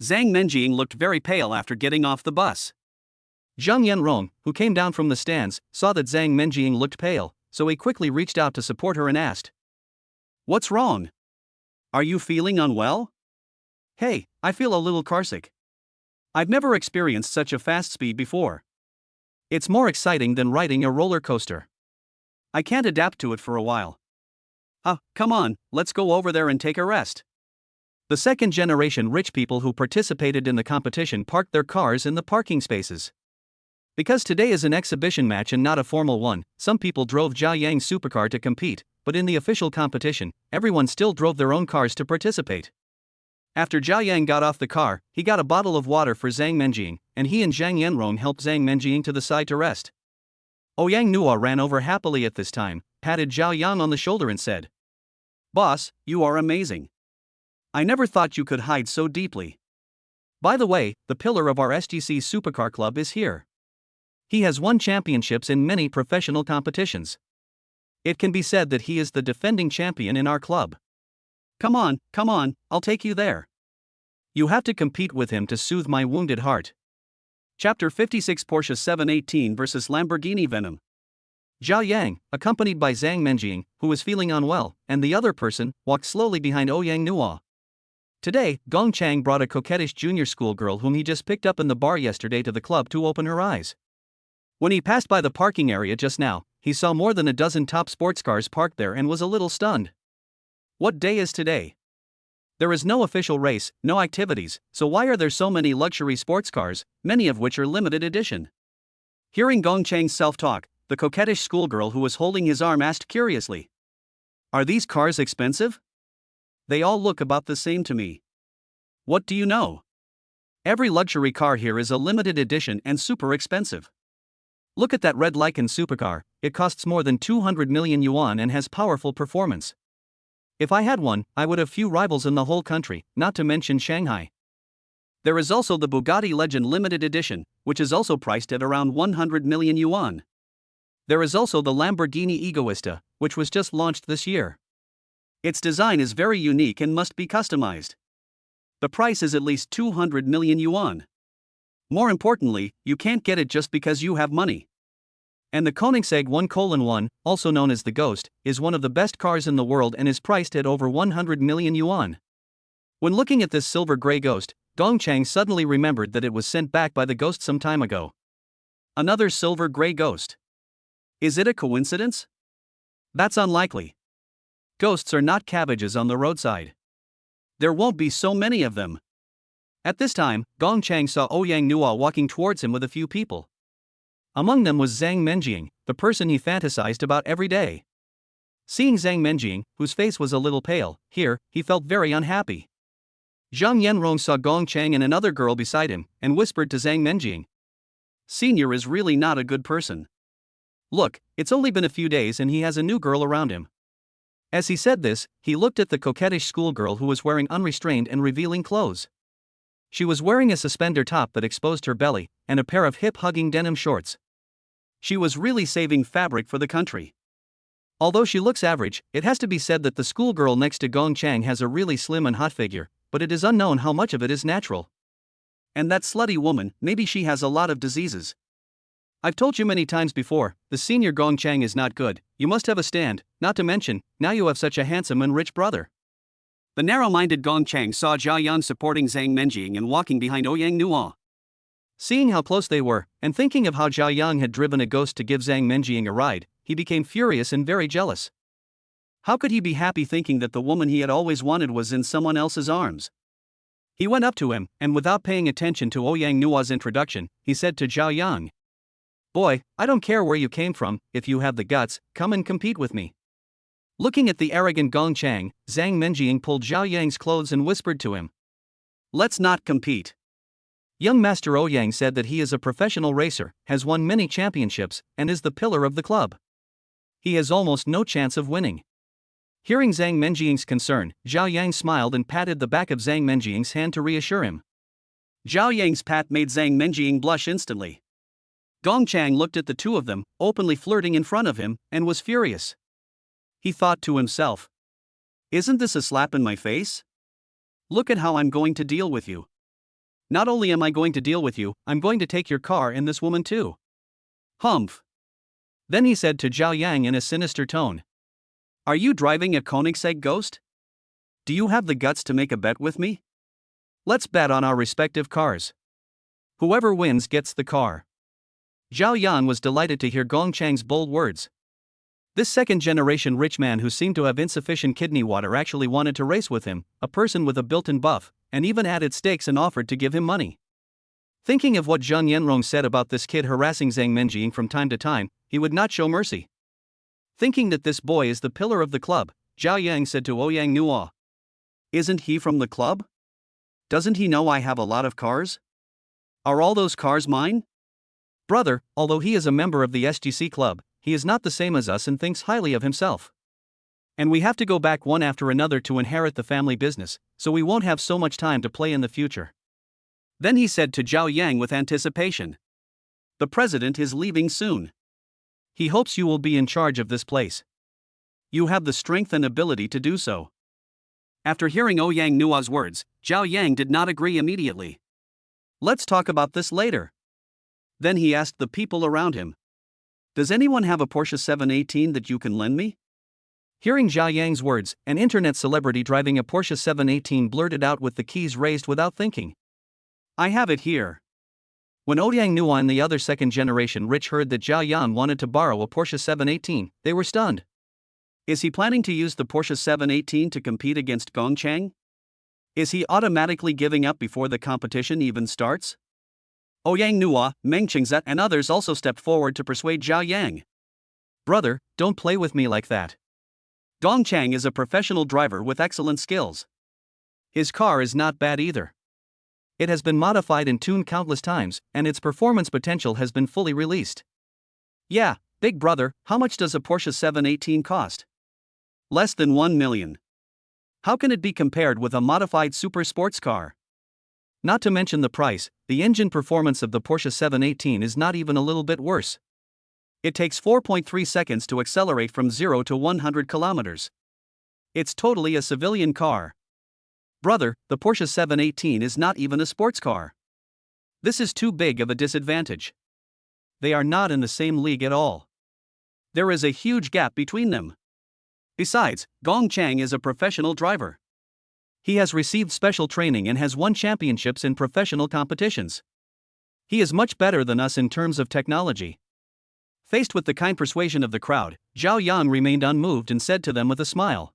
Zang Mening looked very pale after getting off the bus. Zhang Yanrong, who came down from the stands, saw that Zang Mening looked pale, so he quickly reached out to support her and asked, "What's wrong? Are you feeling unwell?" "Hey, I feel a little carsick. I've never experienced such a fast speed before. It's more exciting than riding a roller coaster. I can't adapt to it for a while." Come on, let's go over there and take a rest." The second generation rich people who participated in the competition parked their cars in the parking spaces. Because today is an exhibition match and not a formal one, some people drove Zhao Yang's supercar to compete, but in the official competition, everyone still drove their own cars to participate. After Zhao Yang got off the car, he got a bottle of water for Zang Mening, and he and Zhang Yanrong helped Zang Mening to the side to rest. Yang Nua ran over happily at this time, patted Zhao Yang on the shoulder and said, "Boss, you are amazing. I never thought you could hide so deeply. By the way, the pillar of our SGC Supercar Club is here. He has won championships in many professional competitions. It can be said that he is the defending champion in our club. Come on, I'll take you there. You have to compete with him to soothe my wounded heart." Chapter 56 Porsche 718 vs Lamborghini Venom. Zhao Yang, accompanied by Zang Mening, who was feeling unwell, and the other person, walked slowly behind Yang Nua. Today, Gong Chang brought a coquettish junior school girl whom he just picked up in the bar yesterday to the club to open her eyes. When he passed by the parking area just now, he saw more than a dozen top sports cars parked there and was a little stunned. What day is today? There is no official race, no activities, so why are there so many luxury sports cars, many of which are limited edition? Hearing Gong Chang's self-talk, the coquettish schoolgirl who was holding his arm asked curiously, "Are these cars expensive? They all look about the same to me." "What do you know? Every luxury car here is a limited edition and super expensive. Look at that red Lycan supercar, it costs more than 200 million yuan and has powerful performance. If I had one, I would have few rivals in the whole country, not to mention Shanghai. There is also the Bugatti Legend Limited Edition, which is also priced at around 100 million yuan. There is also the Lamborghini Egoista, which was just launched this year. Its design is very unique and must be customized. The price is at least 200 million yuan. More importantly, you can't get it just because you have money. And the Koenigsegg 1:1, also known as the Ghost, is one of the best cars in the world and is priced at over 100 million yuan. When looking at this silver grey Ghost, Dongchang suddenly remembered that it was sent back by the Ghost some time ago. Another silver grey Ghost. Is it a coincidence? That's unlikely. Ghosts are not cabbages on the roadside. There won't be so many of them. At this time, Dongchang saw Yang Nua walking towards him with a few people. Among them was Zang Mening, the person he fantasized about every day. Seeing Zang Mening, whose face was a little pale, here, he felt very unhappy. Zhang Yanrong saw Dongchang and another girl beside him, and whispered to Zang Mening. Senior is really not a good person. Look, it's only been a few days and he has a new girl around him. As he said this, he looked at the coquettish schoolgirl who was wearing unrestrained and revealing clothes. She was wearing a suspender top that exposed her belly, and a pair of hip-hugging denim shorts. She was really saving fabric for the country. Although she looks average, it has to be said that the schoolgirl next to Dongchang has a really slim and hot figure, but it is unknown how much of it is natural. And that slutty woman, maybe she has a lot of diseases. I've told you many times before, the senior Dongchang is not good, you must have a stand, not to mention, now you have such a handsome and rich brother. The narrow-minded Dongchang saw Zhao Yang supporting Zang Mening and walking behind Yang Nua. Seeing how close they were, and thinking of how Zhao Yang had driven a Ghost to give Zang Mening a ride, he became furious and very jealous. How could he be happy thinking that the woman he had always wanted was in someone else's arms? He went up to him, and without paying attention to Yang Nua's introduction, he said to Zhao Yang, "Boy, I don't care where you came from, if you have the guts, come and compete with me." Looking at the arrogant Dongchang, Zang Mening pulled Zhao Yang's clothes and whispered to him, "Let's not compete." Young Master Yang said that he is a professional racer, has won many championships, and is the pillar of the club. He has almost no chance of winning. Hearing Zang Mening's concern, Zhao Yang smiled and patted the back of Zang Mening's hand to reassure him. Zhao Yang's pat made Zang Mening blush instantly. Dongchang looked at the two of them, openly flirting in front of him, and was furious. He thought to himself, "Isn't this a slap in my face? Look at how I'm going to deal with you. Not only am I going to deal with you, I'm going to take your car and this woman too." Humph. Then he said to Zhao Yang in a sinister tone, "Are you driving a Koenigsegg Ghost? Do you have the guts to make a bet with me? Let's bet on our respective cars. Whoever wins gets the car." Zhao Yan was delighted to hear Dongchang's bold words. This second-generation rich man who seemed to have insufficient kidney water actually wanted to race with him, a person with a built-in buff, and even added stakes and offered to give him money. Thinking of what Zhang Yanrong said about this kid harassing Zang Mening from time to time, he would not show mercy. Thinking that this boy is the pillar of the club, Zhao Yang said to Yang Nua, "Isn't he from the club? Doesn't he know I have a lot of cars? Are all those cars mine?" Brother, although he is a member of the SGC club, he is not the same as us and thinks highly of himself. And we have to go back one after another to inherit the family business, so we won't have so much time to play in the future. Then he said to Zhao Yang with anticipation, "The president is leaving soon. He hopes you will be in charge of this place. You have the strength and ability to do so." After hearing Yang Nua's words, Zhao Yang did not agree immediately. "Let's talk about this later." Then he asked the people around him, "Does anyone have a Porsche 718 that you can lend me?" Hearing Zhao Yang's words, an internet celebrity driving a Porsche 718 blurted out with the keys raised without thinking, "I have it here." When Yang Nua and the other second-generation rich heard that Zhao Yan wanted to borrow a Porsche 718, they were stunned. Is he planning to use the Porsche 718 to compete against Dongchang? Is he automatically giving up before the competition even starts? Yang Nua, Meng Qingzhe and others also stepped forward to persuade Zhao Yang. "Brother, don't play with me like that. Dongchang is a professional driver with excellent skills. His car is not bad either. It has been modified and tuned countless times, and its performance potential has been fully released. Yeah, big brother, how much does a Porsche 718 cost? Less than 1 million. How can it be compared with a modified super sports car? Not to mention the price, the engine performance of the Porsche 718 is not even a little bit worse. It takes 4.3 seconds to accelerate from 0 to 100 kilometers. It's totally a civilian car. Brother, the Porsche 718 is not even a sports car. This is too big of a disadvantage. They are not in the same league at all. There is a huge gap between them. Besides, Gong Chang is a professional driver. He has received special training and has won championships in professional competitions. He is much better than us in terms of technology. Faced with the kind persuasion of the crowd, Zhao Yang remained unmoved and said to them with a smile,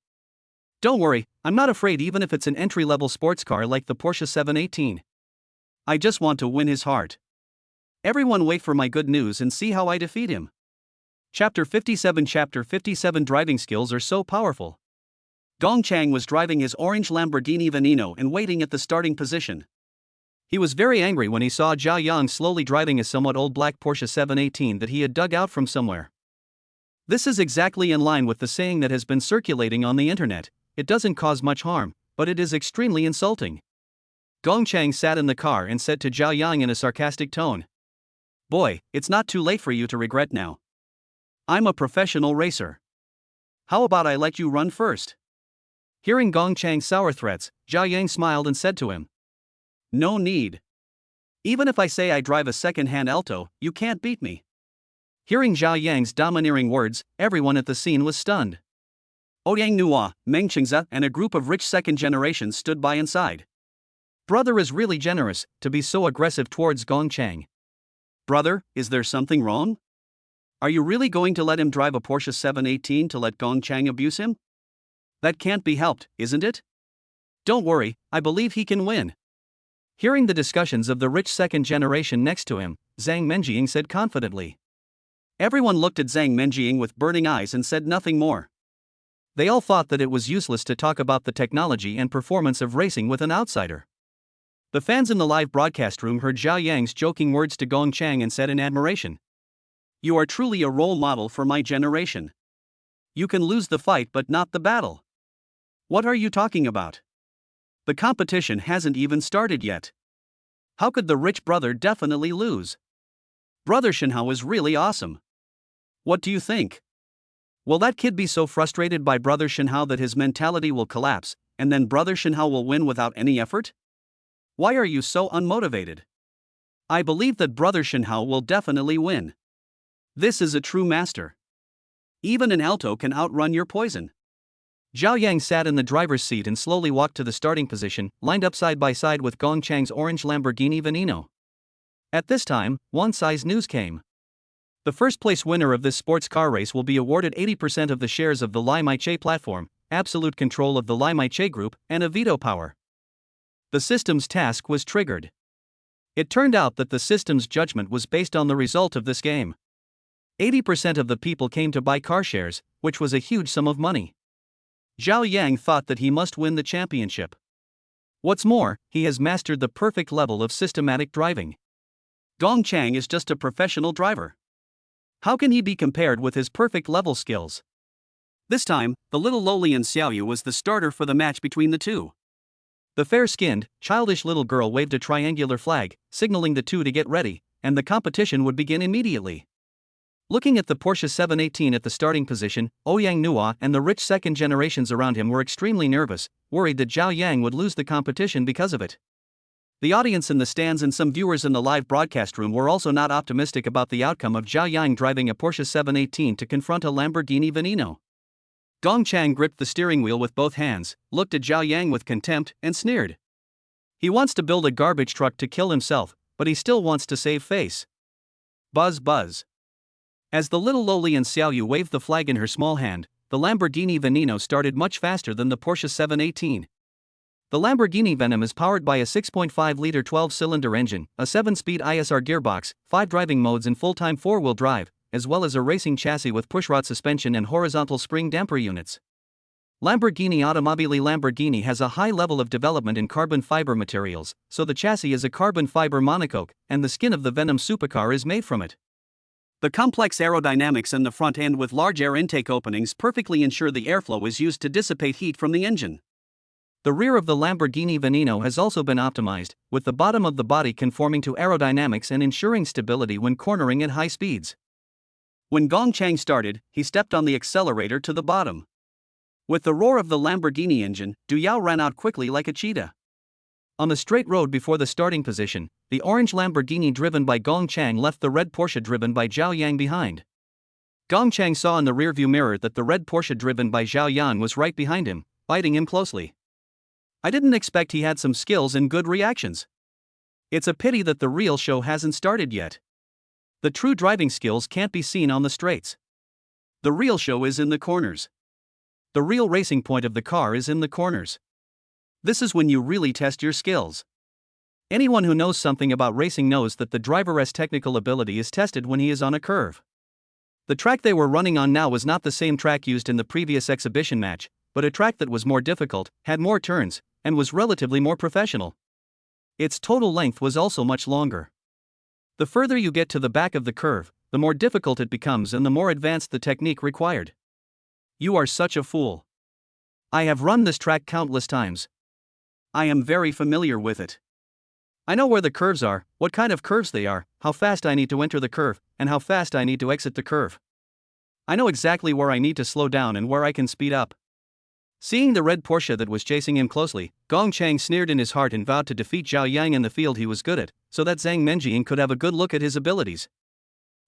"Don't worry, I'm not afraid even if it's an entry-level sports car like the Porsche 718. I just want to win his heart. Everyone wait for my good news and see how I defeat him." Chapter 57 Driving skills are so powerful. Gong Chang was driving his orange Lamborghini Veneno and waiting at the starting position. He was very angry when he saw Zhao Yang slowly driving a somewhat old black Porsche 718 that he had dug out from somewhere. This is exactly in line with the saying that has been circulating on the internet: it doesn't cause much harm, but it is extremely insulting. Gong Chang sat in the car and said to Zhao Yang in a sarcastic tone, "Boy, it's not too late for you to regret now. I'm a professional racer. How about I let you run first?" Hearing Gong Chang's sour threats, Zhao Yang smiled and said to him, "No need. Even if I say I drive a second-hand Alto, you can't beat me." Hearing Zhao Yang's domineering words, everyone at the scene was stunned. Yang Nua, Meng Qingze, and a group of rich second generations stood by inside. Brother is really generous to be so aggressive towards Gong Chang. Brother, is there something wrong? Are you really going to let him drive a Porsche 718 to let Gong Chang abuse him? That can't be helped, isn't it? Don't worry, I believe he can win. Hearing the discussions of the rich second generation next to him, Zang Mening said confidently. Everyone looked at Zang Mening with burning eyes and said nothing more. They all thought that it was useless to talk about the technology and performance of racing with an outsider. The fans in the live broadcast room heard Zhao Yang's joking words to Gong Chang and said in admiration, "You are truly a role model for my generation. You can lose the fight but not the battle." "What are you talking about? The competition hasn't even started yet. How could the rich brother definitely lose? Brother Shenhao is really awesome. What do you think? Will that kid be so frustrated by Brother Shenhao that his mentality will collapse, and then Brother Shenhao will win without any effort? Why are you so unmotivated? I believe that Brother Shenhao will definitely win. This is a true master. Even an Alto can outrun your poison." Zhao Yang sat in the driver's seat and slowly walked to the starting position, lined up side by side with Gong Chang's orange Lamborghini Veneno. At this time, one-size news came. The first-place winner of this sports car race will be awarded 80% of the shares of the Lai Maiche platform, absolute control of the Lai Maiche group, and a veto power. The system's task was triggered. It turned out that the system's judgment was based on the result of this game. 80% of the people came to buy car shares, which was a huge sum of money. Zhao Yang thought that he must win the championship. What's more, he has mastered the perfect level of systematic driving. Gong Chang is just a professional driver. How can he be compared with his perfect level skills? This time, the little lowly Xiao was the starter for the match between the two. The fair-skinned, childish little girl waved a triangular flag, signaling the two to get ready, and the competition would begin immediately. Looking at the Porsche 718 at the starting position, Yang Nua and the rich second generations around him were extremely nervous, worried that Zhao Yang would lose the competition because of it. The audience in the stands and some viewers in the live broadcast room were also not optimistic about the outcome of Zhao Yang driving a Porsche 718 to confront a Lamborghini Veneno. Gong Chang gripped the steering wheel with both hands, looked at Zhao Yang with contempt, and sneered. He wants to build a garbage truck to kill himself, but he still wants to save face. Buzz buzz. As the little lowly Xiao waved the flag in her small hand, the Lamborghini Veneno started much faster than the Porsche 718. The Lamborghini Venom is powered by a 6.5-liter 12-cylinder engine, a 7-speed ISR gearbox, 5 driving modes and full-time 4-wheel drive, as well as a racing chassis with pushrod suspension and horizontal spring damper units. Lamborghini Lamborghini has a high level of development in carbon fiber materials, so the chassis is a carbon fiber monocoque, and the skin of the Venom Supercar is made from it. The complex aerodynamics in the front end with large air intake openings perfectly ensure the airflow is used to dissipate heat from the engine. The rear of the Lamborghini Veneno has also been optimized, with the bottom of the body conforming to aerodynamics and ensuring stability when cornering at high speeds. When Gongchang started, he stepped on the accelerator to the bottom. With the roar of the Lamborghini engine, Du Yao ran out quickly like a cheetah. On the straight road before the starting position, the orange Lamborghini driven by Gongchang left the red Porsche driven by Zhao Yang behind. Gongchang saw in the rearview mirror that the red Porsche driven by Zhao Yang was right behind him, eyeing him closely. I didn't expect he had some skills and good reactions. It's a pity that the real show hasn't started yet. The true driving skills can't be seen on the straights. The real show is in the corners. The real racing point of the car is in the corners. This is when you really test your skills. Anyone who knows something about racing knows that the driver's technical ability is tested when he is on a curve. The track they were running on now was not the same track used in the previous exhibition match, but a track that was more difficult, had more turns, and was relatively more professional. Its total length was also much longer. The further you get to the back of the curve, the more difficult it becomes and the more advanced the technique required. You are such a fool. I have run this track countless times. I am very familiar with it. I know where the curves are, what kind of curves they are, how fast I need to enter the curve, and how fast I need to exit the curve. I know exactly where I need to slow down and where I can speed up. Seeing the red Porsche that was chasing him closely, Gongchang sneered in his heart and vowed to defeat Zhao Yang in the field he was good at, so that Zang Mening could have a good look at his abilities.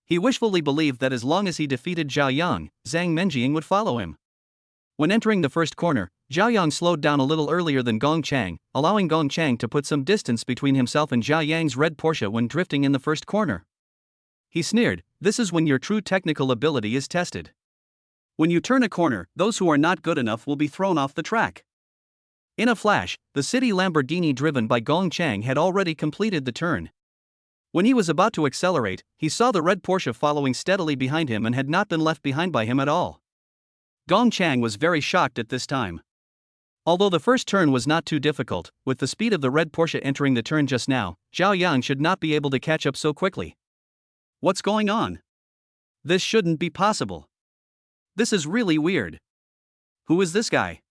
He wishfully believed that as long as he defeated Zhao Yang, Zang Mening would follow him. When entering the first corner, Zhao Yang slowed down a little earlier than Gongchang, allowing Gongchang to put some distance between himself and Zhao Yang's red Porsche when drifting in the first corner. He sneered, "This is when your true technical ability is tested. When you turn a corner, those who are not good enough will be thrown off the track." In a flash, the city Lamborghini driven by Gongchang had already completed the turn. When he was about to accelerate, he saw the red Porsche following steadily behind him and had not been left behind by him at all. Gongchang was very shocked at this time. Although the first turn was not too difficult, with the speed of the red Porsche entering the turn just now, Zhao Yang should not be able to catch up so quickly. What's going on? This shouldn't be possible. This is really weird. Who is this guy?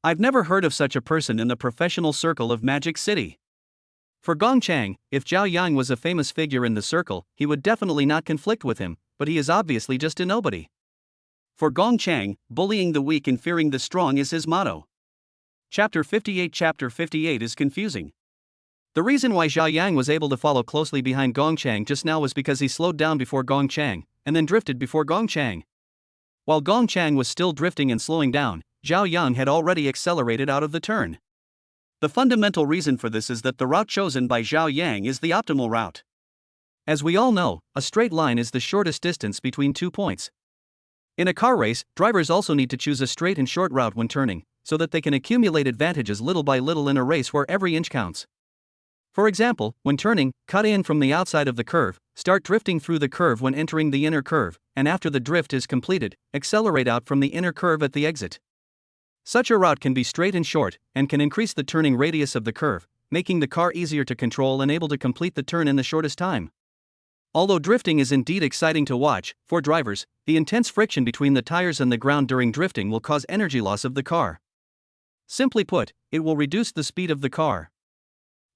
I've never heard of such a person in the professional circle of Magic City. For Gongchang, if Zhao Yang was a famous figure in the circle, he would definitely not conflict with him, but he is obviously just a nobody. For Gongchang, bullying the weak and fearing the strong is his motto. Chapter 58 is confusing. The reason why Zhao Yang was able to follow closely behind Gongchang just now was because he slowed down before Gongchang, and then drifted before Gongchang. While Gongchang was still drifting and slowing down, Zhao Yang had already accelerated out of the turn. The fundamental reason for this is that the route chosen by Zhao Yang is the optimal route. As we all know, a straight line is the shortest distance between 2 points. In a car race, drivers also need to choose a straight and short route when turning, so that they can accumulate advantages little by little in a race where every inch counts. For example, when turning, cut in from the outside of the curve, start drifting through the curve when entering the inner curve, and after the drift is completed, accelerate out from the inner curve at the exit. Such a route can be straight and short, and can increase the turning radius of the curve, making the car easier to control and able to complete the turn in the shortest time. Although drifting is indeed exciting to watch, for drivers, the intense friction between the tires and the ground during drifting will cause energy loss of the car. Simply put, it will reduce the speed of the car.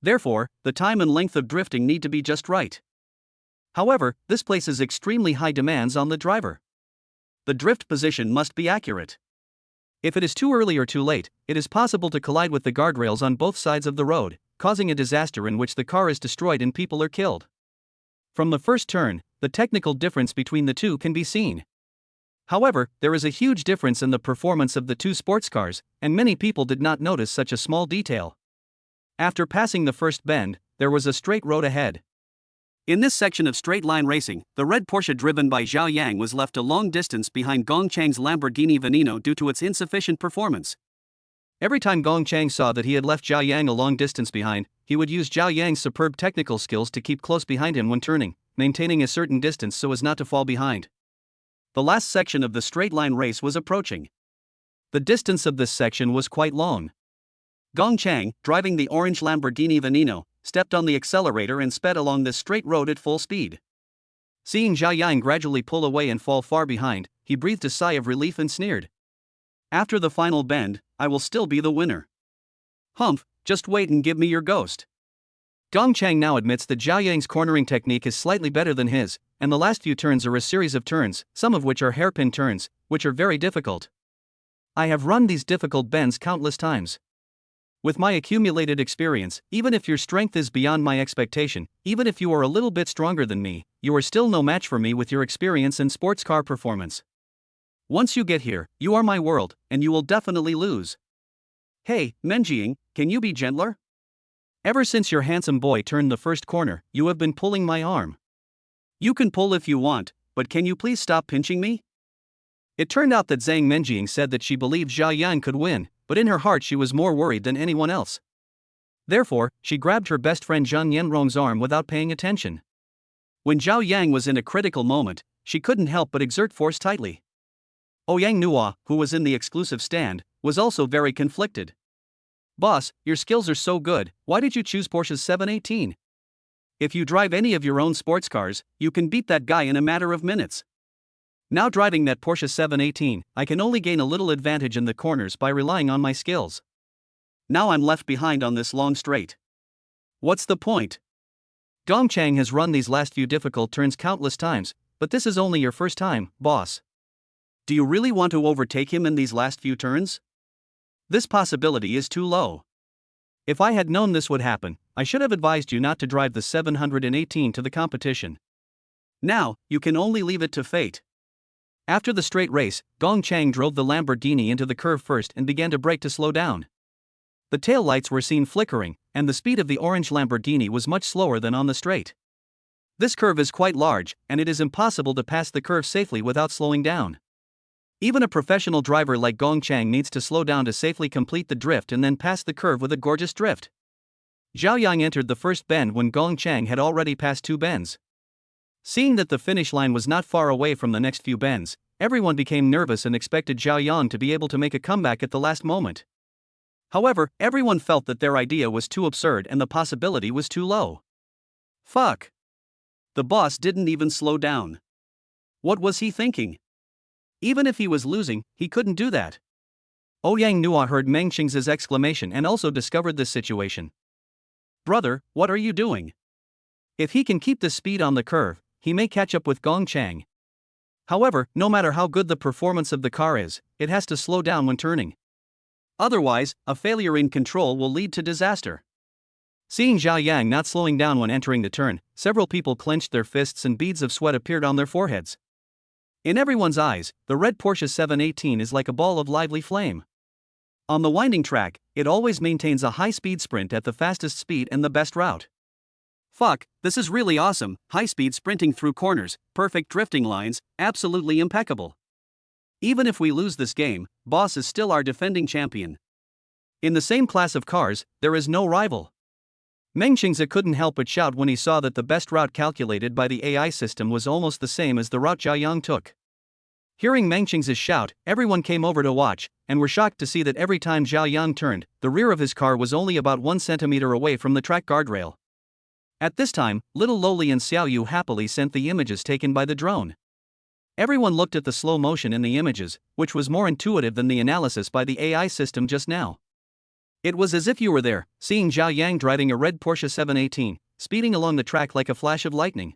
Therefore, the time and length of drifting need to be just right. However, this places extremely high demands on the driver. The drift position must be accurate. If it is too early or too late, it is possible to collide with the guardrails on both sides of the road, causing a disaster in which the car is destroyed and people are killed. From the first turn, the technical difference between the two can be seen. However, there is a huge difference in the performance of the two sports cars, and many people did not notice such a small detail. After passing the first bend, there was a straight road ahead. In this section of straight-line racing, the red Porsche driven by Zhao Yang was left a long distance behind Gongchang's Lamborghini Veneno due to its insufficient performance. Every time Gongchang saw that he had left Zhao Yang a long distance behind, he would use Zhao Yang's superb technical skills to keep close behind him when turning, maintaining a certain distance so as not to fall behind. The last section of the straight-line race was approaching. The distance of this section was quite long. Gongchang, driving the orange Lamborghini Veneno, stepped on the accelerator and sped along this straight road at full speed. Seeing Zhao Yang gradually pull away and fall far behind, he breathed a sigh of relief and sneered. After the final bend, I will still be the winner. Humph, just wait and give me your ghost. Gongchang now admits that Zhao Yang's cornering technique is slightly better than his, and the last few turns are a series of turns, some of which are hairpin turns, which are very difficult. I have run these difficult bends countless times. With my accumulated experience, even if your strength is beyond my expectation, even if you are a little bit stronger than me, you are still no match for me with your experience and sports car performance. Once you get here, you are my world, and you will definitely lose. Hey, Menjiang, can you be gentler? Ever since your handsome boy turned the first corner, you have been pulling my arm. You can pull if you want, but can you please stop pinching me? It turned out that Zang Mening said that she believed Zhao Yang could win, but in her heart she was more worried than anyone else. Therefore, she grabbed her best friend Zhang Yanrong's arm without paying attention. When Zhao Yang was in a critical moment, she couldn't help but exert force tightly. Yang Nua, who was in the exclusive stand, was also very conflicted. Boss, your skills are so good, why did you choose Porsche's 718? If you drive any of your own sports cars, you can beat that guy in a matter of minutes. Now driving that Porsche 718, I can only gain a little advantage in the corners by relying on my skills. Now I'm left behind on this long straight. What's the point? Gongchang has run these last few difficult turns countless times, but this is only your first time, boss. Do you really want to overtake him in these last few turns? This possibility is too low. If I had known this would happen, I should have advised you not to drive the 718 to the competition. Now, you can only leave it to fate. After the straight race, Gongchang drove the Lamborghini into the curve first and began to brake to slow down. The tail lights were seen flickering, and the speed of the orange Lamborghini was much slower than on the straight. This curve is quite large, and it is impossible to pass the curve safely without slowing down. Even a professional driver like Gongchang needs to slow down to safely complete the drift and then pass the curve with a gorgeous drift. Zhao Yang entered the first bend when Gongchang had already passed 2 bends. Seeing that the finish line was not far away from the next few bends, everyone became nervous and expected Zhao Yang to be able to make a comeback at the last moment. However, everyone felt that their idea was too absurd and the possibility was too low. Fuck. The boss didn't even slow down. What was he thinking? Even if he was losing, he couldn't do that. Yang Nua heard Meng Xing's exclamation and also discovered this situation. Brother, what are you doing? If he can keep the speed on the curve, he may catch up with Gongchang. However, no matter how good the performance of the car is, it has to slow down when turning. Otherwise, a failure in control will lead to disaster. Seeing Zhao Yang not slowing down when entering the turn, several people clenched their fists and beads of sweat appeared on their foreheads. In everyone's eyes, the red Porsche 718 is like a ball of lively flame. On the winding track, it always maintains a high-speed sprint at the fastest speed and the best route. Fuck, this is really awesome, high-speed sprinting through corners, perfect drifting lines, absolutely impeccable. Even if we lose this game, boss is still our defending champion. In the same class of cars, there is no rival. Meng Xingzi couldn't help but shout when he saw that the best route calculated by the AI system was almost the same as the route Zhao Yang took. Hearing Meng Xingzi's shout, everyone came over to watch, and were shocked to see that every time Zhao Yang turned, the rear of his car was only about 1 centimeter away from the track guardrail. At this time, little Loli and Xiao happily sent the images taken by the drone. Everyone looked at the slow motion in the images, which was more intuitive than the analysis by the AI system just now. It was as if you were there, seeing Zhao Yang driving a red Porsche 718, speeding along the track like a flash of lightning.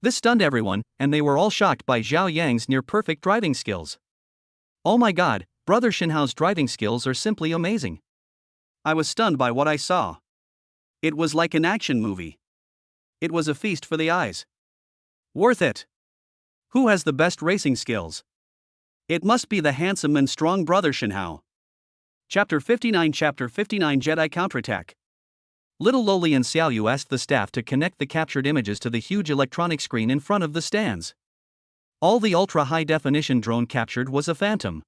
This stunned everyone, and they were all shocked by Zhao Yang's near-perfect driving skills. Oh my god, Brother Xinhao's driving skills are simply amazing. I was stunned by what I saw. It was like an action movie. It was a feast for the eyes. Worth it. Who has the best racing skills? It must be the handsome and strong Brother Xinhao. Chapter 59 Jedi Counterattack. Little Loli and Xiao asked the staff to connect the captured images to the huge electronic screen in front of the stands. All the ultra-high-definition drone captured was a phantom.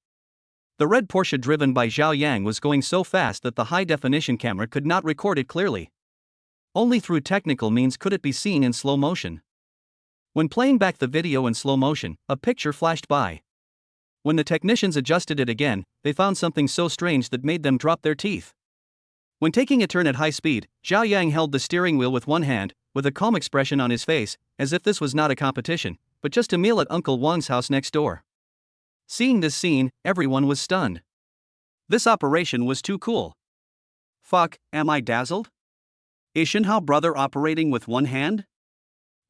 The red Porsche driven by Zhao Yang was going so fast that the high-definition camera could not record it clearly. Only through technical means could it be seen in slow motion. When playing back the video in slow motion, a picture flashed by. When the technicians adjusted it again, they found something so strange that made them drop their teeth. When taking a turn at high speed, Zhao Yang held the steering wheel with one hand, with a calm expression on his face, as if this was not a competition, but just a meal at Uncle Wang's house next door. Seeing this scene, everyone was stunned. This operation was too cool. Fuck, am I dazzled? Is Shenhao brother operating with one hand?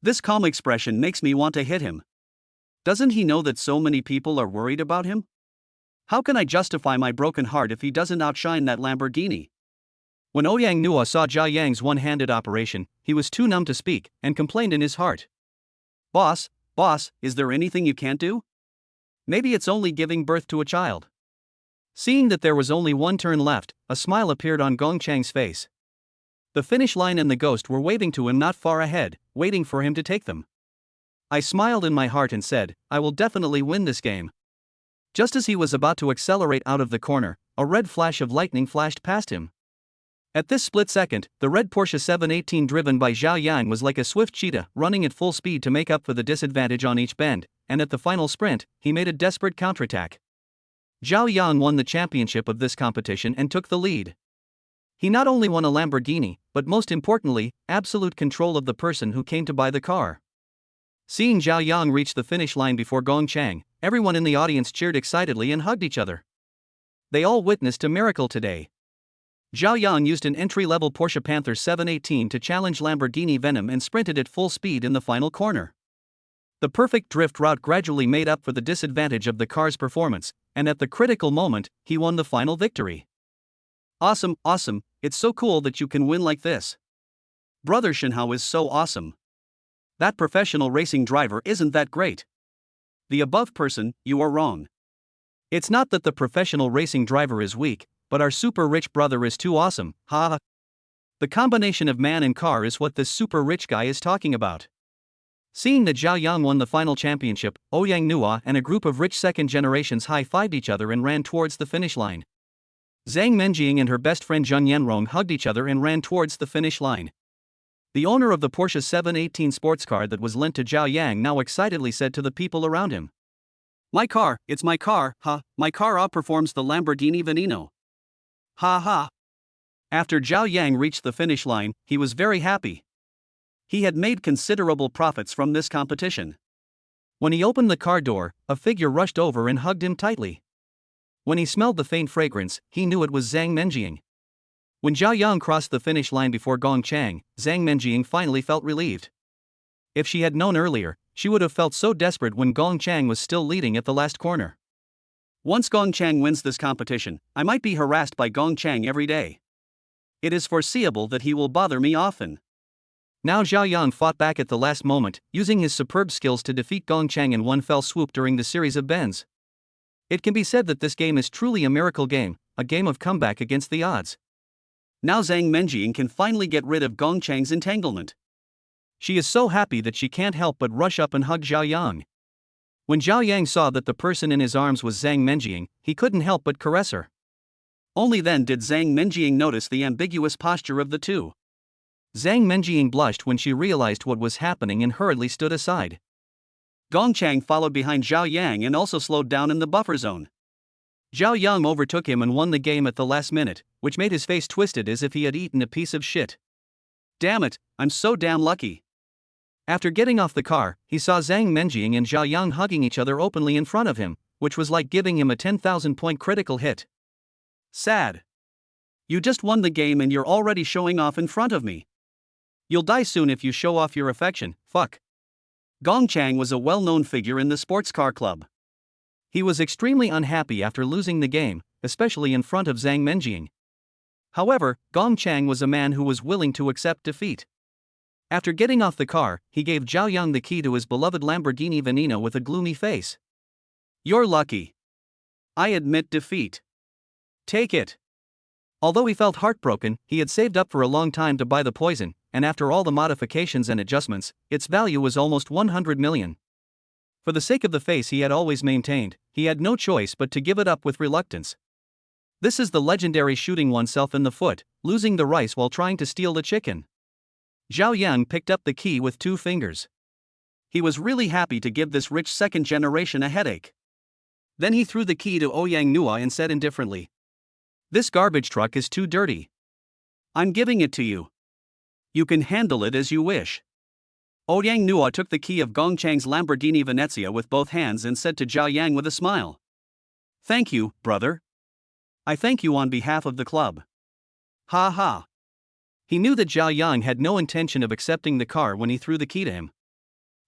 This calm expression makes me want to hit him. Doesn't he know that so many people are worried about him? How can I justify my broken heart if he doesn't outshine that Lamborghini? When Yang Nua saw Zhao Yang's one-handed operation, he was too numb to speak, and complained in his heart. Boss, is there anything you can't do? Maybe it's only giving birth to a child. Seeing that there was only one turn left, a smile appeared on Gong Chang's face. The finish line and the ghost were waving to him not far ahead, waiting for him to take them. I smiled in my heart and said, I will definitely win this game. Just as he was about to accelerate out of the corner, a red flash of lightning flashed past him. At this split second, the red Porsche 718 driven by Zhao Yang was like a swift cheetah running at full speed to make up for the disadvantage on each bend, and at the final sprint, he made a desperate counterattack. Zhao Yang won the championship of this competition and took the lead. He not only won a Lamborghini, but most importantly, absolute control of the person who came to buy the car. Seeing Zhao Yang reach the finish line before Gong Chang, everyone in the audience cheered excitedly and hugged each other. They all witnessed a miracle today. Zhao Yang used an entry-level Porsche Panther 718 to challenge Lamborghini Venom and sprinted at full speed in the final corner. The perfect drift route gradually made up for the disadvantage of the car's performance, and at the critical moment, he won the final victory. Awesome, it's so cool that you can win like this. Brother Shenhao is so awesome. That professional racing driver isn't that great. The above person, you are wrong. It's not that the professional racing driver is weak, but our super rich brother is too awesome, ha. The combination of man and car is what this super rich guy is talking about. Seeing that Zhao Yang won the final championship, Yang Nua and a group of rich second generations high-fived each other and ran towards the finish line. Zang Mening and her best friend Zheng Yanrong hugged each other and ran towards the finish line. The owner of the Porsche 718 sports car that was lent to Zhao Yang now excitedly said to the people around him, My car, it's my car, my car outperforms the Lamborghini Veneno. Ha. After Zhao Yang reached the finish line, he was very happy. He had made considerable profits from this competition. When he opened the car door, a figure rushed over and hugged him tightly. When he smelled the faint fragrance, he knew it was Zang Mening. When Zhao Yang crossed the finish line before Gong Chang, Zang Mening finally felt relieved. If she had known earlier, she would have felt so desperate when Gong Chang was still leading at the last corner. Once Gong Chang wins this competition, I might be harassed by Gong Chang every day. It is foreseeable that he will bother me often. Now Zhao Yang fought back at the last moment, using his superb skills to defeat Gong Chang in one fell swoop during the series of bends. It can be said that this game is truly a miracle game, a game of comeback against the odds. Now Zang Mening can finally get rid of Gong Chang's entanglement. She is so happy that she can't help but rush up and hug Zhao Yang. When Zhao Yang saw that the person in his arms was Zang Mening, he couldn't help but caress her. Only then did Zang Mening notice the ambiguous posture of the two. Zang Mening blushed when she realized what was happening and hurriedly stood aside. Gong Chang followed behind Zhao Yang and also slowed down in the buffer zone. Zhao Yang overtook him and won the game at the last minute, which made his face twisted as if he had eaten a piece of shit. Damn it, I'm so damn lucky. After getting off the car, he saw Zang Mening and Zhao Yang hugging each other openly in front of him, which was like giving him a 10,000-point critical hit. Sad. You just won the game and you're already showing off in front of me. You'll die soon if you show off your affection, fuck. Gong Chang was a well-known figure in the sports car club. He was extremely unhappy after losing the game, especially in front of Zang Mening. However, Gong Chang was a man who was willing to accept defeat. After getting off the car, he gave Zhao Yang the key to his beloved Lamborghini Veneno with a gloomy face. You're lucky. I admit defeat. Take it. Although he felt heartbroken, he had saved up for a long time to buy the poison, and after all the modifications and adjustments, its value was almost 100 million. For the sake of the face he had always maintained, he had no choice but to give it up with reluctance. This is the legendary shooting oneself in the foot, losing the rice while trying to steal the chicken. Zhao Yang picked up the key with 2 fingers. He was really happy to give this rich second generation a headache. Then he threw the key to Yang Nua and said indifferently, This garbage truck is too dirty. I'm giving it to you. You can handle it as you wish. Yang Nua took the key of Gongchang's Lamborghini Venezia with both hands and said to Zhao Yang with a smile, "Thank you, brother. I thank you on behalf of the club." Ha ha. He knew that Zhao Yang had no intention of accepting the car when he threw the key to him.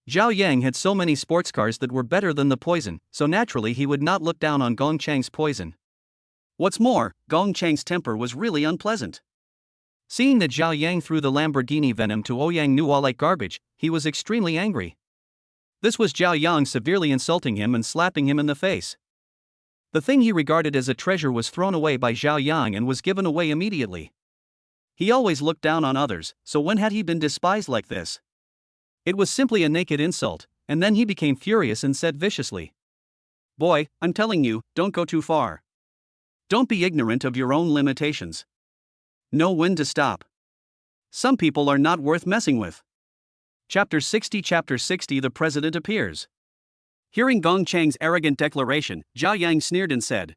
Zhao Yang had so many sports cars that were better than the poison, so naturally he would not look down on Gongchang's poison. What's more, Gongchang's temper was really unpleasant. Seeing that Zhao Yang threw the Lamborghini venom to Yang Nua like garbage, he was extremely angry. This was Zhao Yang severely insulting him and slapping him in the face. The thing he regarded as a treasure was thrown away by Zhao Yang and was given away immediately. He always looked down on others, so when had he been despised like this? It was simply a naked insult, and then he became furious and said viciously, "Boy, I'm telling you, don't go too far. Don't be ignorant of your own limitations. Know when to stop. Some people are not worth messing with." Chapter 60 The President appears. Hearing Gongchang's arrogant declaration, Zhao Yang sneered and said,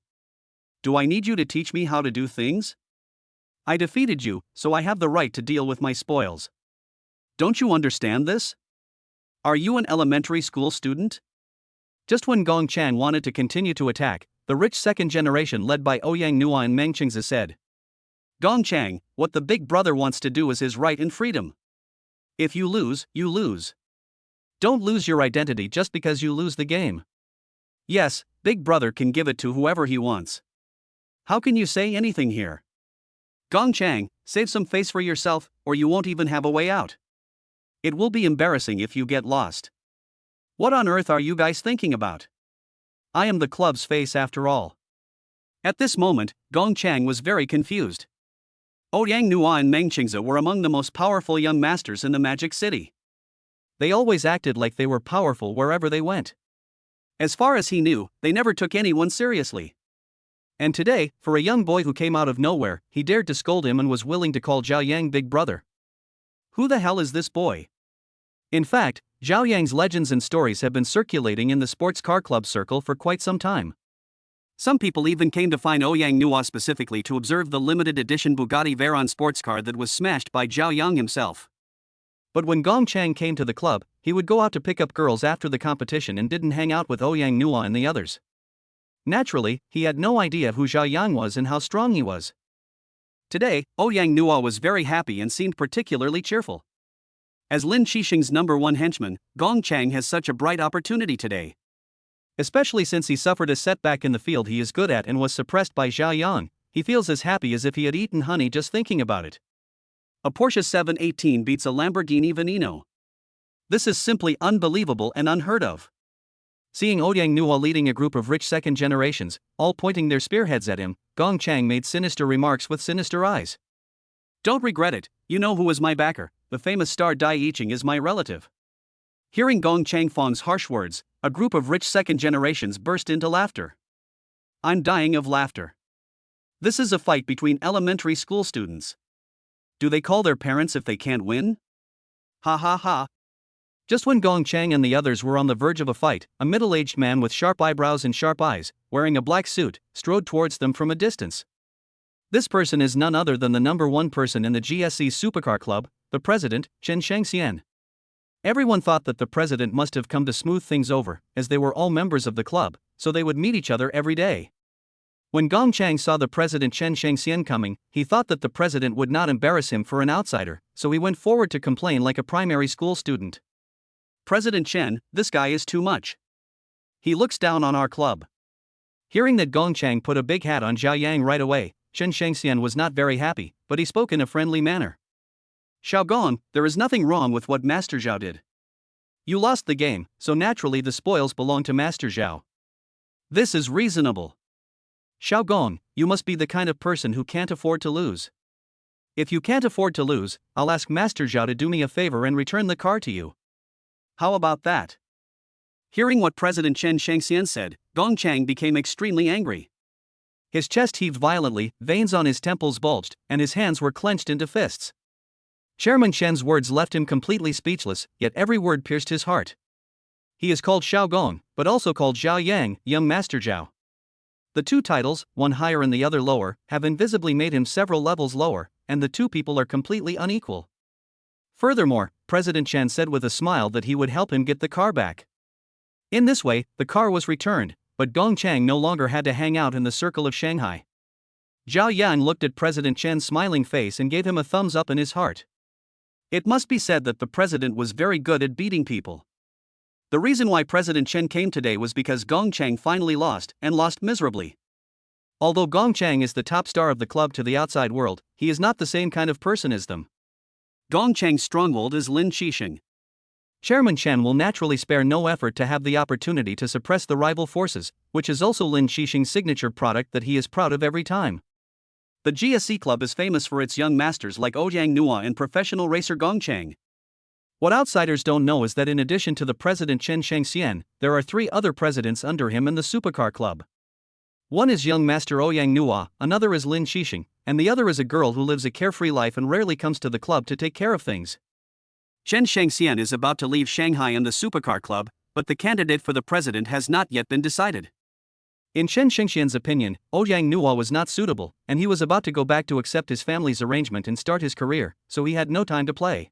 "Do I need you to teach me how to do things? I defeated you, so I have the right to deal with my spoils. Don't you understand this? Are you an elementary school student?" Just when Gongchang wanted to continue to attack, the rich second generation led by Yang Nua and Meng Qingzi said, "Gongchang, what the big brother wants to do is his right and freedom. If you lose, you lose. Don't lose your identity just because you lose the game. Yes, big brother can give it to whoever he wants. How can you say anything here? Gongchang, save some face for yourself, or you won't even have a way out. It will be embarrassing if you get lost. What on earth are you guys thinking about? I am the club's face after all." At this moment, Gongchang was very confused. Yang Nua and Meng Qingzi were among the most powerful young masters in the Magic City. They always acted like they were powerful wherever they went. As far as he knew, they never took anyone seriously. And today, for a young boy who came out of nowhere, he dared to scold him and was willing to call Zhao Yang big brother. Who the hell is this boy? In fact, Zhao Yang's legends and stories have been circulating in the sports car club circle for quite some time. Some people even came to find Yang Nua specifically to observe the limited edition Bugatti Veyron sports car that was smashed by Zhao Yang himself. But when Gongchang came to the club, he would go out to pick up girls after the competition and didn't hang out with Yang Nua and the others. Naturally, he had no idea who Zhao Yang was and how strong he was. Today, Yang Nua was very happy and seemed particularly cheerful. As Lin Qixing's #1 henchman, Gongchang has such a bright opportunity today. Especially since he suffered a setback in the field he is good at and was suppressed by Zhao Yang, he feels as happy as if he had eaten honey just thinking about it. A Porsche 718 beats a Lamborghini Veneno. This is simply unbelievable and unheard of. Seeing Yang Nua leading a group of rich second generations, all pointing their spearheads at him, Gongchang made sinister remarks with sinister eyes. "Don't regret it, you know who is my backer, the famous star Dai Yiqing is my relative." Hearing Gongchang Feng's harsh words, a group of rich second generations burst into laughter. I'm dying of laughter. This is a fight between elementary school students. Do they call their parents if they can't win? Ha ha ha. Just when Gongchang and the others were on the verge of a fight, a middle-aged man with sharp eyebrows and sharp eyes, wearing a black suit, strode towards them from a distance. This person is none other than the #1 person in the GSC Supercar Club, the president, Chen Shengxian. Everyone thought that the president must have come to smooth things over, as they were all members of the club, so they would meet each other every day. When Gongchang saw the president Chen Shengxian coming, he thought that the president would not embarrass him for an outsider, so he went forward to complain like a primary school student. "President Chen, this guy is too much. He looks down on our club." Hearing that Gongchang put a big hat on Zhao Yang right away, Chen Shengxian was not very happy, but he spoke in a friendly manner. "Xiao, there is nothing wrong with what Master Zhao did. You lost the game, so naturally the spoils belong to Master Zhao. This is reasonable. Xiao, you must be the kind of person who can't afford to lose. If you can't afford to lose, I'll ask Master Zhao to do me a favor and return the car to you. How about that?" Hearing what President Chen Shengxian said, Gongchang became extremely angry. His chest heaved violently, veins on his temples bulged, and his hands were clenched into fists. Chairman Chen's words left him completely speechless, yet every word pierced his heart. He is called Xiao, but also called Zhao Yang, young Master Zhao. The two titles, one higher and the other lower, have invisibly made him several levels lower, and the two people are completely unequal. Furthermore, President Chen said with a smile that he would help him get the car back. In this way, the car was returned, but Gong Chang no longer had to hang out in the circle of Shanghai. Zhao Yang looked at President Chen's smiling face and gave him a thumbs up in his heart. It must be said that the president was very good at beating people. The reason why President Chen came today was because Gong Chang finally lost, and lost miserably. Although Gong Chang is the top star of the club to the outside world, he is not the same kind of person as them. Gong Chang's stronghold is Lin Xixing. Chairman Chen will naturally spare no effort to have the opportunity to suppress the rival forces, which is also Lin Xixing's signature product that he is proud of every time. The GSC club is famous for its young masters like Yang Nua and professional racer Gong Chang. What outsiders don't know is that in addition to the president Chen Shengxian, there are 3 other presidents under him in the Supercar club. One is young master Yang Nua, another is Lin Xixing, and the other is a girl who lives a carefree life and rarely comes to the club to take care of things. Chen Shengxian is about to leave Shanghai and the Supercar club, but the candidate for the president has not yet been decided. In Chen Shengxian's opinion, Yang Nua was not suitable, and he was about to go back to accept his family's arrangement and start his career, so he had no time to play.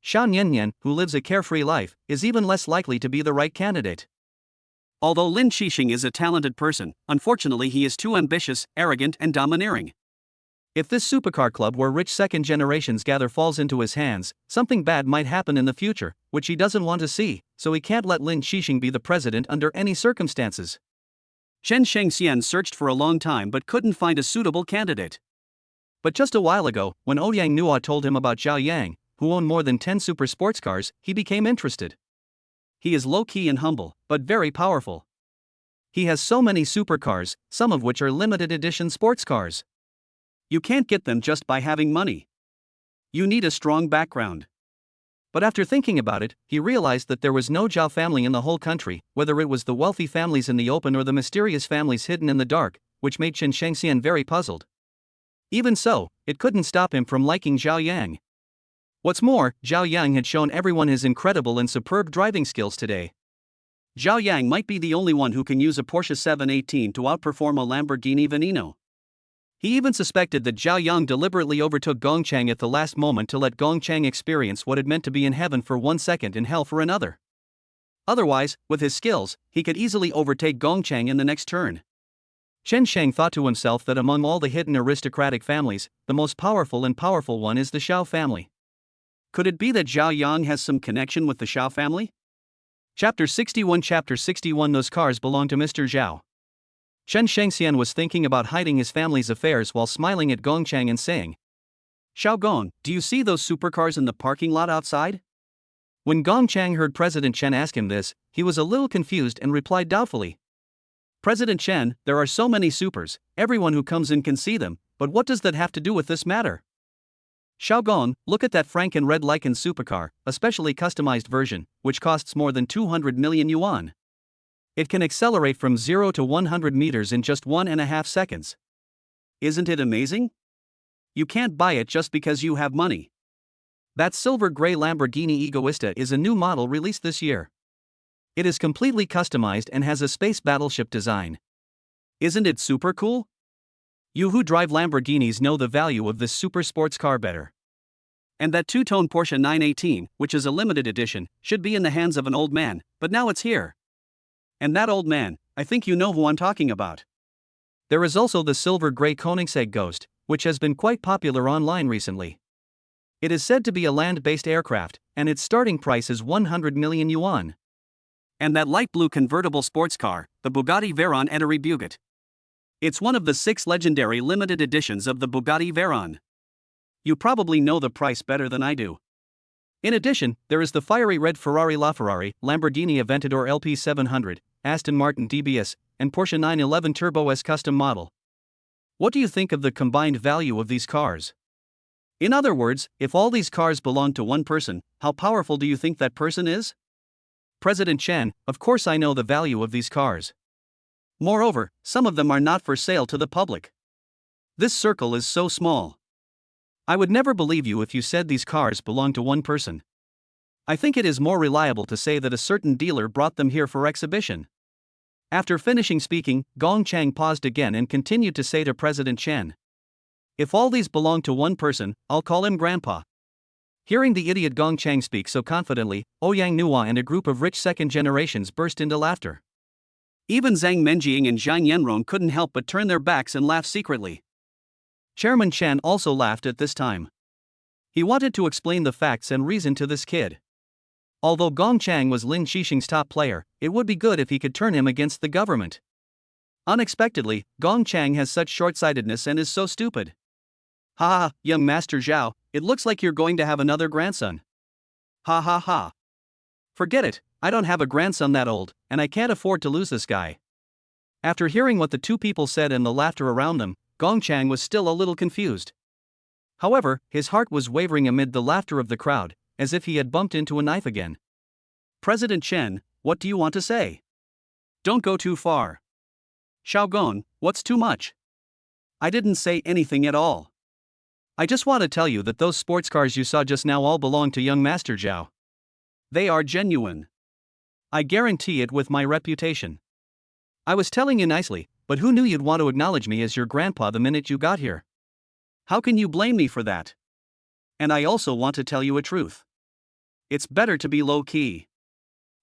Xiao Niannian, who lives a carefree life, is even less likely to be the right candidate. Although Lin Xixing is a talented person, unfortunately he is too ambitious, arrogant and domineering. If this Supercar club where rich second generations gather falls into his hands, something bad might happen in the future, which he doesn't want to see, so he can't let Lin Xixing be the president under any circumstances. Chen Shengxian searched for a long time but couldn't find a suitable candidate. But just a while ago, when Yang Nua told him about Zhao Yang, who owned more than 10 super sports cars, he became interested. He is low-key and humble, but very powerful. He has so many supercars, some of which are limited edition sports cars. You can't get them just by having money. You need a strong background. But after thinking about it, he realized that there was no Zhao family in the whole country, whether it was the wealthy families in the open or the mysterious families hidden in the dark, which made Chen Shengxian very puzzled. Even so, it couldn't stop him from liking Zhao Yang. What's more, Zhao Yang had shown everyone his incredible and superb driving skills today. Zhao Yang might be the only one who can use a Porsche 718 to outperform a Lamborghini Veneno. He even suspected that Zhao Yang deliberately overtook Gong Chang at the last moment to let Gong Chang experience what it meant to be in heaven for 1 second and hell for another. Otherwise, with his skills, he could easily overtake Gong Chang in the next turn. Chen Sheng thought to himself that among all the hidden aristocratic families, the most powerful one is the Xiao family. Could it be that Zhao Yang has some connection with the Xiao family? Chapter 61 Those cars belong to Mr. Xiao. Chen Shengxian was thinking about hiding his family's affairs while smiling at Gong Chang and saying, "Xiao Gong, do you see those supercars in the parking lot outside?" When Gong Chang heard President Chen ask him this, he was a little confused and replied doubtfully, "President Chen, there are so many supers, everyone who comes in can see them, but what does that have to do with this matter?" "Xiao Gong, look at that Franken red Lycan supercar, a specially customized version, which costs more than 200 million yuan. It can accelerate from 0 to 100 meters in just 1.5 seconds. Isn't it amazing? You can't buy it just because you have money." That silver-gray Lamborghini Egoista is a new model released this year. It is completely customized and has a space battleship design. Isn't it super cool? You who drive Lamborghinis know the value of this super sports car better. And that two-tone Porsche 918, which is a limited edition, should be in the hands of an old man, but now it's here. And that old man, I think you know who I'm talking about. There is also the silver-gray Koenigsegg Ghost, which has been quite popular online recently. It is said to be a land-based aircraft, and its starting price is 100 million yuan. And that light blue convertible sports car, the Bugatti Veyron Ettori Bugat. It's one of the 6 legendary limited editions of the Bugatti Veyron. You probably know the price better than I do. In addition, there is the fiery red Ferrari LaFerrari, Lamborghini Aventador LP700, Aston Martin DBS, and Porsche 911 Turbo S custom model. What do you think of the combined value of these cars? In other words, if all these cars belong to one person, how powerful do you think that person is? President Chen, of course I know the value of these cars. Moreover, some of them are not for sale to the public. This circle is so small. I would never believe you if you said these cars belong to one person. I think it is more reliable to say that a certain dealer brought them here for exhibition." After finishing speaking, Gong Chang paused again and continued to say to President Chen, "If all these belong to one person, I'll call him Grandpa." Hearing the idiot Gong Chang speak so confidently, Yang Nua and a group of rich second generations burst into laughter. Even Zang Mening and Zhang Yanron couldn't help but turn their backs and laugh secretly. Chairman Chen also laughed at this time. He wanted to explain the facts and reason to this kid. Although Gong Chang was Lin Xixing's top player, it would be good if he could turn him against the government. Unexpectedly, Gong Chang has such short-sightedness and is so stupid. Ha ha, young Master Xiao, it looks like you're going to have another grandson. Ha ha ha. Forget it, I don't have a grandson that old, and I can't afford to lose this guy. After hearing what the two people said and the laughter around them, Gong Chang was still a little confused. However, his heart was wavering amid the laughter of the crowd, as if he had bumped into a knife again. President Chen, what do you want to say? Don't go too far. Xiaogong, what's too much? I didn't say anything at all. I just want to tell you that those sports cars you saw just now all belong to young Master Xiao. They are genuine. I guarantee it with my reputation. I was telling you nicely, but who knew you'd want to acknowledge me as your grandpa the minute you got here? How can you blame me for that? And I also want to tell you a truth. It's better to be low-key.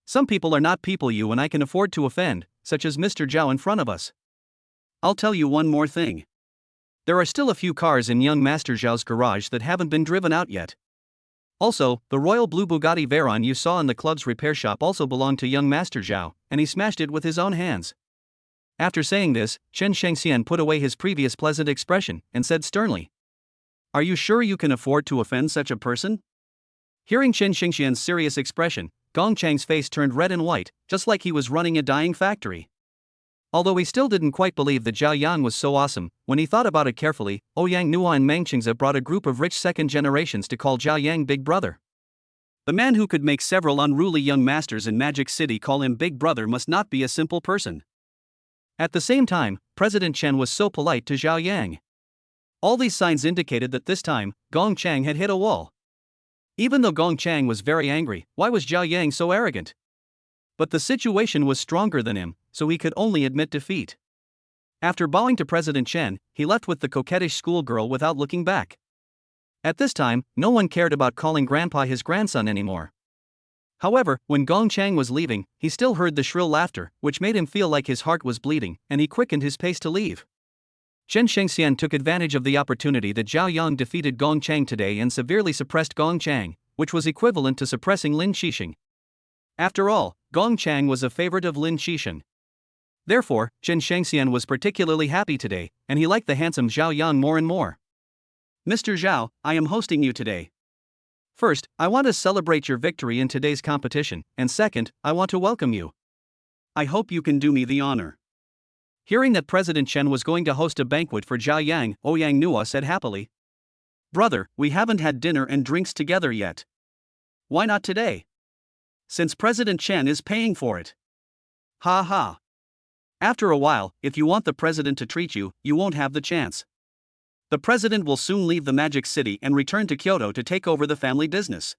Some people are not people you and I can afford to offend, such as Mr. Zhao in front of us. I'll tell you one more thing. There are still a few cars in young Master Zhao's garage that haven't been driven out yet. Also, the royal blue Bugatti Veyron you saw in the club's repair shop also belonged to young Master Xiao, and he smashed it with his own hands. After saying this, Chen Shengxian put away his previous pleasant expression and said sternly, "Are you sure you can afford to offend such a person?" Hearing Chen Shengxian's serious expression, Gong Chang's face turned red and white, just like he was running a dying factory. Although he still didn't quite believe that Zhao Yang was so awesome, when he thought about it carefully, Yang Nua and Meng Qingze brought a group of rich second generations to call Zhao Yang Big Brother. The man who could make several unruly young masters in Magic City call him Big Brother must not be a simple person. At the same time, President Chen was so polite to Zhao Yang. All these signs indicated that this time, Gong Chang had hit a wall. Even though Gong Chang was very angry, why was Zhao Yang so arrogant? But the situation was stronger than him, so he could only admit defeat. After bowing to President Chen, he left with the coquettish schoolgirl without looking back. At this time, no one cared about calling Grandpa his grandson anymore. However, when Gong Chang was leaving, he still heard the shrill laughter, which made him feel like his heart was bleeding, and he quickened his pace to leave. Chen Shengxian took advantage of the opportunity that Zhao Yang defeated Gong Chang today and severely suppressed Gong Chang, which was equivalent to suppressing Lin Xixing. After all, Gong Chang was a favorite of Lin Xixing. Therefore, Chen Shengxian was particularly happy today, and he liked the handsome Zhao Yang more and more. Mr. Zhao, I am hosting you today. First, I want to celebrate your victory in today's competition, and second, I want to welcome you. I hope you can do me the honor. Hearing that President Chen was going to host a banquet for Zhao Yang, Yang Nua said happily, "Brother, we haven't had dinner and drinks together yet. Why not today? Since President Chen is paying for it." Ha ha. After a while, if you want the president to treat you, you won't have the chance. The president will soon leave the Magic City and return to Kyoto to take over the family business.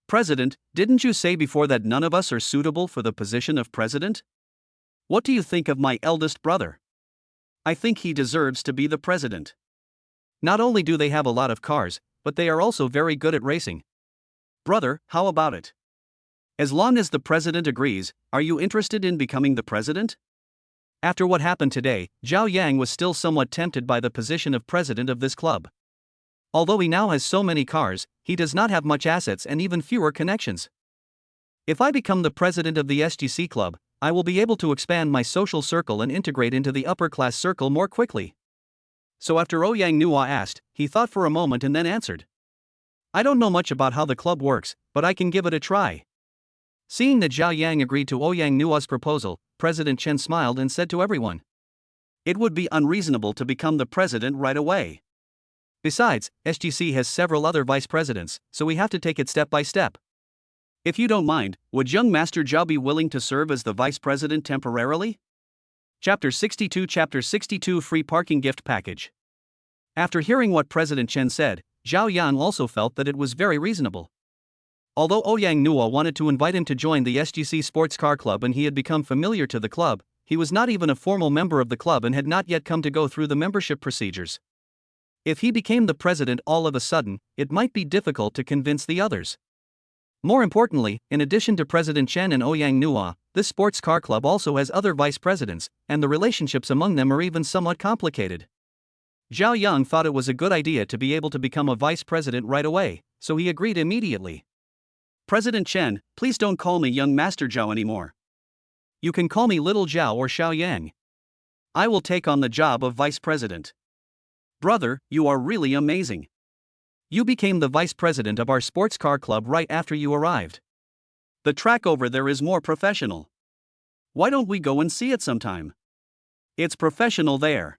President, didn't you say before that none of us are suitable for the position of president? What do you think of my eldest brother? I think he deserves to be the president. Not only do they have a lot of cars, but they are also very good at racing. Brother, how about it? As long as the president agrees, are you interested in becoming the president? After what happened today, Zhao Yang was still somewhat tempted by the position of president of this club. Although he now has so many cars, he does not have much assets and even fewer connections. If I become the president of the SGC club, I will be able to expand my social circle and integrate into the upper class circle more quickly. So after Yang Nua asked, he thought for a moment and then answered, I don't know much about how the club works, but I can give it a try. Seeing that Zhao Yang agreed to Yang Nua's proposal, President Chen smiled and said to everyone, "It would be unreasonable to become the president right away. Besides, SGC has several other vice presidents, so we have to take it step by step. If you don't mind, would young Master Zhao be willing to serve as the vice president temporarily?" Chapter 62 Free Parking Gift Package. After hearing what President Chen said, Zhao Yang also felt that it was very reasonable. Although Yang Nua wanted to invite him to join the SGC Sports Car Club and he had become familiar to the club, he was not even a formal member of the club and had not yet come to go through the membership procedures. If he became the president all of a sudden, it might be difficult to convince the others. More importantly, in addition to President Chen and Yang Nua, this sports car club also has other vice presidents, and the relationships among them are even somewhat complicated. Zhao Yang thought it was a good idea to be able to become a vice president right away, so he agreed immediately. President Chen, please don't call me young Master Zhao anymore. You can call me Little Zhao or Xiao Yang. I will take on the job of vice president. Brother, you are really amazing. You became the vice president of our sports car club right after you arrived. The track over there is more professional. Why don't we go and see it sometime? It's professional there.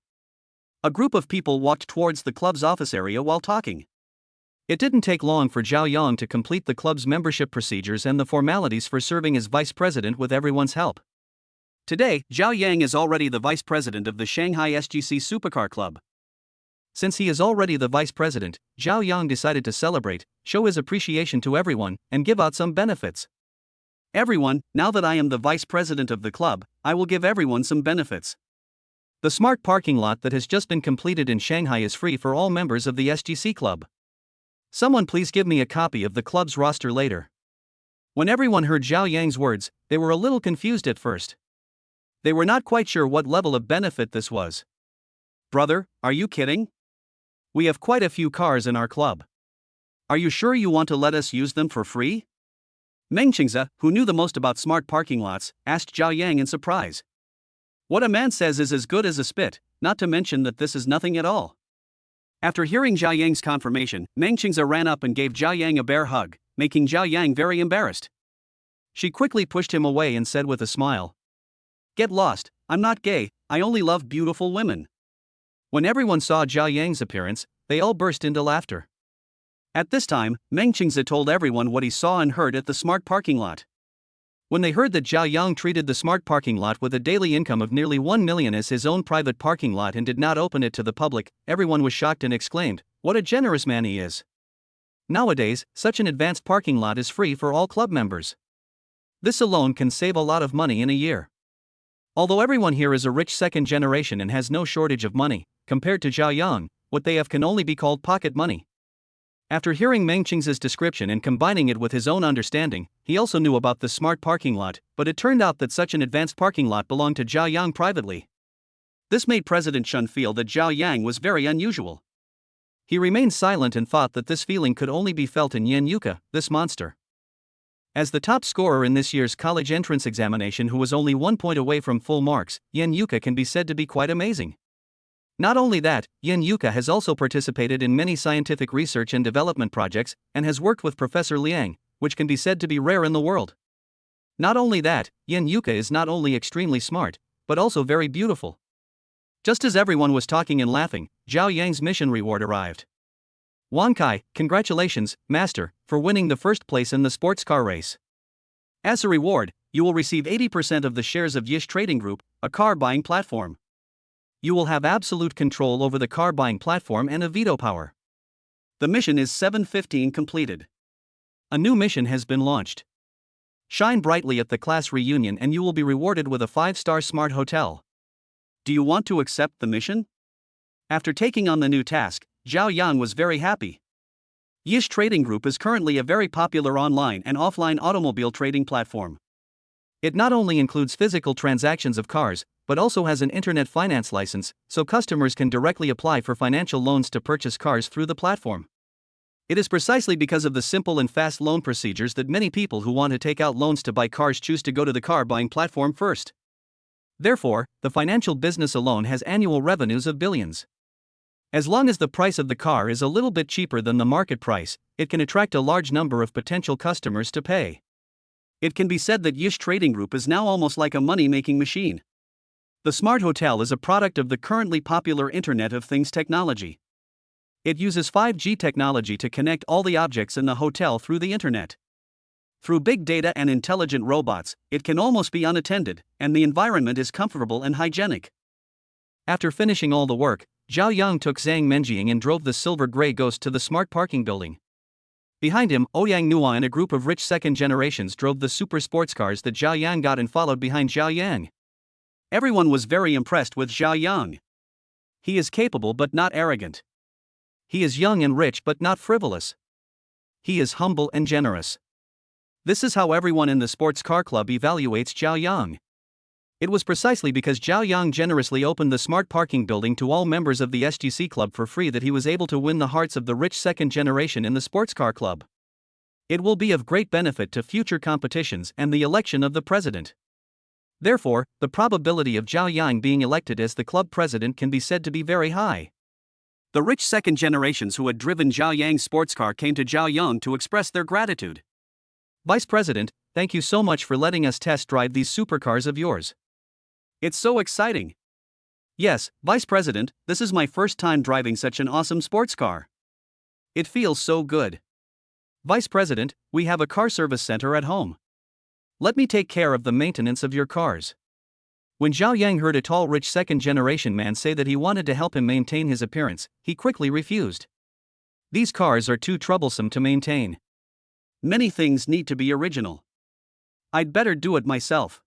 A group of people walked towards the club's office area while talking. It didn't take long for Zhao Yang to complete the club's membership procedures and the formalities for serving as vice president with everyone's help. Today, Zhao Yang is already the vice president of the Shanghai SGC Supercar Club. Since he is already the vice president, Zhao Yang decided to celebrate, show his appreciation to everyone, and give out some benefits. Everyone, now that I am the vice president of the club, I will give everyone some benefits. The smart parking lot that has just been completed in Shanghai is free for all members of the SGC club. Someone please give me a copy of the club's roster later. When everyone heard Zhao Yang's words, they were a little confused at first. They were not quite sure what level of benefit this was. Brother, are you kidding? We have quite a few cars in our club. Are you sure you want to let us use them for free? Meng Qingze, who knew the most about smart parking lots, asked Zhao Yang in surprise. What a man says is as good as a spit, not to mention that this is nothing at all. After hearing Zhao Yang's confirmation, Meng Qingze ran up and gave Zhao Yang a bear hug, making Zhao Yang very embarrassed. She quickly pushed him away and said with a smile, "Get lost, I'm not gay, I only love beautiful women." When everyone saw Zhao Yang's appearance, they all burst into laughter. At this time, Meng Qingze told everyone what he saw and heard at the smart parking lot. When they heard that Zhao Yang treated the smart parking lot with a daily income of nearly 1 million as his own private parking lot and did not open it to the public, everyone was shocked and exclaimed, "What a generous man he is." Nowadays, such an advanced parking lot is free for all club members. This alone can save a lot of money in a year. Although everyone here is a rich second generation and has no shortage of money, compared to Zhao Yang, what they have can only be called pocket money. After hearing Meng Qingze's description and combining it with his own understanding, he also knew about the smart parking lot, but it turned out that such an advanced parking lot belonged to Zhao Yang privately. This made President Chen feel that Zhao Yang was very unusual. He remained silent and thought that this feeling could only be felt in Yan Yuka, this monster. As the top scorer in this year's college entrance examination who was only 1 point away from full marks, Yan Yuka can be said to be quite amazing. Not only that, Yan Yuka has also participated in many scientific research and development projects, and has worked with Professor Liang, which can be said to be rare in the world. Not only that, Yan Yuka is not only extremely smart, but also very beautiful. Just as everyone was talking and laughing, Zhao Yang's mission reward arrived. "Wang Kai, congratulations, Master, for winning the first place in the sports car race. As a reward, you will receive 80% of the shares of Yish Trading Group, a car buying platform. You will have absolute control over the car buying platform and a veto power. The mission is 715 completed. A new mission has been launched. Shine brightly at the class reunion and you will be rewarded with a 5-star smart hotel. Do you want to accept the mission?" After taking on the new task, Zhao Yang was very happy. Yish Trading Group is currently a very popular online and offline automobile trading platform. It not only includes physical transactions of cars, but also has an internet finance license, so customers can directly apply for financial loans to purchase cars through the platform. It is precisely because of the simple and fast loan procedures that many people who want to take out loans to buy cars choose to go to the car buying platform first. Therefore, the financial business alone has annual revenues of billions. As long as the price of the car is a little bit cheaper than the market price, it can attract a large number of potential customers to pay. It can be said that Yish Trading Group is now almost like a money-making machine. The Smart Hotel is a product of the currently popular Internet of Things technology. It uses 5G technology to connect all the objects in the hotel through the Internet. Through big data and intelligent robots, it can almost be unattended, and the environment is comfortable and hygienic. After finishing all the work, Zhao Yang took Zang Mening and drove the silver gray ghost to the smart parking building. Behind him, Yang Nua and a group of rich second generations drove the super sports cars that Zhao Yang got and followed behind Zhao Yang. Everyone was very impressed with Zhao Yang. He is capable but not arrogant. He is young and rich but not frivolous. He is humble and generous. This is how everyone in the sports car club evaluates Zhao Yang. It was precisely because Zhao Yang generously opened the smart parking building to all members of the SGC club for free that he was able to win the hearts of the rich second generation in the sports car club. It will be of great benefit to future competitions and the election of the president. Therefore, the probability of Zhao Yang being elected as the club president can be said to be very high. The rich second generations who had driven Zhao Yang's sports car came to Zhao Yang to express their gratitude. Vice President, thank you so much for letting us test drive these supercars of yours. It's so exciting. Yes, Vice President, this is my first time driving such an awesome sports car. It feels so good. Vice President, we have a car service center at home. Let me take care of the maintenance of your cars. When Zhao Yang heard a tall rich second-generation man say that he wanted to help him maintain his appearance, he quickly refused. These cars are too troublesome to maintain. Many things need to be original. I'd better do it myself.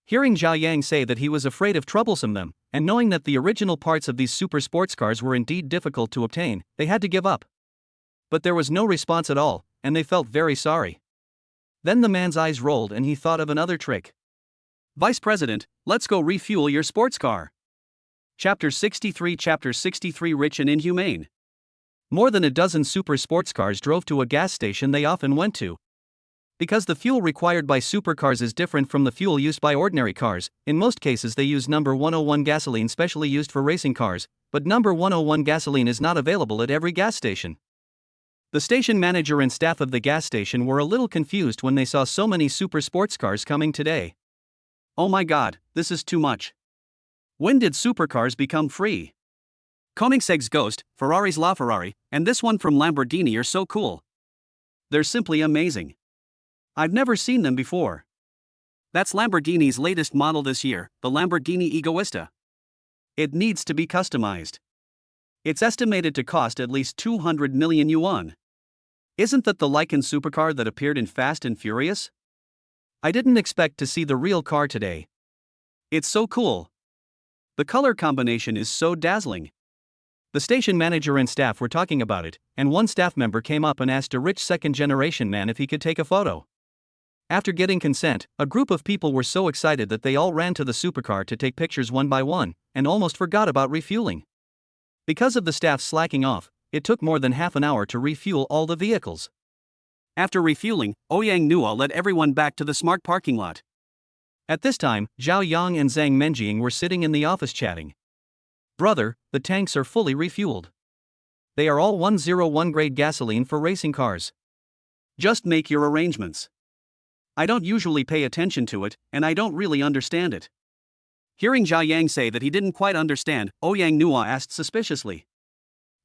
Hearing Zhao Yang say that he was afraid of troublesome them, and knowing that the original parts of these super sports cars were indeed difficult to obtain, they had to give up. But there was no response at all, and they felt very sorry. Then the man's eyes rolled and he thought of another trick. Vice President, let's go refuel your sports car. Chapter 63 Rich and Inhumane. More than a dozen super sports cars drove to a gas station they often went to. Because the fuel required by supercars is different from the fuel used by ordinary cars, in most cases they use number 101 gasoline specially used for racing cars, but number 101 gasoline is not available at every gas station. The station manager and staff of the gas station were a little confused when they saw so many super sports cars coming today. Oh my god, this is too much. When did supercars become free? Koenigsegg's Ghost, Ferrari's LaFerrari, and this one from Lamborghini are so cool. They're simply amazing. I've never seen them before. That's Lamborghini's latest model this year, the Lamborghini Egoista. It needs to be customized. It's estimated to cost at least 200 million yuan. Isn't that the Lycan supercar that appeared in Fast and Furious? I didn't expect to see the real car today. It's so cool. The color combination is so dazzling. The station manager and staff were talking about it, and one staff member came up and asked a rich second-generation man if he could take a photo. After getting consent, a group of people were so excited that they all ran to the supercar to take pictures one by one, and almost forgot about refueling. Because of the staff slacking off, it took more than half an hour to refuel all the vehicles. After refueling, Yang Nua led everyone back to the smart parking lot. At this time, Zhao Yang and Zang Mening were sitting in the office chatting. Brother, the tanks are fully refueled. They are all 101 grade gasoline for racing cars. Just make your arrangements. I don't usually pay attention to it, and I don't really understand it. Hearing Zhao Yang say that he didn't quite understand, Yang Nua asked suspiciously.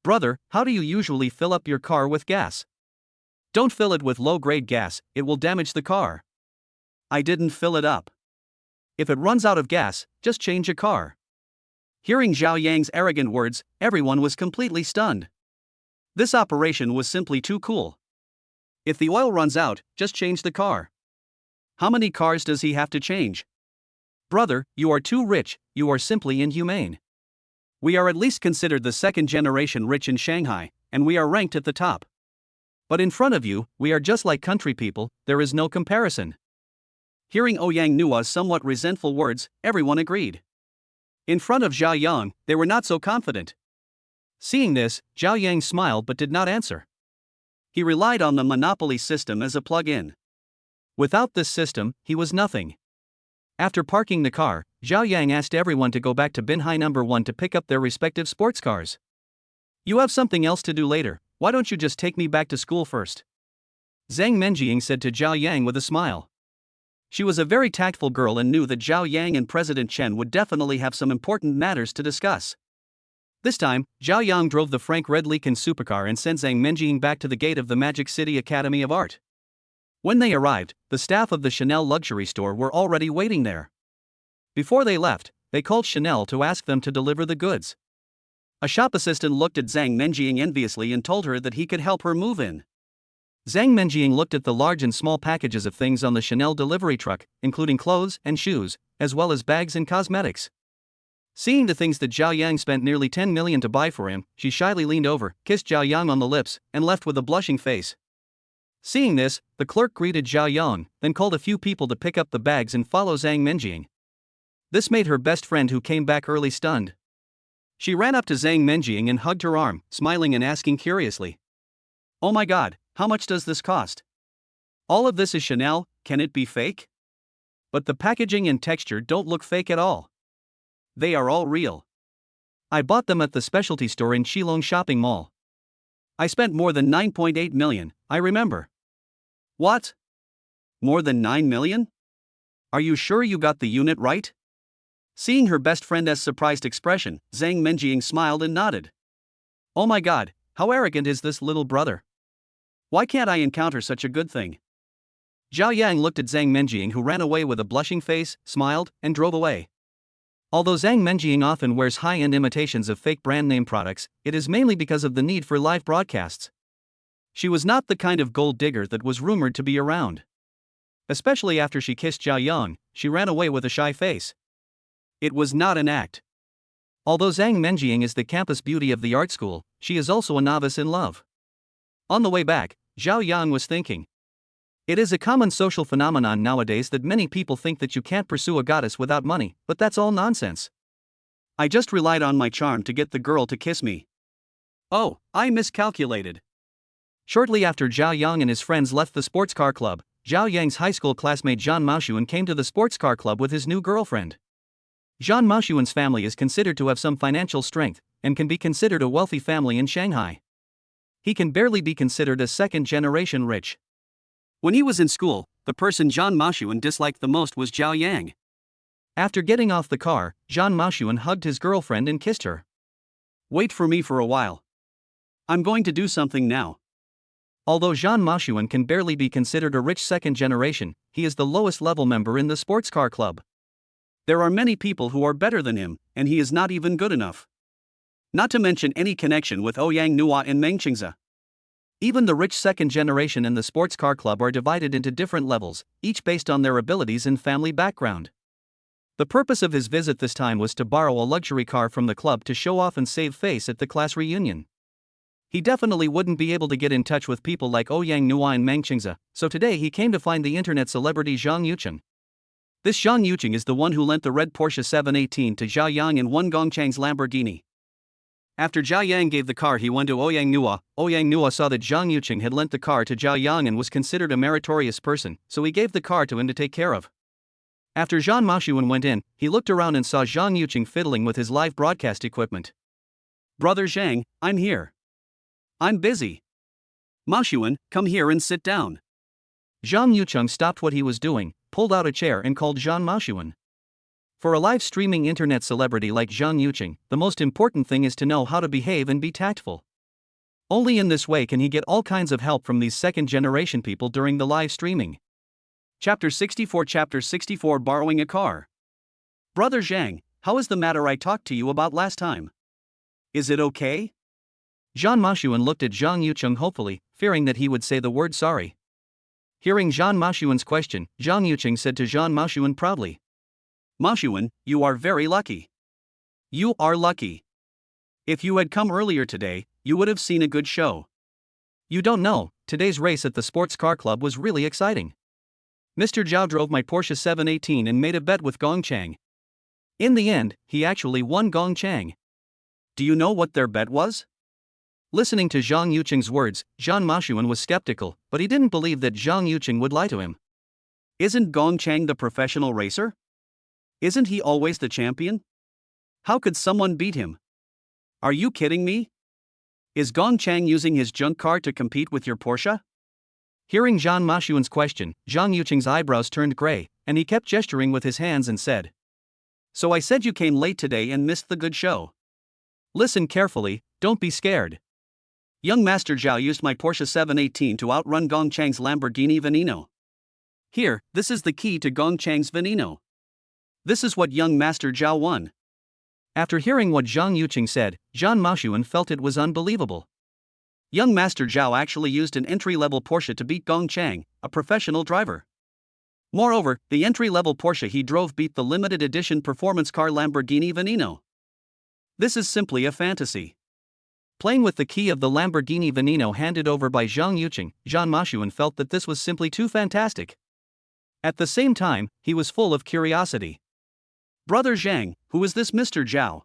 Brother, how do you usually fill up your car with gas? Don't fill it with low-grade gas, it will damage the car. I didn't fill it up. If it runs out of gas, just change a car. Hearing Zhao Yang's arrogant words, everyone was completely stunned. This operation was simply too cool. If the oil runs out, just change the car. How many cars does he have to change? Brother, you are too rich, you are simply inhumane. We are at least considered the second generation rich in Shanghai, and we are ranked at the top. But in front of you, we are just like country people, there is no comparison. Hearing Yang Nua's somewhat resentful words, everyone agreed. In front of Zhao Yang, they were not so confident. Seeing this, Zhao Yang smiled but did not answer. He relied on the monopoly system as a plug-in. Without this system, he was nothing. After parking the car, Zhao Yang asked everyone to go back to Binhai number 1 to pick up their respective sports cars. You have something else to do later, why don't you just take me back to school first? Zang Mening said to Zhao Yang with a smile. She was a very tactful girl and knew that Zhao Yang and President Chen would definitely have some important matters to discuss. This time, Zhao Yang drove the Frank Red Lycan supercar and sent Zang Mening back to the gate of the Magic City Academy of Art. When they arrived, the staff of the Chanel luxury store were already waiting there. Before they left, they called Chanel to ask them to deliver the goods. A shop assistant looked at Zang Mening enviously and told her that he could help her move in. Zang Mening looked at the large and small packages of things on the Chanel delivery truck, including clothes and shoes, as well as bags and cosmetics. Seeing the things that Zhao Yang spent nearly 10 million to buy for him, she shyly leaned over, kissed Zhao Yang on the lips, and left with a blushing face. Seeing this, the clerk greeted Zhao Yang, then called a few people to pick up the bags and follow Zang Mening. This made her best friend who came back early stunned. She ran up to Zang Mening and hugged her arm, smiling and asking curiously, "Oh my god, how much does this cost? All of this is Chanel, can it be fake?" But the packaging and texture don't look fake at all. They are all real. I bought them at the specialty store in Xiaolong shopping mall. I spent more than 9.8 million, I remember. What? More than 9 million? Are you sure you got the unit right? Seeing her best friend's surprised expression, Zang Mening smiled and nodded. Oh my god, how arrogant is this little brother? Why can't I encounter such a good thing? Zhao Yang looked at Zang Mening, who ran away with a blushing face, smiled, and drove away. Although Zang Mening often wears high-end imitations of fake brand name products, it is mainly because of the need for live broadcasts. She was not the kind of gold digger that was rumored to be around. Especially after she kissed Zhao Yang, she ran away with a shy face. It was not an act. Although Zang Mening is the campus beauty of the art school, she is also a novice in love. On the way back, Zhao Yang was thinking. It is a common social phenomenon nowadays that many people think that you can't pursue a goddess without money, but that's all nonsense. I just relied on my charm to get the girl to kiss me. Oh, I miscalculated. Shortly after Zhao Yang and his friends left the sports car club, Zhao Yang's high school classmate Zhan Maoxuan came to the sports car club with his new girlfriend. Zhan Maoxuan's family is considered to have some financial strength, and can be considered a wealthy family in Shanghai. He can barely be considered a second-generation rich. When he was in school, the person Zhan Maoxuan disliked the most was Zhao Yang. After getting off the car, Zhan Maoxuan hugged his girlfriend and kissed her. Wait for me for a while. I'm going to do something now. Although Zhan Maoxuan can barely be considered a rich second generation, he is the lowest level member in the sports car club. There are many people who are better than him, and he is not even good enough. Not to mention any connection with Yang Nua and Mengqingze. Even the rich second generation in the sports car club are divided into different levels, each based on their abilities and family background. The purpose of his visit this time was to borrow a luxury car from the club to show off and save face at the class reunion. He definitely wouldn't be able to get in touch with people like Yang Nua and Mengqingze, so today he came to find the internet celebrity Zhang Yuqing. This Zhang Yuqing is the one who lent the red Porsche 718 to Zhao Yang and won Gongchang's Lamborghini. After Zhao Yang gave the car, he went to Yang Nua. Yang Nua saw that Zhang Yuqing had lent the car to Zhao Yang and was considered a meritorious person, so he gave the car to him to take care of. After Zhan Maoxuan went in, he looked around and saw Zhang Yuqing fiddling with his live broadcast equipment. Brother Zhang, I'm here. I'm busy. Maoxuan, come here and sit down. Zhang Yuqing stopped what he was doing, pulled out a chair and called Zhan Maoxuan. For a live streaming internet celebrity like Zhang Yuqing, the most important thing is to know how to behave and be tactful. Only in this way can he get all kinds of help from these second generation people during the live streaming. Chapter 64 Borrowing a car. Brother Zhang, how is the matter I talked to you about last time? Is it okay? Zhan Maoxuan looked at Zhang Yuqing hopefully, fearing that he would say the word sorry. Hearing Zhan Maoxuan's question, Zhang Yuqing said to Zhan Maoxuan proudly, Maoxuan, you are very lucky. You are lucky. If you had come earlier today, you would have seen a good show. You don't know, today's race at the sports car club was really exciting. Mr. Zhao drove my Porsche 718 and made a bet with Gongchang. In the end, he actually won Gongchang. Do you know what their bet was? Listening to Zhang Yuqing's words, Zhan Maoxuan was skeptical, but he didn't believe that Zhang Yuqing would lie to him. Isn't Gongchang the professional racer? Isn't he always the champion? How could someone beat him? Are you kidding me? Is Gongchang using his junk car to compete with your Porsche? Hearing Zhan Maoxuan's question, Zhang Yuqing's eyebrows turned gray, and he kept gesturing with his hands and said, So I said you came late today and missed the good show. Listen carefully, don't be scared. Young Master Zhao used my Porsche 718 to outrun Gongchang's Lamborghini Veneno. Here, this is the key to Gongchang's Veneno. This is what young Master Zhao won. After hearing what Zhang Yuqing said, Zhan Maoxuan felt it was unbelievable. Young Master Zhao actually used an entry-level Porsche to beat Gongchang, a professional driver. Moreover, the entry-level Porsche he drove beat the limited edition performance car Lamborghini Veneno. This is simply a fantasy. Playing with the key of the Lamborghini Veneno handed over by Zhang Yuqing, Zhan Mashuan felt that this was simply too fantastic. At the same time, he was full of curiosity. Brother Zhang, who is this Mr. Zhao?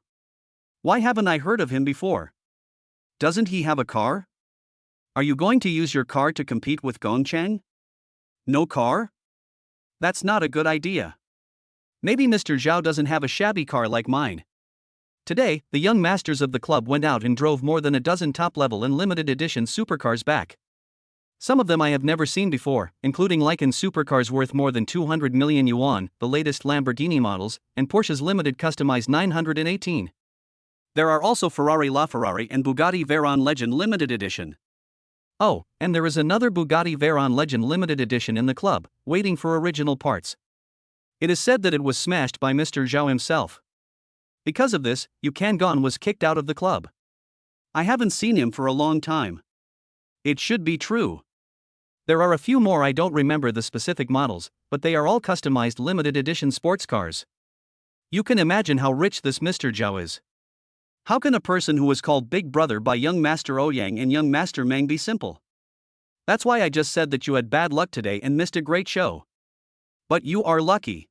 Why haven't I heard of him before? Doesn't he have a car? Are you going to use your car to compete with Gongchang? No car? That's not a good idea. Maybe Mr. Zhao doesn't have a shabby car like mine. Today, the young masters of the club went out and drove more than a dozen top-level and limited edition supercars back. Some of them I have never seen before, including Lycan supercars worth more than 200 million yuan, the latest Lamborghini models, and Porsche's limited customized 918. There are also Ferrari LaFerrari and Bugatti Veyron Legend Limited Edition. Oh, and there is another Bugatti Veyron Legend Limited Edition in the club, waiting for original parts. It is said that it was smashed by Mr. Zhao himself. Because of this, Yu Kangon was kicked out of the club. I haven't seen him for a long time. It should be true. There are a few more I don't remember the specific models, but they are all customized limited edition sports cars. You can imagine how rich this Mr. Zhao is. How can a person who was called Big Brother by young Master Ouyang and young Master Meng be simple? That's why I just said that you had bad luck today and missed a great show. But you are lucky.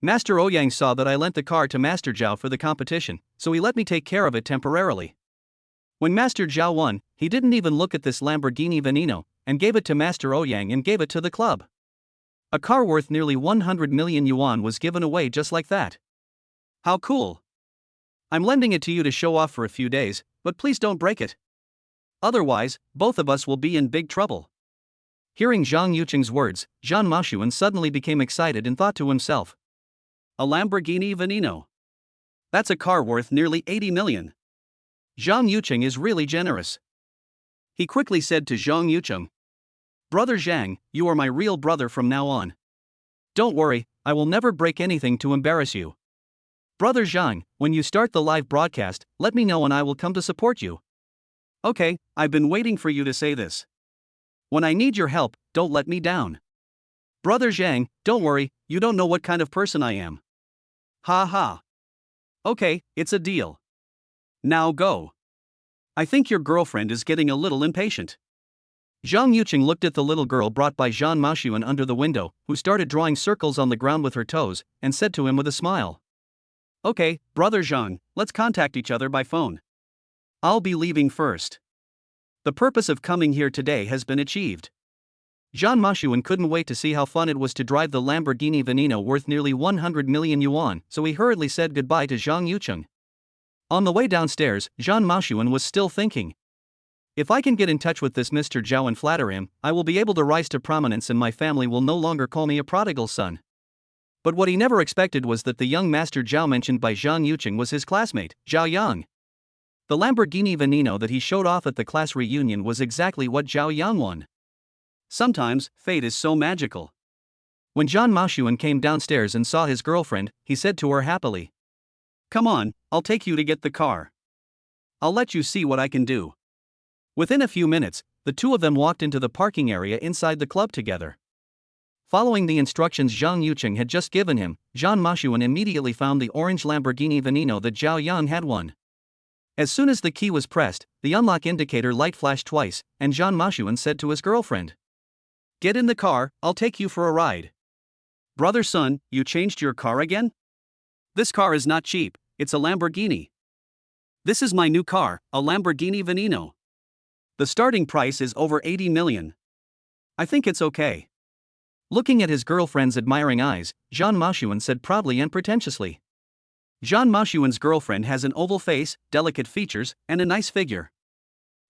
Master Ouyang saw that I lent the car to Master Zhao for the competition, so he let me take care of it temporarily. When Master Zhao won, he didn't even look at this Lamborghini Veneno, and gave it to Master Ouyang and gave it to the club. A car worth nearly 100 million yuan was given away just like that. How cool! I'm lending it to you to show off for a few days, but please don't break it. Otherwise, both of us will be in big trouble. Hearing Zhang Yuqing's words, Zhan Mashuan suddenly became excited and thought to himself, a Lamborghini Veneno. That's a car worth nearly 80 million. Zhang Yuqing is really generous. He quickly said to Zhang Yuqing, Brother Zhang, you are my real brother from now on. Don't worry, I will never break anything to embarrass you. Brother Zhang, when you start the live broadcast, let me know and I will come to support you. Okay, I've been waiting for you to say this. When I need your help, don't let me down. Brother Zhang, don't worry, you don't know what kind of person I am. Ha ha. Okay, it's a deal. Now go. I think your girlfriend is getting a little impatient. Zhang Yuqing looked at the little girl brought by Zhan Mashuan under the window, who started drawing circles on the ground with her toes, and said to him with a smile. Okay, Brother Zhang, let's contact each other by phone. I'll be leaving first. The purpose of coming here today has been achieved. Zhan Mashuan couldn't wait to see how fun it was to drive the Lamborghini Veneno worth nearly 100 million yuan, so he hurriedly said goodbye to Zhang Yuqing. On the way downstairs, Zhan Mashuan was still thinking. If I can get in touch with this Mr. Zhao and flatter him, I will be able to rise to prominence and my family will no longer call me a prodigal son. But what he never expected was that the young Master Zhao mentioned by Zhang Yuqing was his classmate, Zhao Yang. The Lamborghini Veneno that he showed off at the class reunion was exactly what Zhao Yang won. Sometimes, fate is so magical. When Zhan Mashuan came downstairs and saw his girlfriend, he said to her happily, Come on, I'll take you to get the car. I'll let you see what I can do. Within a few minutes, the two of them walked into the parking area inside the club together. Following the instructions Zhang Yuqing had just given him, Zhan Mashuan immediately found the orange Lamborghini Veneno that Zhao Yang had won. As soon as the key was pressed, the unlock indicator light flashed twice, and Zhan Mashuan said to his girlfriend, Get in the car, I'll take you for a ride. Brother son, you changed your car again? This car is not cheap, it's a Lamborghini. This is my new car, a Lamborghini Veneno. The starting price is over 80 million. I think it's okay. Looking at his girlfriend's admiring eyes, Zhan Mashuan said proudly and pretentiously. Zhan Mashuan's girlfriend has an oval face, delicate features, and a nice figure.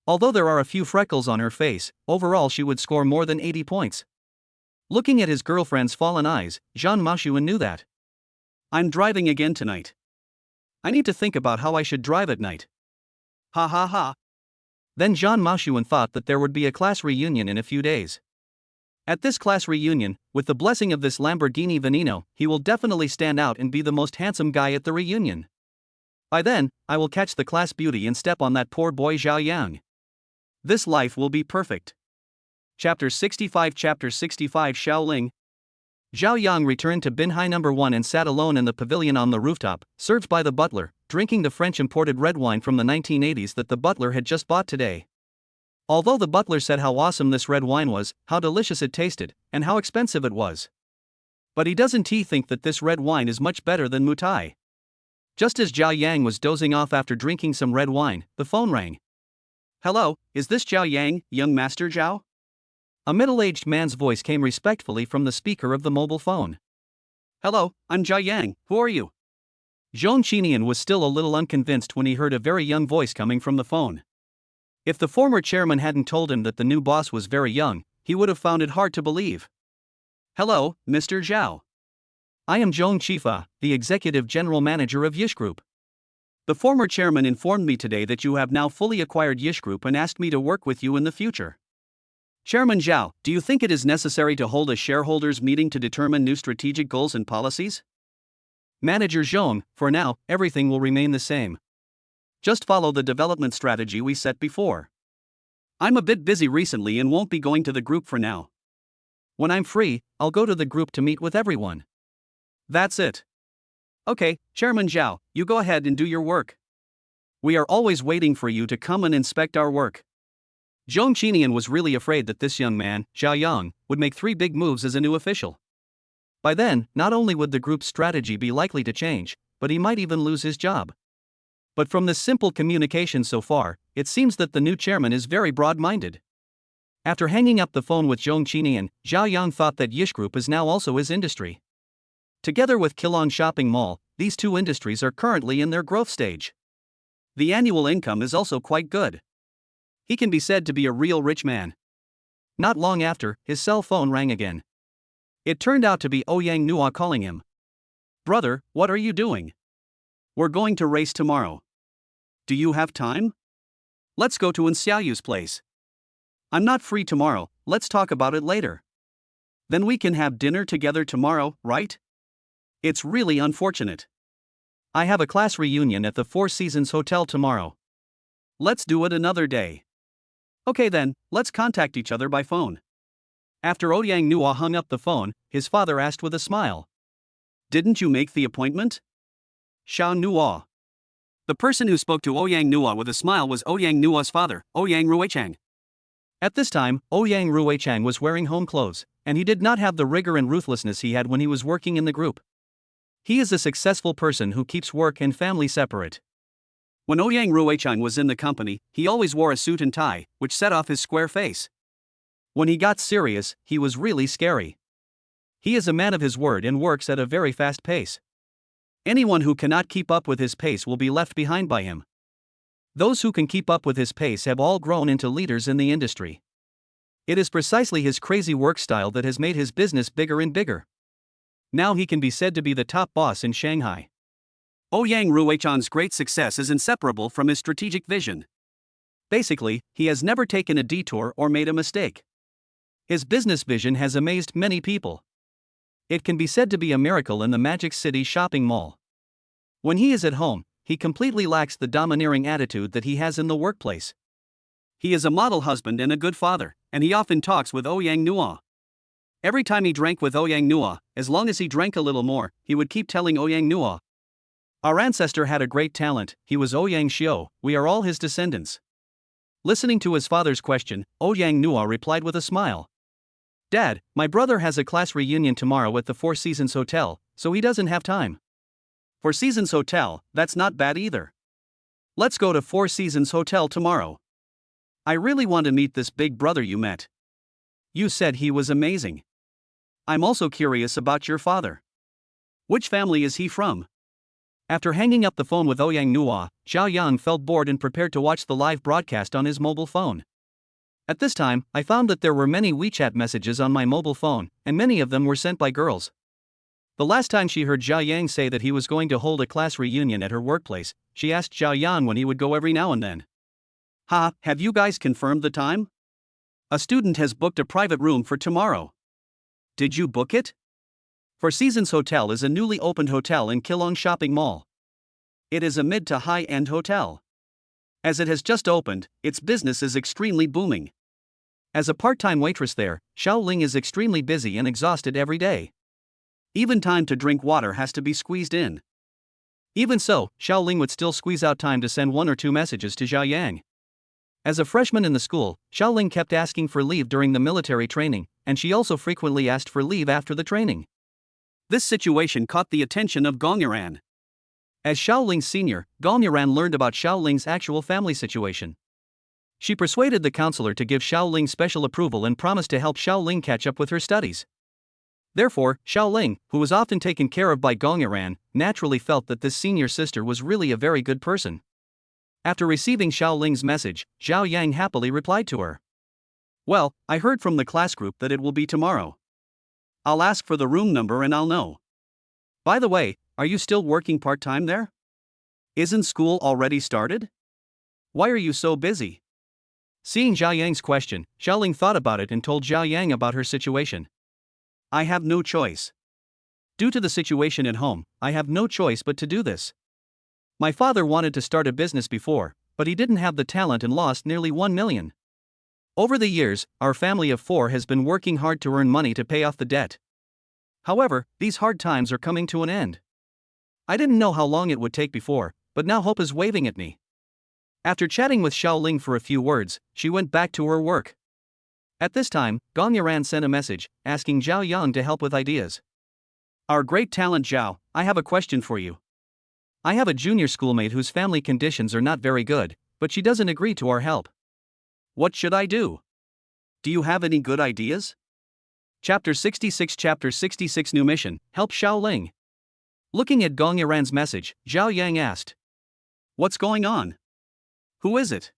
Although there are a few freckles on her face, overall she would score more than 80 points. Looking at his girlfriend's fallen eyes, Zhan Mashuan knew that. I'm driving again tonight. I need to think about how I should drive at night. Ha ha ha. Then Zhan Mashuan thought that there would be a class reunion in a few days. At this class reunion, with the blessing of this Lamborghini Veneno, he will definitely stand out and be the most handsome guy at the reunion. By then, I will catch the class beauty and step on that poor boy Zhao Yang. This life will be perfect. Chapter 65 Shaoling. Zhao Yang returned to Binhai No. 1 and sat alone in the pavilion on the rooftop, served by the butler, drinking the French imported red wine from the 1980s that the butler had just bought today. Although the butler said how awesome this red wine was, how delicious it tasted, and how expensive it was. But he doesn't think that this red wine is much better than Mutai. Just as Zhao Yang was dozing off after drinking some red wine, the phone rang. Hello, is this Zhao Yang, young Master Zhao? A middle-aged man's voice came respectfully from the speaker of the mobile phone. Hello, I'm Zhao Yang, who are you? Zhong Qinian was still a little unconvinced when he heard a very young voice coming from the phone. If the former chairman hadn't told him that the new boss was very young, he would have found it hard to believe. Hello, Mr. Zhao. I am Zhong Qifa, the executive general manager of Yish Group. The former chairman informed me today that you have now fully acquired Yish Group and asked me to work with you in the future. Chairman Zhao, do you think it is necessary to hold a shareholders' meeting to determine new strategic goals and policies? Manager Zhong, for now, everything will remain the same. Just follow the development strategy we set before. I'm a bit busy recently and won't be going to the group for now. When I'm free, I'll go to the group to meet with everyone. That's it. Okay, Chairman Zhao, you go ahead and do your work. We are always waiting for you to come and inspect our work. Zhong Qinian was really afraid that this young man, Zhao Yang, would make 3 big moves as a new official. By then, not only would the group's strategy be likely to change, but he might even lose his job. But from this simple communication so far, it seems that the new chairman is very broad-minded. After hanging up the phone with Zhong Qinian, Zhao Yang thought that Yish Group is now also his industry. Together with Keelung Shopping Mall, these 2 industries are currently in their growth stage. The annual income is also quite good. He can be said to be a real rich man. Not long after, his cell phone rang again. It turned out to be Yang Nua calling him. Brother, what are you doing? We're going to race tomorrow. Do you have time? Let's go to Xiao's place. I'm not free tomorrow, let's talk about it later. Then we can have dinner together tomorrow, right? It's really unfortunate. I have a class reunion at the Four Seasons Hotel tomorrow. Let's do it another day. Okay then, let's contact each other by phone. After Yang Nua hung up the phone, his father asked with a smile. Didn't you make the appointment? Xiao Nua. The person who spoke to Yang Nua with a smile was Yang Nua's father, Yang Ruichang. At this time, Yang Ruichang was wearing home clothes, and he did not have the rigor and ruthlessness he had when he was working in the group. He is a successful person who keeps work and family separate. When Yang Ruichang was in the company, he always wore a suit and tie, which set off his square face. When he got serious, he was really scary. He is a man of his word and works at a very fast pace. Anyone who cannot keep up with his pace will be left behind by him. Those who can keep up with his pace have all grown into leaders in the industry. It is precisely his crazy work style that has made his business bigger and bigger. Now he can be said to be the top boss in Shanghai. Yang Ruichang's great success is inseparable from his strategic vision. Basically, he has never taken a detour or made a mistake. His business vision has amazed many people. It can be said to be a miracle in the Magic City shopping mall. When he is at home, he completely lacks the domineering attitude that he has in the workplace. He is a model husband and a good father, and he often talks with Yang Nua. Every time he drank with Yang Nua, as long as he drank a little more, he would keep telling Yang Nua, "Our ancestor had a great talent, he was Yang Xiao, we are all his descendants." Listening to his father's question, Yang Nua replied with a smile. "Dad, my brother has a class reunion tomorrow at the Four Seasons Hotel, so he doesn't have time." Four Seasons Hotel, that's not bad either. Let's go to Four Seasons Hotel tomorrow. I really want to meet this big brother you met. You said he was amazing. I'm also curious about your father. Which family is he from? After hanging up the phone with Yang Nua, Zhao Yang felt bored and prepared to watch the live broadcast on his mobile phone. At this time, I found that there were many WeChat messages on my mobile phone, and many of them were sent by girls. The last time she heard Zhao Yang say that he was going to hold a class reunion at her workplace, she asked Zhao Yang when he would go every now and then. "Ha, have you guys confirmed the time? A student has booked a private room for tomorrow. Did you book it?" Four Seasons Hotel is a newly opened hotel in Keelung Shopping Mall. It is a mid to high-end hotel. As it has just opened, its business is extremely booming. As a part-time waitress there, Shaoling is extremely busy and exhausted every day. Even time to drink water has to be squeezed in. Even so, Xiaoling would still squeeze out time to send 1 or 2 messages to Zhao Yang. As a freshman in the school, Xiaoling kept asking for leave during the military training, and she also frequently asked for leave after the training. This situation caught the attention of Gong Yuran. As Xiaoling's senior, Gong Yuran learned about Xiaoling's actual family situation. She persuaded the counselor to give Xiaoling special approval and promised to help Xiaoling catch up with her studies. Therefore, Xiaoling, who was often taken care of by Gong Yuran, naturally felt that this senior sister was really a very good person. After receiving Xiaoling's message, Zhao Yang happily replied to her. "Well, I heard from the class group that it will be tomorrow. I'll ask for the room number and I'll know. By the way, are you still working part-time there? Isn't school already started? Why are you so busy?" Seeing Zhao Yang's question, Xiaoling thought about it and told Zhao Yang about her situation. "I have no choice. Due to the situation at home, I have no choice but to do this. My father wanted to start a business before, but he didn't have the talent and lost nearly 1 million. Over the years, our family of 4 has been working hard to earn money to pay off the debt. However, these hard times are coming to an end. I didn't know how long it would take before, but now hope is waving at me." After chatting with Xiaoling for a few words, she went back to her work. At this time, Gong Yuran sent a message, asking Zhao Yang to help with ideas. "Our great talent Zhao, I have a question for you. I have a junior schoolmate whose family conditions are not very good, but she doesn't agree to our help. What should I do? Do you have any good ideas?" Chapter 66 New Mission, Help Xiaoling. Looking at Gong Yuran's message, Zhao Yang asked, "What's going on? Who is it?"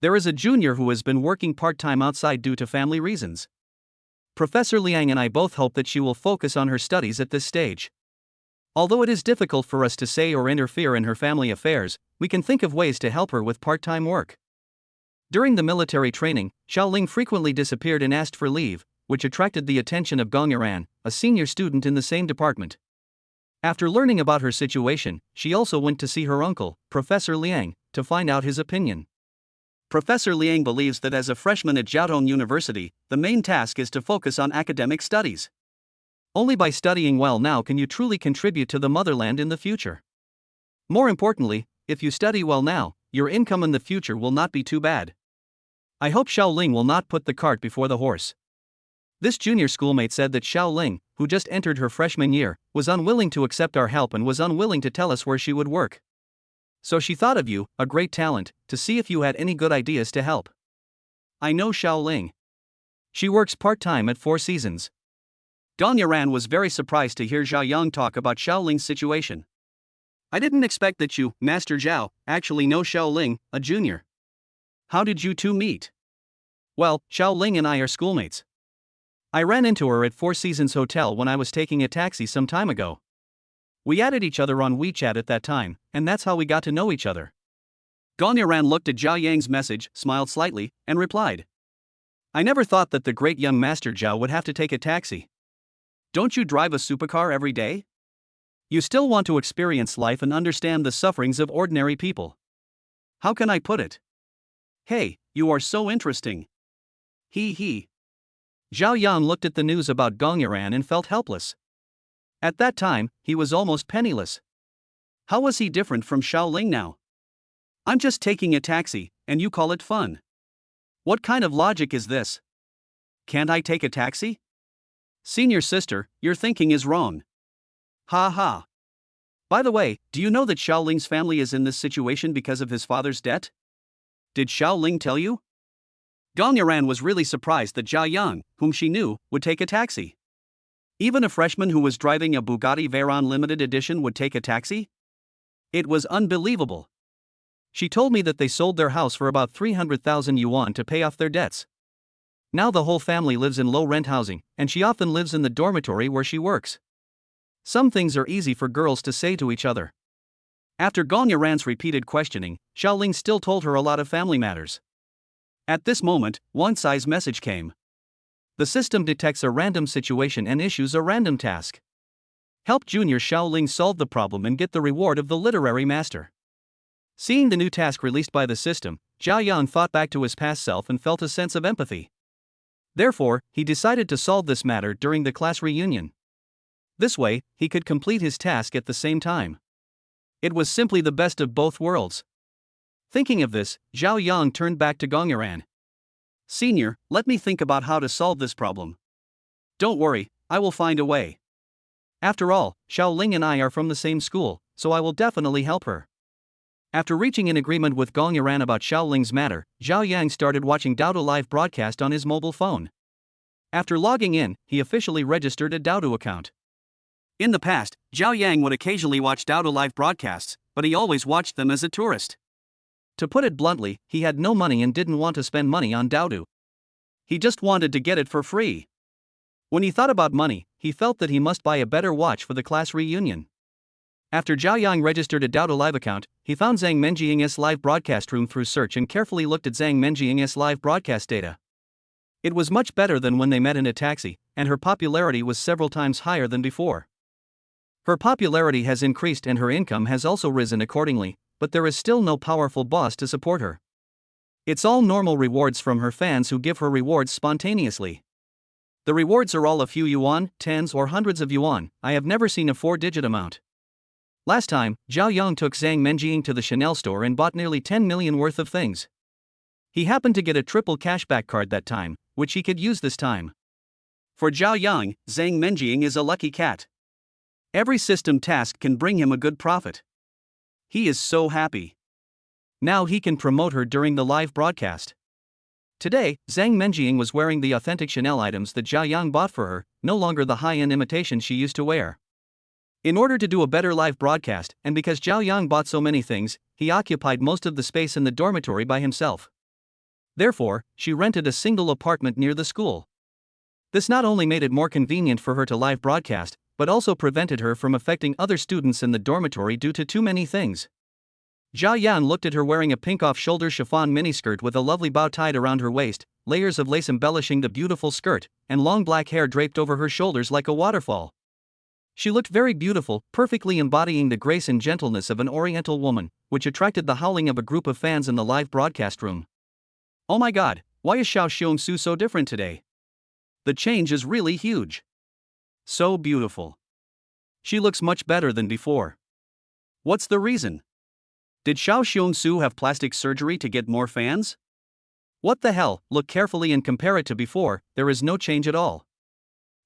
"There is a junior who has been working part-time outside due to family reasons. Professor Liang and I both hope that she will focus on her studies at this stage. Although it is difficult for us to say or interfere in her family affairs, we can think of ways to help her with part-time work." During the military training, Xiaoling frequently disappeared and asked for leave, which attracted the attention of Gong Yuran, a senior student in the same department. After learning about her situation, she also went to see her uncle, Professor Liang, to find out his opinion. Professor Liang believes that as a freshman at Jiaotong University, the main task is to focus on academic studies. Only by studying well now can you truly contribute to the motherland in the future. More importantly, if you study well now, your income in the future will not be too bad. I hope Xiaoling will not put the cart before the horse. This junior schoolmate said that Xiaoling, who just entered her freshman year, was unwilling to accept our help and was unwilling to tell us where she would work. So she thought of you, a great talent, to see if you had any good ideas to help. I know Xiaoling. She works part-time at 4 Seasons. Gong Yuran was very surprised to hear Zhao Yang talk about Xiaoling's situation. "I didn't expect that you, Master Zhao, actually know Xiaoling, a junior. How did you two meet?" "Well, Xiaoling and I are schoolmates. I ran into her at 4 Seasons Hotel when I was taking a taxi some time ago. We added each other on WeChat at that time, and that's how we got to know each other." Gong Yuran looked at Zhao Yang's message, smiled slightly, and replied, "I never thought that the great young Master Zhao would have to take a taxi. Don't you drive a supercar every day? You still want to experience life and understand the sufferings of ordinary people. How can I put it? Hey, you are so interesting. He. Zhao Yang looked at the news about Gong Yuran and felt helpless. At that time, he was almost penniless. How was he different from Xiaoling now? "I'm just taking a taxi, and you call it fun. What kind of logic is this? Can't I take a taxi? Senior sister, your thinking is wrong. Ha ha. By the way, do you know that Xiaoling's family is in this situation because of his father's debt? Did Xiaoling tell you?" Gong Yuran was really surprised that Zhao Yang, whom she knew, would take a taxi. Even a freshman who was driving a Bugatti Veyron limited edition would take a taxi? It was unbelievable. She told me that they sold their house for about 300,000 yuan to pay off their debts. Now the whole family lives in low-rent housing, and she often lives in the dormitory where she works. Some things are easy for girls to say to each other. After Gong Yuran's repeated questioning, Xiaoling still told her a lot of family matters. At this moment, Wang message came. The system detects a random situation and issues a random task. Help junior Xiaoling solve the problem and get the reward of the literary master. Seeing the new task released by the system, Zhao Yang thought back to his past self and felt a sense of empathy. Therefore, he decided to solve this matter during the class reunion. This way, he could complete his task at the same time. It was simply the best of both worlds. Thinking of this, Zhao Yang turned back to Gong Yuan. Senior, let me think about how to solve this problem. Don't worry, I will find a way. After all, Shaoling and I are from the same school, so I will definitely help her. After reaching an agreement with Gong Yuan about Shaoling's matter, Zhao Yang started watching Dowdo live broadcast on his mobile phone. After logging in, he officially registered a Dowdo account. In the past, Zhao Yang would occasionally watch Dowdo live broadcasts, but he always watched them as a tourist. To put it bluntly, he had no money and didn't want to spend money on Dowdo. He just wanted to get it for free. When he thought about money, he felt that he must buy a better watch for the class reunion. After Zhao Yang registered a Dowdo live account, he found Zang Mening's live broadcast room through search and carefully looked at Zang Mening's live broadcast data. It was much better than when they met in a taxi, and her popularity was several times higher than before. Her popularity has increased and her income has also risen accordingly, but there is still no powerful boss to support her. It's all normal rewards from her fans who give her rewards spontaneously. The rewards are all a few yuan, tens or hundreds of yuan. I have never seen a 4-digit amount. Last time, Zhao Yang took Zang Mening to the Chanel store and bought nearly 10 million worth of things. He happened to get a triple cashback card that time, which he could use this time. For Zhao Yang, Zang Mening is a lucky cat. Every system task can bring him a good profit. He is so happy. Now he can promote her during the live broadcast. Today, Zang Mening was wearing the authentic Chanel items that Zhao Yang bought for her, no longer the high-end imitation she used to wear. In order to do a better live broadcast, and because Zhao Yang bought so many things, he occupied most of the space in the dormitory by himself. Therefore, she rented a single apartment near the school. This not only made it more convenient for her to live broadcast, but also prevented her from affecting other students in the dormitory due to too many things. Zhao Yang looked at her wearing a pink off-shoulder chiffon miniskirt with a lovely bow tied around her waist, layers of lace embellishing the beautiful skirt, and long black hair draped over her shoulders like a waterfall. She looked very beautiful, perfectly embodying the grace and gentleness of an Oriental woman, which attracted the howling of a group of fans in the live broadcast room. Oh my god, why is Xiao so different today? The change is really huge. So beautiful. She looks much better than before. What's the reason? Did Xiao have plastic surgery to get more fans? What the hell, look carefully and compare it to before, there is no change at all.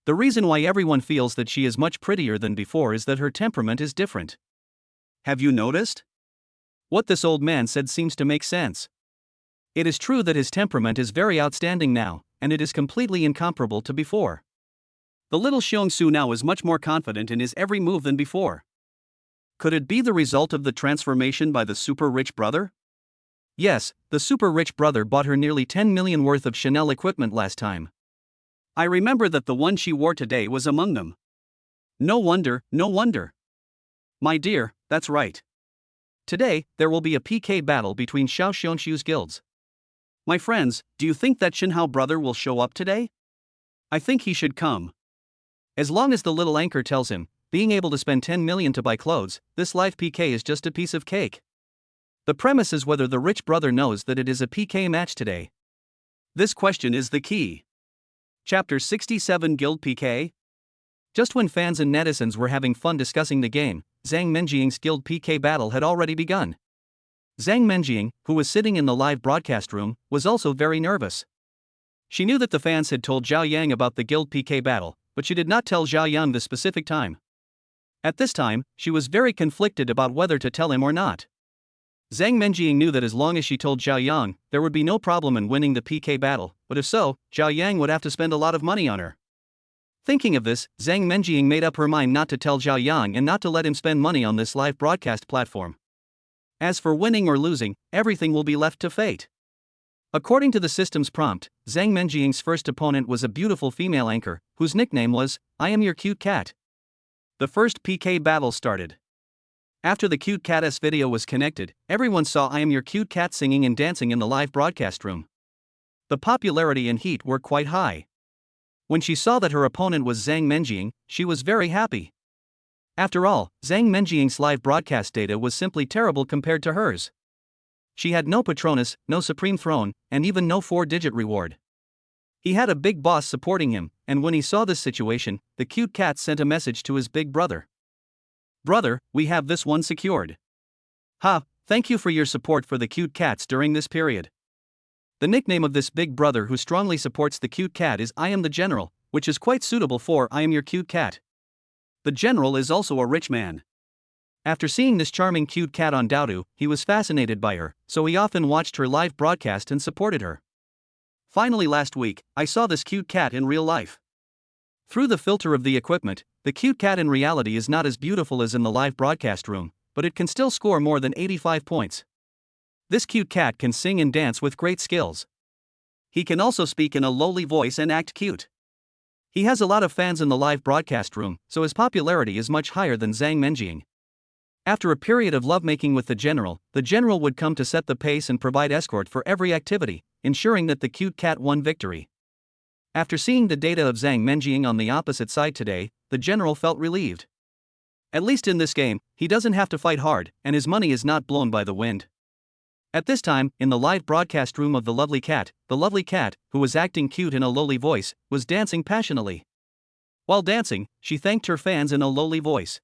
The reason why everyone feels that she is much prettier than before is that her temperament is different. Have you noticed? What this old man said seems to make sense. It is true that his temperament is very outstanding now, and it is completely incomparable to before. The little Xiongsu now is much more confident in his every move than before. Could it be the result of the transformation by the super rich brother? Yes, the super rich brother bought her nearly 10 million worth of Chanel equipment last time. I remember that the one she wore today was among them. No wonder, no wonder. My dear, that's right. Today, there will be a PK battle between Xiao Xiongxiu's guilds. My friends, do you think that Shinhao brother will show up today? I think he should come. As long as the little anchor tells him, being able to spend 10 million to buy clothes, this live PK is just a piece of cake. The premise is whether the rich brother knows that it is a PK match today. This question is the key. Chapter 67 Guild PK? Just when fans and netizens were having fun discussing the game, Zang Mening's guild PK battle had already begun. Zang Mening, who was sitting in the live broadcast room, was also very nervous. She knew that the fans had told Zhao Yang about the guild PK battle, but she did not tell Zhao Yang the specific time. At this time, she was very conflicted about whether to tell him or not. Zang Mening knew that as long as she told Zhao Yang, there would be no problem in winning the PK battle, but if so, Zhao Yang would have to spend a lot of money on her. Thinking of this, Zang Mening made up her mind not to tell Zhao Yang and not to let him spend money on this live broadcast platform. As for winning or losing, everything will be left to fate. According to the system's prompt, Zang Mening's first opponent was a beautiful female anchor, whose nickname was, "I am your cute cat." The first PK battle started. After the cute cat's video was connected, everyone saw I Am Your Cute Cat singing and dancing in the live broadcast room. The popularity and heat were quite high. When she saw that her opponent was Zang Mening, she was very happy. After all, Zang Mening's live broadcast data was simply terrible compared to hers. She had no Patronus, no Supreme Throne, and even no 4-digit reward. He had a big boss supporting him, and when he saw this situation, the cute cat sent a message to his big brother. "Brother, we have this one secured. Ha, thank you for your support for the cute cats during this period. The nickname of this big brother who strongly supports the cute cat is I am the general, which is quite suitable for I am your cute cat. The general is also a rich man. After seeing this charming cute cat on Doudu, he was fascinated by her, so he often watched her live broadcast and supported her. Finally last week, I saw this cute cat in real life. Through the filter of the equipment, the cute cat in reality is not as beautiful as in the live broadcast room, but it can still score more than 85 points. This cute cat can sing and dance with great skills. He can also speak in a lowly voice and act cute. He has a lot of fans in the live broadcast room, so his popularity is much higher than Zang Mening. After a period of lovemaking with the general would come to set the pace and provide escort for every activity, ensuring that the cute cat won victory. After seeing the data of Zang Mening on the opposite side today, the general felt relieved. At least in this game, he doesn't have to fight hard, and his money is not blown by the wind. At this time, in the live broadcast room of the lovely cat, who was acting cute in a lowly voice, was dancing passionately. While dancing, she thanked her fans in a lowly voice.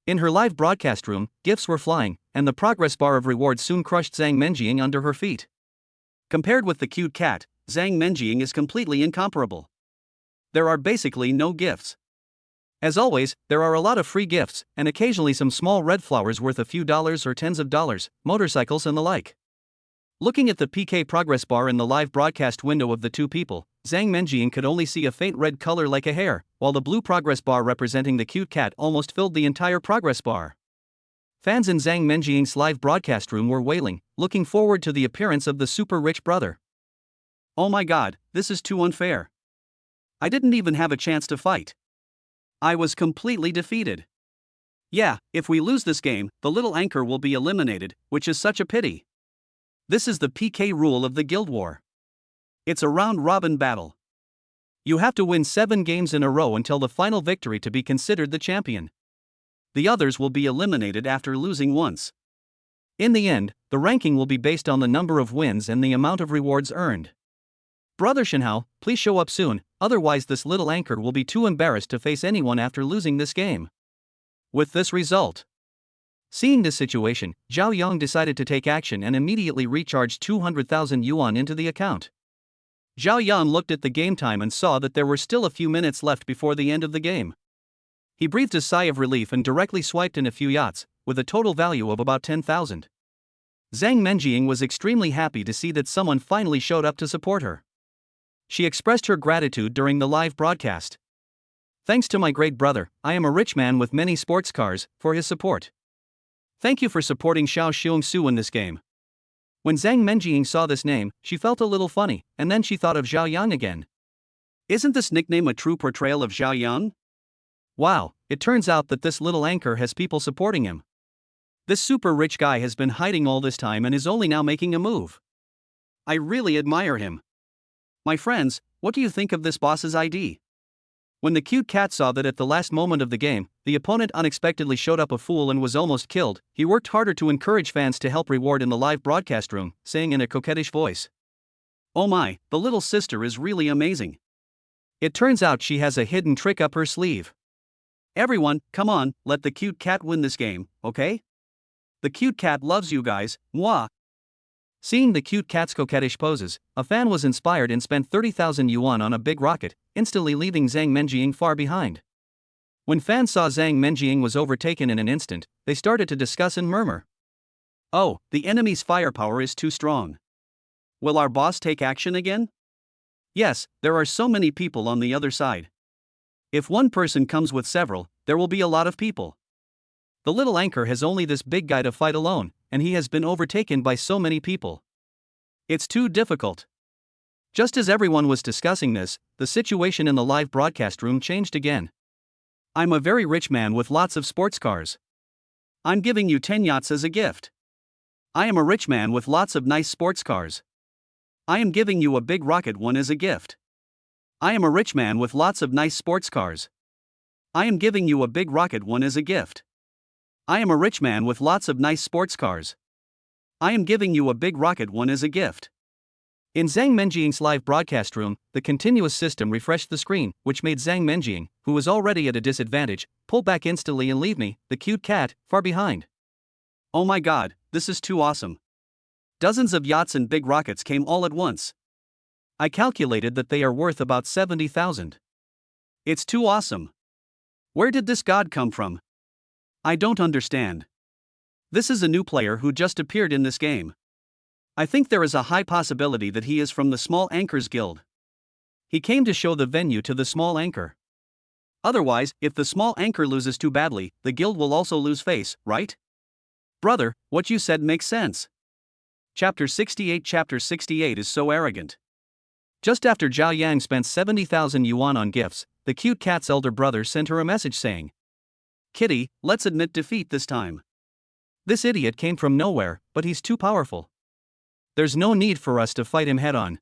In her live broadcast room, gifts were flying, and the progress bar of rewards soon crushed Zang Mening under her feet. Compared with the cute cat, Zang Mening is completely incomparable. There are basically no gifts. As always, there are a lot of free gifts, and occasionally some small red flowers worth a few dollars or tens of dollars, motorcycles and the like. Looking at the PK progress bar in the live broadcast window of the two people, Zang Mening could only see a faint red color like a hair, while the blue progress bar representing the cute cat almost filled the entire progress bar. Fans in Zang Mening's live broadcast room were wailing, looking forward to the appearance of the super rich brother. Oh my god, this is too unfair. I didn't even have a chance to fight. I was completely defeated. Yeah, if we lose this game, the little anchor will be eliminated, which is such a pity. This is the PK rule of the Guild War. It's a round-robin battle. You have to win 7 games in a row until the final victory to be considered the champion. The others will be eliminated after losing once. In the end, the ranking will be based on the number of wins and the amount of rewards earned. Brother Xiao, please show up soon, otherwise this little anchor will be too embarrassed to face anyone after losing this game. With this result. Seeing this situation, Zhao Yang decided to take action and immediately recharged 200,000 yuan into the account. Zhao Yang looked at the game time and saw that there were still a few minutes left before the end of the game. He breathed a sigh of relief and directly swiped in a few yachts, with a total value of about 10,000. Zang Mening was extremely happy to see that someone finally showed up to support her. She expressed her gratitude during the live broadcast. Thanks to my great brother, I am a rich man with many sports cars, for his support. Thank you for supporting Xiao Xiong-su in this game. When Zang Mening saw this name, she felt a little funny, and then she thought of Zhao Yang again. Isn't this nickname a true portrayal of Zhao Yang? Wow, it turns out that this little anchor has people supporting him. This super rich guy has been hiding all this time and is only now making a move. I really admire him. My friends, what do you think of this boss's ID? When the cute cat saw that at the last moment of the game, the opponent unexpectedly showed up a fool and was almost killed, he worked harder to encourage fans to help reward in the live broadcast room, saying in a coquettish voice, "Oh my, the little sister is really amazing. It turns out she has a hidden trick up her sleeve. Everyone, come on, let the cute cat win this game, okay? The cute cat loves you guys, mwah." Seeing the cute cat's coquettish poses, a fan was inspired and spent 30,000 yuan on a big rocket, instantly leaving Zang Mening far behind. When fans saw Zang Mening was overtaken in an instant, they started to discuss and murmur. Oh, the enemy's firepower is too strong. Will our boss take action again? Yes, there are so many people on the other side. If one person comes with several, there will be a lot of people. The little anchor has only this big guy to fight alone, and he has been overtaken by so many people. It's too difficult. Just as everyone was discussing this, the situation in the live broadcast room changed again. I'm a very rich man with lots of sports cars. I'm giving you 10 yachts as a gift. I am a rich man with lots of nice sports cars. I am giving you a big rocket one as a gift. I am a rich man with lots of nice sports cars. I am giving you a big rocket one as a gift. I am a rich man with lots of nice sports cars. I am giving you a big rocket one as a gift. In Zang Mening's live broadcast room, the continuous system refreshed the screen, which made Zang Mening, who was already at a disadvantage, pull back instantly and leave me, the cute cat, far behind. Oh my god, this is too awesome. Dozens of yachts and big rockets came all at once. I calculated that they are worth about 70,000. It's too awesome. Where did this god come from? I don't understand. This is a new player who just appeared in this game. I think there is a high possibility that he is from the Small Anchors Guild. He came to show the venue to the small anchor. Otherwise, if the small anchor loses too badly, the guild will also lose face, right? Brother, what you said makes sense. Chapter 68 is so arrogant. Just after Zhao Yang spent 70,000 yuan on gifts, the cute cat's elder brother sent her a message saying, "Kitty, let's admit defeat this time. This idiot came from nowhere, but he's too powerful. There's no need for us to fight him head-on.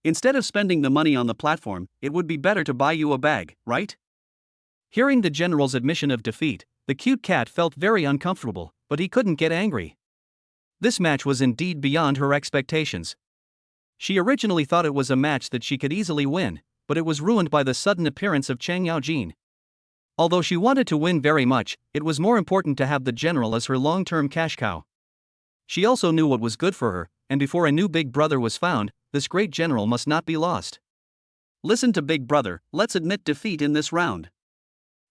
Instead of spending the money on the platform, it would be better to buy you a bag, right?" Hearing the general's admission of defeat, the cute cat felt very uncomfortable, but he couldn't get angry. This match was indeed beyond her expectations. She originally thought it was a match that she could easily win, but it was ruined by the sudden appearance of Chang Yaojin. Although she wanted to win very much, it was more important to have the general as her long-term cash cow. She also knew what was good for her, and before a new big brother was found, this great general must not be lost. Listen to big brother, let's admit defeat in this round.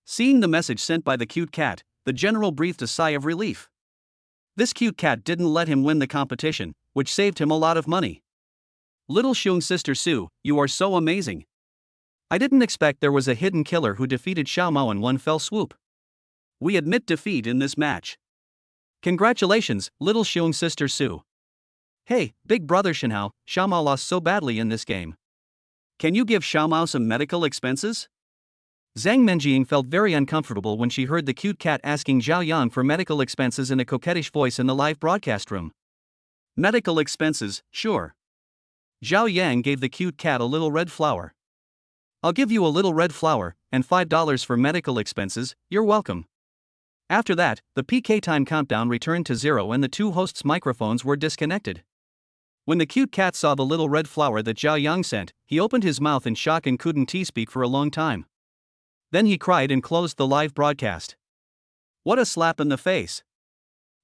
Seeing the message sent by the cute cat, the general breathed a sigh of relief. This cute cat didn't let him win the competition, which saved him a lot of money. Little Xiong's sister Su, you are so amazing. I didn't expect there was a hidden killer who defeated Xiao Mao in one fell swoop. We admit defeat in this match. Congratulations, little Xiong's sister Su. Hey, big brother Shenhao, Xiao Mao lost so badly in this game. Can you give Xiao Mao some medical expenses? Zang Mening felt very uncomfortable when she heard the cute cat asking Zhao Yang for medical expenses in a coquettish voice in the live broadcast room. Medical expenses, sure. Zhao Yang gave the cute cat a little red flower. I'll give you a little red flower, and $5 for medical expenses, you're welcome. After that, the PK time countdown returned to 0 and the two hosts' microphones were disconnected. When the cute cat saw the little red flower that Zhao Yang sent, he opened his mouth in shock and couldn't speak for a long time. Then he cried and closed the live broadcast. What a slap in the face.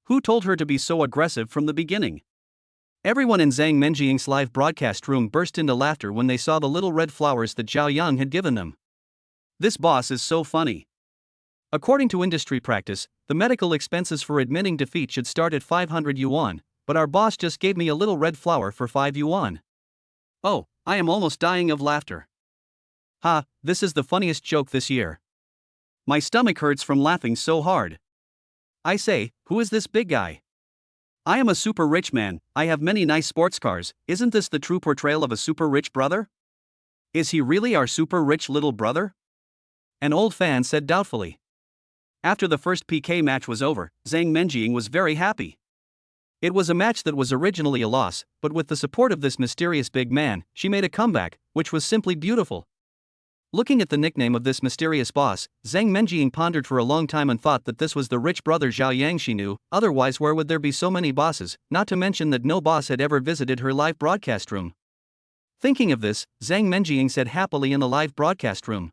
Who told her to be so aggressive from the beginning? Everyone in Zang Menjing's live broadcast room burst into laughter when they saw the little red flowers that Zhao Yang had given them. This boss is so funny. According to industry practice, the medical expenses for admitting defeat should start at 500 yuan, but our boss just gave me a little red flower for 5 yuan. Oh, I am almost dying of laughter. Ha, this is the funniest joke this year. My stomach hurts from laughing so hard. I say, who is this big guy? I am a super rich man, I have many nice sports cars, isn't this the true portrayal of a super rich brother? Is he really our super rich little brother? An old fan said doubtfully. After the first PK match was over, Zang Mening was very happy. It was a match that was originally a loss, but with the support of this mysterious big man, she made a comeback, which was simply beautiful. Looking at the nickname of this mysterious boss, Zang Mening pondered for a long time and thought that this was the rich brother Zhao Yang she knew, otherwise where would there be so many bosses, not to mention that no boss had ever visited her live broadcast room. Thinking of this, Zang Mening said happily in the live broadcast room.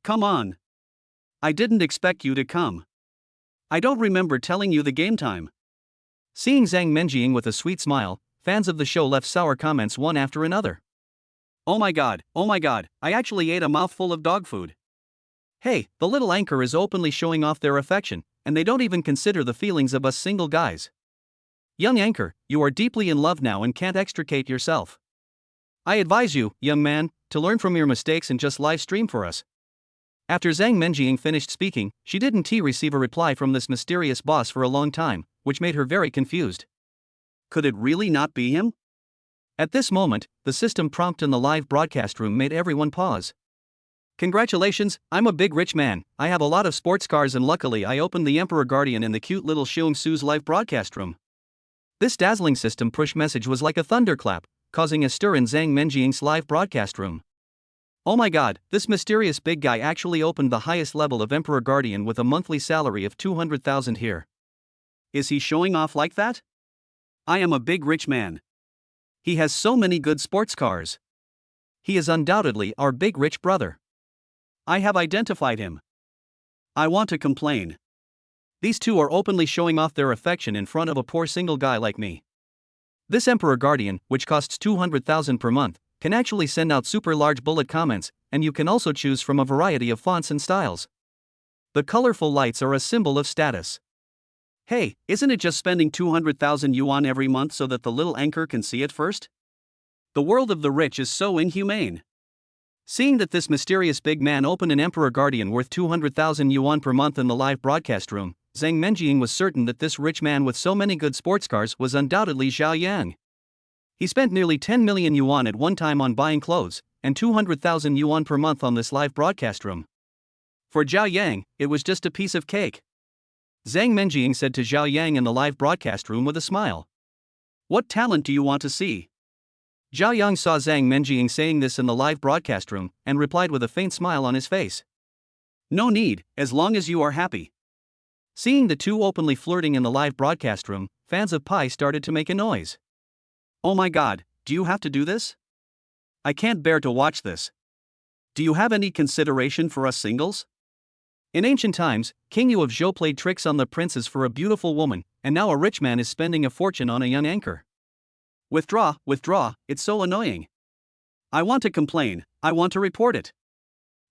Come on. I didn't expect you to come. I don't remember telling you the game time. Seeing Zang Mening with a sweet smile, fans of the show left sour comments one after another. Oh my god, I actually ate a mouthful of dog food. Hey, the little anchor is openly showing off their affection, and they don't even consider the feelings of us single guys. Young anchor, you are deeply in love now and can't extricate yourself. I advise you, young man, to learn from your mistakes and just live stream for us. After Zang Mening finished speaking, she didn't receive a reply from this mysterious boss for a long time, which made her very confused. Could it really not be him? At this moment, the system prompt in the live broadcast room made everyone pause. Congratulations, I'm a big rich man, I have a lot of sports cars and luckily I opened the Emperor Guardian in the cute little Xiong Su's live broadcast room. This dazzling system push message was like a thunderclap, causing a stir in Zang Menjing's live broadcast room. Oh my god, this mysterious big guy actually opened the highest level of Emperor Guardian with a monthly salary of 200,000 here. Is he showing off like that? I am a big rich man. He has so many good sports cars. He is undoubtedly our big rich brother. I have identified him. I want to complain. These two are openly showing off their affection in front of a poor single guy like me. This Emperor Guardian, which costs 200,000 per month, can actually send out super large bullet comments, and you can also choose from a variety of fonts and styles. The colorful lights are a symbol of status. Hey, isn't it just spending 200,000 yuan every month so that the little anchor can see it first? The world of the rich is so inhumane. Seeing that this mysterious big man opened an Emperor Guardian worth 200,000 yuan per month in the live broadcast room, Zang Mening was certain that this rich man with so many good sports cars was undoubtedly Xiao Yang. He spent nearly 10 million yuan at one time on buying clothes, and 200,000 yuan per month on this live broadcast room. For Zhao Yang, it was just a piece of cake. Zang Mening said to Zhao Yang in the live broadcast room with a smile. What talent do you want to see? Zhao Yang saw Zang Mening saying this in the live broadcast room, and replied with a faint smile on his face. No need, as long as you are happy. Seeing the two openly flirting in the live broadcast room, fans of Pi started to make a noise. Oh my god, do you have to do this? I can't bear to watch this. Do you have any consideration for us singles? In ancient times, King Yu of Zhou played tricks on the princes for a beautiful woman, and now a rich man is spending a fortune on a young anchor. Withdraw, it's so annoying. I want to complain, I want to report it.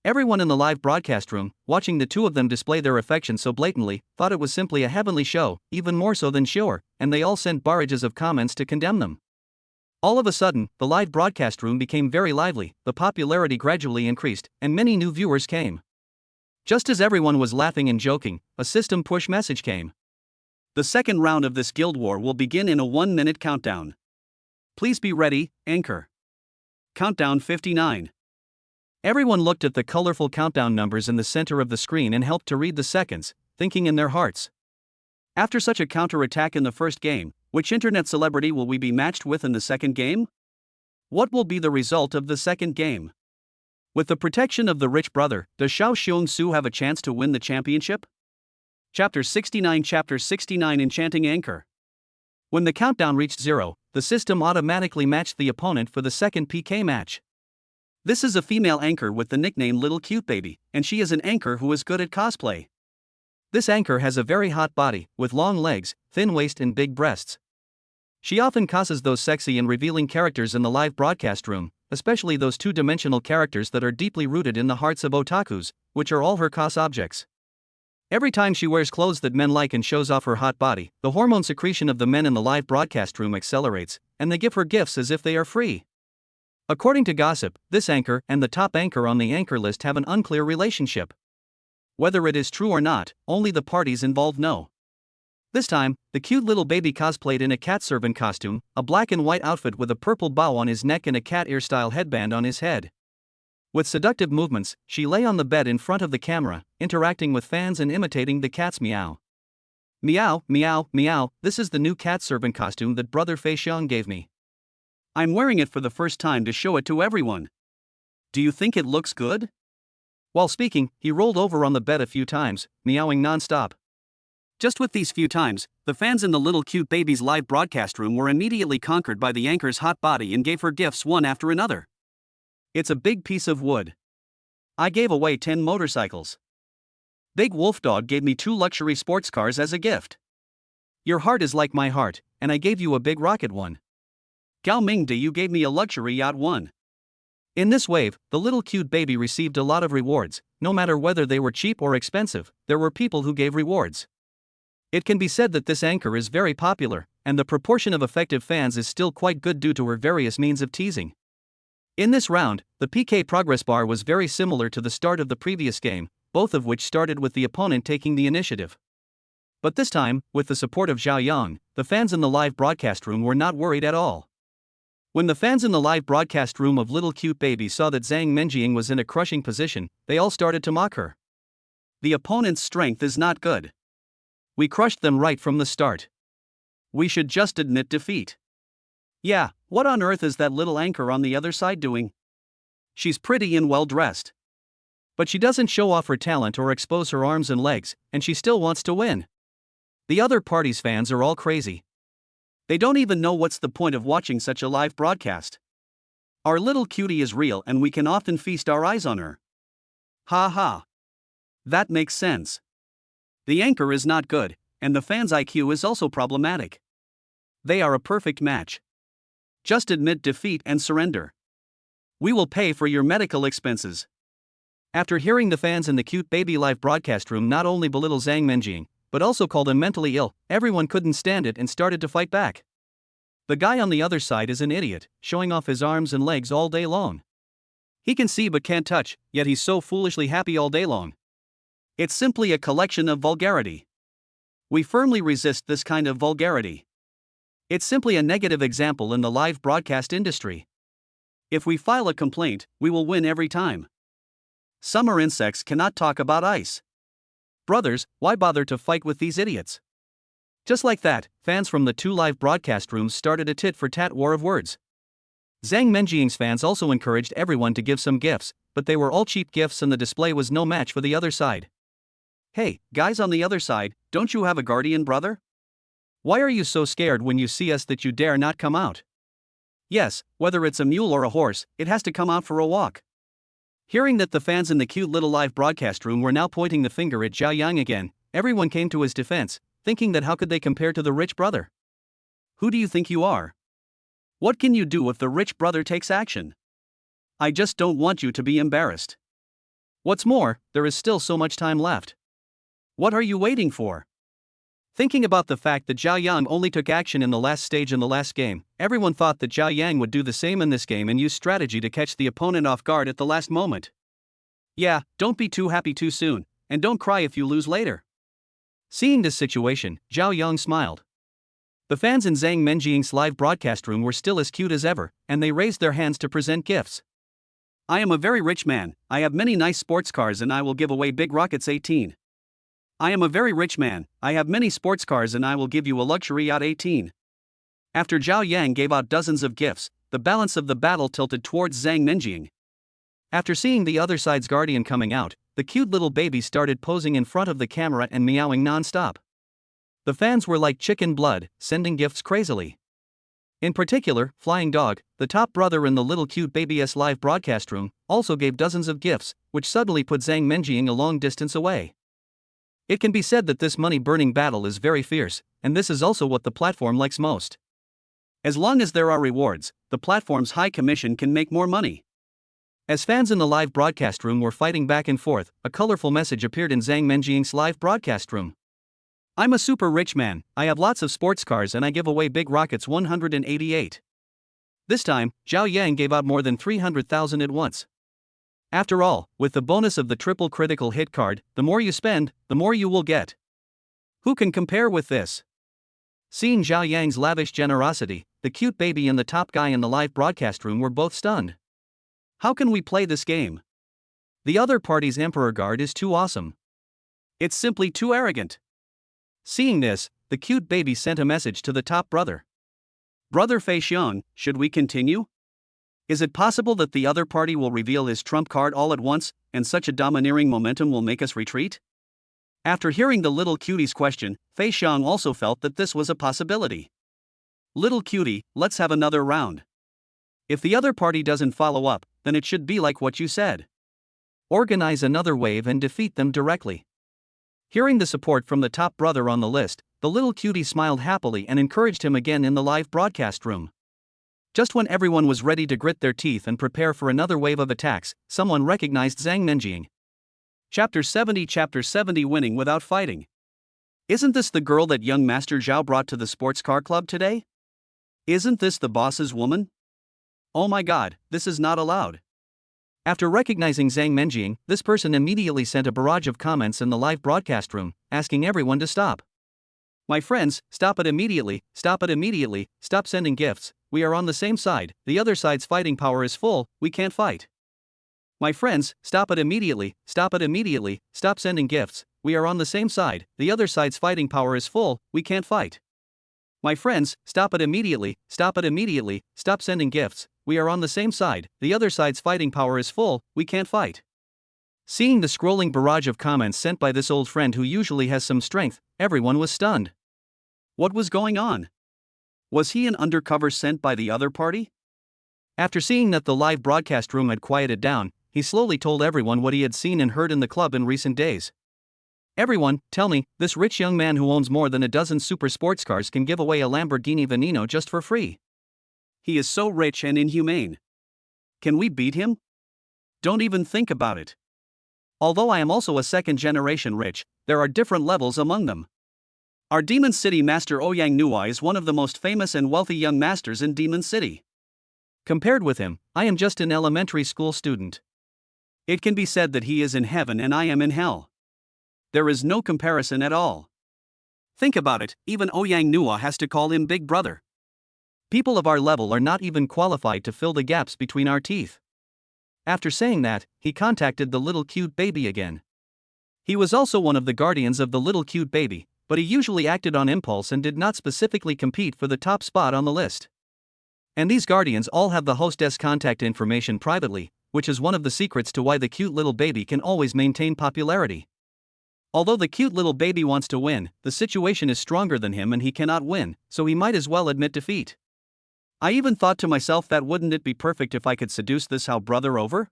Everyone in the live broadcast room, watching the two of them display their affection so blatantly, thought it was simply a heavenly show, even more so than sure, and they all sent barrages of comments to condemn them. All of a sudden, the live broadcast room became very lively, the popularity gradually increased, and many new viewers came. Just as everyone was laughing and joking, a system push message came. The second round of this guild war will begin in a 1-minute countdown. Please be ready, anchor. Countdown 59. Everyone looked at the colorful countdown numbers in the center of the screen and helped to read the seconds, thinking in their hearts. After such a counterattack in the first game, which internet celebrity will we be matched with in the second game? What will be the result of the second game? With the protection of the rich brother, does Xiao Su have a chance to win the championship? Chapter 69 Enchanting Anchor. When the countdown reached 0, the system automatically matched the opponent for the second PK match. This is a female anchor with the nickname Little Cute Baby, and she is an anchor who is good at cosplay. This anchor has a very hot body, with long legs, thin waist and big breasts. She often causes those sexy and revealing characters in the live broadcast room, especially those two-dimensional characters that are deeply rooted in the hearts of otakus, which are all her cos objects. Every time she wears clothes that men like and shows off her hot body, the hormone secretion of the men in the live broadcast room accelerates, and they give her gifts as if they are free. According to gossip, this anchor and the top anchor on the anchor list have an unclear relationship. Whether it is true or not, only the parties involved know. This time, the cute little baby cosplayed in a cat servant costume, a black and white outfit with a purple bow on his neck and a cat ear-style headband on his head. With seductive movements, she lay on the bed in front of the camera, interacting with fans and imitating the cat's meow. Meow, meow, meow, this is the new cat servant costume that brother Fei Xiong gave me. I'm wearing it for the first time to show it to everyone. Do you think it looks good? While speaking, he rolled over on the bed a few times, meowing non-stop. Just with these few times, the fans in the Little Cute Baby's live broadcast room were immediately conquered by the anchor's hot body and gave her gifts one after another. It's a big piece of wood. I gave away 10 motorcycles. Big Wolf Dog gave me 2 luxury sports cars as a gift. Your heart is like my heart, and I gave you a big rocket one. Gao Mingde, you gave me a luxury yacht one. In this wave, the Little Cute Baby received a lot of rewards, no matter whether they were cheap or expensive, there were people who gave rewards. It can be said that this anchor is very popular, and the proportion of effective fans is still quite good due to her various means of teasing. In this round, the PK progress bar was very similar to the start of the previous game, both of which started with the opponent taking the initiative. But this time, with the support of Zhao Yang, the fans in the live broadcast room were not worried at all. When the fans in the live broadcast room of Little Cute Baby saw that Zang Mening was in a crushing position, they all started to mock her. The opponent's strength is not good. We crushed them right from the start. We should just admit defeat. Yeah, what on earth is that little anchor on the other side doing? She's pretty and well dressed. But she doesn't show off her talent or expose her arms and legs, and she still wants to win. The other party's fans are all crazy. They don't even know what's the point of watching such a live broadcast. Our little cutie is real and we can often feast our eyes on her. Ha ha. That makes sense. The anchor is not good, and the fans' IQ is also problematic. They are a perfect match. Just admit defeat and surrender. We will pay for your medical expenses. After hearing the fans in the cute baby live broadcast room not only belittle Zang Mening, but also called him mentally ill, everyone couldn't stand it and started to fight back. The guy on the other side is an idiot, showing off his arms and legs all day long. He can see but can't touch, yet he's so foolishly happy all day long. It's simply a collection of vulgarity. We firmly resist this kind of vulgarity. It's simply a negative example in the live broadcast industry. If we file a complaint, we will win every time. Summer insects cannot talk about ice. Brothers, why bother to fight with these idiots? Just like that, fans from the two live broadcast rooms started a tit-for-tat war of words. Zang Menjing's fans also encouraged everyone to give some gifts, but they were all cheap gifts and the display was no match for the other side. Hey, guys on the other side, don't you have a guardian brother? Why are you so scared when you see us that you dare not come out? Yes, whether it's a mule or a horse, it has to come out for a walk. Hearing that the fans in the cute little live broadcast room were now pointing the finger at Zhao Yang again, everyone came to his defense, thinking that how could they compare to the rich brother? Who do you think you are? What can you do if the rich brother takes action? I just don't want you to be embarrassed. What's more, there is still so much time left. What are you waiting for? Thinking about the fact that Zhao Yang only took action in the last stage in the last game, everyone thought that Zhao Yang would do the same in this game and use strategy to catch the opponent off guard at the last moment. Yeah, don't be too happy too soon, and don't cry if you lose later. Seeing this situation, Zhao Yang smiled. The fans in Zang Menjing's live broadcast room were still as cute as ever, and they raised their hands to present gifts. I am a very rich man, I have many nice sports cars and I will give away big rockets 18. I am a very rich man, I have many sports cars and I will give you a luxury yacht 18. After Zhao Yang gave out dozens of gifts, the balance of the battle tilted towards Zang Mening. After seeing the other side's guardian coming out, the cute little baby started posing in front of the camera and meowing non-stop. The fans were like chicken blood, sending gifts crazily. In particular, Flying Dog, the top brother in the little cute baby's live broadcast room, also gave dozens of gifts, which suddenly put Zang Mening a long distance away. It can be said that this money-burning battle is very fierce, and this is also what the platform likes most. As long as there are rewards, the platform's high commission can make more money. As fans in the live broadcast room were fighting back and forth, a colorful message appeared in Zang Menjing's live broadcast room. I'm a super rich man, I have lots of sports cars and I give away big rockets 188. This time, Zhao Yang gave out more than 300,000 at once. After all, with the bonus of the triple critical hit card, the more you spend, the more you will get. Who can compare with this? Seeing Zhao Yang's lavish generosity, the cute baby and the top guy in the live broadcast room were both stunned. How can we play this game? The other party's Emperor Guard is too awesome. It's simply too arrogant. Seeing this, the cute baby sent a message to the top brother. Brother Fei Xiong, should we continue? Is it possible that the other party will reveal his trump card all at once, and such a domineering momentum will make us retreat? After hearing the little cutie's question, Fei Xiong also felt that this was a possibility. Little cutie, let's have another round. If the other party doesn't follow up, then it should be like what you said. Organize another wave and defeat them directly. Hearing the support from the top brother on the list, the little cutie smiled happily and encouraged him again in the live broadcast room. Just when everyone was ready to grit their teeth and prepare for another wave of attacks, someone recognized Zang Mening. Chapter 70 Winning Without Fighting. Isn't this the girl that young Master Xiao brought to the sports car club today? Isn't this the boss's woman? Oh my god, this is not allowed. After recognizing Zang Mening, this person immediately sent a barrage of comments in the live broadcast room, asking everyone to stop. My friends, stop it immediately, stop sending gifts, we are on the same side, the other side's fighting power is full, we can't fight. My friends, stop it immediately, stop sending gifts, we are on the same side, the other side's fighting power is full, we can't fight. My friends, stop it immediately, stop sending gifts, we are on the same side, the other side's fighting power is full, we can't fight. Seeing the scrolling barrage of comments sent by this old friend who usually has some strength, everyone was stunned. What was going on? Was he an undercover sent by the other party? After seeing that the live broadcast room had quieted down, he slowly told everyone what he had seen and heard in the club in recent days. Everyone, tell me, this rich young man who owns more than a dozen super sports cars can give away a Lamborghini Veneno just for free. He is so rich and inhumane. Can we beat him? Don't even think about it. Although I am also a second-generation rich, there are different levels among them. Our Demon City master Yang Nua is one of the most famous and wealthy young masters in Demon City. Compared with him, I am just an elementary school student. It can be said that he is in heaven and I am in hell. There is no comparison at all. Think about it, even Yang Nua has to call him Big Brother. People of our level are not even qualified to fill the gaps between our teeth. After saying that, he contacted the little cute baby again. He was also one of the guardians of the little cute baby, but he usually acted on impulse and did not specifically compete for the top spot on the list. And these guardians all have the hostess contact information privately, which is one of the secrets to why the cute little baby can always maintain popularity. Although the cute little baby wants to win, the situation is stronger than him and he cannot win, so he might as well admit defeat. I even thought to myself that wouldn't it be perfect if I could seduce this Xiao brother over?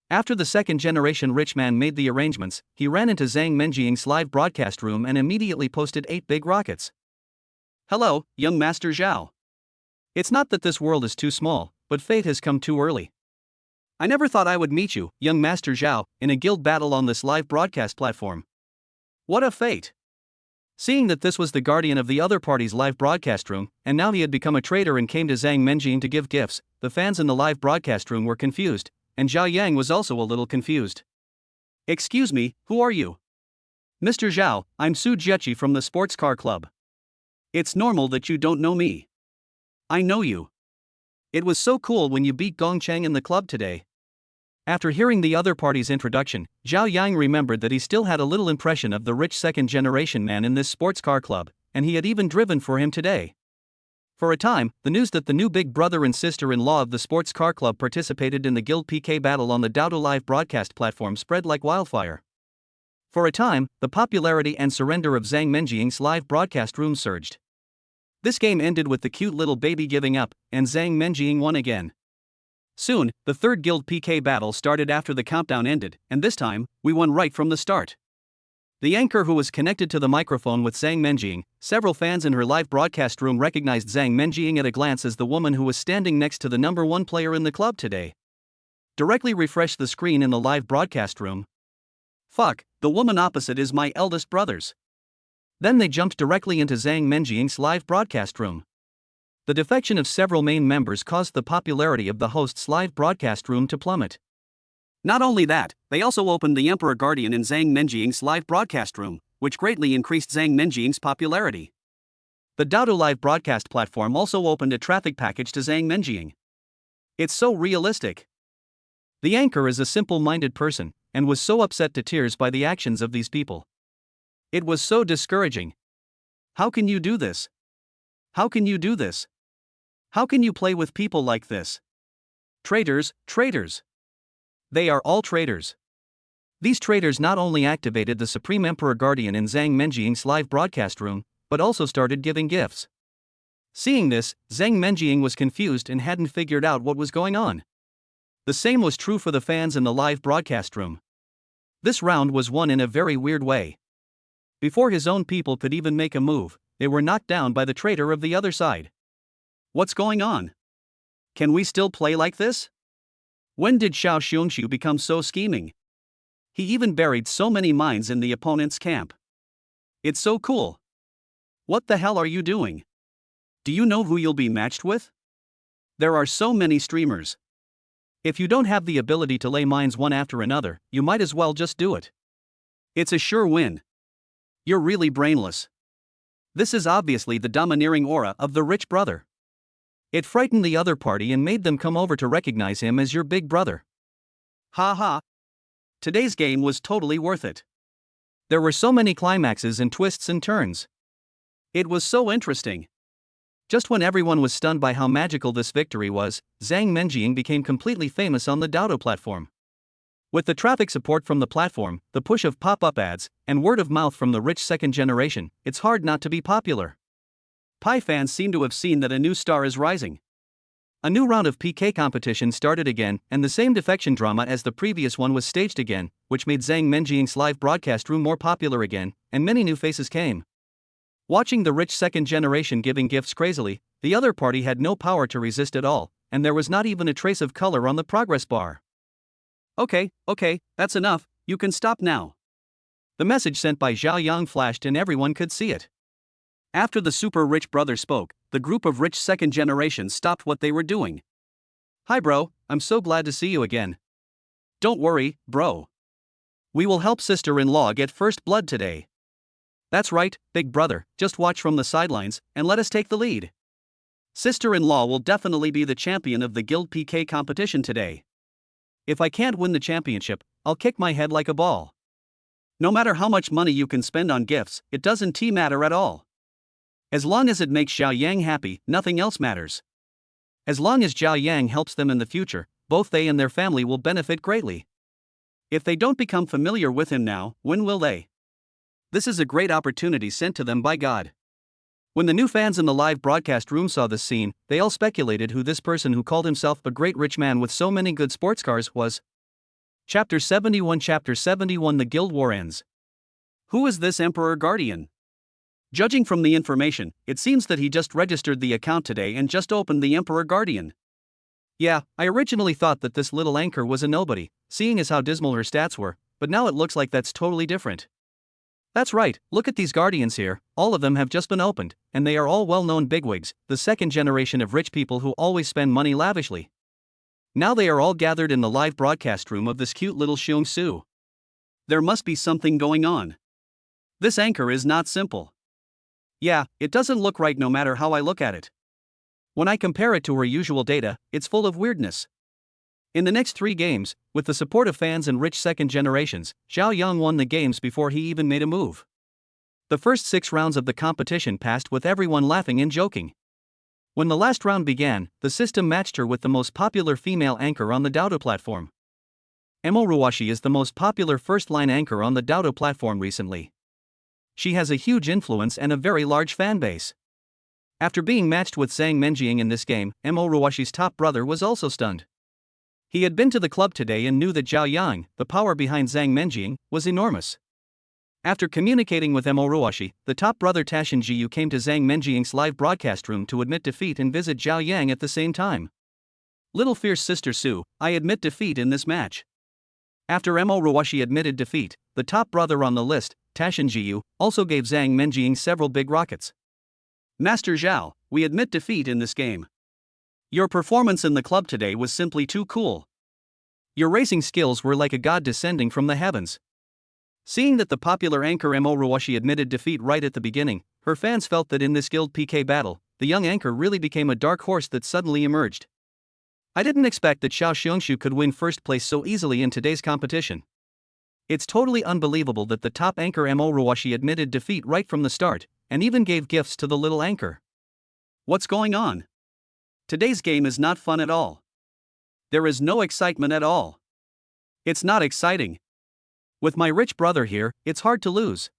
After the second-generation rich man made the arrangements, he ran into Zang Mening's live broadcast room and immediately posted 8 big rockets. Hello, young Master Xiao. It's not that this world is too small, but fate has come too early. I never thought I would meet you, young Master Xiao, in a guild battle on this live broadcast platform. What a fate! Seeing that this was the guardian of the other party's live broadcast room, and now he had become a traitor and came to Zang Mening to give gifts, the fans in the live broadcast room were confused, and Zhao Yang was also a little confused. Excuse me, who are you? Mr. Xiao, I'm Su Jiechi from the Sports Car Club. It's normal that you don't know me. I know you. It was so cool when you beat Gongcheng in the club today. After hearing the other party's introduction, Zhao Yang remembered that he still had a little impression of the rich second-generation man in this sports car club, and he had even driven for him today. For a time, the news that the new big brother and sister-in-law of the sports car club participated in the guild PK battle on the Dado live broadcast platform spread like wildfire. For a time, the popularity and surrender of Zang Mening's live broadcast room surged. This game ended with the cute little baby giving up, and Zang Mening won again. Soon, the third guild PK battle started after the countdown ended, and this time, we won right from the start. The anchor who was connected to the microphone with Zang Mening, several fans in her live broadcast room recognized Zang Mening at a glance as the woman who was standing next to the number 1 player in the club today. Directly refresh the screen in the live broadcast room. Fuck, the woman opposite is my eldest brother's. Then they jumped directly into Zang Mening's live broadcast room. The defection of several main members caused the popularity of the host's live broadcast room to plummet. Not only that, they also opened the Emperor Guardian in Zang Mening's live broadcast room, which greatly increased Zang Mening's popularity. The Dado live broadcast platform also opened a traffic package to Zang Mening. It's so realistic. The anchor is a simple-minded person, and was so upset to tears by the actions of these people. It was so discouraging. How can you do this? How can you do this? How can you play with people like this? Traitors, traitors. They are all traitors. These traitors not only activated the Supreme Emperor Guardian in Zang Mening's live broadcast room, but also started giving gifts. Seeing this, Zang Mening was confused and hadn't figured out what was going on. The same was true for the fans in the live broadcast room. This round was won in a very weird way. Before his own people could even make a move, they were knocked down by the traitor of the other side. What's going on? Can we still play like this? When did Xiao Xiongxiu become so scheming? He even buried so many mines in the opponent's camp. It's so cool. What the hell are you doing? Do you know who you'll be matched with? There are so many streamers. If you don't have the ability to lay mines one after another, you might as well just do it. It's a sure win. You're really brainless. This is obviously the domineering aura of the rich brother. It frightened the other party and made them come over to recognize him as your big brother. Ha ha. Today's game was totally worth it. There were so many climaxes and twists and turns. It was so interesting. Just when everyone was stunned by how magical this victory was, Zang Mening became completely famous on the Dado platform. With the traffic support from the platform, the push of pop-up ads, and word of mouth from the rich second generation, it's hard not to be popular. Pi fans seem to have seen that a new star is rising. A new round of PK competition started again, and the same defection drama as the previous one was staged again, which made Zang Mening's live broadcast room more popular again, and many new faces came. Watching the rich second generation giving gifts crazily, the other party had no power to resist at all, and there was not even a trace of color on the progress bar. Okay, that's enough, you can stop now. The message sent by Xiao Yang flashed and everyone could see it. After the super rich brother spoke, the group of rich second generation stopped what they were doing. Hi bro, I'm so glad to see you again. Don't worry, bro. We will help sister-in-law get first blood today. That's right, big brother, just watch from the sidelines, and let us take the lead. Sister-in-law will definitely be the champion of the guild PK competition today. If I can't win the championship, I'll kick my head like a ball. No matter how much money you can spend on gifts, it doesn't matter at all. As long as it makes Xiao Yang happy, nothing else matters. As long as Xiao Yang helps them in the future, both they and their family will benefit greatly. If they don't become familiar with him now, when will they? This is a great opportunity sent to them by God. When the new fans in the live broadcast room saw this scene, they all speculated who this person who called himself a great rich man with so many good sports cars was. Chapter 71 The Guild War ends. Who is this Emperor Guardian? Judging from the information, it seems that he just registered the account today and just opened the Emperor Guardian. Yeah, I originally thought that this little anchor was a nobody, seeing as how dismal her stats were, but now it looks like that's totally different. That's right, look at these guardians here, all of them have just been opened, and they are all well-known bigwigs, the second generation of rich people who always spend money lavishly. Now they are all gathered in the live broadcast room of this cute little Xiong Su. There must be something going on. This anchor is not simple. Yeah, it doesn't look right no matter how I look at it. When I compare it to her usual data, it's full of weirdness. In the next 3 games, with the support of fans and rich second generations, Xiao Yang won the games before he even made a move. The first 6 rounds of the competition passed with everyone laughing and joking. When the last round began, the system matched her with the most popular female anchor on the Dodo platform. Emo Ruwashi is the most popular first-line anchor on the Dodo platform recently. She has a huge influence and a very large fan base. After being matched with Zang Mening in this game, Emo Ruwashi's top brother was also stunned. He had been to the club today and knew that Xiao Yang, the power behind Zang Mening, was enormous. After communicating with Emo Ruwashi, the top brother Tashin Jiyu came to Zang Mening's live broadcast room to admit defeat and visit Xiao Yang at the same time. Little fierce sister Su, I admit defeat in this match. After Emo Ruwashi admitted defeat, the top brother on the list, Tashin Jiyu, also gave Zang Mening several big rockets. Master Xiao, we admit defeat in this game. Your performance in the club today was simply too cool. Your racing skills were like a god descending from the heavens. Seeing that the popular anchor Emo Ruwashi admitted defeat right at the beginning, her fans felt that in this guild PK battle, the young anchor really became a dark horse that suddenly emerged. I didn't expect that Xiao Xiongxu could win first place so easily in today's competition. It's totally unbelievable that the top anchor Emo Ruwashi admitted defeat right from the start, and even gave gifts to the little anchor. What's going on? Today's game is not fun at all. There is no excitement at all. It's not exciting. With my rich brother here, it's hard to lose.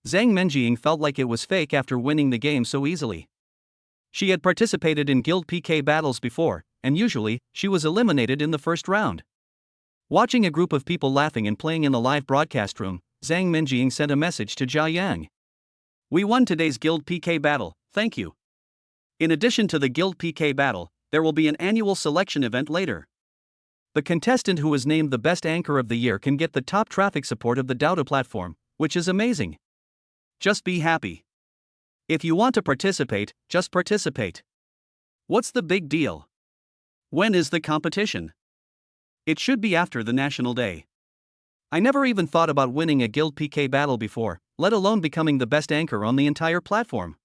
Zang Mening felt like it was fake after winning the game so easily. She had participated in guild PK battles before, and usually, she was eliminated in the first round. Watching a group of people laughing and playing in the live broadcast room, Zang Mening sent a message to Xiao Yang. We won today's guild PK battle, thank you. In addition to the guild PK battle, there will be an annual selection event later. The contestant who was named the best anchor of the year can get the top traffic support of the Dodo platform, which is amazing. Just be happy. If you want to participate, just participate. What's the big deal? When is the competition? It should be after the National Day. I never even thought about winning a guild PK battle before, let alone becoming the best anchor on the entire platform.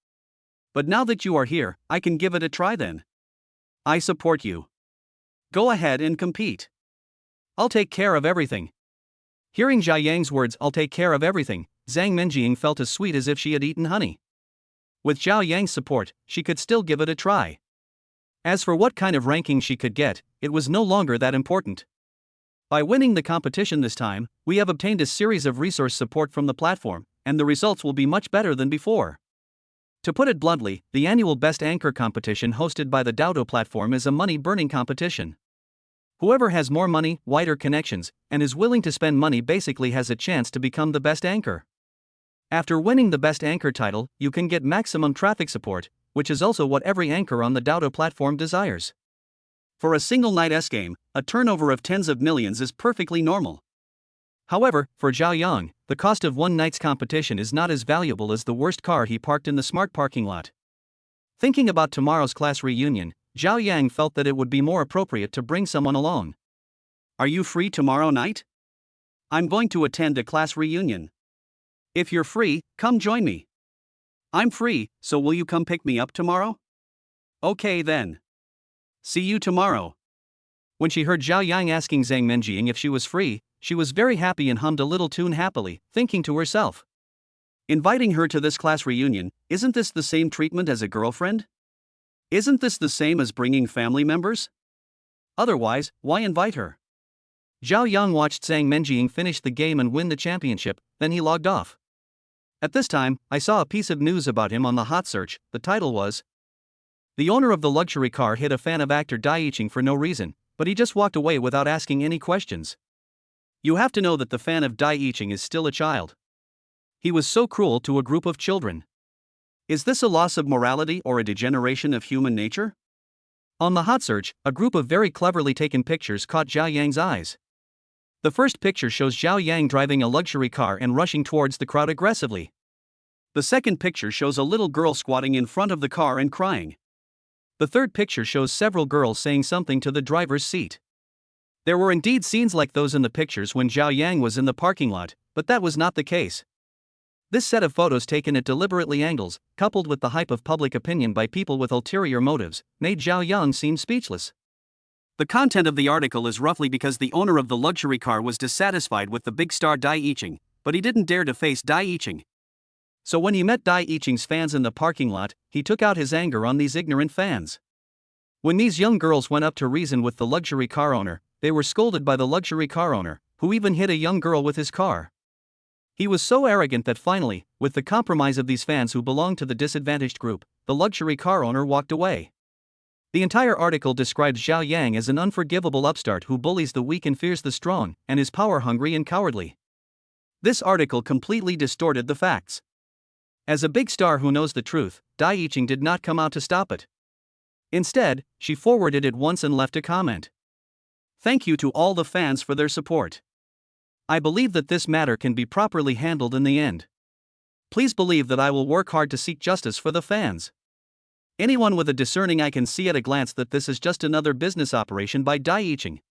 But now that you are here, I can give it a try then. I support you. Go ahead and compete. I'll take care of everything. Hearing Xiao Yang's words, I'll take care of everything, Zang Mening felt as sweet as if she had eaten honey. With Xiao Yang's support, she could still give it a try. As for what kind of ranking she could get, it was no longer that important. By winning the competition this time, we have obtained a series of resource support from the platform, and the results will be much better than before. To put it bluntly, the annual Best Anchor competition hosted by the Doudo platform is a money-burning competition. Whoever has more money, wider connections, and is willing to spend money basically has a chance to become the best anchor. After winning the Best Anchor title, you can get maximum traffic support, which is also what every anchor on the Doudo platform desires. For a single night S-game, a turnover of tens of millions is perfectly normal. However, for Zhao Yang, the cost of one night's competition is not as valuable as the worst car he parked in the smart parking lot. Thinking about tomorrow's class reunion, Zhao Yang felt that it would be more appropriate to bring someone along. Are you free tomorrow night? I'm going to attend a class reunion. If you're free, come join me. I'm free, so will you come pick me up tomorrow? Okay then. See you tomorrow. When she heard Zhao Yang asking Zang Mening if she was free, she was very happy and hummed a little tune happily, thinking to herself. Inviting her to this class reunion, isn't this the same treatment as a girlfriend? Isn't this the same as bringing family members? Otherwise, why invite her? Zhao Yang watched Zang Mening finish the game and win the championship, then he logged off. At this time, I saw a piece of news about him on the hot search. The title was, "The owner of the luxury car hit a fan of actor Dai Yiqing for no reason, but he just walked away without asking any questions." You have to know that the fan of Dai Yiqing is still a child. He was so cruel to a group of children. Is this a loss of morality or a degeneration of human nature? On the hot search, a group of very cleverly taken pictures caught Zhao Yang's eyes. The first picture shows Zhao Yang driving a luxury car and rushing towards the crowd aggressively. The second picture shows a little girl squatting in front of the car and crying. The third picture shows several girls saying something to the driver's seat. There were indeed scenes like those in the pictures when Zhao Yang was in the parking lot, but that was not the case. This set of photos taken at deliberately angles, coupled with the hype of public opinion by people with ulterior motives, made Zhao Yang seem speechless. The content of the article is roughly because the owner of the luxury car was dissatisfied with the big star Dai Yiqing, but he didn't dare to face Dai Yiqing. So when he met Dai Yiqing's fans in the parking lot, he took out his anger on these ignorant fans. When these young girls went up to reason with the luxury car owner, they were scolded by the luxury car owner, who even hit a young girl with his car. He was so arrogant that finally, with the compromise of these fans who belonged to the disadvantaged group, the luxury car owner walked away. The entire article describes Zhao Yang as an unforgivable upstart who bullies the weak and fears the strong, and is power-hungry and cowardly. This article completely distorted the facts. As a big star who knows the truth, Dai Yiqing did not come out to stop it. Instead, she forwarded it once and left a comment. "Thank you to all the fans for their support. I believe that this matter can be properly handled in the end. Please believe that I will work hard to seek justice for the fans. Anyone with a discerning eye can see at a glance that this is just another business operation by Dai Yiqing."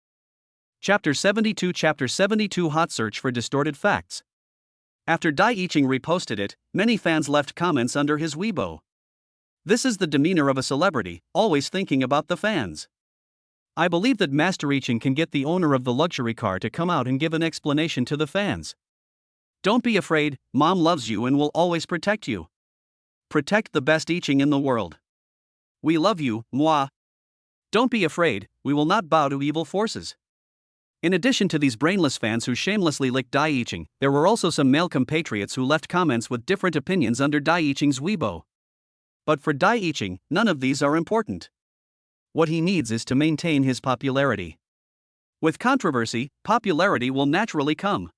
Chapter 72 Hot Search for Distorted Facts. After Dai Yiqing reposted it, many fans left comments under his Weibo. This is the demeanor of a celebrity, always thinking about the fans. I believe that Master Yiqing can get the owner of the luxury car to come out and give an explanation to the fans. Don't be afraid, Mom loves you and will always protect you. Protect the best Yiqing in the world. We love you, moi. Don't be afraid, we will not bow to evil forces. In addition to these brainless fans who shamelessly licked Dai Yiqing, there were also some male compatriots who left comments with different opinions under Dai Yiqing's Weibo. But for Dai Yiqing, none of these are important. What he needs is to maintain his popularity. With controversy, popularity will naturally come.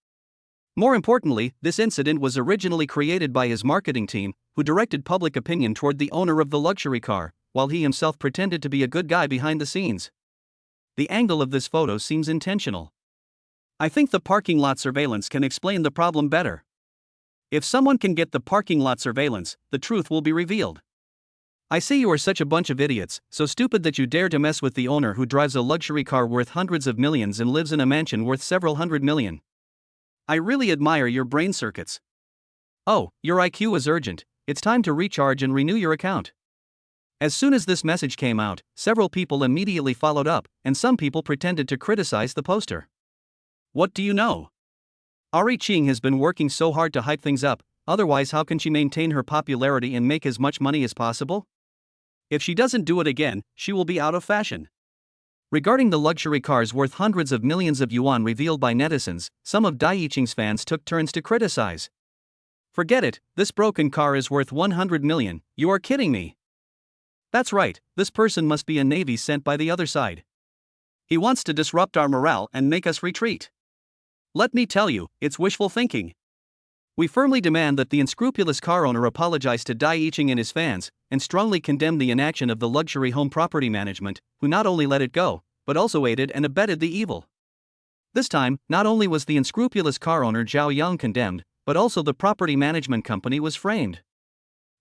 More importantly, this incident was originally created by his marketing team, who directed public opinion toward the owner of the luxury car, while he himself pretended to be a good guy behind the scenes. The angle of this photo seems intentional. I think the parking lot surveillance can explain the problem better. If someone can get the parking lot surveillance, the truth will be revealed. I see you are such a bunch of idiots, so stupid that you dare to mess with the owner who drives a luxury car worth hundreds of millions and lives in a mansion worth several hundred million. I really admire your brain circuits. Oh, your IQ is urgent, it's time to recharge and renew your account. As soon as this message came out, several people immediately followed up, and some people pretended to criticize the poster. What do you know? Ari Qing has been working so hard to hype things up, otherwise how can she maintain her popularity and make as much money as possible? If she doesn't do it again, she will be out of fashion. Regarding the luxury cars worth hundreds of millions of yuan revealed by netizens, some of Dai Yiqing's fans took turns to criticize. Forget it, this broken car is worth 100 million, you are kidding me. That's right, this person must be a navy sent by the other side. He wants to disrupt our morale and make us retreat. Let me tell you, it's wishful thinking. We firmly demand that the unscrupulous car owner apologize to Dai Yicheng and his fans, and strongly condemn the inaction of the luxury home property management, who not only let it go, but also aided and abetted the evil. This time, not only was the unscrupulous car owner Zhao Yang condemned, but also the property management company was framed.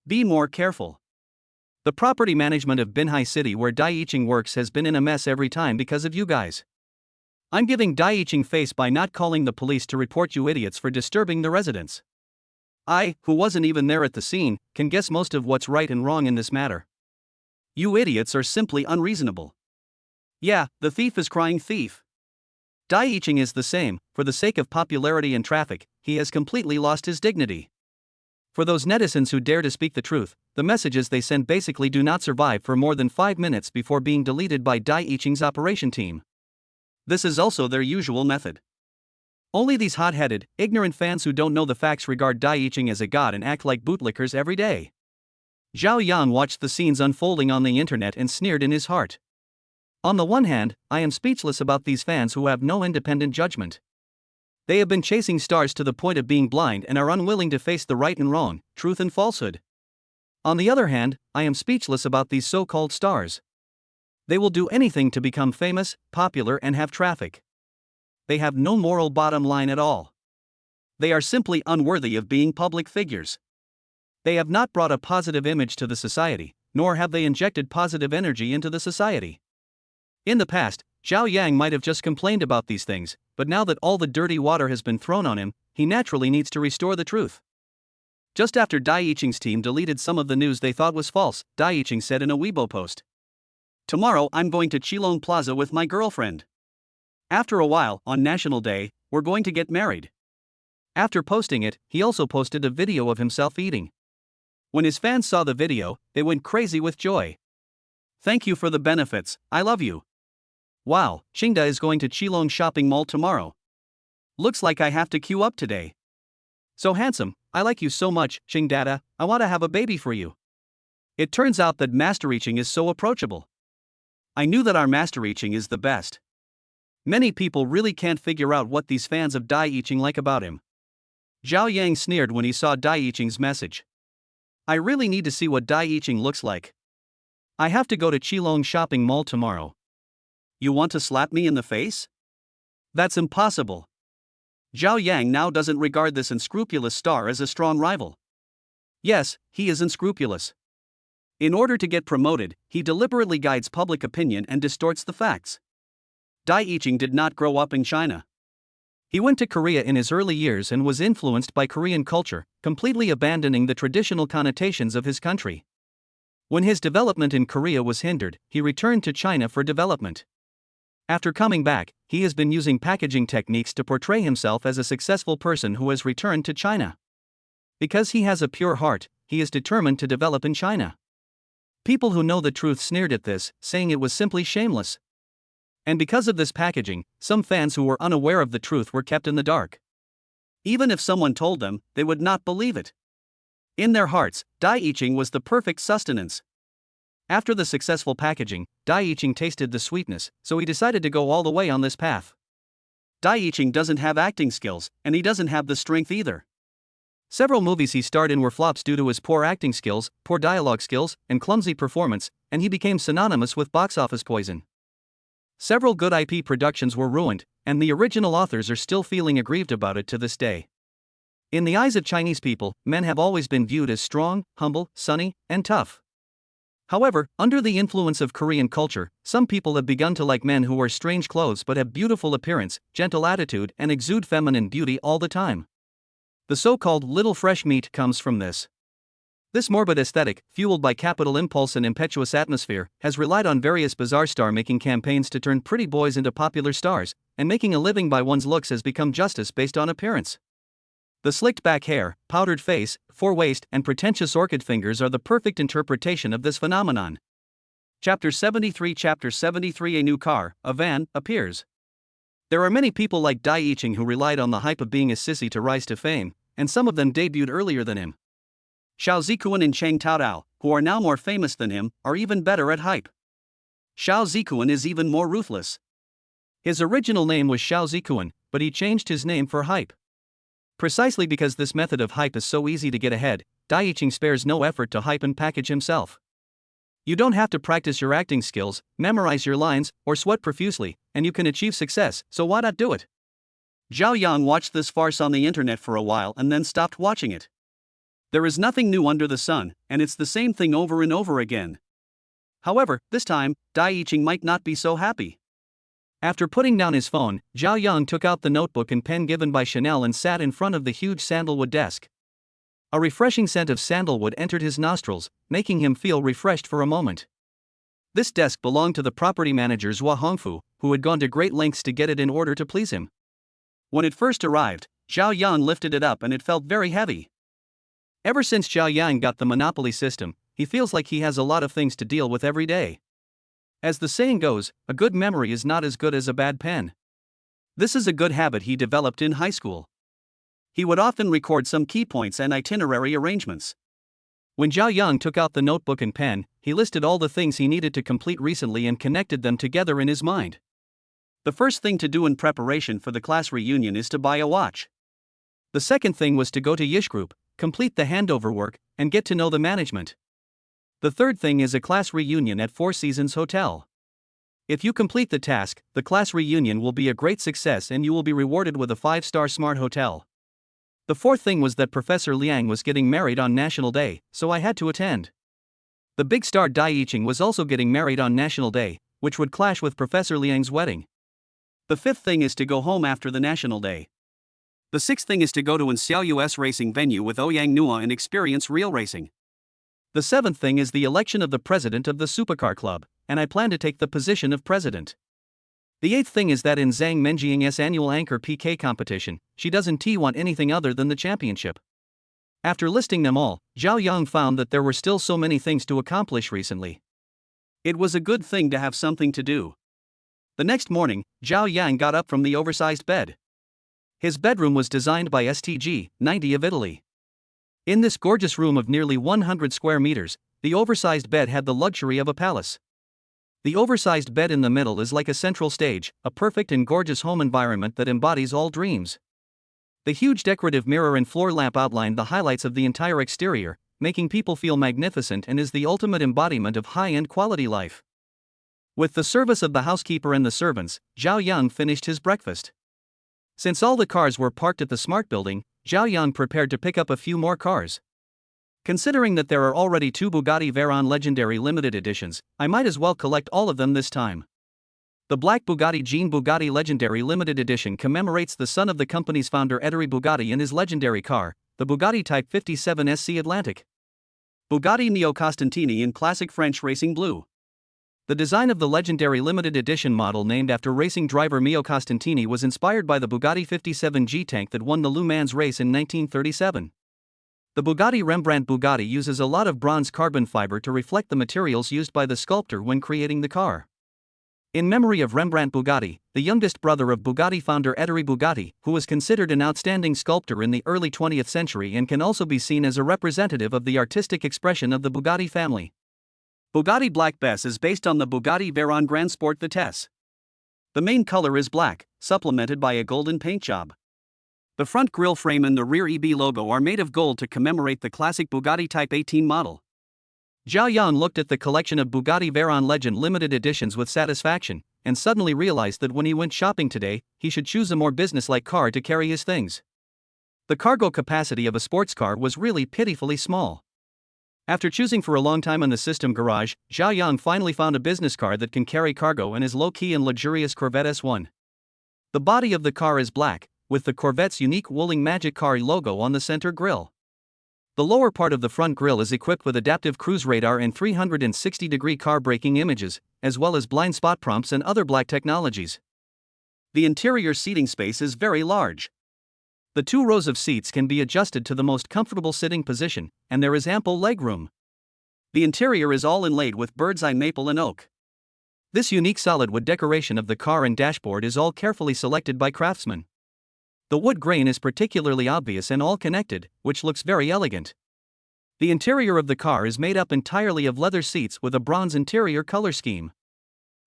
Be more careful. The property management of Binhai City where Dai Yicheng works has been in a mess every time because of you guys. I'm giving Dai Yicheng face by not calling the police to report you idiots for disturbing the residents. I, who wasn't even there at the scene, can guess most of what's right and wrong in this matter. You idiots are simply unreasonable. Yeah, the thief is crying thief. Dai Yicheng is the same, for the sake of popularity and traffic, he has completely lost his dignity. For those netizens who dare to speak the truth, the messages they send basically do not survive for more than 5 minutes before being deleted by Dai Yicheng's operation team. This is also their usual method. Only these hot-headed, ignorant fans who don't know the facts regard Dai Yicheng as a god and act like bootlickers every day. Zhao Yang watched the scenes unfolding on the internet and sneered in his heart. On the one hand, I am speechless about these fans who have no independent judgment. They have been chasing stars to the point of being blind and are unwilling to face the right and wrong, truth and falsehood. On the other hand, I am speechless about these so-called stars. They will do anything to become famous, popular and have traffic. They have no moral bottom line at all. They are simply unworthy of being public figures. They have not brought a positive image to the society, nor have they injected positive energy into the society. In the past, Zhao Yang might have just complained about these things, but now that all the dirty water has been thrown on him, he naturally needs to restore the truth. Just after Dai Yicheng's team deleted some of the news they thought was false, Dai Yicheng said in a Weibo post, "Tomorrow I'm going to Qilong Plaza with my girlfriend. After a while, on National Day, we're going to get married." After posting it, he also posted a video of himself eating. When his fans saw the video, they went crazy with joy. "Thank you for the benefits, I love you. Wow, Qingda is going to Qilong shopping mall tomorrow. Looks like I have to queue up today. So handsome, I like you so much, Qingdada, I want to have a baby for you." It turns out that Master Yicheng is so approachable. I knew that our Master Yicheng is the best. Many people really can't figure out what these fans of Dai Yicheng like about him. Zhao Yang sneered when he saw Dai Yicheng's message. I really need to see what Dai Yicheng looks like. I have to go to Qilong shopping mall tomorrow. You want to slap me in the face? That's impossible. Zhao Yang now doesn't regard this unscrupulous star as a strong rival. Yes, he is unscrupulous. In order to get promoted, he deliberately guides public opinion and distorts the facts. Dai Yicheng did not grow up in China. He went to Korea in his early years and was influenced by Korean culture, completely abandoning the traditional connotations of his country. When his development in Korea was hindered, he returned to China for development. After coming back, he has been using packaging techniques to portray himself as a successful person who has returned to China. Because he has a pure heart, he is determined to develop in China. People who know the truth sneered at this, saying it was simply shameless. And because of this packaging, some fans who were unaware of the truth were kept in the dark. Even if someone told them, they would not believe it. In their hearts, Dai Yicheng was the perfect sustenance. After the successful packaging, Dai Yicheng tasted the sweetness, so he decided to go all the way on this path. Dai Yicheng doesn't have acting skills, and he doesn't have the strength either. Several movies he starred in were flops due to his poor acting skills, poor dialogue skills, and clumsy performance, and he became synonymous with box office poison. Several good IP productions were ruined, and the original authors are still feeling aggrieved about it to this day. In the eyes of Chinese people, men have always been viewed as strong, humble, sunny, and tough. However, under the influence of Korean culture, some people have begun to like men who wear strange clothes but have beautiful appearance, gentle attitude, and exude feminine beauty all the time. The so-called little fresh meat comes from this. This morbid aesthetic, fueled by capital impulse and impetuous atmosphere, has relied on various bizarre star-making campaigns to turn pretty boys into popular stars, and making a living by one's looks has become justice based on appearance. The slicked back hair, powdered face, fore waist, and pretentious orchid fingers are the perfect interpretation of this phenomenon. Chapter 73 A new car, a van, appears. There are many people like Dai Yicheng who relied on the hype of being a sissy to rise to fame, and some of them debuted earlier than him. Xiao Zikuan and Chang Taodao, who are now more famous than him, are even better at hype. Xiao Zikuan is even more ruthless. His original name was Xiao Zikuan, but he changed his name for hype. Precisely because this method of hype is so easy to get ahead, Dai Yiqing spares no effort to hype and package himself. You don't have to practice your acting skills, memorize your lines, or sweat profusely, and you can achieve success, so why not do it? Zhao Yang watched this farce on the internet for a while and then stopped watching it. There is nothing new under the sun, and it's the same thing over and over again. However, this time, Dai Yiqing might not be so happy. After putting down his phone, Zhao Yang took out the notebook and pen given by Chanel and sat in front of the huge sandalwood desk. A refreshing scent of sandalwood entered his nostrils, making him feel refreshed for a moment. This desk belonged to the property manager Zhua Hongfu, who had gone to great lengths to get it in order to please him. When it first arrived, Zhao Yang lifted it up and it felt very heavy. Ever since Zhao Yang got the monopoly system, he feels like he has a lot of things to deal with every day. As the saying goes, a good memory is not as good as a bad pen. This is a good habit he developed in high school. He would often record some key points and itinerary arrangements. When Zhao Yang took out the notebook and pen, he listed all the things he needed to complete recently and connected them together in his mind. The first thing to do in preparation for the class reunion is to buy a watch. The second thing was to go to Yish Group, complete the handover work, and get to know the management. The third thing is a class reunion at Four Seasons Hotel. If you complete the task, the class reunion will be a great success and you will be rewarded with a 5-star smart hotel. The fourth thing was that Professor Liang was getting married on National Day, so I had to attend. The big star Dai Yiqing was also getting married on National Day, which would clash with Professor Liang's wedding. The fifth thing is to go home after the National Day. The sixth thing is to go to an Xiao US racing venue with Yang Nua and experience real racing. The seventh thing is the election of the president of the Supercar club, and I plan to take the position of president. The eighth thing is that in Zang Mening's annual anchor PK competition, she doesn't want anything other than the championship. After listing them all, Zhao Yang found that there were still so many things to accomplish recently. It was a good thing to have something to do. The next morning, Zhao Yang got up from the oversized bed. His bedroom was designed by STG 90 of Italy. In this gorgeous room of nearly 100 square meters, the oversized bed had the luxury of a palace. The oversized bed in the middle is like a central stage, a perfect and gorgeous home environment that embodies all dreams. The huge decorative mirror and floor lamp outline the highlights of the entire exterior, making people feel magnificent and is the ultimate embodiment of high-end quality life. With the service of the housekeeper and the servants, Zhao Yang finished his breakfast. Since all the cars were parked at the smart building, Zhao Yang prepared to pick up a few more cars. Considering that there are already 2 Bugatti Veyron Legendary Limited Editions, I might as well collect all of them this time. The black Bugatti Jean Bugatti Legendary Limited Edition commemorates the son of the company's founder Ettore Bugatti and his legendary car, the Bugatti Type 57 SC Atlantic. Bugatti Neo Costantini in classic French racing blue. The design of the legendary limited edition model named after racing driver Mio Costantini was inspired by the Bugatti 57G tank that won the Le Mans race in 1937. The Bugatti Rembrandt Bugatti uses a lot of bronze carbon fiber to reflect the materials used by the sculptor when creating the car. In memory of Rembrandt Bugatti, the youngest brother of Bugatti founder Ettore Bugatti, who was considered an outstanding sculptor in the early 20th century and can also be seen as a representative of the artistic expression of the Bugatti family. Bugatti Black Bess is based on the Bugatti Veyron Grand Sport Vitesse. The main color is black, supplemented by a golden paint job. The front grille frame and the rear EB logo are made of gold to commemorate the classic Bugatti Type 18 model. Zhao Yang looked at the collection of Bugatti Veyron Legend limited editions with satisfaction, and suddenly realized that when he went shopping today, he should choose a more business-like car to carry his things. The cargo capacity of a sports car was really pitifully small. After choosing for a long time in the system garage, Zhao Yang finally found a business car that can carry cargo and is low-key and luxurious Corvette S1. The body of the car is black, with the Corvette's unique Wuling Magic Car logo on the center grille. The lower part of the front grille is equipped with adaptive cruise radar and 360-degree car braking images, as well as blind spot prompts and other black technologies. The interior seating space is very large. The 2 rows of seats can be adjusted to the most comfortable sitting position, and there is ample legroom. The interior is all inlaid with bird's eye maple and oak. This unique solid wood decoration of the car and dashboard is all carefully selected by craftsmen. The wood grain is particularly obvious and all connected, which looks very elegant. The interior of the car is made up entirely of leather seats with a bronze interior color scheme.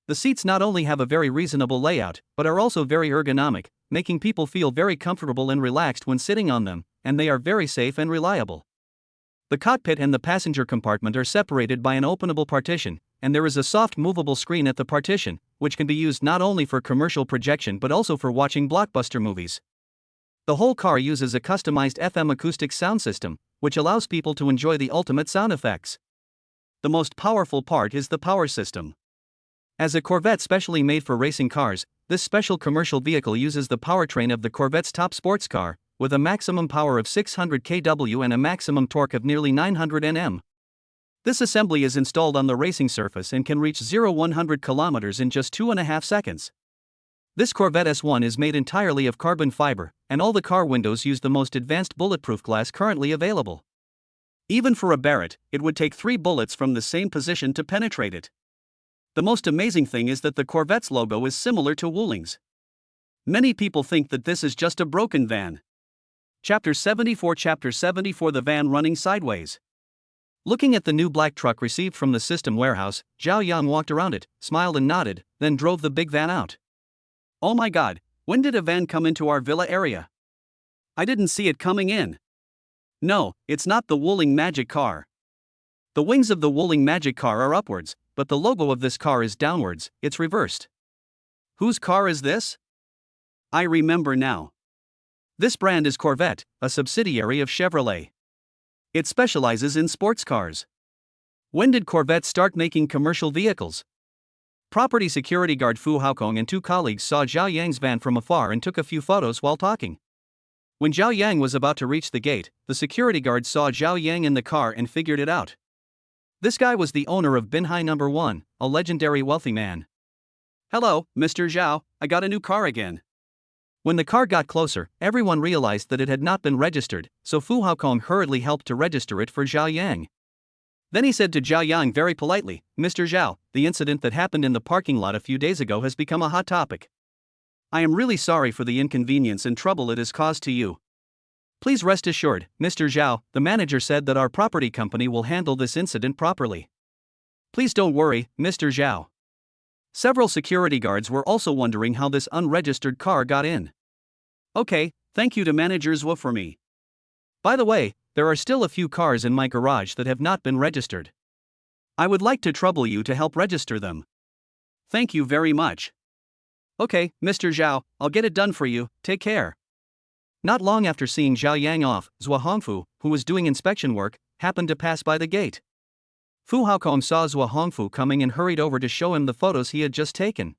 The seats not only have a very reasonable layout, but are also very ergonomic, making people feel very comfortable and relaxed when sitting on them, and they are very safe and reliable. The cockpit and the passenger compartment are separated by an openable partition, and there is a soft movable screen at the partition, which can be used not only for commercial projection but also for watching blockbuster movies. The whole car uses a customized FM acoustic sound system, which allows people to enjoy the ultimate sound effects. The most powerful part is the power system. As a Corvette specially made for racing cars, this special commercial vehicle uses the powertrain of the Corvette's top sports car, with a maximum power of 600 kW and a maximum torque of nearly 900 Nm. This assembly is installed on the racing surface and can reach 0-100 km in just 2.5 seconds. This Corvette S1 is made entirely of carbon fiber, and all the car windows use the most advanced bulletproof glass currently available. Even for a Barrett, it would take 3 bullets from the same position to penetrate it. The most amazing thing is that the Corvette's logo is similar to Wuhling's. Many people think that this is just a broken van. Chapter 74 The van running sideways. Looking at the new black truck received from the system warehouse, Zhao Yang walked around it, smiled and nodded, then drove the big van out. Oh my god, when did a van come into our villa area? I didn't see it coming in. No, it's not the Wuling magic car. The wings of the Wuling magic car are upwards, but the logo of this car is downwards, it's reversed. Whose car is this? I remember now. This brand is Corvette, a subsidiary of Chevrolet. It specializes in sports cars. When did Corvette start making commercial vehicles? Property security guard Fu Haokong and 2 colleagues saw Zhao Yang's van from afar and took a few photos while talking. When Zhao Yang was about to reach the gate, the security guard saw Zhao Yang in the car and figured it out. This guy was the owner of Binhai No. 1, a legendary wealthy man. Hello, Mr. Zhao, I got a new car again. When the car got closer, everyone realized that it had not been registered, so Fu Haokong hurriedly helped to register it for Zhao Yang. Then he said to Zhao Yang very politely, Mr. Zhao, the incident that happened in the parking lot a few days ago has become a hot topic. I am really sorry for the inconvenience and trouble it has caused to you. Please rest assured, Mr. Xiao, the manager said that our property company will handle this incident properly. Please don't worry, Mr. Xiao. Several security guards were also wondering how this unregistered car got in. Okay, thank you to Manager Zhua for me. By the way, there are still a few cars in my garage that have not been registered. I would like to trouble you to help register them. Thank you very much. Okay, Mr. Xiao, I'll get it done for you, take care. Not long after seeing Zhao Yang off, Zhua Hongfu, who was doing inspection work, happened to pass by the gate. Fu Haokong saw Zhua Hongfu coming and hurried over to show him the photos he had just taken.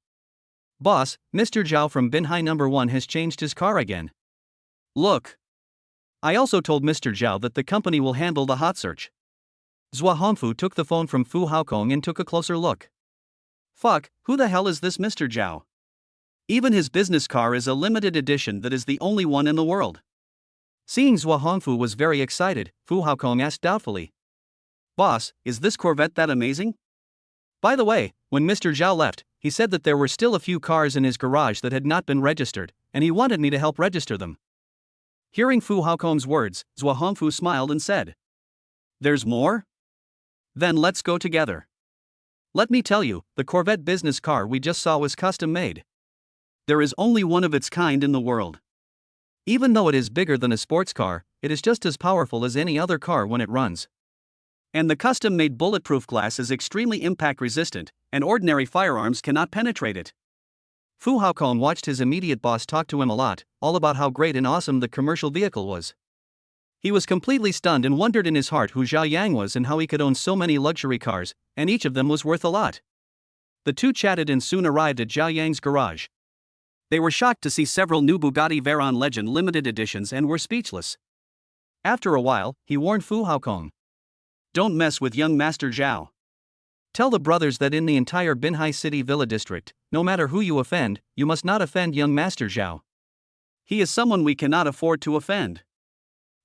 Boss, Mr. Zhao from Binhai No. 1 has changed his car again. Look. I also told Mr. Zhao that the company will handle the hot search. Zhua Hongfu took the phone from Fu Haokong and took a closer look. Fuck, who the hell is this Mr. Zhao? Even his business car is a limited edition that is the only one in the world. Seeing Zhua Hongfu was very excited, Fu Haokong asked doubtfully. Boss, is this Corvette that amazing? By the way, when Mr. Zhao left, he said that there were still a few cars in his garage that had not been registered, and he wanted me to help register them. Hearing Fu Haokong's words, Zhua Hongfu smiled and said, There's more? Then let's go together. Let me tell you, the Corvette business car we just saw was custom made. There is only one of its kind in the world. Even though it is bigger than a sports car, it is just as powerful as any other car when it runs. And the custom-made bulletproof glass is extremely impact-resistant, and ordinary firearms cannot penetrate it. Fu Haokong watched his immediate boss talk to him a lot, all about how great and awesome the commercial vehicle was. He was completely stunned and wondered in his heart who Zhao Yang was and how he could own so many luxury cars, and each of them was worth a lot. The two chatted and soon arrived at Zhao Yang's garage. They were shocked to see several new Bugatti Veyron Legend limited editions and were speechless. After a while, he warned Fu Haokong. Don't mess with young Master Zhao. Tell the brothers that in the entire Binhai City Villa District, no matter who you offend, you must not offend young Master Zhao. He is someone we cannot afford to offend.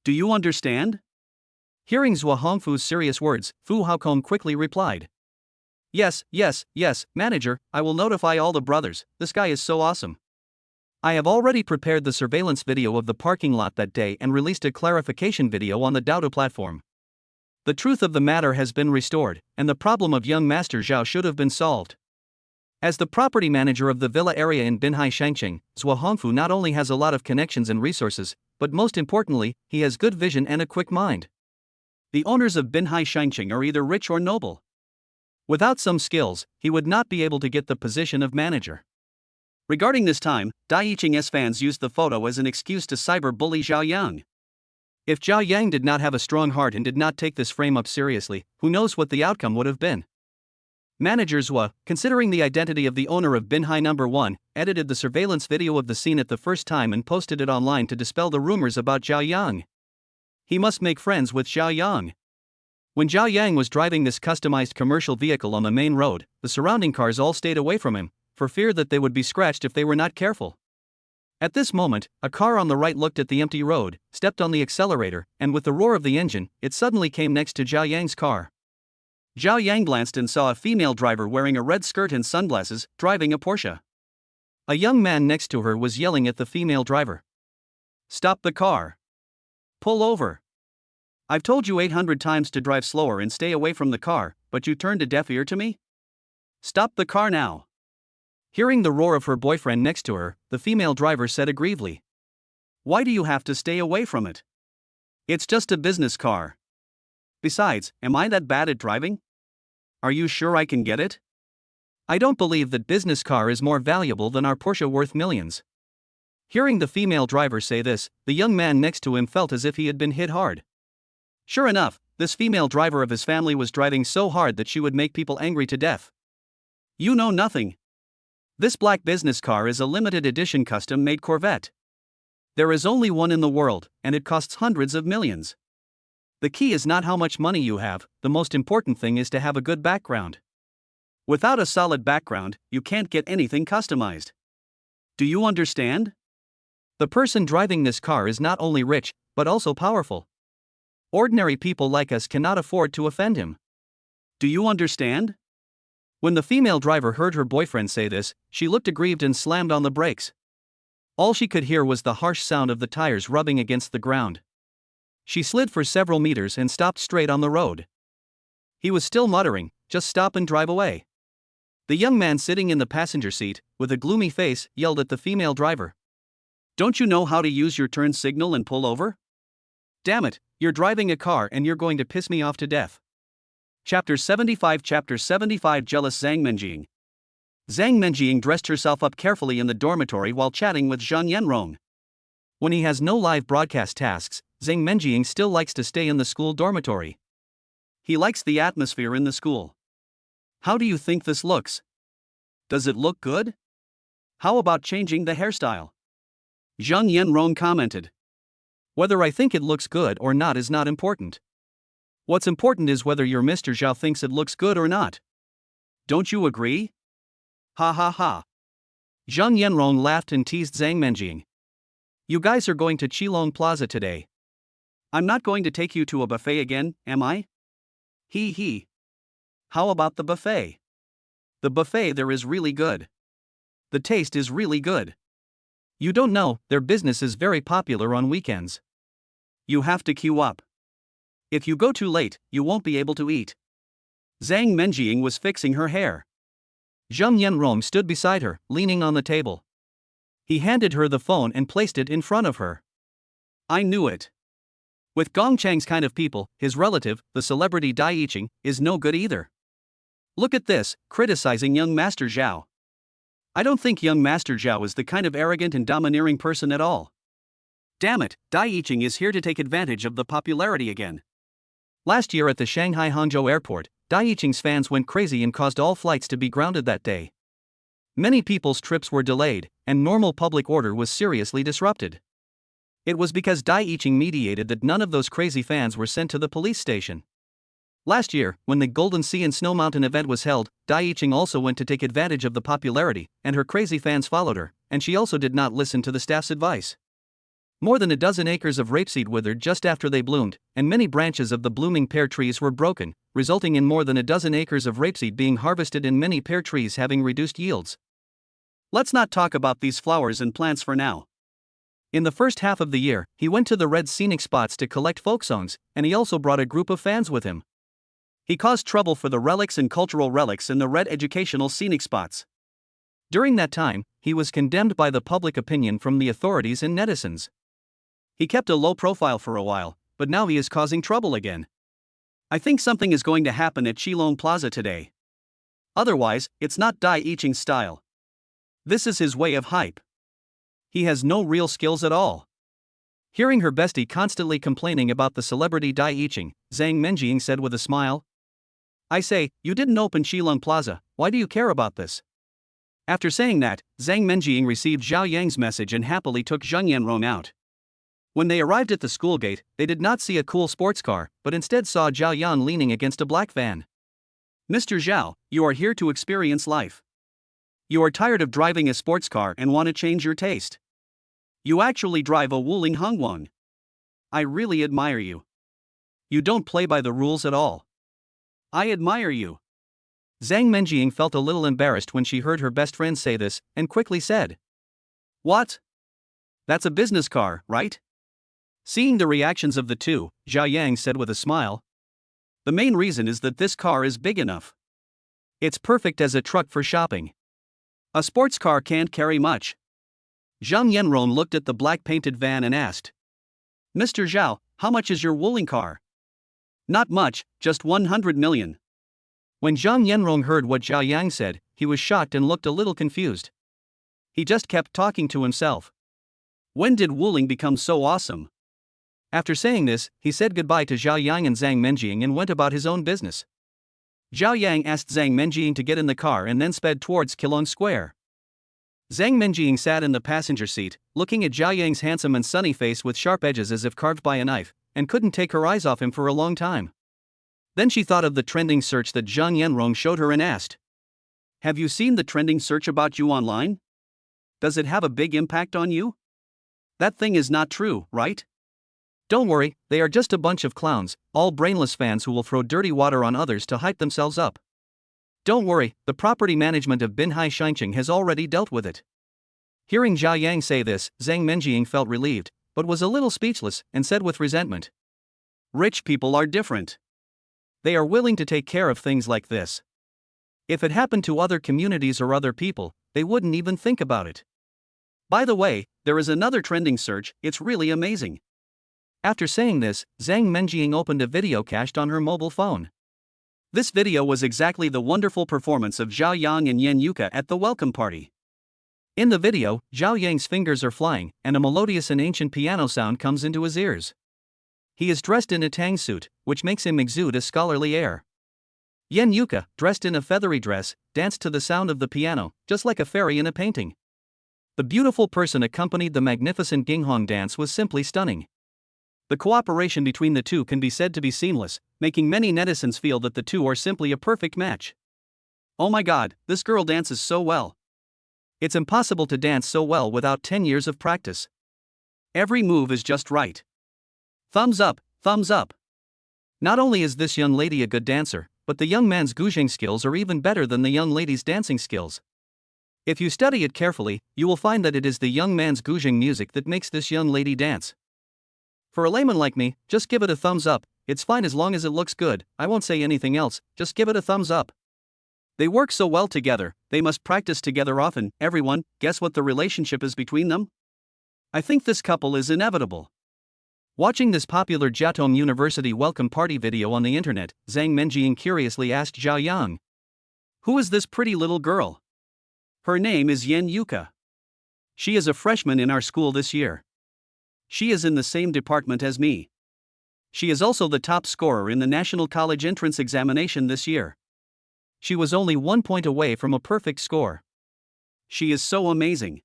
Do you understand? Hearing Zhua Hongfu's serious words, Fu Haokong quickly replied. Yes, manager, I will notify all the brothers, this guy is so awesome. I have already prepared the surveillance video of the parking lot that day and released a clarification video on the Doudu platform. The truth of the matter has been restored, and the problem of young Master Xiao should have been solved. As the property manager of the villa area in Binhai Shangqing, Zhuo Hongfu not only has a lot of connections and resources, but most importantly, he has good vision and a quick mind. The owners of Binhai Shangqing are either rich or noble. Without some skills, he would not be able to get the position of manager. Regarding this time, Dai Yiqing's fans used the photo as an excuse to cyber-bully Zhao Yang. If Zhao Yang did not have a strong heart and did not take this frame up seriously, who knows what the outcome would have been. Manager Zhua, considering the identity of the owner of Binhai No. 1, edited the surveillance video of the scene at the first time and posted it online to dispel the rumors about Zhao Yang. He must make friends with Zhao Yang. When Zhao Yang was driving this customized commercial vehicle on the main road, the surrounding cars all stayed away from him, for fear that they would be scratched if they were not careful. At this moment, a car on the right looked at the empty road, stepped on the accelerator, and with the roar of the engine, it suddenly came next to Zhao Yang's car. Zhao Yang glanced and saw a female driver wearing a red skirt and sunglasses, driving a Porsche. A young man next to her was yelling at the female driver. "Stop the car. Pull over. I've told you 800 times to drive slower and stay away from the car, but you turned a deaf ear to me? Stop the car now." Hearing the roar of her boyfriend next to her, the female driver said aggrievedly, "Why do you have to stay away from it? It's just a business car. Besides, am I that bad at driving? Are you sure I can get it? I don't believe that business car is more valuable than our Porsche worth millions." Hearing the female driver say this, the young man next to him felt as if he had been hit hard. Sure enough, this female driver of his family was driving so hard that she would make people angry to death. "You know nothing. This black business car is a limited edition custom-made Corvette. There is only one in the world, and it costs hundreds of millions. The key is not how much money you have, the most important thing is to have a good background. Without a solid background, you can't get anything customized. Do you understand? The person driving this car is not only rich, but also powerful. Ordinary people like us cannot afford to offend him. Do you understand?" When the female driver heard her boyfriend say this, she looked aggrieved and slammed on the brakes. All she could hear was the harsh sound of the tires rubbing against the ground. She slid for several meters and stopped straight on the road. He was still muttering, "Just stop and drive away." The young man sitting in the passenger seat, with a gloomy face, yelled at the female driver. "Don't you know how to use your turn signal and pull over? Damn it, you're driving a car and you're going to piss me off to death." Chapter 75 Jealous Zang Mening. Zang Mening dressed herself up carefully in the dormitory while chatting with Zhang Yanrong. When he has no live broadcast tasks, Zang Mening still likes to stay in the school dormitory. He likes the atmosphere in the school. "How do you think this looks? Does it look good? How about changing the hairstyle?" Zhang Yanrong commented. "Whether I think it looks good or not is not important. What's important is whether your Mr. Xiao thinks it looks good or not. Don't you agree?" Ha ha ha. Zhang Yanrong laughed and teased Zang Mening. "You guys are going to Qilong Plaza today. I'm not going to take you to a buffet again, am I? Hee hee. How about the buffet? The buffet there is really good. The taste is really good. You don't know, their business is very popular on weekends. You have to queue up. If you go too late, you won't be able to eat." Zang Mening was fixing her hair. Zhang Yanrong stood beside her, leaning on the table. He handed her the phone and placed it in front of her. "I knew it. With Gongchang's kind of people, his relative, the celebrity Dai Yiqing, is no good either. Look at this, criticizing young Master Xiao. I don't think young Master Xiao is the kind of arrogant and domineering person at all. Damn it, Dai Yiqing is here to take advantage of the popularity again." Last year at the Shanghai Hangzhou airport, Dai Yiqing's fans went crazy and caused all flights to be grounded that day. Many people's trips were delayed, and normal public order was seriously disrupted. It was because Dai Yiqing mediated that none of those crazy fans were sent to the police station. Last year, when the Golden Sea and Snow Mountain event was held, Dai Yiqing also went to take advantage of the popularity, and her crazy fans followed her, and she also did not listen to the staff's advice. More than a dozen acres of rapeseed withered just after they bloomed, and many branches of the blooming pear trees were broken, resulting in more than a dozen acres of rapeseed being harvested and many pear trees having reduced yields. Let's not talk about these flowers and plants for now. In the first half of the year, he went to the red scenic spots to collect folk songs, and he also brought a group of fans with him. He caused trouble for the relics and cultural relics in the red educational scenic spots. During that time, he was condemned by the public opinion from the authorities and netizens. He kept a low profile for a while, but now he is causing trouble again. I think something is going to happen at Xiaolong Plaza today. Otherwise, it's not Dai Iching style. This is his way of hype. He has no real skills at all. Hearing her bestie constantly complaining about the celebrity Dai Iching, Zang Mening said with a smile, I say, you didn't open Xiaolong Plaza, why do you care about this? After saying that, Zang Mening received Zhao Yang's message and happily took Zhang Yanrong out. When they arrived at the school gate, they did not see a cool sports car, but instead saw Zhao Yang leaning against a black van. Mr. Xiao, you are here to experience life. You are tired of driving a sports car and want to change your taste. You actually drive a Wuling Hongguang. I really admire you. You don't play by the rules at all. I admire you. Zang Mening felt a little embarrassed when she heard her best friend say this, and quickly said, What? That's a business car, right? Seeing the reactions of the two, Zhao Yang said with a smile, the main reason is that this car is big enough. It's perfect as a truck for shopping. A sports car can't carry much. Zhang Yanrong looked at the black painted van and asked, Mr. Zhao, how much is your Wuling car? Not much, just 100 million. When Zhang Yanrong heard what Zhao Yang said, he was shocked and looked a little confused. He just kept talking to himself. When did Wuling become so awesome? After saying this, he said goodbye to Zhao Yang and Zang Mening and went about his own business. Zhao Yang asked Zang Mening to get in the car and then sped towards Keelung Square. Zang Mening sat in the passenger seat, looking at Zhao Yang's handsome and sunny face with sharp edges as if carved by a knife, and couldn't take her eyes off him for a long time. Then she thought of the trending search that Zhang Yanrong showed her and asked, Have you seen the trending search about you online? Does it have a big impact on you? That thing is not true, right? Don't worry, they are just a bunch of clowns, all brainless fans who will throw dirty water on others to hype themselves up. Don't worry, the property management of Binhai Shangqing has already dealt with it. Hearing Zhao Yang say this, Zang Mening felt relieved, but was a little speechless, and said with resentment, Rich people are different. They are willing to take care of things like this. If it happened to other communities or other people, they wouldn't even think about it. By the way, there is another trending search, it's really amazing. After saying this, Zang Mening opened a video cached on her mobile phone. This video was exactly the wonderful performance of Zhao Yang and Yan Yuka at the welcome party. In the video, Zhao Yang's fingers are flying, and a melodious and ancient piano sound comes into his ears. He is dressed in a tang suit, which makes him exude a scholarly air. Yan Yuka, dressed in a feathery dress, danced to the sound of the piano, just like a fairy in a painting. The beautiful person accompanied the magnificent Ginghong dance was simply stunning. The cooperation between the two can be said to be seamless, making many netizens feel that the two are simply a perfect match. Oh my god, this girl dances so well. It's impossible to dance so well without 10 years of practice. Every move is just right. Thumbs up, thumbs up. Not only is this young lady a good dancer, but the young man's guzheng skills are even better than the young lady's dancing skills. If you study it carefully, you will find that it is the young man's guzheng music that makes this young lady dance. For a layman like me, just give it a thumbs up, it's fine as long as it looks good, I won't say anything else, just give it a thumbs up. They work so well together, they must practice together often. Everyone, guess what the relationship is between them? I think this couple is inevitable. Watching this popular Jiatong University welcome party video on the internet, Zang Mening curiously asked Zhao Yang, Who is this pretty little girl? Her name is Yan Yuka. She is a freshman in our school this year. She is in the same department as me. She is also the top scorer in the National College Entrance Examination this year. She was only 1 point away from a perfect score. She is so amazing.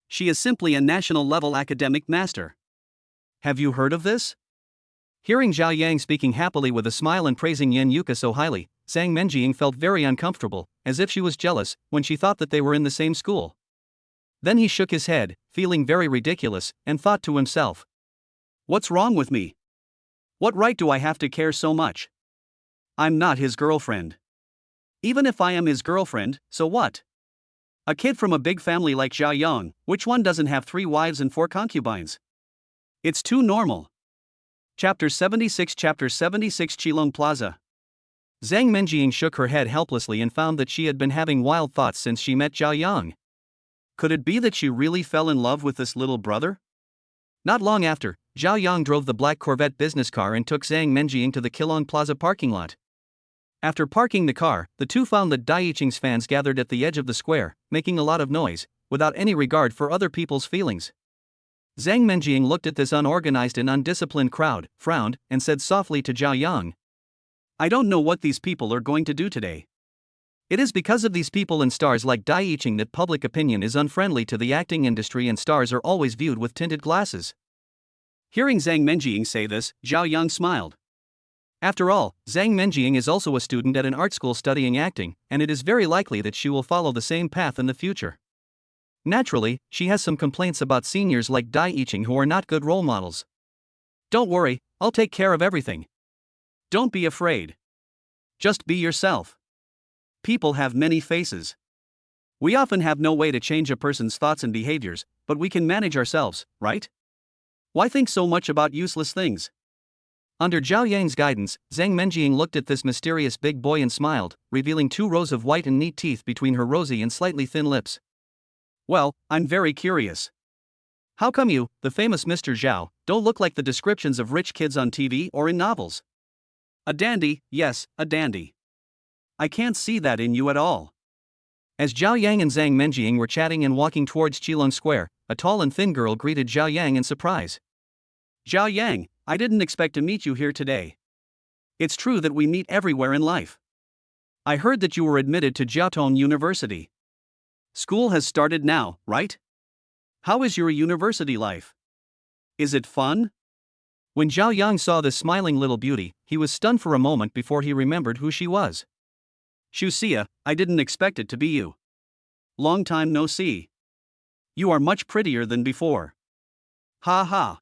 She is simply a national-level academic master. Have you heard of this? Hearing Zhao Yang speaking happily with a smile and praising Yan Yuka so highly, Zang Mening felt very uncomfortable, as if she was jealous, when she thought that they were in the same school. Then he shook his head, feeling very ridiculous, and thought to himself, What's wrong with me? What right do I have to care so much? I'm not his girlfriend. Even if I am his girlfriend, so what? A kid from a big family like Xiao Yang, which one doesn't have 3 wives and 4 concubines? It's too normal. Chapter 76 Qilong Plaza. Zang Mening shook her head helplessly and found that she had been having wild thoughts since she met Xiao Yang. Could it be that she really fell in love with this little brother? Not long after, Xiao Yang drove the black Corvette business car and took Zang Mening to the Qilong Plaza parking lot. After parking the car, the two found that Daiyicheng's fans gathered at the edge of the square, making a lot of noise, without any regard for other people's feelings. Zang Mening looked at this unorganized and undisciplined crowd, frowned, and said softly to Xiao Yang, "I don't know what these people are going to do today." It is because of these people and stars like Daiyicheng that public opinion is unfriendly to the acting industry and stars are always viewed with tinted glasses. Hearing Zang Mening say this, Xiao Yang smiled. After all, Zang Mening is also a student at an art school studying acting, and it is very likely that she will follow the same path in the future. Naturally, she has some complaints about seniors like Daiyicheng who are not good role models. "Don't worry, I'll take care of everything. Don't be afraid. Just be yourself. People have many faces. We often have no way to change a person's thoughts and behaviors, but we can manage ourselves, right? Why think so much about useless things?" Under Xiao Yang's guidance, Zang Mening looked at this mysterious big boy and smiled, revealing 2 rows of white and neat teeth between her rosy and slightly thin lips. "Well, I'm very curious. How come you, the famous Mr. Xiao, don't look like the descriptions of rich kids on TV or in novels? A dandy, yes, a dandy. I can't see that in you at all." As Xiao Yang and Zang Mening were chatting and walking towards Qilong Square, a tall and thin girl greeted Xiao Yang in surprise. "Xiao Yang, I didn't expect to meet you here today. It's true that we meet everywhere in life. I heard that you were admitted to Jiaotong University. School has started now, right? How is your university life? Is it fun?" When Xiao Yang saw this smiling little beauty, he was stunned for a moment before he remembered who she was. "Xuxia, I didn't expect it to be you. Long time no see. You are much prettier than before. Ha ha.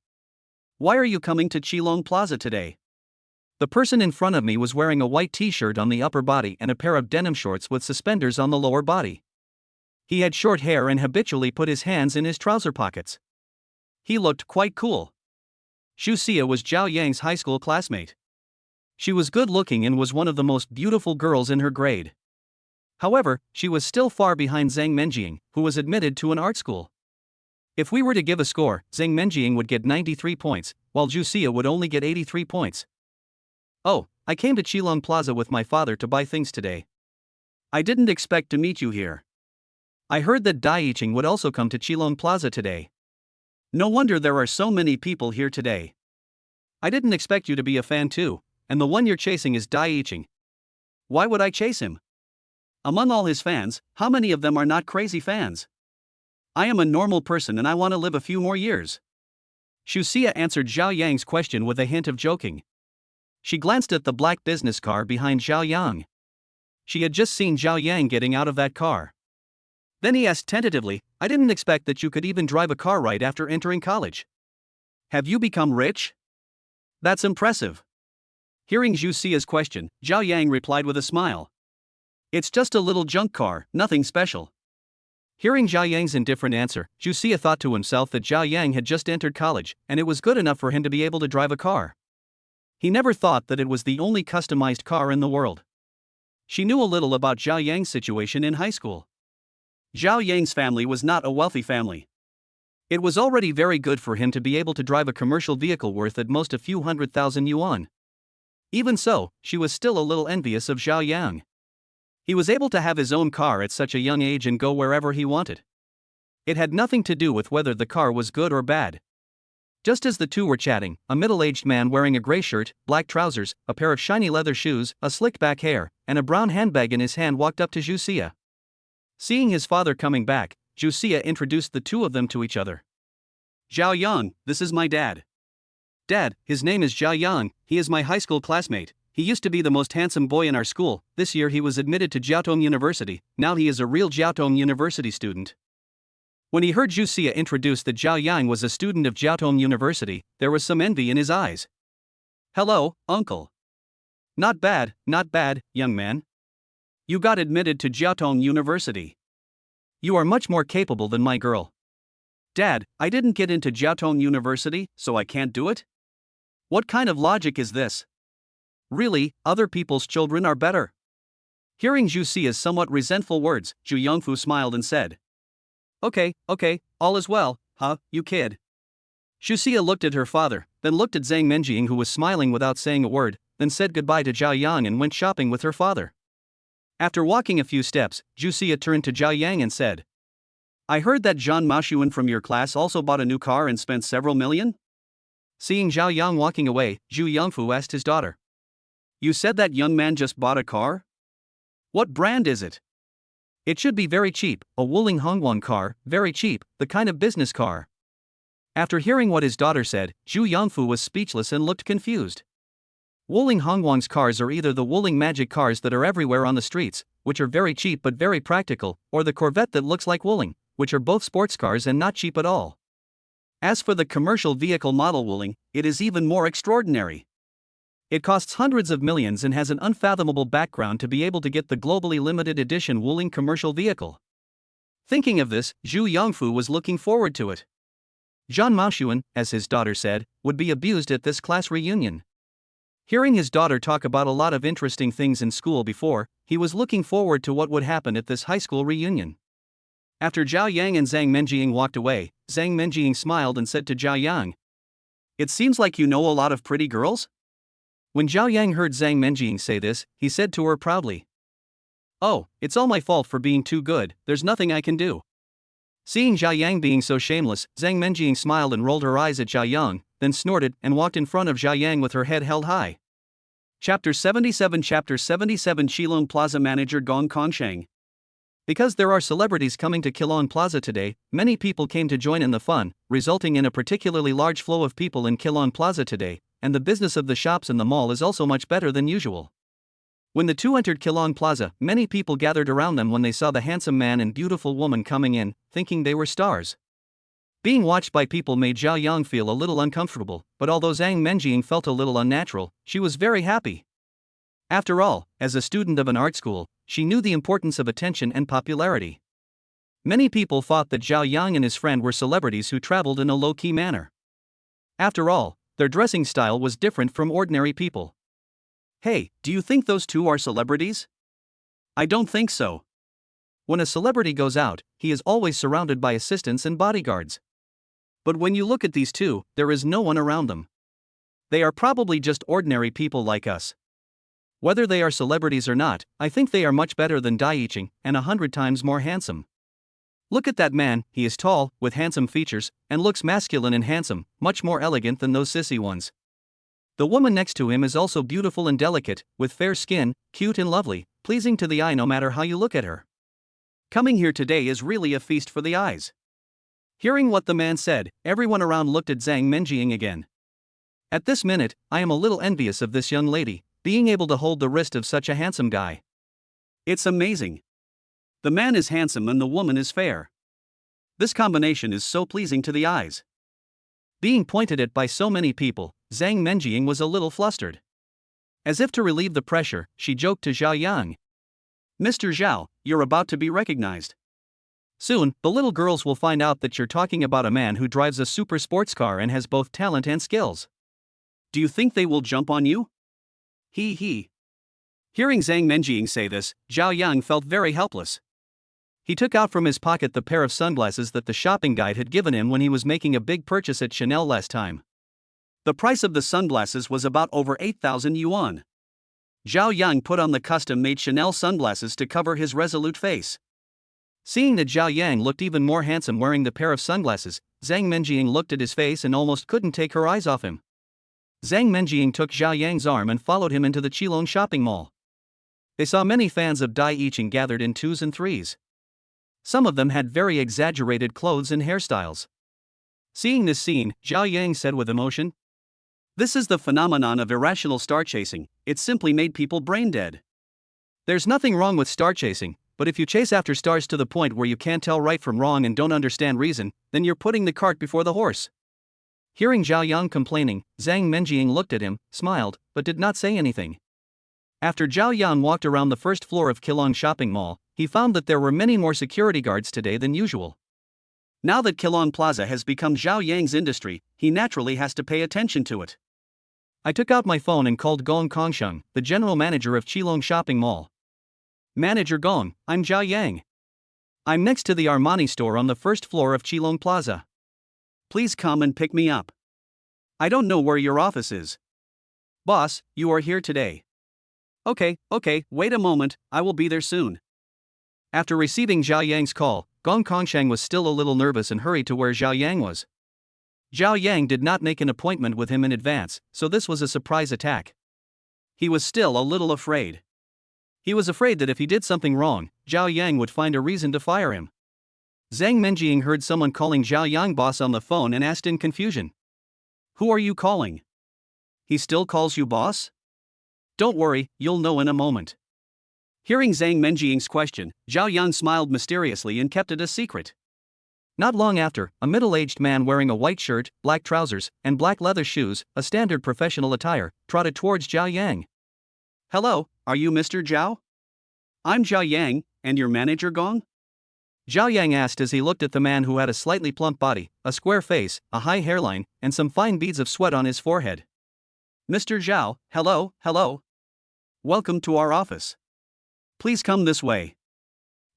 Why are you coming to Qilong Plaza today?" The person in front of me was wearing a white t-shirt on the upper body and a pair of denim shorts with suspenders on the lower body. He had short hair and habitually put his hands in his trouser pockets. He looked quite cool. Xuxia was Xiao Yang's high school classmate. She was good-looking and was one of the most beautiful girls in her grade. However, she was still far behind Zang Mening, who was admitted to an art school. If we were to give a score, Zang Mening would get 93 points, while Xuxia would only get 83 points. "Oh, I came to Qilong Plaza with my father to buy things today. I didn't expect to meet you here. I heard that Daiyicheng would also come to Qilong Plaza today. No wonder there are so many people here today. I didn't expect you to be a fan too, and the one you're chasing is Daiyicheng. Why would I chase him? Among all his fans, how many of them are not crazy fans? I am a normal person and I want to live a few more years." Xuxia answered Xiao Yang's question with a hint of joking. She glanced at the black business car behind Xiao Yang. She had just seen Xiao Yang getting out of that car. Then he asked tentatively, "I didn't expect that you could even drive a car right after entering college. Have you become rich? That's impressive." Hearing Xuxia's question, Xiao Yang replied with a smile. "It's just a little junk car, nothing special." Hearing Xiao Yang's indifferent answer, Xuxia thought to himself that Xiao Yang had just entered college, and it was good enough for him to be able to drive a car. He never thought that it was the only customized car in the world. She knew a little about Xiao Yang's situation in high school. Xiao Yang's family was not a wealthy family. It was already very good for him to be able to drive a commercial vehicle worth at most a few 100,000 yuan. Even so, she was still a little envious of Xiao Yang. He was able to have his own car at such a young age and go wherever he wanted. It had nothing to do with whether the car was good or bad. Just as the two were chatting, a middle-aged man wearing a gray shirt, black trousers, a pair of shiny leather shoes, a slicked back hair, and a brown handbag in his hand walked up to Xuxia. Seeing his father coming back, Xuxia introduced the two of them to each other. "Xiao Yang, this is my dad. Dad, his name is Xiao Yang, he is my high school classmate. He used to be the most handsome boy in our school. This year he was admitted to Jiaotong University, now he is a real Jiaotong University student." When he heard Xuxia introduce that Xiao Yang was a student of Jiaotong University, there was some envy in his eyes. "Hello, uncle. Not bad, young man. You got admitted to Jiaotong University. You are much more capable than my girl. Dad, I didn't get into Jiaotong University, so I can't do it? What kind of logic is this? Really, other people's children are better. Hearing Zhu Xia's somewhat resentful words, Zhu Yongfu smiled and said, Okay, all is well, huh, you kid. Zhu Xia looked at her father, then looked at Zhang Menjing, who was smiling without saying a word, then said goodbye to Zhao Yang and went shopping with her father. After walking a few steps, Zhu Xia turned to Zhao Yang and said, I heard that Zhang Maoshuan from your class also bought a new car and spent several million? Seeing Zhao Yang walking away, Zhu Yongfu asked his daughter. You said that young man just bought a car? What brand is it? It should be very cheap, a Wuling Hongguang car, very cheap, the kind of business car. After hearing what his daughter said, Zhu Yongfu was speechless and looked confused. Wuling Hongguang's cars are either the Wuling magic cars that are everywhere on the streets, which are very cheap but very practical, or the Corvette that looks like Wuling, which are both sports cars and not cheap at all. As for the commercial vehicle model Wuling, it is even more extraordinary. It costs hundreds of millions and has an unfathomable background to be able to get the globally limited edition Wuling commercial vehicle. Thinking of this, Zhu Yongfu was looking forward to it. Zhang Maoshuan, as his daughter said, would be abused at this class reunion. Hearing his daughter talk about a lot of interesting things in school before, he was looking forward to what would happen at this high school reunion. After Zhao Yang and Zhang Menjing walked away, Zhang Menjing smiled and said to Zhao Yang, It seems like you know a lot of pretty girls? When Zhao Yang heard Zhang Menjing say this, he said to her proudly, Oh, it's all my fault for being too good, there's nothing I can do. Seeing Zhao Yang being so shameless, Zhang Menjing smiled and rolled her eyes at Zhao Yang, then snorted and walked in front of Zhao Yang with her head held high. Chapter 77 Shilong Plaza Manager Gong Kongsheng. Because there are celebrities coming to Keelung Plaza today, many people came to join in the fun, resulting in a particularly large flow of people in Keelung Plaza today, and the business of the shops in the mall is also much better than usual. When the two entered Keelung Plaza, many people gathered around them when they saw the handsome man and beautiful woman coming in, thinking they were stars. Being watched by people made Zhao Yang feel a little uncomfortable, but although Zhang Menjing felt a little unnatural, she was very happy. After all, as a student of an art school, she knew the importance of attention and popularity. Many people thought that Zhao Yang and his friend were celebrities who traveled in a low-key manner. After all, their dressing style was different from ordinary people. Hey, do you think those two are celebrities? I don't think so. When a celebrity goes out, he is always surrounded by assistants and bodyguards. But when you look at these two, there is no one around them. They are probably just ordinary people like us. Whether they are celebrities or not, I think they are much better than Daiiching, and 100 times more handsome. Look at that man, he is tall, with handsome features, and looks masculine and handsome, much more elegant than those sissy ones. The woman next to him is also beautiful and delicate, with fair skin, cute and lovely, pleasing to the eye no matter how you look at her. Coming here today is really a feast for the eyes. Hearing what the man said, everyone around looked at Zhang Menjing again. At this minute, I am a little envious of this young lady, being able to hold the wrist of such a handsome guy. It's amazing. The man is handsome and the woman is fair. This combination is so pleasing to the eyes. Being pointed at by so many people, Zhang Menjing was a little flustered. As if to relieve the pressure, she joked to Zhao Yang. Mr. Zhao, you're about to be recognized. Soon, the little girls will find out that you're talking about a man who drives a super sports car and has both talent and skills. Do you think they will jump on you? He. Hearing Zhang Menjing say this, Zhao Yang felt very helpless. He took out from his pocket the pair of sunglasses that the shopping guide had given him when he was making a big purchase at Chanel last time. The price of the sunglasses was about over 8,000 yuan. Zhao Yang put on the custom-made Chanel sunglasses to cover his resolute face. Seeing that Zhao Yang looked even more handsome wearing the pair of sunglasses, Zhang Menjing looked at his face and almost couldn't take her eyes off him. Zhang Menjing took Zhao Yang's arm and followed him into the Keelung shopping mall. They saw many fans of Daiiching gathered in twos and threes. Some of them had very exaggerated clothes and hairstyles. Seeing this scene, Zhao Yang said with emotion, This is the phenomenon of irrational star chasing, it simply made people brain dead. There's nothing wrong with star chasing, but if you chase after stars to the point where you can't tell right from wrong and don't understand reason, then you're putting the cart before the horse. Hearing Zhao Yang complaining, Zhang Menjing looked at him, smiled, but did not say anything. After Zhao Yang walked around the first floor of Keelung shopping mall, he found that there were many more security guards today than usual. Now that Keelung Plaza has become Zhao Yang's industry, he naturally has to pay attention to it. I took out my phone and called Gong Kongsheng, the general manager of Keelung Shopping Mall. Manager Gong, I'm Zhao Yang. I'm next to the Armani store on the first floor of Keelung Plaza. Please come and pick me up. I don't know where your office is. Boss, you are here today. Okay, wait a moment, I will be there soon. After receiving Zhao Yang's call, Gong Kongsheng was still a little nervous and hurried to where Zhao Yang was. Zhao Yang did not make an appointment with him in advance, so this was a surprise attack. He was still a little afraid. He was afraid that if he did something wrong, Zhao Yang would find a reason to fire him. Zang Mening heard someone calling Zhao Yang boss on the phone and asked in confusion. Who are you calling? He still calls you boss? Don't worry, you'll know in a moment. Hearing Zang Menjing's question, Zhao Yang smiled mysteriously and kept it a secret. Not long after, a middle-aged man wearing a white shirt, black trousers, and black leather shoes, a standard professional attire, trotted towards Zhao Yang. Hello, are you Mr. Zhao? I'm Zhao Yang, and your manager Gong? Zhao Yang asked as he looked at the man who had a slightly plump body, a square face, a high hairline, and some fine beads of sweat on his forehead. Mr. Zhao, hello. Welcome to our office. Please come this way.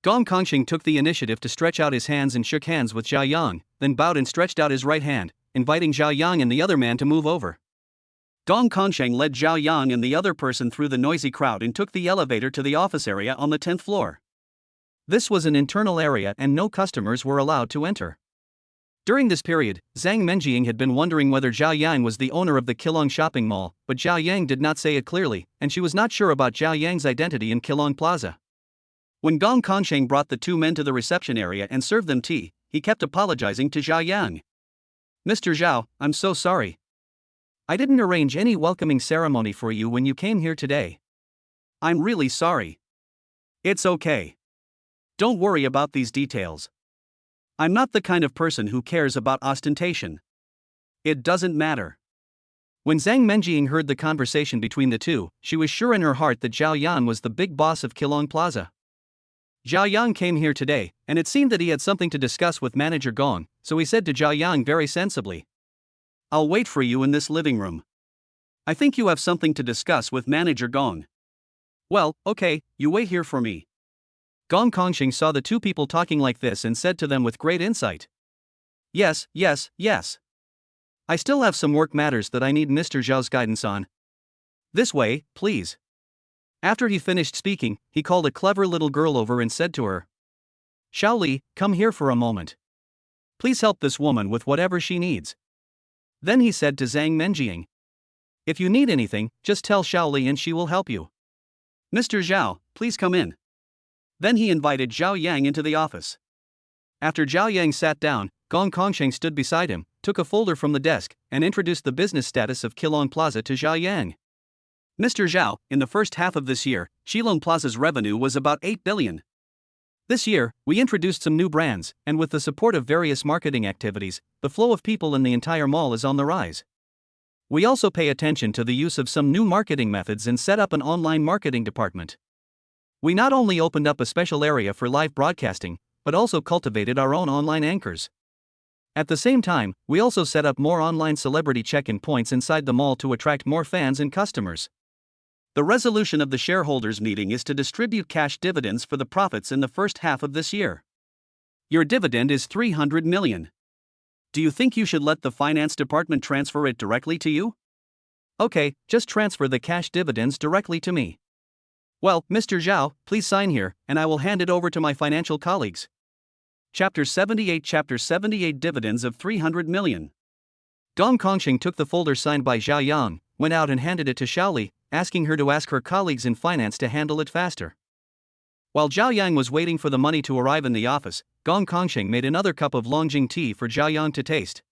Gong Kongsheng took the initiative to stretch out his hands and shook hands with Zhao Yang, then bowed and stretched out his right hand, inviting Zhao Yang and the other man to move over. Gong Kongsheng led Zhao Yang and the other person through the noisy crowd and took the elevator to the office area on the 10th floor. This was an internal area and no customers were allowed to enter. During this period, Zang Mening had been wondering whether Zhao Yang was the owner of the Keelung Shopping Mall, but Zhao Yang did not say it clearly, and she was not sure about Zhao Yang's identity in Keelung Plaza. When Gong Kongsheng brought the two men to the reception area and served them tea, he kept apologizing to Zhao Yang. Mr. Zhao, I'm so sorry. I didn't arrange any welcoming ceremony for you when you came here today. I'm really sorry. It's okay. Don't worry about these details. I'm not the kind of person who cares about ostentation. It doesn't matter. When Zang Mening heard the conversation between the two, she was sure in her heart that Zhao Yang was the big boss of Keelung Plaza. Zhao Yang came here today, and it seemed that he had something to discuss with manager Gong, so he said to Zhao Yang very sensibly, I'll wait for you in this living room. I think you have something to discuss with manager Gong. Well, okay, you wait here for me. Gong Kongsheng saw the two people talking like this and said to them with great insight. Yes. I still have some work matters that I need Mr. Zhao's guidance on. This way, please. After he finished speaking, he called a clever little girl over and said to her, Shaoling, come here for a moment. Please help this woman with whatever she needs. Then he said to Zang Mening, if you need anything, just tell Shaoling and she will help you. Mr. Zhao, please come in. Then he invited Zhao Yang into the office. After Zhao Yang sat down, Gong Kongsheng stood beside him, took a folder from the desk, and introduced the business status of Keelung Plaza to Zhao Yang. Mr. Zhao, in the first half of this year, Keelung Plaza's revenue was about 8 billion. This year, we introduced some new brands, and with the support of various marketing activities, the flow of people in the entire mall is on the rise. We also pay attention to the use of some new marketing methods and set up an online marketing department. We not only opened up a special area for live broadcasting, but also cultivated our own online anchors. At the same time, we also set up more online celebrity check-in points inside the mall to attract more fans and customers. The resolution of the shareholders' meeting is to distribute cash dividends for the profits in the first half of this year. Your dividend is 300 million. Do you think you should let the finance department transfer it directly to you? Okay, just transfer the cash dividends directly to me. Well, Mr. Zhao, please sign here, and I will hand it over to my financial colleagues. Chapter 78 Dividends of 300 million. Gong Kongsheng took the folder signed by Zhao Yang, went out and handed it to Shaoling, asking her to ask her colleagues in finance to handle it faster. While Zhao Yang was waiting for the money to arrive in the office, Gong Kongsheng made another cup of Longjing tea for Zhao Yang to taste.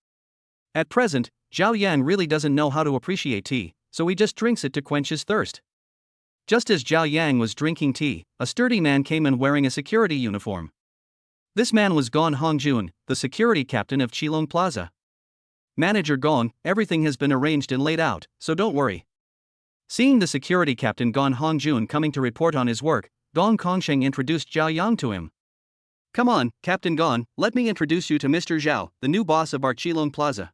At present, Zhao Yang really doesn't know how to appreciate tea, so he just drinks it to quench his thirst. Just as Zhao Yang was drinking tea, a sturdy man came in wearing a security uniform. This man was Gong Hongjun, the security captain of Keelung Plaza. Manager Gong, everything has been arranged and laid out, so don't worry. Seeing the security captain Gong Hongjun coming to report on his work, Gong Kongsheng introduced Zhao Yang to him. Come on, Captain Gong, let me introduce you to Mr. Xiao, the new boss of our Qilong Plaza.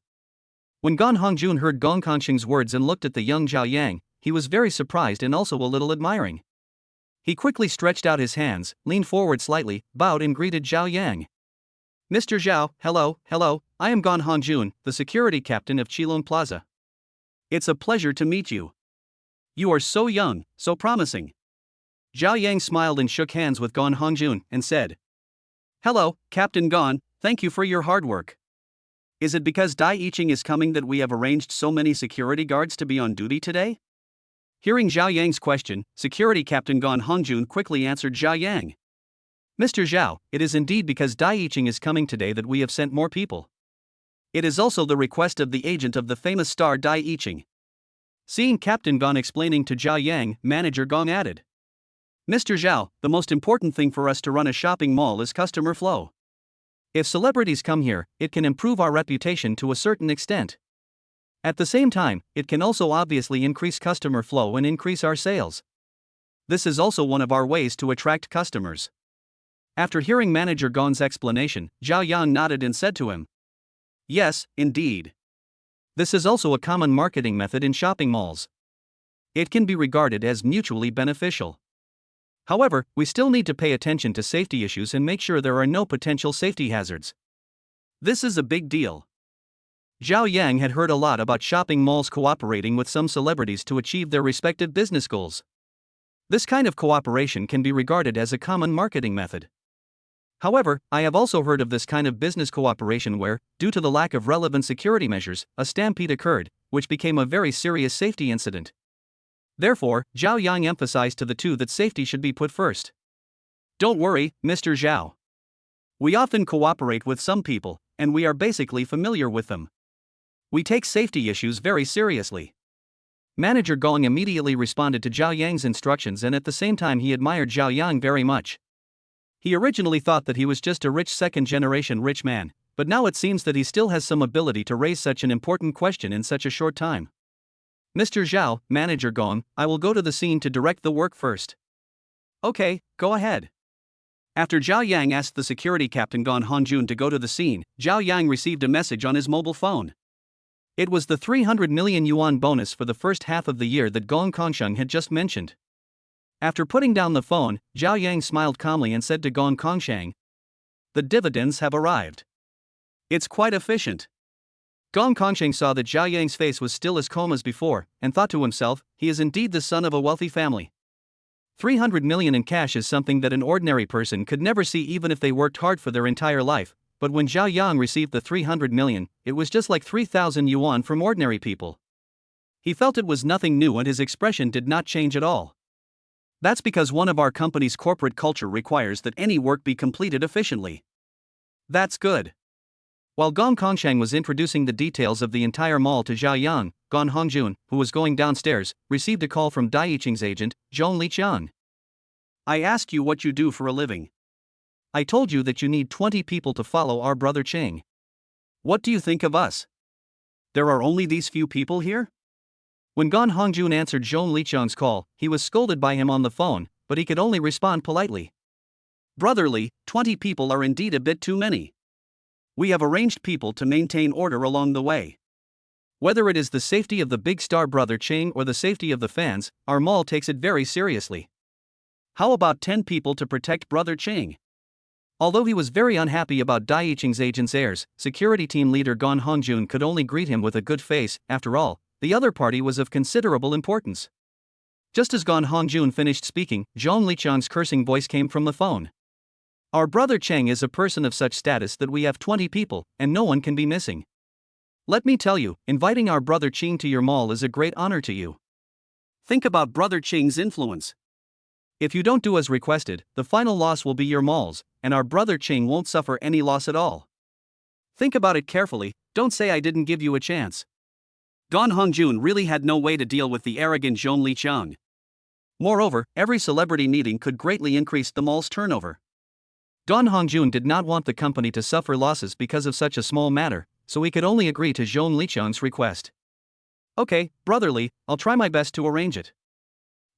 When Gong Hongjun heard Gong Kongsheng's words and looked at the young Zhao Yang, he was very surprised and also a little admiring. He quickly stretched out his hands, leaned forward slightly, bowed and greeted Zhao Yang. Mr. Xiao, hello, I am Gong Hongjun, the security captain of Qilong Plaza. It's a pleasure to meet you. You are so young, so promising. Zhao Yang smiled and shook hands with Gong Hongjun and said, Hello, Captain Gong, thank you for your hard work. Is it because Dai Yiqing is coming that we have arranged so many security guards to be on duty today? Hearing Zhao Yang's question, security captain Gong Hongjun quickly answered Zhao Yang. Mr. Zhao, it is indeed because Dai Yiqing is coming today that we have sent more people. It is also the request of the agent of the famous star Dai Yiqing. Seeing Captain Gong explaining to Zhao Yang, manager Gong added, Mr. Xiao, the most important thing for us to run a shopping mall is customer flow. If celebrities come here, it can improve our reputation to a certain extent. At the same time, it can also obviously increase customer flow and increase our sales. This is also one of our ways to attract customers. After hearing manager Gong's explanation, Zhao Yang nodded and said to him, Yes, indeed. This is also a common marketing method in shopping malls. It can be regarded as mutually beneficial. However, we still need to pay attention to safety issues and make sure there are no potential safety hazards. This is a big deal. Zhao Yang had heard a lot about shopping malls cooperating with some celebrities to achieve their respective business goals. This kind of cooperation can be regarded as a common marketing method. However, I have also heard of this kind of business cooperation where, due to the lack of relevant security measures, a stampede occurred, which became a very serious safety incident. Therefore, Zhao Yang emphasized to the two that safety should be put first. Don't worry, Mr. Zhao. We often cooperate with some people, and we are basically familiar with them. We take safety issues very seriously. Manager Gong immediately responded to Zhao Yang's instructions, and at the same time he admired Zhao Yang very much. He originally thought that he was just a rich second-generation rich man, but now it seems that he still has some ability to raise such an important question in such a short time. Mr. Xiao, Manager Gong, I will go to the scene to direct the work first. Okay, go ahead. After Zhao Yang asked the security captain Gong Hongjun to go to the scene, Zhao Yang received a message on his mobile phone. It was the 300 million yuan bonus for the first half of the year that Gong Kongsheng had just mentioned. After putting down the phone, Zhao Yang smiled calmly and said to Gong Kongsheng, The dividends have arrived. It's quite efficient. Gong Kongsheng saw that Zhao Yang's face was still as calm as before, and thought to himself, he is indeed the son of a wealthy family. 300 million in cash is something that an ordinary person could never see even if they worked hard for their entire life, but when Zhao Yang received the 300 million, it was just like 3,000 yuan from ordinary people. He felt it was nothing new and his expression did not change at all. That's because one of our company's corporate culture requires that any work be completed efficiently. That's good. While Gong Kongsheng was introducing the details of the entire mall to Zhao Yang, Gong Hongjun, who was going downstairs, received a call from Dai Yiqing's agent, Zhong Liqiang. I asked you what you do for a living. I told you that you need 20 people to follow our brother Ching. What do you think of us? There are only these few people here? When Gong Hongjun answered Zhong Liqiang's call, he was scolded by him on the phone, but he could only respond politely. Brotherly, 20 people are indeed a bit too many. We have arranged people to maintain order along the way. Whether it is the safety of the big star brother Ching or the safety of the fans, our mall takes it very seriously. How about 10 people to protect brother Ching? Although he was very unhappy about Dai Yiqing's agent's heirs, security team leader Gong Hongjun could only greet him with a good face. After all, the other party was of considerable importance. Just as Gong Hongjun finished speaking, Zhong Liqiang's cursing voice came from the phone. Our brother Cheng is a person of such status that we have 20 people, and no one can be missing. Let me tell you, inviting our brother Ching to your mall is a great honor to you. Think about brother Ching's influence. If you don't do as requested, the final loss will be your malls, and our brother Ching won't suffer any loss at all. Think about it carefully, don't say I didn't give you a chance. Gong Hongjun really had no way to deal with the arrogant Zhong Liqiang. Moreover, every celebrity meeting could greatly increase the mall's turnover. Gong Hongjun did not want the company to suffer losses because of such a small matter, so he could only agree to Zhong Liqiang's request. Okay, brotherly, I'll try my best to arrange it.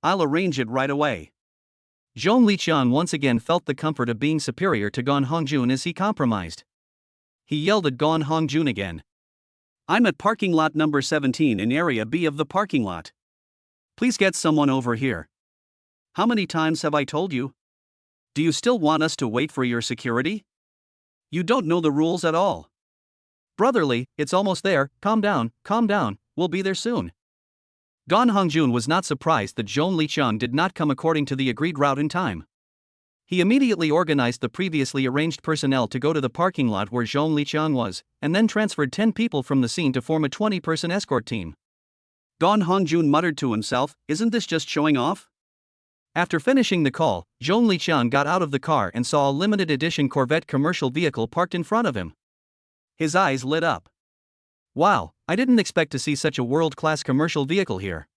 I'll arrange it right away. Zhong Liqian once again felt the comfort of being superior to Gan Hongjun as he compromised. He yelled at Gan Hongjun again. I'm at parking lot number 17 in area B of the parking lot. Please get someone over here. How many times have I told you? Do you still want us to wait for your security? You don't know the rules at all. Brotherly, it's almost there, calm down, we'll be there soon. Gan Hongjun was not surprised that Zhong Liqian did not come according to the agreed route in time. He immediately organized the previously arranged personnel to go to the parking lot where Zhong Liqian was, and then transferred 10 people from the scene to form a 20-person escort team. Gan Hongjun muttered to himself, isn't this just showing off? After finishing the call, Zhong Liqian got out of the car and saw a limited edition Corvette commercial vehicle parked in front of him. His eyes lit up. Wow, I didn't expect to see such a world-class commercial vehicle here.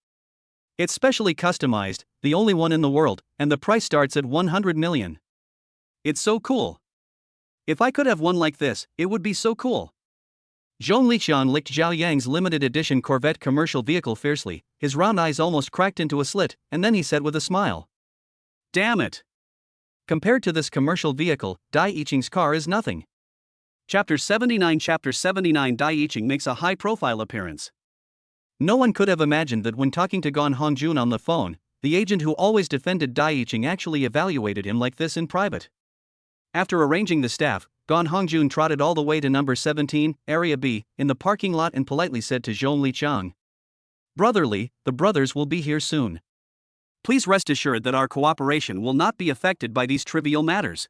It's specially customized, the only one in the world, and the price starts at 100 million. It's so cool. If I could have one like this, it would be so cool. Zhong Liqian licked Zhao Yang's limited edition Corvette commercial vehicle fiercely, his round eyes almost cracked into a slit, and then he said with a smile. Damn it. Compared to this commercial vehicle, Dai Yiqing's car is nothing. Chapter 79 Dai Yiqing makes a high-profile appearance. No one could have imagined that when talking to Gan Hongjun on the phone, the agent who always defended Dai Yiqing actually evaluated him like this in private. After arranging the staff, Gan Hongjun trotted all the way to number 17, area B, in the parking lot and politely said to Zhong Liqian, Brotherly, the brothers will be here soon. Please rest assured that our cooperation will not be affected by these trivial matters.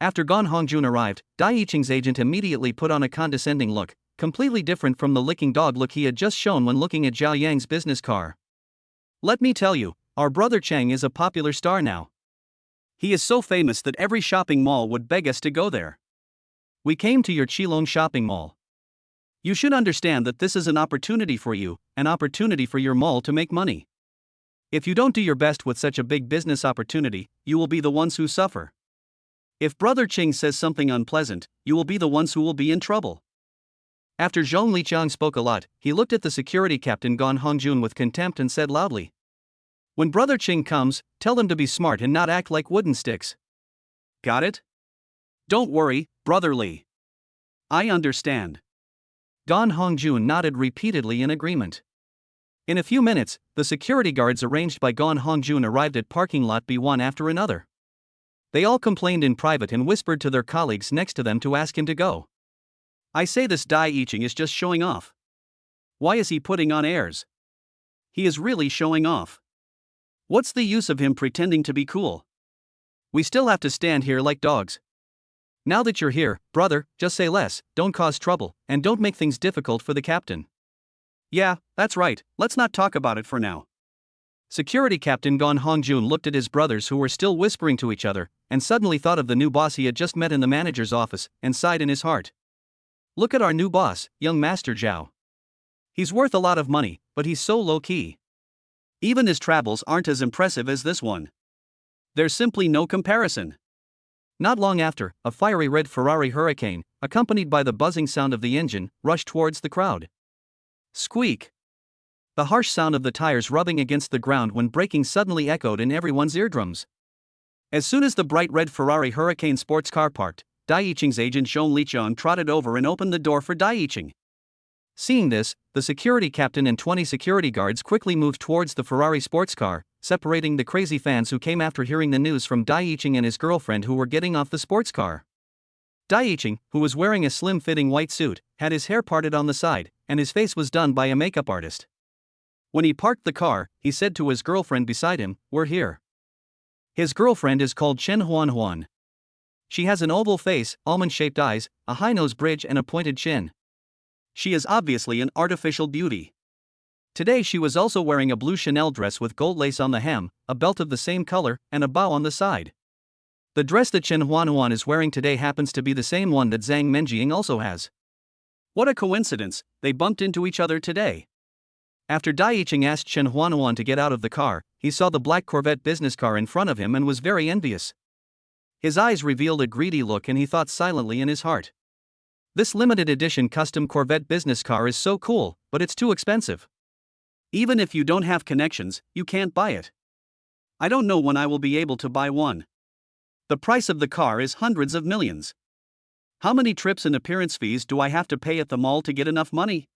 After Gan Hongjun arrived, Dai Yiqing's agent immediately put on a condescending look, completely different from the licking dog look he had just shown when looking at Zhao Yang's business car. Let me tell you, our brother Cheng is a popular star now. He is so famous that every shopping mall would beg us to go there. We came to your Qilong shopping mall. You should understand that this is an opportunity for you, an opportunity for your mall to make money. If you don't do your best with such a big business opportunity, you will be the ones who suffer. If Brother Ching says something unpleasant, you will be the ones who will be in trouble. After Zhong Liqian spoke a lot, he looked at the security captain Gan Hongjun with contempt and said loudly, When Brother Ching comes, tell them to be smart and not act like wooden sticks. Got it? Don't worry, Brotherly. I understand. Gan Hongjun nodded repeatedly in agreement. In a few minutes, the security guards arranged by Gan Hongjun arrived at parking lot B one after another. They all complained in private and whispered to their colleagues next to them to ask him to go. I say this Dai Yiqing is just showing off. Why is he putting on airs? He is really showing off. What's the use of him pretending to be cool? We still have to stand here like dogs. Now that you're here, brother, just say less, don't cause trouble, and don't make things difficult for the captain. Yeah, that's right, let's not talk about it for now. Security Captain Gan Hongjun looked at his brothers who were still whispering to each other, and suddenly thought of the new boss he had just met in the manager's office, and sighed in his heart. Look at our new boss, young Master Xiao. He's worth a lot of money, but he's so low-key. Even his travels aren't as impressive as this one. There's simply no comparison. Not long after, a fiery red Ferrari Hurricane, accompanied by the buzzing sound of the engine, rushed towards the crowd. Squeak! The harsh sound of the tires rubbing against the ground when braking suddenly echoed in everyone's eardrums. As soon as the bright red Ferrari Hurricane sports car parked, Dai Yiqing's agent Zhong Liqian trotted over and opened the door for Dai Yiqing. Seeing this, the security captain and 20 security guards quickly moved towards the Ferrari sports car, separating the crazy fans who came after hearing the news from Dai Yiqing and his girlfriend who were getting off the sports car. Dai Yiqing, who was wearing a slim-fitting white suit, had his hair parted on the side, and his face was done by a makeup artist. When he parked the car, he said to his girlfriend beside him, "We're here." His girlfriend is called Chen Huan. She has an oval face, almond-shaped eyes, a high nose bridge and a pointed chin. She is obviously an artificial beauty. Today she was also wearing a blue Chanel dress with gold lace on the hem, a belt of the same color, and a bow on the side. The dress that Chen Huan is wearing today happens to be the same one that Zang Mening also has. What a coincidence, they bumped into each other today. After Dai Yiqing asked Chen Huan to get out of the car, he saw the black Corvette business car in front of him and was very envious. His eyes revealed a greedy look and he thought silently in his heart. This limited edition custom Corvette business car is so cool, but it's too expensive. Even if you don't have connections, you can't buy it. I don't know when I will be able to buy one. The price of the car is hundreds of millions. How many trips and appearance fees do I have to pay at the mall to get enough money?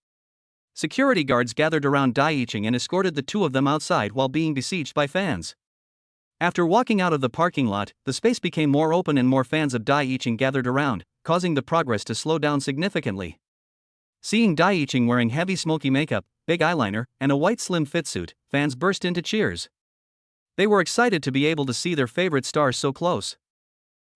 Security guards gathered around Dai Yicheng and escorted the two of them outside while being besieged by fans. After walking out of the parking lot, the space became more open and more fans of Dai Yicheng gathered around, causing the progress to slow down significantly. Seeing Dai Yicheng wearing heavy smoky makeup, big eyeliner, and a white slim fit suit, fans burst into cheers. They were excited to be able to see their favorite stars so close.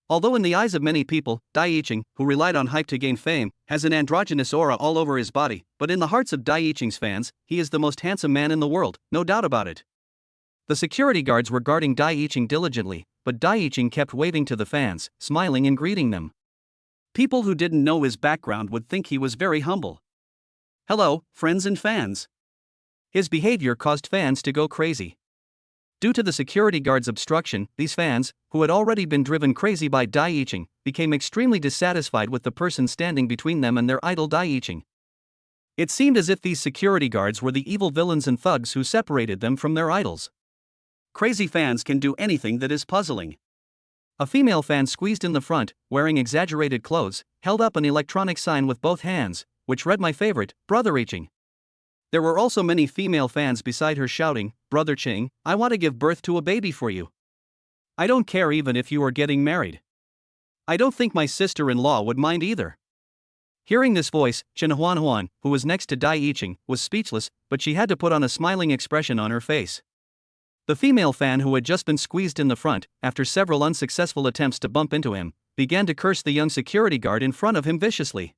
Although in the eyes of many people, Dai Yicheng, who relied on hype to gain fame, has an androgynous aura all over his body, but in the hearts of Dai Yicheng's fans, he is the most handsome man in the world, no doubt about it. The security guards were guarding Dai Yicheng diligently, but Dai Yicheng kept waving to the fans, smiling and greeting them. People who didn't know his background would think he was very humble. Hello, friends and fans. His behavior caused fans to go crazy. Due to the security guards' obstruction, these fans, who had already been driven crazy by Dai Yicheng, became extremely dissatisfied with the person standing between them and their idol Dai Yicheng. It seemed as if these security guards were the evil villains and thugs who separated them from their idols. Crazy fans can do anything that is puzzling. A female fan squeezed in the front, wearing exaggerated clothes, held up an electronic sign with both hands, which read "My favorite, Brother Yicheng." There were also many female fans beside her shouting, "Brother Ching, I want to give birth to a baby for you. I don't care even if you are getting married. I don't think my sister-in-law would mind either." Hearing this voice, Chen Huan, who was next to Dai Yicheng, was speechless, but she had to put on a smiling expression on her face. The female fan who had just been squeezed in the front, after several unsuccessful attempts to bump into him, began to curse the young security guard in front of him viciously.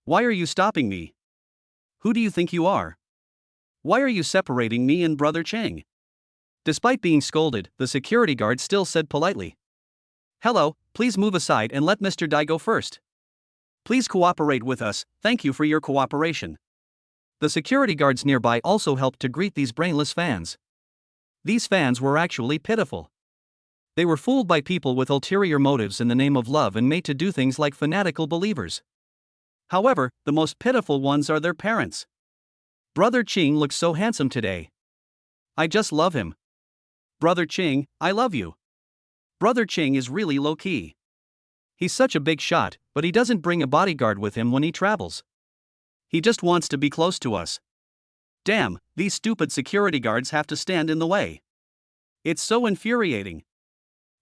"Why are you stopping me? Who do you think you are? Why are you separating me and Brother Chang?" Despite being scolded, the security guard still said politely, "Hello, please move aside and let Mr. Dai go first. Please cooperate with us, thank you for your cooperation." The security guards nearby also helped to greet these brainless fans. These fans were actually pitiful. They were fooled by people with ulterior motives in the name of love and made to do things like fanatical believers. However, the most pitiful ones are their parents. "Brother Ching looks so handsome today. I just love him. Brother Ching, I love you. Brother Ching is really low-key. He's such a big shot, but he doesn't bring a bodyguard with him when he travels. He just wants to be close to us. Damn, these stupid security guards have to stand in the way. It's so infuriating."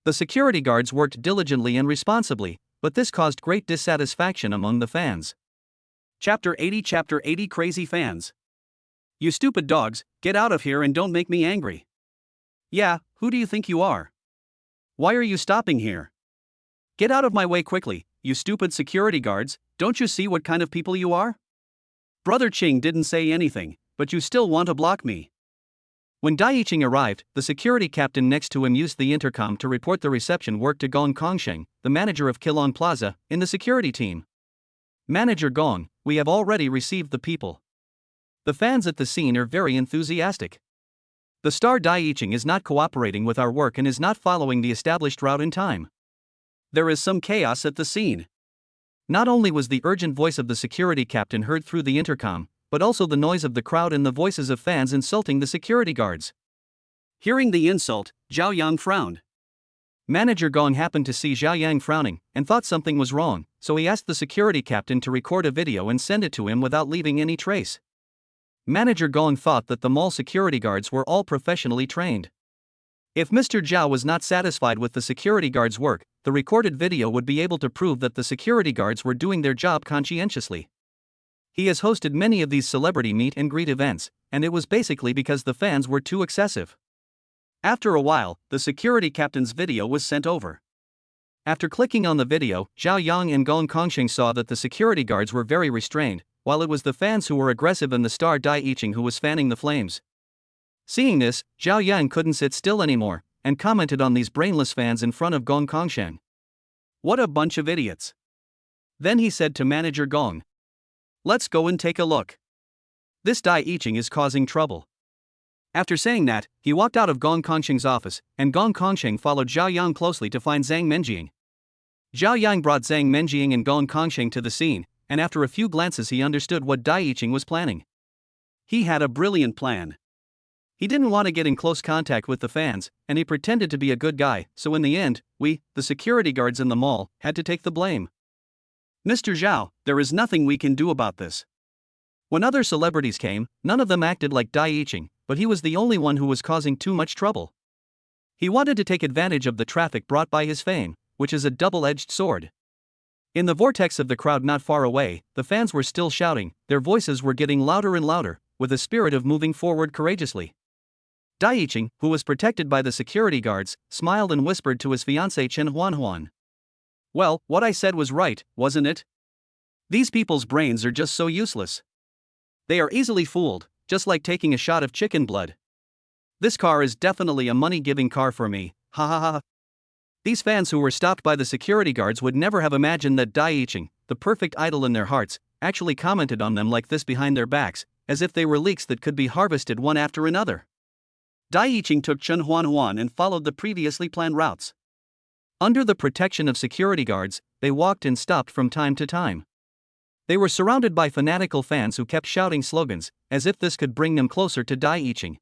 The security guards worked diligently and responsibly, but this caused great dissatisfaction among the fans. Chapter 80 Crazy Fans. "You stupid dogs, get out of here and don't make me angry. Yeah, who do you think you are? Why are you stopping here? Get out of my way quickly, you stupid security guards, don't you see what kind of people you are? Brother Ching didn't say anything, but you still want to block me." When Dai Yicheng arrived, the security captain next to him used the intercom to report the reception work to Gong Kongsheng, the manager of Kilon Plaza, in the security team. "Manager Gong, we have already received the people. The fans at the scene are very enthusiastic. The star Dai Yicheng is not cooperating with our work and is not following the established route in time. There is some chaos at the scene." Not only was the urgent voice of the security captain heard through the intercom, but also the noise of the crowd and the voices of fans insulting the security guards. Hearing the insult, Zhao Yang frowned. Manager Gong happened to see Zhao Yang frowning and thought something was wrong, so he asked the security captain to record a video and send it to him without leaving any trace. Manager Gong thought that the mall security guards were all professionally trained. If Mr. Zhao was not satisfied with the security guards' work, the recorded video would be able to prove that the security guards were doing their job conscientiously. He has hosted many of these celebrity meet and greet events, and it was basically because the fans were too excessive. After a while, the security captain's video was sent over. After clicking on the video, Zhao Yang and Gong Kongsheng saw that the security guards were very restrained, while it was the fans who were aggressive and the star Dai Yicheng who was fanning the flames. Seeing this, Zhao Yang couldn't sit still anymore, and commented on these brainless fans in front of Gong Kongsheng. "What a bunch of idiots." Then he said to manager Gong, "Let's go and take a look. This Dai Yicheng is causing trouble." After saying that, he walked out of Gong Kongsheng's office, and Gong Kongsheng followed Zhao Yang closely to find Zang Mening. Zhao Yang brought Zang Mening and Gong Kongsheng to the scene, and after a few glances he understood what Dai Yicheng was planning. He had a brilliant plan. He didn't want to get in close contact with the fans, and he pretended to be a good guy, so in the end, we, the security guards in the mall, had to take the blame. Mr. Xiao, there is nothing we can do about this. When other celebrities came, none of them acted like Dai Yiqing, but he was the only one who was causing too much trouble. He wanted to take advantage of the traffic brought by his fame, which is a double-edged sword. In the vortex of the crowd not far away, the fans were still shouting, their voices were getting louder and louder, with a spirit of moving forward courageously. Dai Yiqing, who was protected by the security guards, smiled and whispered to his fiancée Chen Huanhuan. Well, what I said was right, wasn't it? These people's brains are just so useless. They are easily fooled, just like taking a shot of chicken blood. This car is definitely a money-giving car for me, ha ha ha. These fans who were stopped by the security guards would never have imagined that Dai Yiqing, the perfect idol in their hearts, actually commented on them like this behind their backs, as if they were leeks that could be harvested one after another. Dai Yiqing took Chen Huanhuan and followed the previously planned routes. Under the protection of security guards, they walked and stopped from time to time. They were surrounded by fanatical fans who kept shouting slogans, as if this could bring them closer to Dai Yiqing.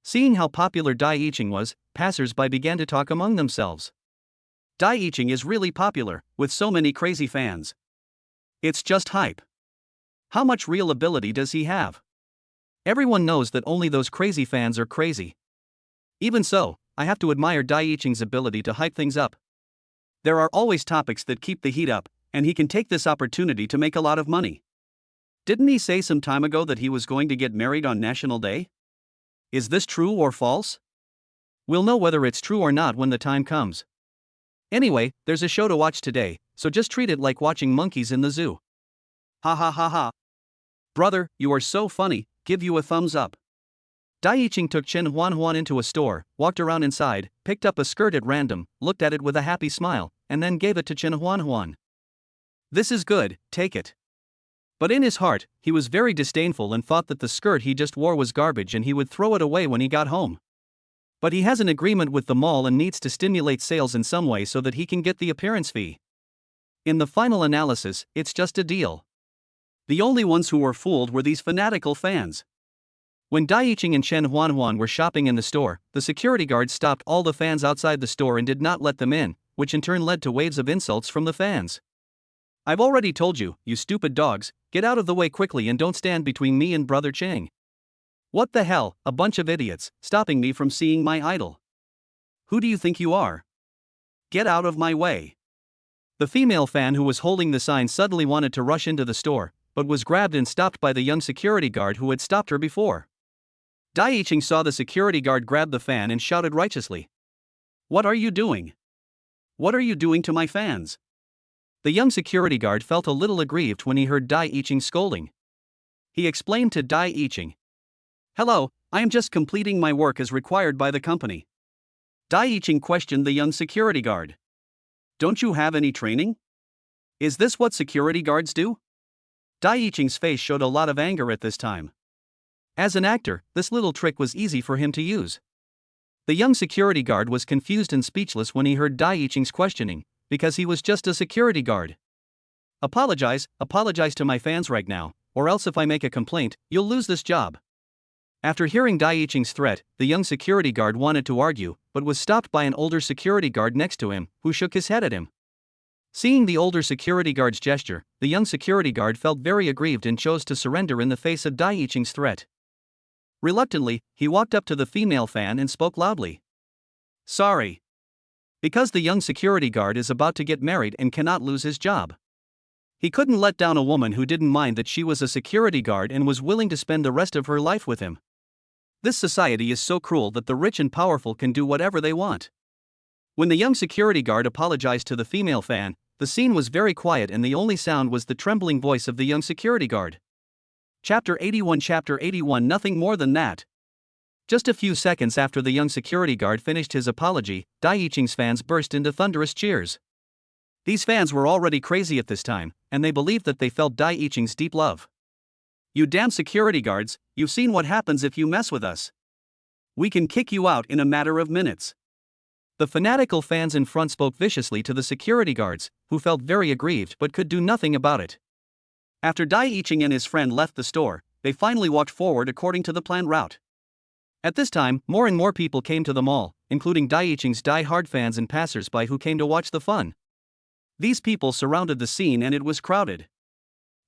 Seeing how popular Dai Yiqing was, passers-by began to talk among themselves. Dai Yiqing is really popular, with so many crazy fans. It's just hype. How much real ability does he have? Everyone knows that only those crazy fans are crazy. Even so, I have to admire Dai Yiqing's ability to hype things up. There are always topics that keep the heat up, and he can take this opportunity to make a lot of money. Didn't he say some time ago that he was going to get married on National Day? Is this true or false? We'll know whether it's true or not when the time comes. Anyway, there's a show to watch today, so just treat it like watching monkeys in the zoo. Ha ha ha ha. Brother, you are so funny, give you a thumbs up. Dai Yiqing took Chen Huanhuan into a store, walked around inside, picked up a skirt at random, looked at it with a happy smile, and then gave it to Chen Huanhuan. This is good, take it. But in his heart, he was very disdainful and thought that the skirt he just wore was garbage and he would throw it away when he got home. But he has an agreement with the mall and needs to stimulate sales in some way so that he can get the appearance fee. In the final analysis, it's just a deal. The only ones who were fooled were these fanatical fans. When Dai Yiqing and Chen Huanhuan were shopping in the store, the security guards stopped all the fans outside the store and did not let them in, which in turn led to waves of insults from the fans. I've already told you, you stupid dogs, get out of the way quickly and don't stand between me and Brother Cheng. What the hell, a bunch of idiots, stopping me from seeing my idol. Who do you think you are? Get out of my way. The female fan who was holding the sign suddenly wanted to rush into the store, but was grabbed and stopped by the young security guard who had stopped her before. Dai Yiqing saw the security guard grab the fan and shouted righteously. What are you doing? What are you doing to my fans? The young security guard felt a little aggrieved when he heard Dai Yiqing scolding. He explained to Dai Yiqing. Hello, I am just completing my work as required by the company. Dai Yiqing questioned the young security guard. Don't you have any training? Is this what security guards do? Dai Yiqing's face showed a lot of anger at this time. As an actor, this little trick was easy for him to use. The young security guard was confused and speechless when he heard Dai Yiqing's questioning, because he was just a security guard. Apologize to my fans right now, or else if I make a complaint, you'll lose this job. After hearing Dai Yiqing's threat, the young security guard wanted to argue, but was stopped by an older security guard next to him, who shook his head at him. Seeing the older security guard's gesture, the young security guard felt very aggrieved and chose to surrender in the face of Dai Yiqing's threat. Reluctantly, he walked up to the female fan and spoke loudly. Sorry. Because the young security guard is about to get married and cannot lose his job. He couldn't let down a woman who didn't mind that she was a security guard and was willing to spend the rest of her life with him. This society is so cruel that the rich and powerful can do whatever they want. When the young security guard apologized to the female fan, the scene was very quiet and the only sound was the trembling voice of the young security guard. Chapter 81 Nothing more than that. Just a few seconds after the young security guard finished his apology, Dai Yiqing's fans burst into thunderous cheers. These fans were already crazy at this time, and they believed that they felt Dai Yiqing's deep love. You damn security guards, you've seen what happens if you mess with us. We can kick you out in a matter of minutes. The fanatical fans in front spoke viciously to the security guards, who felt very aggrieved but could do nothing about it. After Dai Yiqing and his friend left the store, they finally walked forward according to the planned route. At this time, more and more people came to the mall, including Daiiching's die-hard fans and passers-by who came to watch the fun. These people surrounded the scene and it was crowded.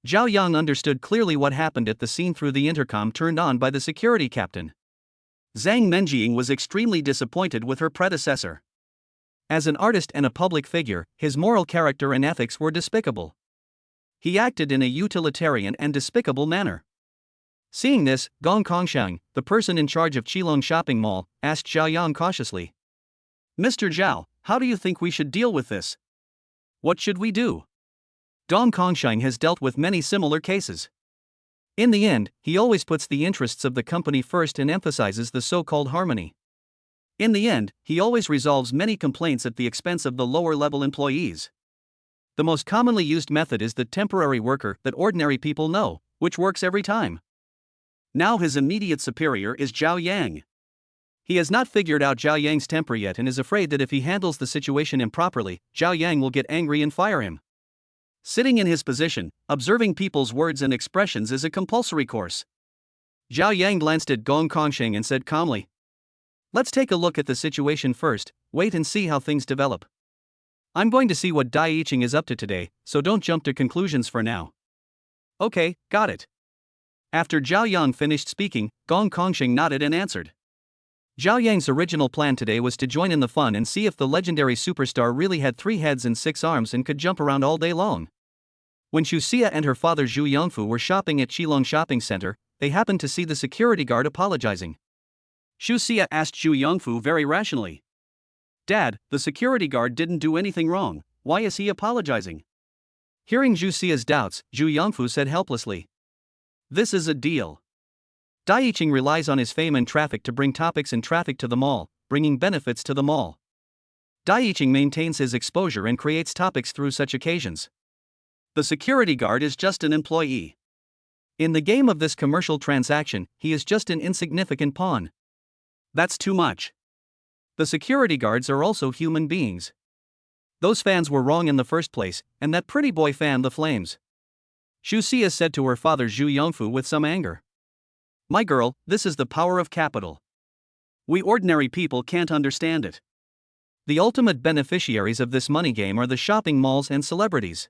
Zhao Yang understood clearly what happened at the scene through the intercom turned on by the security captain. Zang Mening was extremely disappointed with her predecessor. As an artist and a public figure, his moral character and ethics were despicable. He acted in a utilitarian and despicable manner. Seeing this, Gong Kongshang, the person in charge of Qilong Shopping Mall, asked Zhao Yang cautiously. "Mr. Zhao, how do you think we should deal with this? What should we do?" Gong Kongshang has dealt with many similar cases. In the end, he always puts the interests of the company first and emphasizes the so-called harmony. In the end, he always resolves many complaints at the expense of the lower-level employees. The most commonly used method is the temporary worker that ordinary people know, which works every time. Now his immediate superior is Zhao Yang. He has not figured out Zhao Yang's temper yet and is afraid that if he handles the situation improperly, Zhao Yang will get angry and fire him. Sitting in his position, observing people's words and expressions is a compulsory course. Zhao Yang glanced at Gong Kongsheng and said calmly, "Let's take a look at the situation first, wait and see how things develop. I'm going to see what Daiiching is up to today, so don't jump to conclusions for now." "Okay, got it." After Zhao Yang finished speaking, Gong Kongsheng nodded and answered. Zhao Yang's original plan today was to join in the fun and see if the legendary superstar really had 3 heads and 6 arms and could jump around all day long. When Xia and her father Zhu Yongfu were shopping at Qilong Shopping Center, they happened to see the security guard apologizing. Xia asked Zhu Yongfu very rationally, "Dad, the security guard didn't do anything wrong, why is he apologizing?" Hearing Xia's doubts, Zhu Yongfu said helplessly, "This is a deal. Daiiching relies on his fame and traffic to bring topics and traffic to the mall, bringing benefits to the mall. Daiiching maintains his exposure and creates topics through such occasions. The security guard is just an employee. In the game of this commercial transaction, he is just an insignificant pawn. That's too much. The security guards are also human beings. Those fans were wrong in the first place, and that pretty boy fanned the flames." Xia said to her father Zhu Yongfu with some anger. "My girl, this is the power of capital. We ordinary people can't understand it. The ultimate beneficiaries of this money game are the shopping malls and celebrities.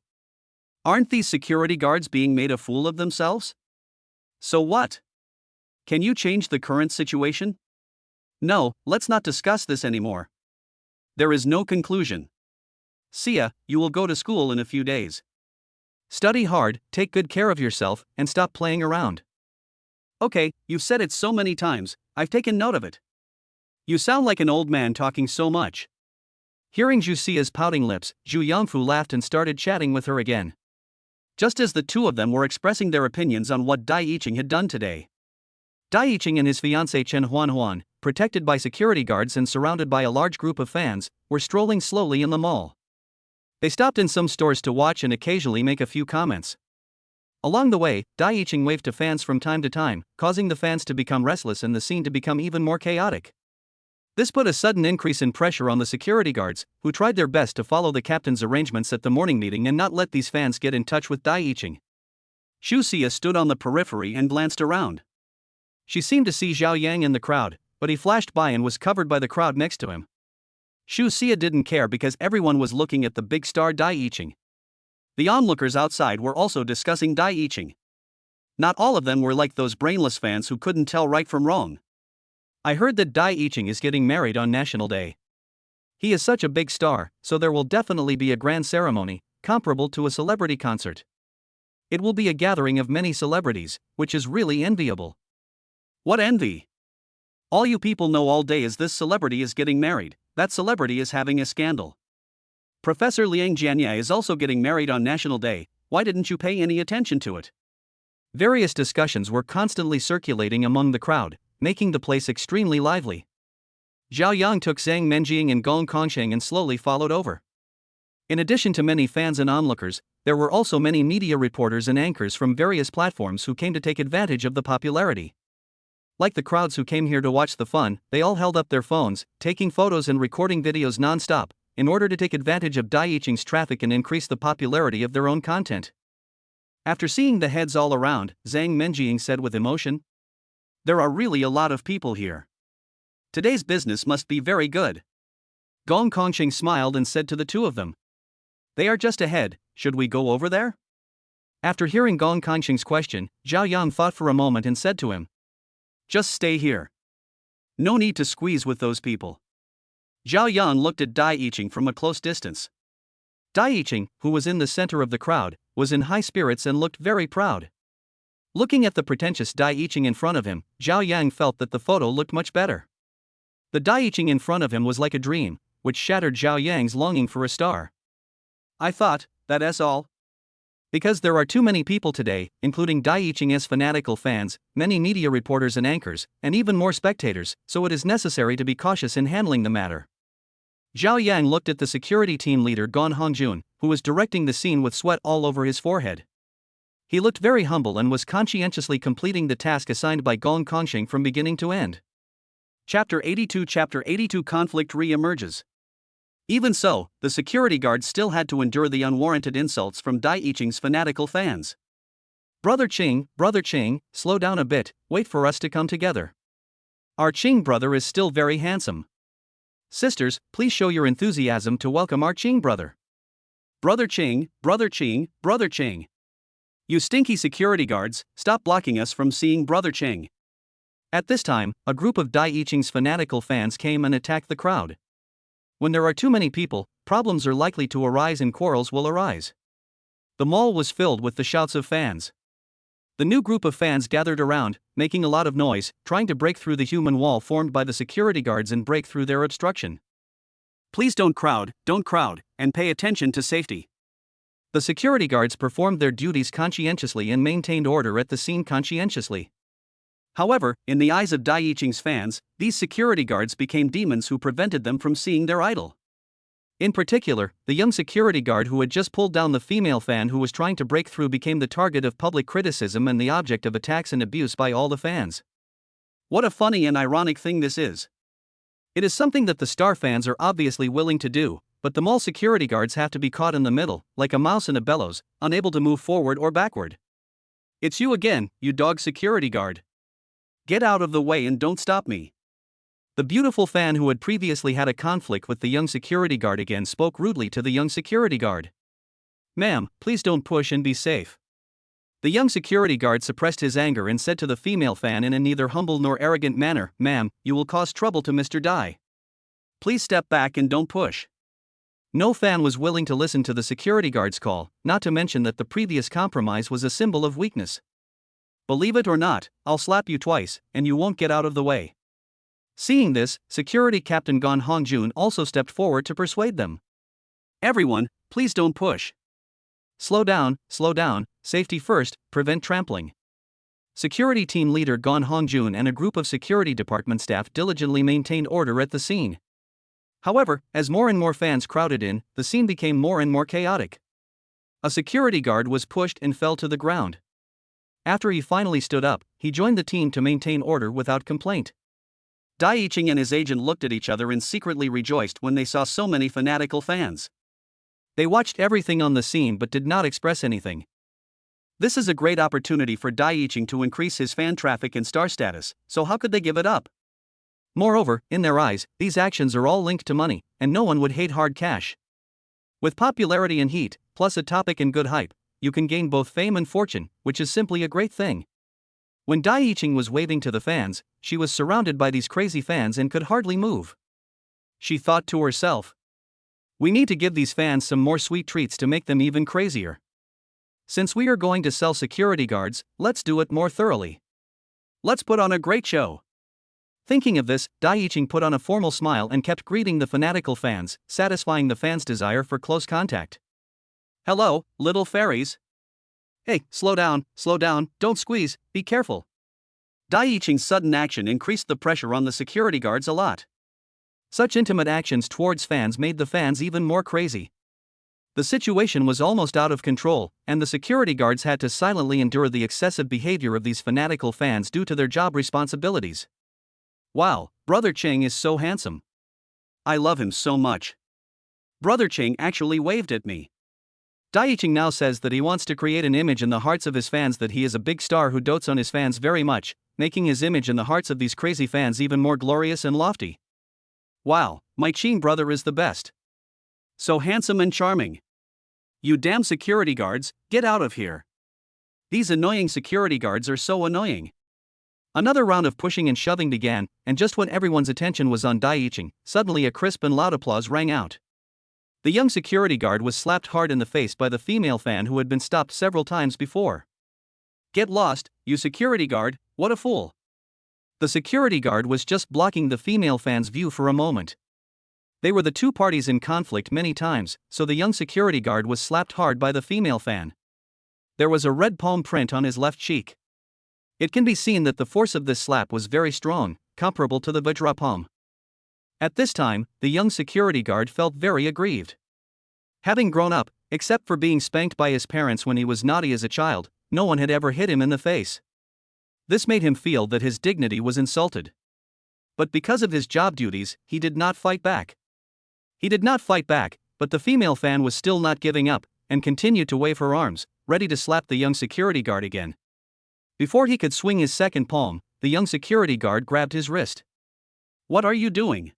Aren't these security guards being made a fool of themselves? So what? Can you change the current situation? No, let's not discuss this anymore. There is no conclusion. Xia, you will go to school in a few days. Study hard, take good care of yourself, and stop playing around." "Okay, you've said it so many times, I've taken note of it. You sound like an old man talking so much." Hearing Xia's pouting lips, Zhu Yongfu laughed and started chatting with her again. Just as the two of them were expressing their opinions on what Daiiching had done today. Daiiching and his fiancée Chen Huan, protected by security guards and surrounded by a large group of fans, were strolling slowly in the mall. They stopped in some stores to watch and occasionally make a few comments. Along the way, Daiiching waved to fans from time to time, causing the fans to become restless and the scene to become even more chaotic. This put a sudden increase in pressure on the security guards, who tried their best to follow the captain's arrangements at the morning meeting and not let these fans get in touch with Daiiching. Xia stood on the periphery and glanced around. She seemed to see Zhao Yang in the crowd, but he flashed by and was covered by the crowd next to him. Xia didn't care because everyone was looking at the big star Daiiching. The onlookers outside were also discussing Daiiching. Not all of them were like those brainless fans who couldn't tell right from wrong. "I heard that Daiiching is getting married on National Day. He is such a big star, so there will definitely be a grand ceremony, comparable to a celebrity concert. It will be a gathering of many celebrities, which is really enviable." "What envy? All you people know all day is this celebrity is getting married, that celebrity is having a scandal. Professor Liang Jianye is also getting married on National Day, why didn't you pay any attention to it?" Various discussions were constantly circulating among the crowd, making the place extremely lively. Zhao Yang took Zang Mening and Gong Kongsheng and slowly followed over. In addition to many fans and onlookers, there were also many media reporters and anchors from various platforms who came to take advantage of the popularity. Like the crowds who came here to watch the fun, they all held up their phones, taking photos and recording videos non-stop, in order to take advantage of Daiiching's traffic and increase the popularity of their own content. After seeing the heads all around, Zang Mening said with emotion, "There are really a lot of people here. Today's business must be very good. Gong Kongqing smiled and said to the two of them. They are just ahead, should we go over there? After hearing Gong Kongqing's question, Zhao Yang thought for a moment and said to him. Just stay here. No need to squeeze with those people. Zhao Yang looked at Dai Yiqing from a close distance. Dai Yiqing, who was in the center of the crowd, was in high spirits and looked very proud. Looking at the pretentious Dai Yiqing in front of him, Zhao Yang felt that the photo looked much better. The Dai Yiqing in front of him was like a dream, which shattered Zhao Yang's longing for a star. I thought, that's all. Because there are too many people today, including Dai Yiqing's fanatical fans, many media reporters and anchors, and even more spectators, so it is necessary to be cautious in handling the matter. Zhao Yang looked at the security team leader Gan Hongjun, who was directing the scene with sweat all over his forehead. He looked very humble and was conscientiously completing the task assigned by Gong Kongqing from beginning to end. Chapter 82 Conflict re-emerges. Even so, the security guards still had to endure the unwarranted insults from Dai Yiqing's fanatical fans. Brother Qing, slow down a bit, wait for us to come together. Our Qing brother is still very handsome. Sisters, please show your enthusiasm to welcome our Qing brother. Brother Qing. You stinky security guards, stop blocking us from seeing Brother Qing. At this time, a group of Dai Yiqing's fanatical fans came and attacked the crowd. When there are too many people, problems are likely to arise and quarrels will arise. The mall was filled with the shouts of fans. The new group of fans gathered around, making a lot of noise, trying to break through the human wall formed by the security guards and break through their obstruction. Please don't crowd, and pay attention to safety. The security guards performed their duties conscientiously and maintained order at the scene conscientiously. However, in the eyes of Dai Yiqing's fans, these security guards became demons who prevented them from seeing their idol. In particular, the young security guard who had just pulled down the female fan who was trying to break through became the target of public criticism and the object of attacks and abuse by all the fans. What a funny and ironic thing this is. It is something that the star fans are obviously willing to do, but the mall security guards have to be caught in the middle, like a mouse in a bellows, unable to move forward or backward. It's you again, you dog security guard. Get out of the way and don't stop me. The beautiful fan who had previously had a conflict with the young security guard again spoke rudely to the young security guard. Ma'am, please don't push and be safe. The young security guard suppressed his anger and said to the female fan in a neither humble nor arrogant manner, Ma'am, you will cause trouble to Mr. Dai. Please step back and don't push. No fan was willing to listen to the security guard's call, not to mention that the previous compromise was a symbol of weakness. Believe it or not, I'll slap you twice, and you won't get out of the way. Seeing this, Security Captain Gan Hongjun also stepped forward to persuade them. Everyone, please don't push. Slow down, safety first, prevent trampling. Security team leader Gan Hongjun and a group of security department staff diligently maintained order at the scene. However, as more and more fans crowded in, the scene became more and more chaotic. A security guard was pushed and fell to the ground. After he finally stood up, he joined the team to maintain order without complaint. Dai Yiqing and his agent looked at each other and secretly rejoiced when they saw so many fanatical fans. They watched everything on the scene but did not express anything. This is a great opportunity for Dai Yiqing to increase his fan traffic and star status, so how could they give it up? Moreover, in their eyes, these actions are all linked to money, and no one would hate hard cash. With popularity and heat, plus a topic and good hype, you can gain both fame and fortune, which is simply a great thing. When Dai Yiqing was waving to the fans, she was surrounded by these crazy fans and could hardly move. She thought to herself, we need to give these fans some more sweet treats to make them even crazier. Since we are going to sell security guards, let's do it more thoroughly. Let's put on a great show. Thinking of this, Dai Yiqing put on a formal smile and kept greeting the fanatical fans, satisfying the fans' desire for close contact. Hello, little fairies. Hey, slow down, don't squeeze, be careful. Dai Yiqing's sudden action increased the pressure on the security guards a lot. Such intimate actions towards fans made the fans even more crazy. The situation was almost out of control, and the security guards had to silently endure the excessive behavior of these fanatical fans due to their job responsibilities. Wow, Brother Qing is so handsome. I love him so much. Brother Qing actually waved at me. Dai Yiqing now says that he wants to create an image in the hearts of his fans that he is a big star who dotes on his fans very much, making his image in the hearts of these crazy fans even more glorious and lofty. Wow, my Qing brother is the best. So handsome and charming. You damn security guards, get out of here. These annoying security guards are so annoying. Another round of pushing and shoving began, and just when everyone's attention was on Dai Yiqing, suddenly a crisp and loud applause rang out. The young security guard was slapped hard in the face by the female fan who had been stopped several times before. Get lost, you security guard, what a fool. The security guard was just blocking the female fan's view for a moment. They were the two parties in conflict many times, so the young security guard was slapped hard by the female fan. There was a red palm print on his left cheek. It can be seen that the force of this slap was very strong, comparable to the Vajra palm. At this time, the young security guard felt very aggrieved. Having grown up, except for being spanked by his parents when he was naughty as a child, no one had ever hit him in the face. This made him feel that his dignity was insulted. But because of his job duties, he did not fight back. But the female fan was still not giving up, and continued to wave her arms, ready to slap the young security guard again. Before he could swing his second palm, the young security guard grabbed his wrist. What are you doing?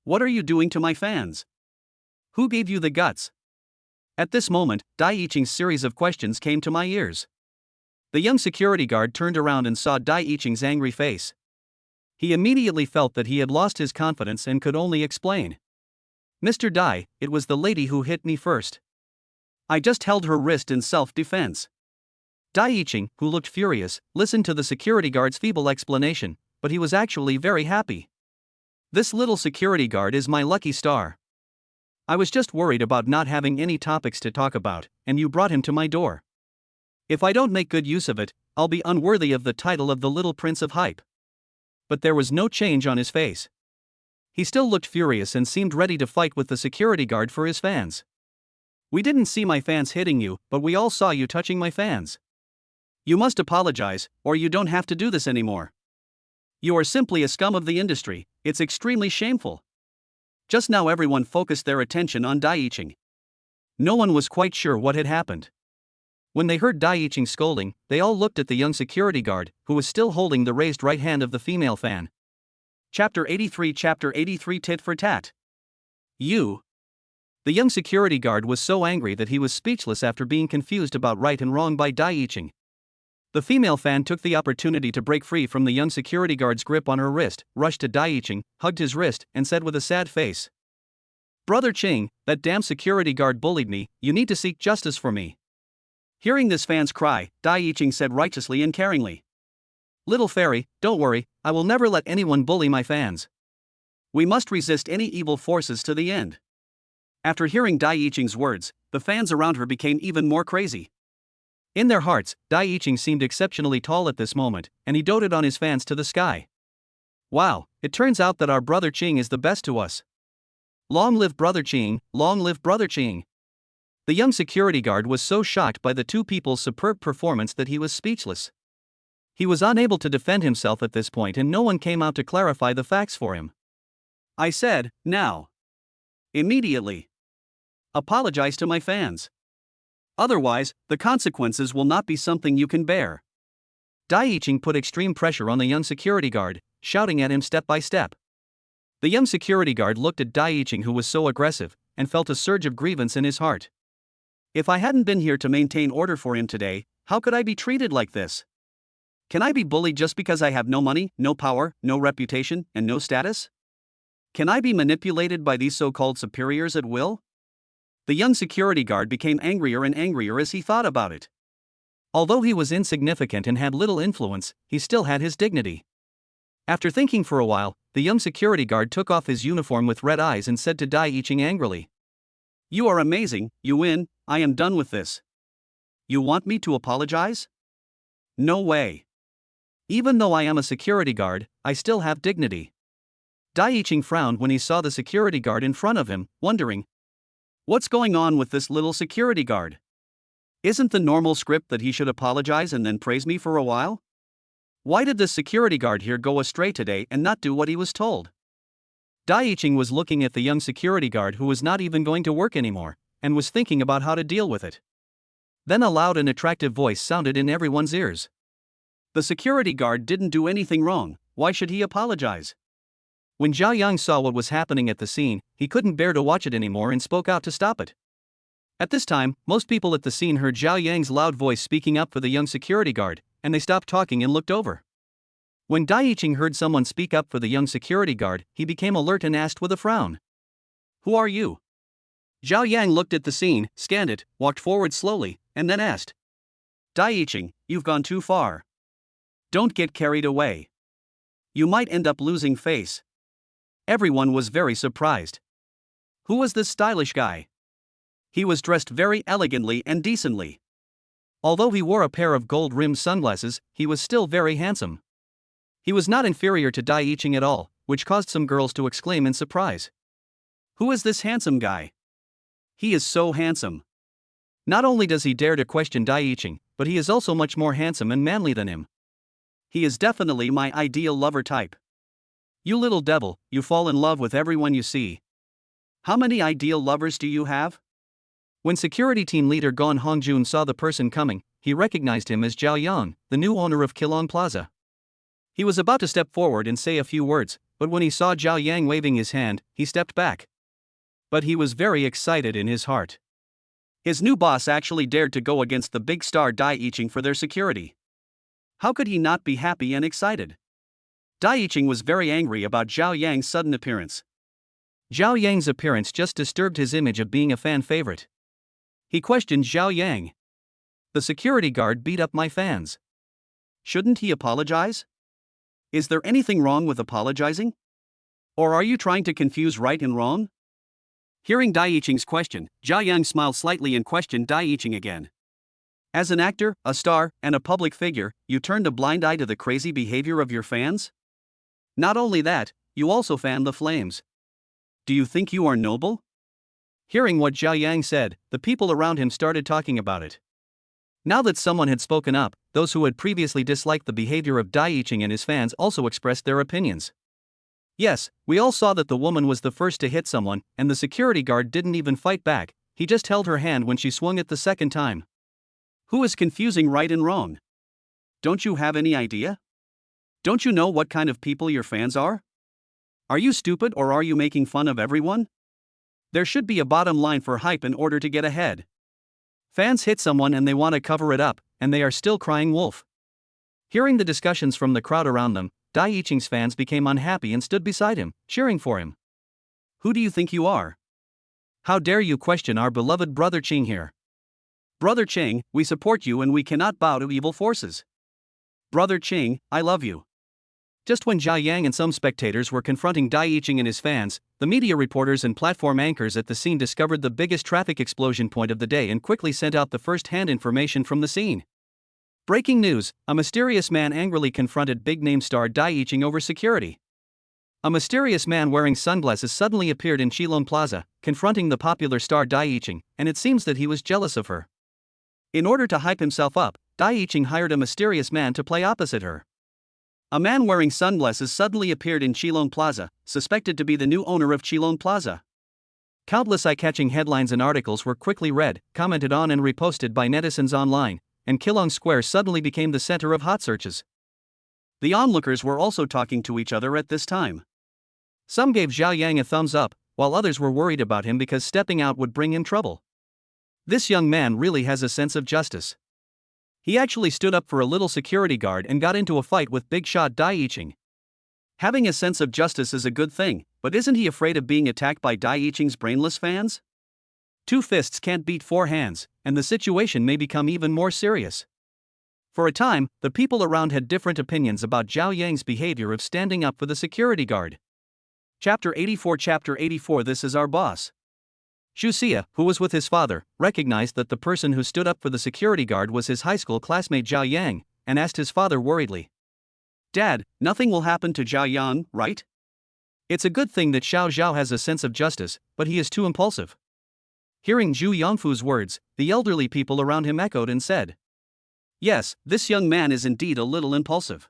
What are you doing to my fans? Who gave you the guts? At this moment, Dai Yiqing's series of questions came to my ears. The young security guard turned around and saw Dai Yiqing's angry face. He immediately felt that he had lost his confidence and could only explain. Mr. Dai, it was the lady who hit me first. I just held her wrist in self-defense. Dai Yiqing, who looked furious, listened to the security guard's feeble explanation, but he was actually very happy. This little security guard is my lucky star. I was just worried about not having any topics to talk about, and you brought him to my door. If I don't make good use of it, I'll be unworthy of the title of the little prince of hype. But there was no change on his face. He still looked furious and seemed ready to fight with the security guard for his fans. We didn't see my fans hitting you, but we all saw you touching my fans. You must apologize, or you don't have to do this anymore. You are simply a scum of the industry, it's extremely shameful. Just now everyone focused their attention on Dai Yiqing. No one was quite sure what had happened. When they heard Dai Yiqing scolding, they all looked at the young security guard, who was still holding the raised right hand of the female fan. Chapter 83 Tit for Tat. You. The young security guard was so angry that he was speechless after being confused about right and wrong by Dai Yiqing. The female fan took the opportunity to break free from the young security guard's grip on her wrist, rushed to Dai Yiqing, hugged his wrist, and said with a sad face, "Brother Qing, that damn security guard bullied me, you need to seek justice for me." Hearing this fan's cry, Dai Yiqing said righteously and caringly, "Little fairy, don't worry, I will never let anyone bully my fans. We must resist any evil forces to the end." After hearing Dai Yiqing's words, the fans around her became even more crazy. In their hearts, Dai Yiqing seemed exceptionally tall at this moment, and he doted on his fans to the sky. Wow, it turns out that our brother Qing is the best to us. Long live brother Qing, long live brother Qing. The young security guard was so shocked by the two people's superb performance that he was speechless. He was unable to defend himself at this point and no one came out to clarify the facts for him. I said, now. Immediately. Apologize to my fans. Otherwise, the consequences will not be something you can bear. Dai Yiqing put extreme pressure on the young security guard, shouting at him step by step. The young security guard looked at Dai Yiqing, who was so aggressive, and felt a surge of grievance in his heart. If I hadn't been here to maintain order for him today, how could I be treated like this? Can I be bullied just because I have no money, no power, no reputation, and no status? Can I be manipulated by these so-called superiors at will? The young security guard became angrier and angrier as he thought about it. Although he was insignificant and had little influence, he still had his dignity. After thinking for a while, the young security guard took off his uniform with red eyes and said to Dai Yiqing angrily, "You are amazing, you win, I am done with this. You want me to apologize? No way. Even though I am a security guard, I still have dignity." Dai Yiqing frowned when he saw the security guard in front of him, wondering, what's going on with this little security guard? Isn't the normal script that he should apologize and then praise me for a while? Why did this security guard here go astray today and not do what he was told? Dai Yiqing was looking at the young security guard who was not even going to work anymore, and was thinking about how to deal with it. Then a loud and attractive voice sounded in everyone's ears. The security guard didn't do anything wrong, why should he apologize? When Zhao Yang saw what was happening at the scene, he couldn't bear to watch it anymore and spoke out to stop it. At this time, most people at the scene heard Zhao Yang's loud voice speaking up for the young security guard, and they stopped talking and looked over. When Dai Yiqing heard someone speak up for the young security guard, he became alert and asked with a frown, "Who are you?" Zhao Yang looked at the scene, scanned it, walked forward slowly, and then asked, Dai Yiqing, you've gone too far. Don't get carried away. You might end up losing face. Everyone was very surprised. Who was this stylish guy? He was dressed very elegantly and decently. Although he wore a pair of gold-rimmed sunglasses, he was still very handsome. He was not inferior to Dai Yiqing at all, which caused some girls to exclaim in surprise. Who is this handsome guy? He is so handsome. Not only does he dare to question Dai Yiqing, but he is also much more handsome and manly than him. He is definitely my ideal lover type. You little devil, you fall in love with everyone you see. How many ideal lovers do you have? When security team leader Gon Hongjun saw the person coming, he recognized him as Zhao Yang, the new owner of Keelong Plaza. He was about to step forward and say a few words, but when he saw Zhao Yang waving his hand, he stepped back. But he was very excited in his heart. His new boss actually dared to go against the big star Dai Yiqing for their security. How could he not be happy and excited? Dai Yiqing was very angry about Zhao Yang's sudden appearance. Zhao Yang's appearance just disturbed his image of being a fan favorite. He questioned Zhao Yang. "The security guard beat up my fans. Shouldn't he apologize? Is there anything wrong with apologizing? Or are you trying to confuse right and wrong?" Hearing Dai Yiqing's question, Zhao Yang smiled slightly and questioned Dai Yiqing again. As an actor, a star, and a public figure, you turned a blind eye to the crazy behavior of your fans? Not only that, you also fan the flames. Do you think you are noble? Hearing what Zhao Yang said, the people around him started talking about it. Now that someone had spoken up, those who had previously disliked the behavior of Dai Yiqing and his fans also expressed their opinions. "Yes, we all saw that the woman was the first to hit someone, and the security guard didn't even fight back, he just held her hand when she swung it the second time." Who is confusing right and wrong? Don't you have any idea? Don't you know what kind of people your fans are? Are you stupid or are you making fun of everyone? There should be a bottom line for hype in order to get ahead. Fans hit someone and they want to cover it up, and they are still crying wolf. Hearing the discussions from the crowd around them, Dai Yiqing's fans became unhappy and stood beside him, cheering for him. "Who do you think you are? How dare you question our beloved brother Qing here? Brother Qing, we support you and we cannot bow to evil forces. Brother Qing, I love you." Just when Zhao Yang and some spectators were confronting Dai Yiqing and his fans, the media reporters and platform anchors at the scene discovered the biggest traffic explosion point of the day and quickly sent out the first-hand information from the scene. Breaking news: a mysterious man angrily confronted big-name star Dai Yiqing over security. A mysterious man wearing sunglasses suddenly appeared in Keelong Plaza, confronting the popular star Dai Yiqing, and it seems that he was jealous of her. In order to hype himself up, Dai Yiqing hired a mysterious man to play opposite her. A man wearing sunglasses suddenly appeared in Keelong Plaza, suspected to be the new owner of Keelong Plaza. Countless eye-catching headlines and articles were quickly read, commented on and reposted by netizens online, and Keelong Square suddenly became the center of hot searches. The onlookers were also talking to each other at this time. Some gave Zhao Yang a thumbs up, while others were worried about him because stepping out would bring him trouble. This young man really has a sense of justice. He actually stood up for a little security guard and got into a fight with big shot Dai Yiqing. Having a sense of justice is a good thing, but isn't he afraid of being attacked by Dai Yiqing's brainless fans? Two fists can't beat four hands, and the situation may become even more serious. For a time, the people around had different opinions about Zhao Yang's behavior of standing up for the security guard. Chapter 84. This is our boss. Xu Xia, who was with his father, recognized that the person who stood up for the security guard was his high school classmate Zhao Yang, and asked his father worriedly, "Dad, nothing will happen to Zhao Yang, right? It's a good thing that Xiao has a sense of justice, but he is too impulsive." Hearing Zhu Yongfu's words, the elderly people around him echoed and said, "Yes, this young man is indeed a little impulsive.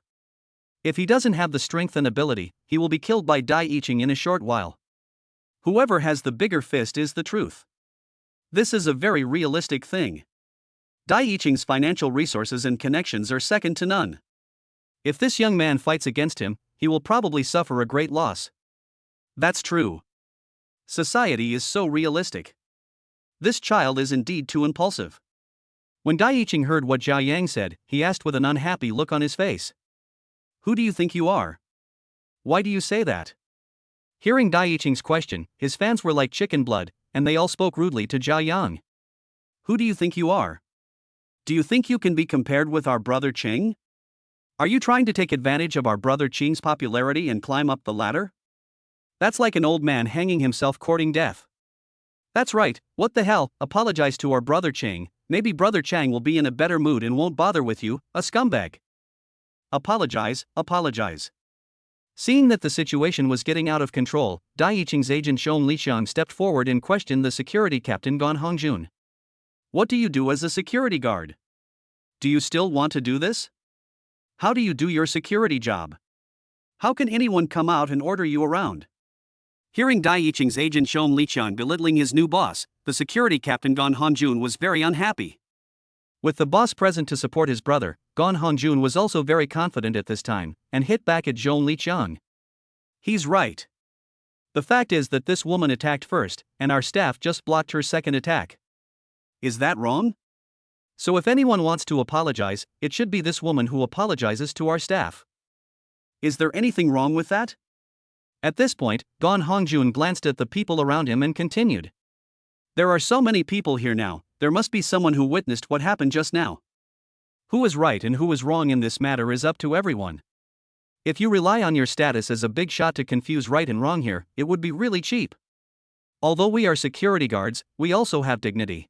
If he doesn't have the strength and ability, he will be killed by Dai Yiqing in a short while. Whoever has the bigger fist is the truth. This is a very realistic thing. Dai Yiqing's financial resources and connections are second to none. If this young man fights against him, he will probably suffer a great loss. That's true. Society is so realistic. This child is indeed too impulsive. When Dai Yiqing heard what Zhao Yang said, he asked with an unhappy look on his face. Who do you think you are? Why do you say that? Hearing Dai Yiqing's question, his fans were like chicken blood, and they all spoke rudely to Zhao Yang. Who do you think you are? Do you think you can be compared with our brother Qing? Are you trying to take advantage of our brother Qing's popularity and climb up the ladder? That's like an old man hanging himself courting death. That's right, what the hell, apologize to our brother Qing, maybe brother Chang will be in a better mood and won't bother with you, a scumbag. Apologize. Seeing that the situation was getting out of control, Dai Yiqing's agent Xiong Liqiang stepped forward and questioned the security captain Gan Hongjun. What do you do as a security guard? Do you still want to do this? How do you do your security job? How can anyone come out and order you around? Hearing Dai Yiqing's agent Xiong Liqiang belittling his new boss, the security captain Gan Hongjun was very unhappy. With the boss present to support his brother, Gan Hongjun was also very confident at this time, and hit back at Xiong Liqiang. He's right. The fact is that this woman attacked first, and our staff just blocked her second attack. Is that wrong? So if anyone wants to apologize, it should be this woman who apologizes to our staff. Is there anything wrong with that? At this point, Gan Hongjun glanced at the people around him and continued. There are so many people here now, there must be someone who witnessed what happened just now. Who is right and who is wrong in this matter is up to everyone. If you rely on your status as a big shot to confuse right and wrong here, it would be really cheap. Although we are security guards, we also have dignity.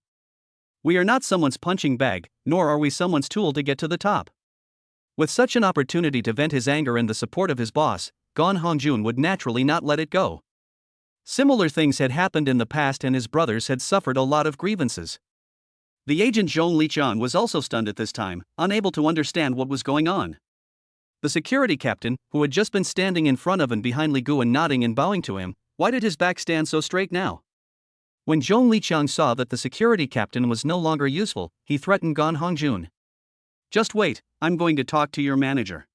We are not someone's punching bag, nor are we someone's tool to get to the top. With such an opportunity to vent his anger and the support of his boss, Gan Hongjun would naturally not let it go. Similar things had happened in the past and his brothers had suffered a lot of grievances. The agent Xiong Liqiang was also stunned at this time, unable to understand what was going on. The security captain, who had just been standing in front of and behind Li Guan nodding and bowing to him, why did his back stand so straight now? When Xiong Liqiang saw that the security captain was no longer useful, he threatened Gan Hongjun. Just wait, I'm going to talk to your manager.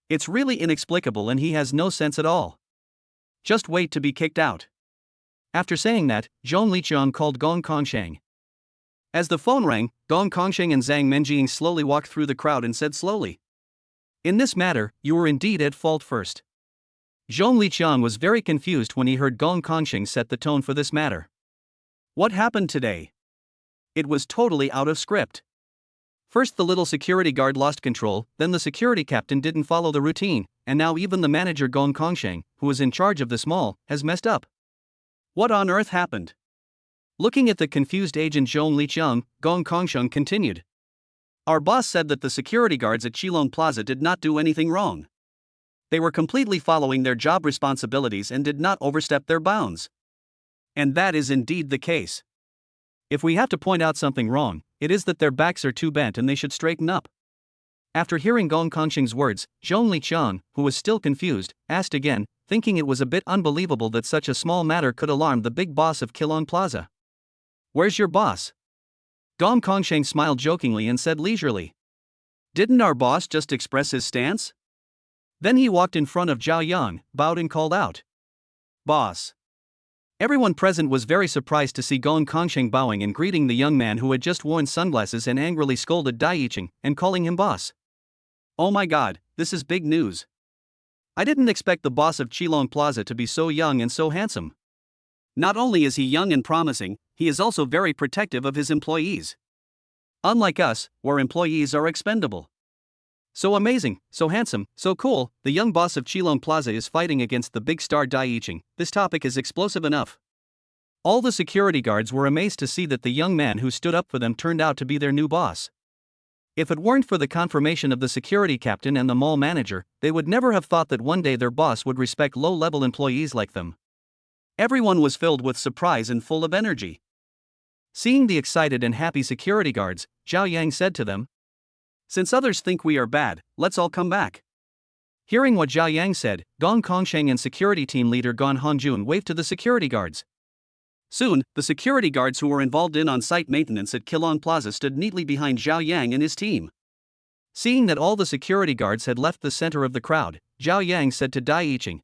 It's really inexplicable and he has no sense at all. Just wait to be kicked out. After saying that, Xiong Liqiang called Gong Kongsheng. As the phone rang, Gong Kongsheng and Zang Mening slowly walked through the crowd and said slowly. In this matter, you were indeed at fault first. Xiong Liqiang was very confused when he heard Gong Kongsheng set the tone for this matter. What happened today? It was totally out of script. First the little security guard lost control, then the security captain didn't follow the routine, and now even the manager Gong Kongsheng, who was in charge of this mall, has messed up. What on earth happened? Looking at the confused agent Xiong Liqiang, Gong Kongsheng continued. Our boss said that the security guards at Qilong Plaza did not do anything wrong. They were completely following their job responsibilities and did not overstep their bounds. And that is indeed the case. If we have to point out something wrong, it is that their backs are too bent and they should straighten up. After hearing Gong Kongsheng's words, Xiong Liqiang, who was still confused, asked again, thinking it was a bit unbelievable that such a small matter could alarm the big boss of Qilong Plaza. Where's your boss? Gong Kongsheng smiled jokingly and said leisurely. Didn't our boss just express his stance? Then he walked in front of Zhao Yang, bowed and called out. Boss. Everyone present was very surprised to see Gong Kongsheng bowing and greeting the young man who had just worn sunglasses and angrily scolded Dai Yiqing and calling him boss. Oh my god, this is big news. I didn't expect the boss of Qilong Plaza to be so young and so handsome. Not only is he young and promising, he is also very protective of his employees. Unlike us, where employees are expendable. So amazing, so handsome, so cool, the young boss of Qilong Plaza is fighting against the big star Dai Yiqing. This topic is explosive enough. All the security guards were amazed to see that the young man who stood up for them turned out to be their new boss. If it weren't for the confirmation of the security captain and the mall manager, they would never have thought that one day their boss would respect low-level employees like them. Everyone was filled with surprise and full of energy. Seeing the excited and happy security guards, Zhao Yang said to them, since others think we are bad, let's all come back. Hearing what Zhao Yang said, Gong Kongsheng and security team leader Gan Hongjun waved to the security guards. Soon, the security guards who were involved in on-site maintenance at Qilong Plaza stood neatly behind Zhao Yang and his team. Seeing that all the security guards had left the center of the crowd, Zhao Yang said to Dai Yiqing,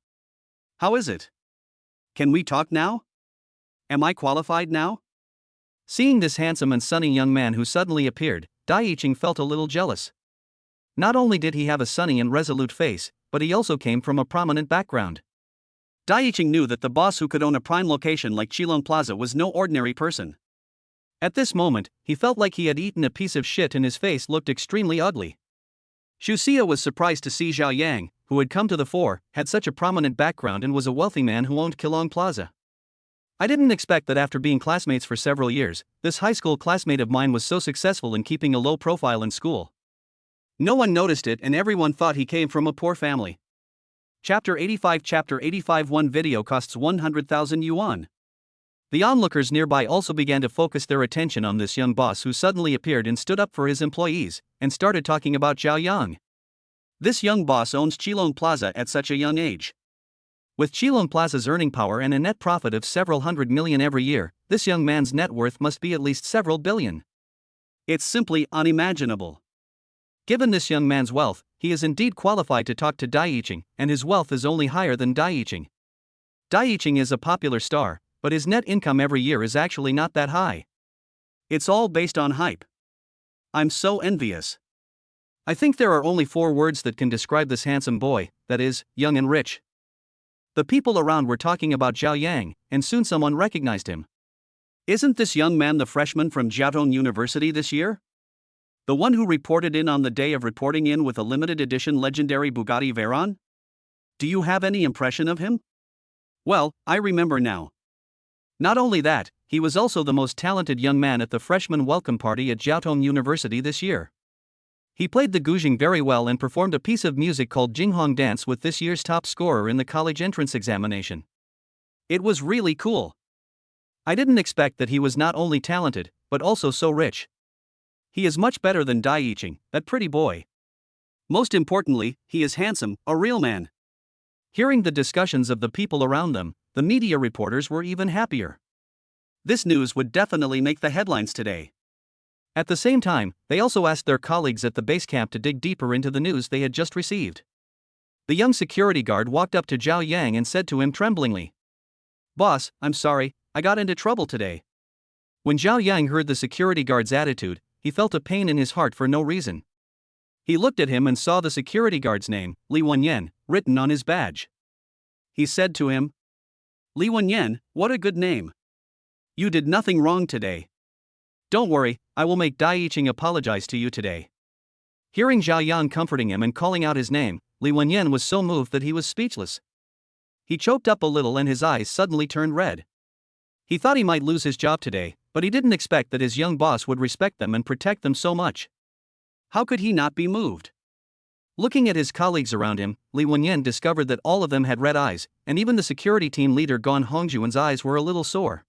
How is it? Can we talk now? Am I qualified now? Seeing this handsome and sunny young man who suddenly appeared, Dai Yiqing felt a little jealous. Not only did he have a sunny and resolute face, but he also came from a prominent background. Dai Yiqing knew that the boss who could own a prime location like Shilong Plaza was no ordinary person. At this moment, he felt like he had eaten a piece of shit and his face looked extremely ugly. Xu Xia was surprised to see Zhao Yang, who had come to the fore, had such a prominent background and was a wealthy man who owned Shilong Plaza. I didn't expect that after being classmates for several years, this high school classmate of mine was so successful in keeping a low profile in school. No one noticed it and everyone thought he came from a poor family. Chapter 85 One video costs 100,000 yuan. The onlookers nearby also began to focus their attention on this young boss who suddenly appeared and stood up for his employees, and started talking about Zhao Yang. This young boss owns Shilong Plaza at such a young age. With Shilong Plaza's earning power and a net profit of several hundred million every year, this young man's net worth must be at least several billion. It's simply unimaginable. Given this young man's wealth, he is indeed qualified to talk to Dai Yiqing, and his wealth is only higher than Dai Yiqing. Dai Yiqing is a popular star, but his net income every year is actually not that high. It's all based on hype. I'm so envious. I think there are only 4 words that can describe this handsome boy, that is, young and rich. The people around were talking about Zhao Yang, and soon someone recognized him. Isn't this young man the freshman from Jiaotong University this year? The one who reported in on the day of reporting in with a limited edition legendary Bugatti Veyron? Do you have any impression of him? Well, I remember now. Not only that, he was also the most talented young man at the freshman welcome party at Jiaotong University this year. He played the guzheng very well and performed a piece of music called Jinghong Dance with this year's top scorer in the college entrance examination. It was really cool. I didn't expect that he was not only talented, but also so rich. He is much better than Dai Yiqing, that pretty boy. Most importantly, he is handsome, a real man. Hearing the discussions of the people around them, the media reporters were even happier. This news would definitely make the headlines today. At the same time, they also asked their colleagues at the base camp to dig deeper into the news they had just received. The young security guard walked up to Zhao Yang and said to him tremblingly, "Boss, I'm sorry, I got into trouble today." When Zhao Yang heard the security guard's attitude, he felt a pain in his heart for no reason. He looked at him and saw the security guard's name, Li Wenyan, written on his badge. He said to him, "Li Wenyan, what a good name. You did nothing wrong today. Don't worry, I will make Dai Yiqing apologize to you today." Hearing Zhao Yang comforting him and calling out his name, Li Wenyan was so moved that he was speechless. He choked up a little and his eyes suddenly turned red. He thought he might lose his job today, but he didn't expect that his young boss would respect them and protect them so much. How could he not be moved? Looking at his colleagues around him, Li Wenyan discovered that all of them had red eyes, and even the security team leader Gan Hongjuan's eyes were a little sore.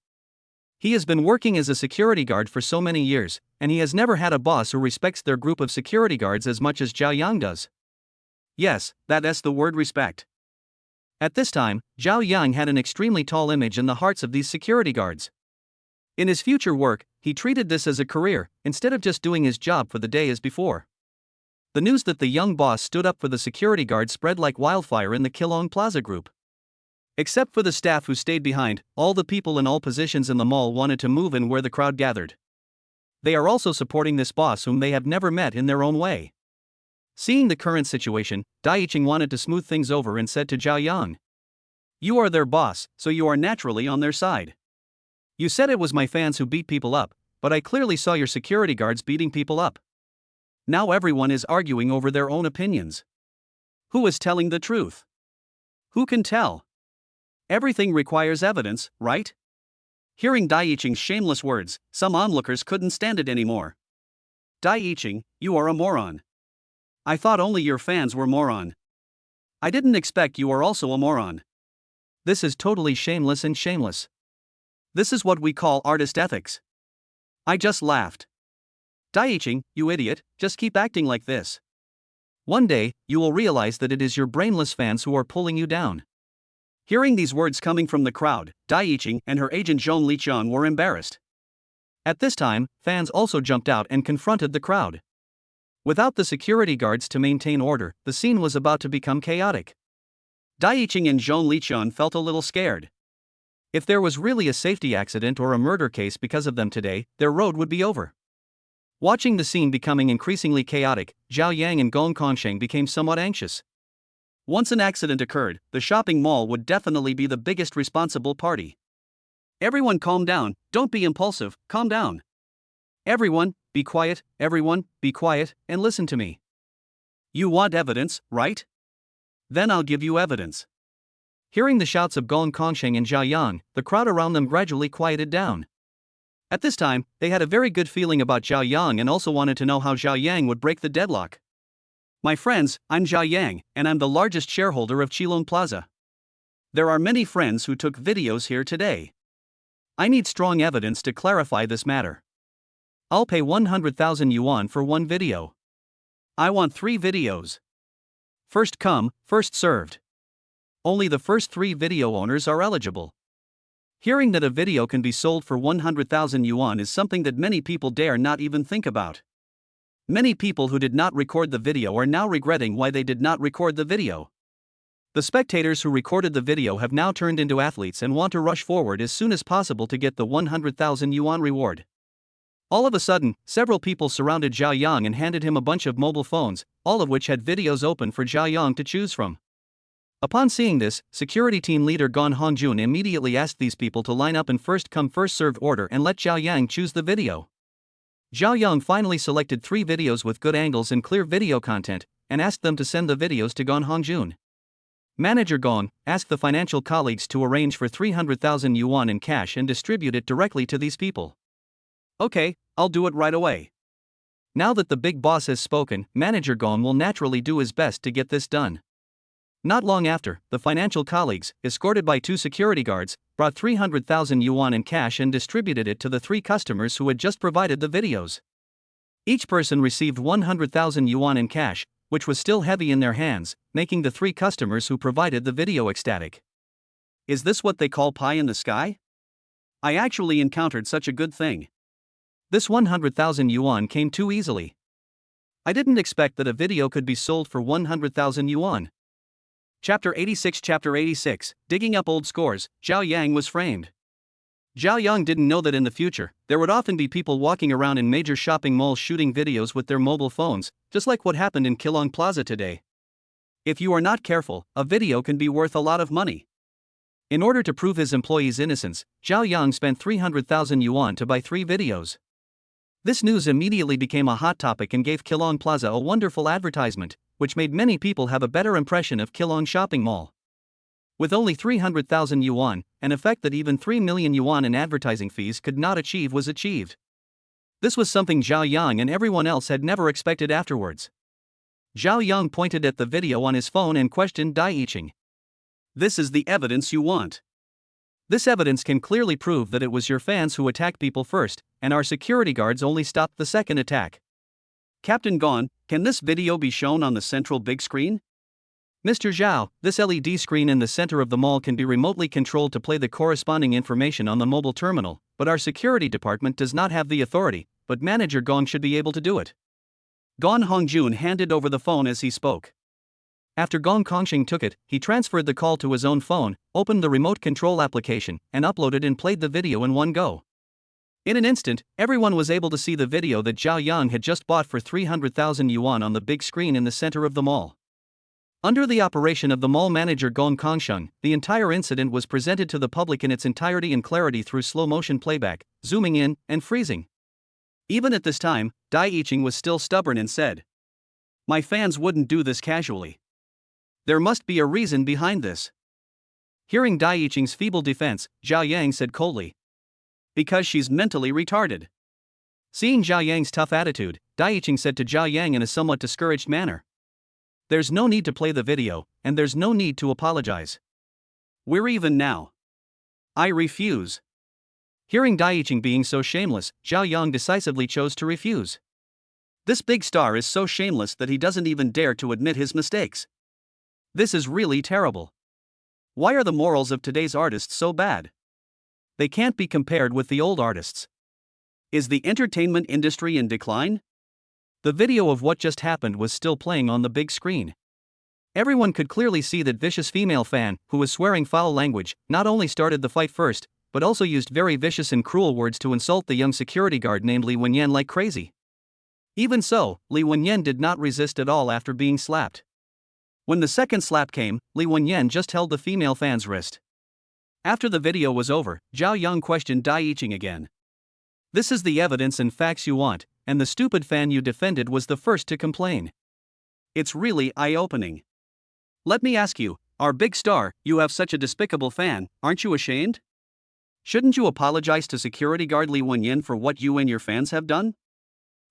He has been working as a security guard for so many years, and he has never had a boss who respects their group of security guards as much as Zhao Yang does. Yes, that's the word respect. At this time, Zhao Yang had an extremely tall image in the hearts of these security guards. In his future work, he treated this as a career, instead of just doing his job for the day as before. The news that the young boss stood up for the security guard spread like wildfire in the Shilong Plaza group. Except for the staff who stayed behind, all the people in all positions in the mall wanted to move in where the crowd gathered. They are also supporting this boss whom they have never met in their own way. Seeing the current situation, Dai Yiqing wanted to smooth things over and said to Zhao Yang, "You are their boss, so you are naturally on their side. You said it was my fans who beat people up, but I clearly saw your security guards beating people up. Now everyone is arguing over their own opinions. Who is telling the truth? Who can tell? Everything requires evidence, right?" Hearing Dai Yiqing's shameless words, some onlookers couldn't stand it anymore. "Dai Yiqing, you are a moron. I thought only your fans were moron. I didn't expect you are also a moron. This is totally shameless and shameless. This is what we call artist ethics." I just laughed. "Dai Yiqing, you idiot, just keep acting like this. One day, you will realize that it is your brainless fans who are pulling you down." Hearing these words coming from the crowd, Dai Yiqing and her agent Zhong Liqiang were embarrassed. At this time, fans also jumped out and confronted the crowd. Without the security guards to maintain order, the scene was about to become chaotic. Dai Yiqing and Zhong Lichun felt a little scared. If there was really a safety accident or a murder case because of them today, their road would be over. Watching the scene becoming increasingly chaotic, Zhao Yang and Gong Kongsheng became somewhat anxious. Once an accident occurred, the shopping mall would definitely be the biggest responsible party. Everyone calm down, don't be impulsive, calm down. Everyone, be quiet, and listen to me. You want evidence, right? Then I'll give you evidence. Hearing the shouts of Gong Kongsheng and Zhao Yang, the crowd around them gradually quieted down. At this time, they had a very good feeling about Zhao Yang and also wanted to know how Zhao Yang would break the deadlock. My friends, I'm Zhao Yang, and I'm the largest shareholder of Qilong Plaza. There are many friends who took videos here today. I need strong evidence to clarify this matter. I'll pay 100,000 yuan for one video. I want 3 videos. First come, first served. Only the first 3 video owners are eligible. Hearing that a video can be sold for 100,000 yuan is something that many people dare not even think about. Many people who did not record the video are now regretting why they did not record the video. The spectators who recorded the video have now turned into athletes and want to rush forward as soon as possible to get the 100,000 yuan reward. All of a sudden, several people surrounded Zhao Yang and handed him a bunch of mobile phones, all of which had videos open for Zhao Yang to choose from. Upon seeing this, security team leader Gan Hongjun immediately asked these people to line up in first-come first-served order and let Zhao Yang choose the video. Zhao Yang finally selected 3 videos with good angles and clear video content, and asked them to send the videos to Gan Hongjun. Manager Gong asked the financial colleagues to arrange for 300,000 yuan in cash and distribute it directly to these people. Okay, I'll do it right away. Now that the big boss has spoken, Manager Gong will naturally do his best to get this done. Not long after, the financial colleagues, escorted by 2 security guards, brought 300,000 yuan in cash and distributed it to the 3 customers who had just provided the videos. Each person received 100,000 yuan in cash, which was still heavy in their hands, making the 3 customers who provided the video ecstatic. Is this what they call pie in the sky? I actually encountered such a good thing. This 100,000 yuan came too easily. I didn't expect that a video could be sold for 100,000 yuan. Chapter 86, Digging Up Old Scores, Zhao Yang was framed. Zhao Yang didn't know that in the future, there would often be people walking around in major shopping malls shooting videos with their mobile phones, just like what happened in Qilong Plaza today. If you are not careful, a video can be worth a lot of money. In order to prove his employees' innocence, Zhao Yang spent 300,000 yuan to buy 3 videos. This news immediately became a hot topic and gave Qilong Plaza a wonderful advertisement, which made many people have a better impression of Qilong Shopping Mall. With only 300,000 yuan, an effect that even 3 million yuan in advertising fees could not achieve was achieved. This was something Zhao Yang and everyone else had never expected afterwards. Zhao Yang pointed at the video on his phone and questioned Dai Yiqing. This is the evidence you want. This evidence can clearly prove that it was your fans who attacked people first, and our security guards only stopped the second attack. Captain Gon, can this video be shown on the central big screen? Mr. Xiao, this LED screen in the center of the mall can be remotely controlled to play the corresponding information on the mobile terminal, but our security department does not have the authority, but Manager Gong should be able to do it. Gan Hongjun handed over the phone as he spoke. After Gong Kongsheng took it, he transferred the call to his own phone, opened the remote control application, and uploaded and played the video in one go. In an instant, everyone was able to see the video that Zhao Yang had just bought for 300,000 yuan on the big screen in the center of the mall. Under the operation of the mall manager Gong Kongsheng, the entire incident was presented to the public in its entirety and clarity through slow-motion playback, zooming in, and freezing. Even at this time, Dai Yiqing was still stubborn and said, "My fans wouldn't do this casually. There must be a reason behind this." Hearing Dai Yiqing's feeble defense, Zhao Yang said coldly, "Because she's mentally retarded." Seeing Zhao Yang's tough attitude, Dai Yiqing said to Zhao Yang in a somewhat discouraged manner, "There's no need to play the video, and there's no need to apologize. We're even now. I refuse." Hearing Dai Yiqing being so shameless, Zhao Yang decisively chose to refuse. This big star is so shameless that he doesn't even dare to admit his mistakes. This is really terrible. Why are the morals of today's artists so bad? They can't be compared with the old artists. Is the entertainment industry in decline? The video of what just happened was still playing on the big screen. Everyone could clearly see that vicious female fan, who was swearing foul language, not only started the fight first, but also used very vicious and cruel words to insult the young security guard named Li Wenyan like crazy. Even so, Li Wenyan did not resist at all after being slapped. When the second slap came, Li Wenyan just held the female fan's wrist. After the video was over, Zhao Yang questioned Dai Yiqing again. This is the evidence and facts you want, and the stupid fan you defended was the first to complain. It's really eye-opening. Let me ask you, our big star, you have such a despicable fan, aren't you ashamed? Shouldn't you apologize to security guard Li Wenyan for what you and your fans have done?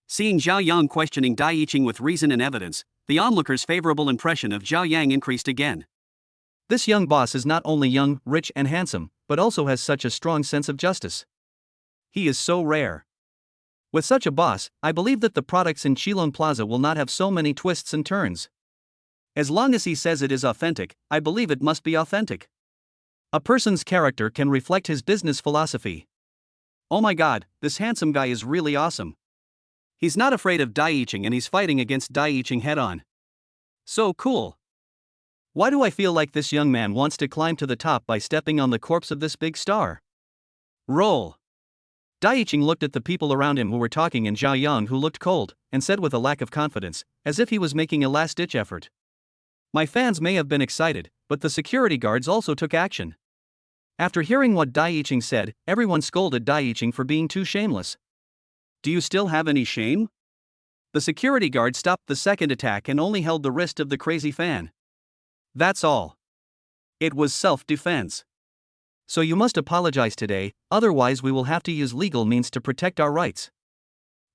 Seeing Zhao Yang questioning Dai Yiqing with reason and evidence, the onlookers' favorable impression of Zhao Yang increased again. This young boss is not only young, rich and handsome, but also has such a strong sense of justice. He is so rare. With such a boss, I believe that the products in Shilong Plaza will not have so many twists and turns. As long as he says it is authentic, I believe it must be authentic. A person's character can reflect his business philosophy. Oh my god, this handsome guy is really awesome. He's not afraid of Dai Yiqing and he's fighting against Dai Yiqing head-on. So cool. Why do I feel like this young man wants to climb to the top by stepping on the corpse of this big star? Roll. Dai Yiqing looked at the people around him who were talking and Zhao Yang who looked cold, and said with a lack of confidence, as if he was making a last-ditch effort. My fans may have been excited, but the security guards also took action. After hearing what Dai Yiqing said, everyone scolded Dai Yiqing for being too shameless. Do you still have any shame? The security guard stopped the second attack and only held the wrist of the crazy fan. That's all. It was self-defense. So you must apologize today, otherwise we will have to use legal means to protect our rights.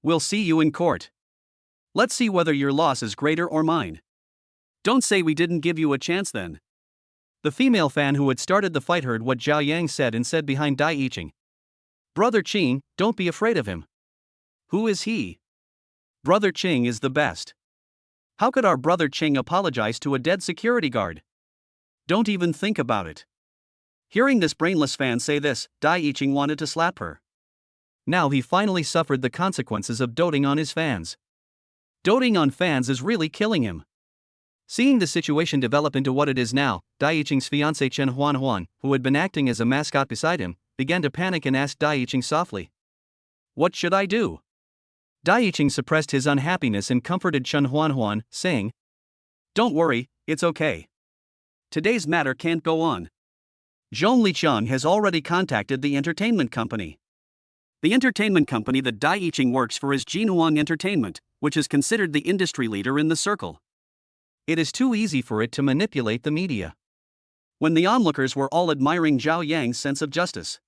We'll see you in court. Let's see whether your loss is greater or mine. Don't say we didn't give you a chance then. The female fan who had started the fight heard what Zhao Yang said and said behind Dai Yiqing. Brother Qing, don't be afraid of him. Who is he? Brother Qing is the best. How could our brother Qing apologize to a dead security guard? Don't even think about it. Hearing this brainless fan say this, Dai Yiqing wanted to slap her. Now he finally suffered the consequences of doting on his fans. Doting on fans is really killing him. Seeing the situation develop into what it is now, Dai Yiqing's fiancée Chen Huan, who had been acting as a mascot beside him, began to panic and asked Dai Yiqing softly, "What should I do?" Dai Yiqing suppressed his unhappiness and comforted Chen Huan, saying, "Don't worry, it's okay. Today's matter can't go on. Zhong Liqiang has already contacted the entertainment company. The entertainment company that Dai Yiqing works for is Jinuang Entertainment, which is considered the industry leader in the circle. It is too easy for it to manipulate the media." When the onlookers were all admiring Zhao Yang's sense of justice,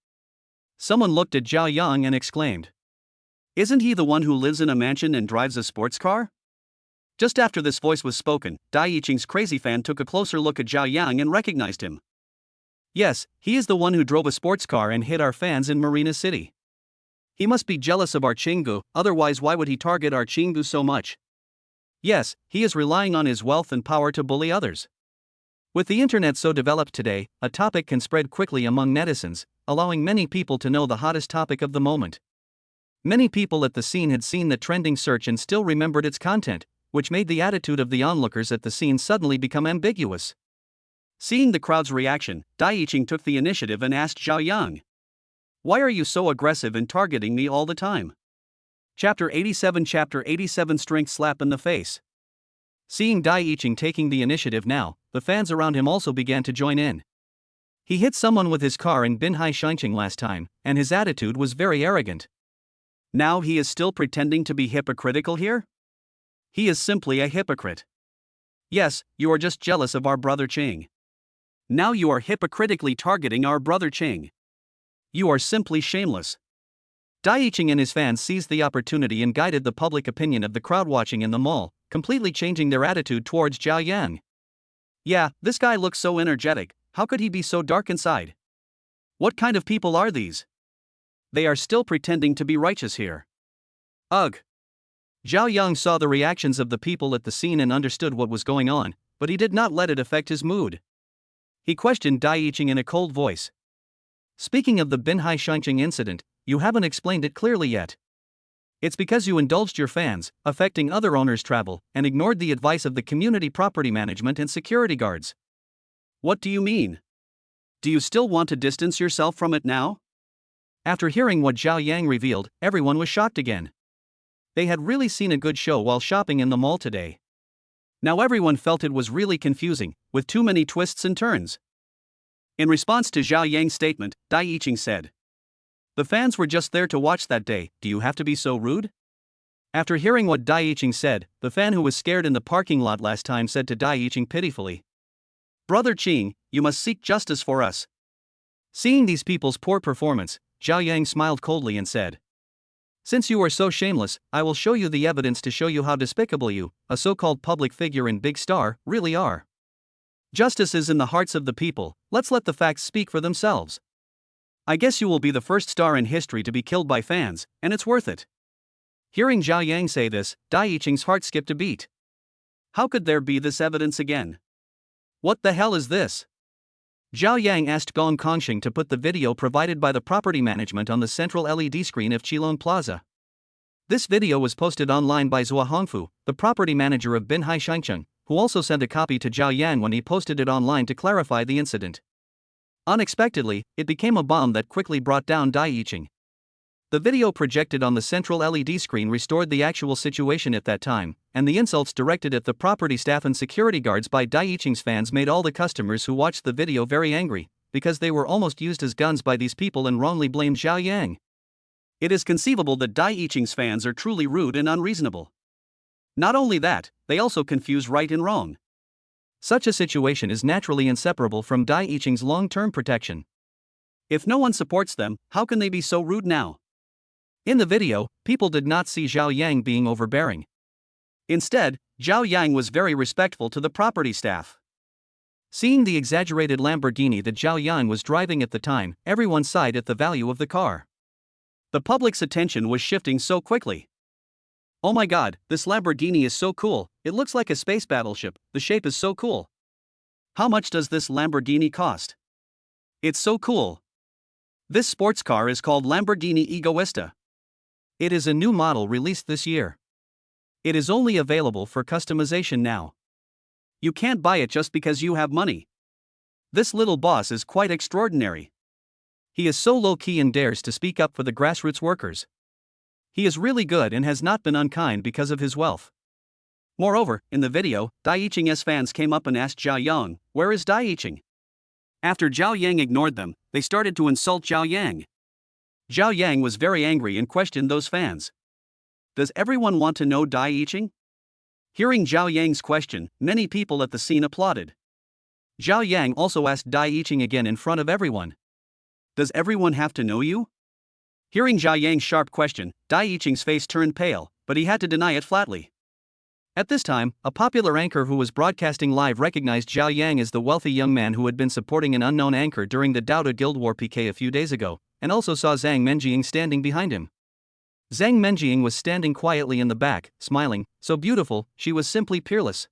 someone looked at Zhao Yang and exclaimed, "Isn't he the one who lives in a mansion and drives a sports car?" Just after this voice was spoken, Dai Yiqing's crazy fan took a closer look at Zhao Yang and recognized him. Yes, he is the one who drove a sports car and hit our fans in Marina City. He must be jealous of our Qinggu, otherwise why would he target our Qinggu so much? Yes, he is relying on his wealth and power to bully others. With the internet so developed today, a topic can spread quickly among netizens, allowing many people to know the hottest topic of the moment. Many people at the scene had seen the trending search and still remembered its content, which made the attitude of the onlookers at the scene suddenly become ambiguous. Seeing the crowd's reaction, Dai Yiqing took the initiative and asked Zhao Yang, "Why are you so aggressive in targeting me all the time?" Chapter 87 Strength Slap in the Face. Seeing Dai Yiqing taking the initiative now, the fans around him also began to join in. He hit someone with his car in Binhai Shanqing last time, and his attitude was very arrogant. Now he is still pretending to be hypocritical here? He is simply a hypocrite. Yes, you are just jealous of our brother Qing. Now you are hypocritically targeting our brother Qing. You are simply shameless. Dai Yiqing and his fans seized the opportunity and guided the public opinion of the crowd watching in the mall, completely changing their attitude towards Zhao Yang. Yeah, this guy looks so energetic, how could he be so dark inside? What kind of people are these? They are still pretending to be righteous here. Ugh. Zhao Yang saw the reactions of the people at the scene and understood what was going on, but he did not let it affect his mood. He questioned Dai Yiqing in a cold voice. Speaking of the Binhai Shanqing incident, you haven't explained it clearly yet. It's because you indulged your fans, affecting other owners' travel, and ignored the advice of the community property management and security guards. What do you mean? Do you still want to distance yourself from it now? After hearing what Zhao Yang revealed, everyone was shocked again. They had really seen a good show while shopping in the mall today. Now everyone felt it was really confusing, with too many twists and turns. In response to Zhao Yang's statement, Dai Yiqing said, "The fans were just there to watch that day, do you have to be so rude?" After hearing what Dai Yiqing said, the fan who was scared in the parking lot last time said to Dai Yiqing pitifully, "Brother Qing, you must seek justice for us." Seeing these people's poor performance, Zhao Yang smiled coldly and said, "Since you are so shameless, I will show you the evidence to show you how despicable you, a so-called public figure and big star, really are. Justice is in the hearts of the people, let's let the facts speak for themselves. I guess you will be the first star in history to be killed by fans, and it's worth it." Hearing Zhao Yang say this, Dai Yiqing's heart skipped a beat. How could there be this evidence again? What the hell is this? Zhao Yang asked Gong Kongxing to put the video provided by the property management on the central LED screen of Qilong Plaza. This video was posted online by Zhua Hongfu, the property manager of Binhai Shangcheng, who also sent a copy to Zhao Yang when he posted it online to clarify the incident. Unexpectedly, it became a bomb that quickly brought down Dai Yiqing. The video projected on the central LED screen restored the actual situation at that time, and the insults directed at the property staff and security guards by Dai Yiqing's fans made all the customers who watched the video very angry, because they were almost used as guns by these people and wrongly blamed Zhao Yang. It is conceivable that Dai Yiqing's fans are truly rude and unreasonable. Not only that, they also confuse right and wrong. Such a situation is naturally inseparable from Dai Yiqing's long-term protection. If no one supports them, how can they be so rude now? In the video, people did not see Zhao Yang being overbearing. Instead, Zhao Yang was very respectful to the property staff. Seeing the exaggerated Lamborghini that Zhao Yang was driving at the time, everyone sighed at the value of the car. The public's attention was shifting so quickly. "Oh my god, this Lamborghini is so cool, it looks like a space battleship, the shape is so cool. How much does this Lamborghini cost? It's so cool. This sports car is called Lamborghini Egoista. It is a new model released this year. It is only available for customization now. You can't buy it just because you have money. This little boss is quite extraordinary. He is so low-key and dares to speak up for the grassroots workers. He is really good and has not been unkind because of his wealth." Moreover, in the video, Dai Yiqing's fans came up and asked Zhao Yang, "Where is Dai Yiqing?" After Zhao Yang ignored them, they started to insult Zhao Yang. Zhao Yang was very angry and questioned those fans. "Does everyone want to know Dai Yiqing?" Hearing Zhao Yang's question, many people at the scene applauded. Zhao Yang also asked Dai Yiqing again in front of everyone. "Does everyone have to know you?" Hearing Zhao Yang's sharp question, Dai Yiqing's face turned pale, but he had to deny it flatly. At this time, a popular anchor who was broadcasting live recognized Zhao Yang as the wealthy young man who had been supporting an unknown anchor during the Dota Guild War PK a few days ago, and also saw Zang Mening standing behind him. Zang Mening was standing quietly in the back, smiling, so beautiful, she was simply peerless.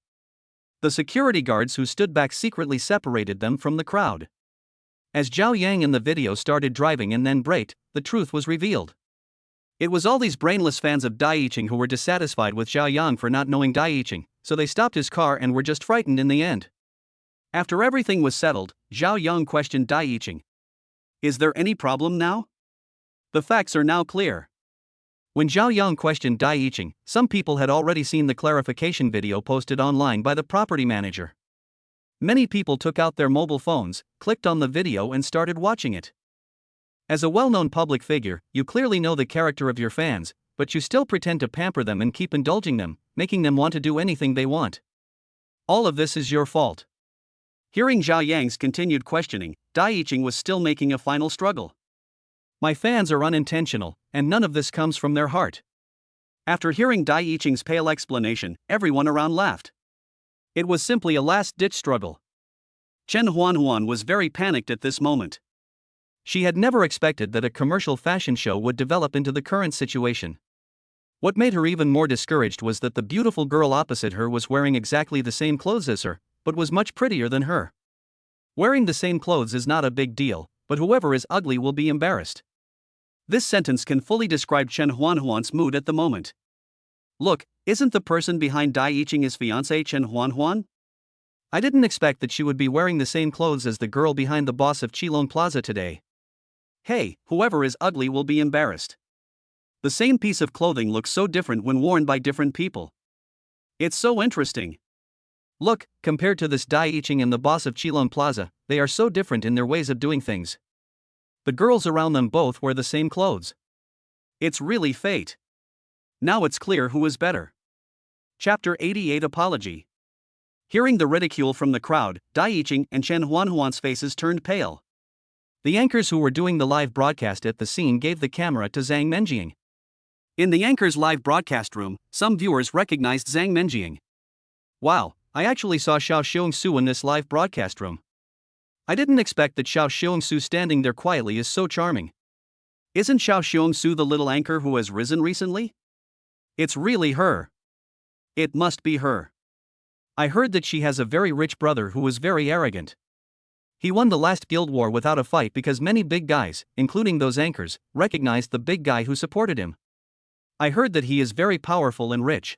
The security guards who stood back secretly separated them from the crowd. As Zhao Yang in the video started driving and then braked, the truth was revealed. It was all these brainless fans of Dai Yiqing who were dissatisfied with Zhao Yang for not knowing Dai Yiqing, so they stopped his car and were just frightened in the end. After everything was settled, Zhao Yang questioned Dai Yiqing. "Is there any problem now? The facts are now clear." When Zhao Yang questioned Dai Yiqing, some people had already seen the clarification video posted online by the property manager. Many people took out their mobile phones, clicked on the video and started watching it. As a well-known public figure, you clearly know the character of your fans, but you still pretend to pamper them and keep indulging them, making them want to do anything they want. All of this is your fault. Hearing Zhao Yang's continued questioning, Dai Yiqing was still making a final struggle. "My fans are unintentional, and none of this comes from their heart." After hearing Dai Yiqing's pale explanation, everyone around laughed. It was simply a last-ditch struggle. Chen Huanhuan was very panicked at this moment. She had never expected that a commercial fashion show would develop into the current situation. What made her even more discouraged was that the beautiful girl opposite her was wearing exactly the same clothes as her, but was much prettier than her. Wearing the same clothes is not a big deal, but whoever is ugly will be embarrassed. This sentence can fully describe Chen Huanhuan's mood at the moment. Look, isn't the person behind Dai Yiqing his fiancée Chen Huanhuan? I didn't expect that she would be wearing the same clothes as the girl behind the boss of Qilong Plaza today. Hey, whoever is ugly will be embarrassed. The same piece of clothing looks so different when worn by different people. It's so interesting. Look, compared to this Dai Yiqing and the boss of Qilong Plaza, they are so different in their ways of doing things. The girls around them both wear the same clothes. It's really fate. Now it's clear who is better. Chapter 88 Apology. Hearing the ridicule from the crowd, Dai Yiqing and Chen Huanhuan's faces turned pale. The anchors who were doing the live broadcast at the scene gave the camera to Zang Mening. In the anchor's live broadcast room, some viewers recognized Zang Mening. Wow, I actually saw Xiao in this live broadcast room. I didn't expect that Xiao standing there quietly is so charming. Isn't Xiao the little anchor who has risen recently? It's really her. It must be her. I heard that she has a very rich brother who is very arrogant. He won the last guild war without a fight because many big guys, including those anchors, recognized the big guy who supported him. I heard that he is very powerful and rich.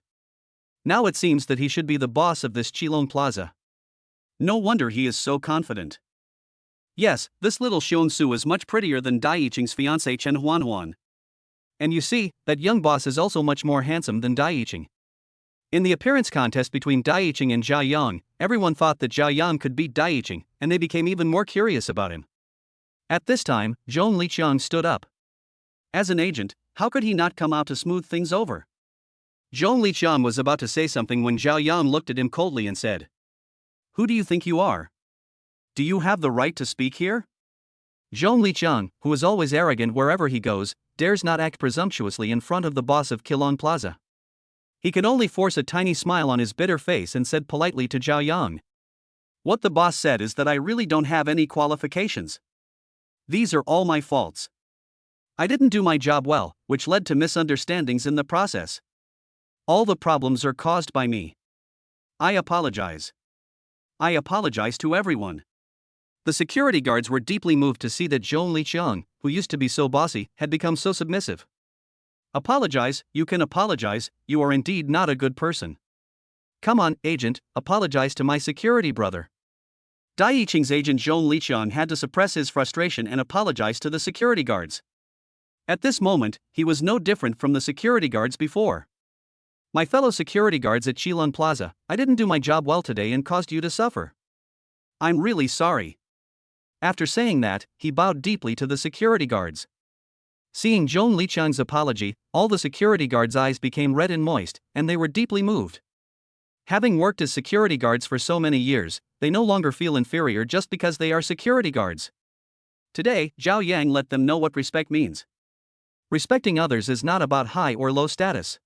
Now it seems that he should be the boss of this Qilong Plaza. No wonder he is so confident. Yes, this little Xiongsu is much prettier than Dai Yiqing's fiancée Chen Huanhuan. And you see, that young boss is also much more handsome than Dai Yiqing. In the appearance contest between Dai Yiqing and Zhao Yang, everyone thought that Zhao Yang could beat Dai Yiqing, and they became even more curious about him. At this time, Zhong Liqiang stood up. As an agent, how could he not come out to smooth things over? Zhong Liqiang was about to say something when Zhao Yang looked at him coldly and said, "Who do you think you are? Do you have the right to speak here?" Zhong Liqiang, who is always arrogant wherever he goes, dares not act presumptuously in front of the boss of Qilong Plaza. He could only force a tiny smile on his bitter face and said politely to Zhao Yang, "What the boss said is that I really don't have any qualifications. These are all my faults. I didn't do my job well, which led to misunderstandings in the process. All the problems are caused by me. I apologize. I apologize to everyone." The security guards were deeply moved to see that Zhong Liqiang, who used to be so bossy, had become so submissive. "Apologize, you can apologize, you are indeed not a good person. Come on, agent, apologize to my security brother." Dai Yiqing's agent Zhong Liqiang had to suppress his frustration and apologize to the security guards. At this moment, he was no different from the security guards before. "My fellow security guards at Qilong Plaza, I didn't do my job well today and caused you to suffer. I'm really sorry." After saying that, he bowed deeply to the security guards. Seeing Zhong Liqiang's apology, all the security guards' eyes became red and moist, and they were deeply moved. Having worked as security guards for so many years, they no longer feel inferior just because they are security guards. Today, Zhao Yang let them know what respect means. Respecting others is not about high or low status.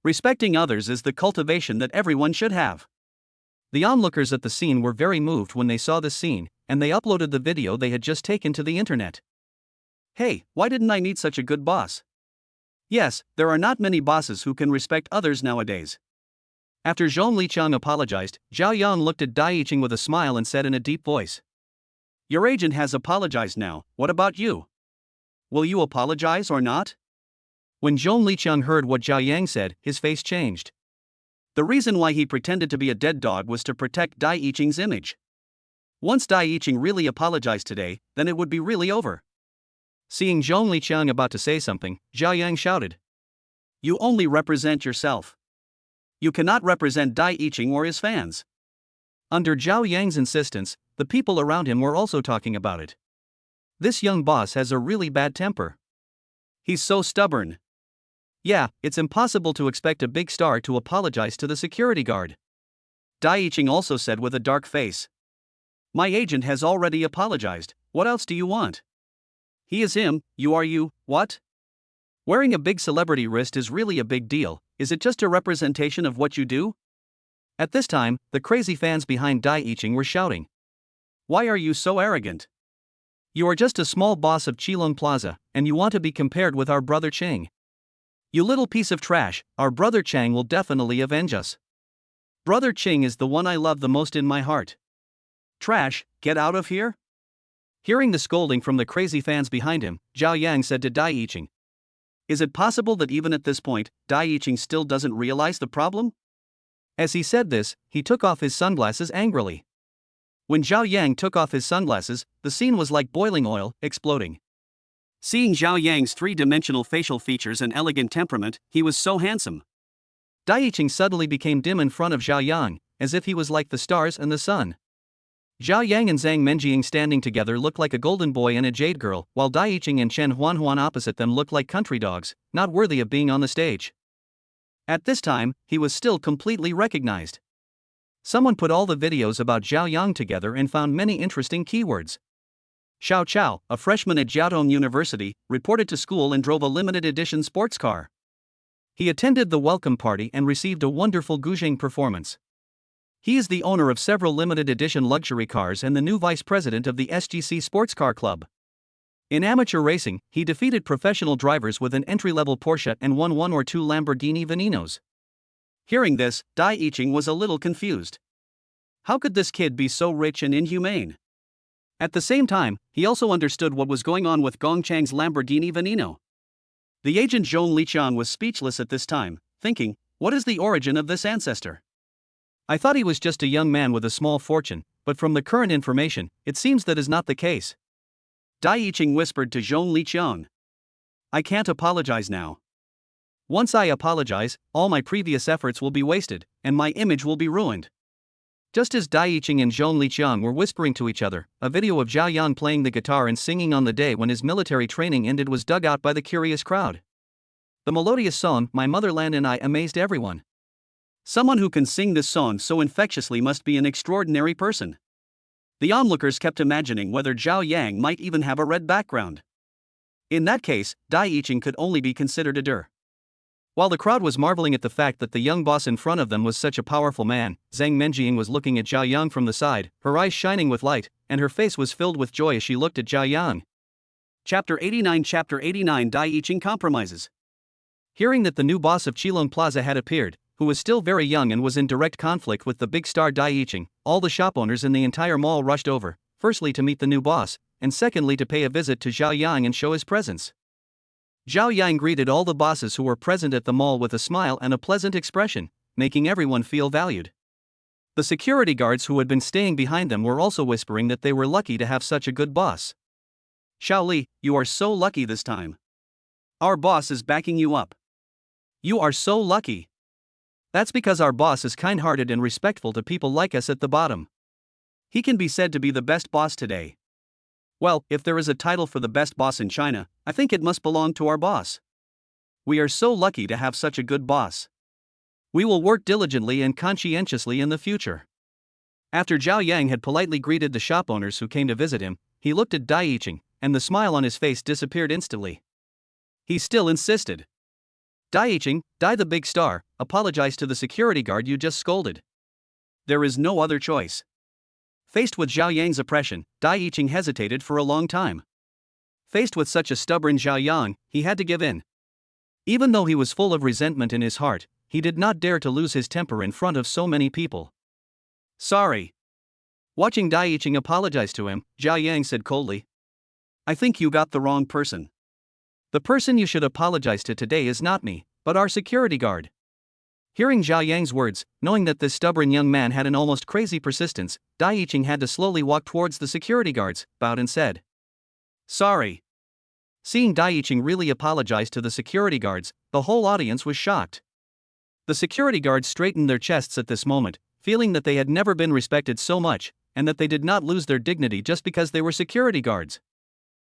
Respecting others is the cultivation that everyone should have. The onlookers at the scene were very moved when they saw this scene, and they uploaded the video they had just taken to the internet. Hey, why didn't I meet such a good boss? Yes, there are not many bosses who can respect others nowadays. After Zhong Liqiang apologized, Zhao Yang looked at Dai Yiqing with a smile and said in a deep voice, "Your agent has apologized now, what about you? Will you apologize or not?" When Zhong Liqiang heard what Zhao Yang said, his face changed. The reason why he pretended to be a dead dog was to protect Dai Yiqing's image. Once Dai Yiqing really apologized today, then it would be really over. Seeing Zhong Liqiang about to say something, Zhao Yang shouted, "You only represent yourself. You cannot represent Dai Yiqing or his fans." Under Zhao Yang's insistence, the people around him were also talking about it. This young boss has a really bad temper. He's so stubborn. Yeah, it's impossible to expect a big star to apologize to the security guard. Dai Yiqing also said with a dark face, "My agent has already apologized, what else do you want? He is him, you are you, what? Wearing a big celebrity wrist is really a big deal, is it just a representation of what you do?" At this time, the crazy fans behind Dai Yiqing were shouting, "Why are you so arrogant? You are just a small boss of Qilong Plaza, and you want to be compared with our brother Cheng. You little piece of trash, our brother Cheng will definitely avenge us. Brother Cheng is the one I love the most in my heart. Trash, get out of here." Hearing the scolding from the crazy fans behind him, Zhao Yang said to Dai Yicheng, "Is it possible that even at this point, Dai Yicheng still doesn't realize the problem?" As he said this, he took off his sunglasses angrily. When Zhao Yang took off his sunglasses, the scene was like boiling oil, exploding. Seeing Zhao Yang's three-dimensional facial features and elegant temperament, he was so handsome. Dai Yicheng suddenly became dim in front of Zhao Yang, as if he was like the stars and the sun. Zhao Yang and Zang Mening standing together looked like a golden boy and a jade girl, while Dai Yicheng and Chen Huanhuan opposite them looked like country dogs, not worthy of being on the stage. At this time, he was still completely recognized. Someone put all the videos about Zhao Yang together and found many interesting keywords. Xiao, a freshman at Jiaotong University, reported to school and drove a limited edition sports car. He attended the welcome party and received a wonderful Guzheng performance. He is the owner of several limited edition luxury cars and the new vice president of the SGC Sports Car Club. In amateur racing, he defeated professional drivers with an entry-level Porsche and won 1 or 2 Lamborghini Veninos. Hearing this, Dai Yicheng was a little confused. How could this kid be so rich and inhumane? At the same time, he also understood what was going on with Gong Chang's Lamborghini Veneno. The agent Zhong Liqian was speechless at this time, thinking, what is the origin of this ancestor? I thought he was just a young man with a small fortune, but from the current information, it seems that is not the case. Dai Yicheng whispered to Zhong Liqian, "I can't apologize now. Once I apologize, all my previous efforts will be wasted, and my image will be ruined." Just as Dai Yicheng and Zhong Liqian were whispering to each other, a video of Zhao Yang playing the guitar and singing on the day when his military training ended was dug out by the curious crowd. The melodious song, "My Motherland and I," amazed everyone. Someone who can sing this song so infectiously must be an extraordinary person. The onlookers kept imagining whether Zhao Yang might even have a red background. In that case, Dai Yicheng could only be considered a der. While the crowd was marveling at the fact that the young boss in front of them was such a powerful man, Zang Mening was looking at Zhao Yang from the side, her eyes shining with light, and her face was filled with joy as she looked at Zhao Yang. Chapter 89 Dai Yicheng compromises. Hearing that the new boss of Qilong Plaza had appeared, who was still very young and was in direct conflict with the big star Dai Yicheng, all the shop owners in the entire mall rushed over, firstly to meet the new boss, and secondly to pay a visit to Zhao Yang and show his presence. Zhao Yang greeted all the bosses who were present at the mall with a smile and a pleasant expression, making everyone feel valued. The security guards who had been staying behind them were also whispering that they were lucky to have such a good boss. "Shaoling, you are so lucky this time. Our boss is backing you up. You are so lucky. That's because our boss is kind-hearted and respectful to people like us at the bottom. He can be said to be the best boss today. Well, if there is a title for the best boss in China, I think it must belong to our boss. We are so lucky to have such a good boss. We will work diligently and conscientiously in the future." After Zhao Yang had politely greeted the shop owners who came to visit him, he looked at Dai Yicheng, and the smile on his face disappeared instantly. He still insisted. "Dai Yicheng, Dai the big star, apologize to the security guard you just scolded. There is no other choice." Faced with Zhao Yang's oppression, Dai Yicheng hesitated for a long time. Faced with such a stubborn Zhao Yang, he had to give in. Even though he was full of resentment in his heart, he did not dare to lose his temper in front of so many people. "Sorry." Watching Dai Yicheng apologize to him, Zhao Yang said coldly, "I think you got the wrong person. The person you should apologize to today is not me, but our security guard." Hearing Zhao Yang's words, knowing that this stubborn young man had an almost crazy persistence, Dai Yicheng had to slowly walk towards the security guards, bowed and said, "Sorry." Seeing Dai Yicheng really apologize to the security guards, the whole audience was shocked. The security guards straightened their chests at this moment, feeling that they had never been respected so much, and that they did not lose their dignity just because they were security guards.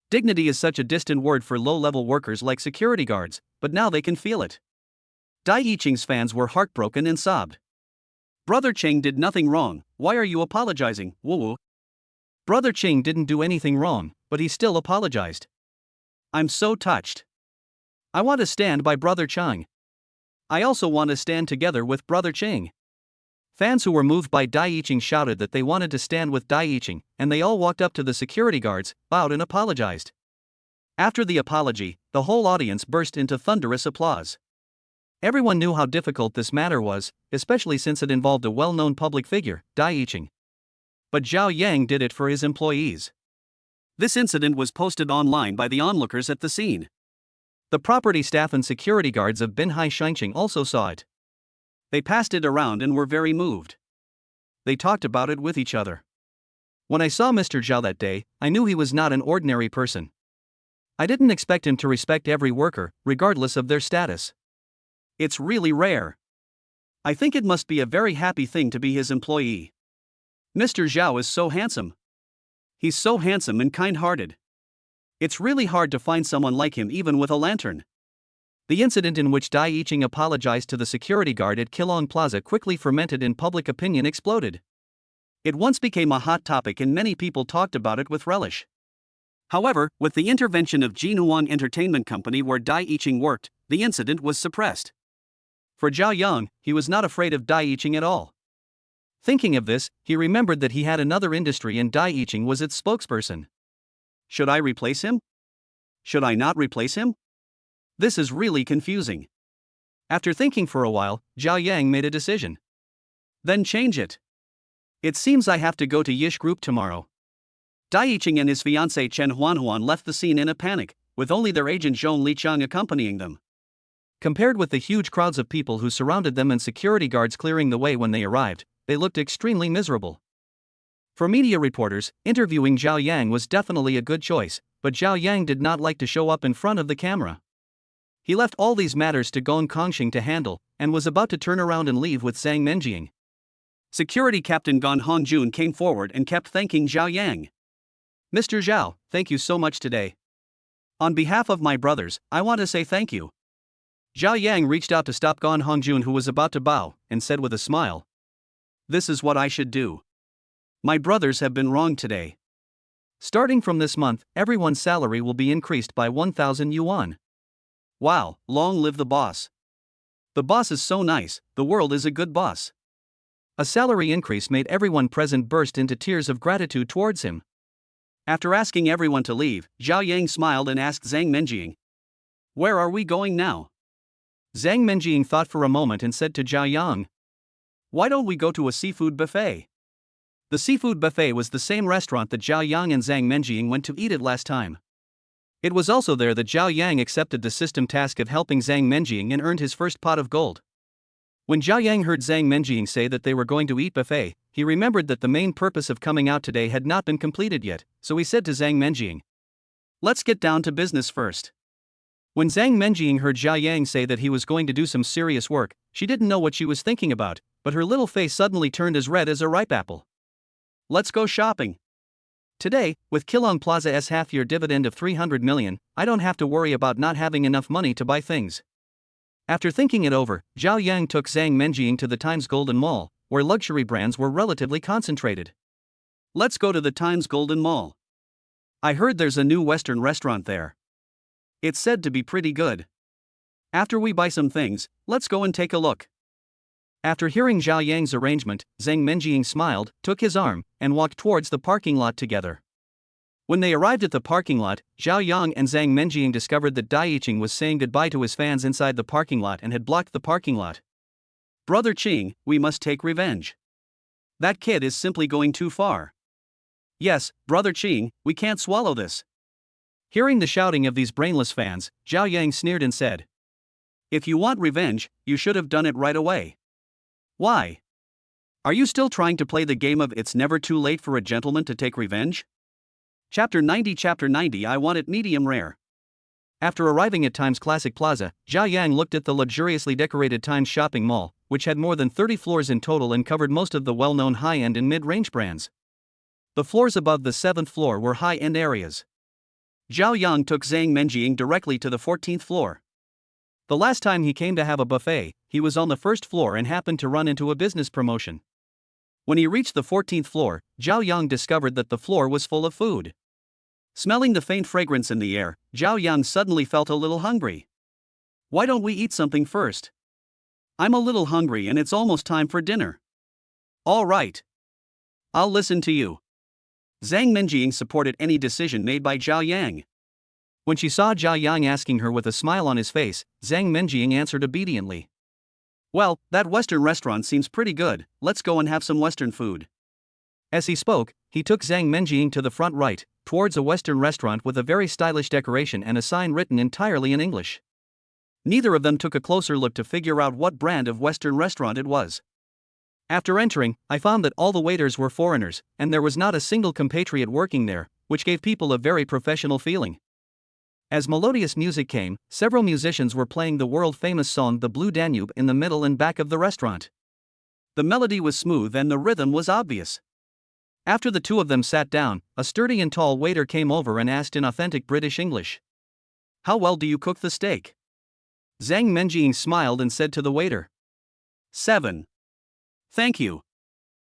Dignity is such a distant word for low-level workers like security guards, but now they can feel it. Dai Yicheng's fans were heartbroken and sobbed. "Brother Cheng did nothing wrong, why are you apologizing, Wu?" Brother Cheng didn't do anything wrong, but he still apologized. "I'm so touched. I want to stand by Brother Cheng. I also want to stand together with Brother Cheng." Fans who were moved by Dai Yicheng shouted that they wanted to stand with Dai Yicheng, and they all walked up to the security guards, bowed and apologized. After the apology, the whole audience burst into thunderous applause. Everyone knew how difficult this matter was, especially since it involved a well-known public figure, Dai Yicheng. But Zhao Yang did it for his employees. This incident was posted online by the onlookers at the scene. The property staff and security guards of Binhai Shangqing also saw it. They passed it around and were very moved. They talked about it with each other. When I saw Mr. Zhao that day, I knew he was not an ordinary person. I didn't expect him to respect every worker, regardless of their status. It's really rare. I think it must be a very happy thing to be his employee. Mr. Xiao is so handsome. He's so handsome and kind-hearted. It's really hard to find someone like him even with a lantern. The incident in which Dai Yiqing apologized to the security guard at Kilong Plaza quickly fermented and public opinion exploded. It once became a hot topic and many people talked about it with relish. However, with the intervention of Jinuan Entertainment Company where Dai Yiqing worked, the incident was suppressed. For Zhao Yang, he was not afraid of Dai Yiqing at all. Thinking of this, he remembered that he had another industry and Dai Yiqing was its spokesperson. Should I replace him? Should I not replace him? This is really confusing. After thinking for a while, Zhao Yang made a decision. Then change it. It seems I have to go to Yish Group tomorrow. Dai Yiqing and his fiancée Chen Huanhuan left the scene in a panic, with only their agent Zhong Liqiang accompanying them. Compared with the huge crowds of people who surrounded them and security guards clearing the way when they arrived, they looked extremely miserable. For media reporters, interviewing Zhao Yang was definitely a good choice, but Zhao Yang did not like to show up in front of the camera. He left all these matters to Gong Kongxing to handle, and was about to turn around and leave with Zang Mening. Security Captain Gan Hongjun came forward and kept thanking Zhao Yang. Mr. Zhao, thank you so much today. On behalf of my brothers, I want to say thank you. Zhao Yang reached out to stop Gan Hongjun, who was about to bow, and said with a smile, "This is what I should do. My brothers have been wronged today. Starting from this month, everyone's salary will be increased by 1,000 yuan. Wow, long live the boss. The boss is so nice, the world is a good boss." A salary increase made everyone present burst into tears of gratitude towards him. After asking everyone to leave, Zhao Yang smiled and asked Zang Mening, "Where are we going now?" Zang Mening thought for a moment and said to Zhao Yang, "Why don't we go to a seafood buffet?" The seafood buffet was the same restaurant that Zhao Yang and Zang Mening went to eat at last time. It was also there that Zhao Yang accepted the system task of helping Zang Mening and earned his first pot of gold. When Zhao Yang heard Zang Mening say that they were going to eat buffet, he remembered that the main purpose of coming out today had not been completed yet, so he said to Zang Mening, "Let's get down to business first." When Zang Mening heard Zhao Yang say that he was going to do some serious work, she didn't know what she was thinking about, but her little face suddenly turned as red as a ripe apple. "Let's go shopping. Today, with Kilong Plaza's half-year dividend of 300 million, I don't have to worry about not having enough money to buy things." After thinking it over, Zhao Yang took Zang Mening to the Times Golden Mall, where luxury brands were relatively concentrated. "Let's go to the Times Golden Mall. I heard there's a new Western restaurant there. It's said to be pretty good. After we buy some things, let's go and take a look." After hearing Zhao Yang's arrangement, Zang Mening smiled, took his arm, and walked towards the parking lot together. When they arrived at the parking lot, Zhao Yang and Zang Mening discovered that Dai Yiqing was saying goodbye to his fans inside the parking lot and had blocked the parking lot. "Brother Qing, we must take revenge. That kid is simply going too far. Yes, Brother Qing, we can't swallow this." Hearing the shouting of these brainless fans, Zhao Yang sneered and said, "If you want revenge, you should have done it right away. Why? Are you still trying to play the game of it's never too late for a gentleman to take revenge?" Chapter 90 I want it medium rare. After arriving at Times Classic Plaza, Zhao Yang looked at the luxuriously decorated Times shopping mall, which had more than 30 floors in total and covered most of the well-known high-end and mid-range brands. The floors above the 7th floor were high-end areas. Zhao Yang took Zang Mening directly to the 14th floor. The last time he came to have a buffet, he was on the first floor and happened to run into a business promotion. When he reached the 14th floor, Zhao Yang discovered that the floor was full of food. Smelling the faint fragrance in the air, Zhao Yang suddenly felt a little hungry. "Why don't we eat something first? I'm a little hungry and it's almost time for dinner." "All right. I'll listen to you." Zang Mening supported any decision made by Zhao Yang. When she saw Zhao Yang asking her with a smile on his face, Zang Mening answered obediently. "Well, that Western restaurant seems pretty good, let's go and have some Western food." As he spoke, he took Zang Mening to the front right, towards a Western restaurant with a very stylish decoration and a sign written entirely in English. Neither of them took a closer look to figure out what brand of Western restaurant it was. After entering, I found that all the waiters were foreigners, and there was not a single compatriot working there, which gave people a very professional feeling. As melodious music came, several musicians were playing the world-famous song The Blue Danube in the middle and back of the restaurant. The melody was smooth and the rhythm was obvious. After the two of them sat down, a sturdy and tall waiter came over and asked in authentic British English, "How well do you cook the steak?" Zang Mening smiled and said to the waiter, "7. Thank you."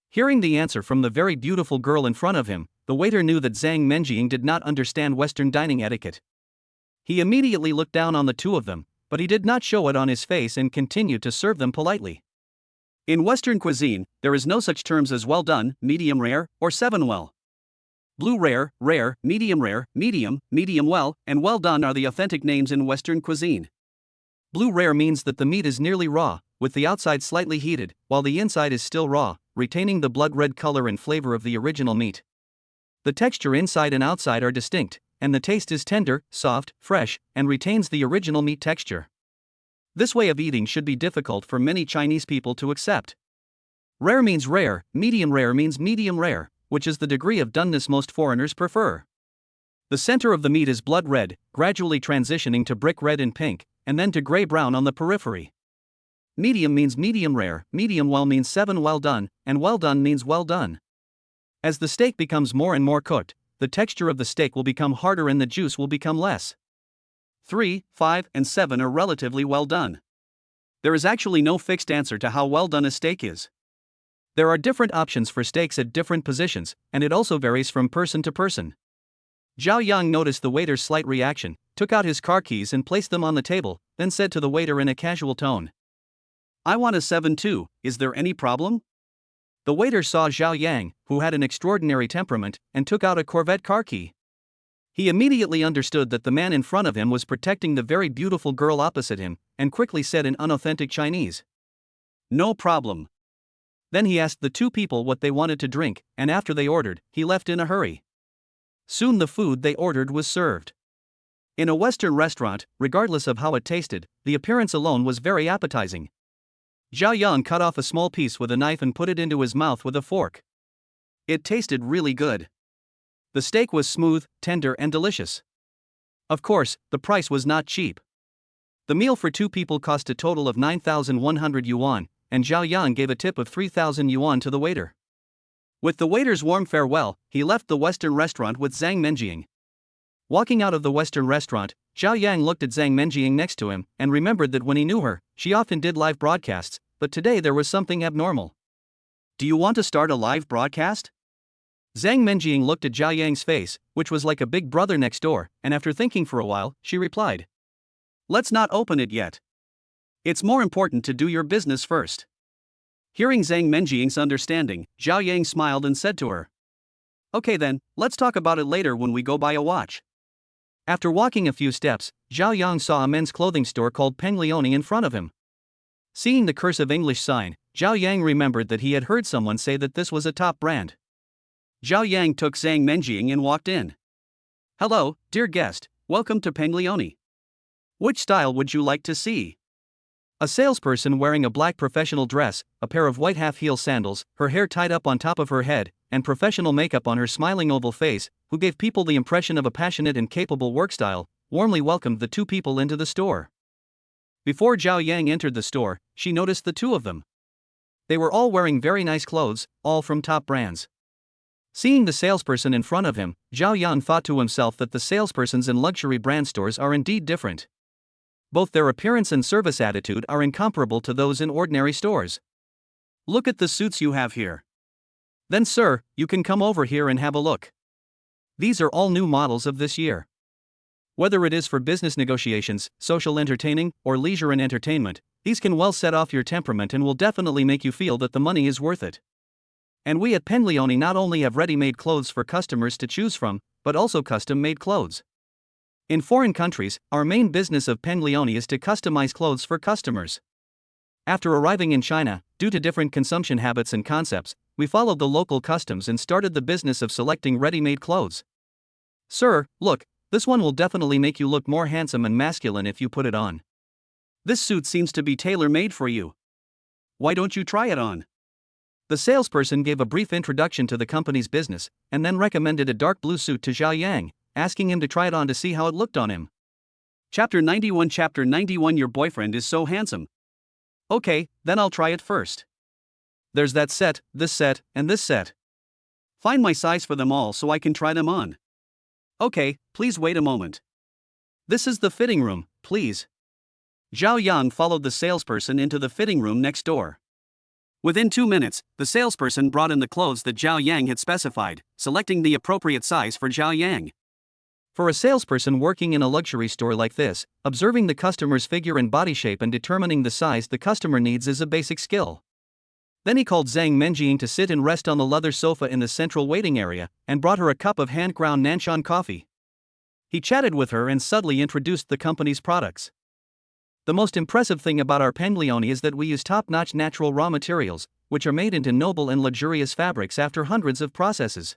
Hearing the answer from the very beautiful girl in front of him, the waiter knew that Zang Mening did not understand Western dining etiquette. He immediately looked down on the two of them, but he did not show it on his face and continued to serve them politely. In Western cuisine, there is no such terms as well done, medium rare, or 7 well. Blue rare, rare, medium, medium well, and well done are the authentic names in Western cuisine. Blue rare means that the meat is nearly raw, with the outside slightly heated, while the inside is still raw, retaining the blood red color and flavor of the original meat. The texture inside and outside are distinct, and the taste is tender, soft, fresh, and retains the original meat texture. This way of eating should be difficult for many Chinese people to accept. Rare means rare, medium rare means medium rare, which is the degree of doneness most foreigners prefer. The center of the meat is blood red, gradually transitioning to brick red and pink, and then to gray-brown on the periphery. Medium means medium rare, medium well means 7 well done, and well done means well done. As the steak becomes more and more cooked, the texture of the steak will become harder and the juice will become less. 3, 5, and 7 are relatively well done. There is actually no fixed answer to how well done a steak is. There are different options for steaks at different positions, and it also varies from person to person. Zhao Yang noticed the waiter's slight reaction, took out his car keys and placed them on the table, then said to the waiter in a casual tone, "I want a 7 too, is there any problem?" The waiter saw Zhao Yang, who had an extraordinary temperament, and took out a Corvette car key. He immediately understood that the man in front of him was protecting the very beautiful girl opposite him, and quickly said in unauthentic Chinese, "No problem." Then he asked the two people what they wanted to drink, and after they ordered, he left in a hurry. Soon the food they ordered was served. In a Western restaurant, regardless of how it tasted, the appearance alone was very appetizing. Zhao Yang cut off a small piece with a knife and put it into his mouth with a fork. It tasted really good. The steak was smooth, tender, and delicious. Of course, the price was not cheap. The meal for two people cost a total of 9,100 yuan, and Zhao Yang gave a tip of 3,000 yuan to the waiter. With the waiter's warm farewell, he left the Western restaurant with Zang Mening. Walking out of the Western restaurant, Zhao Yang looked at Zang Mening next to him and remembered that when he knew her, she often did live broadcasts, but today there was something abnormal. "Do you want to start a live broadcast?" Zang Mening looked at Zhao Yang's face, which was like a big brother next door, and after thinking for a while, she replied, "Let's not open it yet. It's more important to do your business first." Hearing Zang Mening's understanding, Zhao Yang smiled and said to her, "Okay then, let's talk about it later when we go buy a watch." After walking a few steps, Zhao Yang saw a men's clothing store called Peng Leone in front of him. Seeing the cursive English sign, Zhao Yang remembered that he had heard someone say that this was a top brand. Zhao Yang took Zang Mening and walked in. "Hello, dear guest, welcome to Peng Leone. Which style would you like to see?" A salesperson wearing a black professional dress, a pair of white half-heel sandals, her hair tied up on top of her head, and professional makeup on her smiling oval face, who gave people the impression of a passionate and capable work style, warmly welcomed the two people into the store. Before Zhao Yang entered the store, she noticed the two of them. They were all wearing very nice clothes, all from top brands. Seeing the salesperson in front of him, Zhao Yang thought to himself that the salespersons in luxury brand stores are indeed different. Both their appearance and service attitude are incomparable to those in ordinary stores. "Look at the suits you have here. Then sir, you can come over here and have a look. These are all new models of this year. Whether it is for business negotiations, social entertaining, or leisure and entertainment, these can well set off your temperament and will definitely make you feel that the money is worth it. And we at Peng Leone not only have ready-made clothes for customers to choose from, but also custom-made clothes. In foreign countries, our main business of Peng Leone is to customize clothes for customers. After arriving in China, due to different consumption habits and concepts, we followed the local customs and started the business of selecting ready-made clothes. Sir, look, this one will definitely make you look more handsome and masculine if you put it on. This suit seems to be tailor-made for you. Why don't you try it on? The salesperson gave a brief introduction to the company's business, and then recommended a dark blue suit to Xiao Yang, asking him to try it on to see how it looked on him. Chapter 91 Your boyfriend is so handsome. Okay, then I'll try it first. There's that set, this set, and this set. Find my size for them all so I can try them on. Okay, please wait a moment. This is the fitting room, please. Zhao Yang followed the salesperson into the fitting room next door. Within 2 minutes, the salesperson brought in the clothes that Zhao Yang had specified, selecting the appropriate size for Zhao Yang. For a salesperson working in a luxury store like this, observing the customer's figure and body shape and determining the size the customer needs is a basic skill. Then he called Zang Mening to sit and rest on the leather sofa in the central waiting area, and brought her a cup of hand-ground Nanshan coffee. He chatted with her and subtly introduced the company's products. The most impressive thing about our Penglione is that we use top-notch natural raw materials, which are made into noble and luxurious fabrics after hundreds of processes.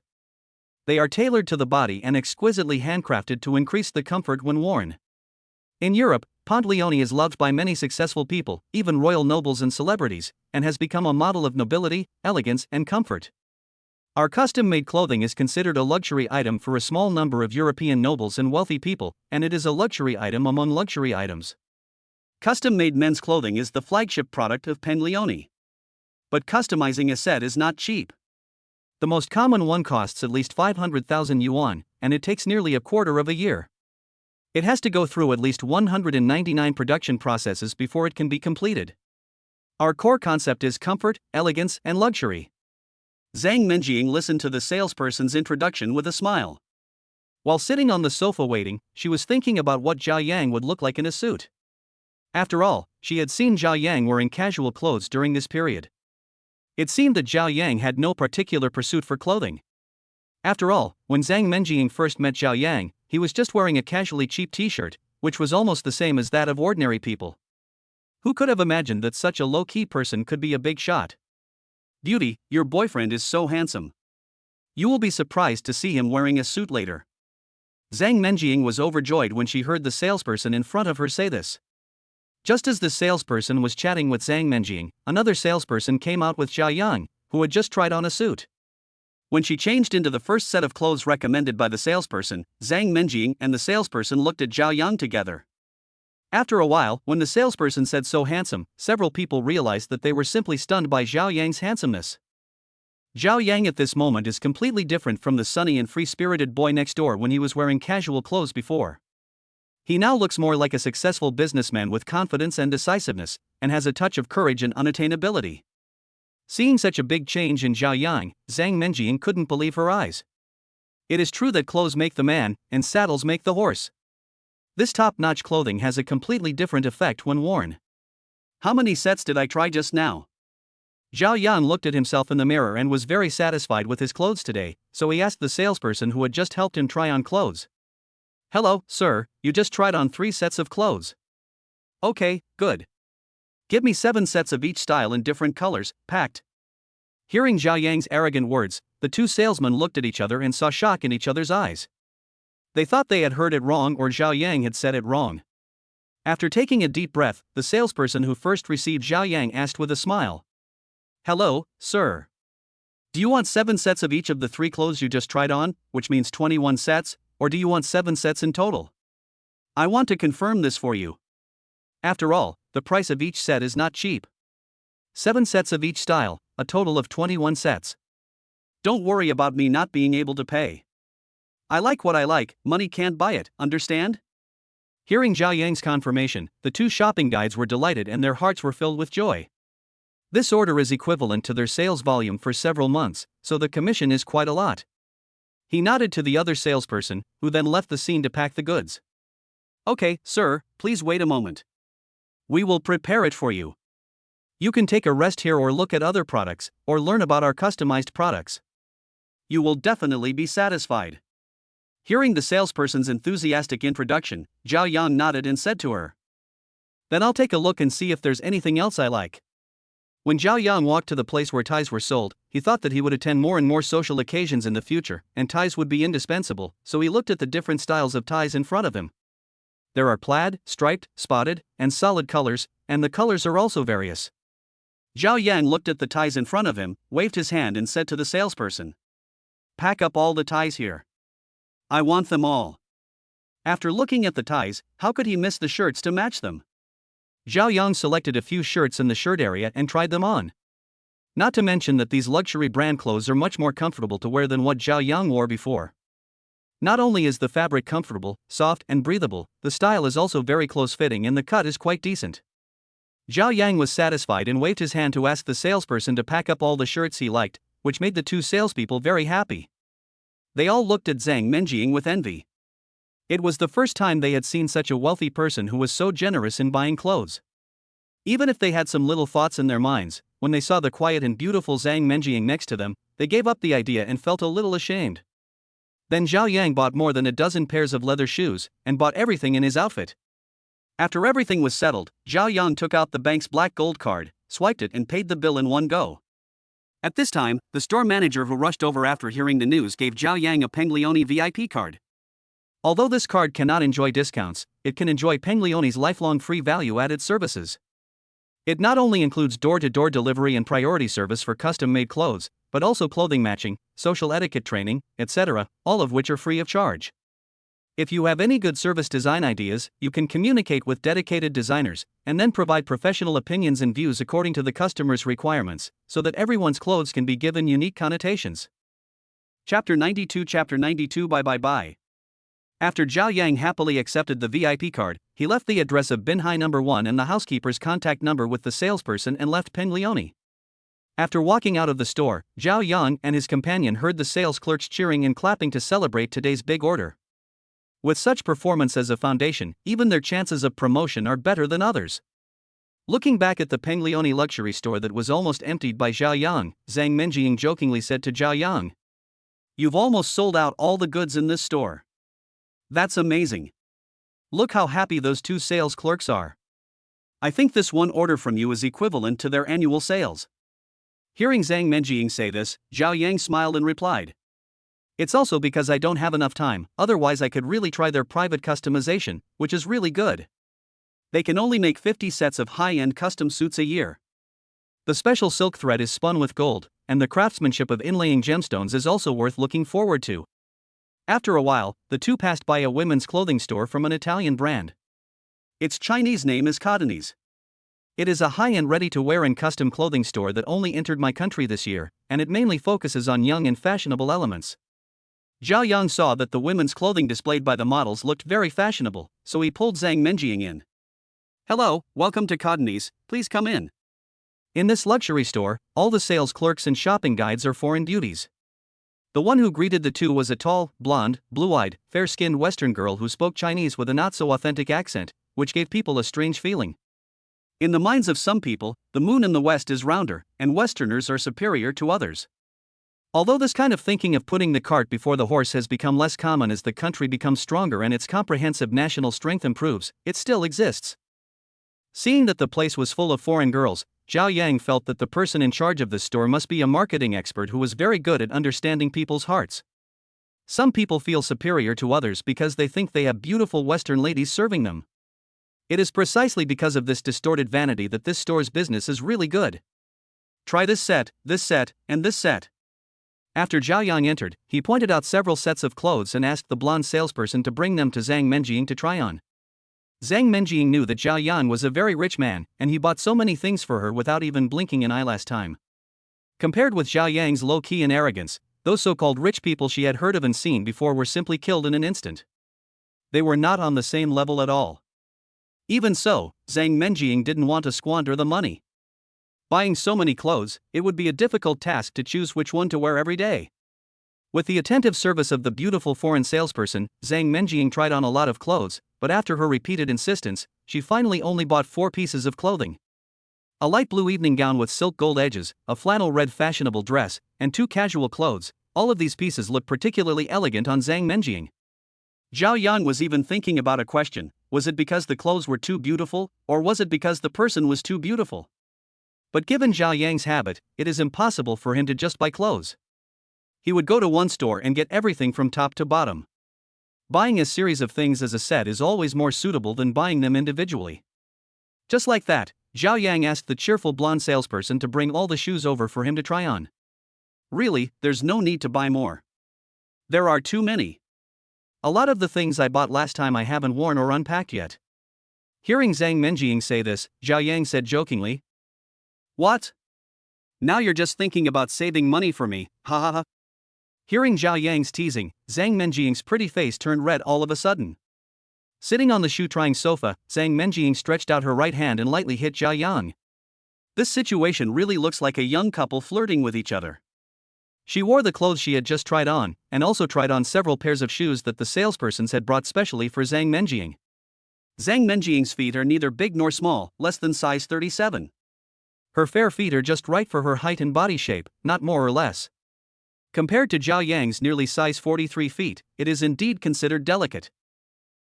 They are tailored to the body and exquisitely handcrafted to increase the comfort when worn. In Europe, Penglione is loved by many successful people, even royal nobles and celebrities, and has become a model of nobility, elegance, and comfort. Our custom-made clothing is considered a luxury item for a small number of European nobles and wealthy people, and it is a luxury item among luxury items. Custom-made men's clothing is the flagship product of Penglione. But customizing a set is not cheap. The most common one costs at least 500,000 yuan, and it takes nearly a quarter of a year. It has to go through at least 199 production processes before it can be completed. Our core concept is comfort, elegance, and luxury. Zang Mening listened to the salesperson's introduction with a smile. While sitting on the sofa waiting, she was thinking about what Zhao Yang would look like in a suit. After all, she had seen Zhao Yang wearing casual clothes during this period. It seemed that Zhao Yang had no particular pursuit for clothing. After all, when Zang Mening first met Zhao Yang, he was just wearing a casually cheap t-shirt, which was almost the same as that of ordinary people. Who could have imagined that such a low-key person could be a big shot? Beauty, your boyfriend is so handsome. You will be surprised to see him wearing a suit later. Zang Mening was overjoyed when she heard the salesperson in front of her say this. Just as the salesperson was chatting with Zang Mening, another salesperson came out with Xiao Yang, who had just tried on a suit. When she changed into the first set of clothes recommended by the salesperson, Zang Mening and the salesperson looked at Zhao Yang together. After a while, when the salesperson said so handsome, several people realized that they were simply stunned by Zhao Yang's handsomeness. Zhao Yang at this moment is completely different from the sunny and free-spirited boy next door when he was wearing casual clothes before. He now looks more like a successful businessman with confidence and decisiveness, and has a touch of courage and unattainability. Seeing such a big change in Zhao Yang, Zang Mening couldn't believe her eyes. It is true that clothes make the man, and saddles make the horse. This top-notch clothing has a completely different effect when worn. How many sets did I try just now? Zhao Yang looked at himself in the mirror and was very satisfied with his clothes today, so he asked the salesperson who had just helped him try on clothes. Hello, sir, you just tried on 3 sets of clothes. Okay, good. Give me 7 sets of each style in different colors, packed. Hearing Zhao Yang's arrogant words, the two salesmen looked at each other and saw shock in each other's eyes. They thought they had heard it wrong or Zhao Yang had said it wrong. After taking a deep breath, the salesperson who first received Zhao Yang asked with a smile. Hello, sir. Do you want 7 sets of each of the 3 clothes you just tried on, which means 21 sets, or do you want 7 sets in total? I want to confirm this for you. After all, the price of each set is not cheap. 7 sets of each style, a total of 21 sets. Don't worry about me not being able to pay. I like what I like, money can't buy it, understand? Hearing Zhao Yang's confirmation, the 2 shopping guides were delighted and their hearts were filled with joy. This order is equivalent to their sales volume for several months, so the commission is quite a lot. He nodded to the other salesperson, who then left the scene to pack the goods. Okay, sir, please wait a moment. We will prepare it for you. You can take a rest here or look at other products, or learn about our customized products. You will definitely be satisfied. Hearing the salesperson's enthusiastic introduction, Zhao Yang nodded and said to her. Then I'll take a look and see if there's anything else I like. When Zhao Yang walked to the place where ties were sold, he thought that he would attend more and more social occasions in the future, and ties would be indispensable, so he looked at the different styles of ties in front of him. There are plaid, striped, spotted, and solid colors, and the colors are also various. Zhao Yang looked at the ties in front of him, waved his hand and said to the salesperson, "Pack up all the ties here. I want them all." After looking at the ties, how could he miss the shirts to match them? Zhao Yang selected a few shirts in the shirt area and tried them on. Not to mention that these luxury brand clothes are much more comfortable to wear than what Zhao Yang wore before. Not only is the fabric comfortable, soft, and breathable, the style is also very close-fitting and the cut is quite decent. Zhao Yang was satisfied and waved his hand to ask the salesperson to pack up all the shirts he liked, which made the two salespeople very happy. They all looked at Zang Mening with envy. It was the first time they had seen such a wealthy person who was so generous in buying clothes. Even if they had some little thoughts in their minds, when they saw the quiet and beautiful Zang Mening next to them, they gave up the idea and felt a little ashamed. Then Zhao Yang bought more than a dozen pairs of leather shoes, and bought everything in his outfit. After everything was settled, Zhao Yang took out the bank's black gold card, swiped it and paid the bill in one go. At this time, the store manager who rushed over after hearing the news gave Zhao Yang a Penglione VIP card. Although this card cannot enjoy discounts, it can enjoy Penglione's lifelong free value-added services. It not only includes door-to-door delivery and priority service for custom-made clothes, but also clothing matching, social etiquette training, etc., all of which are free of charge. If you have any good service design ideas, you can communicate with dedicated designers, and then provide professional opinions and views according to the customer's requirements, so that everyone's clothes can be given unique connotations. Chapter 92 Bye. After Zhao Yang happily accepted the VIP card, he left the address of Binhai No. 1 and the housekeeper's contact number with the salesperson and left Penglione. After walking out of the store, Zhao Yang and his companion heard the sales clerks cheering and clapping to celebrate today's big order. With such performance as a foundation, even their chances of promotion are better than others. Looking back at the Penglione luxury store that was almost emptied by Zhao Yang, Zang Mening jokingly said to Zhao Yang, "You've almost sold out all the goods in this store. That's amazing. Look how happy those two sales clerks are. I think this one order from you is equivalent to their annual sales." Hearing Zang Mening say this, Zhao Yang smiled and replied, "It's also because I don't have enough time, otherwise I could really try their private customization, which is really good. They can only make 50 sets of high-end custom suits a year. The special silk thread is spun with gold, and the craftsmanship of inlaying gemstones is also worth looking forward to." After a while, the two passed by a women's clothing store from an Italian brand. Its Chinese name is Cottonies. It is a high-end ready-to-wear and custom clothing store that only entered my country this year, and it mainly focuses on young and fashionable elements. Zhao Yang saw that the women's clothing displayed by the models looked very fashionable, so he pulled Zang Mening in. "Hello, welcome to Cottonies, please come in." In this luxury store, all the sales clerks and shopping guides are foreign beauties. The one who greeted the two was a tall, blonde, blue-eyed, fair-skinned Western girl who spoke Chinese with a not-so-authentic accent, which gave people a strange feeling. In the minds of some people, the moon in the West is rounder, and Westerners are superior to others. Although this kind of thinking of putting the cart before the horse has become less common as the country becomes stronger and its comprehensive national strength improves, it still exists. Seeing that the place was full of foreign girls, Zhao Yang felt that the person in charge of this store must be a marketing expert who was very good at understanding people's hearts. Some people feel superior to others because they think they have beautiful Western ladies serving them. It is precisely because of this distorted vanity that this store's business is really good. Try this set, and this set. After Zhao Yang entered, he pointed out several sets of clothes and asked the blonde salesperson to bring them to Zang Mening to try on. Zang Mening knew that Zhao Yang was a very rich man, and he bought so many things for her without even blinking an eye last time. Compared with Zhao Yang's low-key and arrogance, those so-called rich people she had heard of and seen before were simply killed in an instant. They were not on the same level at all. Even so, Zang Mening didn't want to squander the money. Buying so many clothes, it would be a difficult task to choose which one to wear every day. With the attentive service of the beautiful foreign salesperson, Zang Mening tried on a lot of clothes, but after her repeated insistence, she finally only bought 4 pieces of clothing. A light blue evening gown with silk gold edges, a flannel red fashionable dress, and 2 casual clothes. All of these pieces looked particularly elegant on Zang Mening. Zhao Yang was even thinking about a question: was it because the clothes were too beautiful, or was it because the person was too beautiful? But given Zhao Yang's habit, it is impossible for him to just buy clothes. He would go to one store and get everything from top to bottom. Buying a series of things as a set is always more suitable than buying them individually. Just like that, Zhao Yang asked the cheerful blonde salesperson to bring all the shoes over for him to try on. Really, there's no need to buy more. There are too many. A lot of the things I bought last time I haven't worn or unpacked yet. Hearing Zang Mening say this, Zhao Yang said jokingly, "What? Now you're just thinking about saving money for me, ha ha ha." Hearing Zhao Yang's teasing, Zang Menjing's pretty face turned red all of a sudden. Sitting on the shoe-trying sofa, Zang Menjing stretched out her right hand and lightly hit Zhao Yang. This situation really looks like a young couple flirting with each other. She wore the clothes she had just tried on, and also tried on several pairs of shoes that the salespersons had brought specially for Zang Menjing. Zang Menjing's feet are neither big nor small, less than size 37. Her fair feet are just right for her height and body shape, not more or less. Compared to Zhao Yang's nearly size 43 feet, it is indeed considered delicate.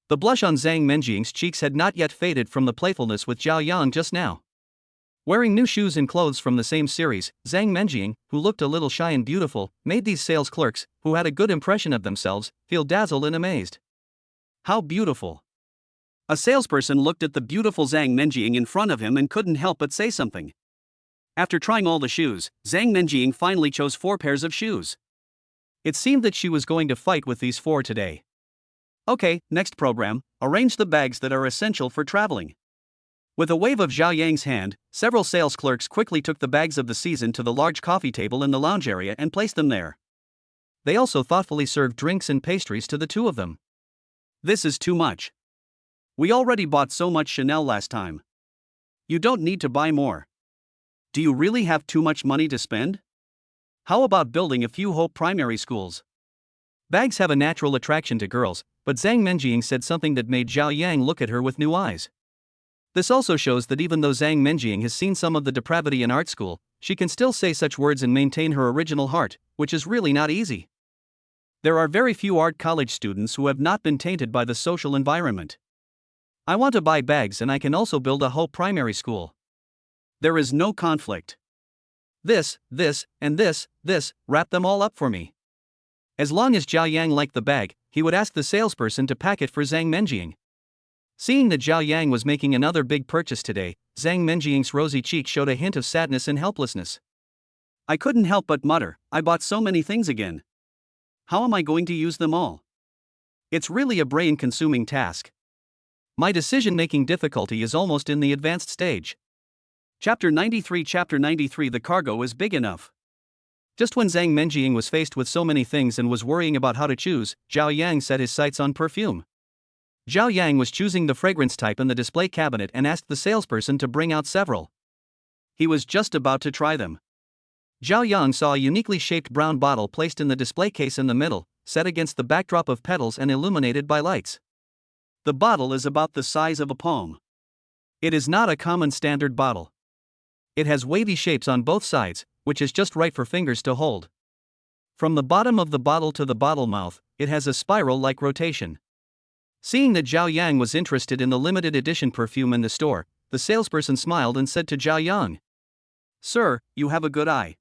The blush on Zang Menjing's cheeks had not yet faded from the playfulness with Zhao Yang just now. Wearing new shoes and clothes from the same series, Zang Menjing, who looked a little shy and beautiful, made these sales clerks, who had a good impression of themselves, feel dazzled and amazed. How beautiful! A salesperson looked at the beautiful Zang Menjing in front of him and couldn't help but say something. After trying all the shoes, Zang Menjing finally chose 4 pairs of shoes. It seemed that she was going to fight with these 4 today. Okay, next program, arrange the bags that are essential for traveling. With a wave of Zhao Yang's hand, several sales clerks quickly took the bags of the season to the large coffee table in the lounge area and placed them there. They also thoughtfully served drinks and pastries to the 2 of them. This is too much. We already bought so much Chanel last time. You don't need to buy more. Do you really have too much money to spend? How about building a few Hope primary schools? Bags have a natural attraction to girls, but Zang Menjing said something that made Zhao Yang look at her with new eyes. This also shows that even though Zang Menjing has seen some of the depravity in art school, she can still say such words and maintain her original heart, which is really not easy. There are very few art college students who have not been tainted by the social environment. I want to buy bags and I can also build a Hope primary school. There is no conflict. This, and this, wrap them all up for me. As long as Zhao Yang liked the bag, he would ask the salesperson to pack it for Zang Menjing. Seeing that Zhao Yang was making another big purchase today, Zang Menjing's rosy cheek showed a hint of sadness and helplessness. I couldn't help but mutter, I bought so many things again. How am I going to use them all? It's really a brain-consuming task. My decision-making difficulty is almost in the advanced stage. Chapter 93 The cargo is big enough. Just when Zang Menjing was faced with so many things and was worrying about how to choose, Zhao Yang set his sights on perfume. Zhao Yang was choosing the fragrance type in the display cabinet and asked the salesperson to bring out several. He was just about to try them. Zhao Yang saw a uniquely shaped brown bottle placed in the display case in the middle, set against the backdrop of petals and illuminated by lights. The bottle is about the size of a palm. It is not a common standard bottle. It has wavy shapes on both sides, which is just right for fingers to hold. From the bottom of the bottle to the bottle mouth, it has a spiral-like rotation. Seeing that Zhao Yang was interested in the limited edition perfume in the store, the salesperson smiled and said to Zhao Yang, "Sir, you have a good eye.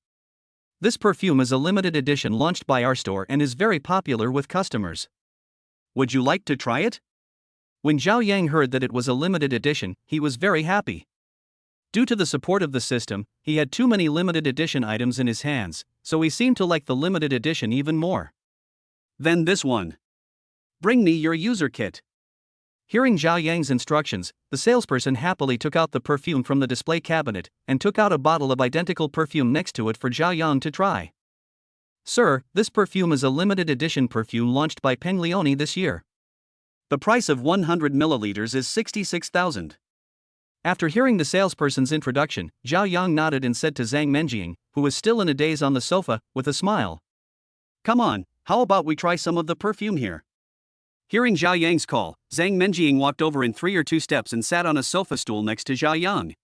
This perfume is a limited edition launched by our store and is very popular with customers. Would you like to try it?" When Zhao Yang heard that it was a limited edition, he was very happy. Due to the support of the system, he had too many limited edition items in his hands, so he seemed to like the limited edition even more. Then this one. Bring me your user kit. Hearing Zhao Yang's instructions, the salesperson happily took out the perfume from the display cabinet and took out a bottle of identical perfume next to it for Zhao Yang to try. Sir, this perfume is a limited edition perfume launched by Peng Leone this year. The price of 100 milliliters is 66,000. After hearing the salesperson's introduction, Zhao Yang nodded and said to Zang Menjing, who was still in a daze on the sofa, with a smile, "Come on, how about we try some of the perfume here?" Hearing Zhao Yang's call, Zang Menjing walked over in 3 or 2 steps and sat on a sofa stool next to Zhao Yang.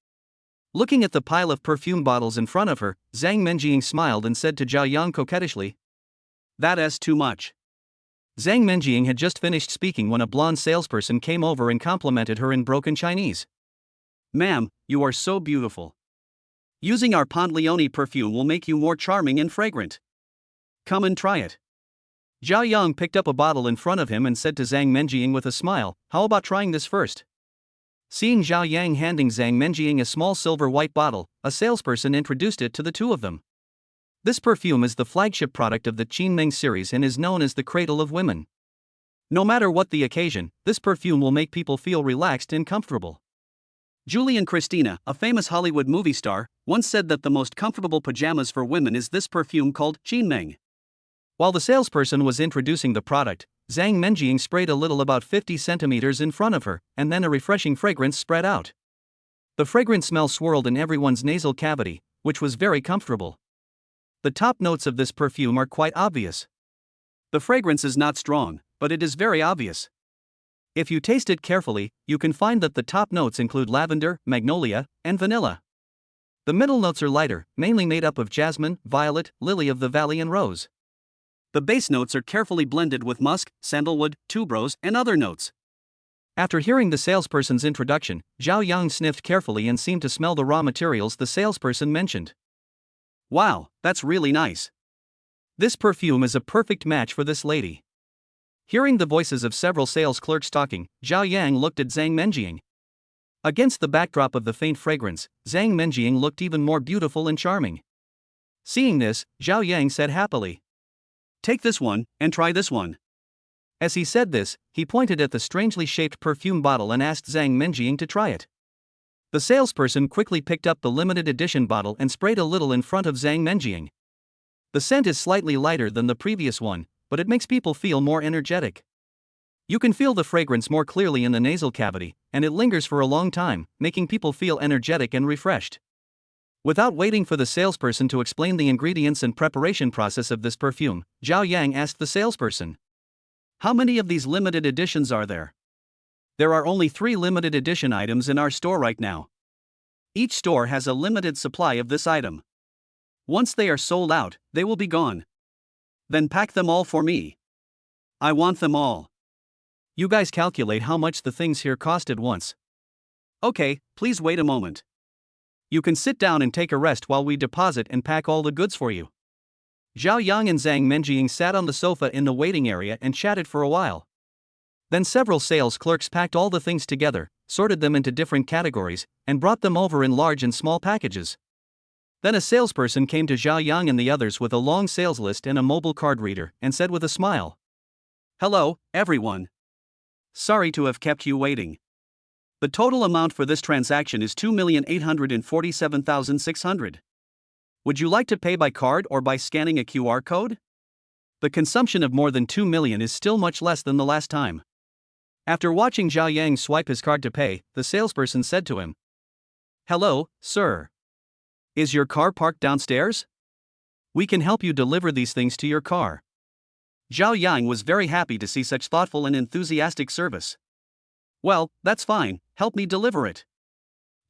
Looking at the pile of perfume bottles in front of her, Zang Menjing smiled and said to Zhao Yang coquettishly, "That's too much." Zang Menjing had just finished speaking when a blonde salesperson came over and complimented her in broken Chinese. "Ma'am, you are so beautiful. Using our Pont Leone perfume will make you more charming and fragrant. Come and try it. Zhao Yang picked up a bottle in front of him and said to Zang Mening with a smile, "How about trying this first?" Seeing Zhao Yang handing Zang Mening a small silver white bottle, a salesperson introduced it to the two of them. This perfume is the flagship product of the Qingming series and is known as the cradle of women. No matter what the occasion, this perfume will make people feel relaxed and comfortable. Julian Christina, a famous Hollywood movie star, once said that the most comfortable pajamas for women is this perfume called Qingming. While the salesperson was introducing the product, Zang Mening sprayed a little about 50 centimeters in front of her, and then a refreshing fragrance spread out. The fragrant smell swirled in everyone's nasal cavity, which was very comfortable. The top notes of this perfume are quite obvious. The fragrance is not strong, but it is very obvious. If you taste it carefully, you can find that the top notes include lavender, magnolia, and vanilla. The middle notes are lighter, mainly made up of jasmine, violet, lily of the valley, and rose. The base notes are carefully blended with musk, sandalwood, tuberose, and other notes. After hearing the salesperson's introduction, Zhao Yang sniffed carefully and seemed to smell the raw materials the salesperson mentioned. Wow, that's really nice. This perfume is a perfect match for this lady. Hearing the voices of several sales clerks talking, Zhao Yang looked at Zang Mening. Against the backdrop of the faint fragrance, Zang Mening looked even more beautiful and charming. Seeing this, Zhao Yang said happily, "Take this one, and try this one." As he said this, he pointed at the strangely shaped perfume bottle and asked Zang Mening to try it. The salesperson quickly picked up the limited edition bottle and sprayed a little in front of Zang Mening. The scent is slightly lighter than the previous one, but it makes people feel more energetic. You can feel the fragrance more clearly in the nasal cavity, and it lingers for a long time, making people feel energetic and refreshed. Without waiting for the salesperson to explain the ingredients and preparation process of this perfume, Zhao Yang asked the salesperson, "How many of these limited editions are there?" "There are only 3 limited edition items in our store right now. Each store has a limited supply of this item. Once they are sold out, they will be gone. Then pack them all for me. I want them all. You guys calculate how much the things here cost at once." "Okay, please wait a moment. You can sit down and take a rest while we deposit and pack all the goods for you." Zhao Yang and Zang Mening sat on the sofa in the waiting area and chatted for a while. Then several sales clerks packed all the things together, sorted them into different categories, and brought them over in large and small packages. Then a salesperson came to Zhao Yang and the others with a long sales list and a mobile card reader, and said with a smile, "Hello, everyone. Sorry to have kept you waiting. The total amount for this transaction is 2,847,600. Would you like to pay by card or by scanning a QR code? The consumption of more than 2 million is still much less than the last time." After watching Zhao Yang swipe his card to pay, the salesperson said to him, "Hello, sir. Is your car parked downstairs? We can help you deliver these things to your car." Zhao Yang was very happy to see such thoughtful and enthusiastic service. "Well, that's fine, help me deliver it."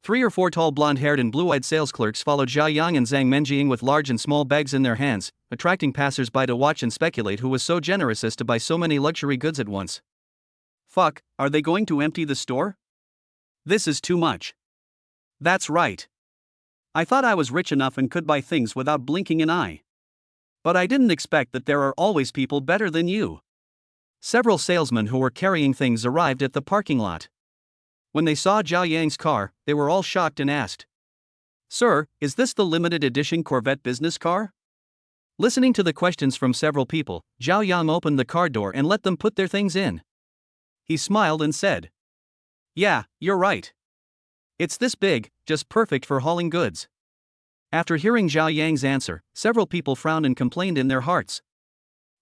3 or 4 tall blonde-haired and blue-eyed sales clerks followed Zhao Yang and Zang Mening with large and small bags in their hands, attracting passers-by to watch and speculate who was so generous as to buy so many luxury goods at once. Fuck, are they going to empty the store? This is too much. That's right. I thought I was rich enough and could buy things without blinking an eye. But I didn't expect that there are always people better than you. Several salesmen who were carrying things arrived at the parking lot. When they saw Zhao Yang's car, they were all shocked and asked, "Sir, is this the limited edition Corvette business car?" Listening to the questions from several people, Zhao Yang opened the car door and let them put their things in. He smiled and said, "Yeah, you're right. It's this big, just perfect for hauling goods." After hearing Zhao Yang's answer, several people frowned and complained in their hearts.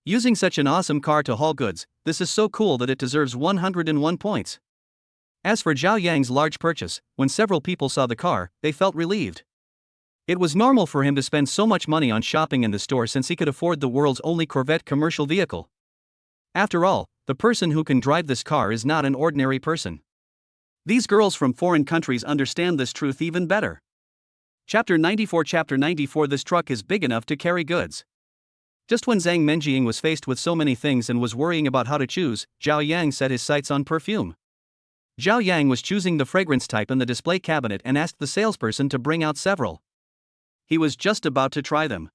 Using such an awesome car to haul goods, this is so cool that it deserves 101 points. As for Zhao Yang's large purchase, when several people saw the car, they felt relieved. It was normal for him to spend so much money on shopping in the store since he could afford the world's only Corvette commercial vehicle. After all, the person who can drive this car is not an ordinary person. These girls from foreign countries understand this truth even better. Chapter 94. This truck is big enough to carry goods. Just when Zang Mening was faced with so many things and was worrying about how to choose, Zhao Yang set his sights on perfume. Zhao Yang was choosing the fragrance type in the display cabinet and asked the salesperson to bring out several. He was just about to try them.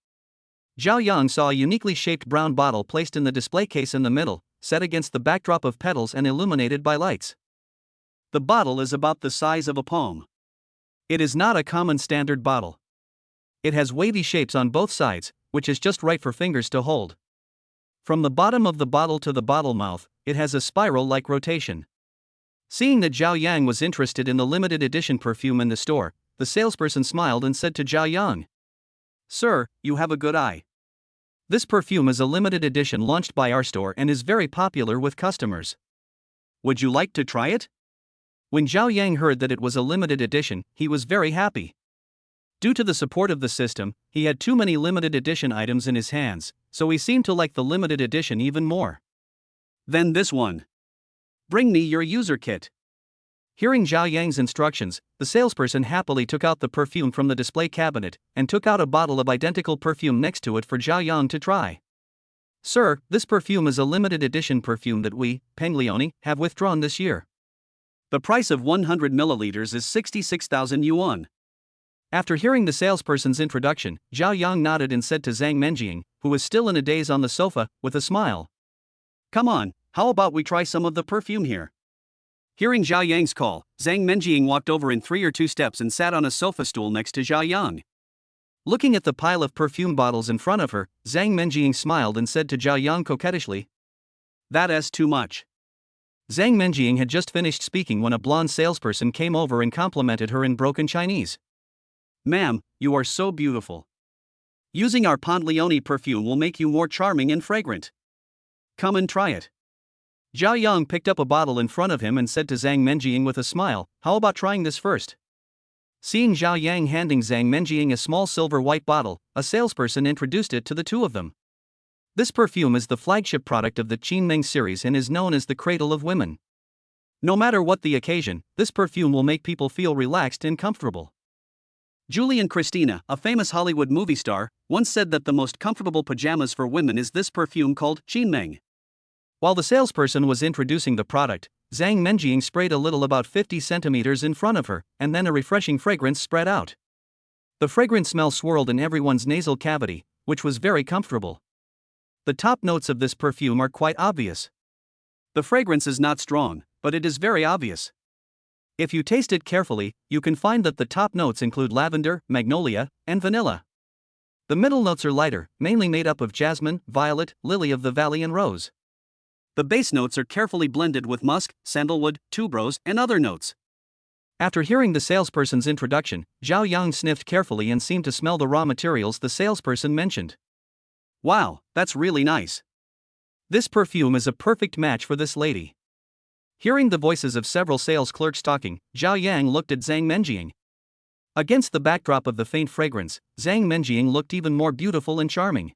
Zhao Yang saw a uniquely shaped brown bottle placed in the display case in the middle, set against the backdrop of petals and illuminated by lights. The bottle is about the size of a palm. It is not a common standard bottle. It has wavy shapes on both sides, which is just right for fingers to hold. From the bottom of the bottle to the bottle mouth, it has a spiral-like rotation. Seeing that Zhao Yang was interested in the limited edition perfume in the store, the salesperson smiled and said to Zhao Yang, "Sir, you have a good eye. This perfume is a limited edition launched by our store and is very popular with customers. Would you like to try it?" When Zhao Yang heard that it was a limited edition, he was very happy. Due to the support of the system, he had too many limited edition items in his hands, so he seemed to like the limited edition even more. "Then this one. Bring me your user kit." Hearing Zhao Yang's instructions, the salesperson happily took out the perfume from the display cabinet and took out a bottle of identical perfume next to it for Zhao Yang to try. "Sir, this perfume is a limited edition perfume that we, Penglione, have withdrawn this year. The price of 100 milliliters is 66,000 yuan. After hearing the salesperson's introduction, Zhao Yang nodded and said to Zang Mening, who was still in a daze on the sofa, with a smile, "Come on, how about we try some of the perfume here?" Hearing Zhao Yang's call, Zang Mening walked over in 3 or 2 steps and sat on a sofa stool next to Zhao Yang. Looking at the pile of perfume bottles in front of her, Zang Mening smiled and said to Zhao Yang coquettishly, "That is too much." Zang Mening had just finished speaking when a blonde salesperson came over and complimented her in broken Chinese. "Ma'am, you are so beautiful. Using our Pantaleone perfume will make you more charming and fragrant. Come and try it." Zhao Yang picked up a bottle in front of him and said to Zang Mening with a smile, "How about trying this first?" Seeing Zhao Yang handing Zang Mening a small silver white bottle, a salesperson introduced it to the two of them. This perfume is the flagship product of the Qinmeng series and is known as the cradle of women. No matter what the occasion, this perfume will make people feel relaxed and comfortable. Julie and Christina, a famous Hollywood movie star, once said that the most comfortable pajamas for women is this perfume called Qinmeng. While the salesperson was introducing the product, Zang Mening sprayed a little about 50 centimeters in front of her, and then a refreshing fragrance spread out. The fragrant smell swirled in everyone's nasal cavity, which was very comfortable. The top notes of this perfume are quite obvious. The fragrance is not strong, but it is very obvious. If you taste it carefully, you can find that the top notes include lavender, magnolia, and vanilla. The middle notes are lighter, mainly made up of jasmine, violet, lily of the valley and rose. The base notes are carefully blended with musk, sandalwood, tuberose, and other notes. After hearing the salesperson's introduction, Zhao Yang sniffed carefully and seemed to smell the raw materials the salesperson mentioned. "Wow, that's really nice. This perfume is a perfect match for this lady." Hearing the voices of several sales clerks talking, Zhao Yang looked at Zang Mening. Against the backdrop of the faint fragrance, Zang Mening looked even more beautiful and charming.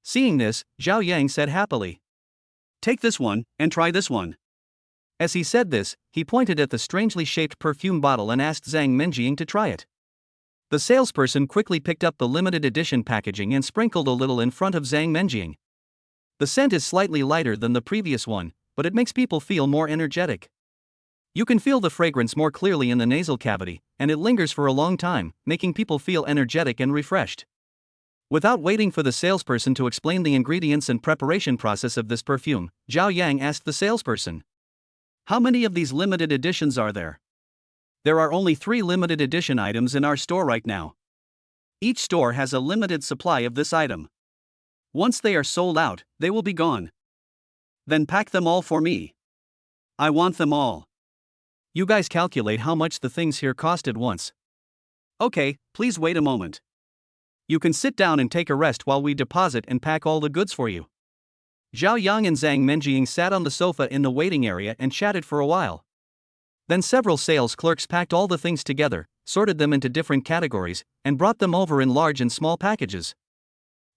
Seeing this, Zhao Yang said happily, "Take this one, and try this one." As he said this, he pointed at the strangely shaped perfume bottle and asked Zang Mening to try it. The salesperson quickly picked up the limited edition packaging and sprinkled a little in front of Zang Mening. The scent is slightly lighter than the previous one, but it makes people feel more energetic. You can feel the fragrance more clearly in the nasal cavity, and it lingers for a long time, making people feel energetic and refreshed. Without waiting for the salesperson to explain the ingredients and preparation process of this perfume, Zhao Yang asked the salesperson, "How many of these limited editions are there?" "There are only 3 limited edition items in our store right now. Each store has a limited supply of this item. Once they are sold out, they will be gone." "Then pack them all for me. I want them all." "You guys calculate how much the things here cost at once." "Okay, please wait a moment. You can sit down and take a rest while we deposit and pack all the goods for you." Zhao Yang and Zang Mening sat on the sofa in the waiting area and chatted for a while. Then several sales clerks packed all the things together, sorted them into different categories, and brought them over in large and small packages.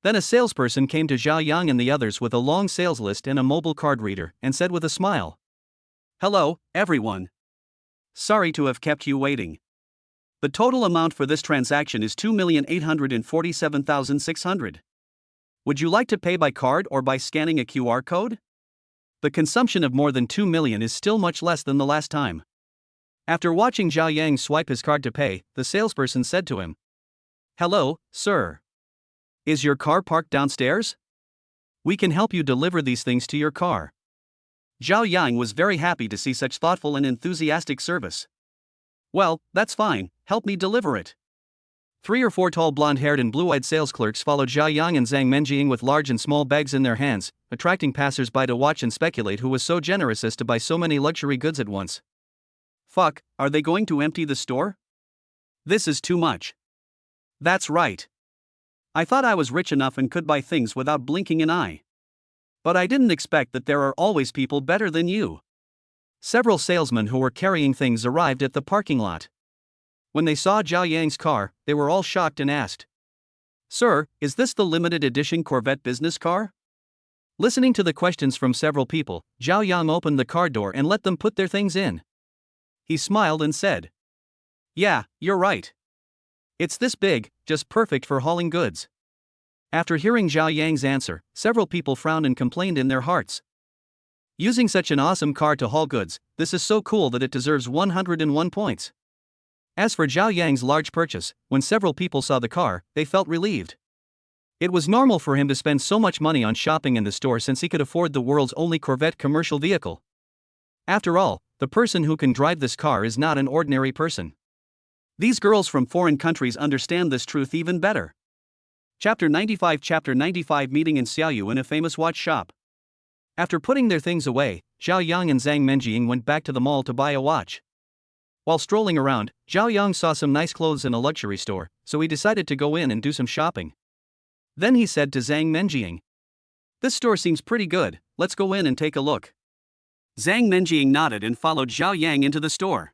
Then a salesperson came to Zhao Yang and the others with a long sales list and a mobile card reader, and said with a smile, "Hello, everyone. Sorry to have kept you waiting. The total amount for this transaction is 2,847,600. Would you like to pay by card or by scanning a QR code? The consumption of more than 2 million is still much less than the last time." After watching Zhao Yang swipe his card to pay, the salesperson said to him, Hello, sir. Is your car parked downstairs? We can help you deliver these things to your car. Zhao Yang was very happy to see such thoughtful and enthusiastic service. Well, that's fine, help me deliver it. 3 or 4 tall blonde-haired and blue-eyed sales clerks followed Zhao Yang and Zang Mening with large and small bags in their hands, attracting passers-by to watch and speculate who was so generous as to buy so many luxury goods at once. Fuck, are they going to empty the store? This is too much. That's right. I thought I was rich enough and could buy things without blinking an eye. But I didn't expect that there are always people better than you. Several salesmen who were carrying things arrived at the parking lot. When they saw Zhao Yang's car, they were all shocked and asked, "Sir, is this the limited edition Corvette business car?" Listening to the questions from several people, Zhao Yang opened the car door and let them put their things in. He smiled and said, "Yeah, you're right. It's this big, just perfect for hauling goods." After hearing Zhao Yang's answer, several people frowned and complained in their hearts. Using such an awesome car to haul goods, this is so cool that it deserves 101 points. As for Zhao Yang's large purchase, when several people saw the car, they felt relieved. It was normal for him to spend so much money on shopping in the store since he could afford the world's only Corvette commercial vehicle. After all, the person who can drive this car is not an ordinary person. These girls from foreign countries understand this truth even better. Chapter 95 Meeting in Xiao in a famous watch shop. After putting their things away, Zhao Yang and Zang Mening went back to the mall to buy a watch. While strolling around, Zhao Yang saw some nice clothes in a luxury store, so he decided to go in and do some shopping. Then he said to Zang Mening, "This store seems pretty good, let's go in and take a look." Zang Mening nodded and followed Zhao Yang into the store.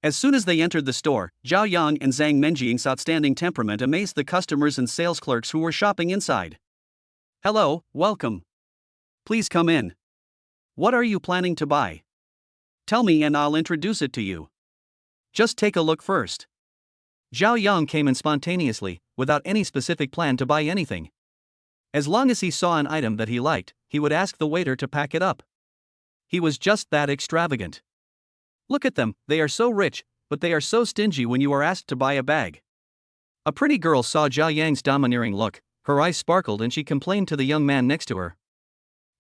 As soon as they entered the store, Zhao Yang and Zang Mening's outstanding temperament amazed the customers and sales clerks who were shopping inside. "Hello, welcome. Please come in. What are you planning to buy? Tell me and I'll introduce it to you. Just take a look first." Zhao Yang came in spontaneously, without any specific plan to buy anything. As long as he saw an item that he liked, he would ask the waiter to pack it up. He was just that extravagant. Look at them, they are so rich, but they are so stingy when you are asked to buy a bag. A pretty girl saw Zhao Yang's domineering look, her eyes sparkled and she complained to the young man next to her.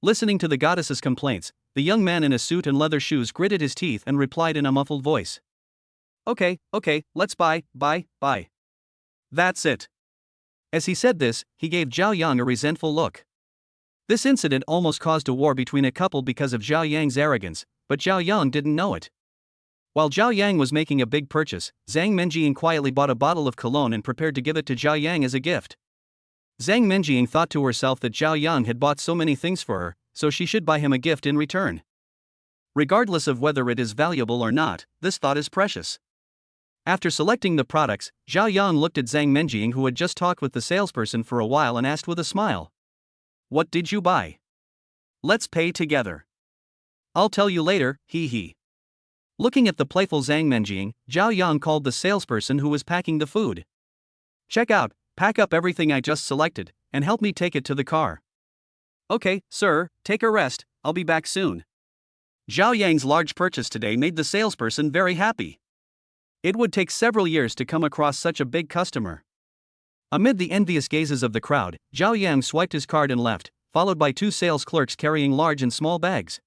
Listening to the goddess's complaints, the young man in a suit and leather shoes gritted his teeth and replied in a muffled voice. Okay, let's buy. That's it." As he said this, he gave Zhao Yang a resentful look. This incident almost caused a war between a couple because of Zhao Yang's arrogance, but Zhao Yang didn't know it. While Zhao Yang was making a big purchase, Zang Mening quietly bought a bottle of cologne and prepared to give it to Zhao Yang as a gift. Zang Mening thought to herself that Zhao Yang had bought so many things for her, so she should buy him a gift in return. Regardless of whether it is valuable or not, this thought is precious. After selecting the products, Zhao Yang looked at Zang Mening, who had just talked with the salesperson for a while, and asked with a smile, "What did you buy? Let's pay together." "I'll tell you later, hee." Looking at the playful Zang Mening, Zhao Yang called the salesperson who was packing the food. "Check out, pack up everything I just selected, and help me take it to the car." "Okay, sir, take a rest, I'll be back soon." Zhao Yang's large purchase today made the salesperson very happy. It would take several years to come across such a big customer. Amid the envious gazes of the crowd, Zhao Yang swiped his card and left, followed by 2 sales clerks carrying large and small bags.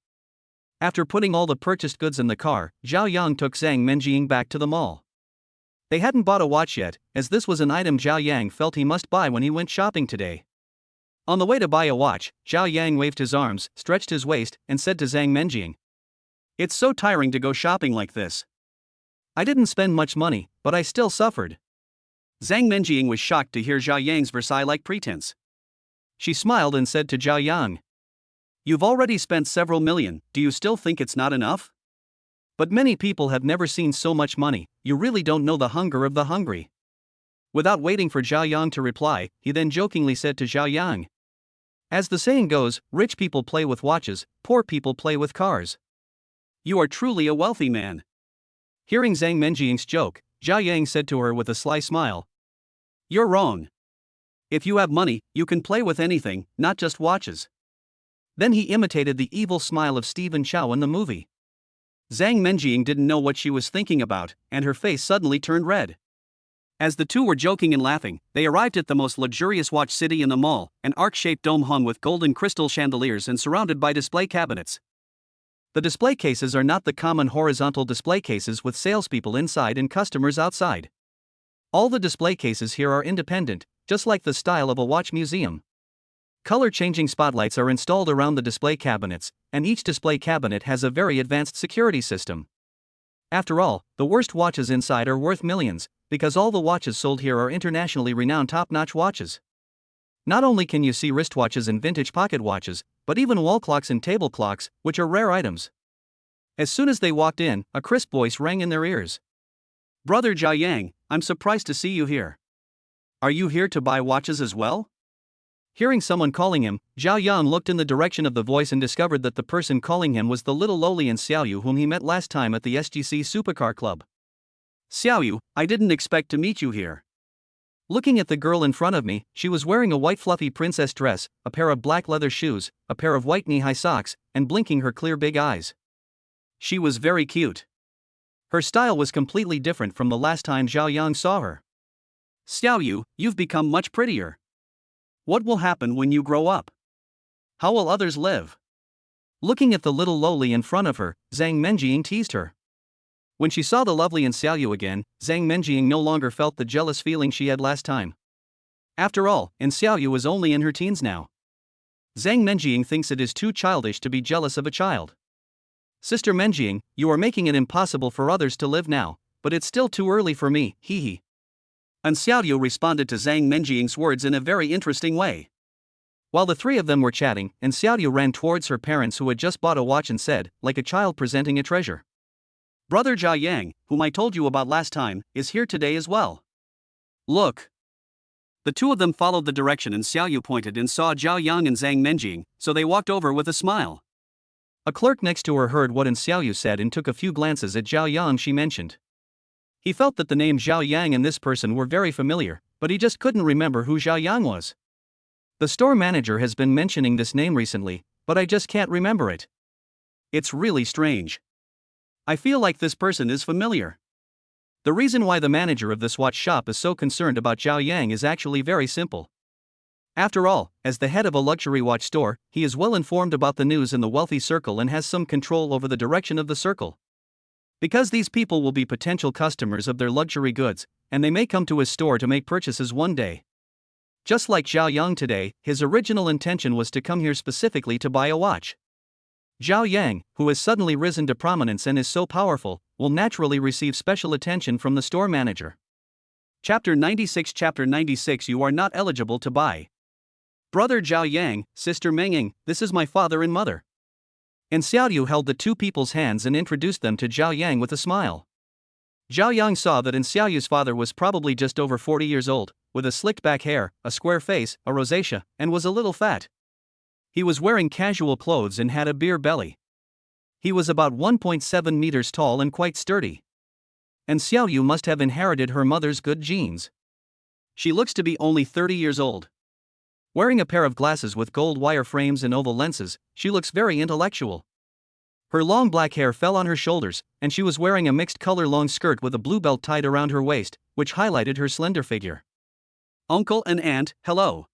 After putting all the purchased goods in the car, Zhao Yang took Zang Mening back to the mall. They hadn't bought a watch yet, as this was an item Zhao Yang felt he must buy when he went shopping today. On the way to buy a watch, Zhao Yang waved his arms, stretched his waist, and said to Zang Mening, "It's so tiring to go shopping like this. I didn't spend much money, but I still suffered." Zang Mening was shocked to hear Zhao Yang's Versailles-like pretense. She smiled and said to Zhao Yang, "You've already spent several million, do you still think it's not enough? But many people have never seen so much money, you really don't know the hunger of the hungry." Without waiting for Zhao Yang to reply, he then jokingly said to Zhao Yang, "As the saying goes, rich people play with watches, poor people play with cars. You are truly a wealthy man." Hearing Zang Mening's joke, Zhao Yang said to her with a sly smile, "You're wrong. If you have money, you can play with anything, not just watches." Then he imitated the evil smile of Stephen Chow in the movie. Zang Mening didn't know what she was thinking about, and her face suddenly turned red. As the two were joking and laughing, they arrived at the most luxurious watch city in the mall, an arc-shaped dome hung with golden crystal chandeliers and surrounded by display cabinets. The display cases are not the common horizontal display cases with salespeople inside and customers outside. All the display cases here are independent, just like the style of a watch museum. Color-changing spotlights are installed around the display cabinets, and each display cabinet has a very advanced security system. After all, the worst watches inside are worth millions, because all the watches sold here are internationally renowned top-notch watches. Not only can you see wristwatches and vintage pocket watches, but even wall clocks and table clocks, which are rare items. As soon as they walked in, a crisp voice rang in their ears. "Brother Zhao Yang, I'm surprised to see you here. Are you here to buy watches as well?" Hearing someone calling him, Zhao Yang looked in the direction of the voice and discovered that the person calling him was the little lowly and Xiao whom he met last time at the SGC Supercar Club. "Xiao, I didn't expect to meet you here." Looking at the girl in front of me, she was wearing a white fluffy princess dress, a pair of black leather shoes, a pair of white knee-high socks, and blinking her clear big eyes. She was very cute. Her style was completely different from the last time Zhao Yang saw her. "Xiao, you've become much prettier. What will happen when you grow up? How will others live?" Looking at the little lowly in front of her, Zang Mening teased her. When she saw the lovely and Xiao again, Zang Mening no longer felt the jealous feeling she had last time. After all, and Xiao is only in her teens now. Zang Mening thinks it is too childish to be jealous of a child. "Sister Mening, you are making it impossible for others to live now, but it's still too early for me, hee hee." And Xiao responded to Zang Mening's words in a very interesting way. While the three of them were chatting, and Xiao ran towards her parents who had just bought a watch and said, like a child presenting a treasure, "Brother Zhao Yang, whom I told you about last time, is here today as well. Look." The two of them followed the direction and Xiao pointed and saw Zhao Yang and Zang Mening, so they walked over with a smile. A clerk next to her heard what Xiao said and took a few glances at Zhao Yang she mentioned. He felt that the name Zhao Yang and this person were very familiar, but he just couldn't remember who Zhao Yang was. "The store manager has been mentioning this name recently, but I just can't remember it. It's really strange. I feel like this person is familiar." The reason why the manager of this watch shop is so concerned about Zhao Yang is actually very simple. After all, as the head of a luxury watch store, he is well informed about the news in the wealthy circle and has some control over the direction of the circle. Because these people will be potential customers of their luxury goods, and they may come to his store to make purchases one day. Just like Zhao Yang today, his original intention was to come here specifically to buy a watch. Zhao Yang, who has suddenly risen to prominence and is so powerful, will naturally receive special attention from the store manager. Chapter 96 You are not eligible to buy. "Brother Zhao Yang, Sister Mening, this is my father and mother." And Xiao held the two people's hands and introduced them to Zhao Yang with a smile. Zhao Yang saw that Xiao's father was probably just over 40 years old, with a slicked back hair, a square face, a rosacea, and was a little fat. He was wearing casual clothes and had a beer belly. He was about 1.7 meters tall and quite sturdy. And Xiao must have inherited her mother's good genes. She looks to be only 30 years old. Wearing a pair of glasses with gold wire frames and oval lenses, she looks very intellectual. Her long black hair fell on her shoulders, and she was wearing a mixed-color long skirt with a blue belt tied around her waist, which highlighted her slender figure. "Uncle and aunt, hello."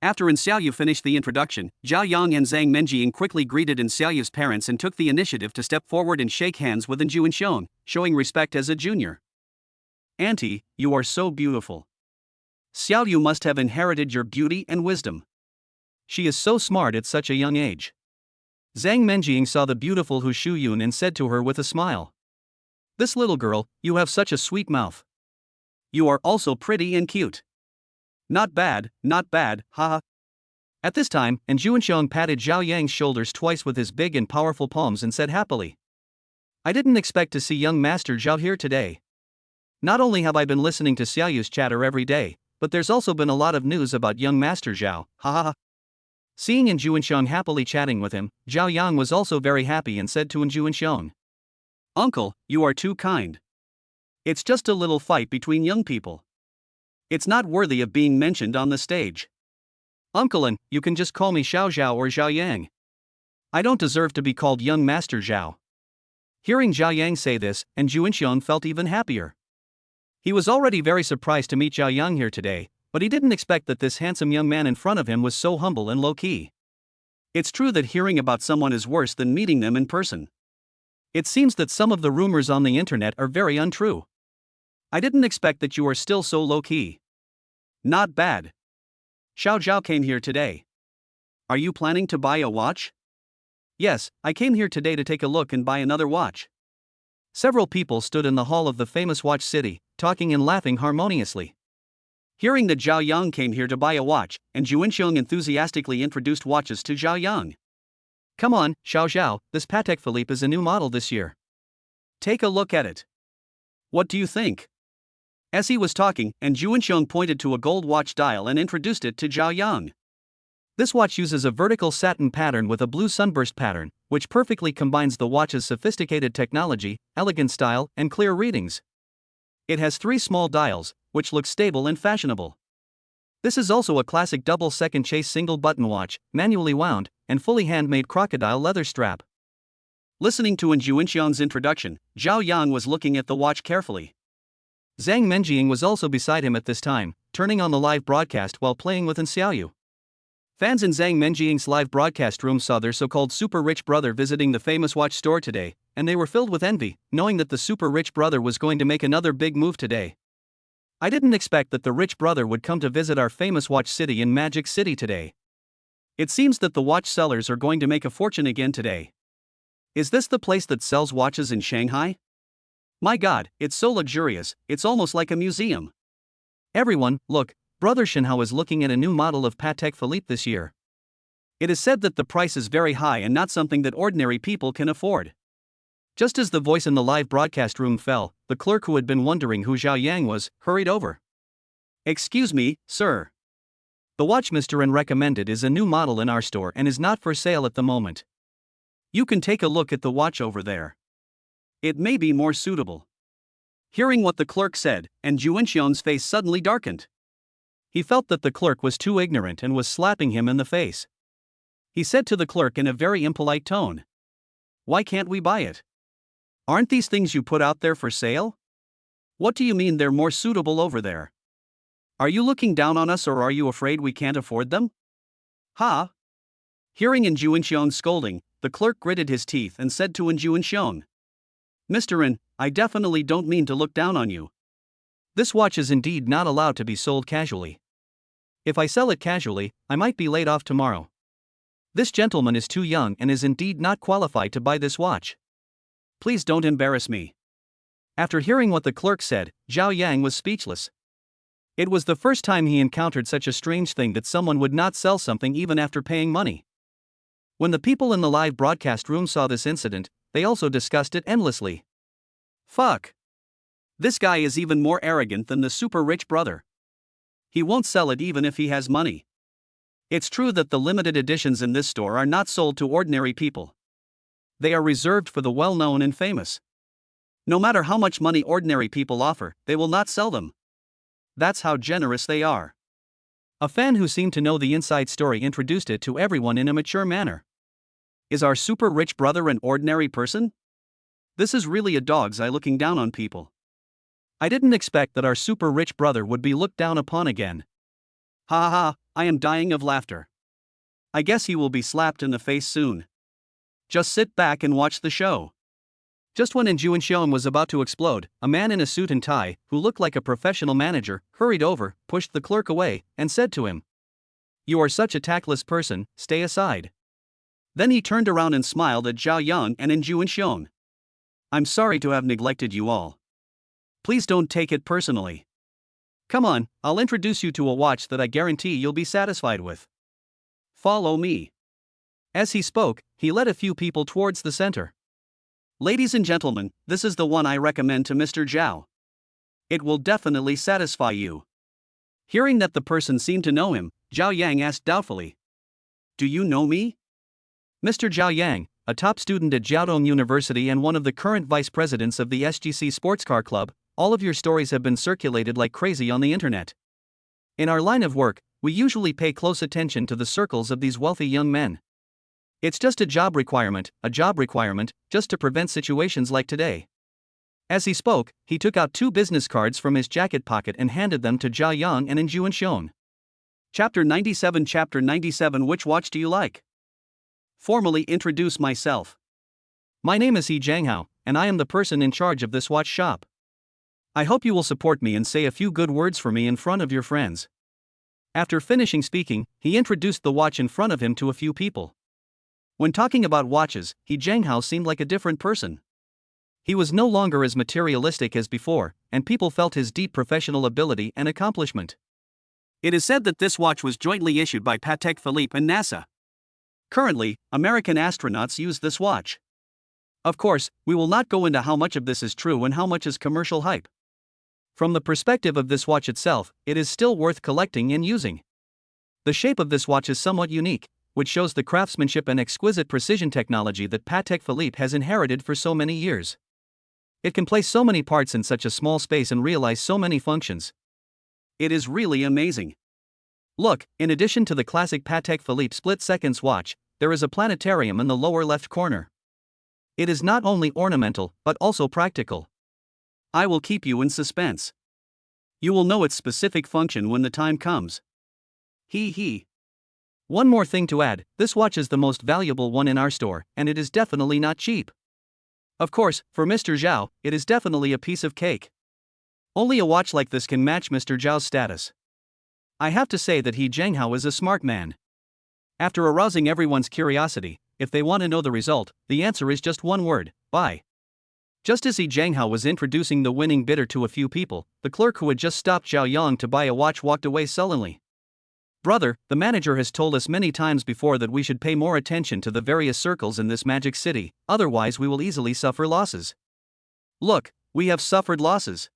After Xiao finished the introduction, Zhao Yang and Zang Mening quickly greeted Xiao's parents and took the initiative to step forward and shake hands with Xiao, showing respect as a junior. "Auntie, you are so beautiful. Xiao must have inherited your beauty and wisdom. She is so smart at such a young age." Zang Mening saw the beautiful Hu Shuyun and said to her with a smile, "This little girl, you have such a sweet mouth. You are also pretty and cute. Not bad, haha." At this time, Xiao patted Zhao Yang's shoulders twice with his big and powerful palms and said happily, "I didn't expect to see young Master Zhao here today. Not only have I been listening to Xiao's chatter every day, but there's also been a lot of news about young Master Zhao, haha." Seeing Xiao happily chatting with him, Zhao Yang was also very happy and said to Xiao, "Uncle, you are too kind. It's just a little fight between young people. It's not worthy of being mentioned on the stage. Uncle, and you can just call me Xiao or Zhao Yang. I don't deserve to be called young Master Zhao." Hearing Zhao Yang say this, Xiao felt even happier. He was already very surprised to meet Zhao Yang here today, but he didn't expect that this handsome young man in front of him was so humble and low-key. It's true that hearing about someone is worse than meeting them in person. It seems that some of the rumors on the internet are very untrue. I didn't expect that you are still so low-key. Not bad. Xiao came here today. Are you planning to buy a watch? Yes, I came here today to take a look and buy another watch. Several people stood in the hall of the famous watch city, talking and laughing harmoniously. Hearing that Zhao Yang came here to buy a watch, and Juinxiong enthusiastically introduced watches to Zhao Yang. Come on, Xiao, this Patek Philippe is a new model this year. Take a look at it. What do you think? As he was talking, and Juinxiong pointed to a gold watch dial and introduced it to Zhao Yang. This watch uses a vertical satin pattern with a blue sunburst pattern, which perfectly combines the watch's sophisticated technology, elegant style, and clear readings. It has 3 small dials, which look stable and fashionable. This is also a classic double second chase single button watch, manually wound, and fully handmade crocodile leather strap. Listening to Juinxiong's introduction, Zhao Yang was looking at the watch carefully. Zang Mening was also beside him at this time, turning on the live broadcast while playing with Xiao. Fans in Zang Mening's live broadcast room saw their so-called super rich brother visiting the famous watch store today, and they were filled with envy, knowing that the super rich brother was going to make another big move today. I didn't expect that the rich brother would come to visit our famous watch city in Magic City today. It seems that the watch sellers are going to make a fortune again today. Is this the place that sells watches in Shanghai? My God, it's so luxurious, it's almost like a museum. Everyone, look, Brother Shenhao is looking at a new model of Patek Philippe this year. It is said that the price is very high and not something that ordinary people can afford. Just as the voice in the live broadcast room fell, the clerk who had been wondering who Zhao Yang was, hurried over. Excuse me, sir. The watch Mr. N recommended is a new model in our store and is not for sale at the moment. You can take a look at the watch over there. It may be more suitable. Hearing what the clerk said, and Juinxiong's face suddenly darkened. He felt that the clerk was too ignorant and was slapping him in the face. He said to the clerk in a very impolite tone, "Why can't we buy it? Aren't these things you put out there for sale? What do you mean they're more suitable over there? Are you looking down on us or are you afraid we can't afford them? Ha!" Hearing Juinxiong's scolding, the clerk gritted his teeth and said to Juinxiong, "Mr. N, I definitely don't mean to look down on you. This watch is indeed not allowed to be sold casually. If I sell it casually, I might be laid off tomorrow. This gentleman is too young and is indeed not qualified to buy this watch. Please don't embarrass me." After hearing what the clerk said, Zhao Yang was speechless. It was the first time he encountered such a strange thing that someone would not sell something even after paying money. When the people in the live broadcast room saw this incident, they also discussed it endlessly. Fuck. This guy is even more arrogant than the super rich brother. He won't sell it even if he has money. It's true that the limited editions in this store are not sold to ordinary people. They are reserved for the well-known and famous. No matter how much money ordinary people offer, they will not sell them. That's how generous they are. A fan who seemed to know the inside story introduced it to everyone in a mature manner. Is our super rich brother an ordinary person? This is really a dog's eye looking down on people. I didn't expect that our super rich brother would be looked down upon again. Ha ha ha, I am dying of laughter. I guess he will be slapped in the face soon. Just sit back and watch the show. Just when Juinxiong was about to explode, a man in a suit and tie, who looked like a professional manager, hurried over, pushed the clerk away, and said to him, "You are such a tactless person, stay aside." Then he turned around and smiled at Zhao Yang and Juinxiong. "I'm sorry to have neglected you all. Please don't take it personally. Come on, I'll introduce you to a watch that I guarantee you'll be satisfied with. Follow me." As he spoke, he led a few people towards the center. "Ladies and gentlemen, this is the one I recommend to Mr. Zhao. It will definitely satisfy you." Hearing that the person seemed to know him, Zhao Yang asked doubtfully, "Do you know me?" Mr. Zhao Yang, a top student at Jiaotong University and one of the current vice presidents of the SGC Sportscar Club, all of your stories have been circulated like crazy on the internet. In our line of work, we usually pay close attention to the circles of these wealthy young men. It's just a job requirement, just to prevent situations like today. As he spoke, he took out 2 business cards from his jacket pocket and handed them to Zhao Yang and Xiao. Chapter 97. Which watch do you like? Formally introduce myself. My name is He Jianghao, and I am the person in charge of this watch shop. I hope you will support me and say a few good words for me in front of your friends. After finishing speaking, he introduced the watch in front of him to a few people. When talking about watches, He Jianghao seemed like a different person. He was no longer as materialistic as before, and people felt his deep professional ability and accomplishment. It is said that this watch was jointly issued by Patek Philippe and NASA. Currently, American astronauts use this watch. Of course, we will not go into how much of this is true and how much is commercial hype. From the perspective of this watch itself, it is still worth collecting and using. The shape of this watch is somewhat unique, which shows the craftsmanship and exquisite precision technology that Patek Philippe has inherited for so many years. It can place so many parts in such a small space and realize so many functions. It is really amazing. Look, in addition to the classic Patek Philippe split-seconds watch, there is a planetarium in the lower left corner. It is not only ornamental, but also practical. I will keep you in suspense. You will know its specific function when the time comes. He. One more thing to add, this watch is the most valuable one in our store, and it is definitely not cheap. Of course, for Mr. Xiao, it is definitely a piece of cake. Only a watch like this can match Mr. Zhao's status. I have to say that He Jianghao is a smart man. After arousing everyone's curiosity, if they want to know the result, the answer is just one word: buy. Just as He Jianghao was introducing the winning bidder to a few people, the clerk who had just stopped Zhao Yang to buy a watch walked away sullenly. Brother, the manager has told us many times before that we should pay more attention to the various circles in this magic city, otherwise we will easily suffer losses. Look, we have suffered losses.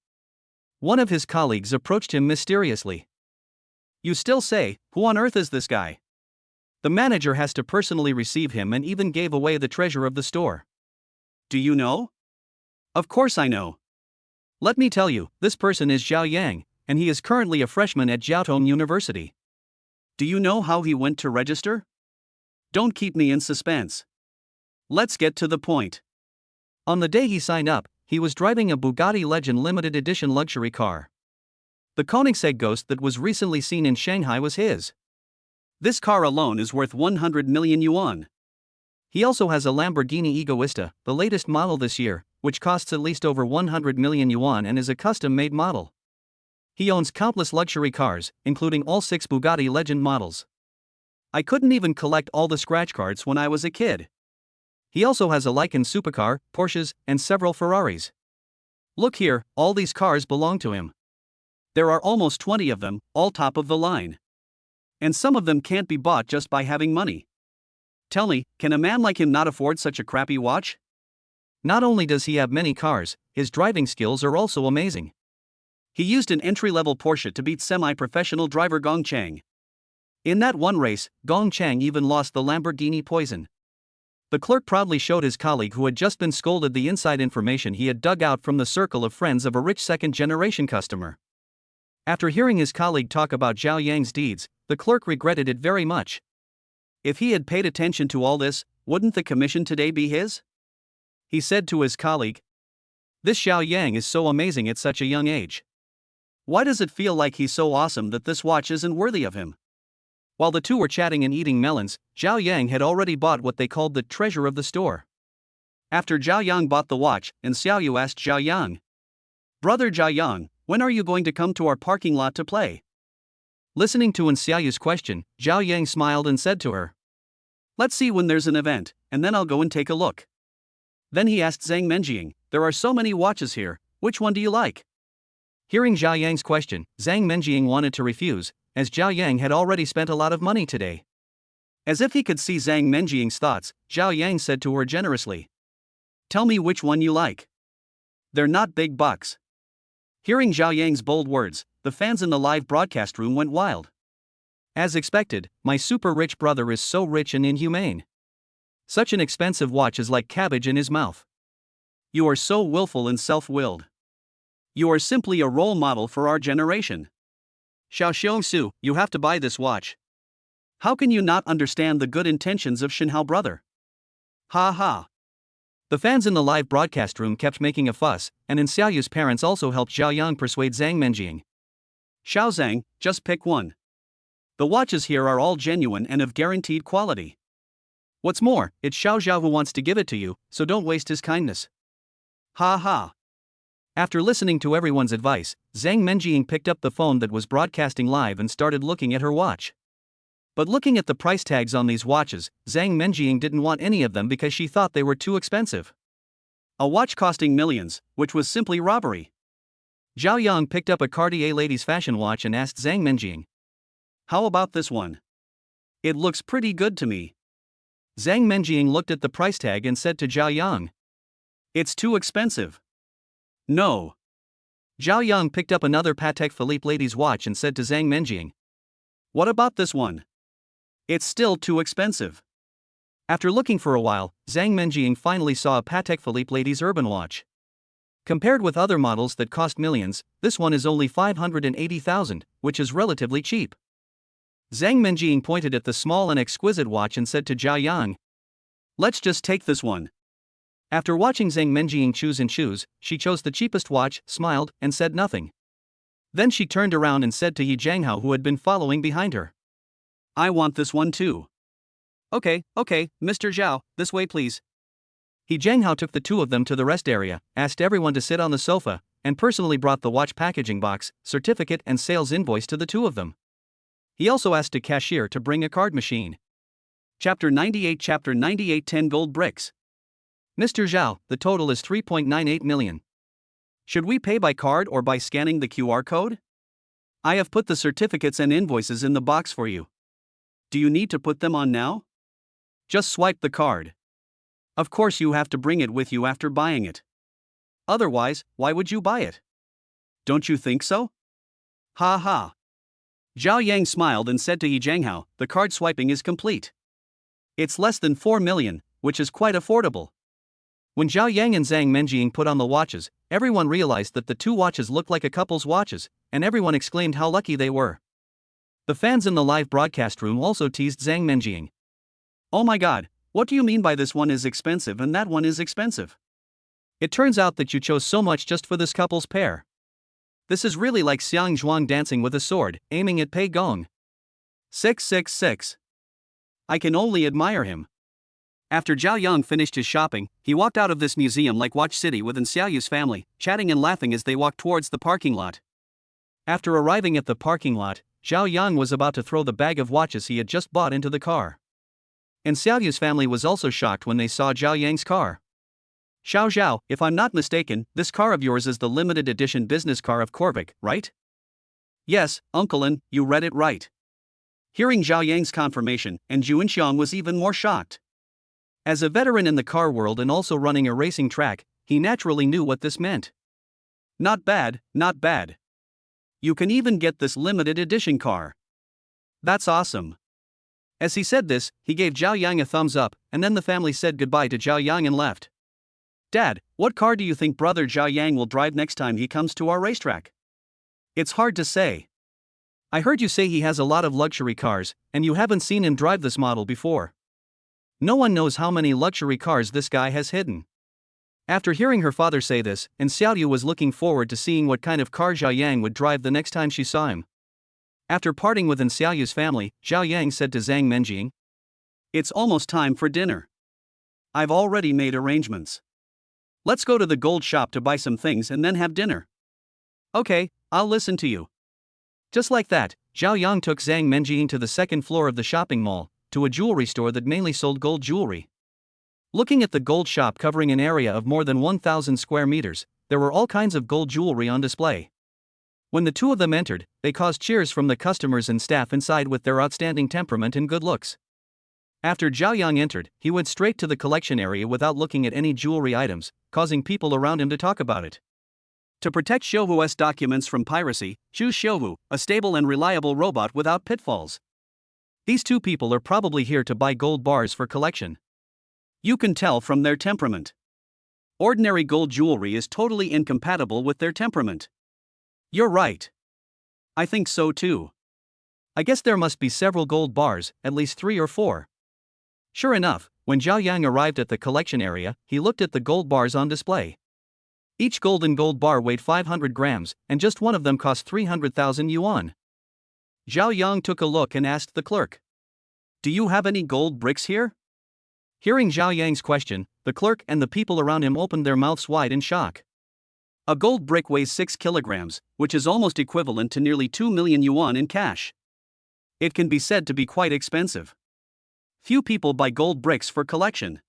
One of his colleagues approached him mysteriously. You still say, who on earth is this guy? The manager has to personally receive him and even gave away the treasure of the store. Do you know? Of course I know. Let me tell you, this person is Zhao Yang, and he is currently a freshman at Jiaotong University. Do you know how he went to register? Don't keep me in suspense. Let's get to the point. On the day he signed up, he was driving a Bugatti Legend limited edition luxury car. The Koenigsegg Ghost that was recently seen in Shanghai was his. This car alone is worth 100 million yuan. He also has a Lamborghini Egoista, the latest model this year, which costs at least over 100 million yuan and is a custom-made model. He owns countless luxury cars, including all 6 Bugatti Legend models. I couldn't even collect all the scratch cards when I was a kid. He also has a Lycan Supercar, Porsches, and several Ferraris. Look here, all these cars belong to him. There are almost 20 of them, all top of the line. And some of them can't be bought just by having money. Tell me, can a man like him not afford such a crappy watch? Not only does he have many cars, his driving skills are also amazing. He used an entry-level Porsche to beat semi-professional driver Gong Chang. In that one race, Gong Chang even lost the Lamborghini Poison. The clerk proudly showed his colleague who had just been scolded the inside information he had dug out from the circle of friends of a rich second-generation customer. After hearing his colleague talk about Zhao Yang's deeds, the clerk regretted it very much. If he had paid attention to all this, wouldn't the commission today be his? He said to his colleague. This Xiao Yang is so amazing at such a young age. Why does it feel like he's so awesome that this watch isn't worthy of him? While the two were chatting and eating melons, Zhao Yang had already bought what they called the treasure of the store. After Zhao Yang bought the watch, and Xiao asked Zhao Yang, "Brother Zhao Yang, when are you going to come to our parking lot to play?" Listening to Xiao's question, Zhao Yang smiled and said to her, "Let's see when there's an event, and then I'll go and take a look." Then he asked Zang Mening, "There are so many watches here, which one do you like?" Hearing Zhao Yang's question, Zang Mening wanted to refuse, as Zhao Yang had already spent a lot of money today. As if he could see Zang Mening's thoughts, Zhao Yang said to her generously, "Tell me which one you like. They're not big bucks." Hearing Zhao Yang's bold words, the fans in the live broadcast room went wild. As expected, my super rich brother is so rich and inhumane. Such an expensive watch is like cabbage in his mouth. You are so willful and self-willed. You are simply a role model for our generation. Xiao, you have to buy this watch. How can you not understand the good intentions of Shinhao brother? Ha ha. The fans in the live broadcast room kept making a fuss, and Xiao's parents also helped Zhao Yang persuade Zang Mening. Xiao Zhang, just pick one. The watches here are all genuine and of guaranteed quality. What's more, it's Xiao who wants to give it to you, so don't waste his kindness. Ha ha. After listening to everyone's advice, Zang Mening picked up the phone that was broadcasting live and started looking at her watch. But looking at the price tags on these watches, Zang Mening didn't want any of them because she thought they were too expensive. A watch costing millions, which was simply robbery. Zhao Yang picked up a Cartier ladies' fashion watch and asked Zang Mening, "How about this one? It looks pretty good to me." Zang Mening looked at the price tag and said to Zhao Yang, "It's too expensive." "No." Zhao Yang picked up another Patek Philippe ladies' watch and said to Zang Mening, "What about this one? It's still too expensive." After looking for a while, Zang Mening finally saw a Patek Philippe ladies' urban watch. Compared with other models that cost millions, this one is only 580,000, which is relatively cheap. Zang Mening pointed at the small and exquisite watch and said to Zhao Yang, "Let's just take this one." After watching Zang Mening choose, she chose the cheapest watch, smiled, and said nothing. Then she turned around and said to He Jianghao, who had been following behind her, "I want this one too." Okay, Mr. Zhao, this way please." He Jianghao took the two of them to the rest area, asked everyone to sit on the sofa, and personally brought the watch packaging box, certificate and sales invoice to the two of them. He also asked a cashier to bring a card machine. Chapter 98 10 gold bricks. "Mr. Zhao, the total is 3.98 million. Should we pay by card or by scanning the QR code? I have put the certificates and invoices in the box for you. Do you need to put them on now? Just swipe the card. Of course you have to bring it with you after buying it. Otherwise, why would you buy it? Don't you think so?" Ha ha. Zhao Yang smiled and said to He Jianghao, "The card swiping is complete. It's less than 4 million, which is quite affordable." When Zhao Yang and Zang Mening put on the watches, everyone realized that the two watches looked like a couple's watches, and everyone exclaimed how lucky they were. The fans in the live broadcast room also teased Zang Mening. "Oh my god, what do you mean by this one is expensive and that one is expensive? It turns out that you chose so much just for this couple's pair. This is really like Xiang Zhuang dancing with a sword, aiming at Pei Gong. 666. I can only admire him." After Zhao Yang finished his shopping, he walked out of this museum like Watch City with Xiao's family, chatting and laughing as they walked towards the parking lot. After arriving at the parking lot, Zhao Yang was about to throw the bag of watches he had just bought into the car. And Xiao's family was also shocked when they saw Zhao Yang's car. Xiao, if I'm not mistaken, this car of yours is the limited edition business car of Corvic, right?" "Yes, Uncle An, you read it right." Hearing Zhao Yang's confirmation, and Zhu Enxiang was even more shocked. As a veteran in the car world and also running a racing track, he naturally knew what this meant. Not bad. You can even get this limited edition car. That's awesome." As he said this, he gave Zhao Yang a thumbs up, and then the family said goodbye to Zhao Yang and left. "Dad, what car do you think brother Zhao Yang will drive next time he comes to our racetrack?" "It's hard to say. I heard you say he has a lot of luxury cars, and you haven't seen him drive this model before. No one knows how many luxury cars this guy has hidden." After hearing her father say this, Xiao was looking forward to seeing what kind of car Zhao Yang would drive the next time she saw him. After parting with Xiao's family, Zhao Yang said to Zang Mening, "It's almost time for dinner. I've already made arrangements. Let's go to the gold shop to buy some things and then have dinner." "Okay, I'll listen to you." Just like that, Zhao Yang took Zang Mening to the second floor of the shopping mall, to a jewelry store that mainly sold gold jewelry. Looking at the gold shop covering an area of more than 1,000 square meters, there were all kinds of gold jewelry on display. When the two of them entered, they caused cheers from the customers and staff inside with their outstanding temperament and good looks. After Zhao Yang entered, he went straight to the collection area without looking at any jewelry items, causing people around him to talk about it. To protect Xiaohu's documents from piracy, choose Xiaohu, a stable and reliable robot without pitfalls. These two people are probably here to buy gold bars for collection. You can tell from their temperament. Ordinary gold jewelry is totally incompatible with their temperament. You're right. I think so too. I guess there must be several gold bars, at least 3 or 4. Sure enough, When Zhao Yang arrived at the collection area, he looked at the gold bars on display. Each golden gold bar weighed 500 grams, and just one of them cost 300,000 yuan. Zhao Yang took a look and asked the clerk, "Do you have any gold bricks here?" Hearing Zhao Yang's question, the clerk and the people around him opened their mouths wide in shock. A gold brick weighs 6 kilograms, which is almost equivalent to nearly 2 million yuan in cash. It can be said to be quite expensive. Few people buy gold bricks for collection.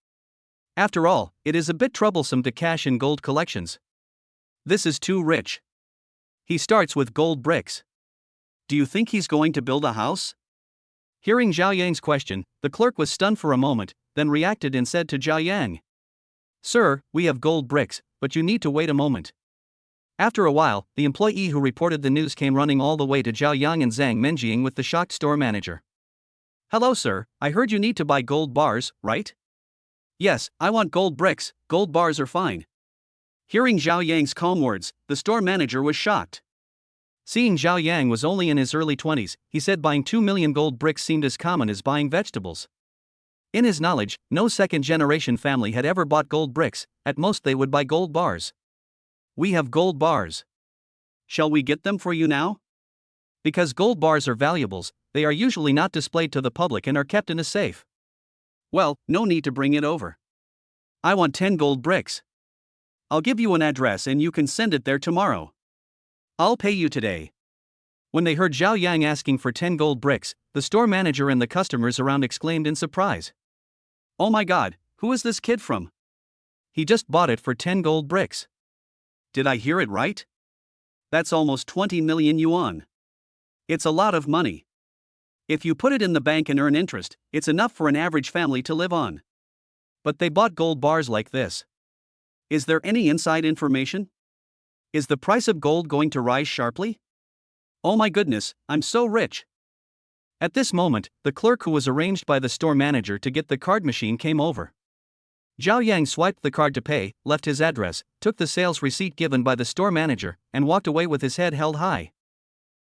After all, it is a bit troublesome to cash in gold collections. This is too rich. He starts with gold bricks. Do you think he's going to build a house? Hearing Zhao Yang's question, the clerk was stunned for a moment, then reacted and said to Zhao Yang, "Sir, we have gold bricks, but you need to wait a moment." After a while, the employee who reported the news came running all the way to Zhao Yang and Zang Mening with the shocked store manager. "Hello sir, I heard you need to buy gold bars, right?" "Yes, I want gold bricks, gold bars are fine." Hearing Zhao Yang's calm words, the store manager was shocked. Seeing Zhao Yang was only in his early 20s, he said buying 2 million gold bricks seemed as common as buying vegetables. In his knowledge, no second-generation family had ever bought gold bricks, at most they would buy gold bars. "We have gold bars. Shall we get them for you now?" Because gold bars are valuables, they are usually not displayed to the public and are kept in a safe. "Well, no need to bring it over. I want 10 gold bricks. I'll give you an address and you can send it there tomorrow. I'll pay you today." When they heard Zhao Yang asking for 10 gold bricks, the store manager and the customers around exclaimed in surprise, "Oh my god, who is this kid from? He just bought it for 10 gold bricks. Did I hear it right? That's almost 20 million yuan. It's a lot of money. If you put it in the bank and earn interest, it's enough for an average family to live on. But they bought gold bars like this. Is there any inside information? Is the price of gold going to rise sharply? Oh my goodness, I'm so rich." At this moment, the clerk who was arranged by the store manager to get the card machine came over. Zhao Yang swiped the card to pay, left his address, took the sales receipt given by the store manager, and walked away with his head held high.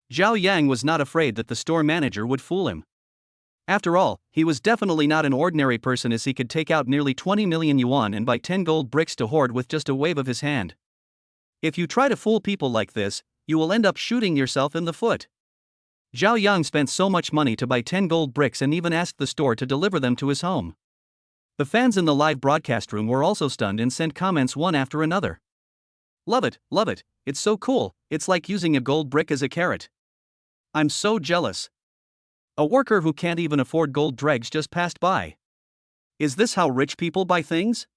Zhao Yang was not afraid that the store manager would fool him. After all, he was definitely not an ordinary person, as he could take out nearly 20 million yuan and buy 10 gold bricks to hoard with just a wave of his hand. If you try to fool people like this, you will end up shooting yourself in the foot. Zhao Yang spent so much money to buy 10 gold bricks and even asked the store to deliver them to his home. The fans in the live broadcast room were also stunned and sent comments one after another. Love it, it's so cool, it's like using a gold brick as a carrot. I'm so jealous. A worker who can't even afford gold dregs just passed by. Is this how rich people buy things?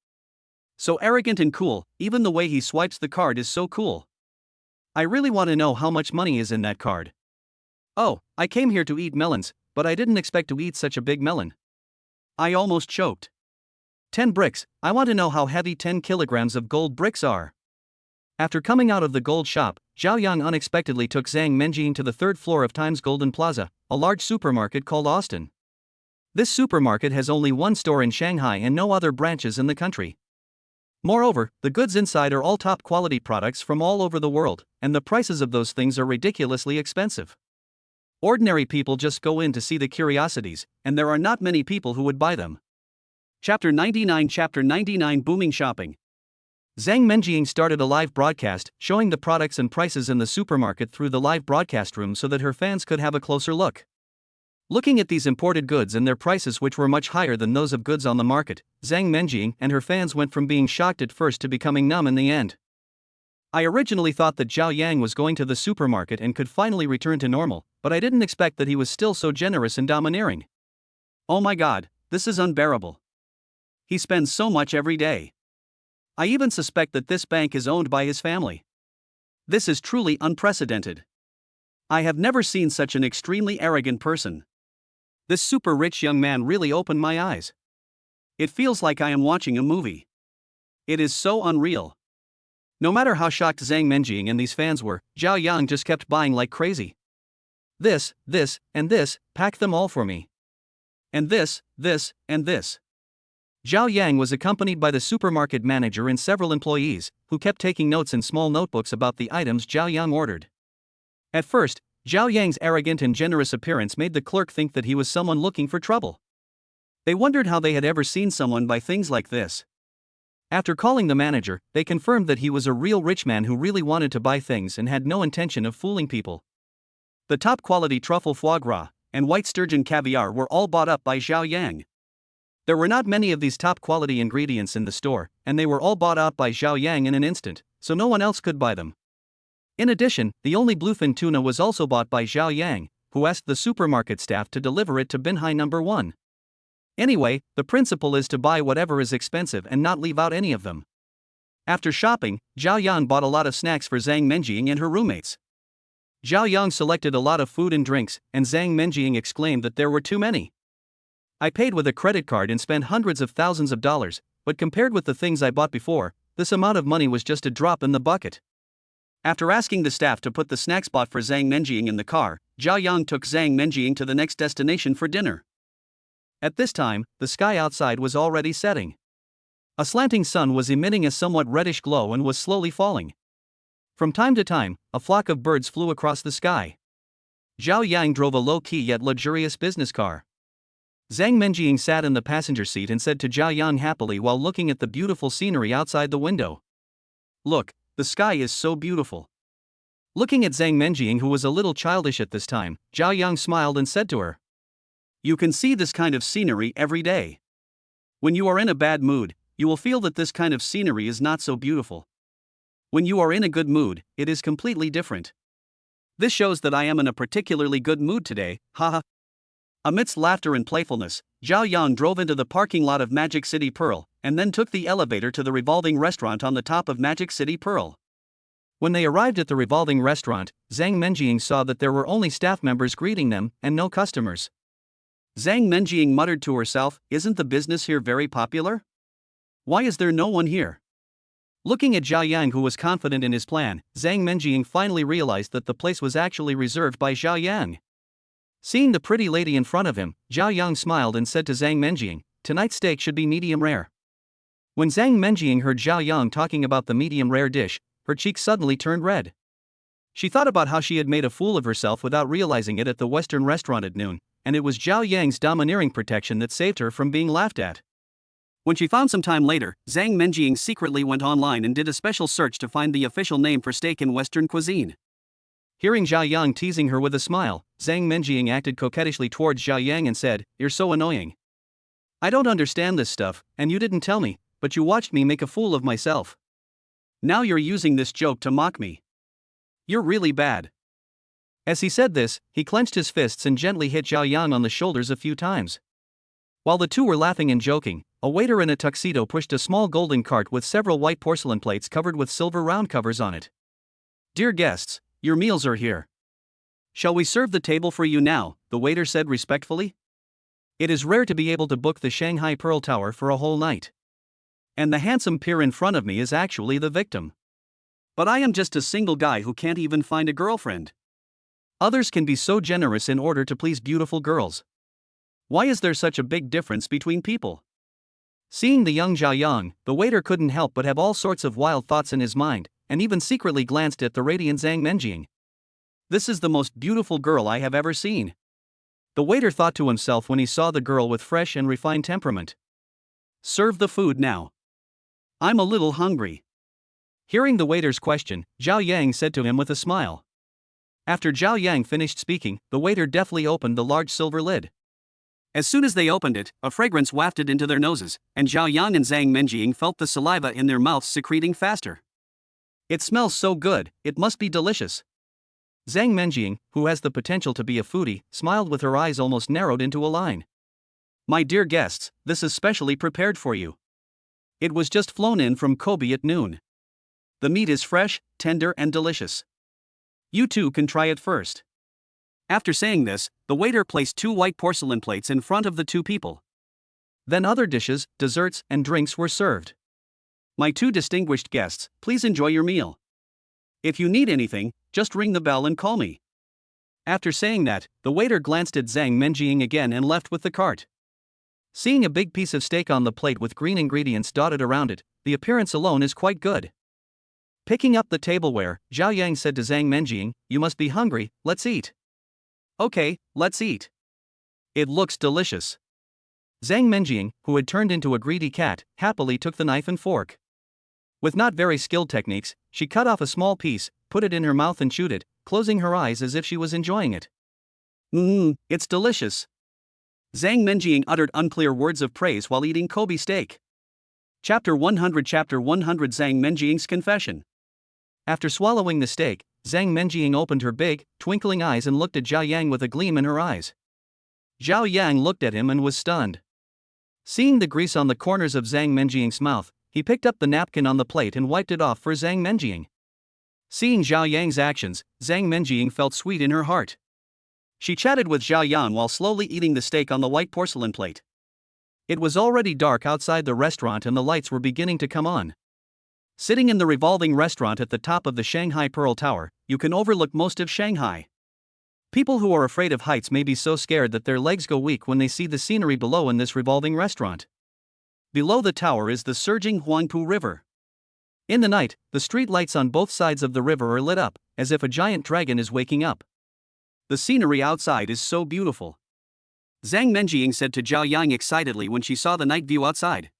So arrogant and cool, even the way he swipes the card is so cool. I really want to know how much money is in that card. Oh, I came here to eat melons, but I didn't expect to eat such a big melon. I almost choked. 10 bricks, I want to know how heavy 10 kilograms of gold bricks are. After coming out of the gold shop, Zhao Yang unexpectedly took Zang Mening to the 3rd floor of Times Golden Plaza, a large supermarket called Austin. This supermarket has only one store in Shanghai and no other branches in the country. Moreover, the goods inside are all top quality products from all over the world, and the prices of those things are ridiculously expensive. Ordinary people just go in to see the curiosities, and there are not many people who would buy them. Chapter 99 Booming Shopping. Zang Mening started a live broadcast showing the products and prices in the supermarket through the live broadcast room so that her fans could have a closer look. Looking at these imported goods and their prices, which were much higher than those of goods on the market, Zang Mening and her fans went from being shocked at first to becoming numb in the end. I originally thought that Zhao Yang was going to the supermarket and could finally return to normal, but I didn't expect that he was still so generous and domineering. Oh my god, this is unbearable. He spends so much every day. I even suspect that this bank is owned by his family. This is truly unprecedented. I have never seen such an extremely arrogant person. This super rich young man really opened my eyes. It feels like I am watching a movie. It is so unreal. No matter how shocked Zang Mening and these fans were, Zhao Yang just kept buying like crazy. This, and this, pack them all for me. And this, and this. Zhao Yang was accompanied by the supermarket manager and several employees, who kept taking notes in small notebooks about the items Zhao Yang ordered. At first, Zhao Yang's arrogant and generous appearance made the clerk think that he was someone looking for trouble. They wondered how they had ever seen someone buy things like this. After calling the manager, they confirmed that he was a real rich man who really wanted to buy things and had no intention of fooling people. The top quality truffle foie gras and white sturgeon caviar were all bought up by Xiao Yang. There were not many of these top quality ingredients in the store, and they were all bought out by Xiao Yang in an instant, so no one else could buy them. In addition, the only bluefin tuna was also bought by Xiao Yang, who asked the supermarket staff to deliver it to Binhai number 1. Anyway, the principle is to buy whatever is expensive and not leave out any of them. After shopping, Zhao Yang bought a lot of snacks for Zang Mening and her roommates. Zhao Yang selected a lot of food and drinks, and Zang Mening exclaimed that there were too many. I paid with a credit card and spent hundreds of thousands of dollars, but compared with the things I bought before, this amount of money was just a drop in the bucket. After asking the staff to put the snacks bought for Zang Mening in the car, Zhao Yang took Zang Mening to the next destination for dinner. At this time, the sky outside was already setting. A slanting sun was emitting a somewhat reddish glow and was slowly falling. From time to time, a flock of birds flew across the sky. Zhao Yang drove a low-key yet luxurious business car. Zang Mening sat in the passenger seat and said to Zhao Yang happily while looking at the beautiful scenery outside the window. "Look, the sky is so beautiful." Looking at Zang Mening, who was a little childish at this time, Zhao Yang smiled and said to her, "You can see this kind of scenery every day. When you are in a bad mood, you will feel that this kind of scenery is not so beautiful. When you are in a good mood, it is completely different. This shows that I am in a particularly good mood today, haha." Amidst laughter and playfulness, Zhao Yang drove into the parking lot of Magic City Pearl, and then took the elevator to the revolving restaurant on the top of Magic City Pearl. When they arrived at the revolving restaurant, Zang Mening saw that there were only staff members greeting them, and no customers. Zang Mening muttered to herself, "Isn't the business here very popular? Why is there no one here?" Looking at Zhao Yang, who was confident in his plan, Zang Mening finally realized that the place was actually reserved by Zhao Yang. Seeing the pretty lady in front of him, Zhao Yang smiled and said to Zang Mening, "Tonight's steak should be medium rare." When Zang Mening heard Zhao Yang talking about the medium rare dish, her cheeks suddenly turned red. She thought about how she had made a fool of herself without realizing it at the Western restaurant at noon, and it was Zhao Yang's domineering protection that saved her from being laughed at. When she found some time later, Zang Mening secretly went online and did a special search to find the official name for steak in Western cuisine. Hearing Zhao Yang teasing her with a smile, Zang Mening acted coquettishly towards Zhao Yang and said, "You're so annoying. I don't understand this stuff, and you didn't tell me, but you watched me make a fool of myself. Now you're using this joke to mock me. You're really bad." As he said this, he clenched his fists and gently hit Zhao Yang on the shoulders a few times. While the two were laughing and joking, a waiter in a tuxedo pushed a small golden cart with several white porcelain plates covered with silver round covers on it. "Dear guests, your meals are here. Shall we serve the table for you now?" the waiter said respectfully. "It is rare to be able to book the Shanghai Pearl Tower for a whole night. And the handsome peer in front of me is actually the victim. But I am just a single guy who can't even find a girlfriend. Others can be so generous in order to please beautiful girls. Why is there such a big difference between people?" Seeing the young Zhao Yang, the waiter couldn't help but have all sorts of wild thoughts in his mind, and even secretly glanced at the radiant Zang Mening. "This is the most beautiful girl I have ever seen," the waiter thought to himself when he saw the girl with fresh and refined temperament. "Serve the food now. I'm a little hungry." Hearing the waiter's question, Zhao Yang said to him with a smile. After Zhao Yang finished speaking, the waiter deftly opened the large silver lid. As soon as they opened it, a fragrance wafted into their noses, and Zhao Yang and Zang Mening felt the saliva in their mouths secreting faster. "It smells so good, it must be delicious." Zang Mening, who has the potential to be a foodie, smiled with her eyes almost narrowed into a line. "My dear guests, this is specially prepared for you. It was just flown in from Kobe at noon. The meat is fresh, tender and delicious. You too can try it first." After saying this, the waiter placed 2 white porcelain plates in front of the 2 people. Then other dishes, desserts, and drinks were served. "My 2 distinguished guests, please enjoy your meal. If you need anything, just ring the bell and call me." After saying that, the waiter glanced at Zang Mening again and left with the cart. Seeing a big piece of steak on the plate with green ingredients dotted around it, the appearance alone is quite good. Picking up the tableware, Zhao Yang said to Zang Mening, "You must be hungry, let's eat." "Okay, let's eat. It looks delicious." Zhang Menjing, who had turned into a greedy cat, happily took the knife and fork. With not very skilled techniques, she cut off a small piece, put it in her mouth and chewed it, closing her eyes as if she was enjoying it. It's delicious. Zang Menjing uttered unclear words of praise while eating Kobe steak. Chapter 100 Zang Menjing's confession. After swallowing the steak, Zhang Menjing opened her big, twinkling eyes and looked at Zhao Yang with a gleam in her eyes. Zhao Yang looked at him and was stunned. Seeing the grease on the corners of Zhang Menjing's mouth, he picked up the napkin on the plate and wiped it off for Zhang Menjing. Seeing Zhao Yang's actions, Zhang Menjing felt sweet in her heart. She chatted with Zhao Yang while slowly eating the steak on the white porcelain plate. It was already dark outside the restaurant and the lights were beginning to come on. Sitting in the revolving restaurant at the top of the Shanghai Pearl Tower, you can overlook most of Shanghai. People who are afraid of heights may be so scared that their legs go weak when they see the scenery below in this revolving restaurant. Below the tower is the surging Huangpu River. In the night, the street lights on both sides of the river are lit up, as if a giant dragon is waking up. The scenery outside is so beautiful. Zhang Menjing said to Zhao Yang excitedly when she saw the night view outside.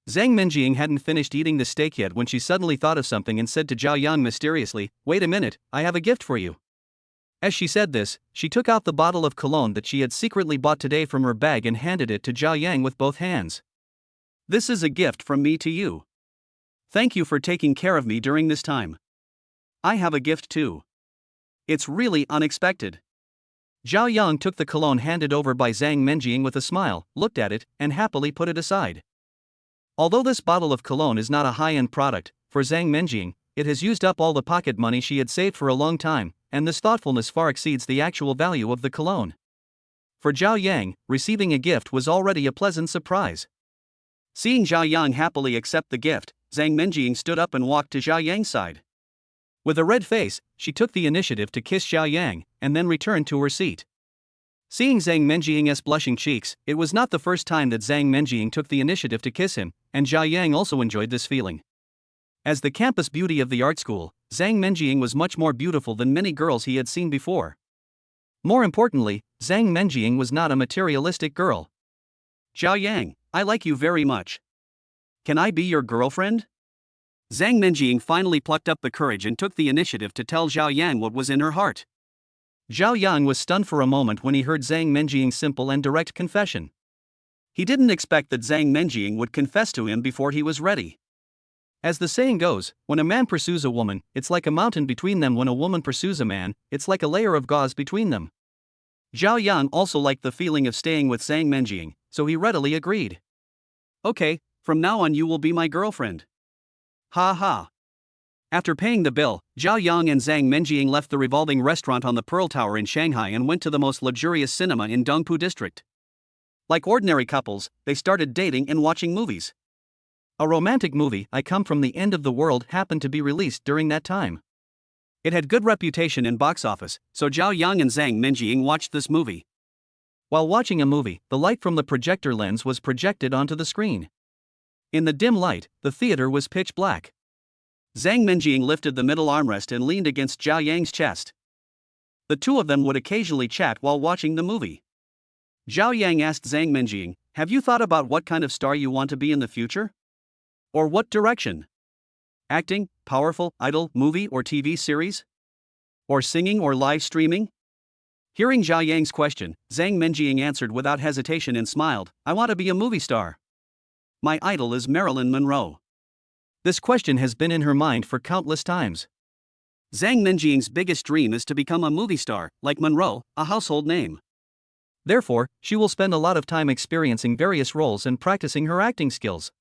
Zhang Menjing hadn't finished eating the steak yet when she suddenly thought of something and said to Zhao Yang mysteriously, "Wait a minute, I have a gift for you." As she said this, she took out the bottle of cologne that she had secretly bought today from her bag and handed it to Zhao Yang with both hands. "This is a gift from me to you. Thank you for taking care of me during this time. I have a gift too. It's really unexpected." Zhao Yang took the cologne handed over by Zhang Menjing with a smile, looked at it, and happily put it aside. Although this bottle of cologne is not a high-end product, for Zhang Menjing, it has used up all the pocket money she had saved for a long time, and this thoughtfulness far exceeds the actual value of the cologne. For Zhao Yang, receiving a gift was already a pleasant surprise. Seeing Zhao Yang happily accept the gift, Zhang Menjing stood up and walked to Zhao Yang's side. With a red face, she took the initiative to kiss Zhao Yang, and then returned to her seat. Seeing Zhang Menjing's blushing cheeks, it was not the first time that Zhang Menjing took the initiative to kiss him, and Zhao Yang also enjoyed this feeling. As the campus beauty of the art school, Zhang Menjing was much more beautiful than many girls he had seen before. More importantly, Zhang Menjing was not a materialistic girl. "Zhao Yang, I like you very much. Can I be your girlfriend?" Zhang Menjing finally plucked up the courage and took the initiative to tell Zhao Yang what was in her heart. Zhao Yang was stunned for a moment when he heard Zhang Menjing's simple and direct confession. He didn't expect that Zhang Menjing would confess to him before he was ready. As the saying goes, when a man pursues a woman, it's like a mountain between them. When a woman pursues a man, it's like a layer of gauze between them. Zhao Yang also liked the feeling of staying with Zhang Menjing, so he readily agreed. "Okay, from now on you will be my girlfriend." Ha ha. After paying the bill, Zhao Yang and Zhang Menjing left the revolving restaurant on the Pearl Tower in Shanghai and went to the most luxurious cinema in Dongpu District. Like ordinary couples, they started dating and watching movies. A romantic movie, I Come From the End of the World, happened to be released during that time. It had good reputation in box office, so Zhao Yang and Zhang Menjing watched this movie. While watching a movie, the light from the projector lens was projected onto the screen. In the dim light, the theater was pitch black. Zhang Menjing lifted the middle armrest and leaned against Zhao Yang's chest. The two of them would occasionally chat while watching the movie. Zhao Yang asked Zhang Menjing, "Have you thought about what kind of star you want to be in the future? Or what direction? Acting, powerful, idol, movie or TV series? Or singing or live streaming?" Hearing Zhao Yang's question, Zhang Menjing answered without hesitation and smiled, "I want to be a movie star. My idol is Marilyn Monroe." This question has been in her mind for countless times. Zhang Menjing's biggest dream is to become a movie star, like Monroe, a household name. Therefore, she will spend a lot of time experiencing various roles and practicing her acting skills.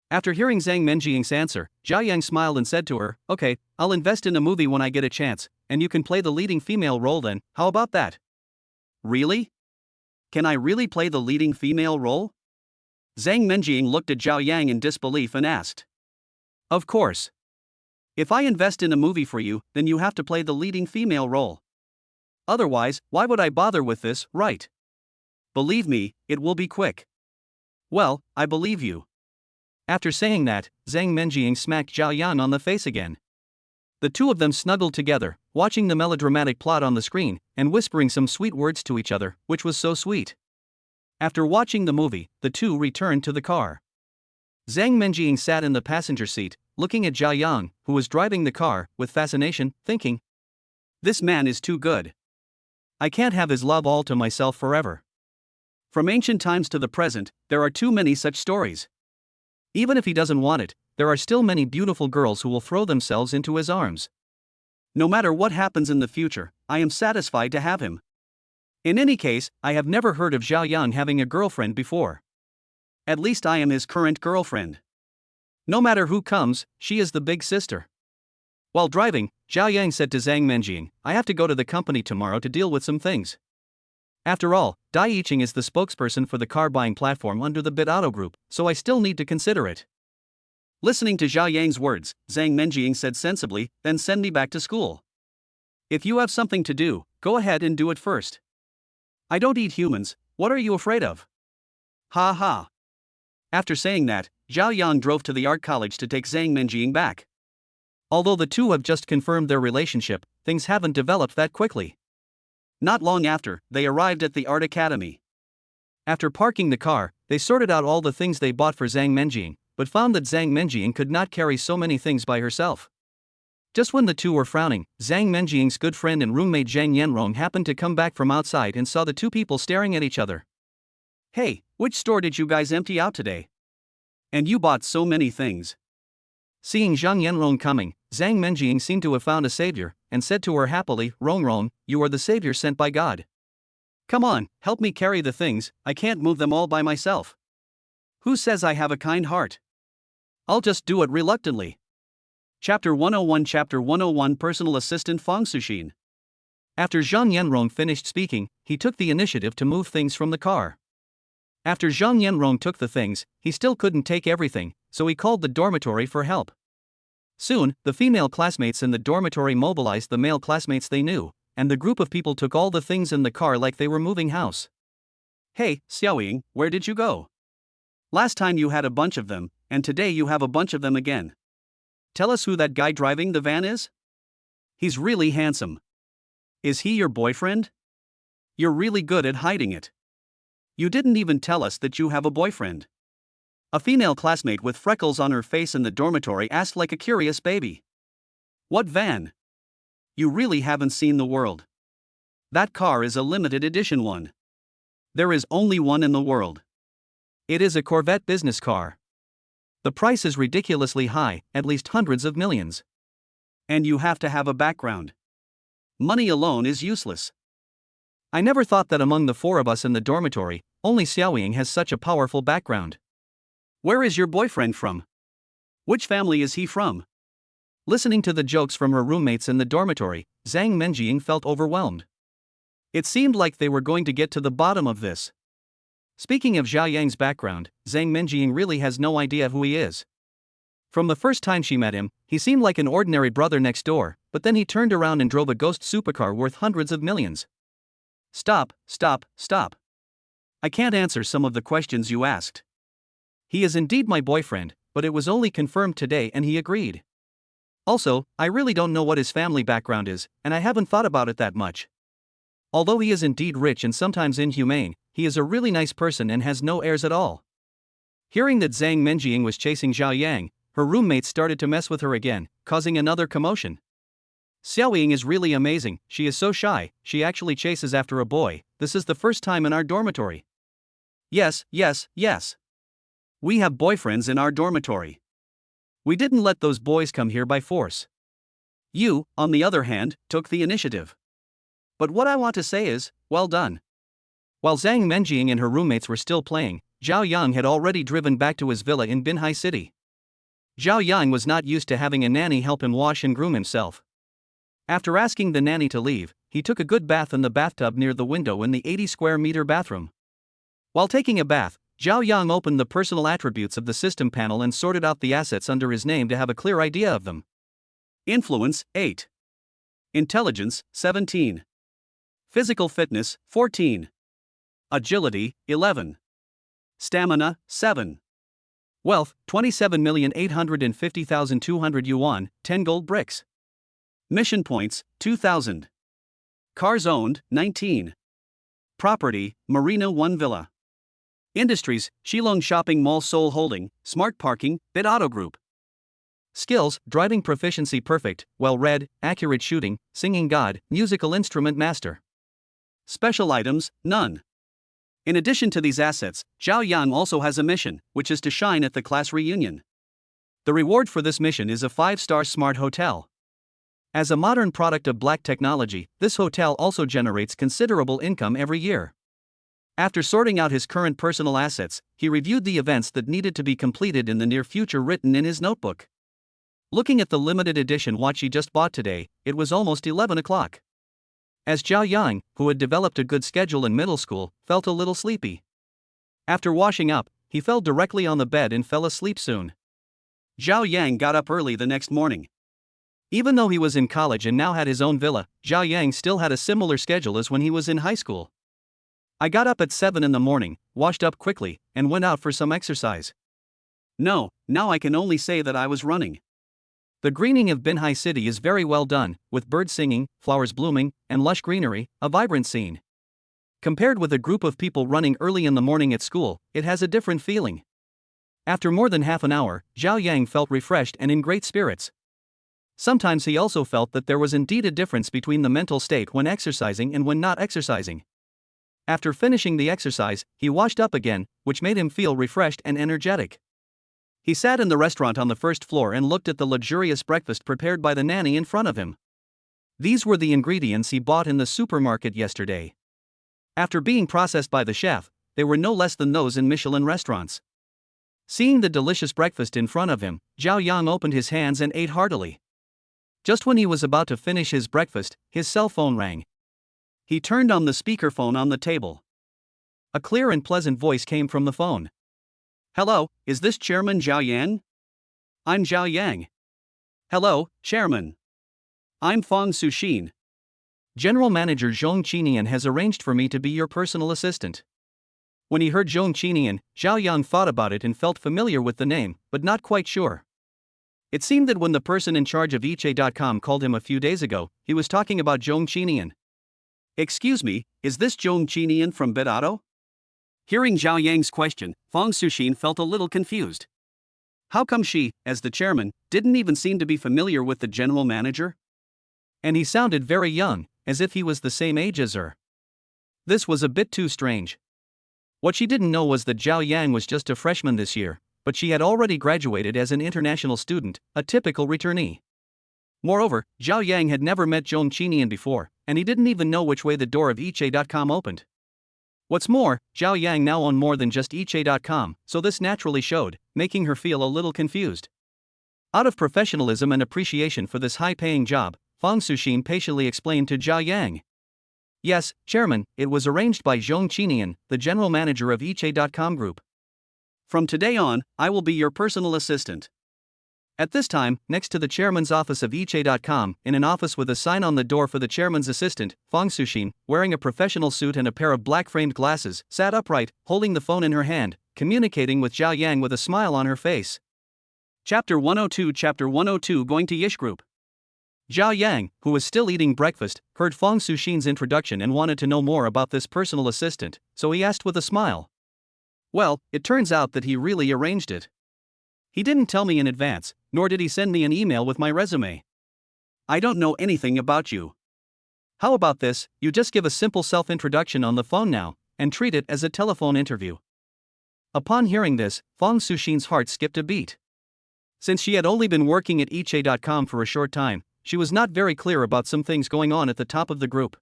After hearing Zhang Menjing's answer, Zhao Yang smiled and said to her, "Okay, I'll invest in a movie when I get a chance, and you can play the leading female role then, how about that?" "Really? Can I really play the leading female role?" Zhang Menjing looked at Zhao Yang in disbelief and asked. "Of course. If I invest in a movie for you, then you have to play the leading female role. Otherwise, why would I bother with this, right? Believe me, it will be quick." "Well, I believe you." After saying that, Zhang Menjing smacked Zhao Yang on the face again. The two of them snuggled together, watching the melodramatic plot on the screen, and whispering some sweet words to each other, which was so sweet. After watching the movie, the two returned to the car. Zang Mening sat in the passenger seat, looking at Zhao Yang, who was driving the car, with fascination, thinking, "This man is too good. I can't have his love all to myself forever." From ancient times to the present, there are too many such stories. Even if he doesn't want it, there are still many beautiful girls who will throw themselves into his arms. No matter what happens in the future, I am satisfied to have him. In any case, I have never heard of Zhao Yang having a girlfriend before. At least I am his current girlfriend. No matter who comes, she is the big sister. While driving, Zhao Yang said to Zang Mening, "I have to go to the company tomorrow to deal with some things." After all, Dai Yiqing is the spokesperson for the car buying platform under the Bit Auto Group, so I still need to consider it. Listening to Zhao Yang's words, Zang Mening said sensibly, "Then send me back to school. If you have something to do, go ahead and do it first. I don't eat humans, what are you afraid of?" Ha ha. After saying that, Zhao Yang drove to the art college to take Zang Mening back. Although the two have just confirmed their relationship, things haven't developed that quickly. Not long after, they arrived at the art academy. After parking the car, they sorted out all the things they bought for Zang Mening, but found that Zang Mening could not carry so many things by herself. Just when the two were frowning, Zang Mening's good friend and roommate Zhang Yanrong happened to come back from outside and saw the two people staring at each other. "Hey, which store did you guys empty out today? And you bought so many things." Seeing Zhang Yanrong coming, Zang Mening seemed to have found a savior, and said to her happily, "Rongrong, you are the savior sent by God. Come on, help me carry the things, I can't move them all by myself. Who says I have a kind heart? I'll just do it reluctantly." Chapter 101 Personal Assistant Fang Suxin. After Zhang Yanrong finished speaking, he took the initiative to move things from the car. After Zhang Yanrong took the things, he still couldn't take everything, so he called the dormitory for help. Soon, the female classmates in the dormitory mobilized the male classmates they knew, and the group of people took all the things in the car like they were moving house. "Hey, Xiaoling, where did you go? Last time you had a bunch of them, and today you have a bunch of them again. Tell us who that guy driving the van is? He's really handsome. Is he your boyfriend? You're really good at hiding it. You didn't even tell us that you have a boyfriend." A female classmate with freckles on her face in the dormitory asked like a curious baby. "What van? You really haven't seen the world. That car is a limited edition one. There is only one in the world. It is a Corvette business car. The price is ridiculously high, at least hundreds of millions. And you have to have a background. Money alone is useless. I never thought that among the four of us in the dormitory, only Xiaoling has such a powerful background. Where is your boyfriend from? Which family is he from?" Listening to the jokes from her roommates in the dormitory, Zang Mening felt overwhelmed. It seemed like they were going to get to the bottom of this. Speaking of Zhao Yang's background, Zang Mening really has no idea who he is. From the first time she met him, he seemed like an ordinary brother next door, but then he turned around and drove a ghost supercar worth hundreds of millions. Stop. I can't answer some of the questions you asked. He is indeed my boyfriend, but it was only confirmed today and he agreed. Also, I really don't know what his family background is, and I haven't thought about it that much. Although he is indeed rich and sometimes inhumane, he is a really nice person and has no airs at all." Hearing that Zang Mening was chasing Zhao Yang, her roommates started to mess with her again, causing another commotion. "Xiaoling is really amazing, she is so shy, she actually chases after a boy, this is the first time in our dormitory." Yes. We have boyfriends in our dormitory. We didn't let those boys come here by force. You, on the other hand, took the initiative. But what I want to say is, well done." While Zang Mening and her roommates were still playing, Zhao Yang had already driven back to his villa in Binhai City. Zhao Yang was not used to having a nanny help him wash and groom himself. After asking the nanny to leave, he took a good bath in the bathtub near the window in the 80 square meter bathroom. While taking a bath, Zhao Yang opened the personal attributes of the system panel and sorted out the assets under his name to have a clear idea of them. Influence, 8. Intelligence, 17. Physical fitness, 14. Agility, 11. Stamina, 7. Wealth, 27,850,200 yuan, 10 gold bricks. Mission points, 2,000. Cars owned, 19. Property, Marina 1 Villa. Industries, Shilong Shopping Mall Seoul Holding, Smart Parking, Bit Auto Group. Skills, driving proficiency perfect, well-read, accurate shooting, singing God, musical instrument master. Special items, none. In addition to these assets, Zhao Yang also has a mission, which is to shine at the class reunion. The reward for this mission is a 5-star smart hotel. As a modern product of black technology, this hotel also generates considerable income every year. After sorting out his current personal assets, he reviewed the events that needed to be completed in the near future written in his notebook. Looking at the limited edition watch he just bought today, it was almost 11 o'clock. As Zhao Yang, who had developed a good schedule in middle school, felt a little sleepy. After washing up, he fell directly on the bed and fell asleep soon. Zhao Yang got up early the next morning. Even though he was in college and now had his own villa, Zhao Yang still had a similar schedule as when he was in high school. I got up at 7 in the morning, washed up quickly, and went out for some exercise. No, now I can only say that I was running. The greening of Binhai City is very well done, with birds singing, flowers blooming, and lush greenery, a vibrant scene. Compared with a group of people running early in the morning at school, it has a different feeling. After more than half an hour, Zhao Yang felt refreshed and in great spirits. Sometimes he also felt that there was indeed a difference between the mental state when exercising and when not exercising. After finishing the exercise, he washed up again, which made him feel refreshed and energetic. He sat in the restaurant on the first floor and looked at the luxurious breakfast prepared by the nanny in front of him. These were the ingredients he bought in the supermarket yesterday. After being processed by the chef, they were no less than those in Michelin restaurants. Seeing the delicious breakfast in front of him, Zhao Yang opened his hands and ate heartily. Just when he was about to finish his breakfast, his cell phone rang. He turned on the speakerphone on the table. A clear and pleasant voice came from the phone. Hello, is this Chairman Zhao Yang? I'm Zhao Yang. Hello, Chairman. I'm Fong Suxin. General Manager Zhong Qinian has arranged for me to be your personal assistant. When he heard Zhong Qinian, Zhao Yang thought about it and felt familiar with the name, but not quite sure. It seemed that when the person in charge of eChe.com called him a few days ago, he was talking about Zhong Qinian. Excuse me, is this Zhong Qinian from Bit Auto? Hearing Zhao Yang's question, Fong Suxin felt a little confused. How come she, as the chairman, didn't even seem to be familiar with the general manager? And he sounded very young, as if he was the same age as her. This was a bit too strange. What she didn't know was that Zhao Yang was just a freshman this year, but she had already graduated as an international student, a typical returnee. Moreover, Zhao Yang had never met Zhong Qinian before, and he didn't even know which way the door of eChe.com opened. What's more, Zhao Yang now owned more than just eChe.com, so this naturally showed, making her feel a little confused. Out of professionalism and appreciation for this high-paying job, Fong Suxin patiently explained to Zhao Yang. Yes, Chairman, it was arranged by Zhong Qinian, the general manager of eChe.com Group. From today on, I will be your personal assistant. At this time, next to the chairman's office of eChe.com, in an office with a sign on the door for the chairman's assistant, Fong Suxin, wearing a professional suit and a pair of black-framed glasses, sat upright, holding the phone in her hand, communicating with Zhao Yang with a smile on her face. Chapter 102 Going to Yish Group. Zhao Yang, who was still eating breakfast, heard Fong Suxin's introduction and wanted to know more about this personal assistant, so he asked with a smile. Well, it turns out that he really arranged it. He didn't tell me in advance, nor did he send me an email with my resume. I don't know anything about you. How about this, you just give a simple self-introduction on the phone now, and treat it as a telephone interview. Upon hearing this, Fong Suxin's heart skipped a beat. Since she had only been working at eChe.com for a short time, she was not very clear about some things going on at the top of the group.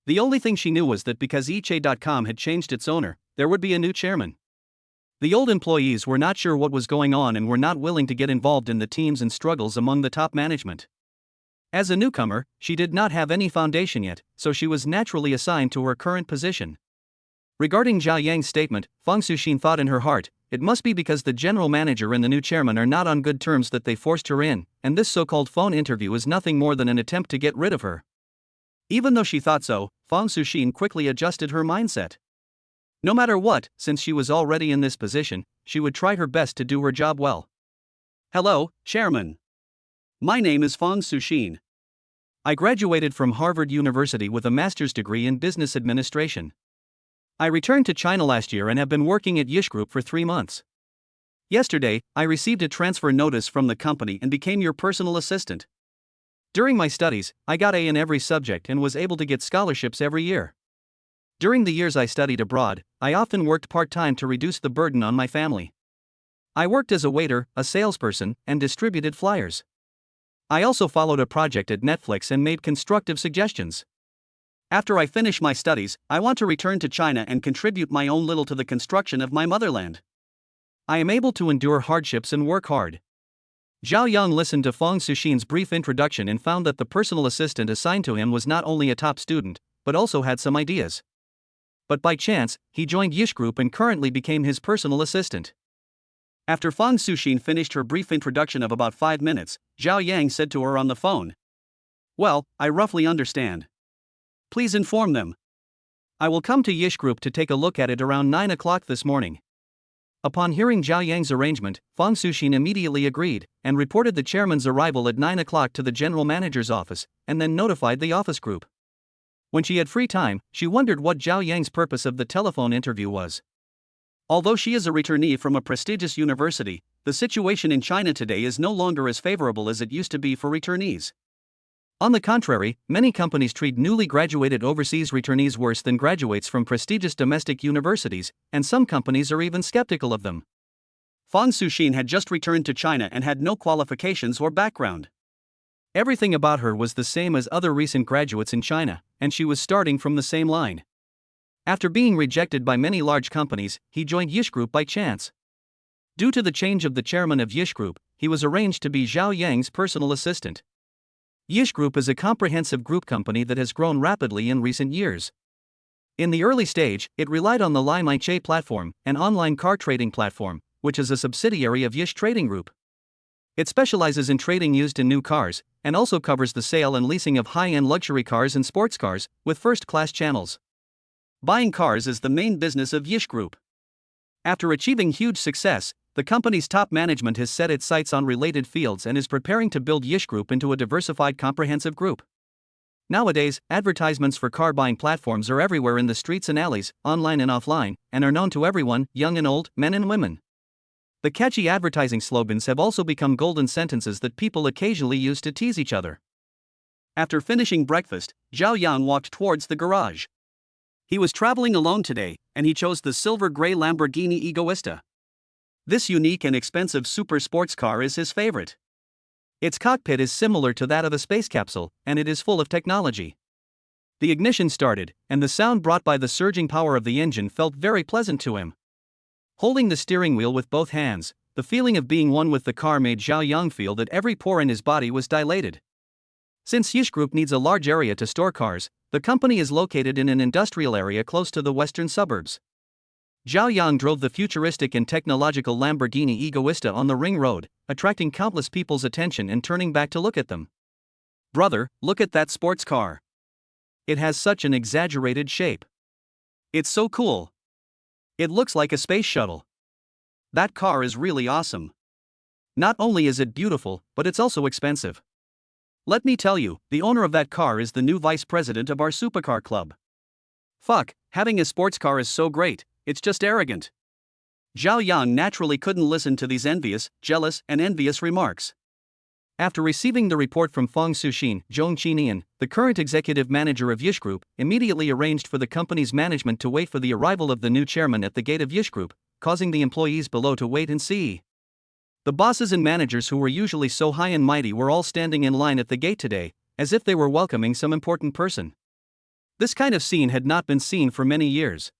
The only thing she knew was that because eChe.com had changed its owner, there would be a new chairman. The old employees were not sure what was going on and were not willing to get involved in the teams and struggles among the top management. As a newcomer, she did not have any foundation yet, so she was naturally assigned to her current position. Regarding Zhao Yang's statement, Fong Suxin thought in her heart, it must be because the general manager and the new chairman are not on good terms that they forced her in, and this so-called phone interview is nothing more than an attempt to get rid of her. Even though she thought so, Fong Suxin quickly adjusted her mindset. No matter what, since she was already in this position, she would try her best to do her job well. Hello, Chairman. My name is Fong Suxin. I graduated from Harvard University with a master's degree in business administration. I returned to China last year and have been working at Yish Group for 3 months. Yesterday, I received a transfer notice from the company and became your personal assistant. During my studies, I got A in every subject and was able to get scholarships every year. During the years I studied abroad, I often worked part-time to reduce the burden on my family. I worked as a waiter, a salesperson, and distributed flyers. I also followed a project at Netflix and made constructive suggestions. After I finish my studies, I want to return to China and contribute my own little to the construction of my motherland. I am able to endure hardships and work hard. Zhao Yang listened to Feng Suxin's brief introduction and found that the personal assistant assigned to him was not only a top student, but also had some ideas. But by chance, he joined Yish Group and currently became his personal assistant. After Feng Suxin finished her brief introduction of about 5 minutes, Zhao Yang said to her on the phone, "Well, I roughly understand. Please inform them. I will come to Yish Group to take a look at it around 9 o'clock this morning." Upon hearing Zhao Yang's arrangement, Feng Suxin immediately agreed, and reported the chairman's arrival at 9 o'clock to the general manager's office, and then notified the office group. When she had free time, she wondered what Zhao Yang's purpose of the telephone interview was. Although she is a returnee from a prestigious university, the situation in China today is no longer as favorable as it used to be for returnees. On the contrary, many companies treat newly graduated overseas returnees worse than graduates from prestigious domestic universities, and some companies are even skeptical of them. Feng Suxin had just returned to China and had no qualifications or background. Everything about her was the same as other recent graduates in China, and she was starting from the same line. After being rejected by many large companies, he joined Yish Group by chance. Due to the change of the chairman of Yish Group, he was arranged to be Zhao Yang's personal assistant. Yish Group is a comprehensive group company that has grown rapidly in recent years. In the early stage, it relied on the Lai Maiche platform, an online car trading platform, which is a subsidiary of Yish Trading Group. It specializes in trading used and new cars, and also covers the sale and leasing of high-end luxury cars and sports cars, with first-class channels. Buying cars is the main business of Yish Group. After achieving huge success, the company's top management has set its sights on related fields and is preparing to build Yish Group into a diversified comprehensive group. Nowadays, advertisements for car buying platforms are everywhere in the streets and alleys, online and offline, and are known to everyone, young and old, men and women. The catchy advertising slogans have also become golden sentences that people occasionally use to tease each other. After finishing breakfast, Zhao Yang walked towards the garage. He was traveling alone today, and he chose the silver-gray Lamborghini Egoista. This unique and expensive super sports car is his favorite. Its cockpit is similar to that of a space capsule, and it is full of technology. The ignition started, and the sound brought by the surging power of the engine felt very pleasant to him. Holding the steering wheel with both hands, the feeling of being one with the car made Zhao Yang feel that every pore in his body was dilated. Since Yish Group needs a large area to store cars, the company is located in an industrial area close to the western suburbs. Zhao Yang drove the futuristic and technological Lamborghini Egoista on the ring road, attracting countless people's attention and turning back to look at them. "Brother, look at that sports car. It has such an exaggerated shape. It's so cool. It looks like a space shuttle. That car is really awesome. Not only is it beautiful, but it's also expensive. Let me tell you, the owner of that car is the new vice president of our Supercar club. Fuck, having a sports car is so great, it's just arrogant." Zhao Yang naturally couldn't listen to these envious, jealous, and envious remarks. After receiving the report from Feng Suxin, Zhong Qinian, the current executive manager of Yish Group, immediately arranged for the company's management to wait for the arrival of the new chairman at the gate of Yish Group, causing the employees below to wait and see. The bosses and managers who were usually so high and mighty were all standing in line at the gate today, as if they were welcoming some important person. This kind of scene had not been seen for many years.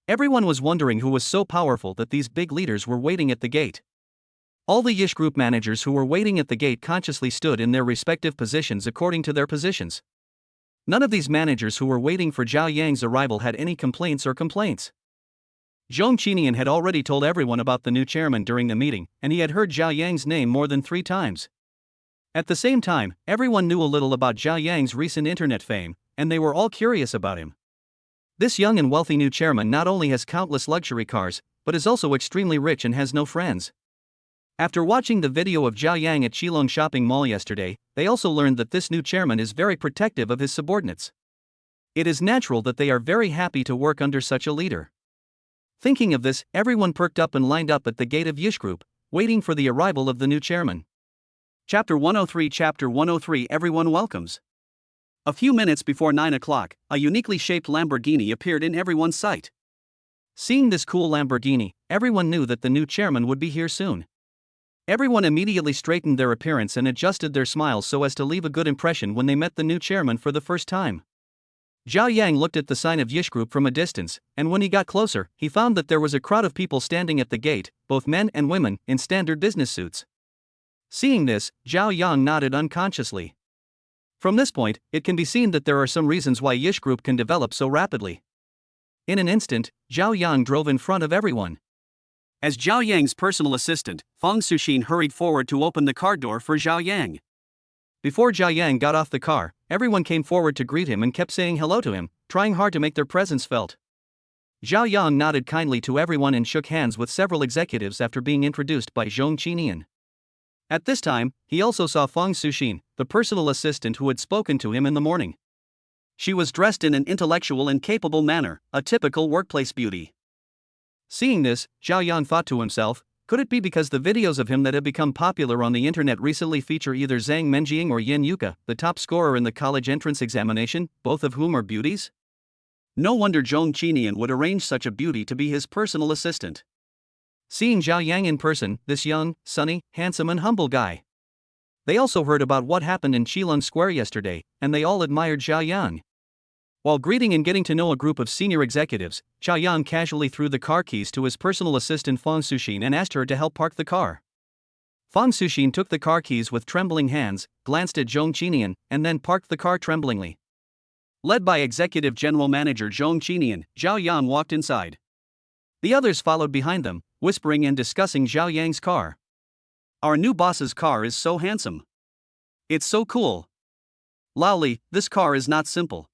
Everyone was wondering who was so powerful that these big leaders were waiting at the gate. All the Yish Group managers who were waiting at the gate consciously stood in their respective positions according to their positions. None of these managers who were waiting for Zhao Yang's arrival had any complaints. Zhong Qinian had already told everyone about the new chairman during the meeting, and he had heard Zhao Yang's name more than 3 times. At the same time, everyone knew a little about Zhao Yang's recent internet fame, and they were all curious about him. This young and wealthy new chairman not only has countless luxury cars, but is also extremely rich and has no friends. After watching the video of Zhao Yang at Shilong Shopping Mall yesterday, they also learned that this new chairman is very protective of his subordinates. It is natural that they are very happy to work under such a leader. Thinking of this, everyone perked up and lined up at the gate of Yish Group, waiting for the arrival of the new chairman. Chapter 103 Everyone welcomes. A few minutes before 9 o'clock, a uniquely shaped Lamborghini appeared in everyone's sight. Seeing this cool Lamborghini, everyone knew that the new chairman would be here soon. Everyone immediately straightened their appearance and adjusted their smiles so as to leave a good impression when they met the new chairman for the first time. Zhao Yang looked at the sign of Yish Group from a distance, and when he got closer, he found that there was a crowd of people standing at the gate, both men and women, in standard business suits. Seeing this, Zhao Yang nodded unconsciously. From this point, it can be seen that there are some reasons why Yish Group can develop so rapidly. In an instant, Zhao Yang drove in front of everyone. As Zhao Yang's personal assistant, Feng Suxin hurried forward to open the car door for Zhao Yang. Before Zhao Yang got off the car, everyone came forward to greet him and kept saying hello to him, trying hard to make their presence felt. Zhao Yang nodded kindly to everyone and shook hands with several executives after being introduced by Zhong Qinian. At this time, he also saw Feng Suxin, the personal assistant who had spoken to him in the morning. She was dressed in an intellectual and capable manner, a typical workplace beauty. Seeing this, Zhao Yang thought to himself, could it be because the videos of him that have become popular on the internet recently feature either Zang Mening or Yan Yuka, the top scorer in the college entrance examination, both of whom are beauties? No wonder Zhong Qinian would arrange such a beauty to be his personal assistant. Seeing Zhao Yang in person, this young, sunny, handsome and humble guy. They also heard about what happened in Qilin Square yesterday, and they all admired Zhao Yang. While greeting and getting to know a group of senior executives, Zhao Yang casually threw the car keys to his personal assistant Feng Suxin and asked her to help park the car. Feng Suxin took the car keys with trembling hands, glanced at Zhong Qinian, and then parked the car tremblingly. Led by Executive General Manager Zhong Qinian, Zhao Yang walked inside. The others followed behind them, whispering and discussing Zhao Yang's car. Our new boss's car is so handsome. It's so cool. Laoli, this car is not simple.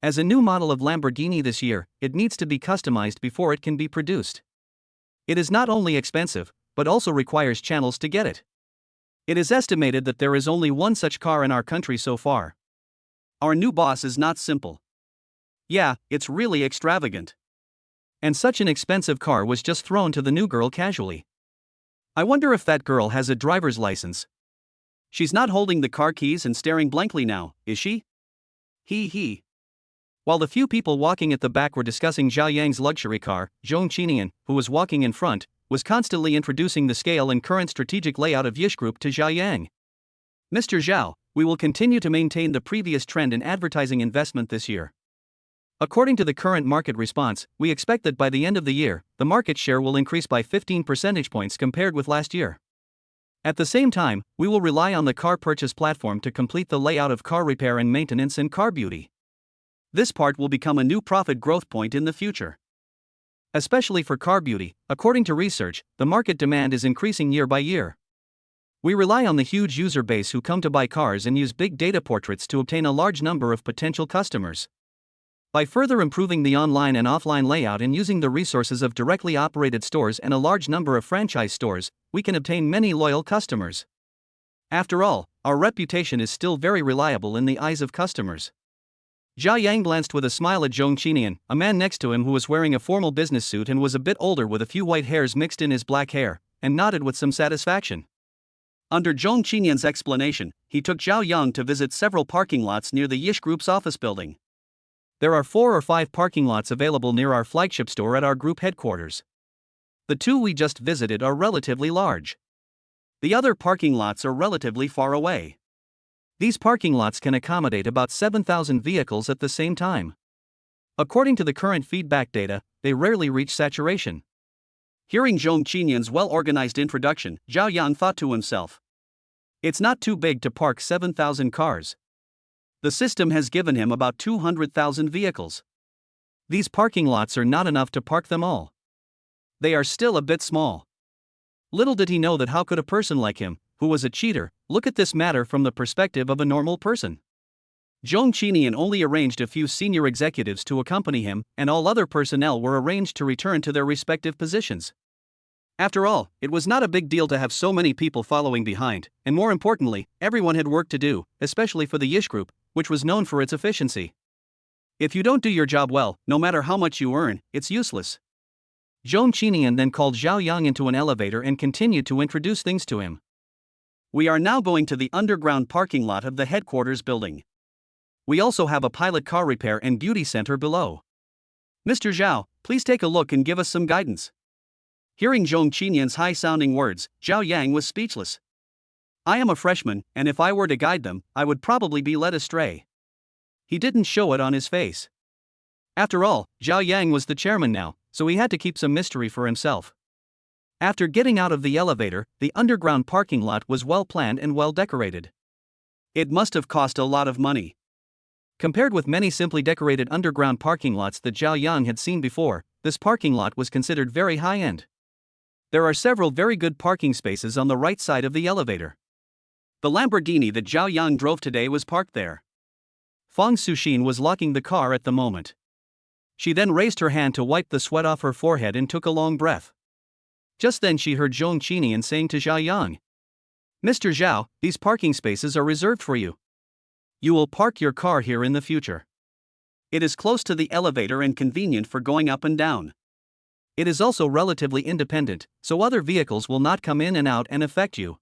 As a new model of Lamborghini this year, it needs to be customized before it can be produced. It is not only expensive, but also requires channels to get it. It is estimated that there is only one such car in our country so far. Our new boss is not simple. Yeah, it's really extravagant. And such an expensive car was just thrown to the new girl casually. I wonder if that girl has a driver's license. She's not holding the car keys and staring blankly now, is she? He. While the few people walking at the back were discussing Zhao Yang's luxury car, Zhong Qinian, who was walking in front, was constantly introducing the scale and current strategic layout of Yish Group to Zhao Yang. Mr. Xiao, we will continue to maintain the previous trend in advertising investment this year. According to the current market response, we expect that by the end of the year, the market share will increase by 15 percentage points compared with last year. At the same time, we will rely on the car purchase platform to complete the layout of car repair and maintenance and car beauty. This part will become a new profit growth point in the future. Especially for car beauty, according to research, the market demand is increasing year by year. We rely on the huge user base who come to buy cars and use big data portraits to obtain a large number of potential customers. By further improving the online and offline layout and using the resources of directly operated stores and a large number of franchise stores, we can obtain many loyal customers. After all, our reputation is still very reliable in the eyes of customers. Zhao Yang glanced with a smile at Zhong Qinian, a man next to him who was wearing a formal business suit and was a bit older with a few white hairs mixed in his black hair, and nodded with some satisfaction. Under Zhong Qinian's explanation, he took Zhao Yang to visit several parking lots near the Yish Group's office building. There are 4 or 5 parking lots available near our flagship store at our group headquarters. The 2 we just visited are relatively large. The other parking lots are relatively far away. These parking lots can accommodate about 7,000 vehicles at the same time. According to the current feedback data, they rarely reach saturation. Hearing Zhong Qinian's well-organized introduction, Zhao Yang thought to himself. It's not too big to park 7,000 cars. The system has given him about 200,000 vehicles. These parking lots are not enough to park them all. They are still a bit small. Little did he know that how could a person like him, who was a cheater, look at this matter from the perspective of a normal person. Zhong Qinian only arranged a few senior executives to accompany him, and all other personnel were arranged to return to their respective positions. After all, it was not a big deal to have so many people following behind, and more importantly, everyone had work to do, especially for the Yish Group, which was known for its efficiency. If you don't do your job well, no matter how much you earn, it's useless. Zhong Qinian then called Xiao Yang into an elevator and continued to introduce things to him. We are now going to the underground parking lot of the headquarters building. We also have a pilot car repair and beauty center below. Mr. Xiao, please take a look and give us some guidance. Hearing Zhong Qinian's high-sounding words, Xiao Yang was speechless. I am a freshman, and if I were to guide them, I would probably be led astray. He didn't show it on his face. After all, Xiao Yang was the chairman now, so he had to keep some mystery for himself. After getting out of the elevator, the underground parking lot was well planned and well decorated. It must have cost a lot of money. Compared with many simply decorated underground parking lots that Xiao Yang had seen before, this parking lot was considered very high-end. There are several very good parking spaces on the right side of the elevator. The Lamborghini that Xiao Yang drove today was parked there. Fang Suxin was locking the car at the moment. She then raised her hand to wipe the sweat off her forehead and took a long breath. Just then she heard Zhong Qinian saying to Xiao Yang, "Mr. Xiao, these parking spaces are reserved for you. You will park your car here in the future. It is close to the elevator and convenient for going up and down. It is also relatively independent, so other vehicles will not come in and out and affect you."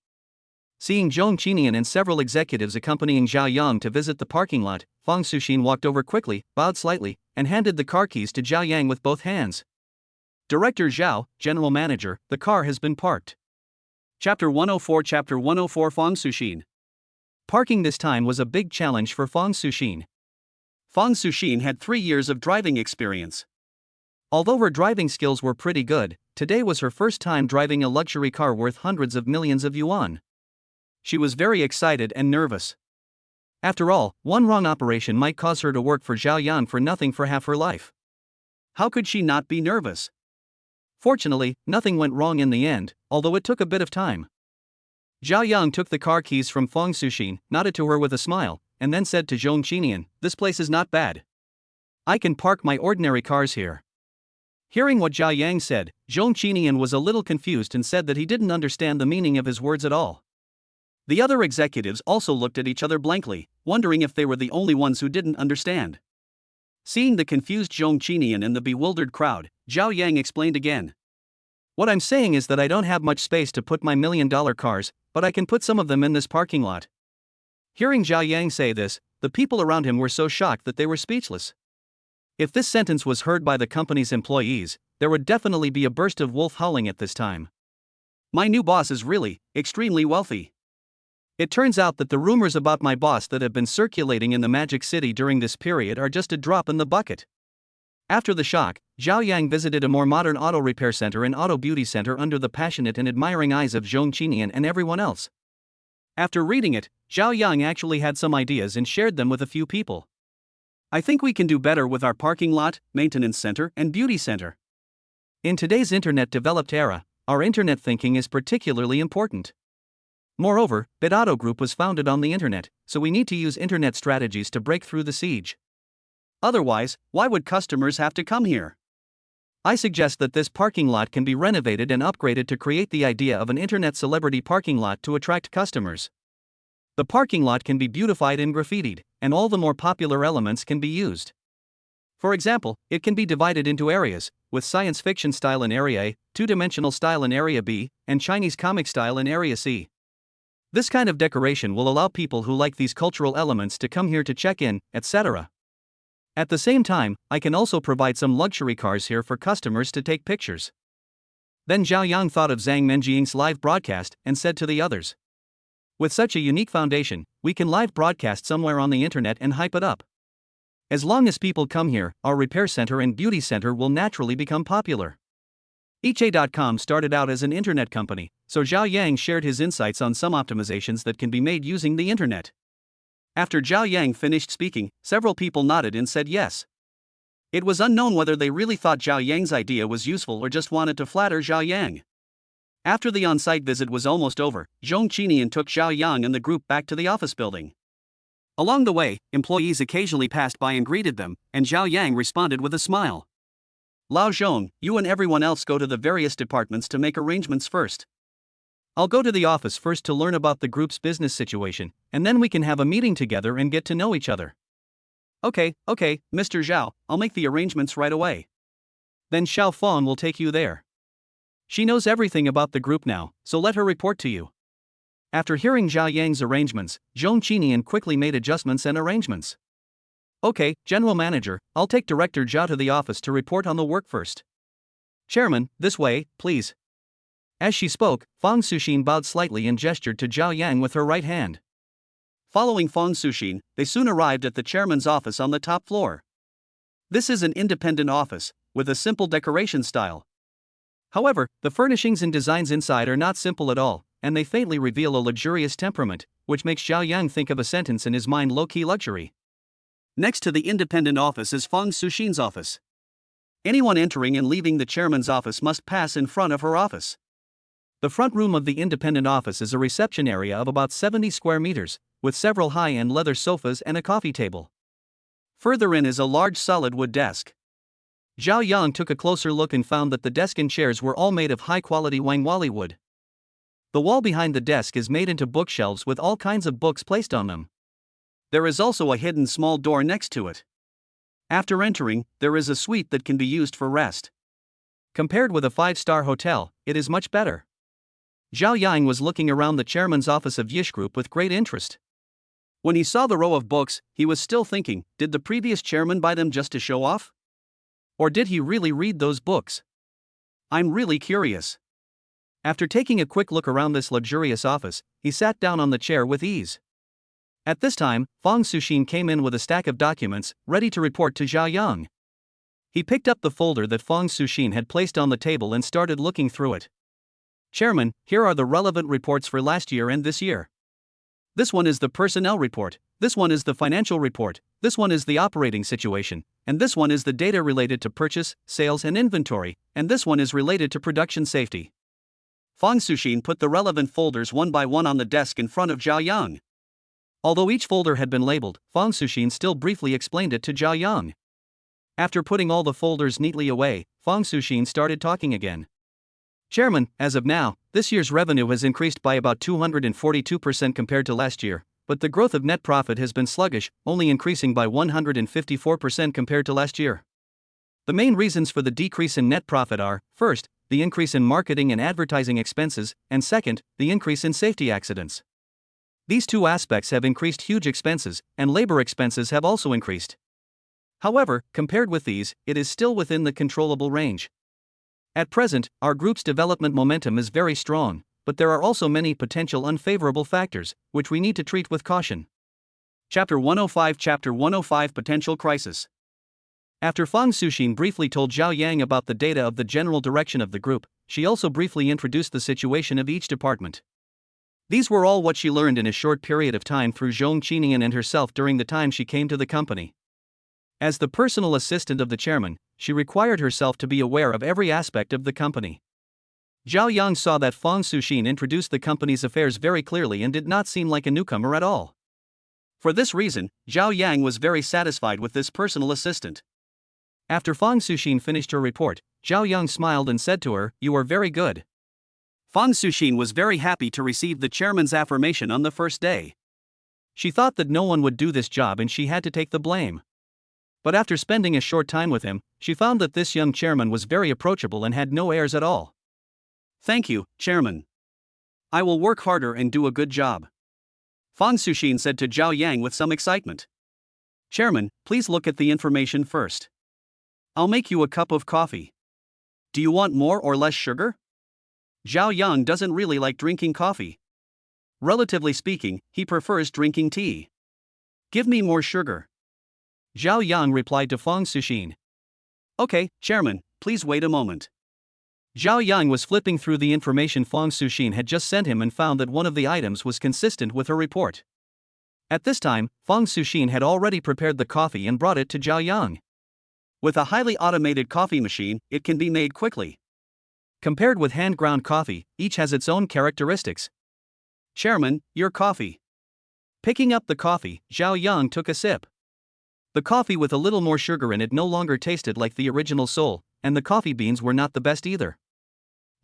Seeing Zhong Qinian and several executives accompanying Xiao Yang to visit the parking lot, Fang Suxin walked over quickly, bowed slightly, and handed the car keys to Xiao Yang with both hands. Director Xiao, General Manager, the car has been parked. Chapter 104 Fang Suxin. Parking this time was a big challenge for Fang Suxin. Fang Suxin had 3 years of driving experience. Although her driving skills were pretty good, today was her first time driving a luxury car worth hundreds of millions of yuan. She was very excited and nervous. After all, one wrong operation might cause her to work for Xiao Yang for nothing for half her life. How could she not be nervous? Fortunately, nothing went wrong in the end, although it took a bit of time. Xiao Yang took the car keys from Fang Suxin, nodded to her with a smile, and then said to Zhong Qinian, "This place is not bad. I can park my ordinary cars here." Hearing what Xiao Yang said, Zhong Qinian was a little confused and said that he didn't understand the meaning of his words at all. The other executives also looked at each other blankly, wondering if they were the only ones who didn't understand. Seeing the confused Zhong Qinian and the bewildered crowd, Xiao Yang explained again. "What I'm saying is that I don't have much space to put my million-dollar cars, but I can put some of them in this parking lot." Hearing Xiao Yang say this, the people around him were so shocked that they were speechless. If this sentence was heard by the company's employees, there would definitely be a burst of wolf howling at this time. My new boss is really, extremely wealthy. It turns out that the rumors about my boss that have been circulating in the Magic City during this period are just a drop in the bucket. After the shock, Xiao Yang visited a more modern auto repair center and auto beauty center under the passionate and admiring eyes of Zhong Qinian and everyone else. After reading it, Xiao Yang actually had some ideas and shared them with a few people. I think we can do better with our parking lot, maintenance center, and beauty center. In today's internet-developed era, our internet thinking is particularly important. Moreover, BitAuto Group was founded on the internet, so we need to use internet strategies to break through the siege. Otherwise, why would customers have to come here? I suggest that this parking lot can be renovated and upgraded to create the idea of an internet celebrity parking lot to attract customers. The parking lot can be beautified and graffitied, and all the more popular elements can be used. For example, it can be divided into areas, with science fiction style in Area A, two-dimensional style in Area B, and Chinese comic style in Area C. This kind of decoration will allow people who like these cultural elements to come here to check in, etc. At the same time, I can also provide some luxury cars here for customers to take pictures. Then Xiao Yang thought of Zang Mening's live broadcast and said to the others, "With such a unique foundation, we can live broadcast somewhere on the internet and hype it up. As long as people come here, our repair center and beauty center will naturally become popular." eChe.com started out as an internet company, so Xiao Yang shared his insights on some optimizations that can be made using the internet. After Xiao Yang finished speaking, several people nodded and said yes. It was unknown whether they really thought Xiao Yang's idea was useful or just wanted to flatter Xiao Yang. After the on-site visit was almost over, Zhong Qinian took Xiao Yang and the group back to the office building. Along the way, employees occasionally passed by and greeted them, and Xiao Yang responded with a smile. "Lao Zhong, you and everyone else go to the various departments to make arrangements first. I'll go to the office first to learn about the group's business situation, and then we can have a meeting together and get to know each other." Okay, Mr. Xiao, I'll make the arrangements right away. Then Xiao Fong will take you there. She knows everything about the group now, so let her report to you. After hearing Zhao Yang's arrangements, Zhong Qinian quickly made adjustments and arrangements. Okay, General Manager, I'll take Director Zhao to the office to report on the work first. Chairman, this way, please. As she spoke, Fang Suxin bowed slightly and gestured to Zhao Yang with her right hand. Following Fang Suxin, they soon arrived at the chairman's office on the top floor. This is an independent office, with a simple decoration style. However, the furnishings and designs inside are not simple at all, and they faintly reveal a luxurious temperament, which makes Zhao Yang think of a sentence in his mind: low-key luxury. Next to the independent office is Fang Suxin's office. Anyone entering and leaving the chairman's office must pass in front of her office. The front room of the independent office is a reception area of about 70 square meters, with several high-end leather sofas and a coffee table. Further in is a large solid wood desk. Zhao Yang took a closer look and found that the desk and chairs were all made of high-quality Wangwali wood. The wall behind the desk is made into bookshelves with all kinds of books placed on them. There is also a hidden small door next to it. After entering, there is a suite that can be used for rest. Compared with a 5-star hotel, it is much better. Zhao Yang was looking around the chairman's office of Yish Group with great interest. When he saw the row of books, he was still thinking, did the previous chairman buy them just to show off? Or did he really read those books? I'm really curious. After taking a quick look around this luxurious office, he sat down on the chair with ease. At this time, Fang Suxin came in with a stack of documents, ready to report to Zhao Yang. He picked up the folder that Fang Suxin had placed on the table and started looking through it. Chairman, here are the relevant reports for last year and this year. This one is the personnel report, this one is the financial report, this one is the operating situation, and this one is the data related to purchase, sales and inventory, and this one is related to production safety. Fang Suxin put the relevant folders one by one on the desk in front of Zhao Yang. Although each folder had been labeled, Fang Suxin still briefly explained it to Zhao Yang. After putting all the folders neatly away, Fang Suxin started talking again. Chairman, as of now, this year's revenue has increased by about 242% compared to last year, but the growth of net profit has been sluggish, only increasing by 154% compared to last year. The main reasons for the decrease in net profit are, first, the increase in marketing and advertising expenses, and second, the increase in safety accidents. These two aspects have increased huge expenses, and labor expenses have also increased. However, compared with these, it is still within the controllable range. At present, our group's development momentum is very strong, but there are also many potential unfavorable factors, which we need to treat with caution. Chapter 105 Potential Crisis. After Fang Suxin briefly told Zhao Yang about the data of the general direction of the group, she also briefly introduced the situation of each department. These were all what she learned in a short period of time through Zhong Qinian and herself during the time she came to the company. As the personal assistant of the chairman, she required herself to be aware of every aspect of the company. Zhao Yang saw that Fang Suxin introduced the company's affairs very clearly and did not seem like a newcomer at all. For this reason, Zhao Yang was very satisfied with this personal assistant. After Fang Suxin finished her report, Zhao Yang smiled and said to her, "You are very good." Fang Suxin was very happy to receive the chairman's affirmation on the first day. She thought that no one would do this job and she had to take the blame. But after spending a short time with him, she found that this young chairman was very approachable and had no airs at all. "Thank you, Chairman. I will work harder and do a good job," Fang Suxin said to Zhao Yang with some excitement. "Chairman, please look at the information first. I'll make you a cup of coffee. Do you want more or less sugar?" Zhao Yang doesn't really like drinking coffee. Relatively speaking, he prefers drinking tea. "Give me more sugar," Zhao Yang replied to Fang Suxin. "Okay, Chairman, please wait a moment." Zhao Yang was flipping through the information Fang Suxin had just sent him and found that one of the items was consistent with her report. At this time, Fang Suxin had already prepared the coffee and brought it to Zhao Yang. With a highly automated coffee machine, it can be made quickly. Compared with hand-ground coffee, each has its own characteristics. "Chairman, your coffee." Picking up the coffee, Zhao Yang took a sip. The coffee with a little more sugar in it no longer tasted like the original soul, and the coffee beans were not the best either.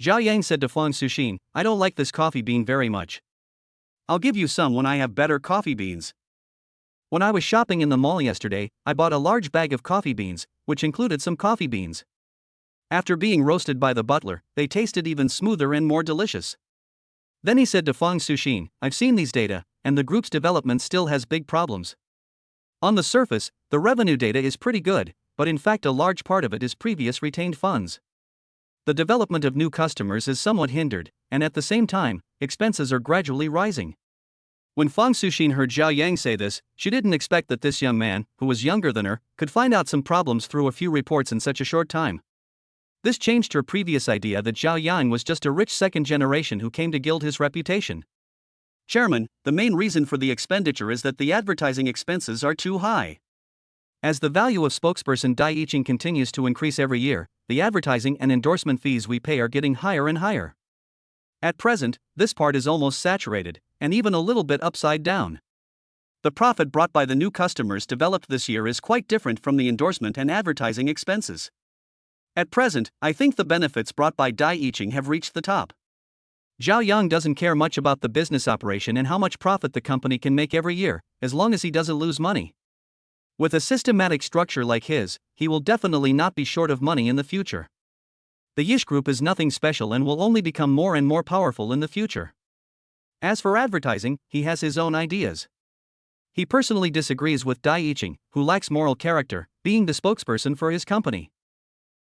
Zhao Yang said to Fang Suxin, "I don't like this coffee bean very much. I'll give you some when I have better coffee beans." When I was shopping in the mall yesterday, I bought a large bag of coffee beans, which included some coffee beans. After being roasted by the butler, they tasted even smoother and more delicious. Then he said to Fang Suxin, I've seen these data, and the group's development still has big problems. On the surface, the revenue data is pretty good, but in fact a large part of it is previous retained funds. The development of new customers is somewhat hindered, and at the same time, expenses are gradually rising. When Fang Suxin heard Zhao Yang say this, she didn't expect that this young man, who was younger than her, could find out some problems through a few reports in such a short time. This changed her previous idea that Zhao Yang was just a rich second generation who came to gild his reputation. Chairman, the main reason for the expenditure is that the advertising expenses are too high. As the value of spokesperson Dai Yiqing continues to increase every year, the advertising and endorsement fees we pay are getting higher and higher. At present, this part is almost saturated, and even a little bit upside down. The profit brought by the new customers developed this year is quite different from the endorsement and advertising expenses. At present, I think the benefits brought by Dai Yiqing have reached the top. Zhao Yang doesn't care much about the business operation and how much profit the company can make every year, as long as he doesn't lose money. With a systematic structure like his, he will definitely not be short of money in the future. The Yish Group is nothing special and will only become more and more powerful in the future. As for advertising, he has his own ideas. He personally disagrees with Dai Yiqing, who lacks moral character, being the spokesperson for his company.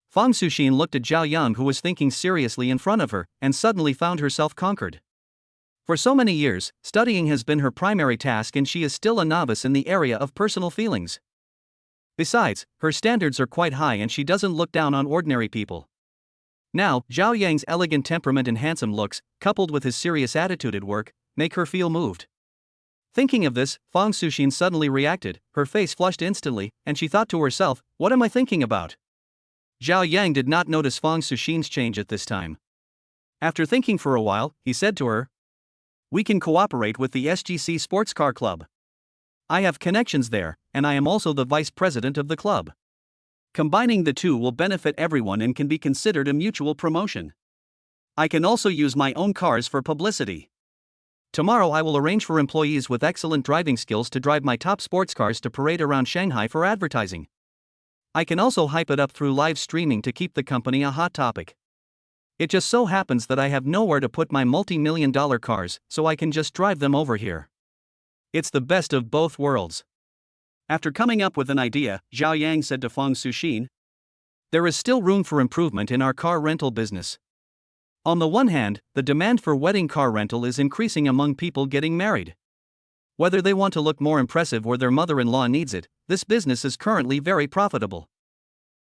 Fang Suxin looked at Zhao Yang, who was thinking seriously in front of her, and suddenly found herself conquered. For so many years, studying has been her primary task and she is still a novice in the area of personal feelings. Besides, her standards are quite high and she doesn't look down on ordinary people. Now, Zhao Yang's elegant temperament and handsome looks, coupled with his serious attitude at work, make her feel moved. Thinking of this, Fang Suxin suddenly reacted, her face flushed instantly, and she thought to herself, what am I thinking about? Zhao Yang did not notice Fang Suxin's change at this time. After thinking for a while, he said to her, we can cooperate with the SGC Sports Car Club. I have connections there, and I am also the vice president of the club. Combining the two will benefit everyone and can be considered a mutual promotion. I can also use my own cars for publicity. Tomorrow I will arrange for employees with excellent driving skills to drive my top sports cars to parade around Shanghai for advertising. I can also hype it up through live streaming to keep the company a hot topic. It just so happens that I have nowhere to put my multi-million-dollar cars, so I can just drive them over here. It's the best of both worlds. After coming up with an idea, Zhao Yang said to Fang Suxin, there is still room for improvement in our car rental business. On the one hand, the demand for wedding car rental is increasing among people getting married. Whether they want to look more impressive or their mother-in-law needs it, this business is currently very profitable.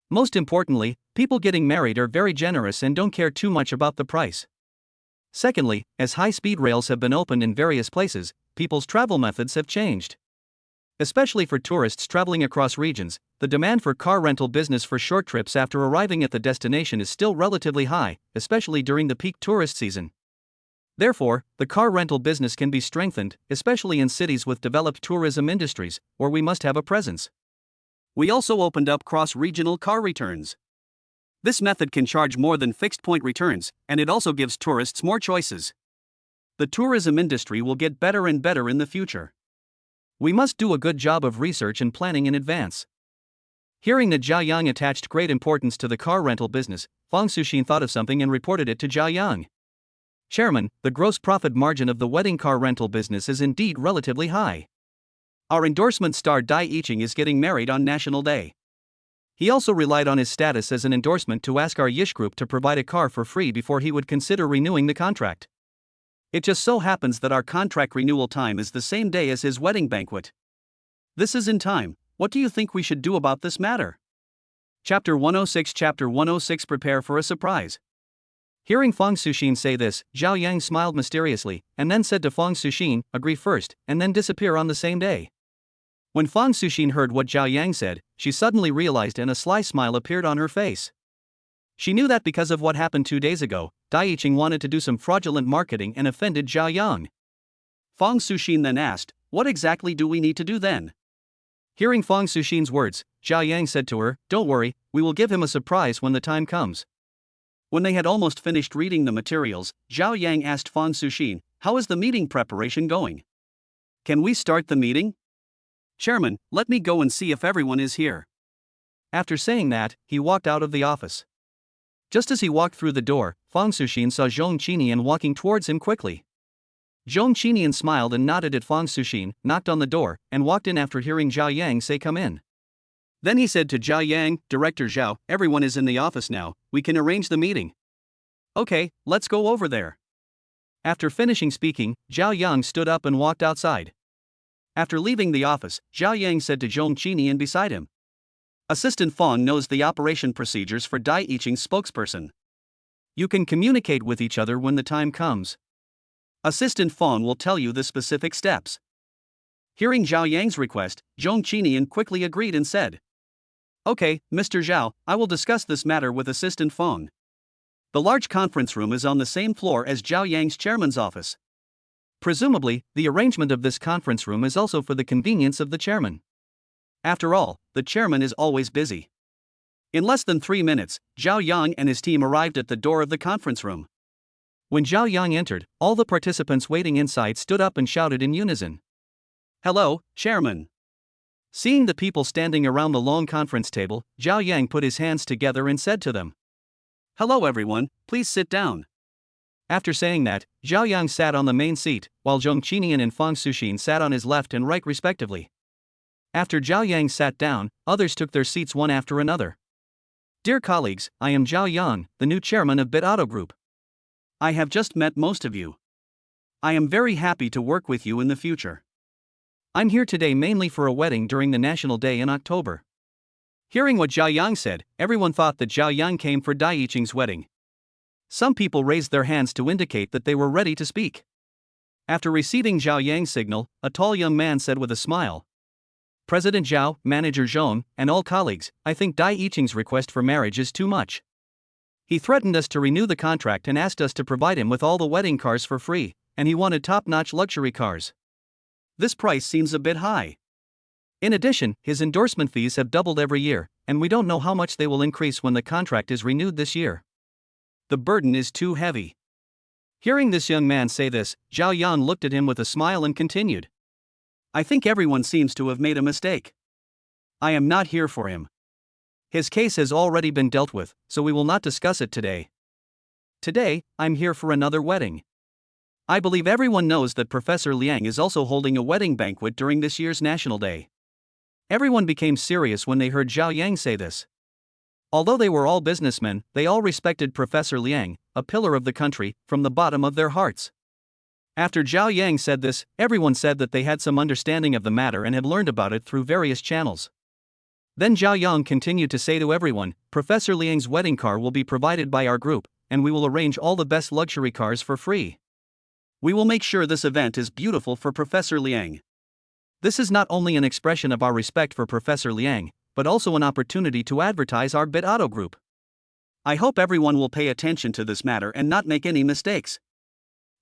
Most importantly, people getting married are very generous and don't care too much about the price. Secondly, as high-speed rails have been opened in various places, people's travel methods have changed. Especially for tourists traveling across regions, the demand for car rental business for short trips after arriving at the destination is still relatively high, especially during the peak tourist season. Therefore, the car rental business can be strengthened, especially in cities with developed tourism industries, where we must have a presence. We also opened up cross-regional car returns. This method can charge more than fixed-point returns, and it also gives tourists more choices. The tourism industry will get better and better in the future. We must do a good job of research and planning in advance. Hearing that Zhao Yang attached great importance to the car rental business, Fang Suxin thought of something and reported it to Zhao Yang. Chairman, the gross profit margin of the wedding car rental business is indeed relatively high. Our endorsement star Dai Yiqing is getting married on National Day. He also relied on his status as an endorsement to ask our Yish Group to provide a car for free before he would consider renewing the contract. It just so happens that our contract renewal time is the same day as his wedding banquet. This is in time. What do you think we should do about this matter? Chapter 106 Prepare for a surprise. Hearing Fang Suxin say this, Zhao Yang smiled mysteriously, and then said to Fang Suxin, agree first, and then disappear on the same day. When Fang Suxin heard what Zhao Yang said, she suddenly realized and a sly smile appeared on her face. She knew that because of what happened 2 days ago, Dai Yiqing wanted to do some fraudulent marketing and offended Zhao Yang. Fang Suxin then asked, what exactly do we need to do then? Hearing Fang Suxin's words, Zhao Yang said to her, don't worry, we will give him a surprise when the time comes. When they had almost finished reading the materials, Zhao Yang asked Fang Suxin, how is the meeting preparation going? Can we start the meeting? Chairman, let me go and see if everyone is here. After saying that, he walked out of the office. Just as he walked through the door, Fang Suxian saw Zhong Qinian walking towards him quickly. Zhong Qinian smiled and nodded at Fang Suxian, knocked on the door, and walked in after hearing Zhao Yang say come in. Then he said to Zhao Yang, Director Xiao, everyone is in the office now, we can arrange the meeting. Okay, let's go over there. After finishing speaking, Zhao Yang stood up and walked outside. After leaving the office, Zhao Yang said to Zhong Qinian beside him. Assistant Fang knows the operation procedures for Dai Yiqing's spokesperson. You can communicate with each other when the time comes. Assistant Fang will tell you the specific steps. Hearing Zhao Yang's request, Zhong Qinian quickly agreed and said, Okay, Mr. Xiao, I will discuss this matter with Assistant Fang. The large conference room is on the same floor as Zhao Yang's chairman's office. Presumably, the arrangement of this conference room is also for the convenience of the chairman. After all, the chairman is always busy. In less than 3 minutes, Zhao Yang and his team arrived at the door of the conference room. When Zhao Yang entered, all the participants waiting inside stood up and shouted in unison. Hello, Chairman. Seeing the people standing around the long conference table, Zhao Yang put his hands together and said to them, Hello everyone, please sit down. After saying that, Zhao Yang sat on the main seat, while Zhong Qinian and Fang Suxian sat on his left and right respectively. After Zhao Yang sat down, others took their seats one after another. Dear colleagues, I am Zhao Yang, the new chairman of Bit Auto Group. I have just met most of you. I am very happy to work with you in the future. I'm here today mainly for a wedding during the National Day in October. Hearing what Zhao Yang said, everyone thought that Zhao Yang came for Dai Yiqing's wedding. Some people raised their hands to indicate that they were ready to speak. After receiving Zhao Yang's signal, a tall young man said with a smile, President Zhao, Manager Zhong, and all colleagues, I think Dai Yiqing's request for marriage is too much. He threatened us to renew the contract and asked us to provide him with all the wedding cars for free, and he wanted top-notch luxury cars. This price seems a bit high. In addition, his endorsement fees have doubled every year, and we don't know how much they will increase when the contract is renewed this year. The burden is too heavy. Hearing this young man say this, Zhao Yan looked at him with a smile and continued. I think everyone seems to have made a mistake. I am not here for him. His case has already been dealt with, so we will not discuss it today. Today, I'm here for another wedding. I believe everyone knows that Professor Liang is also holding a wedding banquet during this year's National Day. Everyone became serious when they heard Zhao Yang say this. Although they were all businessmen, they all respected Professor Liang, a pillar of the country, from the bottom of their hearts. After Zhao Yang said this, everyone said that they had some understanding of the matter and had learned about it through various channels. Then Zhao Yang continued to say to everyone, Professor Liang's wedding car will be provided by our group, and we will arrange all the best luxury cars for free. We will make sure this event is beautiful for Professor Liang. This is not only an expression of our respect for Professor Liang, but also an opportunity to advertise our Bit Auto Group. I hope everyone will pay attention to this matter and not make any mistakes.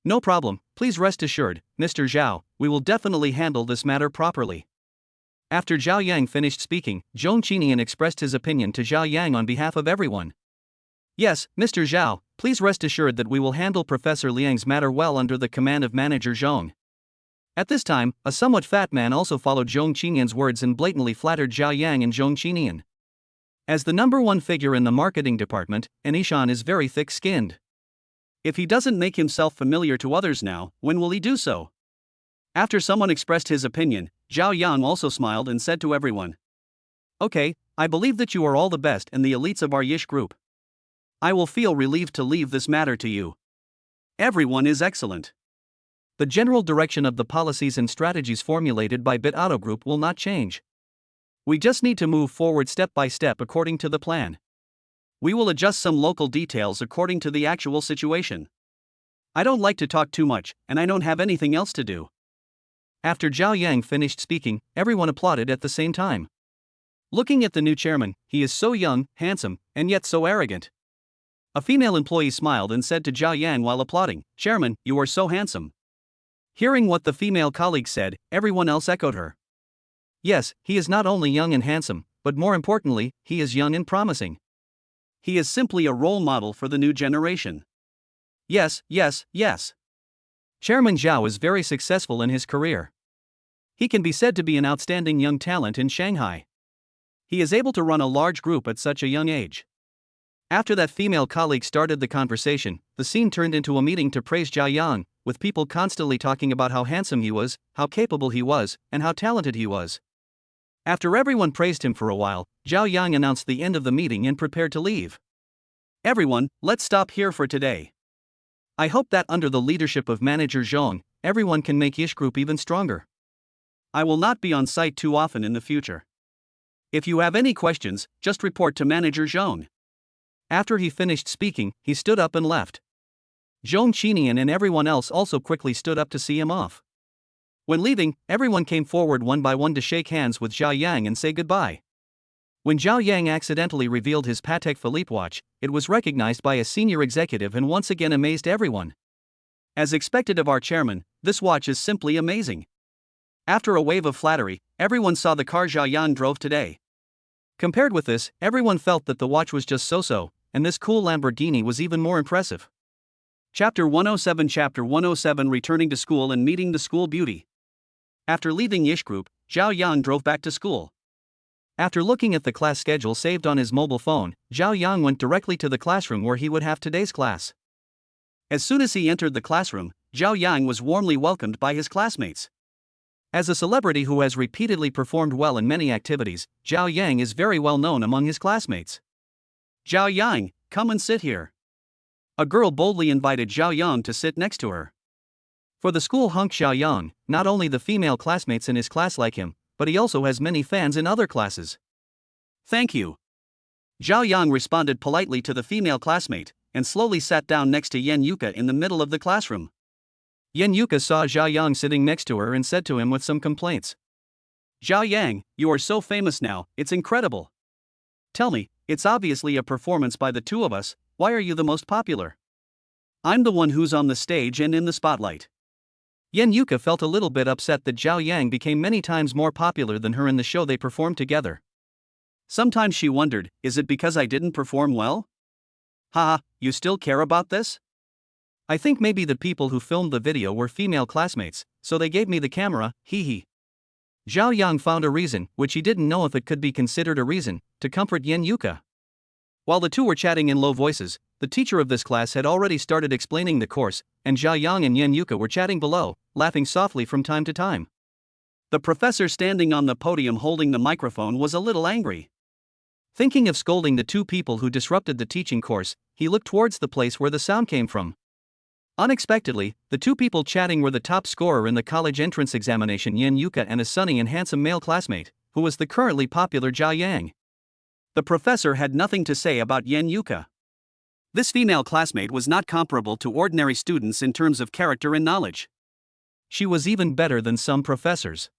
No problem, please rest assured, Mr. Zhao, we will definitely handle this matter properly. After Zhao Yang finished speaking, Zhong Qinian expressed his opinion to Zhao Yang on behalf of everyone. Yes, Mr. Zhao, please rest assured that we will handle Professor Liang's matter well under the command of Manager Zhong. At this time, a somewhat fat man also followed Zhong Qinian's words and blatantly flattered Zhao Yang and Zhong Qinian. As the number one figure in the marketing department, Anishan is very thick-skinned. If he doesn't make himself familiar to others now, when will he do so? After someone expressed his opinion, Zhao Yang also smiled and said to everyone, Okay, I believe that you are all the best and the elites of our Yish group. I will feel relieved to leave this matter to you. Everyone is excellent. The general direction of the policies and strategies formulated by Bit Auto Group will not change. We just need to move forward step by step according to the plan. We will adjust some local details according to the actual situation. I don't like to talk too much, and I don't have anything else to do. After Zhao Yang finished speaking, everyone applauded at the same time. Looking at the new chairman, he is so young, handsome, and yet so arrogant. A female employee smiled and said to Zhao Yang while applauding, Chairman, you are so handsome. Hearing what the female colleague said, everyone else echoed her. Yes, he is not only young and handsome, but more importantly, he is young and promising. He is simply a role model for the new generation. Yes, yes, yes. Chairman Zhao is very successful in his career. He can be said to be an outstanding young talent in Shanghai. He is able to run a large group at such a young age. After that female colleague started the conversation, the scene turned into a meeting to praise Zhao Yang, with people constantly talking about how handsome he was, how capable he was, and how talented he was. After everyone praised him for a while, Zhao Yang announced the end of the meeting and prepared to leave. Everyone, let's stop here for today. I hope that under the leadership of Manager Zhong, everyone can make Yish Group even stronger. I will not be on site too often in the future. If you have any questions, just report to Manager Zhong. After he finished speaking, he stood up and left. Zhong Qinian and everyone else also quickly stood up to see him off. When leaving, everyone came forward one by one to shake hands with Zhao Yang and say goodbye. When Zhao Yang accidentally revealed his Patek Philippe watch, it was recognized by a senior executive and once again amazed everyone. As expected of our chairman, this watch is simply amazing. After a wave of flattery, everyone saw the car Zhao Yang drove today. Compared with this, everyone felt that the watch was just so-so, and this cool Lamborghini was even more impressive. Chapter 107 Returning to school and meeting the school beauty. After leaving Yish Group, Zhao Yang drove back to school. After looking at the class schedule saved on his mobile phone, Zhao Yang went directly to the classroom where he would have today's class. As soon as he entered the classroom, Zhao Yang was warmly welcomed by his classmates. As a celebrity who has repeatedly performed well in many activities, Zhao Yang is very well known among his classmates. Zhao Yang, come and sit here. A girl boldly invited Zhao Yang to sit next to her. For the school hunk Zhao Yang, not only the female classmates in his class like him, but he also has many fans in other classes. Thank you. Zhao Yang responded politely to the female classmate, and slowly sat down next to Yan Yuka in the middle of the classroom. Yan Yuka saw Zhao Yang sitting next to her and said to him with some complaints. Zhao Yang, you are so famous now, it's incredible. Tell me, it's obviously a performance by the two of us, why are you the most popular? I'm the one who's on the stage and in the spotlight. Yan Yuka felt a little bit upset that Zhao Yang became many times more popular than her in the show they performed together. Sometimes she wondered, is it because I didn't perform well? Haha, you still care about this? I think maybe the people who filmed the video were female classmates, so they gave me the camera, hee hee. Zhao Yang found a reason, which he didn't know if it could be considered a reason, to comfort Yan Yuka. While the two were chatting in low voices, the teacher of this class had already started explaining the course, and Zhao Yang and Yan Yuka were chatting below, laughing softly from time to time. The professor standing on the podium holding the microphone was a little angry. Thinking of scolding the two people who disrupted the teaching course, he looked towards the place where the sound came from. Unexpectedly, the two people chatting were the top scorer in the college entrance examination Yan Yuka and a sunny and handsome male classmate, who was the currently popular Zhao Yang. The professor had nothing to say about Yan Yuka. This female classmate was not comparable to ordinary students in terms of character and knowledge. She was even better than some professors.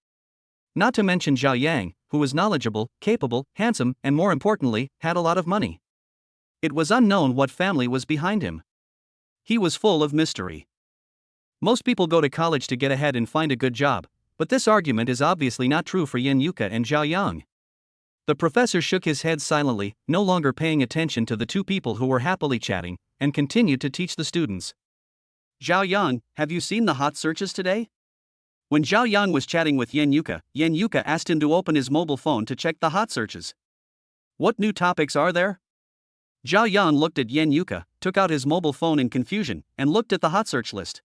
Not to mention Zhao Yang, who was knowledgeable, capable, handsome, and more importantly, had a lot of money. It was unknown what family was behind him. He was full of mystery. Most people go to college to get ahead and find a good job, but this argument is obviously not true for Yan Yuka and Zhao Yang. The professor shook his head silently, no longer paying attention to the two people who were happily chatting, and continued to teach the students. Zhao Yang, have you seen the hot searches today? When Zhao Yang was chatting with Yan Yuka asked him to open his mobile phone to check the hot searches. What new topics are there? Zhao Yang looked at Yan Yuka, took out his mobile phone in confusion, and looked at the hot search list.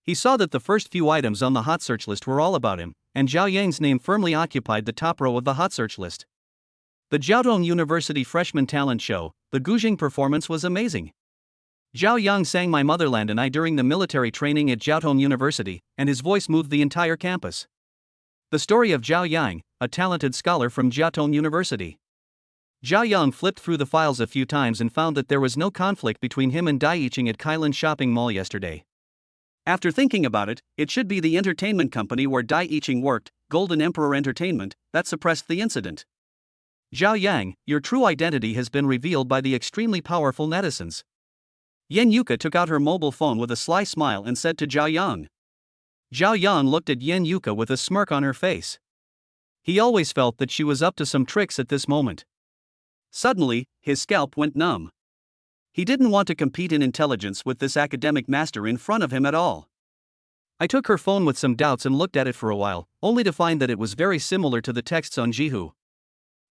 He saw that the first few items on the hot search list were all about him, and Zhao Yang's name firmly occupied the top row of the hot search list. The Jiaotong University Freshman Talent Show, the Guzheng performance was amazing. Zhao Yang sang My Motherland and I during the military training at Jiaotong University, and his voice moved the entire campus. The story of Zhao Yang, a talented scholar from Jiaotong University. Zhao Yang flipped through the files a few times and found that there was no conflict between him and Dai Yicheng at Kailan Shopping Mall yesterday. After thinking about it, it should be the entertainment company where Dai Yicheng worked, Golden Emperor Entertainment, that suppressed the incident. Zhao Yang, your true identity has been revealed by the extremely powerful netizens. Yan Yuka took out her mobile phone with a sly smile and said to Zhao Yang. Zhao Yang looked at Yan Yuka with a smirk on her face. He always felt that she was up to some tricks at this moment. Suddenly, his scalp went numb. He didn't want to compete in intelligence with this academic master in front of him at all. I took her phone with some doubts and looked at it for a while, only to find that it was very similar to the texts on Jihu.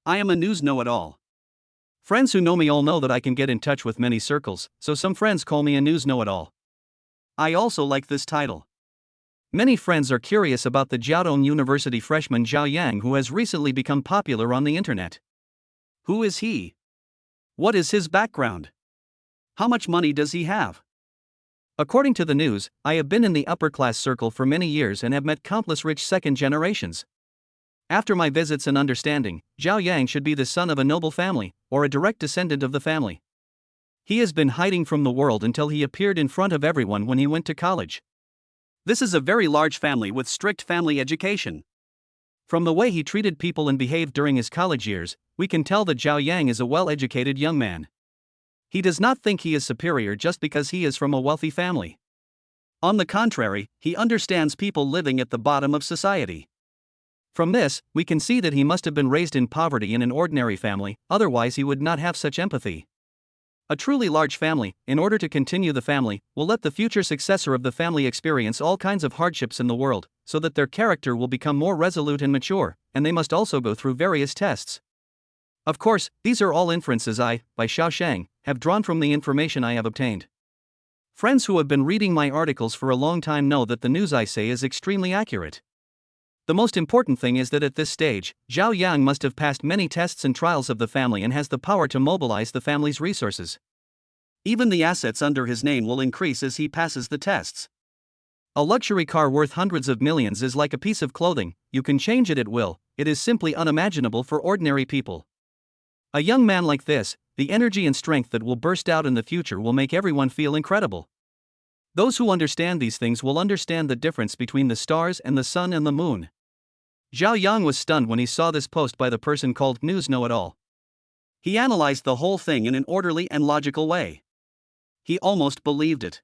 I am a news know-it-all. Friends who know me all know that I can get in touch with many circles, so some friends call me a news know-it-all. I also like this title. Many friends are curious about the Jiaotong University freshman Zhao Yang, who has recently become popular on the internet. Who is he? What is his background? How much money does he have? According to the news, I have been in the upper-class circle for many years and have met countless rich second generations. After my visits and understanding, Zhao Yang should be the son of a noble family, or a direct descendant of the family. He has been hiding from the world until he appeared in front of everyone when he went to college. This is a very large family with strict family education. From the way he treated people and behaved during his college years, we can tell that Zhao Yang is a well-educated young man. He does not think he is superior just because he is from a wealthy family. On the contrary, he understands people living at the bottom of society. From this, we can see that he must have been raised in poverty in an ordinary family, otherwise he would not have such empathy. A truly large family, in order to continue the family, will let the future successor of the family experience all kinds of hardships in the world, so that their character will become more resolute and mature, and they must also go through various tests. Of course, these are all inferences I, by Xiao, have drawn from the information I have obtained. Friends who have been reading my articles for a long time know that the news I say is extremely accurate. The most important thing is that at this stage, Zhao Yang must have passed many tests and trials of the family and has the power to mobilize the family's resources. Even the assets under his name will increase as he passes the tests. A luxury car worth hundreds of millions is like a piece of clothing, you can change it at will, it is simply unimaginable for ordinary people. A young man like this, the energy and strength that will burst out in the future will make everyone feel incredible. Those who understand these things will understand the difference between the stars and the sun and the moon. Zhao Yang was stunned when he saw this post by the person called News Know-It-All. He analyzed the whole thing in an orderly and logical way. He almost believed it.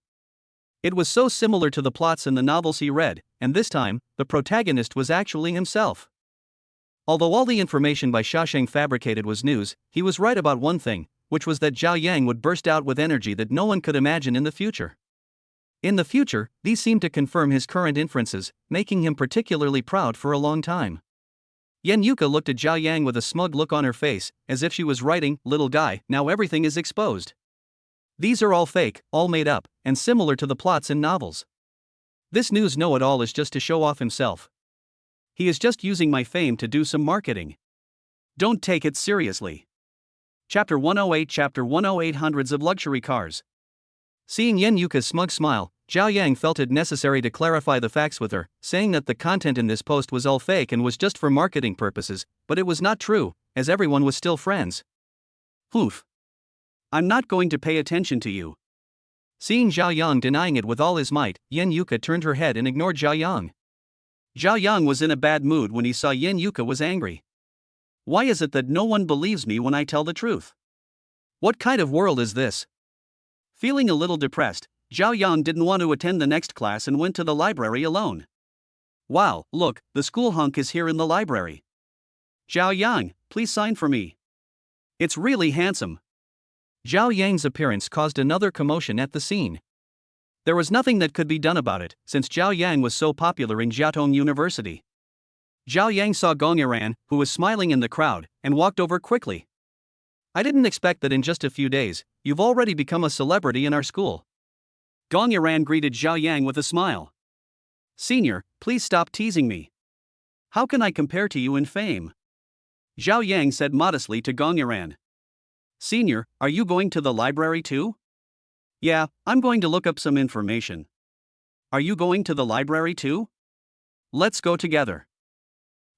It was so similar to the plots in the novels he read, and this time, the protagonist was actually himself. Although all the information by Xiao fabricated was news, he was right about one thing, which was that Zhao Yang would burst out with energy that no one could imagine in the future. In the future, these seemed to confirm his current inferences, making him particularly proud for a long time. Yan Yuka looked at Zhao Yang with a smug look on her face, as if she was writing, "Little guy, now everything is exposed. These are all fake, all made up, and similar to the plots in novels. This news know-it-all is just to show off himself. He is just using my fame to do some marketing. Don't take it seriously." Chapter 108 Hundreds of luxury cars. Seeing Yan Yuka's smug smile, Zhao Yang felt it necessary to clarify the facts with her, saying that the content in this post was all fake and was just for marketing purposes, but it was not true, as everyone was still friends. Oof. I'm not going to pay attention to you. Seeing Zhao Yang denying it with all his might, Yan Yuka turned her head and ignored Zhao Yang. Zhao Yang was in a bad mood when he saw Yan Yuka was angry. Why is it that no one believes me when I tell the truth? What kind of world is this? Feeling a little depressed, Zhao Yang didn't want to attend the next class and went to the library alone. Wow, look, the school hunk is here in the library. Zhao Yang, please sign for me. It's really handsome. Zhao Yang's appearance caused another commotion at the scene. There was nothing that could be done about it, since Zhao Yang was so popular in Jiaotong University. Zhao Yang saw Gong Yiran, who was smiling in the crowd, and walked over quickly. I didn't expect that in just a few days, you've already become a celebrity in our school. Gong Yiran greeted Zhao Yang with a smile. Senior, please stop teasing me. How can I compare to you in fame? Zhao Yang said modestly to Gong Yiran. Senior, are you going to the library too? Yeah, I'm going to look up some information. Are you going to the library too? Let's go together.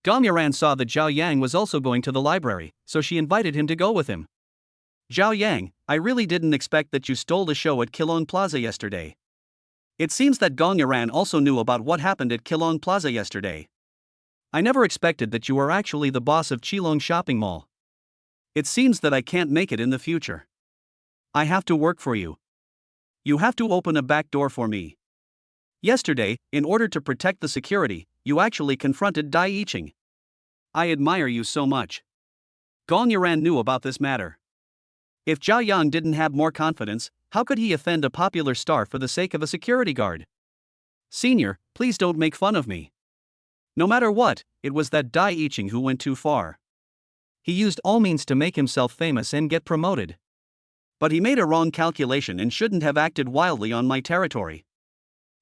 Gong Yiran saw that Zhao Yang was also going to the library, so she invited him to go with him. Zhao Yang, I really didn't expect that you stole the show at Keelong Plaza yesterday. It seems that Gong Yiran also knew about what happened at Keelong Plaza yesterday. I never expected that you are actually the boss of Keelong Shopping Mall. It seems that I can't make it in the future. I have to work for you. You have to open a back door for me. Yesterday, in order to protect the security, you actually confronted Dai Yiqing. I admire you so much. Gong Yiran knew about this matter. If Zhao Yang didn't have more confidence, how could he offend a popular star for the sake of a security guard? Senior, please don't make fun of me. No matter what, it was that Dai Yiqing who went too far. He used all means to make himself famous and get promoted. But he made a wrong calculation and shouldn't have acted wildly on my territory.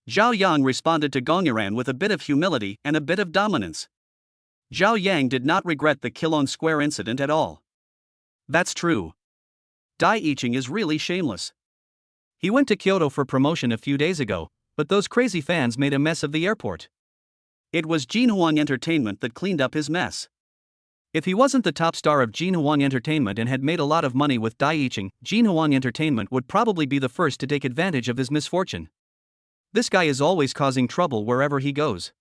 Zhao Yang responded to Gong Yuan with a bit of humility and a bit of dominance. Zhao Yang did not regret the Kilon Square incident at all. That's true. Dai Yiqing is really shameless. He went to Kyoto for promotion a few days ago, but those crazy fans made a mess of the airport. It was Jinhuang Entertainment that cleaned up his mess. If he wasn't the top star of Jinhuang Entertainment and had made a lot of money with Dai Yiqing, Jinhuang Entertainment would probably be the first to take advantage of his misfortune. This guy is always causing trouble wherever he goes.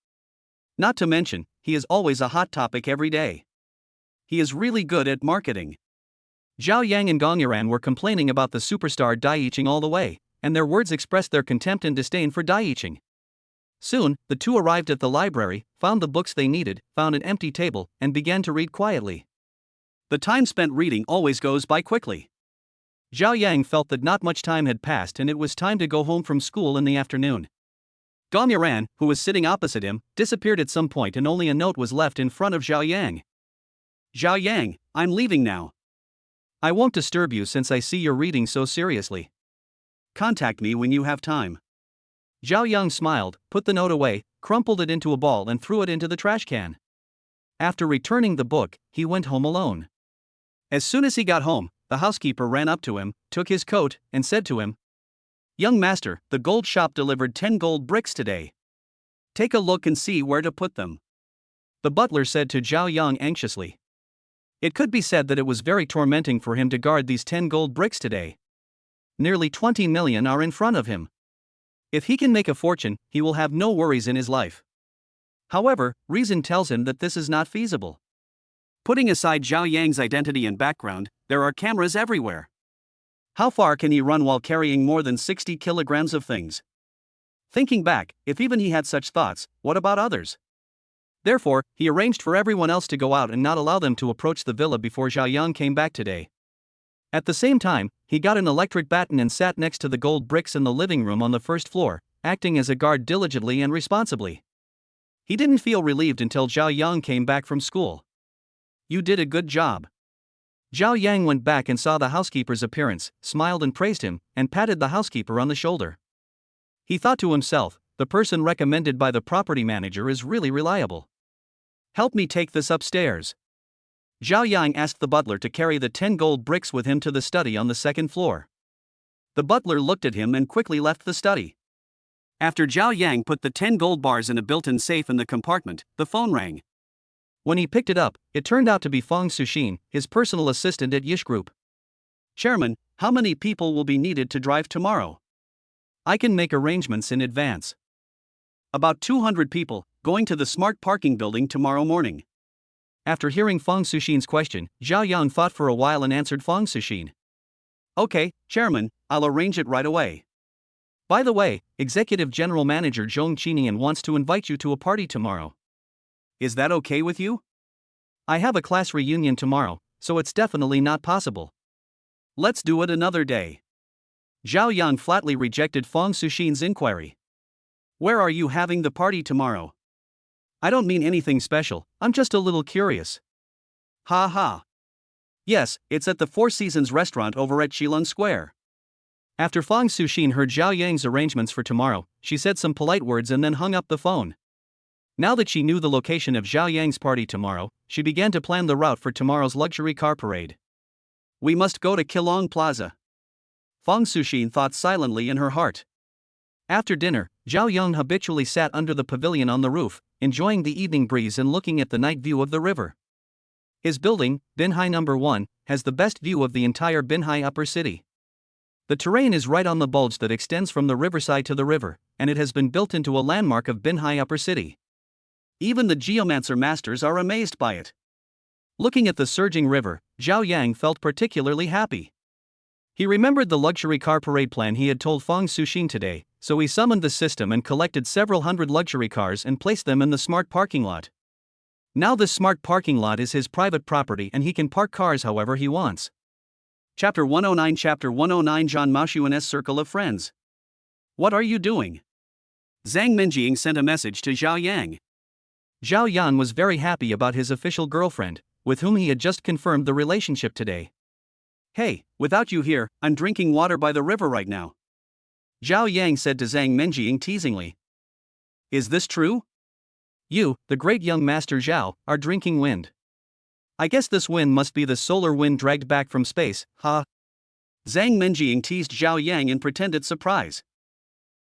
Not to mention, he is always a hot topic every day. He is really good at marketing. Zhao Yang and Gong Yuan were complaining about the superstar Dai Yiqing all the way, and their words expressed their contempt and disdain for Dai Yiqing. Soon, the two arrived at the library, found the books they needed, found an empty table, and began to read quietly. The time spent reading always goes by quickly. Zhao Yang felt that not much time had passed and it was time to go home from school in the afternoon. Gong Yuan, who was sitting opposite him, disappeared at some point and only a note was left in front of Zhao Yang. Zhao Yang, I'm leaving now. I won't disturb you since I see you're reading so seriously. Contact me when you have time. Zhao Yang smiled, put the note away, crumpled it into a ball and threw it into the trash can. After returning the book, he went home alone. As soon as he got home, the housekeeper ran up to him, took his coat, and said to him, "Young master, the gold shop delivered 10 gold bricks today. Take a look and see where to put them." The butler said to Zhao Yang anxiously. It could be said that it was very tormenting for him to guard these 10 gold bricks today. Nearly 20 million are in front of him. If he can make a fortune, he will have no worries in his life. However, reason tells him that this is not feasible. Putting aside Zhao Yang's identity and background, there are cameras everywhere. How far can he run while carrying more than 60 kilograms of things? Thinking back, if even he had such thoughts, what about others? Therefore, he arranged for everyone else to go out and not allow them to approach the villa before Zhao Yang came back today. At the same time, he got an electric baton and sat next to the gold bricks in the living room on the first floor, acting as a guard diligently and responsibly. He didn't feel relieved until Zhao Yang came back from school. "You did a good job." Zhao Yang went back and saw the housekeeper's appearance, smiled and praised him, and patted the housekeeper on the shoulder. He thought to himself, the person recommended by the property manager is really reliable. "Help me take this upstairs." Zhao Yang asked the butler to carry the 10 gold bricks with him to the study on the second floor. The butler looked at him and quickly left the study. After Zhao Yang put the 10 gold bars in a built-in safe in the compartment, the phone rang. When he picked it up, it turned out to be Feng Suxin, his personal assistant at Yish Group. "Chairman, how many people will be needed to drive tomorrow? I can make arrangements in advance." "About 200 people, going to the smart parking building tomorrow morning." After hearing Feng Suxin's question, Zhao Yang thought for a while and answered Feng Suxin. "Okay, Chairman, I'll arrange it right away. By the way, Executive General Manager Zhong Qinian wants to invite you to a party tomorrow. Is that okay with you? I have a class reunion tomorrow, so it's definitely not possible. Let's do it another day." Zhao Yang flatly rejected Feng Suxin's inquiry. "Where are you having the party tomorrow?" "I don't mean anything special, I'm just a little curious." "Ha ha. Yes, it's at the Four Seasons restaurant over at Shilun Square." After Feng Suxin heard Zhao Yang's arrangements for tomorrow, she said some polite words and then hung up the phone. Now that she knew the location of Zhao Yang's party tomorrow, she began to plan the route for tomorrow's luxury car parade. "We must go to Kilong Plaza." Feng Suxin thought silently in her heart. After dinner, Zhao Yang habitually sat under the pavilion on the roof, enjoying the evening breeze and looking at the night view of the river. His building, Binhai No. 1, has the best view of the entire Binhai Upper City. The terrain is right on the bulge that extends from the riverside to the river, and it has been built into a landmark of Binhai Upper City. Even the geomancer masters are amazed by it. Looking at the surging river, Zhao Yang felt particularly happy. He remembered the luxury car parade plan he had told Feng Suxin today, so he summoned the system and collected several hundred luxury cars and placed them in the smart parking lot. Now this smart parking lot is his private property and he can park cars however he wants. Chapter 109 Zhan Maoshuan's Circle of Friends. "What are you doing?" Zang Mening sent a message to Zhao Yang. Zhao Yang was very happy about his official girlfriend, with whom he had just confirmed the relationship today. Hey, without you here, I'm drinking water by the river right now, Zhao Yang said to Zang Mening teasingly. Is this true? You, the great young master Xiao, are drinking wind. I guess this wind must be the solar wind dragged back from space, huh? Zang Mening teased Zhao Yang in pretended surprise.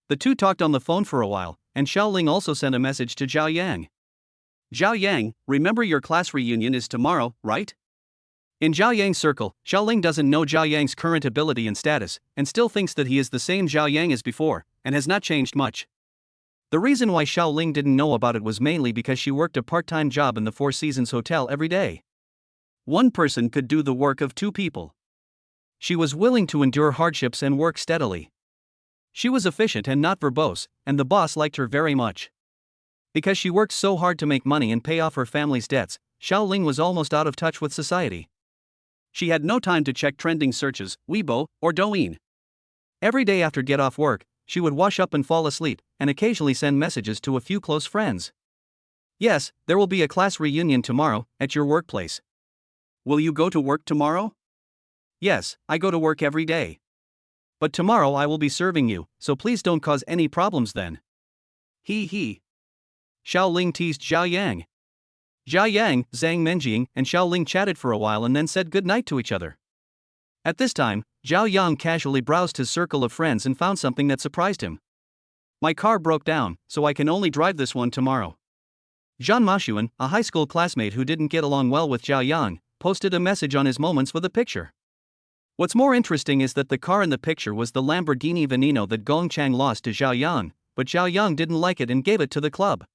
The two talked on the phone for a while, and Shaoling also sent a message to Zhao Yang. Zhao Yang, remember your class reunion is tomorrow, right? In Zhao Yang's circle, Shaoling doesn't know Zhao Yang's current ability and status, and still thinks that he is the same Zhao Yang as before, and has not changed much. The reason why Shaoling didn't know about it was mainly because she worked a part-time job in the Four Seasons Hotel every day. One person could do the work of two people. She was willing to endure hardships and work steadily. She was efficient and not verbose, and the boss liked her very much. Because she worked so hard to make money and pay off her family's debts, Shaoling was almost out of touch with society. She had no time to check trending searches, Weibo, or Douyin. Every day after get off work, she would wash up and fall asleep, and occasionally send messages to a few close friends. Yes, there will be a class reunion tomorrow, at your workplace. Will you go to work tomorrow? Yes, I go to work every day. But tomorrow I will be serving you, so please don't cause any problems then. He. Shaoling teased Zhao Yang. Zhao Yang, Zang Mening, and Shaoling chatted for a while and then said goodnight to each other. At this time, Zhao Yang casually browsed his circle of friends and found something that surprised him. My car broke down, so I can only drive this one tomorrow. Zhan Maoxuan, a high school classmate who didn't get along well with Zhao Yang, posted a message on his moments with a picture. What's more interesting is that the car in the picture was the Lamborghini Veneno that Gong Chang lost to Zhao Yang, but Zhao Yang didn't like it and gave it to the club.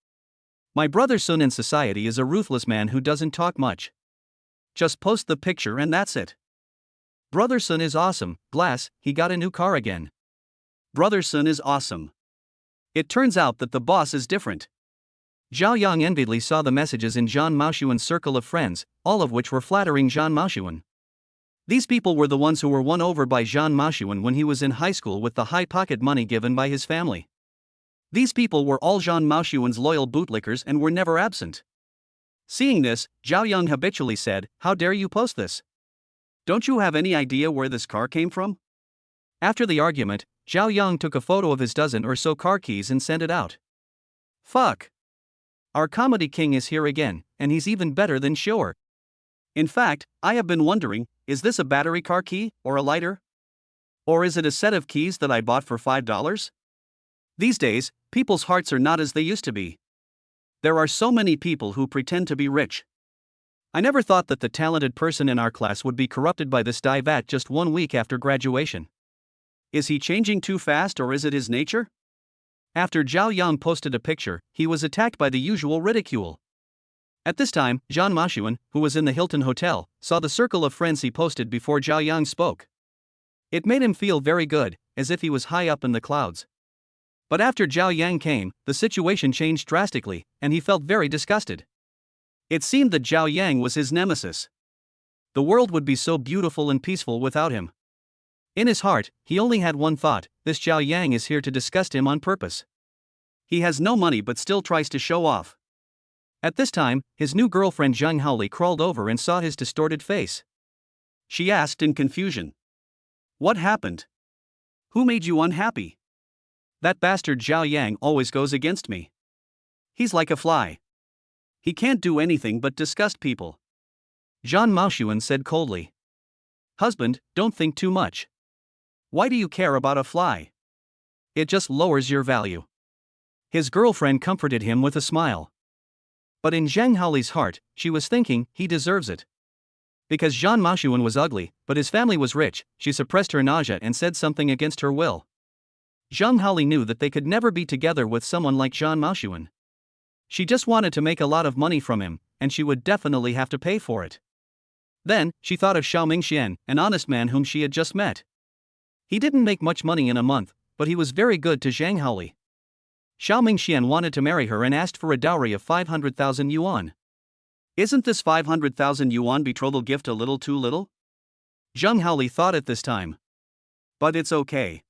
My brother Sun in society is a ruthless man who doesn't talk much. Just post the picture and that's it. Brother Sun is awesome, glass, he got a new car again. Brother Sun is awesome. It turns out that the boss is different. Zhao Yang enviedly saw the messages in Zhan Maoxuan's circle of friends, all of which were flattering Zhan Maoxuan. These people were the ones who were won over by Zhan Maoxuan when he was in high school with the high pocket money given by his family. These people were all Zhan Maoxuan's loyal bootlickers and were never absent. Seeing this, Zhao Yang habitually said, "How dare you post this? Don't you have any idea where this car came from?" After the argument, Zhao Yang took a photo of his dozen or so car keys and sent it out. Fuck. Our comedy king is here again, and he's even better than Xiao. In fact, I have been wondering, is this a battery car key, or a lighter? Or is it a set of keys that I bought for $5? These days, people's hearts are not as they used to be. There are so many people who pretend to be rich. I never thought that the talented person in our class would be corrupted by this divat just 1 week after graduation. Is he changing too fast or is it his nature? After Zhao Yang posted a picture, he was attacked by the usual ridicule. At this time, Zhan Maoxuan, who was in the Hilton Hotel, saw the circle of friends he posted before Zhao Yang spoke. It made him feel very good, as if he was high up in the clouds. But after Zhao Yang came, the situation changed drastically, and he felt very disgusted. It seemed that Zhao Yang was his nemesis. The world would be so beautiful and peaceful without him. In his heart, he only had one thought: this Zhao Yang is here to disgust him on purpose. He has no money but still tries to show off. At this time, his new girlfriend Zhang Haoli crawled over and saw his distorted face. She asked in confusion, "What happened? Who made you unhappy?" "That bastard Zhao Yang always goes against me. He's like a fly. He can't do anything but disgust people," Zhan Maoxuan said coldly. "Husband, don't think too much. Why do you care about a fly? It just lowers your value." His girlfriend comforted him with a smile. But in Zhang Haoli's heart, she was thinking, he deserves it. Because Zhan Maoxuan was ugly, but his family was rich, she suppressed her nausea and said something against her will. Zhang Haoli knew that they could never be together with someone like Zhan Maoxuan. She just wanted to make a lot of money from him, and she would definitely have to pay for it. Then, she thought of Xiao Mingxian, an honest man whom she had just met. He didn't make much money in a month, but he was very good to Zhang Haoli. Xiao Mingxian wanted to marry her and asked for a dowry of 500,000 yuan. Isn't this 500,000 yuan betrothal gift a little too little? Zhang Haoli thought at this time. But it's okay.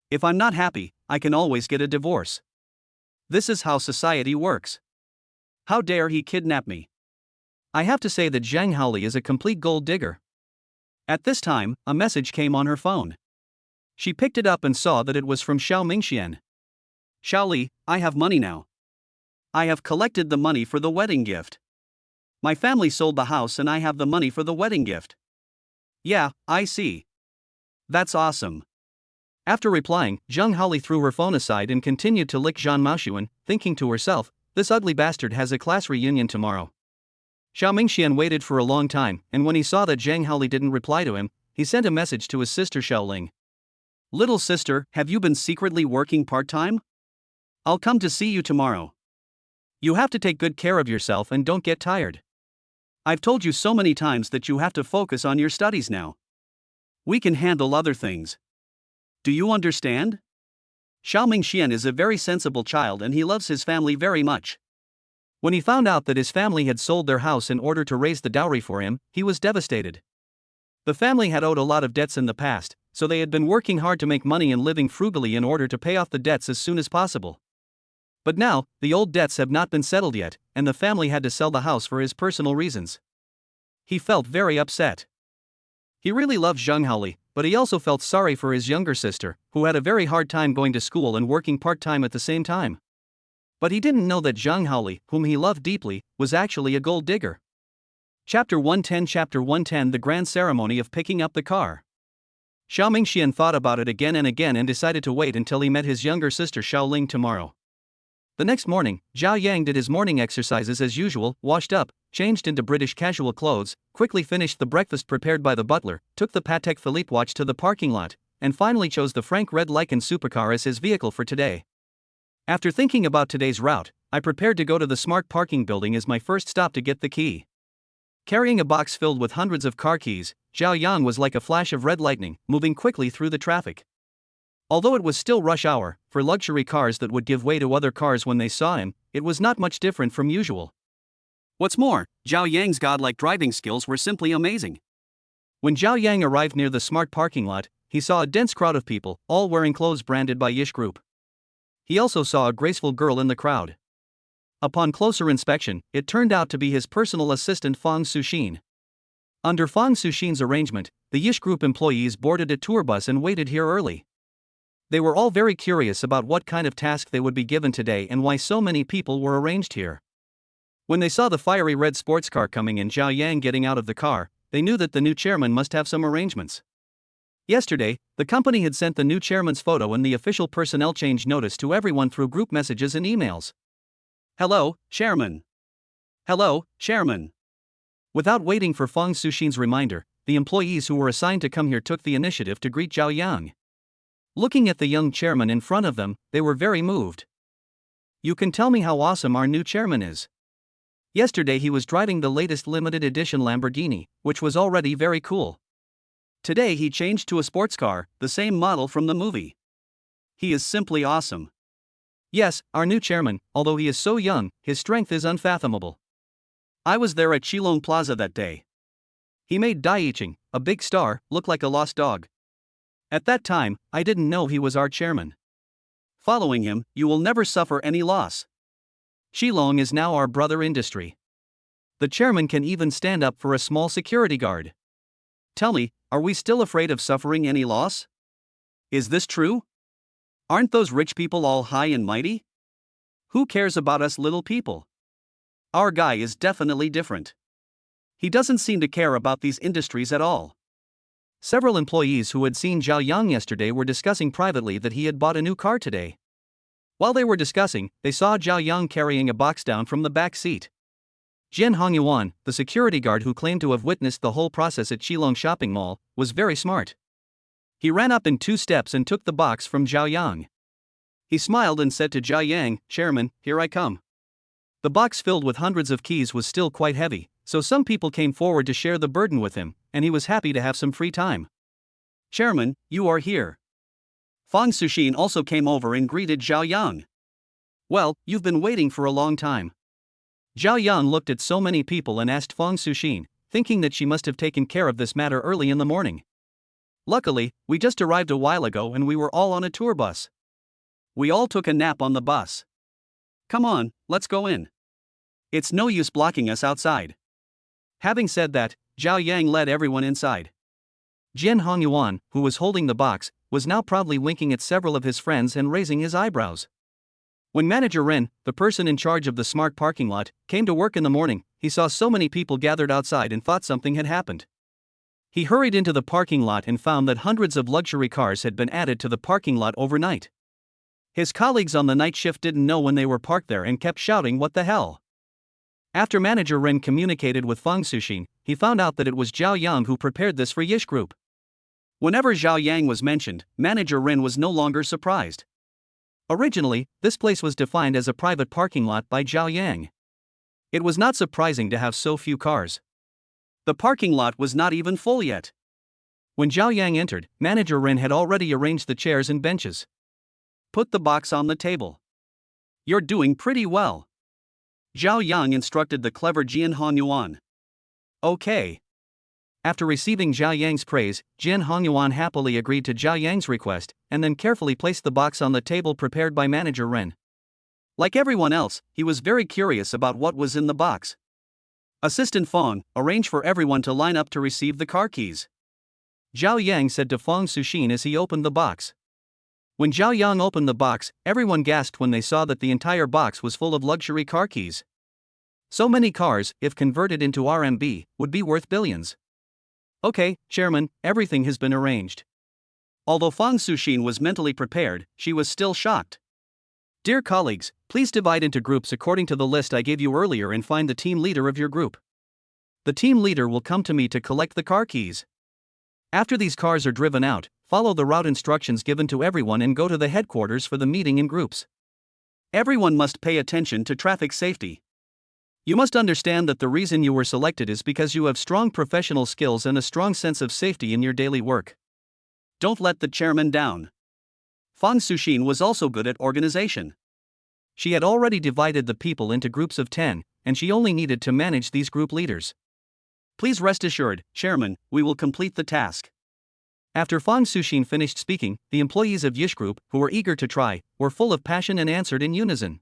If I'm not happy, I can always get a divorce. This is how society works. How dare he kidnap me? I have to say that Zhang Haoli is a complete gold digger. At this time, a message came on her phone. She picked it up and saw that it was from Xiao Mingxian. Xiaoli, I have money now. I have collected the money for the wedding gift. My family sold the house and I have the money for the wedding gift. Yeah, I see. That's awesome. After replying, Zhang Haoli threw her phone aside and continued to lick Zhang Maoshuan, thinking to herself, this ugly bastard has a class reunion tomorrow. Xiao Mingxian waited for a long time, and when he saw that Zhang Haoli didn't reply to him, he sent a message to his sister Shaoling. Little sister, have you been secretly working part-time? I'll come to see you tomorrow. You have to take good care of yourself and don't get tired. I've told you so many times that you have to focus on your studies now. We can handle other things. Do you understand? Xiao Mingxian is a very sensible child and he loves his family very much. When he found out that his family had sold their house in order to raise the dowry for him, he was devastated. The family had owed a lot of debts in the past, so they had been working hard to make money and living frugally in order to pay off the debts as soon as possible. But now, the old debts have not been settled yet, and the family had to sell the house for his personal reasons. He felt very upset. He really loved Zhang Haoli, but he also felt sorry for his younger sister, who had a very hard time going to school and working part-time at the same time. But he didn't know that Zhang Haoli, whom he loved deeply, was actually a gold digger. Chapter 110 The Grand Ceremony of Picking Up the Car. Xiao Mingxian thought about it again and decided to wait until he met his younger sister Shaoling tomorrow. The next morning, Zhao Yang did his morning exercises as usual, washed up, changed into British casual clothes, quickly finished the breakfast prepared by the butler, took the Patek Philippe watch to the parking lot, and finally chose the Frank Red Lycan Supercar as his vehicle for today. After thinking about today's route, I prepared to go to the smart parking building as my first stop to get the key. Carrying a box filled with hundreds of car keys, Zhao Yang was like a flash of red lightning, moving quickly through the traffic. Although it was still rush hour, for luxury cars that would give way to other cars when they saw him, it was not much different from usual. What's more, Zhao Yang's godlike driving skills were simply amazing. When Zhao Yang arrived near the smart parking lot, he saw a dense crowd of people, all wearing clothes branded by Yish Group. He also saw a graceful girl in the crowd. Upon closer inspection, it turned out to be his personal assistant Fang Suxin. Under Fang Suxin's arrangement, the Yish Group employees boarded a tour bus and waited here early. They were all very curious about what kind of task they would be given today and why so many people were arranged here. When they saw the fiery red sports car coming and Zhao Yang getting out of the car, they knew that the new chairman must have some arrangements. Yesterday, the company had sent the new chairman's photo and the official personnel change notice to everyone through group messages and emails. Hello, Chairman. Hello, Chairman. Without waiting for Fang Suxin's reminder, the employees who were assigned to come here took the initiative to greet Zhao Yang. Looking at the young chairman in front of them, they were very moved. You can tell me how awesome our new chairman is. Yesterday he was driving the latest limited edition Lamborghini, which was already very cool. Today he changed to a sports car, the same model from the movie. He is simply awesome. Yes, our new chairman, although he is so young, his strength is unfathomable. I was there at Shilong Plaza that day. He made Dai Yicheng, a big star, look like a lost dog. At that time, I didn't know he was our chairman. Following him, you will never suffer any loss. Shilong is now our brother industry. The chairman can even stand up for a small security guard. Tell me, are we still afraid of suffering any loss? Is this true? Aren't those rich people all high and mighty? Who cares about us little people? Our guy is definitely different. He doesn't seem to care about these industries at all. Several employees who had seen Zhao Yang yesterday were discussing privately that he had bought a new car today. While they were discussing, they saw Zhao Yang carrying a box down from the back seat. Jian Hongyuan, the security guard who claimed to have witnessed the whole process at Shilong Shopping Mall, was very smart. He ran up in 2 steps and took the box from Zhao Yang. He smiled and said to Zhao Yang, Chairman, here I come. The box filled with hundreds of keys was still quite heavy, so some people came forward to share the burden with him, and he was happy to have some free time. Chairman, you are here. Fang Suxin also came over and greeted Zhao Yang. Well, you've been waiting for a long time. Zhao Yang looked at so many people and asked Fang Suxin, thinking that she must have taken care of this matter early in the morning. Luckily, we just arrived a while ago and we were all on a tour bus. We all took a nap on the bus. Come on, let's go in. It's no use blocking us outside. Having said that, Zhao Yang led everyone inside. Jian Hongyuan, who was holding the box, was now proudly winking at several of his friends and raising his eyebrows. When Manager Ren, the person in charge of the smart parking lot, came to work in the morning, he saw so many people gathered outside and thought something had happened. He hurried into the parking lot and found that hundreds of luxury cars had been added to the parking lot overnight. His colleagues on the night shift didn't know when they were parked there and kept shouting, "What the hell?" After Manager Ren communicated with Fang Suxin, he found out that it was Zhao Yang who prepared this for Yish Group. Whenever Zhao Yang was mentioned, Manager Ren was no longer surprised. Originally, this place was defined as a private parking lot by Zhao Yang. It was not surprising to have so few cars. The parking lot was not even full yet. When Zhao Yang entered, Manager Ren had already arranged the chairs and benches. Put the box on the table. You're doing pretty well. Zhao Yang instructed the clever Jian Hongyuan. Okay. After receiving Zhao Yang's praise, Jian Hongyuan happily agreed to Zhao Yang's request, and then carefully placed the box on the table prepared by Manager Ren. Like everyone else, he was very curious about what was in the box. Assistant Fang, arrange for everyone to line up to receive the car keys. Zhao Yang said to Fang Suxin as he opened the box. When Zhao Yang opened the box, everyone gasped when they saw that the entire box was full of luxury car keys. So many cars, if converted into RMB, would be worth billions. Okay, Chairman, everything has been arranged. Although Fang Suxin was mentally prepared, she was still shocked. Dear colleagues, please divide into groups according to the list I gave you earlier and find the team leader of your group. The team leader will come to me to collect the car keys. After these cars are driven out, follow the route instructions given to everyone and go to the headquarters for the meeting in groups. Everyone must pay attention to traffic safety. You must understand that the reason you were selected is because you have strong professional skills and a strong sense of safety in your daily work. Don't let the chairman down. Fang Suxin was also good at organization. She had already divided the people into groups of 10, and she only needed to manage these group leaders. Please rest assured, Chairman, we will complete the task. After Fang Suxin finished speaking, the employees of Yish Group, who were eager to try, were full of passion and answered in unison.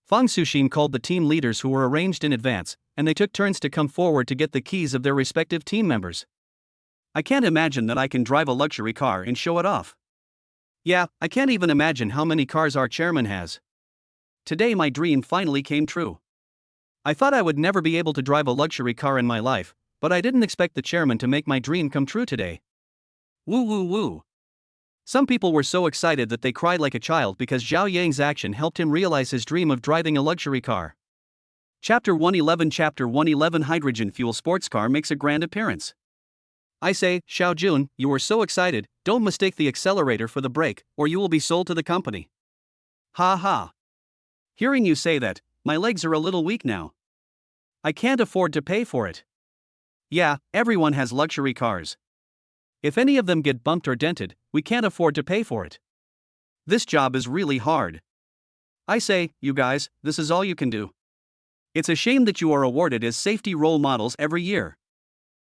Fang Suxin called the team leaders who were arranged in advance, and they took turns to come forward to get the keys of their respective team members. I can't imagine that I can drive a luxury car and show it off. Yeah, I can't even imagine how many cars our chairman has. Today my dream finally came true. I thought I would never be able to drive a luxury car in my life, but I didn't expect the chairman to make my dream come true today. Woo woo woo. Some people were so excited that they cried like a child because Zhao Yang's action helped him realize his dream of driving a luxury car. Chapter 111 Hydrogen Fuel Sports Car makes a grand appearance. I say, Xiao Jun, you were so excited, don't mistake the accelerator for the brake, or you will be sold to the company. Ha ha. Hearing you say that, my legs are a little weak now. I can't afford to pay for it. Yeah, everyone has luxury cars. If any of them get bumped or dented, we can't afford to pay for it. This job is really hard. I say, you guys, this is all you can do. It's a shame that you are awarded as safety role models every year.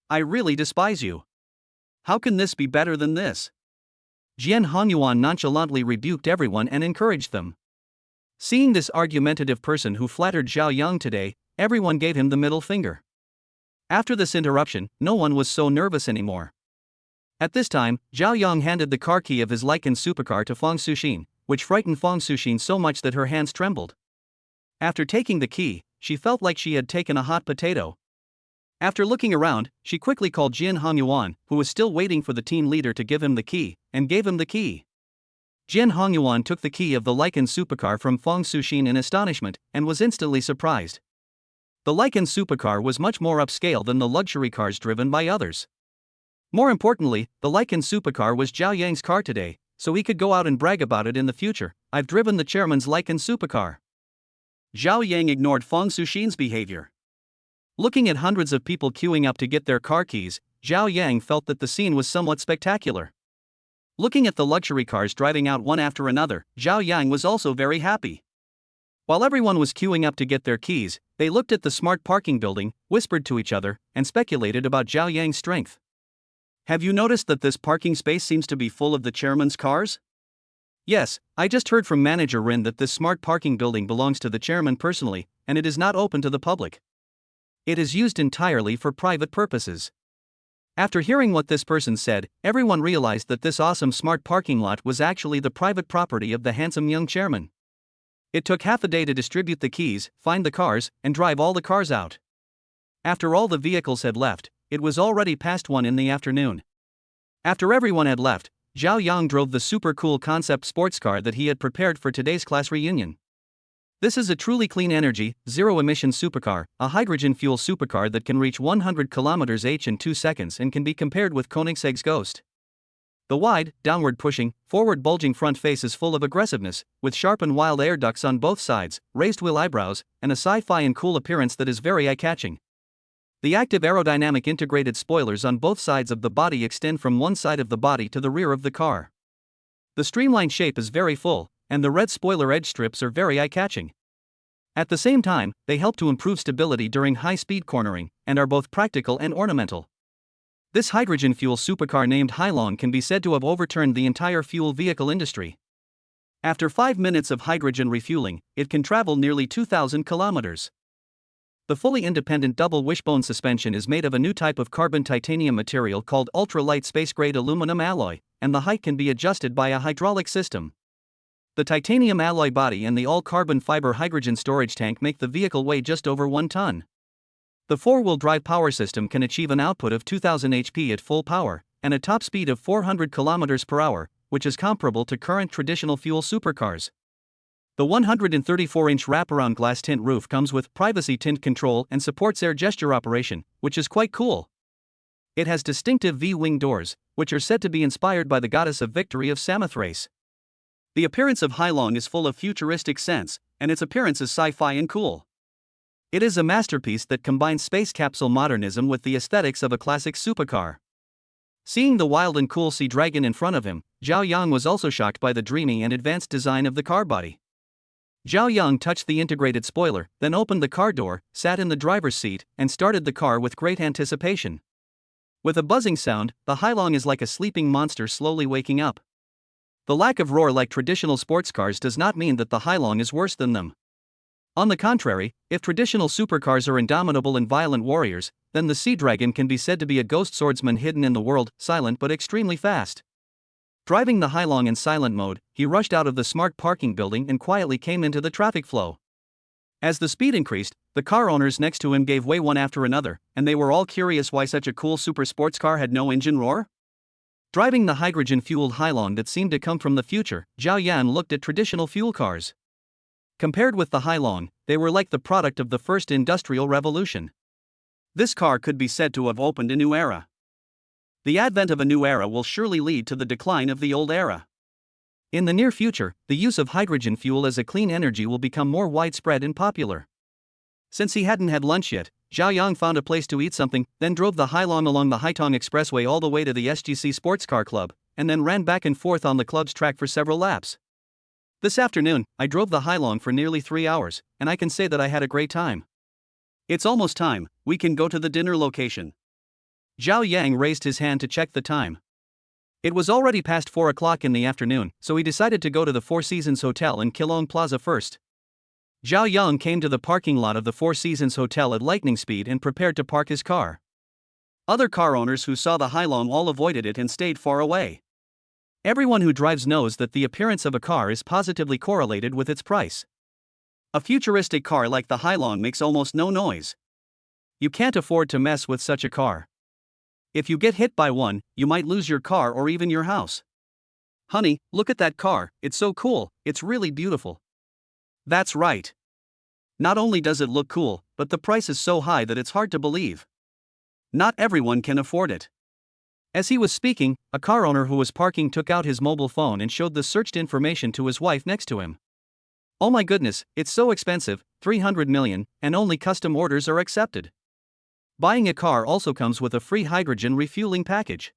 I really despise you. How can this be better than this? Jian Hongyuan nonchalantly rebuked everyone and encouraged them. Seeing this argumentative person who flattered Zhao Yang today, everyone gave him the middle finger. After this interruption, no one was so nervous anymore. At this time, Zhao Yang handed the car key of his Lycan supercar to Fang Suxin, which frightened Fang Suxin so much that her hands trembled. After taking the key, she felt like she had taken a hot potato. After looking around, she quickly called Jian Hongyuan, who was still waiting for the team leader to give him the key, and gave him the key. Jian Hongyuan took the key of the Lycan supercar from Fang Suxin in astonishment, and was instantly surprised. The Lycan supercar was much more upscale than the luxury cars driven by others. More importantly, the Lycan supercar was Zhao Yang's car today, so he could go out and brag about it in the future. I've driven the chairman's Lycan supercar. Zhao Yang ignored Fang Suxin's behavior. Looking at hundreds of people queuing up to get their car keys, Zhao Yang felt that the scene was somewhat spectacular. Looking at the luxury cars driving out one after another, Zhao Yang was also very happy. While everyone was queuing up to get their keys, they looked at the smart parking building, whispered to each other, and speculated about Zhao Yang's strength. Have you noticed that this parking space seems to be full of the chairman's cars? Yes, I just heard from Manager Rin that this smart parking building belongs to the chairman personally, and it is not open to the public. It is used entirely for private purposes. After hearing what this person said, everyone realized that this awesome smart parking lot was actually the private property of the handsome young chairman. It took half a day to distribute the keys, find the cars, and drive all the cars out. After all the vehicles had left, it was already past 1 in the afternoon. After everyone had left, Zhao Yang drove the super cool concept sports car that he had prepared for today's class reunion. This is a truly clean energy, zero-emission supercar, a hydrogen fuel supercar that can reach 100 km/h in 2 seconds and can be compared with Koenigsegg's Ghost. The wide, downward-pushing, forward-bulging front face is full of aggressiveness, with sharp and wild air ducts on both sides, raised wheel eyebrows, and a sci-fi and cool appearance that is very eye-catching. The active aerodynamic integrated spoilers on both sides of the body extend from one side of the body to the rear of the car. The streamlined shape is very full, and the red spoiler edge strips are very eye-catching. At the same time, they help to improve stability during high-speed cornering, and are both practical and ornamental. This hydrogen fuel supercar named Hailong can be said to have overturned the entire fuel vehicle industry. After 5 minutes of hydrogen refueling, it can travel nearly 2,000 kilometers. The fully independent double wishbone suspension is made of a new type of carbon titanium material called ultra-light space-grade aluminum alloy, and the height can be adjusted by a hydraulic system. The titanium alloy body and the all-carbon fiber hydrogen storage tank make the vehicle weigh just over 1 ton. The four-wheel drive power system can achieve an output of 2000 HP at full power, and a top speed of 400 km per hour, which is comparable to current traditional fuel supercars. The 134-inch wraparound glass tint roof comes with privacy tint control and supports air gesture operation, which is quite cool. It has distinctive V-wing doors, which are said to be inspired by the goddess of victory of Samothrace. The appearance of Hailong is full of futuristic sense, and its appearance is sci-fi and cool. It is a masterpiece that combines space capsule modernism with the aesthetics of a classic supercar. Seeing the wild and cool Sea Dragon in front of him, Zhao Yang was also shocked by the dreamy and advanced design of the car body. Zhao Yang touched the integrated spoiler, then opened the car door, sat in the driver's seat, and started the car with great anticipation. With a buzzing sound, the Hailong is like a sleeping monster slowly waking up. The lack of roar like traditional sports cars does not mean that the Hailong is worse than them. On the contrary, if traditional supercars are indomitable and violent warriors, then the Sea Dragon can be said to be a ghost swordsman hidden in the world, silent but extremely fast. Driving the Hailong in silent mode, he rushed out of the smart parking building and quietly came into the traffic flow. As the speed increased, the car owners next to him gave way one after another, and they were all curious why such a cool super sports car had no engine roar. Driving the hydrogen-fueled Hailong that seemed to come from the future, Zhao Yan looked at traditional fuel cars. Compared with the Hailong, they were like the product of the first industrial revolution. This car could be said to have opened a new era. The advent of a new era will surely lead to the decline of the old era. In the near future, the use of hydrogen fuel as a clean energy will become more widespread and popular. Since he hadn't had lunch yet, Zhao Yang found a place to eat something, then drove the Hailong along the Haitong Expressway all the way to the SGC Sports Car Club, and then ran back and forth on the club's track for several laps. This afternoon, I drove the Hailong for nearly 3 hours, and I can say that I had a great time. It's almost time, we can go to the dinner location. Zhao Yang raised his hand to check the time. It was already past 4 o'clock in the afternoon, so he decided to go to the Four Seasons Hotel in Keelung Plaza first. Zhao Yang came to the parking lot of the Four Seasons Hotel at lightning speed and prepared to park his car. Other car owners who saw the Hailong all avoided it and stayed far away. Everyone who drives knows that the appearance of a car is positively correlated with its price. A futuristic car like the Hailong makes almost no noise. You can't afford to mess with such a car. If you get hit by one, you might lose your car or even your house. Honey, look at that car, it's so cool, it's really beautiful. That's right. Not only does it look cool, but the price is so high that it's hard to believe. Not everyone can afford it. As he was speaking, a car owner who was parking took out his mobile phone and showed the searched information to his wife next to him. Oh my goodness, it's so expensive, 300 million, and only custom orders are accepted. Buying a car also comes with a free hydrogen refueling package.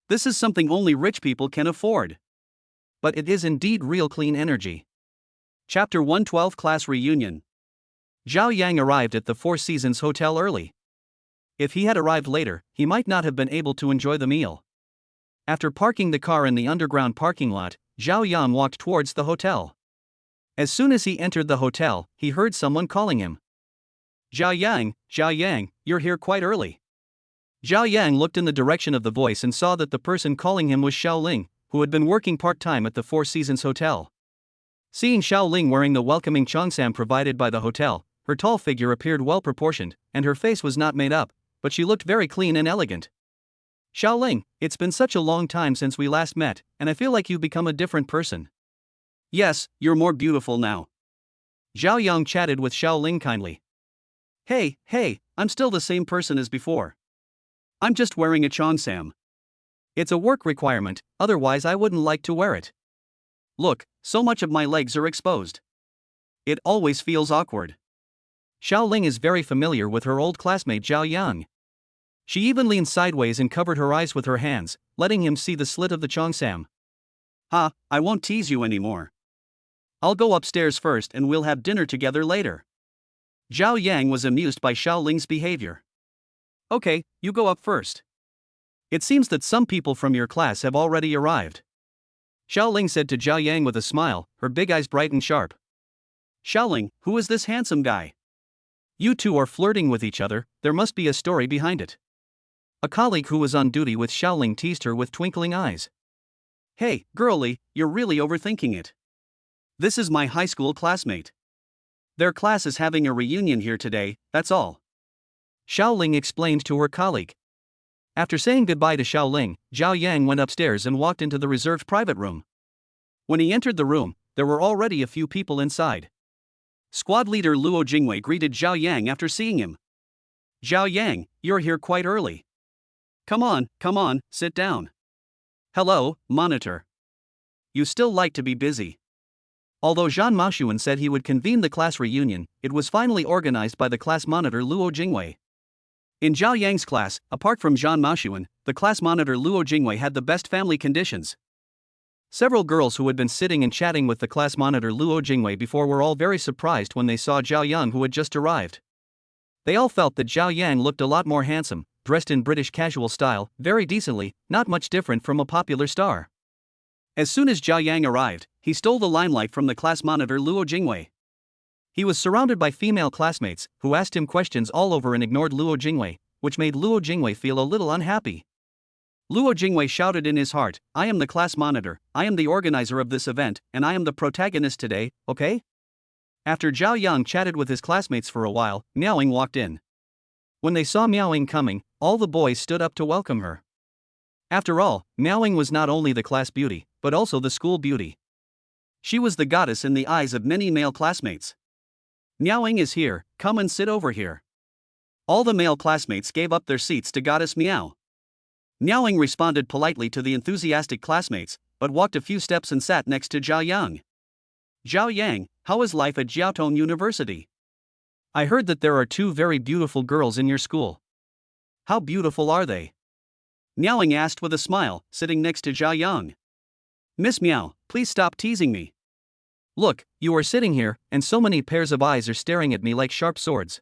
This is something only rich people can afford. But it is indeed real clean energy. Chapter 112 Class Reunion. Zhao Yang arrived at the Four Seasons Hotel early. If he had arrived later, he might not have been able to enjoy the meal. After parking the car in the underground parking lot, Zhao Yang walked towards the hotel. As soon as he entered the hotel, he heard someone calling him. Zhao Yang, you're here quite early. Zhao Yang looked in the direction of the voice and saw that the person calling him was Shaoling, who had been working part-time at the Four Seasons Hotel. Seeing Shaoling wearing the welcoming cheongsam provided by the hotel, her tall figure appeared well-proportioned, and her face was not made up, but she looked very clean and elegant. Shaoling, it's been such a long time since we last met, and I feel like you've become a different person. Yes, you're more beautiful now. Zhao Yang chatted with Shaoling kindly. Hey, I'm still the same person as before. I'm just wearing a cheongsam. It's a work requirement, otherwise I wouldn't like to wear it. Look, so much of my legs are exposed. It always feels awkward. Shaoling is very familiar with her old classmate Zhao Yang. She even leaned sideways and covered her eyes with her hands, letting him see the slit of the cheongsam. I won't tease you anymore. I'll go upstairs first and we'll have dinner together later. Zhao Yang was amused by Shaoling's behavior. Okay, you go up first. It seems that some people from your class have already arrived. Shaoling said to Zhao Yang with a smile, her big eyes bright and sharp. Shaoling, who is this handsome guy? You two are flirting with each other, there must be a story behind it. A colleague who was on duty with Shaoling teased her with twinkling eyes. Hey, girlie, you're really overthinking it. This is my high school classmate. Their class is having a reunion here today, that's all. Shaoling explained to her colleague. After saying goodbye to Shaoling, Zhao Yang went upstairs and walked into the reserved private room. When he entered the room, there were already a few people inside. Squad leader Luo Jingwei greeted Zhao Yang after seeing him. Zhao Yang, you're here quite early. Come on, sit down. Hello, monitor. You still like to be busy. Although Zhan Maoshuan said he would convene the class reunion, it was finally organized by the class monitor Luo Jingwei. In Zhao Yang's class, apart from Zhan Maoshuan, the class monitor Luo Jingwei had the best family conditions. Several girls who had been sitting and chatting with the class monitor Luo Jingwei before were all very surprised when they saw Zhao Yang who had just arrived. They all felt that Zhao Yang looked a lot more handsome, dressed in British casual style, very decently, not much different from a popular star. As soon as Zhao Yang arrived, he stole the limelight from the class monitor Luo Jingwei. He was surrounded by female classmates, who asked him questions all over and ignored Luo Jingwei, which made Luo Jingwei feel a little unhappy. Luo Jingwei shouted in his heart, I am the class monitor, I am the organizer of this event, and I am the protagonist today, okay? After Zhao Yang chatted with his classmates for a while, Miaoing walked in. When they saw Miaoing coming, all the boys stood up to welcome her. After all, Miaoing was not only the class beauty, but also the school beauty. She was the goddess in the eyes of many male classmates. Miaoing is here, come and sit over here. All the male classmates gave up their seats to Goddess Miao. Miaoing responded politely to the enthusiastic classmates, but walked a few steps and sat next to Zhao Yang. Zhao Yang, how is life at Jiaotong University? I heard that there are two very beautiful girls in your school. How beautiful are they? Miaoing asked with a smile, sitting next to Zhao Yang. Miss Miao, please stop teasing me. Look, you are sitting here, and so many pairs of eyes are staring at me like sharp swords.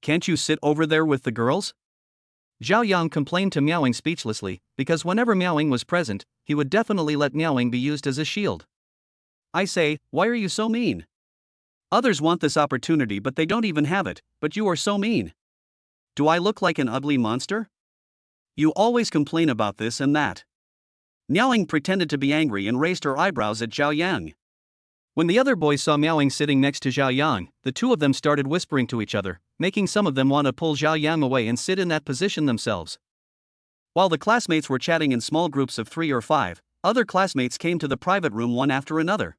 Can't you sit over there with the girls? Zhao Yang complained to Miaoing speechlessly, because whenever Miaoing was present, he would definitely let Miaoing be used as a shield. I say, why are you so mean? Others want this opportunity but they don't even have it, but you are so mean. Do I look like an ugly monster? You always complain about this and that. Miaoing pretended to be angry and raised her eyebrows at Zhao Yang. When the other boys saw Miaoing sitting next to Zhao Yang, the two of them started whispering to each other, making some of them want to pull Zhao Yang away and sit in that position themselves. While the classmates were chatting in small groups of 3 or 5, other classmates came to the private room one after another.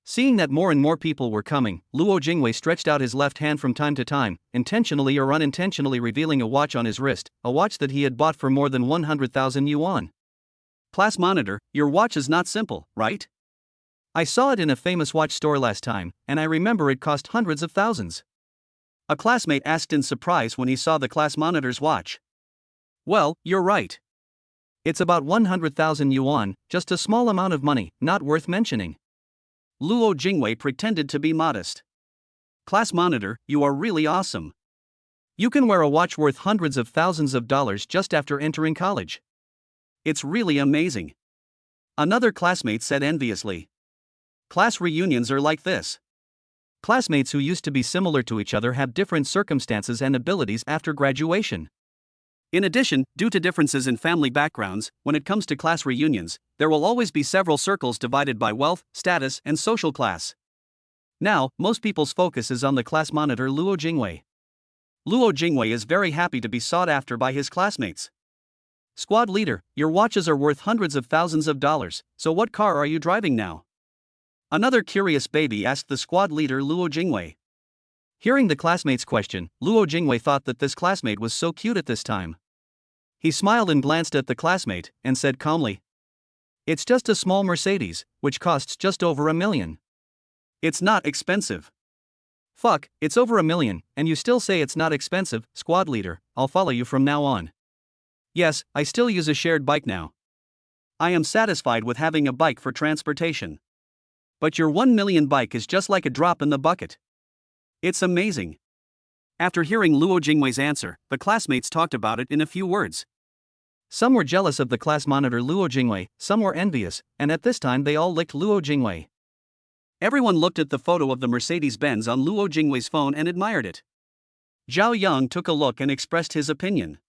Seeing that more and more people were coming, Luo Jingwei stretched out his left hand from time to time, intentionally or unintentionally revealing a watch on his wrist, a watch that he had bought for more than 100,000 yuan. Class monitor, your watch is not simple, right? I saw it in a famous watch store last time, and I remember it cost hundreds of thousands. A classmate asked in surprise when he saw the class monitor's watch. Well, you're right. It's about 100,000 yuan, just a small amount of money, not worth mentioning. Luo Jingwei pretended to be modest. Class monitor, you are really awesome. You can wear a watch worth hundreds of thousands of dollars just after entering college. It's really amazing. Another classmate said enviously. Class reunions are like this. Classmates who used to be similar to each other have different circumstances and abilities after graduation. In addition, due to differences in family backgrounds, when it comes to class reunions, there will always be several circles divided by wealth, status, and social class. Now, most people's focus is on the class monitor Luo Jingwei. Luo Jingwei is very happy to be sought after by his classmates. Squad leader, your watches are worth hundreds of thousands of dollars, so what car are you driving now? Another curious baby asked the squad leader Luo Jingwei. Hearing the classmate's question, Luo Jingwei thought that this classmate was so cute at this time. He smiled and glanced at the classmate, and said calmly, "It's just a small Mercedes, which costs just over $1 million. It's not expensive." Fuck, it's over $1 million, and you still say it's not expensive, squad leader, I'll follow you from now on. Yes, I still use a shared bike now. I am satisfied with having a bike for transportation. But your 1 million bike is just like a drop in the bucket. It's amazing. After hearing Luo Jingwei's answer, the classmates talked about it in a few words. Some were jealous of the class monitor Luo Jingwei, some were envious, and at this time they all licked Luo Jingwei. Everyone looked at the photo of the Mercedes-Benz on Luo Jingwei's phone and admired it. Zhao Yang took a look and expressed his opinion.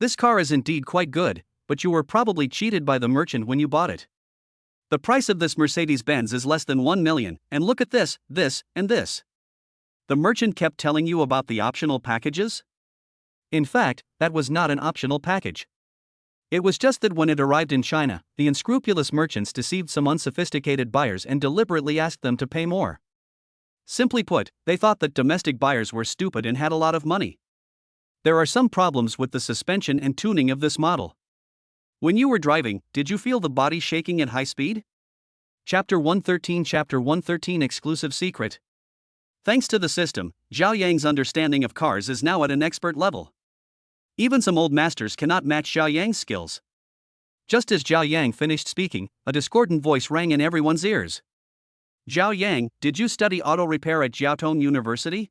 This car is indeed quite good, but you were probably cheated by the merchant when you bought it. The price of this Mercedes-Benz is less than 1 million, and look at this, this, and this. The merchant kept telling you about the optional packages? In fact, that was not an optional package. It was just that when it arrived in China, the unscrupulous merchants deceived some unsophisticated buyers and deliberately asked them to pay more. Simply put, they thought that domestic buyers were stupid and had a lot of money. There are some problems with the suspension and tuning of this model. When you were driving, did you feel the body shaking at high speed? Chapter 113 Exclusive Secret. Thanks to the system, Zhao Yang's understanding of cars is now at an expert level. Even some old masters cannot match Zhao Yang's skills. Just as Zhao Yang finished speaking, a discordant voice rang in everyone's ears. Zhao Yang, did you study auto repair at Jiaotong University?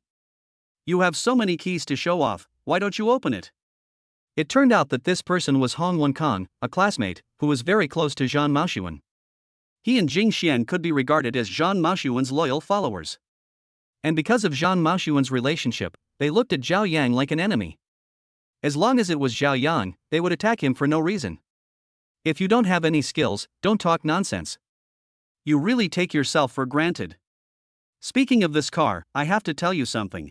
You have so many keys to show off, why don't you open it? It turned out that this person was Hong Wenkang, a classmate, who was very close to Zhang Maoxuan. He and Jing Xian could be regarded as Zhang Maoxuan's loyal followers. And because of Zhang Maoxuan's relationship, they looked at Zhao Yang like an enemy. As long as it was Zhao Yang, they would attack him for no reason. If you don't have any skills, don't talk nonsense. You really take yourself for granted. Speaking of this car, I have to tell you something.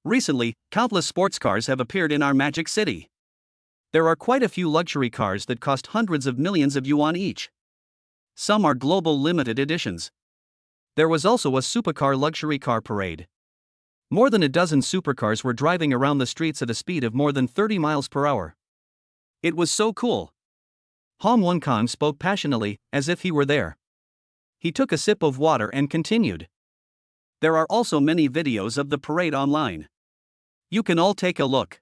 Recently, countless sports cars have appeared in our Magic City. There are quite a few luxury cars that cost hundreds of millions of yuan each. Some are global limited editions. There was also a Supercar luxury car parade. More than a dozen supercars were driving around the streets at a speed of more than 30 miles per hour. It was so cool. Hong Wenkang spoke passionately, as if he were there. He took a sip of water and continued. There are also many videos of the parade online. You can all take a look.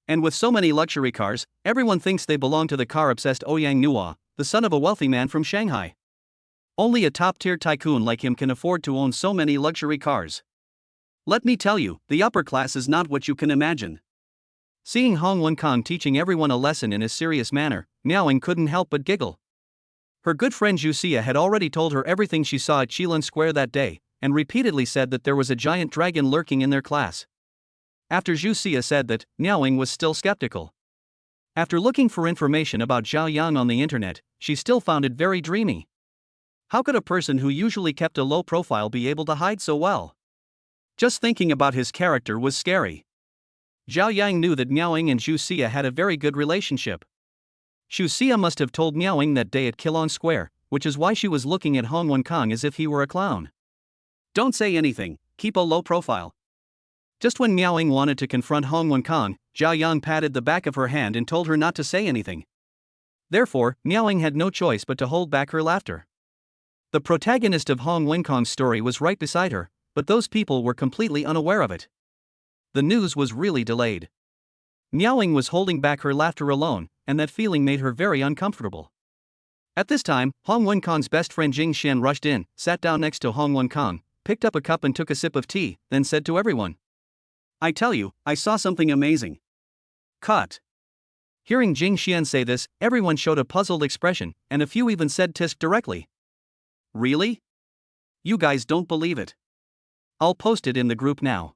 And with so many luxury cars, everyone thinks they belong to the car-obsessed Yang Nua, the son of a wealthy man from Shanghai. Only a top-tier tycoon like him can afford to own so many luxury cars. Let me tell you, the upper class is not what you can imagine. Seeing Hong Wenkang teaching everyone a lesson in a serious manner, Miaoing couldn't help but giggle. Her good friend Zhu Xia had already told her everything she saw at Qilan Square that day, and repeatedly said that there was a giant dragon lurking in their class. After Zhu Xia said that, Miaoing was still skeptical. After looking for information about Zhao Yang on the internet, she still found it very dreamy. How could a person who usually kept a low profile be able to hide so well? Just thinking about his character was scary. Zhao Yang knew that Miaoing and Zhu Xia had a very good relationship. Zhu Xia must have told Miaoing that day at Qilan Square, which is why she was looking at Hong Wenkang as if he were a clown. Don't say anything, keep a low profile. Just when Miaoing wanted to confront Hong Wenkang, Zhao Yang patted the back of her hand and told her not to say anything. Therefore, Miaoing had no choice but to hold back her laughter. The protagonist of Hong Wenkang's story was right beside her, but those people were completely unaware of it. The news was really delayed. Miaoing was holding back her laughter alone, and that feeling made her very uncomfortable. At this time, Hong Wenkang's best friend Jing Xian rushed in, sat down next to Hong Wenkang, picked up a cup and took a sip of tea, then said to everyone, I tell you, I saw something amazing. Cut. Hearing Jing Xian say this, everyone showed a puzzled expression, and a few even said tisk directly. Really? You guys don't believe it. I'll post it in the group now.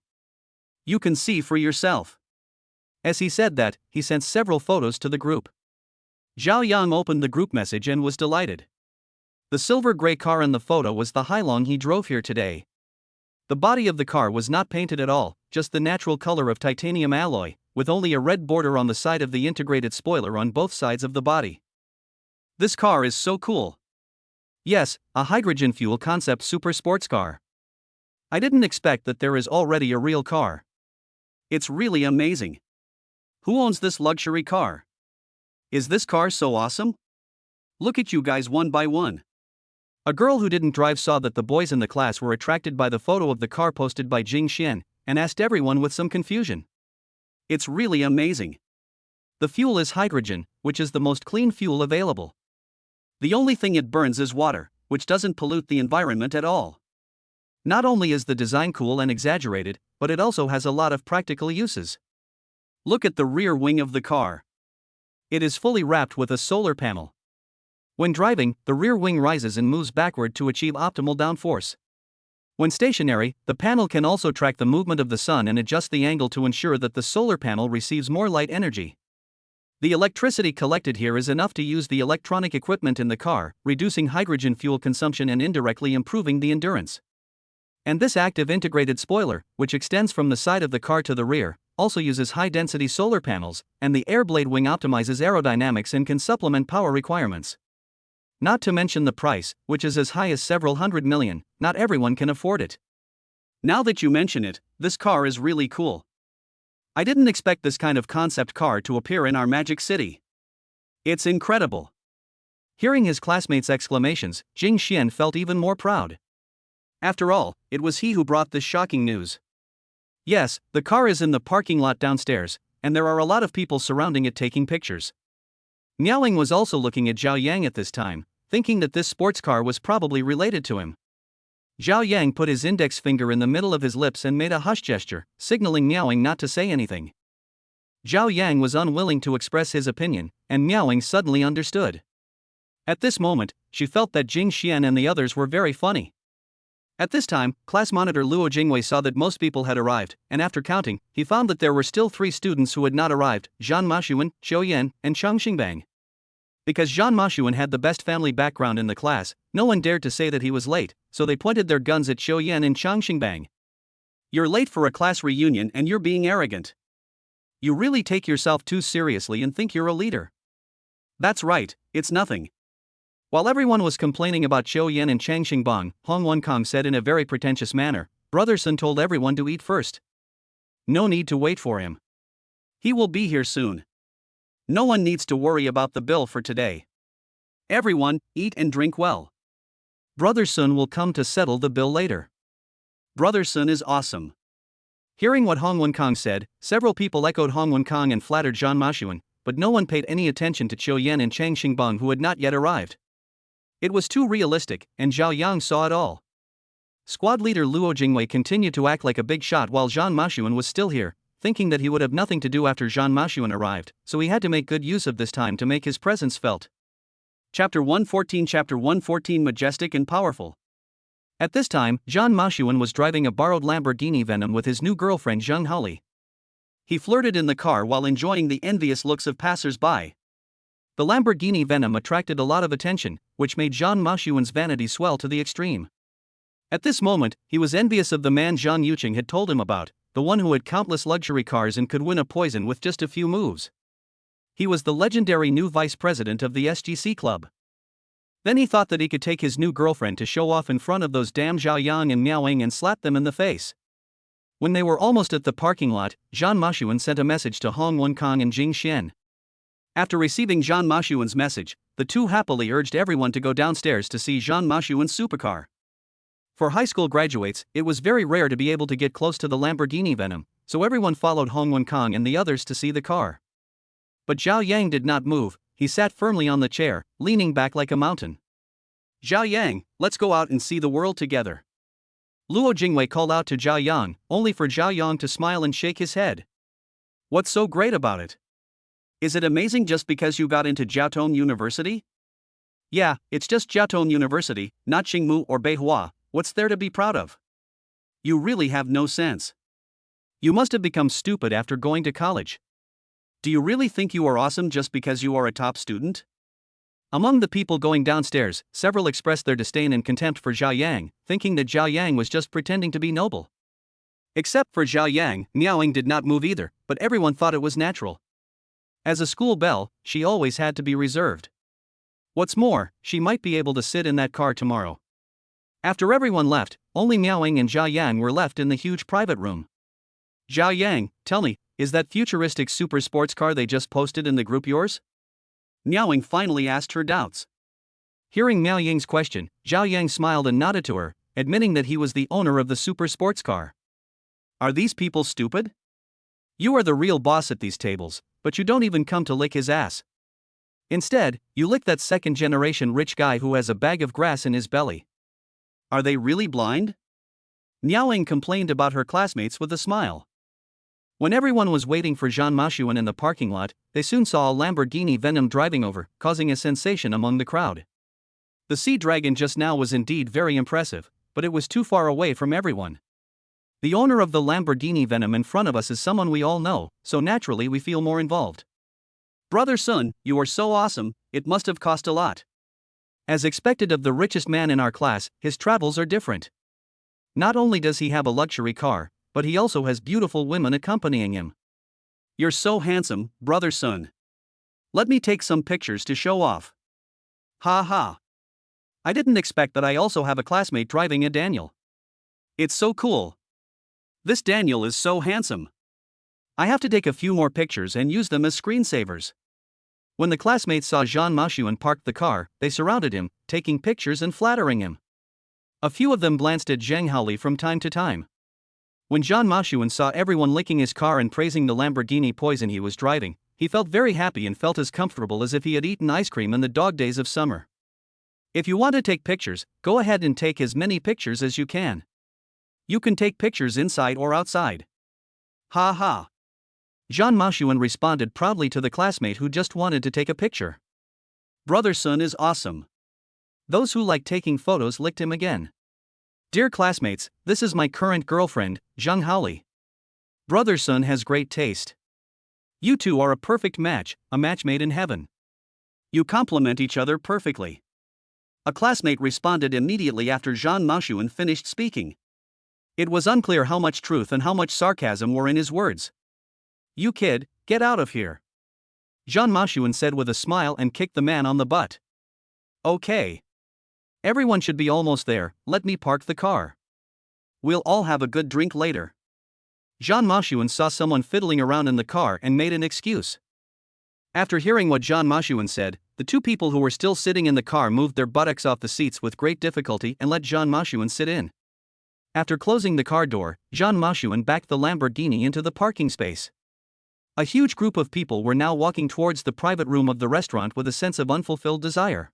You can see for yourself. As he said that, he sent several photos to the group. Zhao Yang opened the group message and was delighted. The silver gray car in the photo was the Hailong he drove here today. The body of the car was not painted at all, just the natural color of titanium alloy, with only a red border on the side of the integrated spoiler on both sides of the body. This car is so cool. Yes, a hydrogen fuel concept super sports car. I didn't expect that there is already a real car. It's really amazing. Who owns this luxury car? Is this car so awesome? Look at you guys one by one. A girl who didn't drive saw that the boys in the class were attracted by the photo of the car posted by Jing Xian, and asked everyone with some confusion. It's really amazing. The fuel is hydrogen, which is the most clean fuel available. The only thing it burns is water, which doesn't pollute the environment at all. Not only is the design cool and exaggerated, but it also has a lot of practical uses. Look at the rear wing of the car. It is fully wrapped with a solar panel. When driving, the rear wing rises and moves backward to achieve optimal downforce. When stationary, the panel can also track the movement of the sun and adjust the angle to ensure that the solar panel receives more light energy. The electricity collected here is enough to use the electronic equipment in the car, reducing hydrogen fuel consumption and indirectly improving the endurance. And this active integrated spoiler, which extends from the side of the car to the rear, also uses high-density solar panels, and the air blade wing optimizes aerodynamics and can supplement power requirements. Not to mention the price, which is as high as several hundred million. Not everyone can afford it. Now that you mention it, this car is really cool. I didn't expect this kind of concept car to appear in our magic city. It's incredible. Hearing his classmates' exclamations, Jing Xian felt even more proud. After all, it was he who brought this shocking news. Yes, the car is in the parking lot downstairs, and there are a lot of people surrounding it taking pictures. Miaoling was also looking at Zhao Yang at this time, thinking that this sports car was probably related to him. Zhao Yang put his index finger in the middle of his lips and made a hush gesture, signaling Miaoling not to say anything. Zhao Yang was unwilling to express his opinion, and Miaoling suddenly understood. At this moment, she felt that Jing Xian and the others were very funny. At this time, class monitor Luo Jingwei saw that most people had arrived, and after counting, he found that there were still 3 students who had not arrived: Zhan Mashuan, Zhou Yan, and Chang Xingbang. Because Zhan Mashuan had the best family background in the class, no one dared to say that he was late, so they pointed their guns at Zhou Yan and Chang Xingbang. You're late for a class reunion and you're being arrogant. You really take yourself too seriously and think you're a leader. That's right, it's nothing. While everyone was complaining about Zhou Yan and Chang Xingbang, Hong Wenkang said in a very pretentious manner, Brother Sun told everyone to eat first. No need to wait for him. He will be here soon. No one needs to worry about the bill for today. Everyone, eat and drink well. Brother Sun will come to settle the bill later. Brother Sun is awesome. Hearing what Hong Wenkang said, several people echoed Hong Wenkang and flattered Zhan Mashuan, but no one paid any attention to Zhou Yan and Chang Xingbang who had not yet arrived. It was too realistic, and Zhao Yang saw it all. Squad leader Luo Jingwei continued to act like a big shot while Zhan Mashuan was still here, thinking that he would have nothing to do after Zhan Mashuan arrived, so he had to make good use of this time to make his presence felt. Chapter 114 Majestic and Powerful. At this time, Zhan Mashuan was driving a borrowed Lamborghini Venom with his new girlfriend Zheng Haoli. He flirted in the car while enjoying the envious looks of passers-by. The Lamborghini Venom attracted a lot of attention, which made Zhan Mashuan's vanity swell to the extreme. At this moment, he was envious of the man Zhan Yuqing had told him about, the one who had countless luxury cars and could win a poison with just a few moves. He was the legendary new vice president of the SGC club. Then he thought that he could take his new girlfriend to show off in front of those damn Zhao Yang and Miaoling and slap them in the face. When they were almost at the parking lot, Zhan Mashuan sent a message to Hong Wenkang and Jing Xian. After receiving Zhan Mashuan's message, the two happily urged everyone to go downstairs to see Zhan Mashuan's supercar. For high school graduates, it was very rare to be able to get close to the Lamborghini Venom, so everyone followed Hong Wenkang and the others to see the car. But Zhao Yang did not move, he sat firmly on the chair, leaning back like a mountain. Zhao Yang, let's go out and see the world together. Luo Jingwei called out to Zhao Yang, only for Zhao Yang to smile and shake his head. What's so great about it? Is it amazing just because you got into Jiaotong University? Yeah, it's just Jiaotong University, not Qingmu or Beihua. What's there to be proud of? You really have no sense. You must have become stupid after going to college. Do you really think you are awesome just because you are a top student? Among the people going downstairs, several expressed their disdain and contempt for Zhao Yang, thinking that Zhao Yang was just pretending to be noble. Except for Zhao Yang, Miaoing did not move either, but everyone thought it was natural. As a school belle, she always had to be reserved. What's more, she might be able to sit in that car tomorrow. After everyone left, only Miaoing and Zhao Yang were left in the huge private room. Zhao Yang, tell me, is that futuristic super sports car they just posted in the group yours? Miaoing finally asked her doubts. Hearing Miao Ying's question, Zhao Yang smiled and nodded to her, admitting that he was the owner of the super sports car. Are these people stupid? You are the real boss at these tables, but you don't even come to lick his ass. Instead, you lick that second-generation rich guy who has a bag of grass in his belly. Are they really blind? Miaoing complained about her classmates with a smile. When everyone was waiting for Zhang Maoxuan in the parking lot, they soon saw a Lamborghini Venom driving over, causing a sensation among the crowd. The Sea Dragon just now was indeed very impressive, but it was too far away from everyone. The owner of the Lamborghini Venom in front of us is someone we all know, so naturally we feel more involved. Brother Sun, you are so awesome, it must have cost a lot. As expected of the richest man in our class, his travels are different. Not only does he have a luxury car, but he also has beautiful women accompanying him. You're so handsome, Brother Sun. Let me take some pictures to show off. Ha ha. I didn't expect that I also have a classmate driving a Daniel. It's so cool. This Daniel is so handsome. I have to take a few more pictures and use them as screensavers. When the classmates saw Zhang Maoxuan park the car, they surrounded him, taking pictures and flattering him. A few of them glanced at Zhang Haoli from time to time. When Zhang Maoxuan saw everyone licking his car and praising the Lamborghini Poison he was driving, he felt very happy and felt as comfortable as if he had eaten ice cream in the dog days of summer. If you want to take pictures, go ahead and take as many pictures as you can. You can take pictures inside or outside. Ha ha. Zhang Maoxuan responded proudly to the classmate who just wanted to take a picture. Brother Sun is awesome. Those who like taking photos licked him again. Dear classmates, this is my current girlfriend, Zhang Haoli. Brother Sun has great taste. You two are a perfect match, a match made in heaven. You complement each other perfectly. A classmate responded immediately after Zhang Maoxuan finished speaking. It was unclear how much truth and how much sarcasm were in his words. You kid, get out of here. Zhang Maoxuan said with a smile and kicked the man on the butt. Okay. Everyone should be almost there, let me park the car. We'll all have a good drink later. Zhang Maoxuan saw someone fiddling around in the car and made an excuse. After hearing what Zhang Maoxuan said, the two people who were still sitting in the car moved their buttocks off the seats with great difficulty and let Zhang Maoxuan sit in. After closing the car door, Zhang Maoxuan backed the Lamborghini into the parking space. A huge group of people were now walking towards the private room of the restaurant with a sense of unfulfilled desire.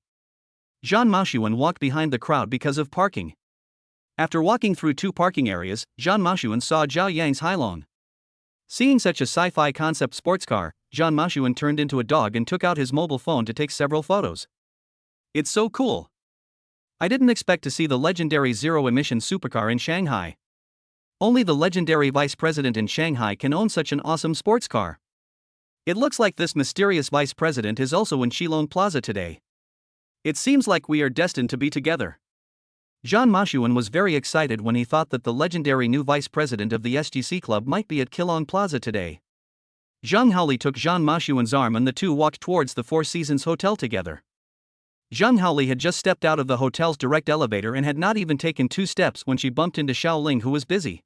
Zhang Maoxuan walked behind the crowd because of parking. After walking through two parking areas, Zhang Maoxuan saw Zhao Yang's Hailong. Seeing such a sci-fi concept sports car, Zhang Maoxuan turned into a dog and took out his mobile phone to take several photos. It's so cool. I didn't expect to see the legendary zero-emission supercar in Shanghai. Only the legendary vice president in Shanghai can own such an awesome sports car. It looks like this mysterious vice president is also in Shilong Plaza today. It seems like we are destined to be together. Zhang Maoxuan was very excited when he thought that the legendary new vice president of the SGC club might be at Shilong Plaza today. Zhang Haoli took Zhang Maoxuan's arm and the two walked towards the Four Seasons Hotel together. Zhang Haoli had just stepped out of the hotel's direct elevator and had not even taken 2 steps when she bumped into Shaoling, who was busy.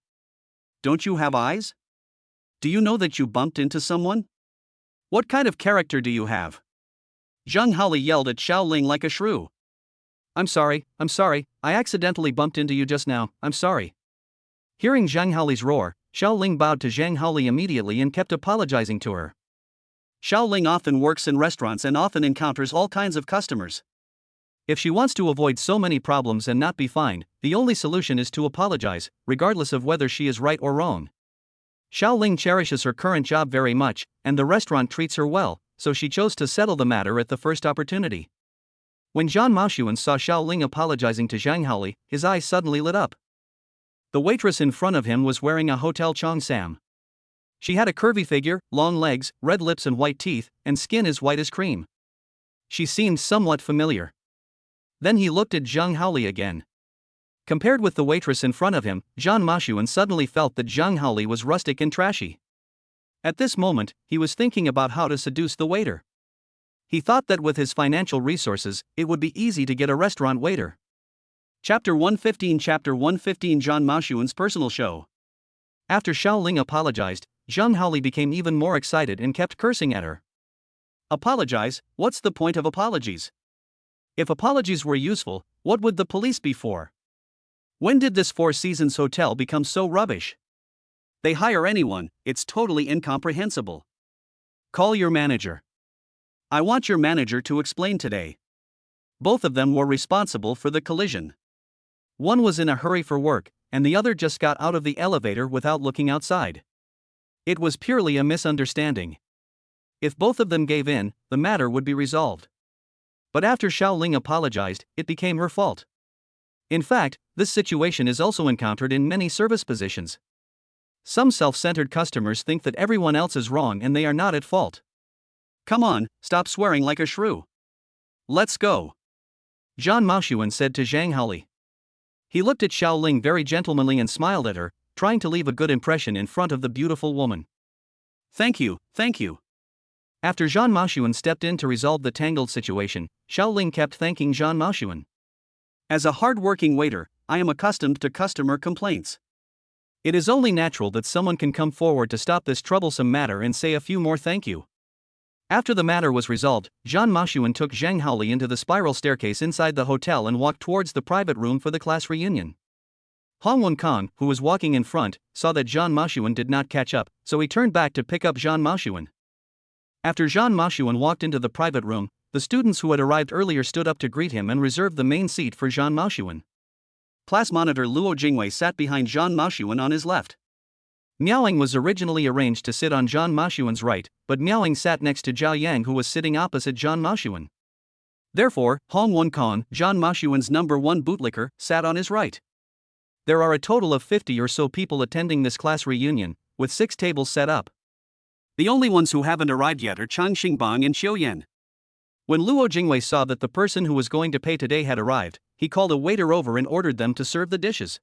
Don't you have eyes? Do you know that you bumped into someone? What kind of character do you have? Zhang Haoli yelled at Shaoling like a shrew. I'm sorry, I accidentally bumped into you just now, I'm sorry. Hearing Zhang Haoli's roar, Shaoling bowed to Zhang Haoli immediately and kept apologizing to her. Shaoling often works in restaurants and often encounters all kinds of customers. If she wants to avoid so many problems and not be fined, the only solution is to apologize, regardless of whether she is right or wrong. Shaoling cherishes her current job very much, and the restaurant treats her well, so she chose to settle the matter at the first opportunity. When Zhang Maoxuan saw Xiaoling apologizing to Zhang Haoli, his eyes suddenly lit up. The waitress in front of him was wearing a Hotel Cheongsam. She had a curvy figure, long legs, red lips and white teeth, and skin as white as cream. She seemed somewhat familiar. Then he looked at Zhang Haoli again. Compared with the waitress in front of him, Zhang Maoxuan suddenly felt that Zhang Haoli was rustic and trashy. At this moment, he was thinking about how to seduce the waiter. He thought that with his financial resources, it would be easy to get a restaurant waiter. Chapter 115 Zhang Maoxuan's personal show. After Xiaoling apologized, Zhang Haoli became even more excited and kept cursing at her. Apologize? What's the point of apologies? If apologies were useful, what would the police be for? When did this Four Seasons hotel become so rubbish? They hire anyone, it's totally incomprehensible. Call your manager. I want your manager to explain today. Both of them were responsible for the collision. One was in a hurry for work, and the other just got out of the elevator without looking outside. It was purely a misunderstanding. If both of them gave in, the matter would be resolved. But after Xiaoling apologized, it became her fault. In fact, this situation is also encountered in many service positions. Some self-centered customers think that everyone else is wrong and they are not at fault. Come on, stop swearing like a shrew. Let's go. Zhang Maoxuan said to Zhang Haoli. He looked at Xiaoling very gentlemanly and smiled at her, trying to leave a good impression in front of the beautiful woman. Thank you, thank you. After Zhang Maoxuan stepped in to resolve the tangled situation, Xiaoling kept thanking Zhang Maoxuan. As a hard-working waiter, I am accustomed to customer complaints. It is only natural that someone can come forward to stop this troublesome matter and say a few more thank you. After the matter was resolved, Zhang Maoxuan took Zhang Haoli into the spiral staircase inside the hotel and walked towards the private room for the class reunion. Hong Wen-kan, who was walking in front, saw that Zhang Maoxuan did not catch up, so he turned back to pick up Zhang Maoxuan. After Zhang Maoxuan walked into the private room, the students who had arrived earlier stood up to greet him and reserved the main seat for Zhang Maoxuan. Class monitor Luo Jingwei sat behind Zhang Maoxuan on his left. Miaoing was originally arranged to sit on Zhang Maoxuan's right, but Miaoing sat next to Zhao Yang, who was sitting opposite Zhang Maoxuan. Therefore, Hong Wen-kan, Zhang Maoxuan's number one bootlicker, sat on his right. There are a total of 50 or so people attending this class reunion, with 6 tables set up. The only ones who haven't arrived yet are Chang Xingbang and Xiaoyan. When Luo Jingwei saw that the person who was going to pay today had arrived, he called a waiter over and ordered them to serve the dishes.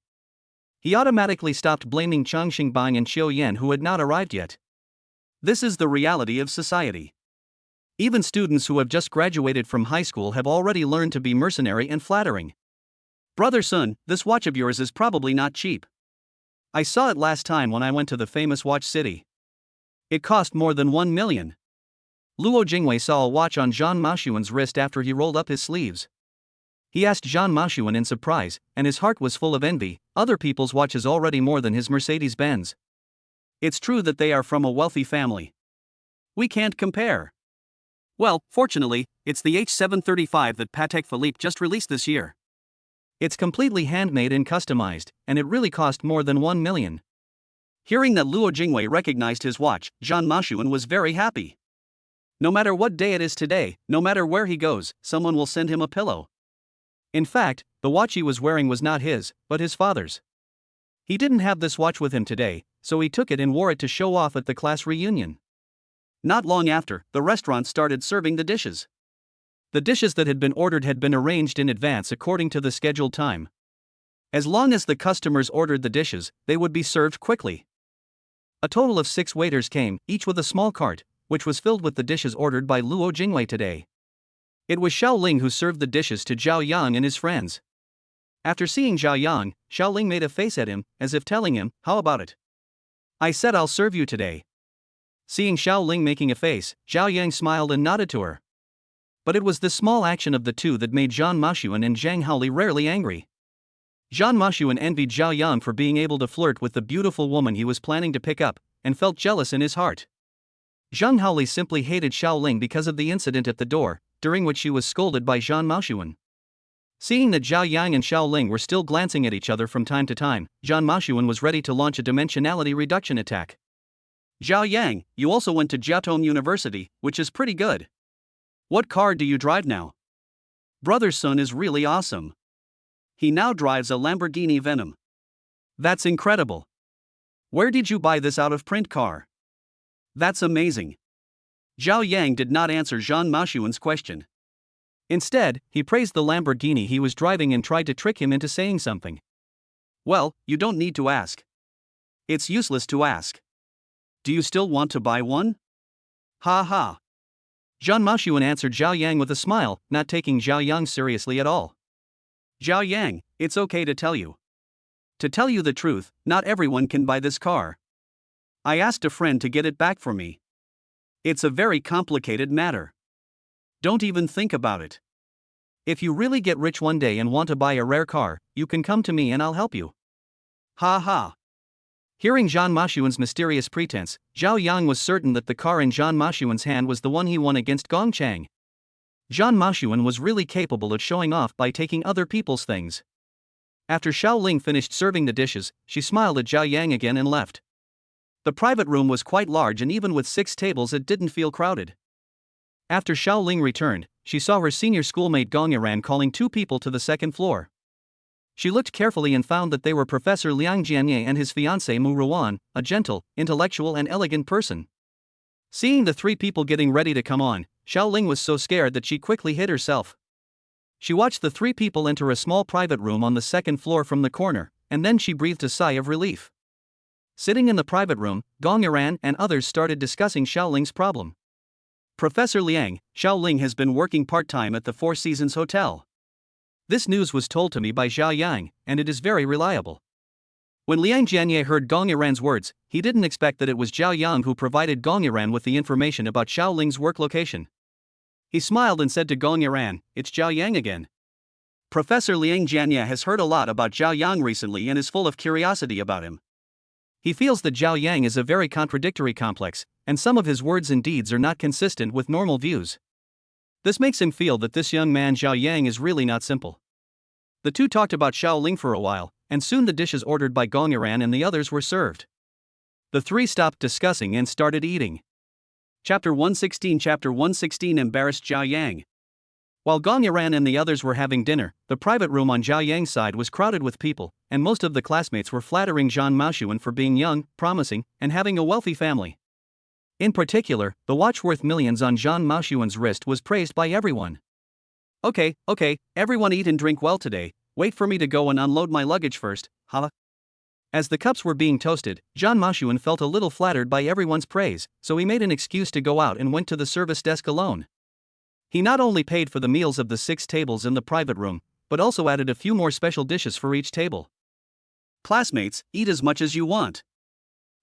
He automatically stopped blaming Chang Xingbang and Xiaoyan, who had not arrived yet. This is the reality of society. Even students who have just graduated from high school have already learned to be mercenary and flattering. Brother Sun, this watch of yours is probably not cheap. I saw it last time when I went to the famous watch city. It cost more than 1 million. Luo Jingwei saw a watch on Zhang Maoxuan's wrist after he rolled up his sleeves. He asked Zhang Maoxuan in surprise, and his heart was full of envy. Other people's watch is already more than his Mercedes-Benz. It's true that they are from a wealthy family. We can't compare. Well, fortunately, it's the H735 that Patek Philippe just released this year. It's completely handmade and customized, and it really cost more than 1 million. Hearing that Luo Jingwei recognized his watch, Zhang Maoxuan was very happy. No matter what day it is today, no matter where he goes, someone will send him a pillow. In fact, the watch he was wearing was not his, but his father's. He didn't have this watch with him today, so he took it and wore it to show off at the class reunion. Not long after, the restaurant started serving the dishes. The dishes that had been ordered had been arranged in advance according to the scheduled time. As long as the customers ordered the dishes, they would be served quickly. A total of 6 waiters came, each with a small cart, which was filled with the dishes ordered by Luo Jingwei today. It was Xiaoling who served the dishes to Zhao Yang and his friends. After seeing Zhao Yang, Xiaoling made a face at him, as if telling him, "How about it? I said I'll serve you today." Seeing Xiaoling making a face, Zhao Yang smiled and nodded to her. But it was the small action of the two that made Zhang Maoxuan and Zhang Haoli rarely angry. Zhang Maoxuan envied Zhao Yang for being able to flirt with the beautiful woman he was planning to pick up, and felt jealous in his heart. Zhang Haoli simply hated Xiaoling because of the incident at the door, during which she was scolded by Zhang Maoxuan. Seeing that Zhao Yang and Xiaoling were still glancing at each other from time to time, Zhang Maoxuan was ready to launch a dimensionality reduction attack. Zhao Yang, you also went to Jiaotong University, which is pretty good. What car do you drive now? Brother Sun is really awesome. He now drives a Lamborghini Venom. That's incredible. Where did you buy this out-of-print car? That's amazing. Zhao Yang did not answer Zhang Maoxuan's question. Instead, he praised the Lamborghini he was driving and tried to trick him into saying something. Well, you don't need to ask. It's useless to ask. Do you still want to buy one? Ha ha. Zhang Maoxuan answered Zhao Yang with a smile, not taking Zhao Yang seriously at all. Zhao Yang, it's okay to tell you. To tell you the truth, not everyone can buy this car. I asked a friend to get it back for me. It's a very complicated matter. Don't even think about it. If you really get rich one day and want to buy a rare car, you can come to me and I'll help you. Ha ha. Hearing Zhang Maoxuan's mysterious pretense, Zhao Yang was certain that the car in Zhang Maoxuan's hand was the one he won against Gong Chang. Zhang Maoxuan was really capable of showing off by taking other people's things. After Shaoling finished serving the dishes, she smiled at Zhao Yang again and left. The private room was quite large and even with 6 tables it didn't feel crowded. After Shaoling returned, she saw her senior schoolmate Gong Yiran calling 2 people to the second floor. She looked carefully and found that they were Professor Liang Jianye and his fiancée Mu Ruan, a gentle, intellectual and elegant person. Seeing the 3 people getting ready to come on, Shaoling was so scared that she quickly hid herself. She watched the 3 people enter a small private room on the second floor from the corner, and then she breathed a sigh of relief. Sitting in the private room, Gong Yiran and others started discussing Shaoling's problem. Professor Liang, Shaoling has been working part-time at the Four Seasons Hotel. This news was told to me by Zhao Yang, and it is very reliable. When Liang Jianye heard Gong Yiran's words, he didn't expect that it was Zhao Yang who provided Gong Yiran with the information about Shaoling's work location. He smiled and said to Gong Yiran, "It's Zhao Yang again." Professor Liang Jianye has heard a lot about Zhao Yang recently and is full of curiosity about him. He feels that Zhao Yang is a very contradictory complex, and some of his words and deeds are not consistent with normal views. This makes him feel that this young man Zhao Yang is really not simple. The 2 talked about Shaoling for a while, and soon the dishes ordered by Gong Yiran and the others were served. The 3 stopped discussing and started eating. Chapter 116 embarrassed Zhao Yang. While Gong Yiran and the others were having dinner, the private room on Zhao Yang's side was crowded with people, and most of the classmates were flattering Zhang Maoxuan for being young, promising, and having a wealthy family. In particular, the watch worth millions on Zhang Maoxuan's wrist was praised by everyone. Okay, everyone eat and drink well today, wait for me to go and unload my luggage first, huh? As the cups were being toasted, Zhang Maoxuan felt a little flattered by everyone's praise, so he made an excuse to go out and went to the service desk alone. He not only paid for the meals of the 6 tables in the private room, but also added a few more special dishes for each table. Classmates, eat as much as you want.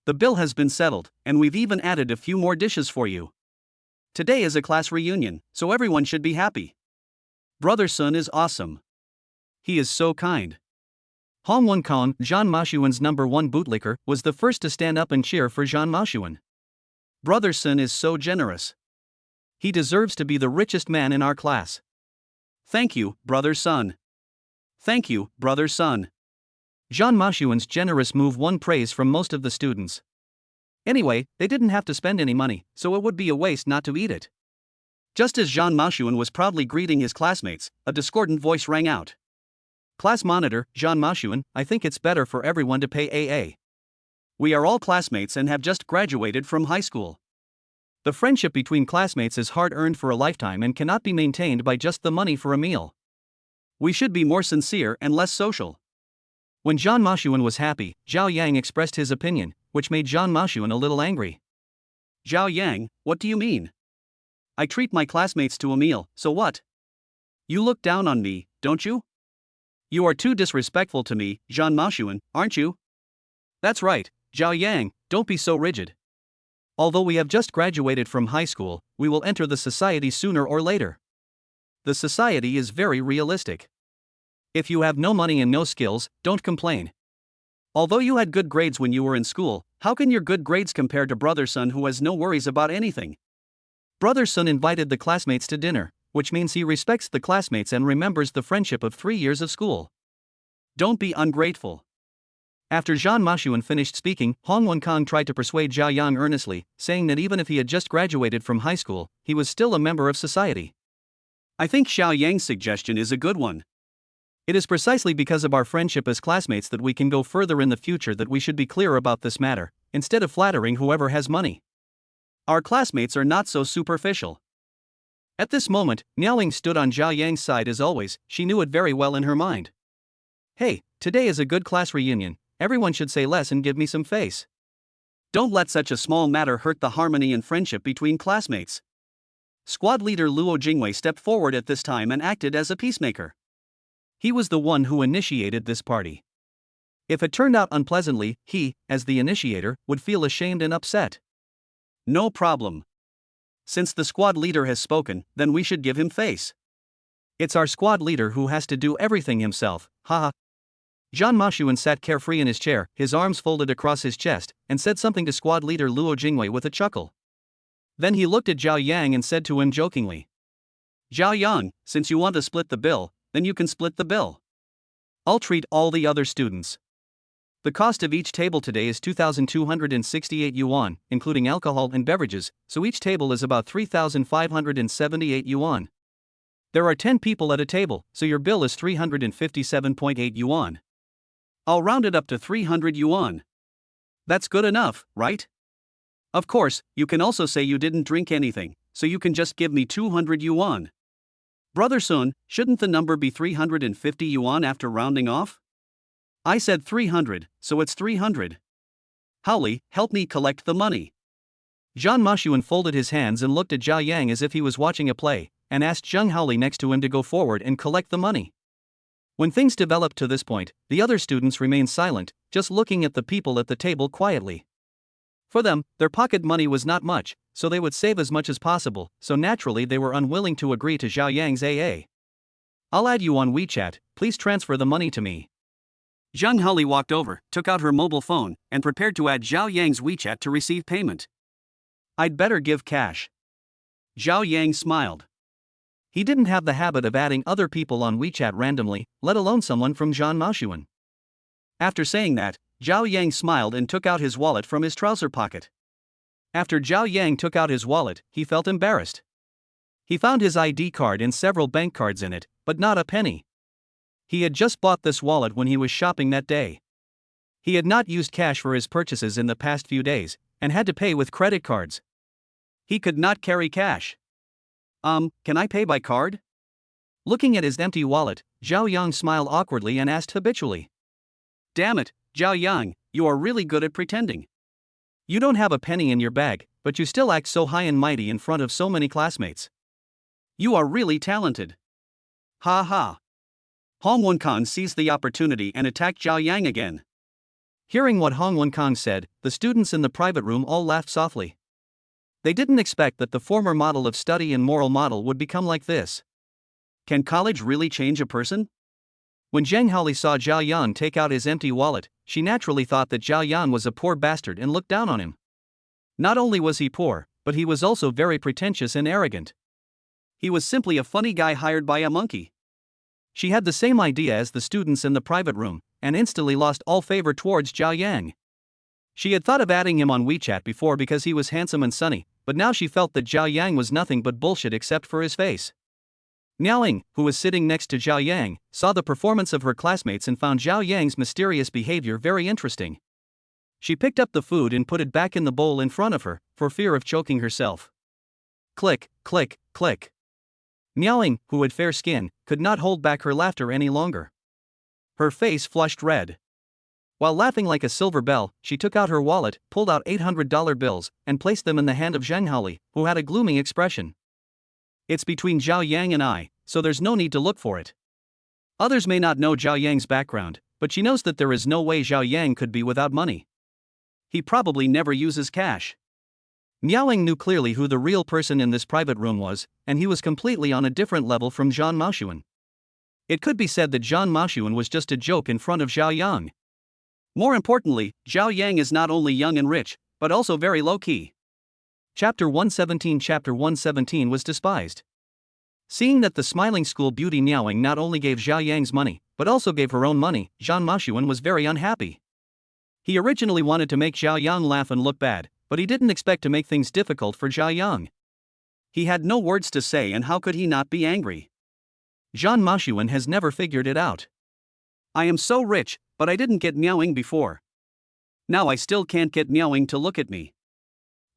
The bill has been settled, and we've even added a few more dishes for you. Today is a class reunion, so everyone should be happy. Brother Sun is awesome. He is so kind. Hong Wenkong, Zhang Maoxuan's #1 bootlicker, was the first to stand up and cheer for Zhang Maoxuan. Brother Sun is so generous. He deserves to be the richest man in our class. Thank you, Brother Sun. Thank you, Brother Sun. Zhang Maoxuan's generous move won praise from most of the students. Anyway, they didn't have to spend any money, so it would be a waste not to eat it. Just as Zhang Maoxuan was proudly greeting his classmates, a discordant voice rang out. Class monitor, Zhang Maoxuan, I think it's better for everyone to pay AA. We are all classmates and have just graduated from high school. The friendship between classmates is hard-earned for a lifetime and cannot be maintained by just the money for a meal. We should be more sincere and less social. When Zhang Maoxuan was happy, Zhao Yang expressed his opinion, which made Zhang Maoxuan a little angry. Zhao Yang, what do you mean? I treat my classmates to a meal, so what? You look down on me, don't you? You are too disrespectful to me, Zhang Maoxuan, aren't you? That's right, Zhao Yang, don't be so rigid. Although we have just graduated from high school, we will enter the society sooner or later. The society is very realistic. If you have no money and no skills, don't complain. Although you had good grades when you were in school, how can your good grades compare to Brother Sun who has no worries about anything? Brother Sun invited the classmates to dinner, which means he respects the classmates and remembers the friendship of 3 years of school. Don't be ungrateful. After Zhang Mening finished speaking, Hong Wenkang tried to persuade Zhao Yang earnestly, saying that even if he had just graduated from high school, he was still a member of society. I think Xiao Yang's suggestion is a good one. It is precisely because of our friendship as classmates that we can go further in the future that we should be clear about this matter, instead of flattering whoever has money. Our classmates are not so superficial. At this moment, Niaoling stood on Zhao Yang's side as always. She knew it very well in her mind. Hey, today is a good class reunion, everyone should say less and give me some face. Don't let such a small matter hurt the harmony and friendship between classmates. Squad leader Luo Jingwei stepped forward at this time and acted as a peacemaker. He was the one who initiated this party. If it turned out unpleasantly, he, as the initiator, would feel ashamed and upset. No problem. Since the squad leader has spoken, then we should give him face. It's our squad leader who has to do everything himself, haha. Zhang Mening sat carefree in his chair, his arms folded across his chest, and said something to squad leader Luo Jingwei with a chuckle. Then he looked at Zhao Yang and said to him jokingly, Zhao Yang, since you want to split the bill, then you can split the bill. I'll treat all the other students. The cost of each table today is 2,268 yuan, including alcohol and beverages, so each table is about 3,578 yuan. There are 10 people at a table, so your bill is 357.8 yuan. I'll round it up to 300 yuan. That's good enough, right? Of course, you can also say you didn't drink anything, so you can just give me 200 yuan. Brother Sun, shouldn't the number be 350 yuan after rounding off? I said 300, so it's 300. Haoli, help me collect the money. Zhang Mening folded his hands and looked at Zhao Yang as if he was watching a play, and asked Zheng Haoli next to him to go forward and collect the money. When things developed to this point, the other students remained silent, just looking at the people at the table quietly. For them, their pocket money was not much, so they would save as much as possible, so naturally they were unwilling to agree to Zhao Yang's AA. I'll add you on WeChat, please transfer the money to me. Zheng Haoli walked over, took out her mobile phone, and prepared to add Zhao Yang's WeChat to receive payment. I'd better give cash. Zhao Yang smiled. He didn't have the habit of adding other people on WeChat randomly, let alone someone from Zhang Mening. After saying that, Zhao Yang smiled and took out his wallet from his trouser pocket. After Zhao Yang took out his wallet, he felt embarrassed. He found his ID card and several bank cards in it, but not a penny. He had just bought this wallet when he was shopping that day. He had not used cash for his purchases in the past few days, and had to pay with credit cards. He could not carry cash. Can I pay by card? Looking at his empty wallet, Zhao Yang smiled awkwardly and asked habitually. Damn it, Zhao Yang, you are really good at pretending. You don't have a penny in your bag, but you still act so high and mighty in front of so many classmates. You are really talented. Ha ha. Hong Wenkang seized the opportunity and attacked Zhao Yang again. Hearing what Hong Wenkang said, the students in the private room all laughed softly. They didn't expect that the former model of study and moral model would become like this. Can college really change a person? When Zheng Haoli saw Zhao Yan take out his empty wallet, she naturally thought that Zhao Yan was a poor bastard and looked down on him. Not only was he poor, but he was also very pretentious and arrogant. He was simply a funny guy hired by a monkey. She had the same idea as the students in the private room, and instantly lost all favor towards Zhao Yang. She had thought of adding him on WeChat before because he was handsome and sunny, but now she felt that Zhao Yang was nothing but bullshit except for his face. Niaoling, who was sitting next to Zhao Yang, saw the performance of her classmates and found Zhao Yang's mysterious behavior very interesting. She picked up the food and put it back in the bowl in front of her, for fear of choking herself. Click, click, click. Niaoling, who had fair skin, could not hold back her laughter any longer. Her face flushed red. While laughing like a silver bell, she took out her wallet, pulled out $800 bills, and placed them in the hand of Zheng Haoli, who had a gloomy expression. It's between Zhao Yang and I, so there's no need to look for it. Others may not know Zhao Yang's background, but she knows that there is no way Zhao Yang could be without money. He probably never uses cash. Niaoling knew clearly who the real person in this private room was, and he was completely on a different level from Zhang Mening. It could be said that Zhang Mening was just a joke in front of Zhao Yang. More importantly, Zhao Yang is not only young and rich, but also very low-key. Chapter 117 was despised. Seeing that the smiling school beauty Niaoling not only gave Zhao Yang's money, but also gave her own money, Zhang Mening was very unhappy. He originally wanted to make Zhao Yang laugh and look bad, but he didn't expect to make things difficult for Zhao Yang. He had no words to say, and how could he not be angry? Zhang Mening has never figured it out. I am so rich, but I didn't get Miaoing before. Now I still can't get Miaoing to look at me.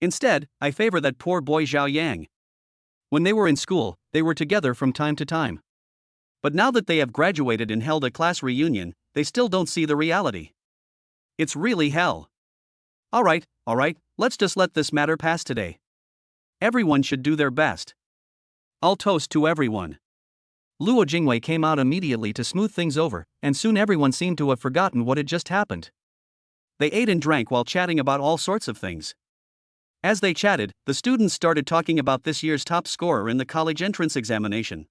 Instead, I favor that poor boy Zhao Yang. When they were in school, they were together from time to time. But now that they have graduated and held a class reunion, they still don't see the reality. It's really hell. Alright, let's just let this matter pass today. Everyone should do their best. I'll toast to everyone. Luo Jingwei came out immediately to smooth things over, and soon everyone seemed to have forgotten what had just happened. They ate and drank while chatting about all sorts of things. As they chatted, the students started talking about this year's top scorer in the college entrance examination.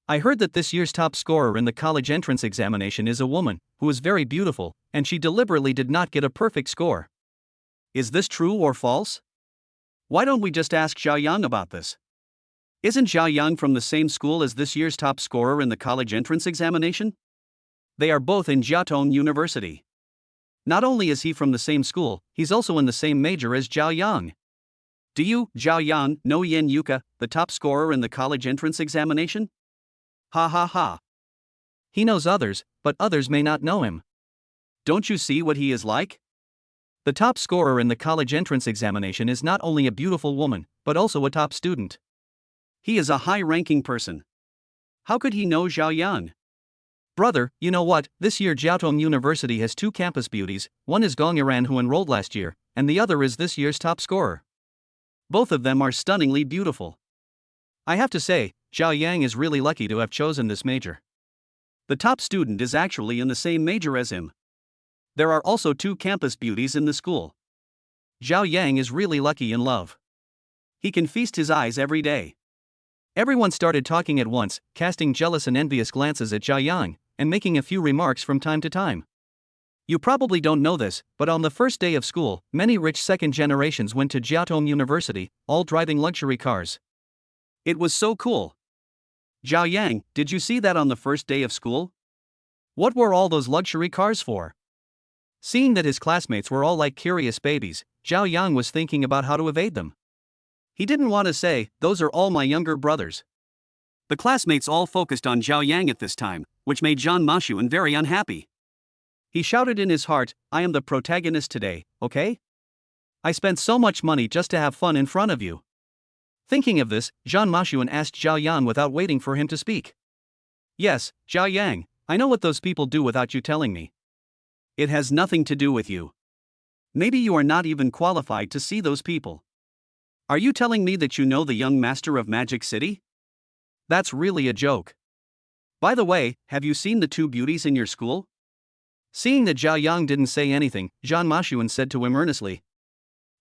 I heard that this year's top scorer in the college entrance examination is a woman who is very beautiful, and she deliberately did not get a perfect score. Is this true or false? Why don't we just ask Zhao Yang about this? Isn't Zhao Yang from the same school as this year's top scorer in the college entrance examination? They are both in Jiaotong University. Not only is he from the same school, he's also in the same major as Zhao Yang. Do you, Zhao Yang, know Yan Yuka, the top scorer in the college entrance examination? Ha ha ha. He knows others, but others may not know him. Don't you see what he is like? The top scorer in the college entrance examination is not only a beautiful woman, but also a top student. He is a high-ranking person. How could he know Zhao Yang? Brother, you know what, this year Jiaotong University has two campus beauties, one is Gong Yiran who enrolled last year, and the other is this year's top scorer. Both of them are stunningly beautiful. I have to say, Zhao Yang is really lucky to have chosen this major. The top student is actually in the same major as him. There are also two campus beauties in the school. Zhao Yang is really lucky in love. He can feast his eyes every day. Everyone started talking at once, casting jealous and envious glances at Zhao Yang, and making a few remarks from time to time. You probably don't know this, but on the first day of school, many rich second generations went to Jiaotong University, all driving luxury cars. It was so cool. Zhao Yang, did you see that on the first day of school? What were all those luxury cars for? Seeing that his classmates were all like curious babies, Zhao Yang was thinking about how to evade them. He didn't want to say, "Those are all my younger brothers." The classmates all focused on Zhao Yang at this time, which made Zhang Mening very unhappy. He shouted in his heart, "I am the protagonist today, okay? I spent so much money just to have fun in front of you." Thinking of this, Zhang Mening asked Zhao Yang without waiting for him to speak. "Yes, Zhao Yang, I know what those people do without you telling me. It has nothing to do with you. Maybe you are not even qualified to see those people. Are you telling me that you know the young master of Magic City? That's really a joke. By the way, have you seen the two beauties in your school?" Seeing that Zhao Yang didn't say anything, Zhang Mening said to him earnestly,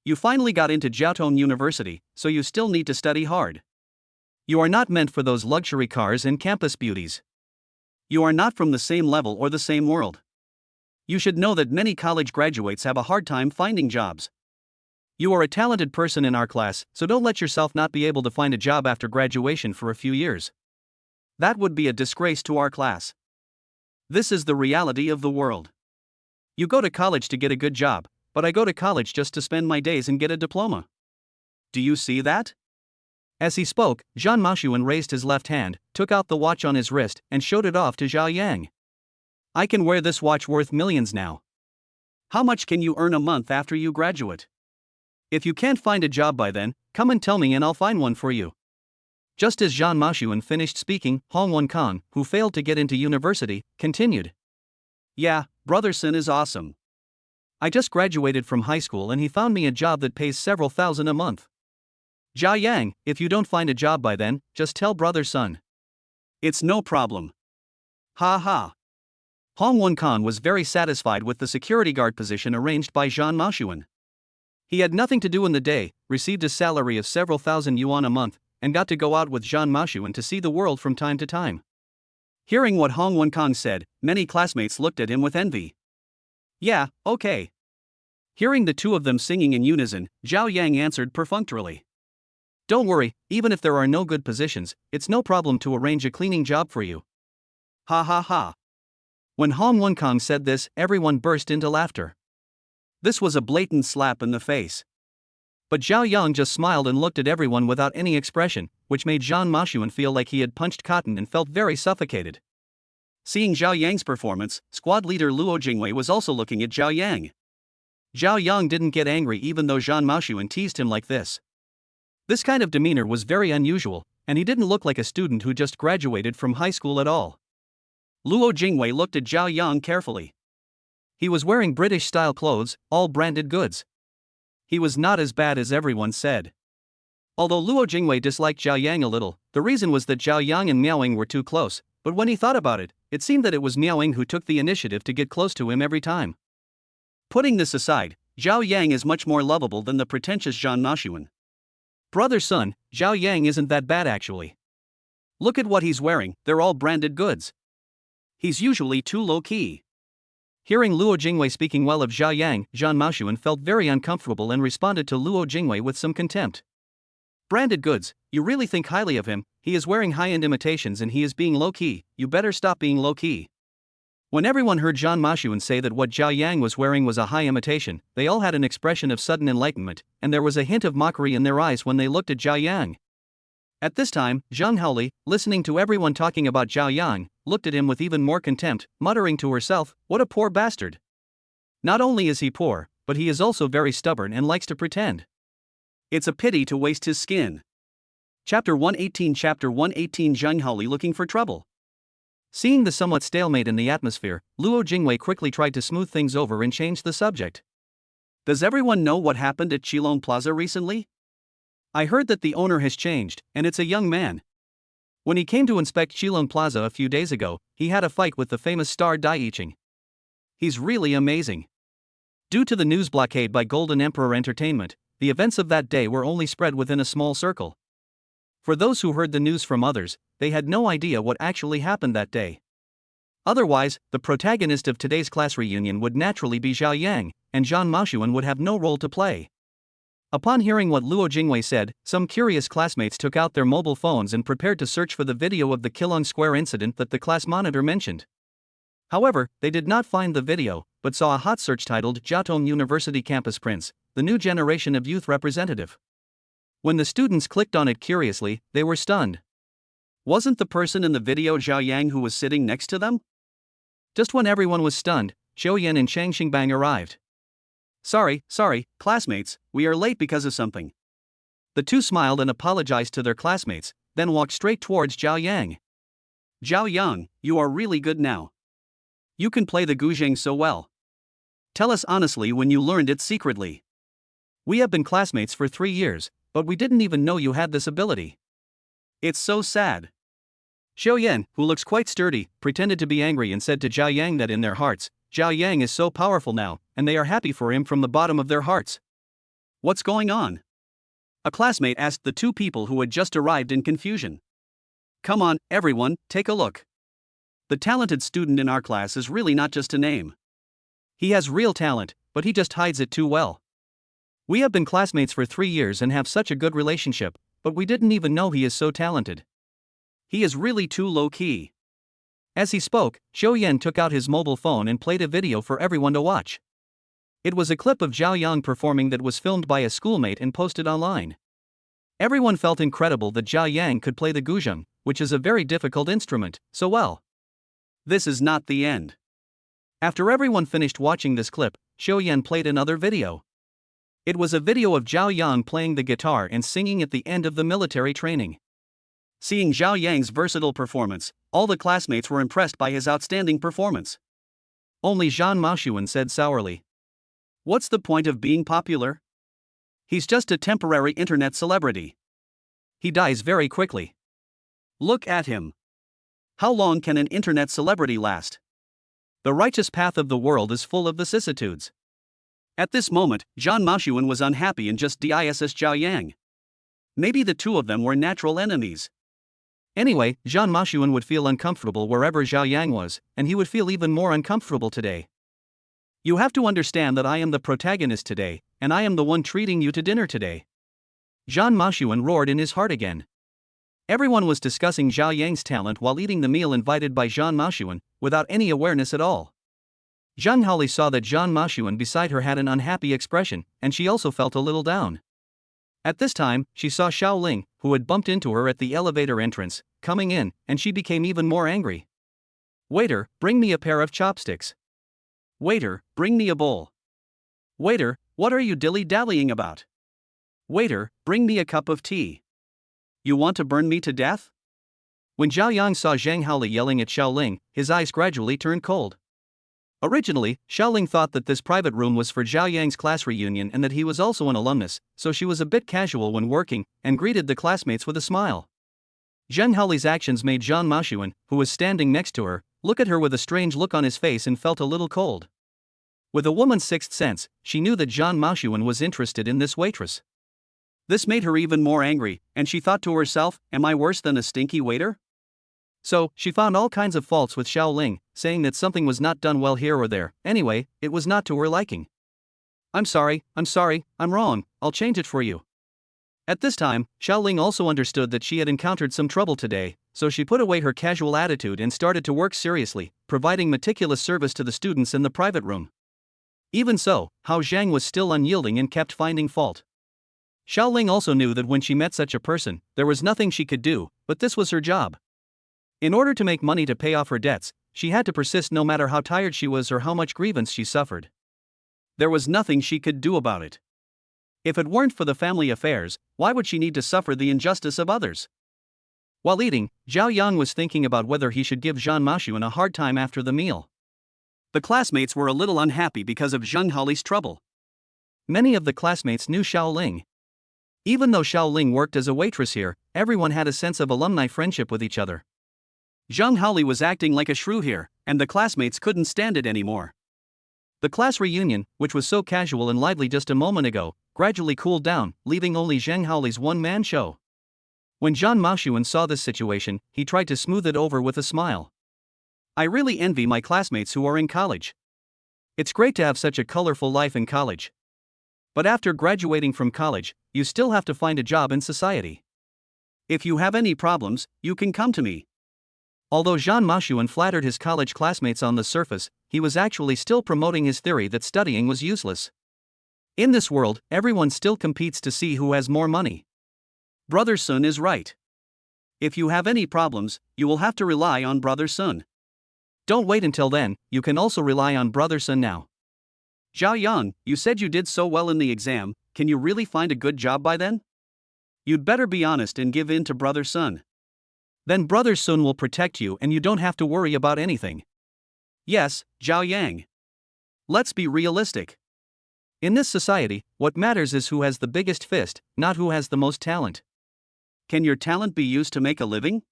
"You finally got into Jiaotong University, so you still need to study hard. You are not meant for those luxury cars and campus beauties. You are not from the same level or the same world. You should know that many college graduates have a hard time finding jobs. You are a talented person in our class, so don't let yourself not be able to find a job after graduation for a few years. That would be a disgrace to our class. This is the reality of the world. You go to college to get a good job, but I go to college just to spend my days and get a diploma. Do you see that?" As he spoke, Zhang Mening raised his left hand, took out the watch on his wrist, and showed it off to Zhao Yang. "I can wear this watch worth millions now. How much can you earn a month after you graduate? If you can't find a job by then, come and tell me and I'll find one for you." Just as Zhang Mening finished speaking, Hong Wenkang, who failed to get into university, continued. "Yeah, Brother Sin is awesome. I just graduated from high school and he found me a job that pays several thousand a month. Zhao Yang, if you don't find a job by then, just tell Brother Sun. It's no problem. Ha ha." Hong Wenkang was very satisfied with the security guard position arranged by Zhang Mening. He had nothing to do in the day, received a salary of several thousand yuan a month, and got to go out with Zhang Mening to see the world from time to time. Hearing what Hong Wenkang said, many classmates looked at him with envy. "Yeah, okay." Hearing the two of them singing in unison, Zhao Yang answered perfunctorily. "Don't worry, even if there are no good positions, it's no problem to arrange a cleaning job for you." Ha ha ha. When Hong Wenkang said this, everyone burst into laughter. This was a blatant slap in the face. But Zhao Yang just smiled and looked at everyone without any expression, which made Zhang Maoxuan feel like he had punched cotton and felt very suffocated. Seeing Zhao Yang's performance, squad leader Luo Jingwei was also looking at Zhao Yang. Zhao Yang didn't get angry even though Zhang Maoxuan teased him like this. This kind of demeanor was very unusual, and he didn't look like a student who just graduated from high school at all. Luo Jingwei looked at Zhao Yang carefully. He was wearing British-style clothes, all branded goods. He was not as bad as everyone said. Although Luo Jingwei disliked Zhao Yang a little, the reason was that Zhao Yang and Miaoying were too close, but when he thought about it, it seemed that it was Miaoying who took the initiative to get close to him every time. Putting this aside, Zhao Yang is much more lovable than the pretentious Zhang Maoxuan. Brother son, Zhao Yang isn't that bad actually. Look at what he's wearing, they're all branded goods. He's usually too low-key. Hearing Luo Jingwei speaking well of Zhao Yang, Zhang Maoxuan felt very uncomfortable and responded to Luo Jingwei with some contempt. Branded goods, you really think highly of him, he is wearing high-end imitations and he is being low-key, you better stop being low-key. When everyone heard Zhang Maoxuan say that what Zhao Yang was wearing was a high imitation, they all had an expression of sudden enlightenment, and there was a hint of mockery in their eyes when they looked at Zhao Yang. At this time, Zhang Haoli, listening to everyone talking about Zhao Yang, looked at him with even more contempt, muttering to herself, "What a poor bastard. Not only is he poor, but he is also very stubborn and likes to pretend. It's a pity to waste his skin." Chapter 118 Zhang Haoli looking for trouble. Seeing the somewhat stalemate in the atmosphere, Luo Jingwei quickly tried to smooth things over and change the subject. Does everyone know what happened at Xiao Plaza recently? I heard that the owner has changed, and it's a young man. When he came to inspect Xiao Plaza a few days ago, he had a fight with the famous star Dai Yiqing. He's really amazing. Due to the news blockade by Golden Emperor Entertainment, the events of that day were only spread within a small circle. For those who heard the news from others, they had no idea what actually happened that day. Otherwise, the protagonist of today's class reunion would naturally be Zhao Yang, and Zhang Maoxuan would have no role to play. Upon hearing what Luo Jingwei said, some curious classmates took out their mobile phones and prepared to search for the video of the Kilong Square incident that the class monitor mentioned. However, they did not find the video, but saw a hot search titled Jiaotong University Campus Prince, the new generation of youth representative. When the students clicked on it curiously, they were stunned. Wasn't the person in the video Zhao Yang who was sitting next to them? Just when everyone was stunned, Zhou Yan and Chang Xingbang arrived. Sorry, classmates, we are late because of something. The two smiled and apologized to their classmates, then walked straight towards Zhao Yang. Zhao Yang, you are really good now. You can play the guzheng so well. Tell us honestly when you learned it secretly. We have been classmates for 3 years, but we didn't even know you had this ability. It's so sad. Xiao Yan, who looks quite sturdy, pretended to be angry and said to Zhao Yang that in their hearts, Zhao Yang is so powerful now, and they are happy for him from the bottom of their hearts. What's going on? A classmate asked the two people who had just arrived in confusion. Come on, everyone, take a look. The talented student in our class is really not just a name. He has real talent, but he just hides it too well. We have been classmates for 3 years and have such a good relationship, but we didn't even know he is so talented. He is really too low-key. As he spoke, Zhou Yan took out his mobile phone and played a video for everyone to watch. It was a clip of Zhao Yang performing that was filmed by a schoolmate and posted online. Everyone felt incredible that Zhao Yang could play the guzheng, which is a very difficult instrument, so well. This is not the end. After everyone finished watching this clip, Zhou Yan played another video. It was a video of Zhao Yang playing the guitar and singing at the end of the military training. Seeing Zhao Yang's versatile performance, all the classmates were impressed by his outstanding performance. Only Zhang Maoxuan said sourly, "What's the point of being popular? He's just a temporary internet celebrity. He dies very quickly. Look at him. How long can an internet celebrity last? The righteous path of the world is full of vicissitudes." At this moment, Zhang Maoxuan was unhappy and just disses Zhao Yang. Maybe the two of them were natural enemies. Anyway, Zhang Maoxuan would feel uncomfortable wherever Zhao Yang was, and he would feel even more uncomfortable today. You have to understand that I am the protagonist today, and I am the one treating you to dinner today. Zhang Maoxuan roared in his heart again. Everyone was discussing Zhao Yang's talent while eating the meal invited by Zhang Maoxuan, without any awareness at all. Zhang Haoli saw that Zhang Maoxuan beside her had an unhappy expression, and she also felt a little down. At this time, she saw Shaoling, who had bumped into her at the elevator entrance, coming in, and she became even more angry. Waiter, bring me a pair of chopsticks. Waiter, bring me a bowl. Waiter, what are you dilly-dallying about? Waiter, bring me a cup of tea. You want to burn me to death? When Zhao Yang saw Zhang Haoli yelling at Shaoling, his eyes gradually turned cold. Originally, Shaoling thought that this private room was for Zhao Yang's class reunion and that he was also an alumnus, so she was a bit casual when working, and greeted the classmates with a smile. Zhang Haoli's actions made Zhang Maoxuan, who was standing next to her, look at her with a strange look on his face and felt a little cold. With a woman's sixth sense, she knew that Zhang Maoxuan was interested in this waitress. This made her even more angry, and she thought to herself, am I worse than a stinky waiter? So, she found all kinds of faults with Shaoling, saying that something was not done well here or there. Anyway, it was not to her liking. I'm sorry, I'm wrong, I'll change it for you. At this time, Shaoling also understood that she had encountered some trouble today, so she put away her casual attitude and started to work seriously, providing meticulous service to the students in the private room. Even so, Hao Zhang was still unyielding and kept finding fault. Shaoling also knew that when she met such a person, there was nothing she could do, but this was her job. In order to make money to pay off her debts, she had to persist no matter how tired she was or how much grievance she suffered. There was nothing she could do about it. If it weren't for the family affairs, why would she need to suffer the injustice of others? While eating, Zhao Yang was thinking about whether he should give Zhang Maoxuan a hard time after the meal. The classmates were a little unhappy because of Zhang Haoli's trouble. Many of the classmates knew Shaoling. Even though Shaoling worked as a waitress here, everyone had a sense of alumni friendship with each other. Zhang Haoli was acting like a shrew here, and the classmates couldn't stand it anymore. The class reunion, which was so casual and lively just a moment ago, gradually cooled down, leaving only Zhang Haoli's one-man show. When Zhang Maoxuan saw this situation, he tried to smooth it over with a smile. I really envy my classmates who are in college. It's great to have such a colorful life in college. But after graduating from college, you still have to find a job in society. If you have any problems, you can come to me. Although Zhang Maoxuan flattered his college classmates on the surface, he was actually still promoting his theory that studying was useless. In this world, everyone still competes to see who has more money. Brother Sun is right. If you have any problems, you will have to rely on Brother Sun. Don't wait until then, you can also rely on Brother Sun now. Zhao Yang, you said you did so well in the exam, can you really find a good job by then? You'd better be honest and give in to Brother Sun. Then Brother Sun will protect you and you don't have to worry about anything. Yes, Zhao Yang. Let's be realistic. In this society, what matters is who has the biggest fist, not who has the most talent. Can your talent be used to make a living?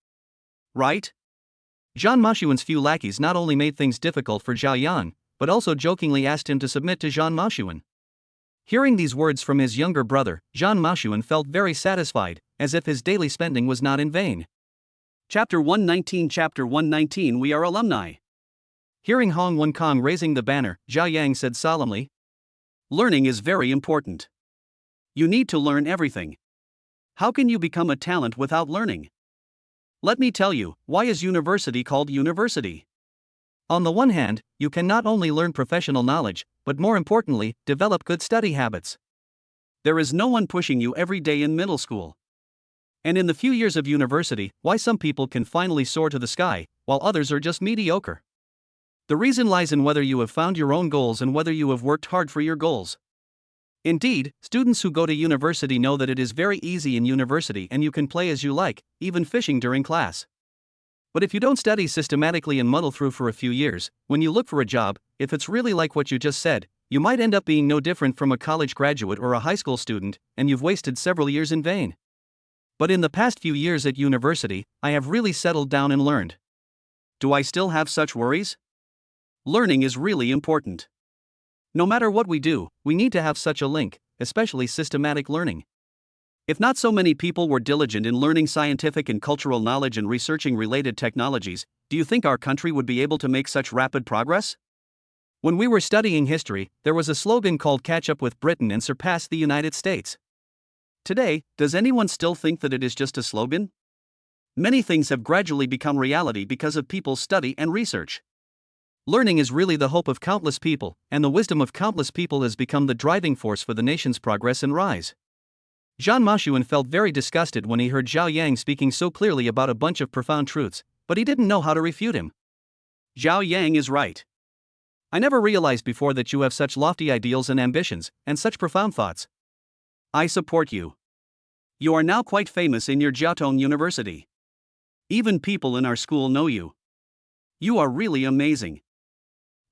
Right? Zhang Maoxuan's few lackeys not only made things difficult for Zhao Yang, but also jokingly asked him to submit to Zhang Maoxuan. Hearing these words from his younger brother, Zhang Maoxuan felt very satisfied, as if his daily spending was not in vain. Chapter 119 We are alumni. Hearing Hong Wenkong raising the banner, Zhao Yang said solemnly, learning is very important. You need to learn everything. How can you become a talent without learning? Let me tell you, why is university called university? On the one hand, you can not only learn professional knowledge, but more importantly, develop good study habits. There is no one pushing you every day in middle school. And in the few years of university, why some people can finally soar to the sky, while others are just mediocre. The reason lies in whether you have found your own goals and whether you have worked hard for your goals. Indeed, students who go to university know that it is very easy in university and you can play as you like, even fishing during class. But if you don't study systematically and muddle through for a few years, when you look for a job, if it's really like what you just said, you might end up being no different from a college graduate or a high school student, and you've wasted several years in vain. But in the past few years at university, I have really settled down and learned. Do I still have such worries? Learning is really important. No matter what we do, we need to have such a link, especially systematic learning. If not so many people were diligent in learning scientific and cultural knowledge and researching related technologies, do you think our country would be able to make such rapid progress? When we were studying history, there was a slogan called "Catch up with Britain and surpass the United States." Today, does anyone still think that it is just a slogan? Many things have gradually become reality because of people's study and research. Learning is really the hope of countless people, and the wisdom of countless people has become the driving force for the nation's progress and rise. Zhang Mening felt very disgusted when he heard Zhao Yang speaking so clearly about a bunch of profound truths, but he didn't know how to refute him. Zhao Yang is right. I never realized before that you have such lofty ideals and ambitions, and such profound thoughts. I support you. You are now quite famous in your Jiaotong University. Even people in our school know you. You are really amazing.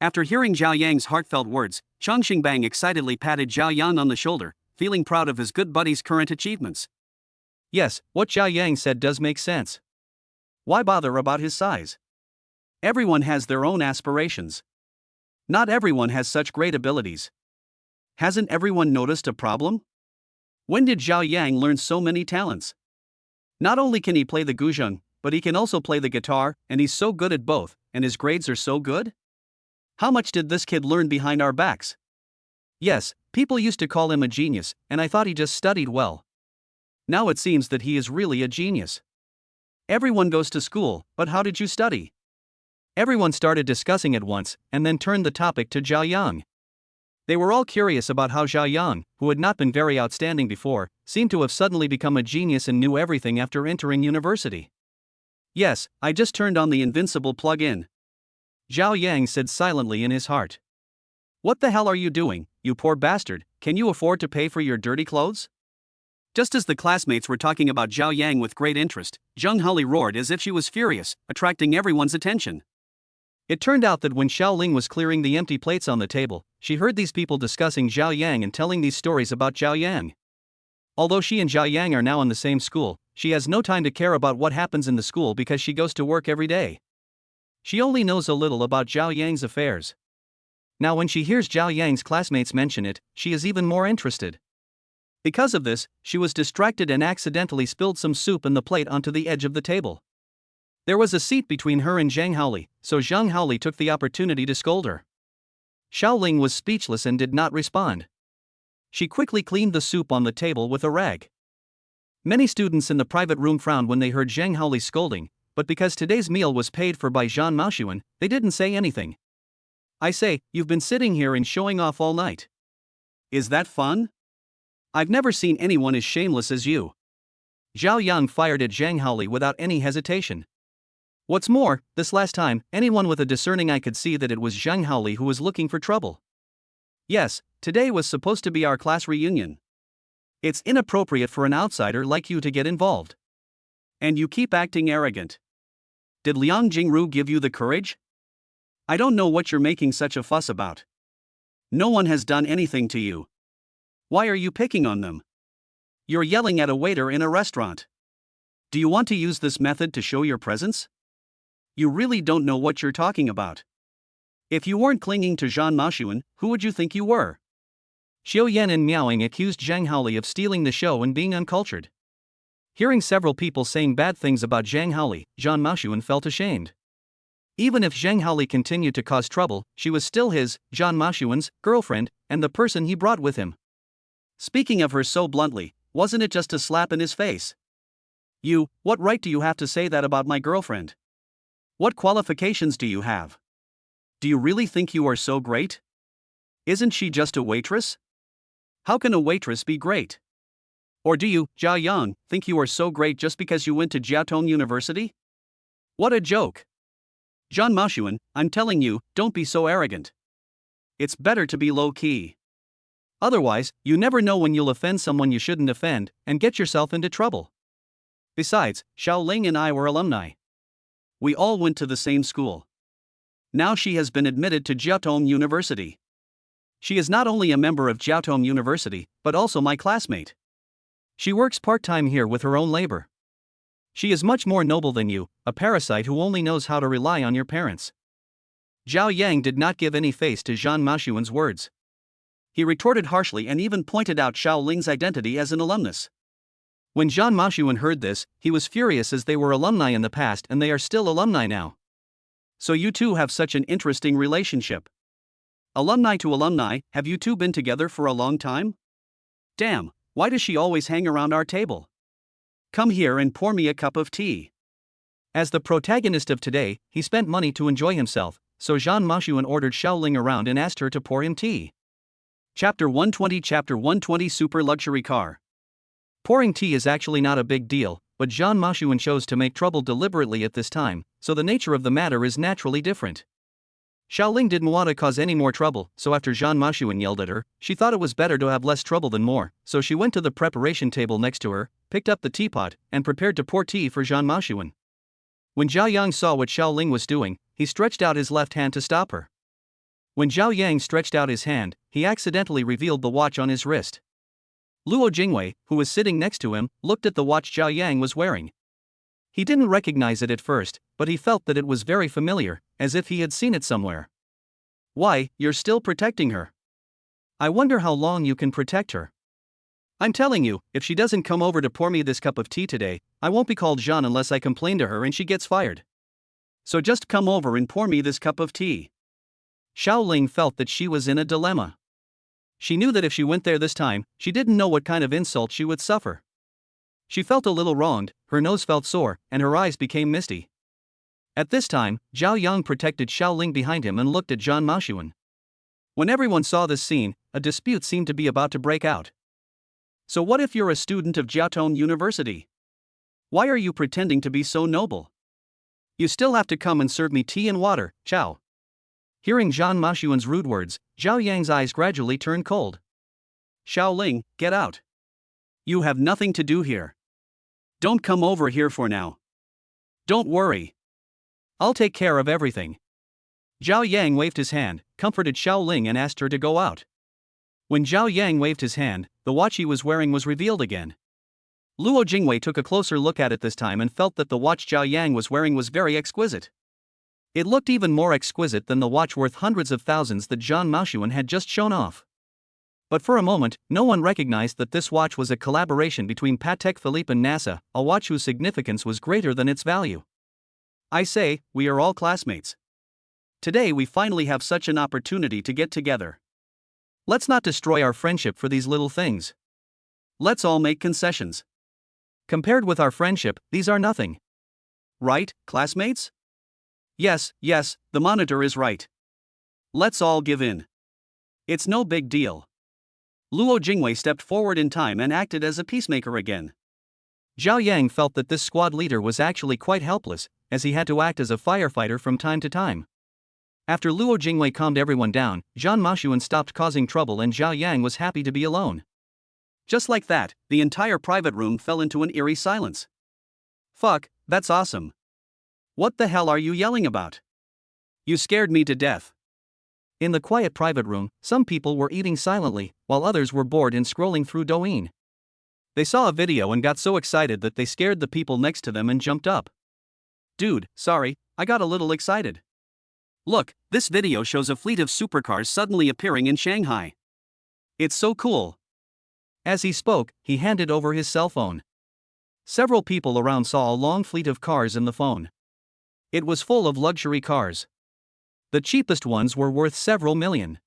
After hearing Zhao Yang's heartfelt words, Chang Xingbang excitedly patted Zhao Yang on the shoulder, feeling proud of his good buddy's current achievements. Yes, what Zhao Yang said does make sense. Why bother about his size? Everyone has their own aspirations. Not everyone has such great abilities. Hasn't everyone noticed a problem? When did Zhao Yang learn so many talents? Not only can he play the guzheng, but he can also play the guitar, and he's so good at both, and his grades are so good? How much did this kid learn behind our backs? Yes, people used to call him a genius, and I thought he just studied well. Now it seems that he is really a genius. Everyone goes to school, but how did you study? Everyone started discussing at once, and then turned the topic to Zhao Yang. They were all curious about how Zhao Yang, who had not been very outstanding before, seemed to have suddenly become a genius and knew everything after entering university. Yes, I just turned on the invincible plug-in. Zhao Yang said silently in his heart. What the hell are you doing, you poor bastard? Can you afford to pay for your dirty clothes? Just as the classmates were talking about Zhao Yang with great interest, Zheng Huli roared as if she was furious, attracting everyone's attention. It turned out that when Shaoling was clearing the empty plates on the table, she heard these people discussing Zhao Yang and telling these stories about Zhao Yang. Although she and Zhao Yang are now in the same school, she has no time to care about what happens in the school because she goes to work every day. She only knows a little about Zhao Yang's affairs. Now when she hears Zhao Yang's classmates mention it, she is even more interested. Because of this, she was distracted and accidentally spilled some soup in the plate onto the edge of the table. There was a seat between her and Zhang Haoli, so Zhang Haoli took the opportunity to scold her. Shaoling was speechless and did not respond. She quickly cleaned the soup on the table with a rag. Many students in the private room frowned when they heard Zhang Haoli's scolding, but because today's meal was paid for by Zhang Mening, they didn't say anything. I say, you've been sitting here and showing off all night. Is that fun? I've never seen anyone as shameless as you. Zhao Yang fired at Zhang Haoli without any hesitation. What's more, this last time, anyone with a discerning eye could see that it was Zhang Haoli who was looking for trouble. Yes, today was supposed to be our class reunion. It's inappropriate for an outsider like you to get involved. And you keep acting arrogant. Did Liang Jingru give you the courage? I don't know what you're making such a fuss about. No one has done anything to you. Why are you picking on them? You're yelling at a waiter in a restaurant. Do you want to use this method to show your presence? You really don't know what you're talking about. If you weren't clinging to Zhang Mening, who would you think you were? Xiao Yan and Miaoing accused Zhang Haoli of stealing the show and being uncultured. Hearing several people saying bad things about Zhang Haoli, Zhang Mening felt ashamed. Even if Zhang Haoli continued to cause trouble, she was still his, Zhang Mening's, girlfriend, and the person he brought with him. Speaking of her so bluntly, wasn't it just a slap in his face? You, what right do you have to say that about my girlfriend? What qualifications do you have? Do you really think you are so great? Isn't she just a waitress? How can a waitress be great? Or do you, Zhao Yang, think you are so great just because you went to Jiaotong University? What a joke! Zhang Mening, I'm telling you, don't be so arrogant. It's better to be low-key. Otherwise, you never know when you'll offend someone you shouldn't offend, and get yourself into trouble. Besides, Shaoling and I were alumni. We all went to the same school. Now she has been admitted to Jiaotong University. She is not only a member of Jiaotong University, but also my classmate. She works part-time here with her own labor. She is much more noble than you, a parasite who only knows how to rely on your parents. Zhao Yang did not give any face to Zhang Mening's words. He retorted harshly and even pointed out Shaoling's identity as an alumnus. When Zhang Mening heard this, he was furious as they were alumni in the past and they are still alumni now. So you two have such an interesting relationship. Alumni to alumni, have you two been together for a long time? Damn, why does she always hang around our table? Come here and pour me a cup of tea. As the protagonist of today, he spent money to enjoy himself, so Zhang Mening ordered Shaoling around and asked her to pour him tea. Chapter 120 Super Luxury Car. Pouring tea is actually not a big deal, but Zhang Mening chose to make trouble deliberately at this time, so the nature of the matter is naturally different. Shaoling didn't want to cause any more trouble, so after Zhang Mening yelled at her, she thought it was better to have less trouble than more, so she went to the preparation table next to her, picked up the teapot, and prepared to pour tea for Zhang Mening. When Zhao Yang saw what Shaoling was doing, he stretched out his left hand to stop her. When Zhao Yang stretched out his hand, he accidentally revealed the watch on his wrist. Luo Jingwei, who was sitting next to him, looked at the watch Zhao Yang was wearing. He didn't recognize it at first, but he felt that it was very familiar, as if he had seen it somewhere. Why, you're still protecting her? I wonder how long you can protect her. I'm telling you, if she doesn't come over to pour me this cup of tea today, I won't be called Jean unless I complain to her and she gets fired. So just come over and pour me this cup of tea. Shaoling felt that she was in a dilemma. She knew that if she went there this time, she didn't know what kind of insult she would suffer. She felt a little wronged, her nose felt sore, and her eyes became misty. At this time, Zhao Yang protected Shaoling behind him and looked at Zhang Mening. When everyone saw this scene, a dispute seemed to be about to break out. So what if you're a student of Jiaotong University? Why are you pretending to be so noble? You still have to come and serve me tea and water, Xiao. Hearing Zhang Mening's rude words, Zhao Yang's eyes gradually turned cold. Shaoling, get out. You have nothing to do here. Don't come over here for now. Don't worry. I'll take care of everything. Zhao Yang waved his hand, comforted Shaoling and asked her to go out. When Zhao Yang waved his hand, the watch he was wearing was revealed again. Luo Jingwei took a closer look at it this time and felt that the watch Zhao Yang was wearing was very exquisite. It looked even more exquisite than the watch worth hundreds of thousands that Zhang Mening had just shown off. But for a moment, no one recognized that this watch was a collaboration between Patek Philippe and NASA, a watch whose significance was greater than its value. I say, we are all classmates. Today we finally have such an opportunity to get together. Let's not destroy our friendship for these little things. Let's all make concessions. Compared with our friendship, these are nothing. Right, classmates? Yes, the monitor is right. Let's all give in. It's no big deal. Luo Jingwei stepped forward in time and acted as a peacemaker again. Zhao Yang felt that this squad leader was actually quite helpless, as he had to act as a firefighter from time to time. After Luo Jingwei calmed everyone down, Zhang Mening stopped causing trouble and Zhao Yang was happy to be alone. Just like that, the entire private room fell into an eerie silence. Fuck, that's awesome. What the hell are you yelling about? You scared me to death. In the quiet private room, some people were eating silently, while others were bored and scrolling through Douyin. They saw a video and got so excited that they scared the people next to them and jumped up. Dude, sorry, I got a little excited. Look, this video shows a fleet of supercars suddenly appearing in Shanghai. It's so cool. As he spoke, he handed over his cell phone. Several people around saw a long fleet of cars in the phone. It was full of luxury cars. The cheapest ones were worth several million.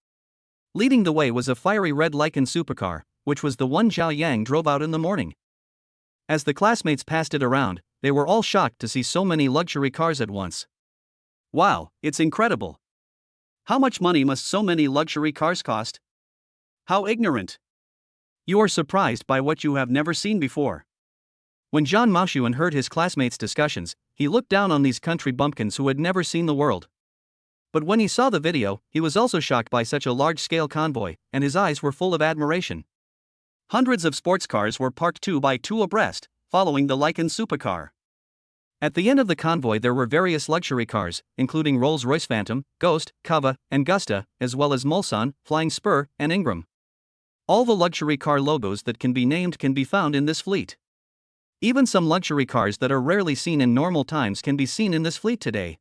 Leading the way was a fiery red Lycan supercar, which was the one Zhao Yang drove out in the morning. As the classmates passed it around, they were all shocked to see so many luxury cars at once. Wow, it's incredible. How much money must so many luxury cars cost? How ignorant. You are surprised by what you have never seen before. When Zhang Mening heard his classmates' discussions, he looked down on these country bumpkins who had never seen the world. But when he saw the video, he was also shocked by such a large-scale convoy, and his eyes were full of admiration. Hundreds of sports cars were parked 2 by 2 abreast, following the Lycan supercar. At the end of the convoy there were various luxury cars, including Rolls-Royce Phantom, Ghost, Kava, and Gusta, as well as Mulsanne, Flying Spur, and Ingram. All the luxury car logos that can be named can be found in this fleet. Even some luxury cars that are rarely seen in normal times can be seen in this fleet today.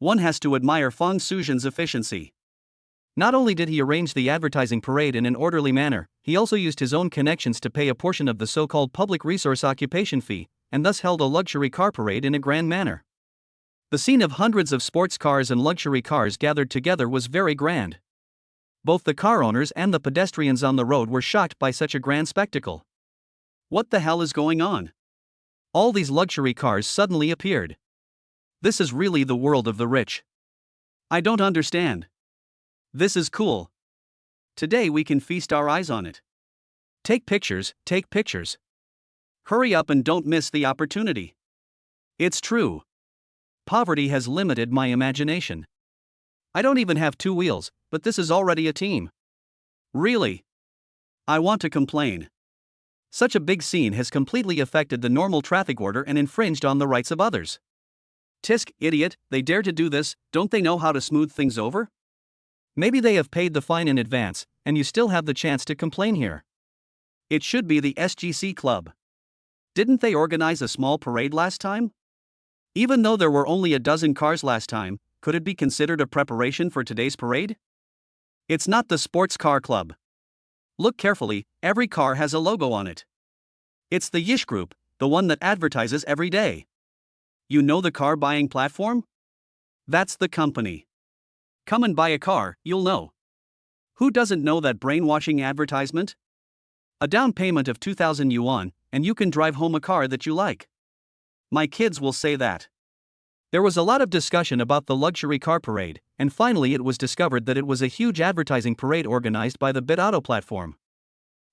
One has to admire Feng Suzhen's efficiency. Not only did he arrange the advertising parade in an orderly manner, he also used his own connections to pay a portion of the so-called public resource occupation fee, and thus held a luxury car parade in a grand manner. The scene of hundreds of sports cars and luxury cars gathered together was very grand. Both the car owners and the pedestrians on the road were shocked by such a grand spectacle. What the hell is going on? All these luxury cars suddenly appeared. This is really the world of the rich. I don't understand. This is cool. Today we can feast our eyes on it. Take pictures, take pictures. Hurry up and don't miss the opportunity. It's true. Poverty has limited my imagination. I don't even have two wheels, but this is already a team. Really? I want to complain. Such a big scene has completely affected the normal traffic order and infringed on the rights of others. Tisk, idiot, they dare to do this, don't they know how to smooth things over? Maybe they have paid the fine in advance, and you still have the chance to complain here. It should be the SGC Club. Didn't they organize a small parade last time? Even though there were only a dozen cars last time, could it be considered a preparation for today's parade? It's not the Sports Car Club. Look carefully, every car has a logo on it. It's the Yish Group, the one that advertises every day. You know the car buying platform? That's the company. Come and buy a car, you'll know. Who doesn't know that brainwashing advertisement? A down payment of 2,000 yuan, and you can drive home a car that you like. My kids will say that. There was a lot of discussion about the luxury car parade, and finally it was discovered that it was a huge advertising parade organized by the Bitauto platform.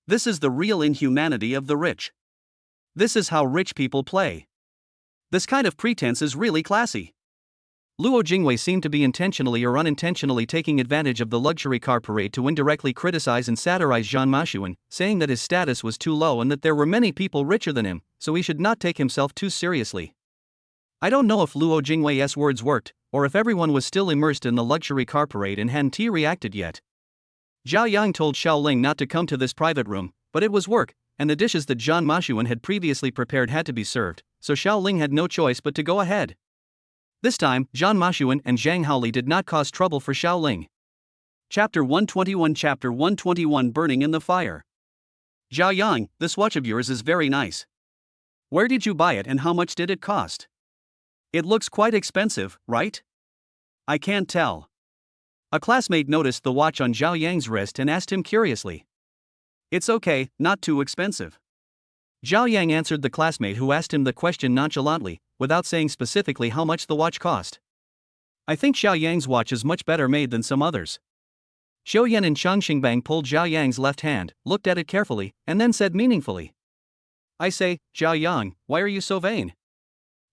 This is the real inhumanity of the rich. This is how rich people play. This kind of pretense is really classy. Luo Jingwei seemed to be intentionally or unintentionally taking advantage of the luxury car parade to indirectly criticize and satirize Zhang Mening, saying that his status was too low and that there were many people richer than him, so he should not take himself too seriously. I don't know if Luo Jingwei's words worked, or if everyone was still immersed in the luxury car parade and hadn't reacted yet. Zhao Yang told Shaoling not to come to this private room, but it was work, and the dishes that Zhang Mening had previously prepared had to be served, so Shaoling had no choice but to go ahead. This time, Zhang Mening and Zhang Haoli did not cause trouble for Shaoling. Chapter 121 Burning in the Fire. Zhao Yang, this watch of yours is very nice. Where did you buy it and how much did it cost? It looks quite expensive, right? I can't tell. A classmate noticed the watch on Zhao Yang's wrist and asked him curiously. It's okay, not too expensive. Zhao Yang answered the classmate who asked him the question nonchalantly, without saying specifically how much the watch cost. I think Xiao Yang's watch is much better made than some others. Xiao Yan and Chang Xingbang pulled Zhao Yang's left hand, looked at it carefully, and then said meaningfully. I say, Zhao Yang, why are you so vain?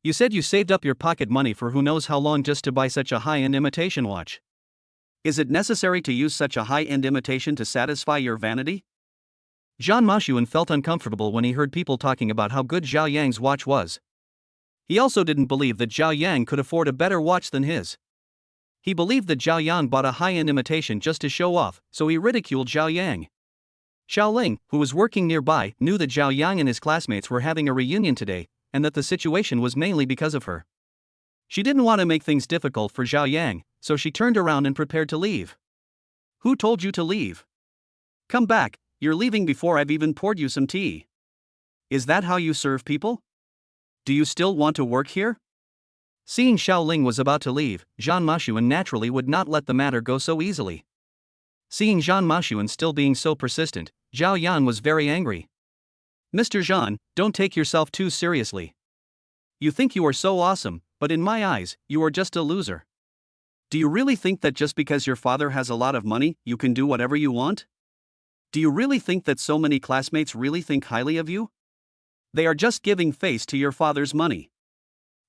You said you saved up your pocket money for who knows how long just to buy such a high-end imitation watch. Is it necessary to use such a high-end imitation to satisfy your vanity? Zhang Mening felt uncomfortable when he heard people talking about how good Zhao Yang's watch was. He also didn't believe that Zhao Yang could afford a better watch than his. He believed that Zhao Yang bought a high-end imitation just to show off, so he ridiculed Zhao Yang. Shaoling, who was working nearby, knew that Zhao Yang and his classmates were having a reunion today, and that the situation was mainly because of her. She didn't want to make things difficult for Zhao Yang, so she turned around and prepared to leave. Who told you to leave? Come back, you're leaving before I've even poured you some tea. Is that how you serve people? Do you still want to work here? Seeing Shaoling was about to leave, Zhang Mening naturally would not let the matter go so easily. Seeing Zhang Mening still being so persistent, Zhao Yan was very angry. Mr. Zhang, don't take yourself too seriously. You think you are so awesome, but in my eyes, you are just a loser. Do you really think that just because your father has a lot of money, you can do whatever you want? Do you really think that so many classmates really think highly of you? They are just giving face to your father's money.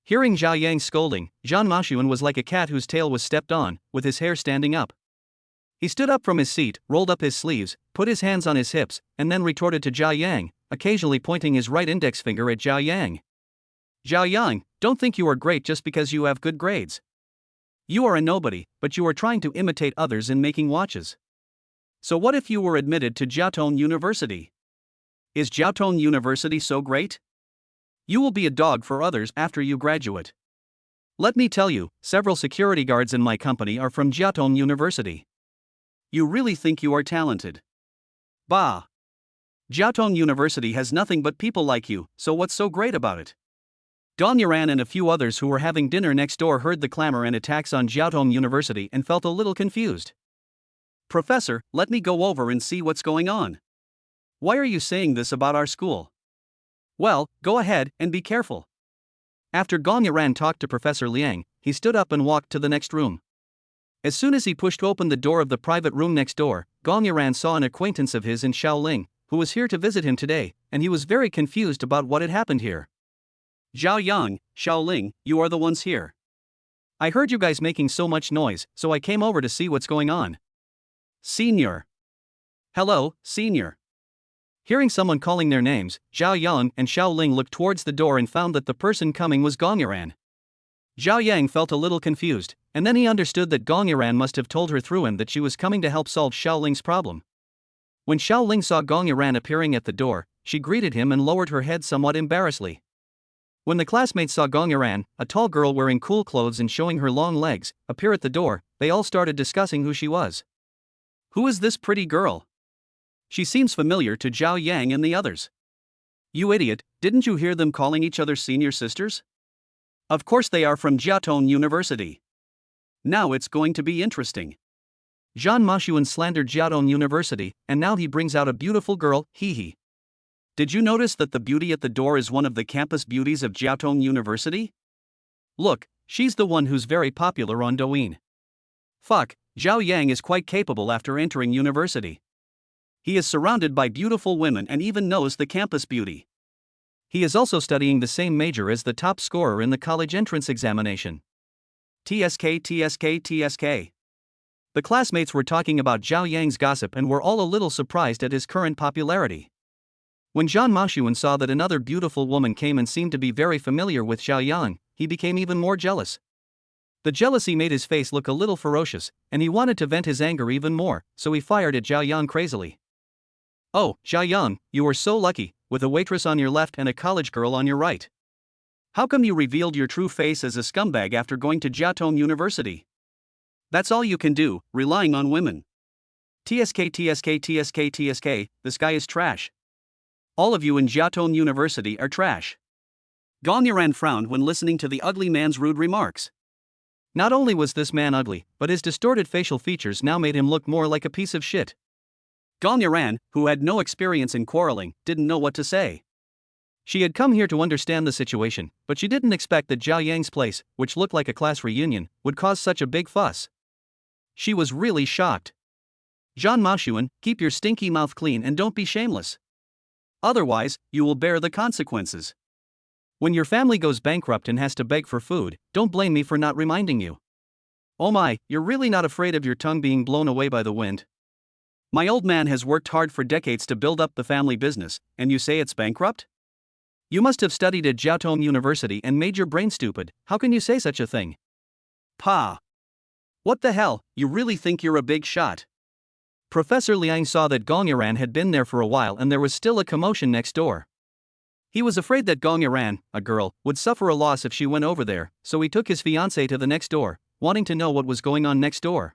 Hearing Zhao Yang scolding, Zhang Mening was like a cat whose tail was stepped on, with his hair standing up. He stood up from his seat, rolled up his sleeves, put his hands on his hips, and then retorted to Zhao Yang, occasionally pointing his right index finger at Zhao Yang. Zhao Yang, don't think you are great just because you have good grades. You are a nobody, but you are trying to imitate others in making watches. So what if you were admitted to Jiaotong University? Is Jiaotong University so great? You will be a dog for others after you graduate. Let me tell you, several security guards in my company are from Jiaotong University. You really think you are talented? Bah! Jiaotong University has nothing but people like you, so what's so great about it? Dong Yuran and a few others who were having dinner next door heard the clamor and attacks on Jiaotong University and felt a little confused. Professor, let me go over and see what's going on. Why are you saying this about our school? Well, go ahead and be careful. After Gong Yuran talked to Professor Liang, he stood up and walked to the next room. As soon as he pushed open the door of the private room next door, Gong Yiran saw an acquaintance of his in Shaoling, who was here to visit him today, and he was very confused about what had happened here. Zhao Yang, Shaoling, you are the ones here. I heard you guys making so much noise, so I came over to see what's going on. Senior. Hello, Senior. Hearing someone calling their names, Zhao Yang and Shaoling looked towards the door and found that the person coming was Gong Yiran. Zhao Yang felt a little confused, and then he understood that Gong Yiran must have told her through him that she was coming to help solve Shaoling's problem. When Shaoling saw Gong Yiran appearing at the door, she greeted him and lowered her head somewhat embarrassedly. When the classmates saw Gong Yiran, a tall girl wearing cool clothes and showing her long legs, appear at the door, they all started discussing who she was. Who is this pretty girl? She seems familiar to Zhao Yang and the others. You idiot, didn't you hear them calling each other senior sisters? Of course they are from Jiaotong University. Now it's going to be interesting. Zhan Mashuan slandered Jiaotong University, and now he brings out a beautiful girl, hee. Did you notice that the beauty at the door is one of the campus beauties of Jiaotong University? Look, she's the one who's very popular on Douyin. Fuck, Zhao Yang is quite capable after entering university. He is surrounded by beautiful women and even knows the campus beauty. He is also studying the same major as the top scorer in the college entrance examination. TSK. The classmates were talking about Zhao Yang's gossip and were all a little surprised at his current popularity. When Zhan Mashuan saw that another beautiful woman came and seemed to be very familiar with Zhao Yang, he became even more jealous. The jealousy made his face look a little ferocious, and he wanted to vent his anger even more, so he fired at Zhao Yang crazily. Oh, Zhao Yang, you were so lucky, with a waitress on your left and a college girl on your right. How come you revealed your true face as a scumbag after going to Jiaotong University? That's all you can do, relying on women. TSK, this guy is trash. All of you in Jiaotong University are trash. Gong Yiran frowned when listening to the ugly man's rude remarks. Not only was this man ugly, but his distorted facial features now made him look more like a piece of shit. Gong Yiran, who had no experience in quarreling, didn't know what to say. She had come here to understand the situation, but she didn't expect that Zhao Yang's place, which looked like a class reunion, would cause such a big fuss. She was really shocked. Zhan Mashuan, keep your stinky mouth clean and don't be shameless. Otherwise, you will bear the consequences. When your family goes bankrupt and has to beg for food, don't blame me for not reminding you. Oh my, you're really not afraid of your tongue being blown away by the wind? My old man has worked hard for decades to build up the family business, and you say it's bankrupt? You must have studied at Jiaotong University and made your brain stupid. How can you say such a thing? Pa! What the hell, you really think you're a big shot? Professor Liang saw that Gong Yiran had been there for a while and there was still a commotion next door. He was afraid that Gong Yiran, a girl, would suffer a loss if she went over there, so he took his fiancée to the next door, wanting to know what was going on next door.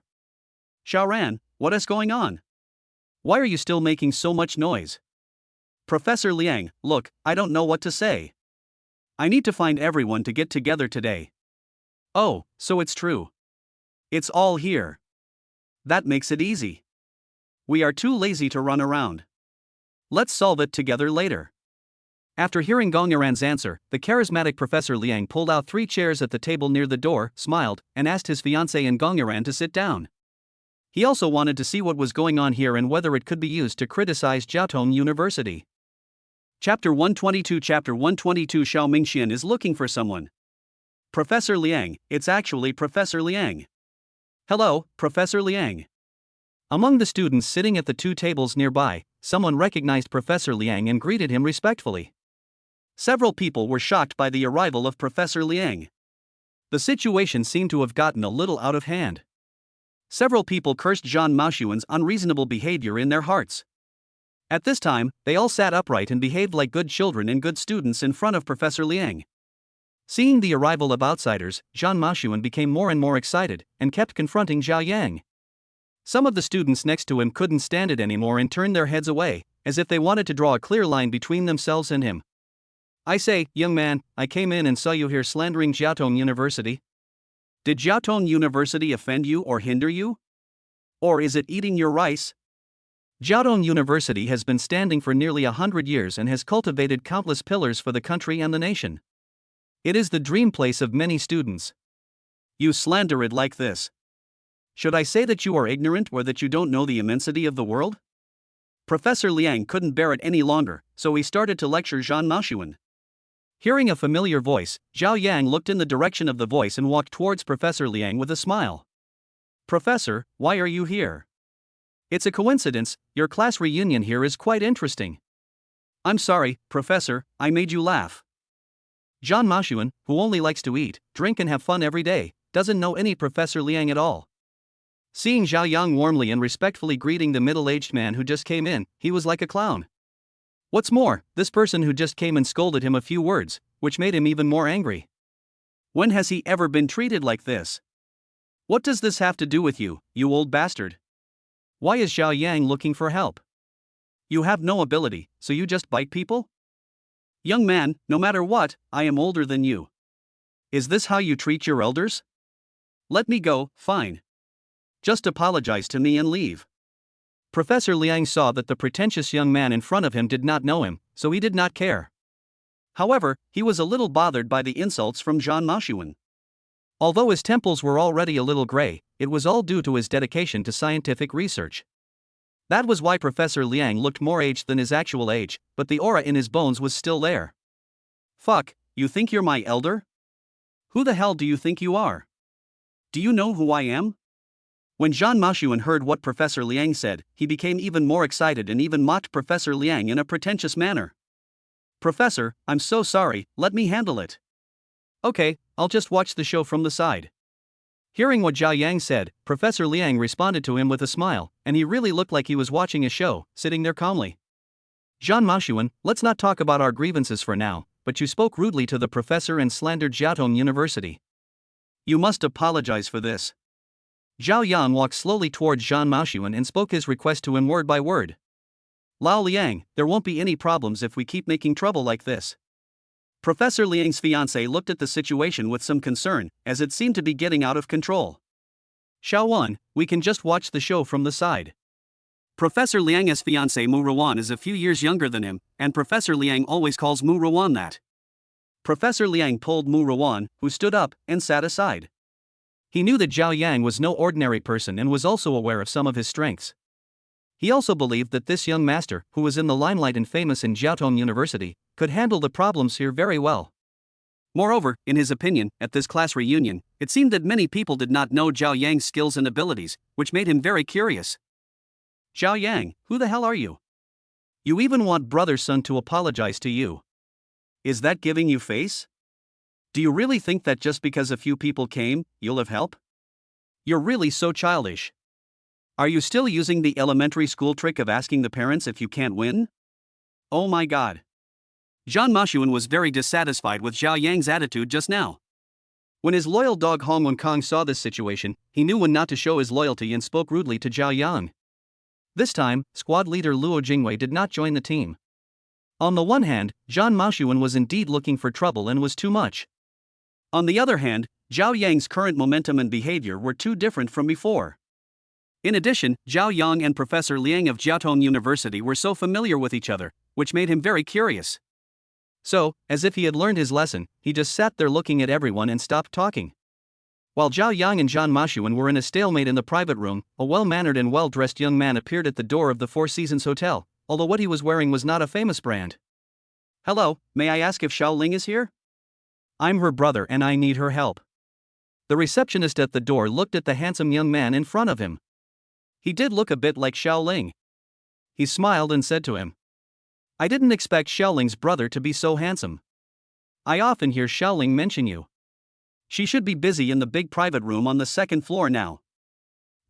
Xiao, what is going on? Why are you still making so much noise? Professor Liang, look, I don't know what to say. I need to find everyone to get together today. Oh, so it's true. It's all here. That makes it easy. We are too lazy to run around. Let's solve it together later. After hearing Gong Yiran's answer, the charismatic Professor Liang pulled out 3 chairs at the table near the door, smiled, and asked his fiancée and Gong Yiran to sit down. He also wanted to see what was going on here and whether it could be used to criticize Jiaotong University. Chapter 122 Xiao Mingxian is looking for someone. Professor Liang, it's actually Professor Liang. Hello, Professor Liang. Among the students sitting at the 2 tables nearby, someone recognized Professor Liang and greeted him respectfully. Several people were shocked by the arrival of Professor Liang. The situation seemed to have gotten a little out of hand. Several people cursed Zhan Mashuan's unreasonable behavior in their hearts. At this time, they all sat upright and behaved like good children and good students in front of Professor Liang. Seeing the arrival of outsiders, Zhan Mashuan became more and more excited, and kept confronting Zhao Yang. Some of the students next to him couldn't stand it anymore and turned their heads away, as if they wanted to draw a clear line between themselves and him. I say, young man, I came in and saw you here slandering Jiaotong University. Did Jiaotong University offend you or hinder you? Or is it eating your rice? Jiaotong University has been standing for nearly 100 years and has cultivated countless pillars for the country and the nation. It is the dream place of many students. You slander it like this. Should I say that you are ignorant or that you don't know the immensity of the world? Professor Liang couldn't bear it any longer, so he started to lecture Zhan Maoxuan. Hearing a familiar voice, Zhao Yang looked in the direction of the voice and walked towards Professor Liang with a smile. Professor, why are you here? It's a coincidence, your class reunion here is quite interesting. I'm sorry, Professor, I made you laugh. Zhan Maoxuan, who only likes to eat, drink and have fun every day, doesn't know any Professor Liang at all. Seeing Zhao Yang warmly and respectfully greeting the middle-aged man who just came in, he was like a clown. What's more, this person who just came and scolded him a few words, which made him even more angry. When has he ever been treated like this? What does this have to do with you, you old bastard? Why is Zhao Yang looking for help? You have no ability, so you just bite people? Young man, no matter what, I am older than you. Is this how you treat your elders? Let me go, fine. Just apologize to me and leave. Professor Liang saw that the pretentious young man in front of him did not know him, so he did not care. However, he was a little bothered by the insults from Zhan Maoxuan. Although his temples were already a little gray, it was all due to his dedication to scientific research. That was why Professor Liang looked more aged than his actual age, but the aura in his bones was still there. Fuck, you think you're my elder? Who the hell do you think you are? Do you know who I am? When Zhan Maoxuan heard what Professor Liang said, he became even more excited and even mocked Professor Liang in a pretentious manner. Professor, I'm so sorry, let me handle it. Okay, I'll just watch the show from the side. Hearing what Zhao Yang said, Professor Liang responded to him with a smile, and he really looked like he was watching a show, sitting there calmly. Zhan Maoxuan, let's not talk about our grievances for now, but you spoke rudely to the professor and slandered Jiaotong University. You must apologize for this. Zhao Yang walked slowly towards Zhan Maoxuan and spoke his request to him word by word. Lao Liang, there won't be any problems if we keep making trouble like this. Professor Liang's fiancé looked at the situation with some concern, as it seemed to be getting out of control. Xiao, we can just watch the show from the side. Professor Liang's fiancé Mu Ruan is a few years younger than him, and Professor Liang always calls Mu Ruan that. Professor Liang pulled Mu Ruan, who stood up, and sat aside. He knew that Zhao Yang was no ordinary person and was also aware of some of his strengths. He also believed that this young master, who was in the limelight and famous in Jiaotong University, could handle the problems here very well. Moreover, in his opinion, at this class reunion, it seemed that many people did not know Zhao Yang's skills and abilities, which made him very curious. Zhao Yang, who the hell are you? You even want brother's son to apologize to you. Is that giving you face? Do you really think that just because a few people came, you'll have help? You're really so childish. Are you still using the elementary school trick of asking the parents if you can't win? Oh my god. Zhan Maoxuan was very dissatisfied with Zhao Yang's attitude just now. When his loyal dog Hong Wenkong saw this situation, he knew when not to show his loyalty and spoke rudely to Zhao Yang. This time, squad leader Luo Jingwei did not join the team. On the one hand, Zhan Maoxuan was indeed looking for trouble and was too much. On the other hand, Zhao Yang's current momentum and behavior were too different from before. In addition, Zhao Yang and Professor Liang of Jiaotong University were so familiar with each other, which made him very curious. So, as if he had learned his lesson, he just sat there looking at everyone and stopped talking. While Zhao Yang and Zhan Maoxuan were in a stalemate in the private room, a well-mannered and well-dressed young man appeared at the door of the Four Seasons Hotel, although what he was wearing was not a famous brand. Hello, may I ask if Shaoling is here? I'm her brother and I need her help. The receptionist at the door looked at the handsome young man in front of him. He did look a bit like Shaoling. He smiled and said to him, I didn't expect Shaoling's brother to be so handsome. I often hear Shaoling mention you. She should be busy in the big private room on the second floor now.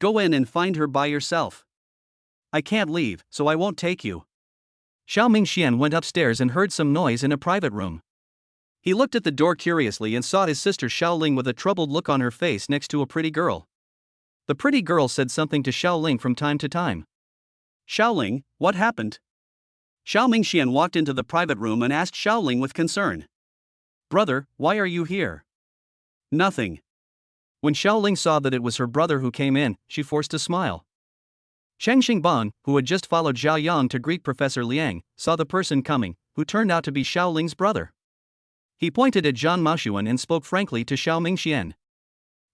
Go in and find her by yourself. I can't leave, so I won't take you. Xiao Mingxian went upstairs and heard some noise in a private room. He looked at the door curiously and saw his sister Shaoling with a troubled look on her face next to a pretty girl. The pretty girl said something to Shaoling from time to time. Shaoling, what happened? Xiao Mingxian walked into the private room and asked Shaoling with concern. Brother, why are you here? Nothing. When Shaoling saw that it was her brother who came in, she forced a smile. Cheng Xingban, who had just followed Zhao Yang to greet Professor Liang, saw the person coming, who turned out to be Shaoling's brother. He pointed at Zhan Maoxuan and spoke frankly to Xiao Mingxian.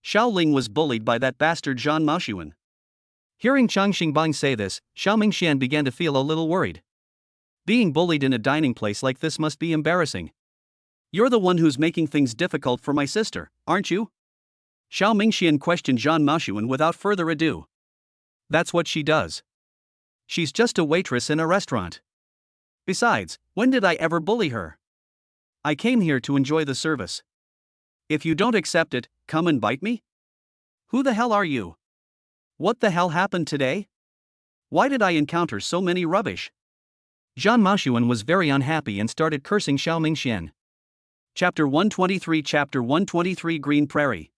Shaoling was bullied by that bastard Zhang Mening. Hearing Chang Xingbang say this, Xiao Mingxian began to feel a little worried. Being bullied in a dining place like this must be embarrassing. You're the one who's making things difficult for my sister, aren't you? Xiao Mingxian questioned Zhang Mening without further ado. That's what she does. She's just a waitress in a restaurant. Besides, when did I ever bully her? I came here to enjoy the service. If you don't accept it, come and bite me? Who the hell are you? What the hell happened today? Why did I encounter so many rubbish? Zhang Mening was very unhappy and started cursing Xiao Mingxian. Chapter 123 Green Prairie.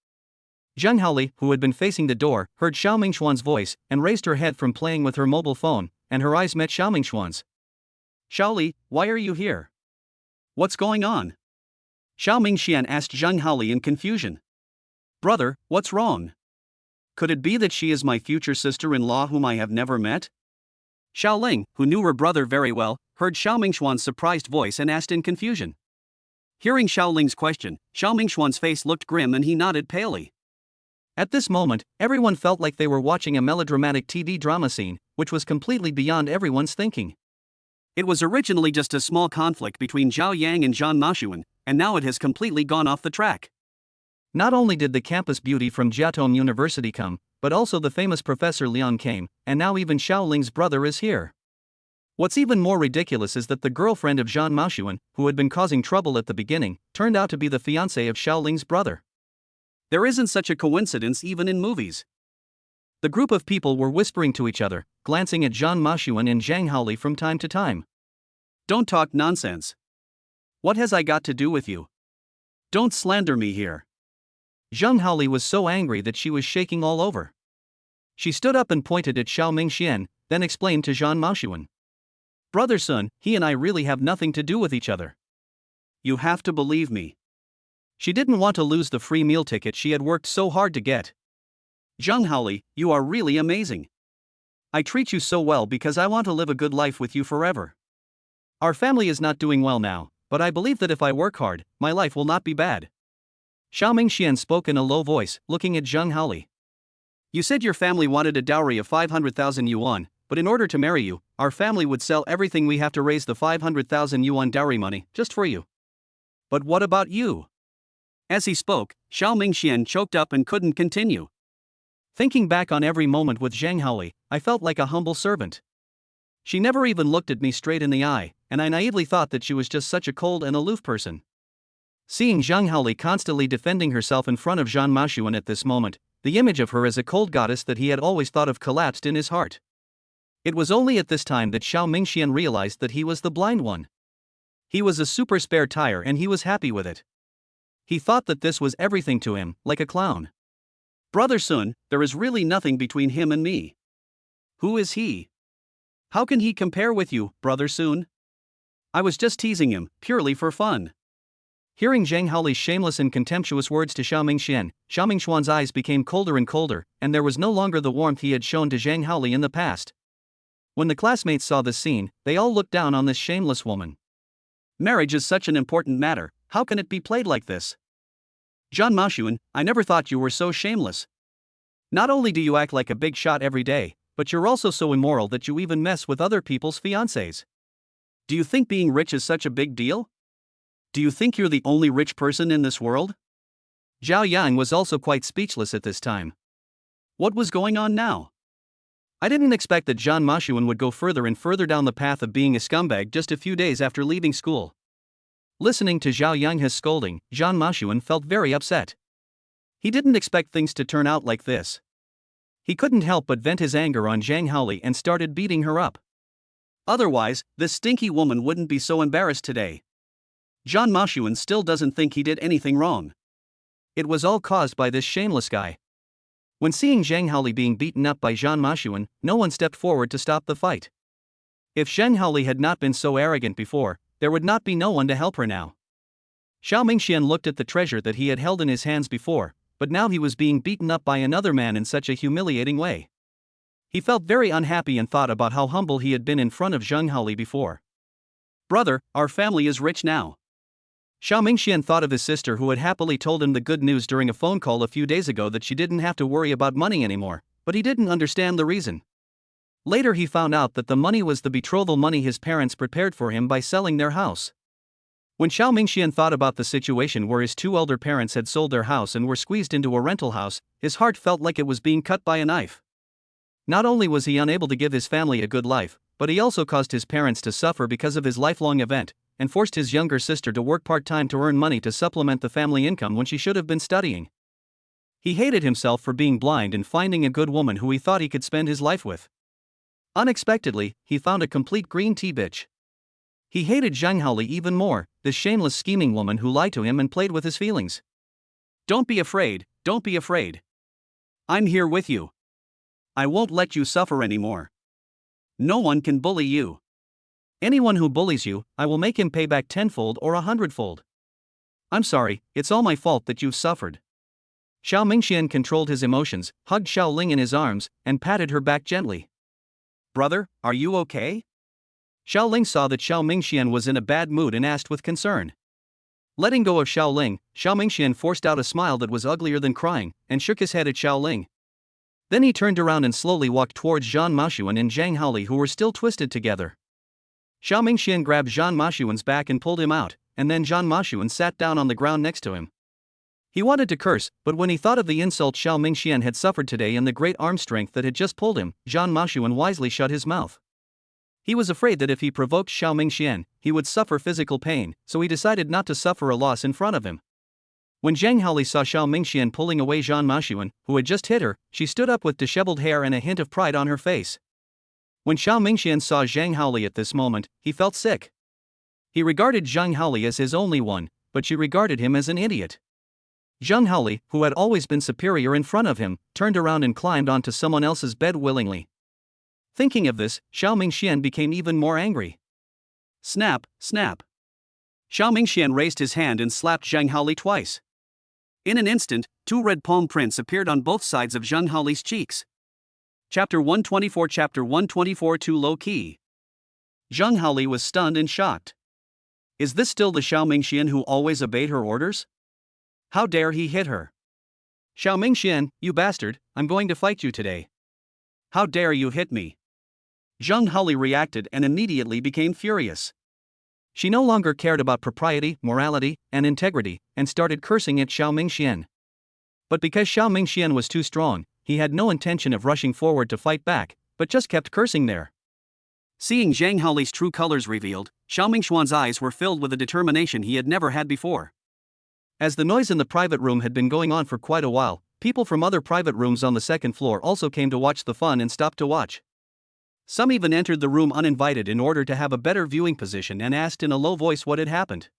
Zhang Haoli, who had been facing the door, heard Xiao Mingxuan's voice and raised her head from playing with her mobile phone, and her eyes met Xiao Mingxuan's. Shaoli, why are you here? What's going on? Xiao Mingxian asked Zhang Haoli in confusion. Brother, what's wrong? Could it be that she is my future sister-in-law whom I have never met? Shaoling, who knew her brother very well, heard Xiao Mingxuan's surprised voice and asked in confusion. Hearing Shaoling's question, Xiao Mingxuan's face looked grim and he nodded palely. At this moment, everyone felt like they were watching a melodramatic TV drama scene, which was completely beyond everyone's thinking. It was originally just a small conflict between Zhao Yang and Zhang Mening, and now it has completely gone off the track. Not only did the campus beauty from Jiaotong University come, but also the famous Professor Liang came, and now even Shaoling's brother is here. What's even more ridiculous is that the girlfriend of Zhang Mening, who had been causing trouble at the beginning, turned out to be the fiancé of Shaoling's brother. There isn't such a coincidence even in movies. The group of people were whispering to each other, glancing at Zhang Mening and Zhang Haoli from time to time. Don't talk nonsense. What has I got to do with you? Don't slander me here. Zhang Haoli was so angry that she was shaking all over. She stood up and pointed at Xiao Mingxian, then explained to Zhang Mening. Brother Sun, he and I really have nothing to do with each other. You have to believe me. She didn't want to lose the free meal ticket she had worked so hard to get. Zhang Haoli, you are really amazing. I treat you so well because I want to live a good life with you forever. Our family is not doing well now, but I believe that if I work hard, my life will not be bad. Xiao Mingxian spoke in a low voice, looking at Zhang Haoli. You said your family wanted a dowry of 500,000 yuan, but in order to marry you, our family would sell everything we have to raise the 500,000 yuan dowry money, just for you. But what about you? As he spoke, Xiao Mingxian choked up and couldn't continue. Thinking back on every moment with Zhang Haoli, I felt like a humble servant. She never even looked at me straight in the eye, and I naively thought that she was just such a cold and aloof person. Seeing Zhang Haoli constantly defending herself in front of Zhang Mening at this moment, the image of her as a cold goddess that he had always thought of collapsed in his heart. It was only at this time that Xiao Mingxian realized that he was the blind one. He was a super spare tire and he was happy with it. He thought that this was everything to him, like a clown. Brother Sun, there is really nothing between him and me. Who is he? How can he compare with you, Brother Sun? I was just teasing him, purely for fun. Hearing Zhang Haoli's shameless and contemptuous words to Xiao Mingxian, Xiao Mingxuan's eyes became colder and colder, and there was no longer the warmth he had shown to Zhang Haoli in the past. When the classmates saw this scene, they all looked down on this shameless woman. Marriage is such an important matter, how can it be played like this? Zhang Mening, I never thought you were so shameless. Not only do you act like a big shot every day, but you're also so immoral that you even mess with other people's fiancés. Do you think being rich is such a big deal? Do you think you're the only rich person in this world? Zhao Yang was also quite speechless at this time. What was going on now? I didn't expect that Zhang Mening would go further and further down the path of being a scumbag just a few days after leaving school. Listening to Zhao Yang's scolding, Zhang Mening felt very upset. He didn't expect things to turn out like this. He couldn't help but vent his anger on Zhang Haoli and started beating her up. Otherwise, this stinky woman wouldn't be so embarrassed today. Zhang Mening still doesn't think he did anything wrong. It was all caused by this shameless guy. When seeing Zhang Haoli being beaten up by Zhang Mening, no one stepped forward to stop the fight. If Zhang Haoli had not been so arrogant before, there would not be no one to help her now. Xiao Mingxian looked at the treasure that he had held in his hands before, but now he was being beaten up by another man in such a humiliating way. He felt very unhappy and thought about how humble he had been in front of Zhang Haoli before. Brother, our family is rich now. Xiao Mingxian thought of his sister who had happily told him the good news during a phone call a few days ago that she didn't have to worry about money anymore, but he didn't understand the reason. Later he found out that the money was the betrothal money his parents prepared for him by selling their house. When Xiao Mingxian thought about the situation where his two elder parents had sold their house and were squeezed into a rental house, his heart felt like it was being cut by a knife. Not only was he unable to give his family a good life, but he also caused his parents to suffer because of his lifelong event, and forced his younger sister to work part-time to earn money to supplement the family income when she should have been studying. He hated himself for being blind and finding a good woman who he thought he could spend his life with. Unexpectedly, he found a complete green tea bitch. He hated Zhang Haoli even more, this shameless scheming woman who lied to him and played with his feelings. Don't be afraid, don't be afraid. I'm here with you. I won't let you suffer anymore. No one can bully you. Anyone who bullies you, I will make him pay back tenfold or 100-fold. I'm sorry, it's all my fault that you've suffered. Xiao Mingxian controlled his emotions, hugged Shaoling in his arms, and patted her back gently. Brother, are you okay? Shaoling saw that Xiao Mingxian was in a bad mood and asked with concern. Letting go of Shaoling, Xiao Mingxian forced out a smile that was uglier than crying, and shook his head at Shaoling. Then he turned around and slowly walked towards Zhang Maoxuan and Zhang Haoli, who were still twisted together. Xiao Mingxian grabbed Zhang Maoxuan's back and pulled him out, and then Zhang Maoxuan sat down on the ground next to him. He wanted to curse, but when he thought of the insult Xiao Mingxian had suffered today and the great arm strength that had just pulled him, Zhang Maoxuan wisely shut his mouth. He was afraid that if he provoked Xiao Mingxian, he would suffer physical pain, so he decided not to suffer a loss in front of him. When Zhang Haoli saw Xiao Mingxian pulling away Zhang Maoxuan, who had just hit her, she stood up with disheveled hair and a hint of pride on her face. When Xiao Mingxian saw Zhang Haoli at this moment, he felt sick. He regarded Zhang Haoli as his only one, but she regarded him as an idiot. Zhang Haoli, who had always been superior in front of him, turned around and climbed onto someone else's bed willingly. Thinking of this, Xiao Mingxian became even more angry. Snap, snap. Xiao Mingxian raised his hand and slapped Zhang Haoli twice. In an instant, two red palm prints appeared on both sides of Zhang Haoli's cheeks. Chapter 124 Too Low Key. Zhang Haoli was stunned and shocked. Is this still the Xiao Mingxian who always obeyed her orders? How dare he hit her? Xiao Mingxian, you bastard, I'm going to fight you today. How dare you hit me? Zhang Haoli reacted and immediately became furious. She no longer cared about propriety, morality, and integrity, and started cursing at Xiao Mingxian. But because Xiao Mingxian was too strong, he had no intention of rushing forward to fight back, but just kept cursing there. Seeing Zhang Haoli's true colors revealed, Xiao Mingxian's eyes were filled with a determination he had never had before. As the noise in the private room had been going on for quite a while, people from other private rooms on the second floor also came to watch the fun and stopped to watch. Some even entered the room uninvited in order to have a better viewing position and asked in a low voice what had happened.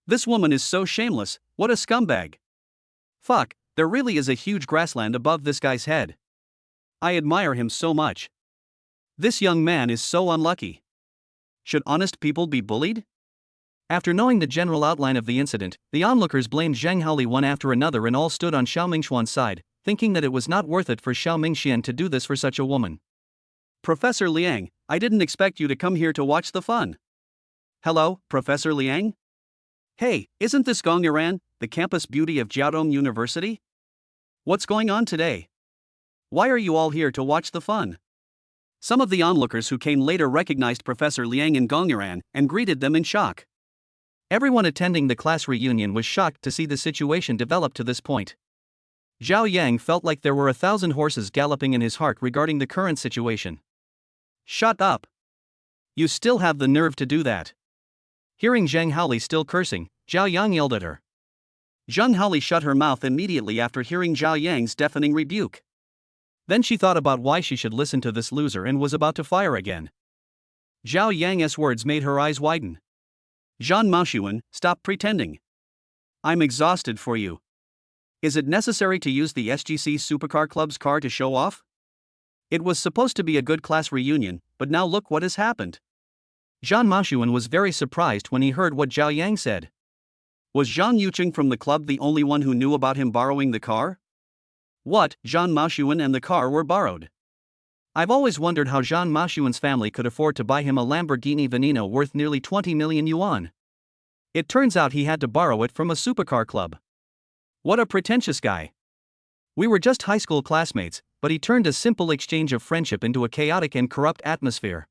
This woman is so shameless, what a scumbag. Fuck, there really is a huge grassland above this guy's head. I admire him so much. This young man is so unlucky. Should honest people be bullied? After knowing the general outline of the incident, the onlookers blamed Zhang Haoli one after another and all stood on Xiao Mingxian's side, thinking that it was not worth it for Xiao Mingxian to do this for such a woman. Professor Liang, I didn't expect you to come here to watch the fun. Hello, Professor Liang? Hey, isn't this Gong Yuran, the campus beauty of Jiaodong University? What's going on today? Why are you all here to watch the fun? Some of the onlookers who came later recognized Professor Liang and Gong Yuran and greeted them in shock. Everyone attending the class reunion was shocked to see the situation develop to this point. Zhao Yang felt like there were 1,000 horses galloping in his heart regarding the current situation. Shut up. You still have the nerve to do that. Hearing Zhang Haoli still cursing, Zhao Yang yelled at her. Zhang Haoli shut her mouth immediately after hearing Zhao Yang's deafening rebuke. Then she thought about why she should listen to this loser and was about to fire again. Zhao Yang's words made her eyes widen. Zhang Maoxuan, stop pretending. I'm exhausted for you. Is it necessary to use the SGC Supercar Club's car to show off? It was supposed to be a good class reunion, but now look what has happened. Zhang Maoxuan was very surprised when he heard what Zhao Yang said. Was Zhang Yuqing from the club the only one who knew about him borrowing the car? What, Zhang Maoxuan and the car were borrowed? I've always wondered how Zhang Maoxuan's family could afford to buy him a Lamborghini Veneno worth nearly 20 million yuan. It turns out he had to borrow it from a Supercar club. What a pretentious guy. We were just high school classmates, but he turned a simple exchange of friendship into a chaotic and corrupt atmosphere.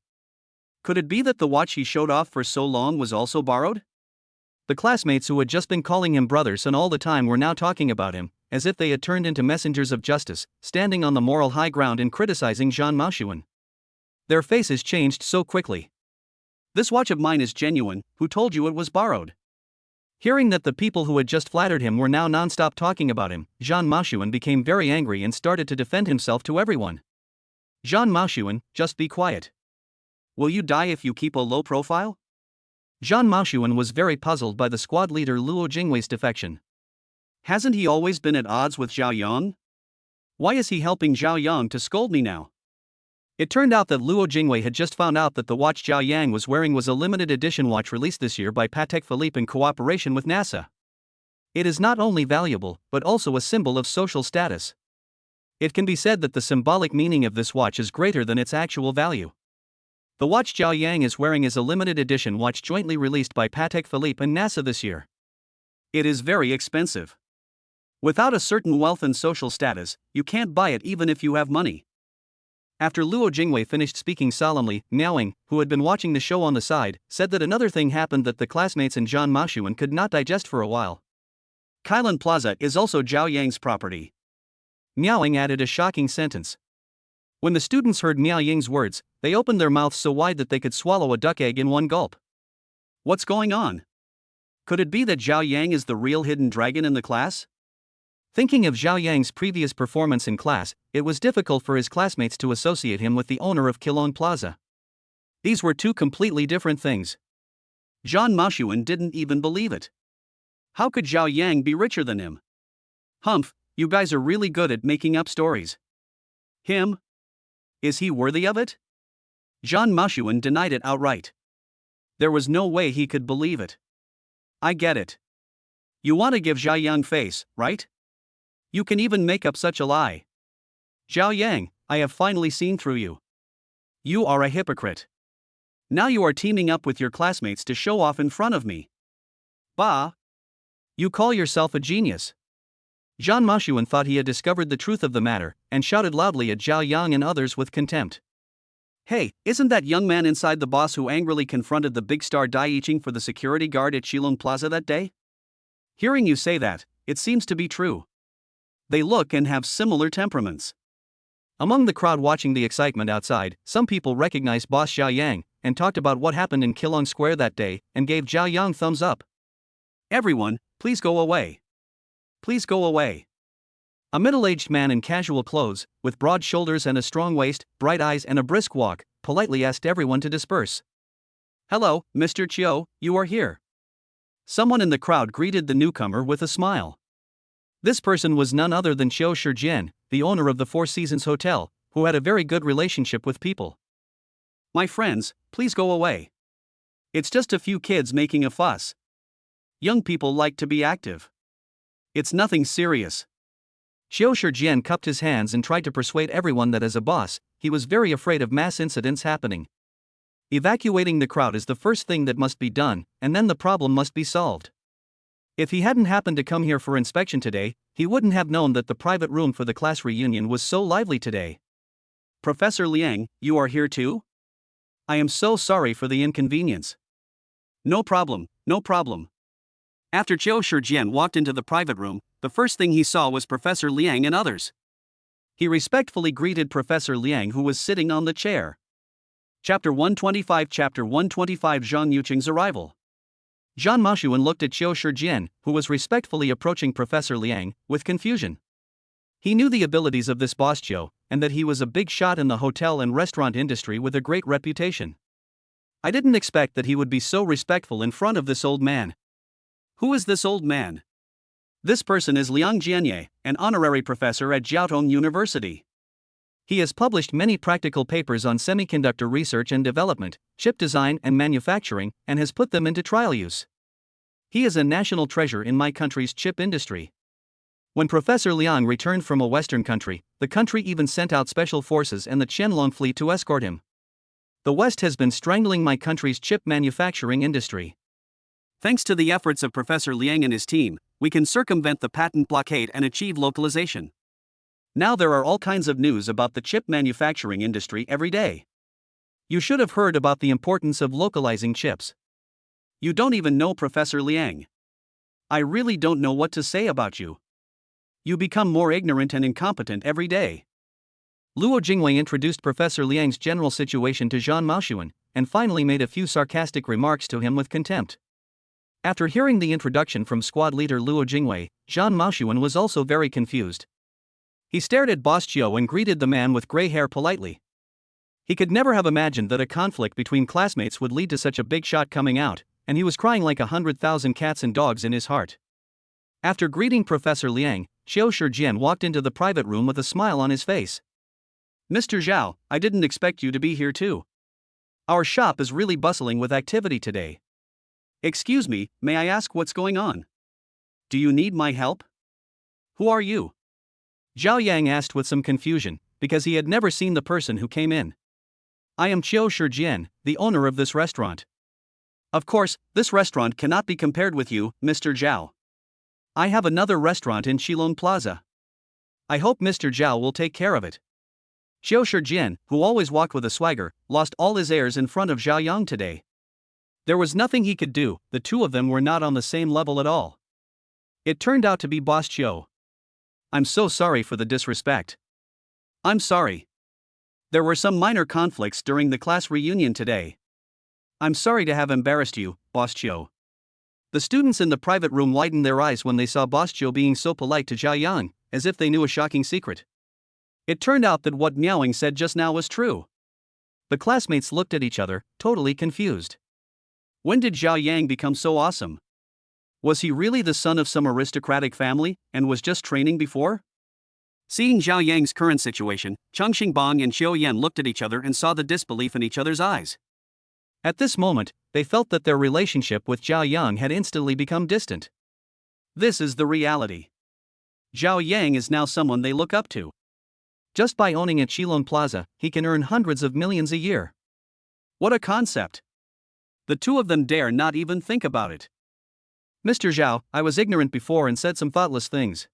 Could it be that the watch he showed off for so long was also borrowed? The classmates who had just been calling him brothers and all the time were now talking about him, as if they had turned into messengers of justice, standing on the moral high ground and criticizing Zhang Mening. Their faces changed so quickly. This watch of mine is genuine, who told you it was borrowed? Hearing that the people who had just flattered him were now non-stop talking about him, Zhang Mening became very angry and started to defend himself to everyone. Zhang Mening, just be quiet. Will you die if you keep a low profile? Zhang Mening was very puzzled by the squad leader Luo Jingwei's defection. Hasn't he always been at odds with Zhao Yang? Why is he helping Zhao Yang to scold me now? It turned out that Luo Jingwei had just found out that the watch Zhao Yang was wearing was a limited edition watch released this year by Patek Philippe in cooperation with NASA. It is not only valuable, but also a symbol of social status. It can be said that the symbolic meaning of this watch is greater than its actual value. The watch Zhao Yang is wearing is a limited edition watch jointly released by Patek Philippe and NASA this year. It is very expensive. Without a certain wealth and social status, you can't buy it even if you have money. After Luo Jingwei finished speaking solemnly, Miaoing, who had been watching the show on the side, said that another thing happened that the classmates and Zhang Mening could not digest for a while. Kailan Plaza is also Zhao Yang's property. Miaoing added a shocking sentence. When the students heard Miao Ying's words, they opened their mouths so wide that they could swallow a duck egg in one gulp. What's going on? Could it be that Zhao Yang is the real hidden dragon in the class? Thinking of Zhao Yang's previous performance in class, it was difficult for his classmates to associate him with the owner of Kailan Plaza. These were two completely different things. Zhang Mening didn't even believe it. How could Zhao Yang be richer than him? Humph, you guys are really good at making up stories. Him? Is he worthy of it? Zhang Mening denied it outright. There was no way he could believe it. I get it. You want to give Zhao Yang face, right? You can even make up such a lie. Zhao Yang, I have finally seen through you. You are a hypocrite. Now you are teaming up with your classmates to show off in front of me. Bah! You call yourself a genius. Zhang Mening thought he had discovered the truth of the matter, and shouted loudly at Zhao Yang and others with contempt. Hey, isn't that young man inside the boss who angrily confronted the big star Dai Yiqing for the security guard at Xiao Plaza that day? Hearing you say that, it seems to be true. They look and have similar temperaments. Among the crowd watching the excitement outside, some people recognized boss Zhao Yang, and talked about what happened in Keelung Square that day, and gave Zhao Yang thumbs up. Everyone, please go away. Please go away. A middle-aged man in casual clothes, with broad shoulders and a strong waist, bright eyes and a brisk walk, politely asked everyone to disperse. Hello, Mr. Xiao, you are here. Someone in the crowd greeted the newcomer with a smile. This person was none other than Xiao Shijian, the owner of the Four Seasons Hotel, who had a very good relationship with people. My friends, please go away. It's just a few kids making a fuss. Young people like to be active. It's nothing serious. Xiao Shijian cupped his hands and tried to persuade everyone that as a boss, he was very afraid of mass incidents happening. Evacuating the crowd is the first thing that must be done, and then the problem must be solved. If he hadn't happened to come here for inspection today, he wouldn't have known that the private room for the class reunion was so lively today. Professor Liang, you are here too? I am so sorry for the inconvenience. No problem, no problem. After Xiao Shijian walked into the private room, the first thing he saw was Professor Liang and others. He respectfully greeted Professor Liang, who was sitting on the chair. Chapter 125 Zhang Yuqing's arrival. Zhang Mening looked at Xiao Shijian, who was respectfully approaching Professor Liang, with confusion. He knew the abilities of this boss Xiao, and that he was a big shot in the hotel and restaurant industry with a great reputation. I didn't expect that he would be so respectful in front of this old man. Who is this old man? This person is Liang Jianye, an honorary professor at Jiaotong University. He has published many practical papers on semiconductor research and development, chip design and manufacturing, and has put them into trial use. He is a national treasure in my country's chip industry. When Professor Liang returned from a Western country, the country even sent out special forces and the Qianlong fleet to escort him. The West has been strangling my country's chip manufacturing industry. Thanks to the efforts of Professor Liang and his team, we can circumvent the patent blockade and achieve localization. Now there are all kinds of news about the chip manufacturing industry every day. You should have heard about the importance of localizing chips. You don't even know Professor Liang. I really don't know what to say about you. You become more ignorant and incompetent every day. Luo Jingwei introduced Professor Liang's general situation to Zhang Maoxuan, and finally made a few sarcastic remarks to him with contempt. After hearing the introduction from squad leader Luo Jingwei, Zhang Maoxuan was also very confused. He stared at Boss Xiao and greeted the man with gray hair politely. He could never have imagined that a conflict between classmates would lead to such a big shot coming out, and he was crying like 100,000 cats and dogs in his heart. After greeting Professor Liang, Xiao Shijian walked into the private room with a smile on his face. Mr. Zhao, I didn't expect you to be here too. Our shop is really bustling with activity today. Excuse me, may I ask what's going on? Do you need my help? Who are you? Zhao Yang asked with some confusion, because he had never seen the person who came in. I am Xiao Shijian, the owner of this restaurant. Of course, this restaurant cannot be compared with you, Mr. Zhao. I have another restaurant in Shilong Plaza. I hope Mr. Zhao will take care of it. Xiao Shijian, who always walked with a swagger, lost all his airs in front of Zhao Yang today. There was nothing he could do, the two of them were not on the same level at all. It turned out to be Boss Xiao. I'm so sorry for the disrespect. I'm sorry. There were some minor conflicts during the class reunion today. I'm sorry to have embarrassed you, Boss Xiao. The students in the private room widened their eyes when they saw Boss Xiao being so polite to Zhao Yang, as if they knew a shocking secret. It turned out that what Miaoing said just now was true. The classmates looked at each other, totally confused. When did Zhao Yang become so awesome? Was he really the son of some aristocratic family, and was just training before? Seeing Zhao Yang's current situation, Cheng Xingbang and Xiao Yan looked at each other and saw the disbelief in each other's eyes. At this moment, they felt that their relationship with Zhao Yang had instantly become distant. This is the reality. Zhao Yang is now someone they look up to. Just by owning at Shilong Plaza, he can earn hundreds of millions a year. What a concept! The two of them dare not even think about it. Mr. Zhao, I was ignorant before and said some thoughtless things.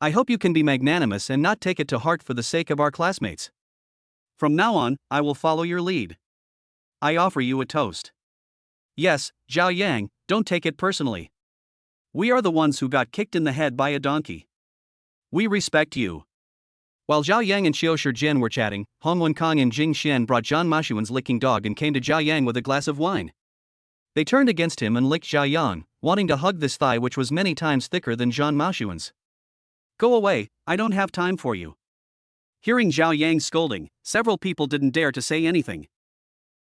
I hope you can be magnanimous and not take it to heart for the sake of our classmates. From now on, I will follow your lead. I offer you a toast. Yes, Zhao Yang, don't take it personally. We are the ones who got kicked in the head by a donkey. We respect you. While Zhao Yang and Xiao Shijian were chatting, Hong Wenkang and Jing Xian brought Zhang Maoxuan's licking dog and came to Zhao Yang with a glass of wine. They turned against him and licked Zhao Yang, wanting to hug this thigh which was many times thicker than Zhang Maoxuan's. Go away, I don't have time for you. Hearing Zhao Yang's scolding, several people didn't dare to say anything.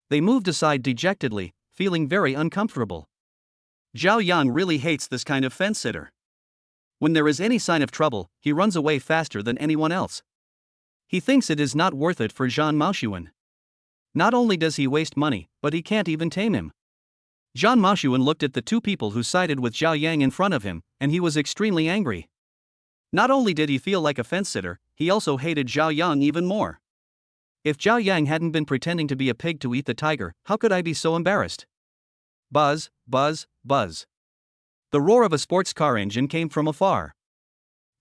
They moved aside dejectedly, feeling very uncomfortable. Zhao Yang really hates this kind of fence-sitter. When there is any sign of trouble, he runs away faster than anyone else. He thinks it is not worth it for Zhang Maoxuan. Not only does he waste money, but he can't even tame him. Zhang Maoxuan looked at the two people who sided with Zhao Yang in front of him, and he was extremely angry. Not only did he feel like a fence-sitter, he also hated Zhao Yang even more. If Zhao Yang hadn't been pretending to be a pig to eat the tiger, how could I be so embarrassed? Buzz, buzz, buzz. The roar of a sports car engine came from afar.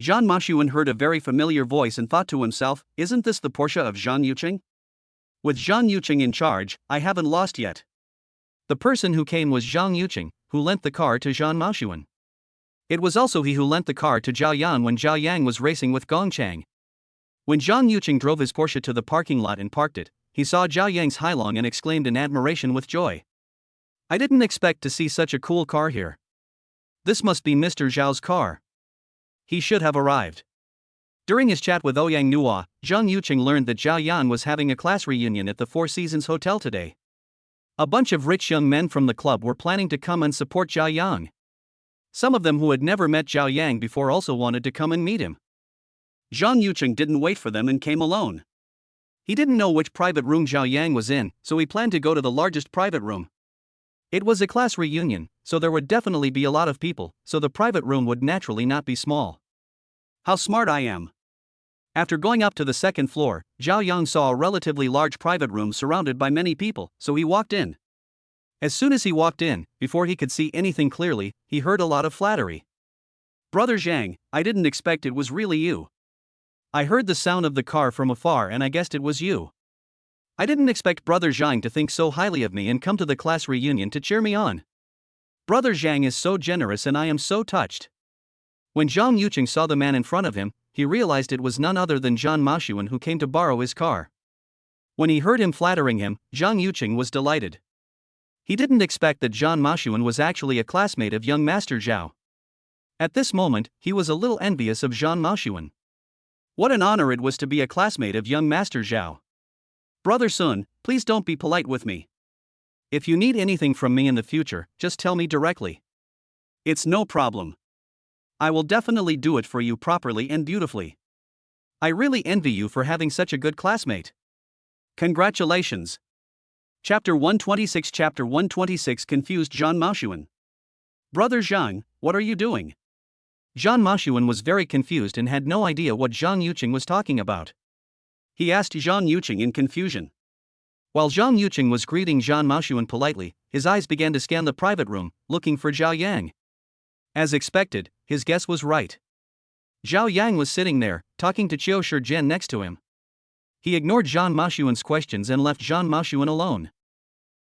Zhang Maoxuan heard a very familiar voice and thought to himself, isn't this the Porsche of Zhang Yuqing? With Zhang Yuqing in charge, I haven't lost yet. The person who came was Zhang Yuqing, who lent the car to Zhang Maoxuan. It was also he who lent the car to Zhao Yang when Zhao Yang was racing with Gongchang. When Zhang Yuqing drove his Porsche to the parking lot and parked it, he saw Zhao Yang's Hailong and exclaimed in admiration with joy. I didn't expect to see such a cool car here. This must be Mr. Zhao's car. He should have arrived. During his chat with Yang Nua, Zhang Yuqing learned that Zhao Yan was having a class reunion at the Four Seasons Hotel today. A bunch of rich young men from the club were planning to come and support Zhao Yang. Some of them who had never met Zhao Yang before also wanted to come and meet him. Zhang Yuqing didn't wait for them and came alone. He didn't know which private room Zhao Yang was in, so he planned to go to the largest private room. It was a class reunion, so there would definitely be a lot of people, so the private room would naturally not be small. How smart I am! After going up to the second floor, Zhao Yang saw a relatively large private room surrounded by many people, so he walked in. As soon as he walked in, before he could see anything clearly, he heard a lot of flattery. "Brother Zhang, I didn't expect it was really you. I heard the sound of the car from afar and I guessed it was you. I didn't expect Brother Zhang to think so highly of me and come to the class reunion to cheer me on. Brother Zhang is so generous and I am so touched." When Zhang Yuqing saw the man in front of him, he realized it was none other than Zhang Maxiuan who came to borrow his car. When he heard him flattering him, Zhang Yuqing was delighted. He didn't expect that Zhang Maxiuan was actually a classmate of young Master Xiao. At this moment, he was a little envious of Zhang Maxiuan. What an honor it was to be a classmate of young Master Xiao. "Brother Sun, please don't be polite with me. If you need anything from me in the future, just tell me directly. It's no problem. I will definitely do it for you properly and beautifully. I really envy you for having such a good classmate. Congratulations." Chapter 126 confused Zhang Maxiuan. "Brother Zhang, what are you doing?" Zhang Maxiuan was very confused and had no idea what Zhang Yuqing was talking about. He asked Zhang Yuqing in confusion. While Zhang Yuqing was greeting Zhang Maxiuan politely, his eyes began to scan the private room, looking for Zhao Yang. As expected, his guess was right. Zhao Yang was sitting there, talking to Qiu Shijian next to him. He ignored Zhang Maxiuan's questions and left Zhang Maxiuan alone.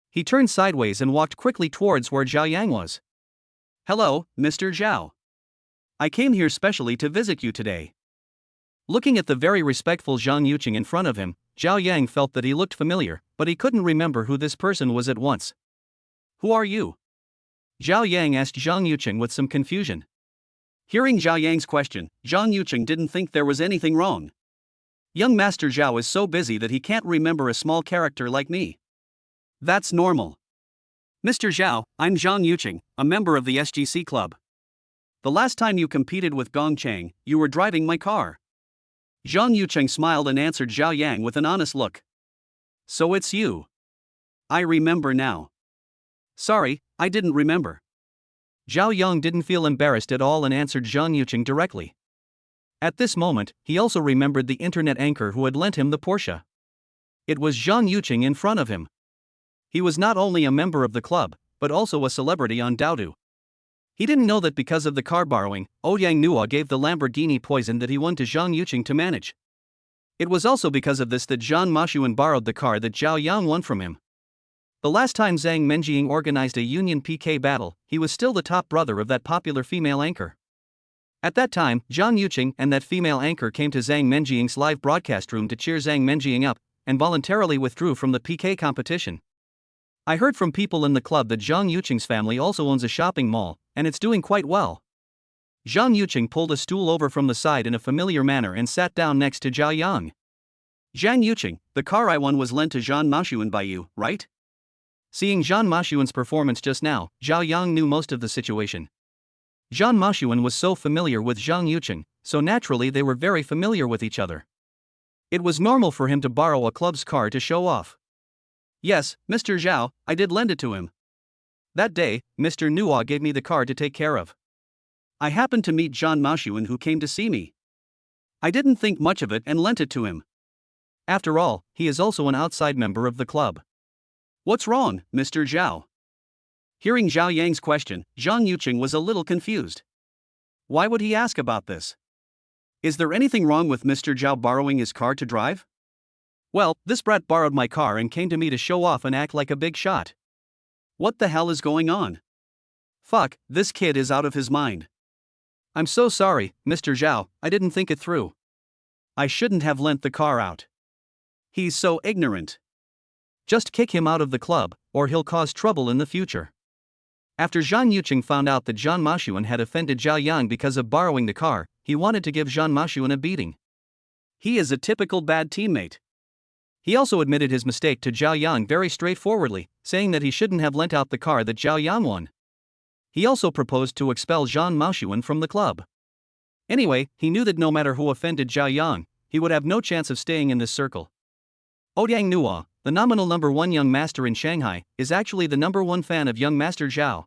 He turned sideways and walked quickly towards where Zhao Yang was. "Hello, Mr. Zhao. I came here specially to visit you today." Looking at the very respectful Zhang Yuqing in front of him, Zhao Yang felt that he looked familiar, but he couldn't remember who this person was at once. "Who are you?" Zhao Yang asked Zhang Yuqing with some confusion. Hearing Zhao Yang's question, Zhang Yuqing didn't think there was anything wrong. "Young Master Xiao is so busy that he can't remember a small character like me. That's normal. Mr. Xiao, I'm Zhang Yuqing, a member of the SGC club. The last time you competed with Gong Chang, you were driving my car." Zhang Yuqing smiled and answered Zhao Yang with an honest look. "So it's you. I remember now. Sorry, I didn't remember." Zhao Yang didn't feel embarrassed at all and answered Zhang Yuqing directly. At this moment, he also remembered the internet anchor who had lent him the Porsche. It was Zhang Yuqing in front of him. He was not only a member of the club, but also a celebrity on Doudu. He didn't know that because of the car borrowing, Yang Nua gave the Lamborghini poison that he won to Zhang Yuqing to manage. It was also because of this that Zhang Maxiuan borrowed the car that Zhao Yang won from him. The last time Zang Mening organized a union PK battle, he was still the top brother of that popular female anchor. At that time, Zhang Yuqing and that female anchor came to Zang Mening's live broadcast room to cheer Zang Mening up, and voluntarily withdrew from the PK competition. I heard from people in the club that Zhang Yuqing's family also owns a shopping mall, and it's doing quite well. Zhang Yuqing pulled a stool over from the side in a familiar manner and sat down next to Zhao Yang. "Zhang Yuqing, the car I won was lent to Zhang Maxiuan by you, right?" Seeing Zhang Maxiuan's performance just now, Zhao Yang knew most of the situation. Zhang Maxiuan was so familiar with Zhang Yuqing, so naturally they were very familiar with each other. It was normal for him to borrow a club's car to show off. "Yes, Mr. Xiao, I did lend it to him. That day, Mr. Nua gave me the car to take care of. I happened to meet Zhang Maxiuan who came to see me. I didn't think much of it and lent it to him. After all, he is also an outside member of the club." "What's wrong, Mr. Xiao?" Hearing Zhao Yang's question, Zhang Yuqing was a little confused. Why would he ask about this? Is there anything wrong with Mr. Zhao borrowing his car to drive? Well, this brat borrowed my car and came to me to show off and act like a big shot. What the hell is going on? Fuck, this kid is out of his mind. I'm so sorry, Mr. Xiao, I didn't think it through. I shouldn't have lent the car out. He's so ignorant. Just kick him out of the club, or he'll cause trouble in the future. After Zhang Yuqing found out that Zhang Maxiuan had offended Zhao Yang because of borrowing the car, he wanted to give Zhang Maxiuan a beating. He is a typical bad teammate. He also admitted his mistake to Zhao Yang very straightforwardly, saying that he shouldn't have lent out the car that Zhao Yang won. He also proposed to expel Zhang Maxiuan from the club. Anyway, he knew that no matter who offended Zhao Yang, he would have no chance of staying in this circle. Yang Nua, the nominal #1 young master in Shanghai, is actually the #1 fan of young Master Xiao.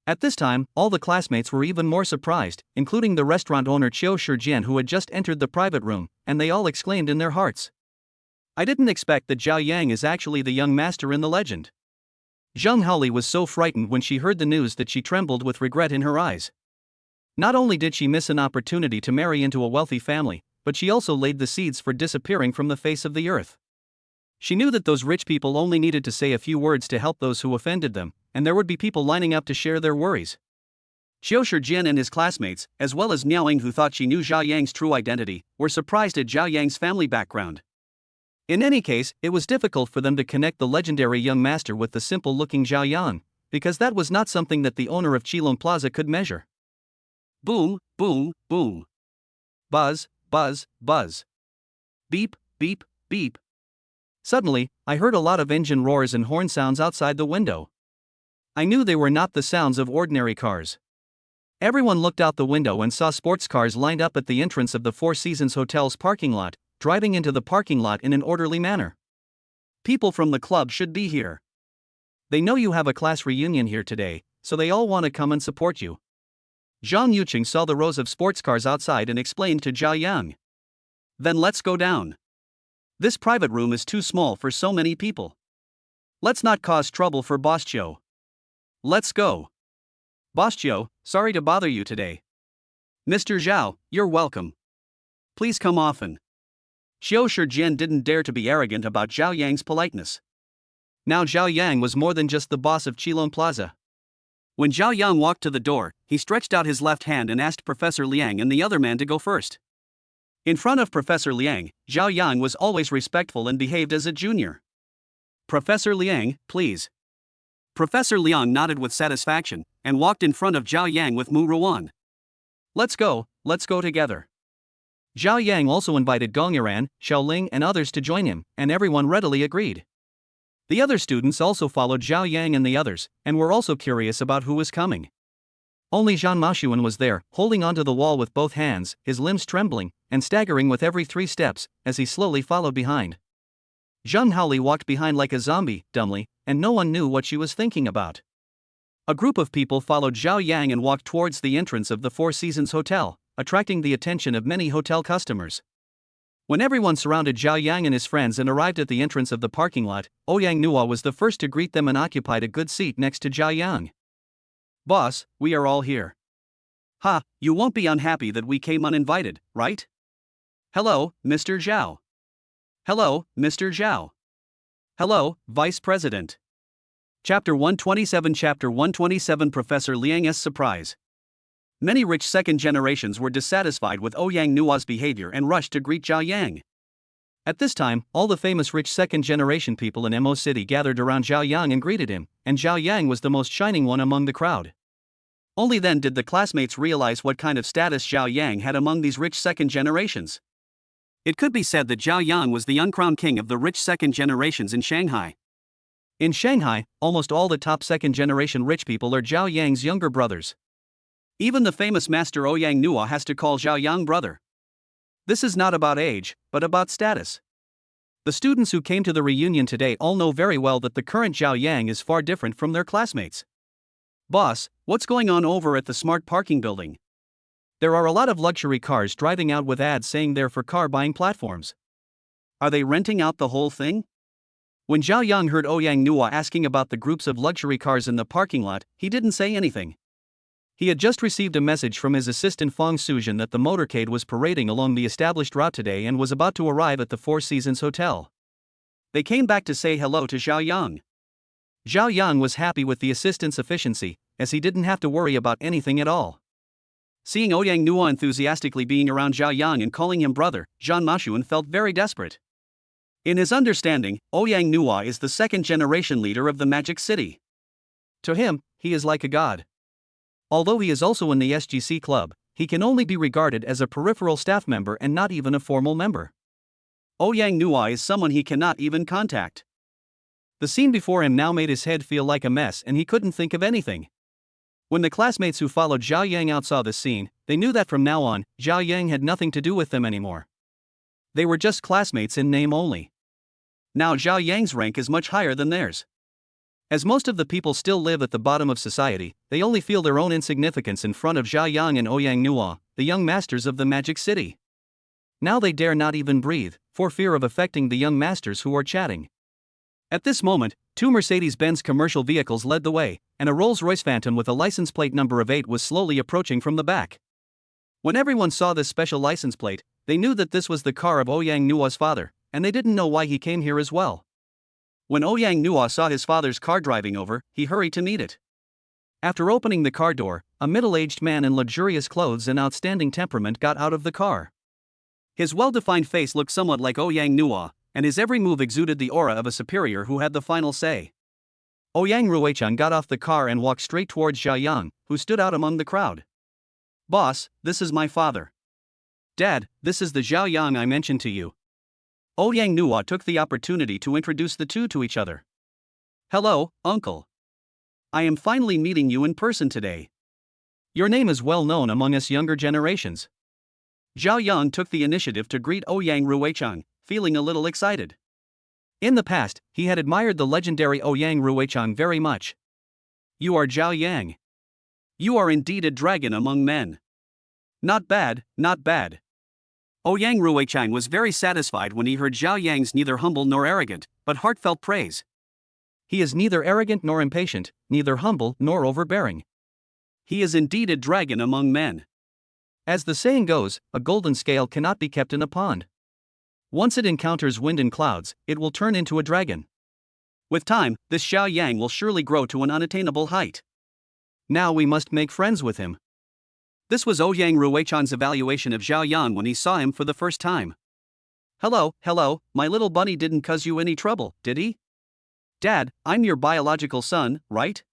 At this time, all the classmates were even more surprised, including the restaurant owner Qiu Shijian who had just entered the private room, and they all exclaimed in their hearts. I didn't expect that Zhao Yang is actually the young master in the legend. Zhang Haoli was so frightened when she heard the news that she trembled with regret in her eyes. Not only did she miss an opportunity to marry into a wealthy family, but she also laid the seeds for disappearing from the face of the earth. She knew that those rich people only needed to say a few words to help those who offended them, and there would be people lining up to share their worries. Xiao Shijian and his classmates, as well as Miao Ying, who thought she knew Zhao Yang's true identity, were surprised at Zhao Yang's family background. In any case, it was difficult for them to connect the legendary young master with the simple-looking Zhao Yang, because that was not something that the owner of Qilong Plaza could measure. Boom, boom, boom. Buzz, buzz, buzz. Beep, beep, beep. Suddenly, I heard a lot of engine roars and horn sounds outside the window. I knew they were not the sounds of ordinary cars. Everyone looked out the window and saw sports cars lined up at the entrance of the Four Seasons Hotel's parking lot, driving into the parking lot in an orderly manner. People from the club should be here. They know you have a class reunion here today, so they all want to come and support you. Zhang Yuqing saw the rows of sports cars outside and explained to Zhao Yang. Then let's go down. This private room is too small for so many people. Let's not cause trouble for Boss Xiao. Let's go. Boss Xiao, sorry to bother you today. Mr. Zhao, you're welcome. Please come often. Xiao Shijian didn't dare to be arrogant about Zhao Yang's politeness. Now Zhao Yang was more than just the boss of Qilong Plaza. When Zhao Yang walked to the door, he stretched out his left hand and asked Professor Liang and the other man to go first. In front of Professor Liang, Zhao Yang was always respectful and behaved as a junior. Professor Liang, please. Professor Liang nodded with satisfaction and walked in front of Zhao Yang with Mu Ruan. Let's go together. Zhao Yang also invited Gong Yiran, Shaoling and others to join him, and everyone readily agreed. The other students also followed Zhao Yang and the others, and were also curious about who was coming. Only Zhang Mening was there, holding onto the wall with both hands, his limbs trembling, and staggering with every 3 steps, as he slowly followed behind. Zhang Haoli walked behind like a zombie, dumbly, and no one knew what she was thinking about. A group of people followed Zhao Yang and walked towards the entrance of the Four Seasons Hotel, attracting the attention of many hotel customers. When everyone surrounded Zhao Yang and his friends and arrived at the entrance of the parking lot, Yang Nua was the first to greet them and occupied a good seat next to Zhao Yang. Boss, we are all here. Ha, you won't be unhappy that we came uninvited, right? Hello, Mr. Zhao. Hello, Mr. Zhao. Hello, Vice President. Chapter 127 Professor Liang's surprise. Many rich second generations were dissatisfied with Yang Nua's behavior and rushed to greet Zhao Yang. At this time, all the famous rich second generation people in Mo City gathered around Zhao Yang and greeted him, and Zhao Yang was the most shining one among the crowd. Only then did the classmates realize what kind of status Zhao Yang had among these rich second generations. It could be said that Zhao Yang was the uncrowned king of the rich second generations in Shanghai. In Shanghai, almost all the top second generation rich people are Zhao Yang's younger brothers. Even the famous master Yang Nua has to call Zhao Yang brother. This is not about age, but about status. The students who came to the reunion today all know very well that the current Zhao Yang is far different from their classmates. Boss, what's going on over at the smart parking building? There are a lot of luxury cars driving out with ads saying they're for car buying platforms. Are they renting out the whole thing? When Zhao Yang heard Yang Nua asking about the groups of luxury cars in the parking lot, he didn't say anything. He had just received a message from his assistant Feng Suzhen that the motorcade was parading along the established route today and was about to arrive at the Four Seasons Hotel. They came back to say hello to Zhao Yang. Zhao Yang was happy with the assistant's efficiency, as he didn't have to worry about anything at all. Seeing Yang Nua enthusiastically being around Zhao Yang and calling him brother, Zhang Mening felt very desperate. In his understanding, Yang Nua is the second-generation leader of the Magic City. To him, he is like a god. Although he is also in the SGC club, he can only be regarded as a peripheral staff member and not even a formal member. Yang Nua is someone he cannot even contact. The scene before him now made his head feel like a mess and he couldn't think of anything. When the classmates who followed Zhao Yang out saw this scene, they knew that from now on, Zhao Yang had nothing to do with them anymore. They were just classmates in name only. Now Zhao Yang's rank is much higher than theirs. As most of the people still live at the bottom of society, they only feel their own insignificance in front of Zhao Yang and Yang Nua, the young masters of the Magic City. Now they dare not even breathe, for fear of affecting the young masters who are chatting. At this moment, two Mercedes-Benz commercial vehicles led the way, and a Rolls-Royce Phantom with a license plate number of 8 was slowly approaching from the back. When everyone saw this special license plate, they knew that this was the car of Yang Nua's father, and they didn't know why he came here as well. When Yang Nua saw his father's car driving over, he hurried to meet it. After opening the car door, a middle-aged man in luxurious clothes and outstanding temperament got out of the car. His well-defined face looked somewhat like Yang Nua, and his every move exuded the aura of a superior who had the final say. Yang Ruichang got off the car and walked straight towards Xiao, who stood out among the crowd. "Boss, this is my father." "Dad, this is the Xiao I mentioned to you." Yang Nua took the opportunity to introduce the two to each other. "Hello, uncle. I am finally meeting you in person today. Your name is well known among us younger generations." Xiao took the initiative to greet Yang Ruichang, feeling a little excited. In the past, he had admired the legendary Yang Ruichang very much. "You are Zhao Yang. You are indeed a dragon among men. Not bad, not bad." Yang Ruichang was very satisfied when he heard Zhao Yang's neither humble nor arrogant, but heartfelt praise. He is neither arrogant nor impatient, neither humble nor overbearing. He is indeed a dragon among men. As the saying goes, a golden scale cannot be kept in a pond. Once it encounters wind and clouds, it will turn into a dragon. With time, this Xiao Yang will surely grow to an unattainable height. Now we must make friends with him. This was Yang Ruichang's evaluation of Xiao Yang when he saw him for the first time. "Hello, my little bunny didn't cause you any trouble, did he? Dad, I'm your biological son, right?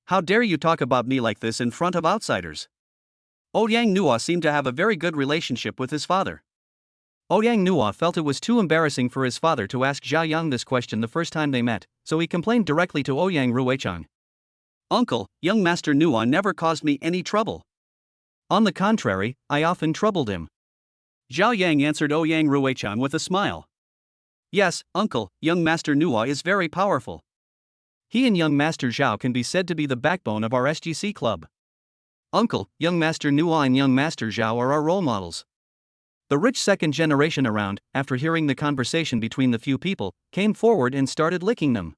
How dare you talk about me like this in front of outsiders?" Yang Nua seemed to have a very good relationship with his father. Yang Nua felt it was too embarrassing for his father to ask Xiao Yang this question the first time they met, so he complained directly to Yang Ruichang. "Uncle, young Master Nua never caused me any trouble." "On the contrary, I often troubled him." Xiao Yang answered Yang Ruichang with a smile. "Yes, uncle, young Master Nua is very powerful. He and young Master Xiao can be said to be the backbone of our SGC club. Uncle, young Master Nua and young Master Xiao are our role models." The rich second generation around, after hearing the conversation between the few people, came forward and started licking them.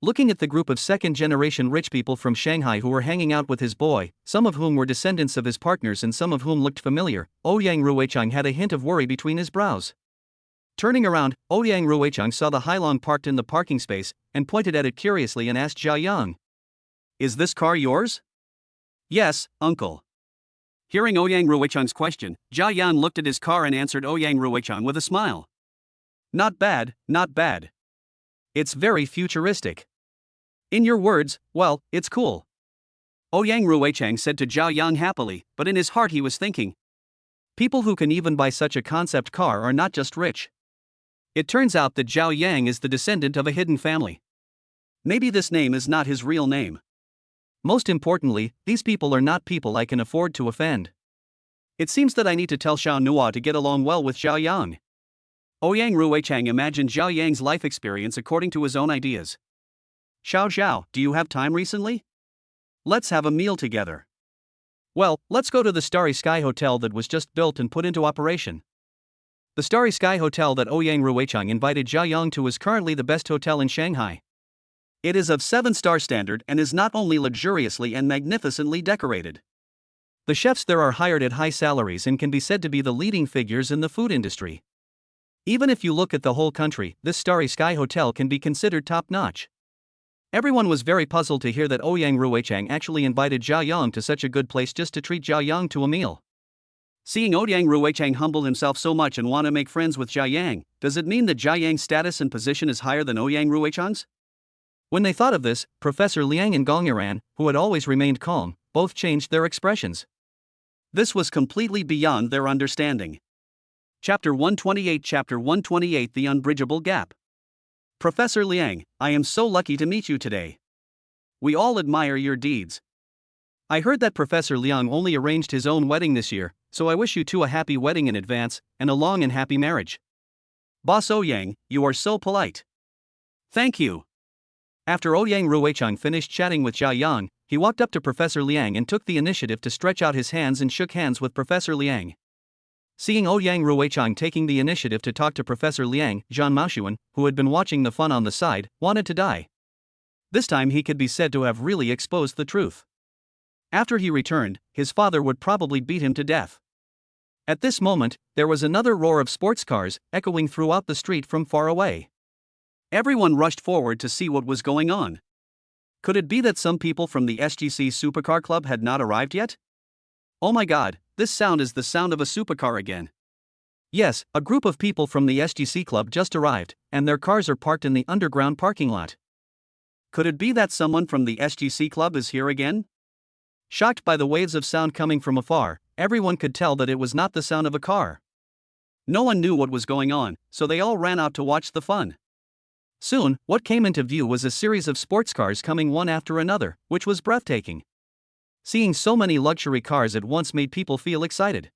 Looking at the group of second generation rich people from Shanghai who were hanging out with his boy, some of whom were descendants of his partners and some of whom looked familiar, Yang Ruichang had a hint of worry between his brows. Turning around, Yang Ruichang saw the Hailong parked in the parking space, and pointed at it curiously and asked Xiao Yang, "Is this car yours?" "Yes, uncle." Hearing Yang Ruichang's question, Xiao Yang looked at his car and answered Yang Ruichang with a smile. "Not bad, not bad. It's very futuristic. In your words, well, it's cool." Yang Ruichang said to Xiao Yang happily, but in his heart he was thinking, people who can even buy such a concept car are not just rich. It turns out that Xiao Yang is the descendant of a hidden family. Maybe this name is not his real name. Most importantly, these people are not people I can afford to offend. It seems that I need to tell Xiao Nua to get along well with Xiao Yang. Yang Ruichang imagined Xiao Yang's life experience according to his own ideas. Xiao, do you have time recently? Let's have a meal together." "Well, let's go to the Starry Sky Hotel that was just built and put into operation." The Starry Sky Hotel that Yang Ruichang invited Xiao Yang to is currently the best hotel in Shanghai. It is of 7-star standard and is not only luxuriously and magnificently decorated. The chefs there are hired at high salaries and can be said to be the leading figures in the food industry. Even if you look at the whole country, this Starry Sky Hotel can be considered top-notch. Everyone was very puzzled to hear that Yang Ruichang actually invited Xiao Yang to such a good place just to treat Xiao Yang to a meal. Seeing Yang Ruichang humble himself so much and want to make friends with Xiao Yang, does it mean that Xiao Yang's status and position is higher than Yang Ruichang's? When they thought of this, Professor Liang and Gong Yuran, who had always remained calm, both changed their expressions. This was completely beyond their understanding. Chapter 128 The Unbridgeable Gap. Professor Liang, I am so lucky to meet you today. We all admire your deeds. I heard that Professor Liang only arranged his own wedding this year, so I wish you two a happy wedding in advance, and a long and happy marriage. Boss Yang, you are so polite. Thank you. After Yang Ruichang finished chatting with Xiao Yang, he walked up to Professor Liang and took the initiative to stretch out his hands and shook hands with Professor Liang. Seeing Ouyang Ruichang taking the initiative to talk to Professor Liang, Zhan Maoshuan, who had been watching the fun on the side, wanted to die. This time he could be said to have really exposed the truth. After he returned, his father would probably beat him to death. At this moment, there was another roar of sports cars, echoing throughout the street from far away. Everyone rushed forward to see what was going on. Could it be that some people from the SGC Supercar Club had not arrived yet? Oh my god, this sound is the sound of a supercar again. Yes, a group of people from the SGC Club just arrived, and their cars are parked in the underground parking lot. Could it be that someone from the SGC Club is here again? Shocked by the waves of sound coming from afar, everyone could tell that it was not the sound of a car. No one knew what was going on, so they all ran out to watch the fun. Soon, what came into view was a series of sports cars coming one after another, which was breathtaking. Seeing so many luxury cars at once made people feel excited.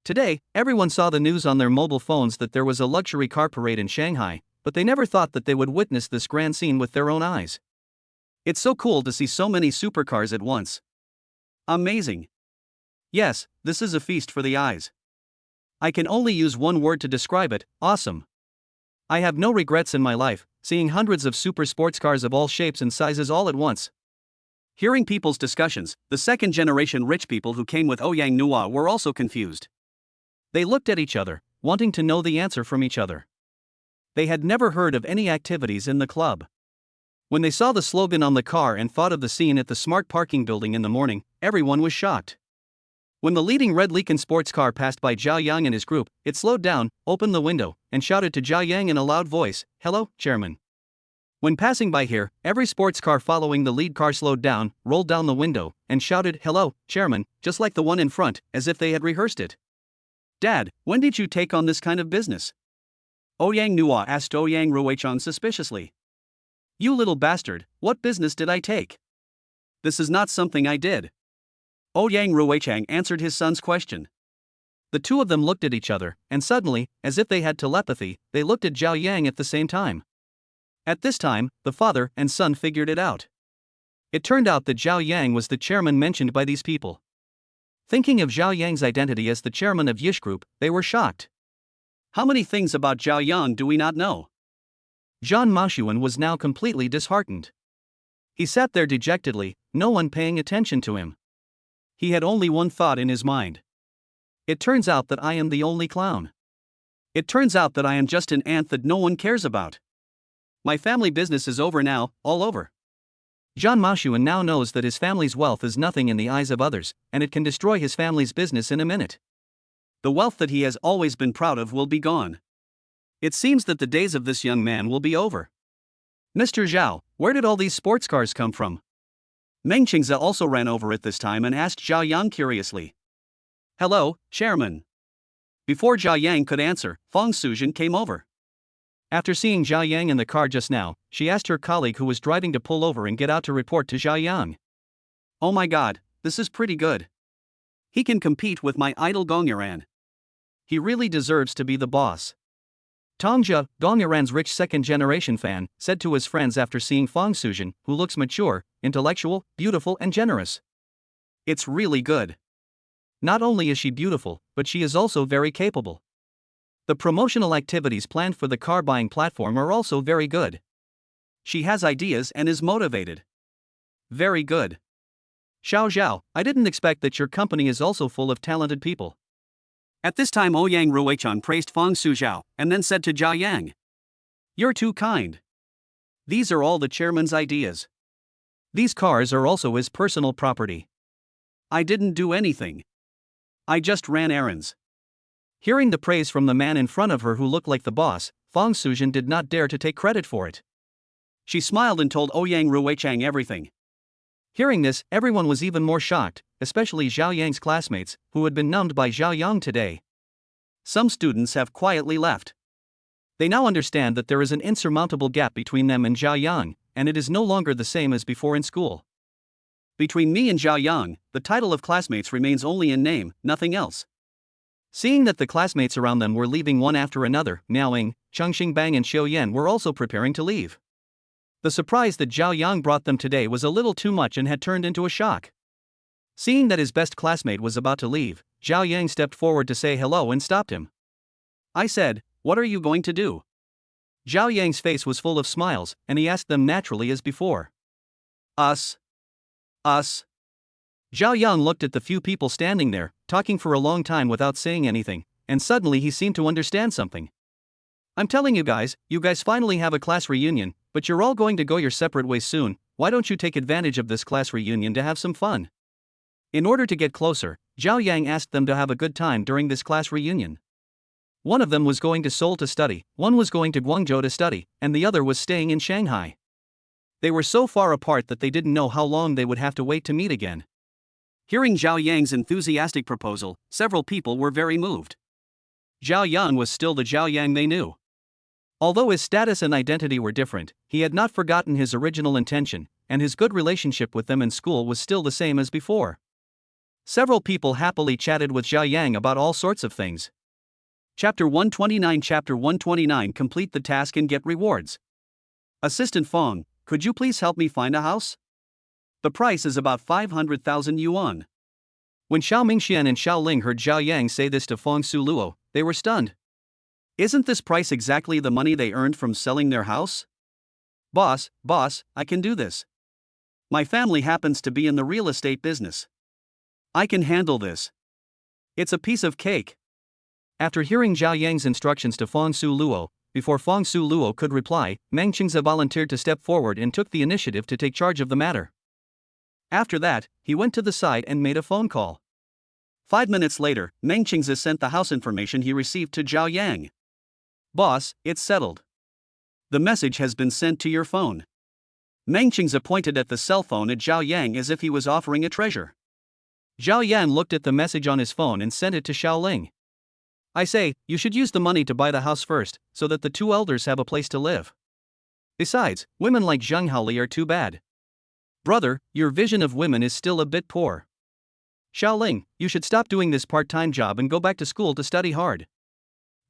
Today, everyone saw the news on their mobile phones that there was a luxury car parade in Shanghai, but they never thought that they would witness this grand scene with their own eyes. It's so cool to see so many supercars at once. Amazing. Yes, this is a feast for the eyes. I can only use one word to describe it: awesome. I have no regrets in my life, seeing hundreds of super sports cars of all shapes and sizes all at once. Hearing people's discussions, the second-generation rich people who came with Yang Nua were also confused. They looked at each other, wanting to know the answer from each other. They had never heard of any activities in the club. When they saw the slogan on the car and thought of the scene at the smart parking building in the morning, everyone was shocked. When the leading red Lincoln sports car passed by Zhao Yang and his group, it slowed down, opened the window, and shouted to Zhao Yang in a loud voice, "Hello, Chairman." When passing by here, every sports car following the lead car slowed down, rolled down the window, and shouted, "Hello, Chairman," just like the one in front, as if they had rehearsed it. "Dad, when did you take on this kind of business?" Yang Nua asked Ouyang Ruichang suspiciously. "You little bastard, what business did I take?" "This is not something I did." Ouyang Ruichang answered his son's question. The two of them looked at each other, and suddenly, as if they had telepathy, they looked at Zhao Yang at the same time. At this time, the father and son figured it out. It turned out that Zhao Yang was the chairman mentioned by these people. Thinking of Zhao Yang's identity as the chairman of Yish Group, they were shocked. How many things about Zhao Yang do we not know? Zhan Maoshuan was now completely disheartened. He sat there dejectedly, no one paying attention to him. He had only one thought in his mind. It turns out that I am the only clown. It turns out that I am just an ant that no one cares about. My family business is over now, all over. Zhan Maoshuan now knows that his family's wealth is nothing in the eyes of others, and it can destroy his family's business in a minute. The wealth that he has always been proud of will be gone. It seems that the days of this young man will be over. Mr. Xiao, where did all these sports cars come from? Meng Qingze also ran over at this time and asked Zhao Yang curiously. "Hello, Chairman." Before Zhao Yang could answer, Fang Suzhen came over. After seeing Zhao Yang in the car just now, she asked her colleague who was driving to pull over and get out to report to Zhao Yang. "Oh my god, this is pretty good. He can compete with my idol Gong Yuran. He really deserves to be the boss." Tongzhe, Gong Yuran's rich second-generation fan, said to his friends after seeing Fang Suzhen, who looks mature, intellectual, beautiful and generous. "It's really good. Not only is she beautiful, but she is also very capable. The promotional activities planned for the car buying platform are also very good. She has ideas and is motivated. Very good. Xiao, I didn't expect that your company is also full of talented people." At this time Ouyang Ruichang praised Fang Suzhao, and then said to Zhao Yang, "You're too kind. These are all the chairman's ideas. These cars are also his personal property. I didn't do anything. I just ran errands." Hearing the praise from the man in front of her who looked like the boss, Fang Suzhen did not dare to take credit for it. She smiled and told Ouyang Ruichang everything. Hearing this, everyone was even more shocked, especially Zhao Yang's classmates, who had been numbed by Zhao Yang today. Some students have quietly left. They now understand that there is an insurmountable gap between them and Zhao Yang, and it is no longer the same as before in school. Between me and Zhao Yang, the title of classmates remains only in name, nothing else. Seeing that the classmates around them were leaving one after another, Miaoying, Chengxingbang and Xiaoyan were also preparing to leave. The surprise that Zhao Yang brought them today was a little too much and had turned into a shock. Seeing that his best classmate was about to leave, Zhao Yang stepped forward to say hello and stopped him. I said, "What are you going to do?" Zhao Yang's face was full of smiles, and he asked them naturally as before. Us. Zhao Yang looked at the few people standing there, talking for a long time without saying anything, and suddenly he seemed to understand something. I'm telling you guys finally have a class reunion, but you're all going to go your separate ways soon. Why don't you take advantage of this class reunion to have some fun? In order to get closer, Zhao Yang asked them to have a good time during this class reunion. One of them was going to Seoul to study, one was going to Guangzhou to study, and the other was staying in Shanghai. They were so far apart that they didn't know how long they would have to wait to meet again. Hearing Zhao Yang's enthusiastic proposal, several people were very moved. Zhao Yang was still the Zhao Yang they knew. Although his status and identity were different, he had not forgotten his original intention, and his good relationship with them in school was still the same as before. Several people happily chatted with Zhao Yang about all sorts of things. Chapter 129 Complete the task and get rewards. Assistant Fong, could you please help me find a house? The price is about 500,000 yuan. When Xiao Mingxian and Shaoling heard Zhao Yang say this to Fong Suluo, they were stunned. Isn't this price exactly the money they earned from selling their house? Boss, I can do this. My family happens to be in the real estate business. I can handle this. It's a piece of cake. After hearing Zhao Yang's instructions to Fong Suluo, before Fong Suluo could reply, Meng Qingze volunteered to step forward and took the initiative to take charge of the matter. After that, he went to the side and made a phone call. 5 minutes later, Meng Qingze sent the house information he received to Zhao Yang. Boss, it's settled. The message has been sent to your phone. Meng Qingze pointed at the cell phone at Zhao Yang as if he was offering a treasure. Zhao Yan looked at the message on his phone and sent it to Shaoling. I say, you should use the money to buy the house first, so that the two elders have a place to live. Besides, women like Zheng Haoli are too bad. Brother, your vision of women is still a bit poor. Shaoling, you should stop doing this part-time job and go back to school to study hard.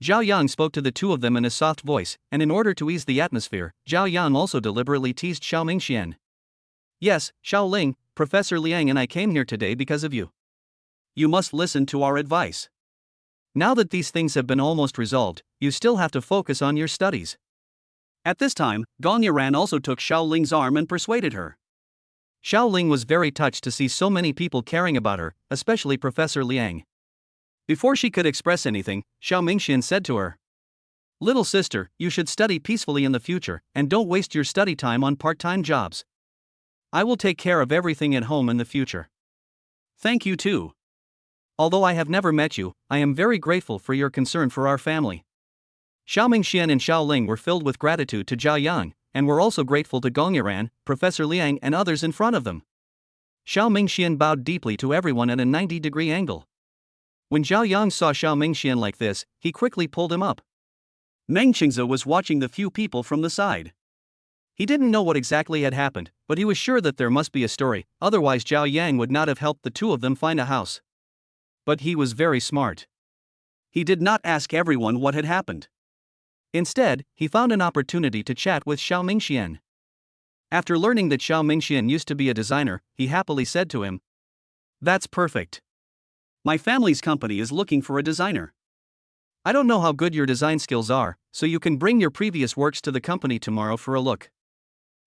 Zhao Yang spoke to the two of them in a soft voice, and in order to ease the atmosphere, Zhao Yang also deliberately teased Xiao Mingxian. Yes, Shaoling, Professor Liang and I came here today because of you. You must listen to our advice. Now that these things have been almost resolved, you still have to focus on your studies. At this time, Gong Yiran also took Shaoling's arm and persuaded her. Shaoling was very touched to see so many people caring about her, especially Professor Liang. Before she could express anything, Xiao Mingxian said to her, Little sister, you should study peacefully in the future, and don't waste your study time on part-time jobs. I will take care of everything at home in the future. Thank you too. Although I have never met you, I am very grateful for your concern for our family. Xiao Mingxian and Shaoling were filled with gratitude to Zhao Yang, and were also grateful to Gong Yiran, Professor Liang and others in front of them. Xiao Mingxian bowed deeply to everyone at a 90-degree angle. When Zhao Yang saw Xiao Mingxian like this, he quickly pulled him up. Meng Qingze was watching the few people from the side. He didn't know what exactly had happened, but he was sure that there must be a story, otherwise Zhao Yang would not have helped the two of them find a house. But he was very smart. He did not ask everyone what had happened. Instead, he found an opportunity to chat with Xiao Mingxian. After learning that Xiao Mingxian used to be a designer, he happily said to him, That's perfect. My family's company is looking for a designer. I don't know how good your design skills are, so you can bring your previous works to the company tomorrow for a look.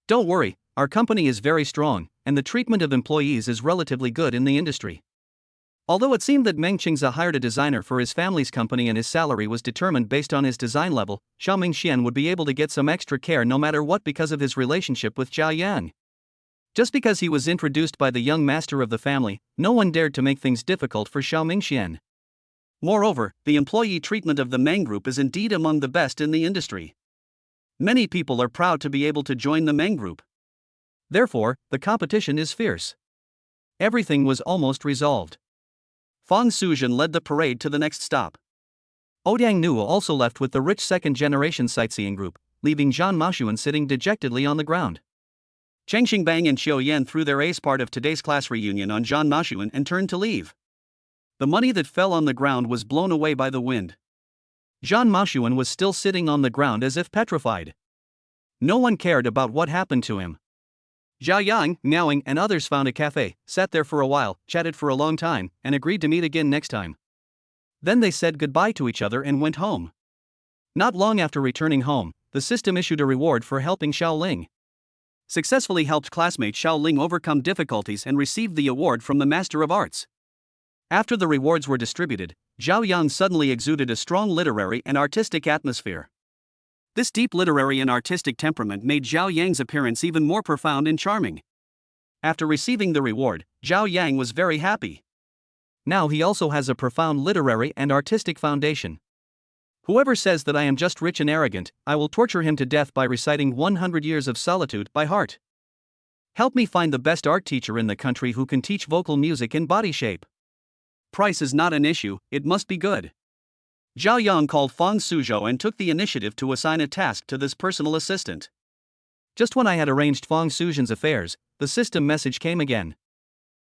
Don't worry, our company is very strong, and the treatment of employees is relatively good in the industry. Although it seemed that Meng Qingze hired a designer for his family's company and his salary was determined based on his design level, Xiao Mingxian would be able to get some extra care no matter what because of his relationship with Zhao Yang. Just because he was introduced by the young master of the family, no one dared to make things difficult for Xiao Mingxian. Moreover, the employee treatment of the Meng Group is indeed among the best in the industry. Many people are proud to be able to join the Meng Group. Therefore, the competition is fierce. Everything was almost resolved. Fang Suzhen led the parade to the next stop. Yang Nua also left with the rich second-generation sightseeing group, leaving Zhan Maoshuan sitting dejectedly on the ground. Cheng Xingbang and Xiao Yan threw their ace part of today's class reunion on Zhan Maoshuan and turned to leave. The money that fell on the ground was blown away by the wind. Zhan Maoshuan was still sitting on the ground as if petrified. No one cared about what happened to him. Zhao Yang, Miaoing, and others found a cafe, sat there for a while, chatted for a long time, and agreed to meet again next time. Then they said goodbye to each other and went home. Not long after returning home, the system issued a reward for helping Shaoling. Successfully helped classmate Shaoling overcome difficulties and received the award from the Master of Arts. After the rewards were distributed, Zhao Yang suddenly exuded a strong literary and artistic atmosphere. This deep literary and artistic temperament made Zhao Yang's appearance even more profound and charming. After receiving the reward, Zhao Yang was very happy. Now he also has a profound literary and artistic foundation. Whoever says that I am just rich and arrogant, I will torture him to death by reciting 100 Years of Solitude by heart. Help me find the best art teacher in the country who can teach vocal music in body shape. Price is not an issue, it must be good. Zhao Yang called Fang Suzhou and took the initiative to assign a task to this personal assistant. Just when I had arranged Fang Suzhen's affairs, the system message came again.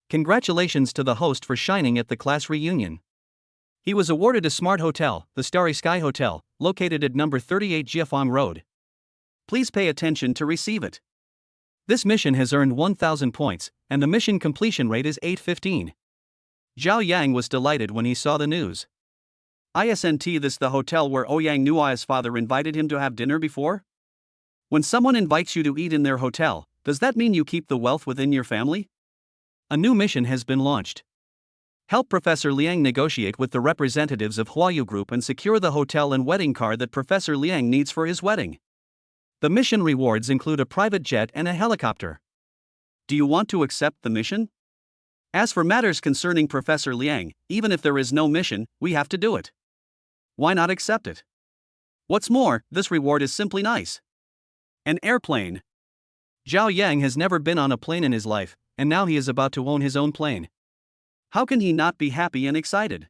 Congratulations to the host for shining at the class reunion. He was awarded a smart hotel, the Starry Sky Hotel, located at number 38 Jiafang Road. Please pay attention to receive it. This mission has earned 1,000 points, and the mission completion rate is 815. Zhao Yang was delighted when he saw the news. Isn't this the hotel where Yang Nua's father invited him to have dinner before? When someone invites you to eat in their hotel, does that mean you keep the wealth within your family? A new mission has been launched. Help Professor Liang negotiate with the representatives of Huayu Group and secure the hotel and wedding car that Professor Liang needs for his wedding. The mission rewards include a private jet and a helicopter. Do you want to accept the mission? As for matters concerning Professor Liang, even if there is no mission, we have to do it. Why not accept it? What's more, this reward is simply nice. An airplane. Zhao Yang has never been on a plane in his life, and now he is about to own his own plane. How can he not be happy and excited?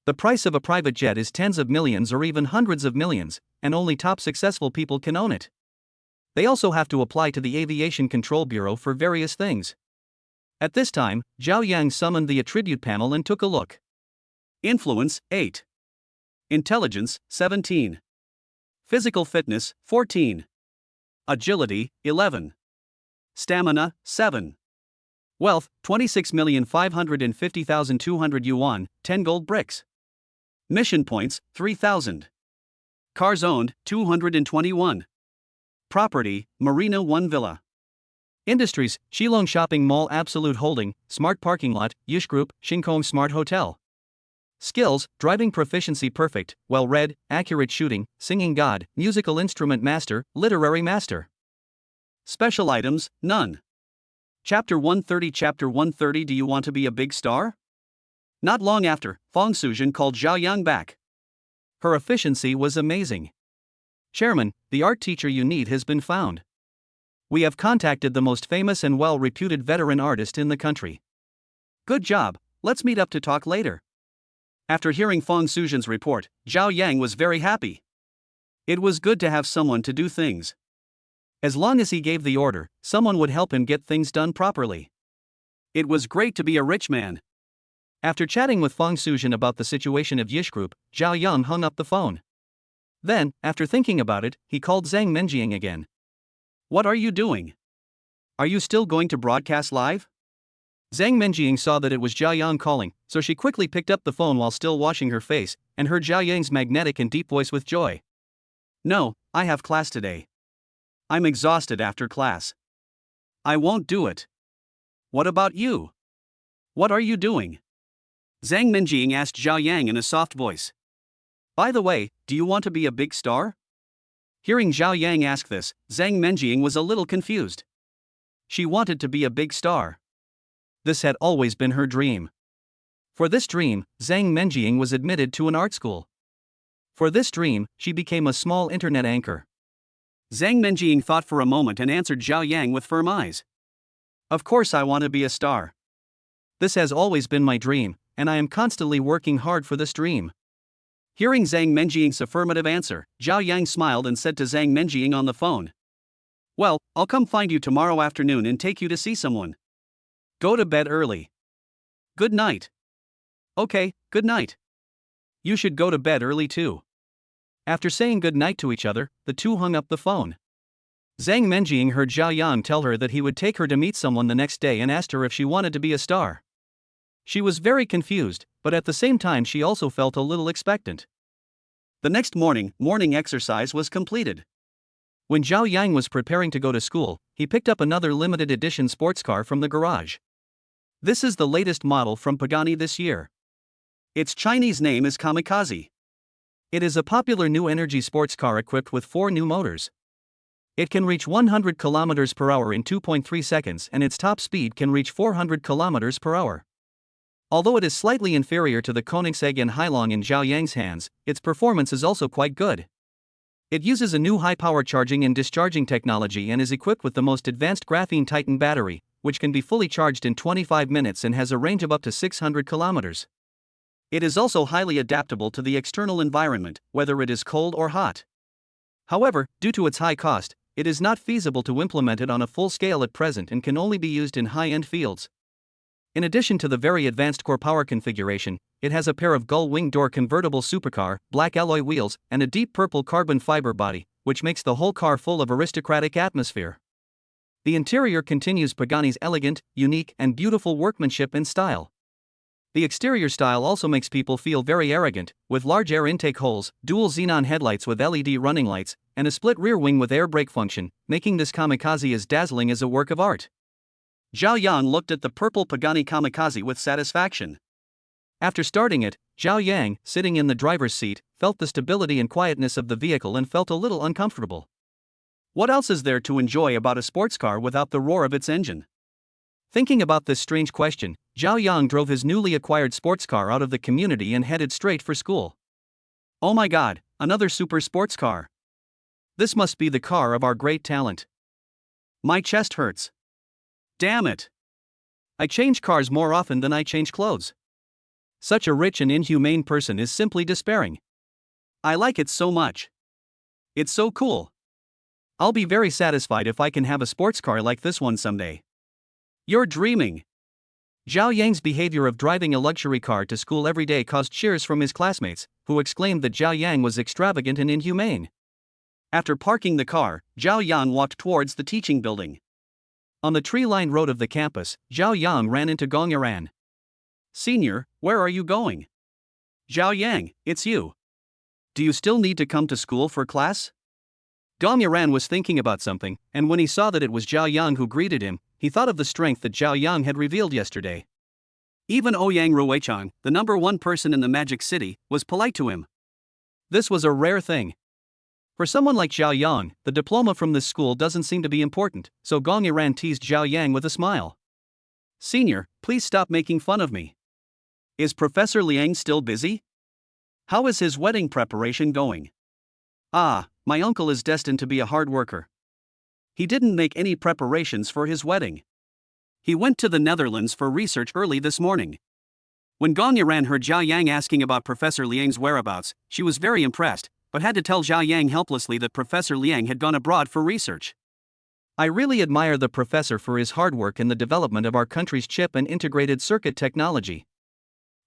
The price of a private jet is tens of millions or even hundreds of millions, and only top successful people can own it. They also have to apply to the Aviation Control Bureau for various things. At this time, Zhao Yang summoned the attribute panel and took a look. Influence, 8. Intelligence, 17. Physical fitness, 14. Agility, 11. Stamina, 7. Wealth, 26,550,200 yuan, 10 gold bricks. Mission points, 3,000. Cars owned, 221. Property, Marina 1 Villa. Industries, Shilong Shopping Mall Absolute Holding, Smart Parking Lot, Yish Group, Shinkong Smart Hotel. Skills, driving proficiency perfect, well-read, accurate shooting, singing god, musical instrument master, literary master. Special items, none. Chapter 130. Do you want to be a big star? Not long after, Fang Suzhen called Zhao Yang back. Her efficiency was amazing. Chairman, the art teacher you need has been found. We have contacted the most famous and well-reputed veteran artist in the country. Good job, let's meet up to talk later. After hearing Fang Suzhen's report, Zhao Yang was very happy. It was good to have someone to do things. As long as he gave the order, someone would help him get things done properly. It was great to be a rich man. After chatting with Fang Suzhen about the situation of Yish Group, Zhao Yang hung up the phone. Then, after thinking about it, he called Zang Mening again. What are you doing? Are you still going to broadcast live? Zang Mening saw that it was Zhao Yang calling, so she quickly picked up the phone while still washing her face, and heard Zhao Yang's magnetic and deep voice with joy. No, I have class today. I'm exhausted after class. I won't do it. What about you? What are you doing? Zang Mening asked Zhao Yang in a soft voice. By the way, do you want to be a big star? Hearing Zhao Yang ask this, Zang Mening was a little confused. She wanted to be a big star. This had always been her dream. For this dream, Zang Mening was admitted to an art school. For this dream, she became a small internet anchor. Zang Mening thought for a moment and answered Zhao Yang with firm eyes. Of course I want to be a star. This has always been my dream, and I am constantly working hard for this dream. Hearing Zang Mening's affirmative answer, Zhao Yang smiled and said to Zang Mening on the phone. Well, I'll come find you tomorrow afternoon and take you to see someone. Go to bed early. Good night. Okay, good night. You should go to bed early too. After saying good night to each other, the two hung up the phone. Zang Mening heard Zhao Yang tell her that he would take her to meet someone the next day and asked her if she wanted to be a star. She was very confused, but at the same time she also felt a little expectant. The next morning, morning exercise was completed. When Zhao Yang was preparing to go to school, he picked up another limited edition sports car from the garage. This is the latest model from Pagani this year. Its Chinese name is Kamikaze. It is a popular new energy sports car equipped with 4 new motors. It can reach 100 km per hour in 2.3 seconds and its top speed can reach 400 km per hour. Although it is slightly inferior to the Koenigsegg and Hailong in Zhao Yang's hands, its performance is also quite good. It uses a new high-power charging and discharging technology and is equipped with the most advanced graphene Titan battery, which can be fully charged in 25 minutes and has a range of up to 600 kilometers. It is also highly adaptable to the external environment, whether it is cold or hot. However, due to its high cost, it is not feasible to implement it on a full scale at present and can only be used in high-end fields. In addition to the very advanced core power configuration, it has a pair of gull-wing door convertible supercar, black alloy wheels, and a deep purple carbon fiber body, which makes the whole car full of aristocratic atmosphere. The interior continues Pagani's elegant, unique, and beautiful workmanship and style. The exterior style also makes people feel very arrogant, with large air intake holes, dual xenon headlights with LED running lights, and a split rear wing with air brake function, making this Kamikaze as dazzling as a work of art. Zhao Yang looked at the purple Pagani Kamikaze with satisfaction. After starting it, Zhao Yang, sitting in the driver's seat, felt the stability and quietness of the vehicle and felt a little uncomfortable. What else is there to enjoy about a sports car without the roar of its engine? Thinking about this strange question, Zhao Yang drove his newly acquired sports car out of the community and headed straight for school. Oh my god, another super sports car. This must be the car of our great talent. My chest hurts. Damn it. I change cars more often than I change clothes. Such a rich and inhumane person is simply despairing. I like it so much. It's so cool. I'll be very satisfied if I can have a sports car like this one someday. You're dreaming. Zhao Yang's behavior of driving a luxury car to school every day caused cheers from his classmates, who exclaimed that Zhao Yang was extravagant and inhumane. After parking the car, Zhao Yang walked towards the teaching building. On the tree-lined road of the campus, Zhao Yang ran into Gong Yaran. Senior, where are you going? Zhao Yang, it's you. Do you still need to come to school for class? Gong Yaran was thinking about something, and when he saw that it was Zhao Yang who greeted him, he thought of the strength that Zhao Yang had revealed yesterday. Even Ouyang Ruichang, the number 1 person in the Magic City, was polite to him. This was a rare thing. For someone like Zhao Yang, the diploma from this school doesn't seem to be important, so Gong Yaran teased Zhao Yang with a smile. Senior, please stop making fun of me. Is Professor Liang still busy? How is his wedding preparation going? Ah, my uncle is destined to be a hard worker. He didn't make any preparations for his wedding. He went to the Netherlands for research early this morning. When Gong Yaran heard Zhao Yang asking about Professor Liang's whereabouts, she was very impressed, but had to tell Zhao Yang helplessly that Professor Liang had gone abroad for research. I really admire the professor for his hard work in the development of our country's chip and integrated circuit technology.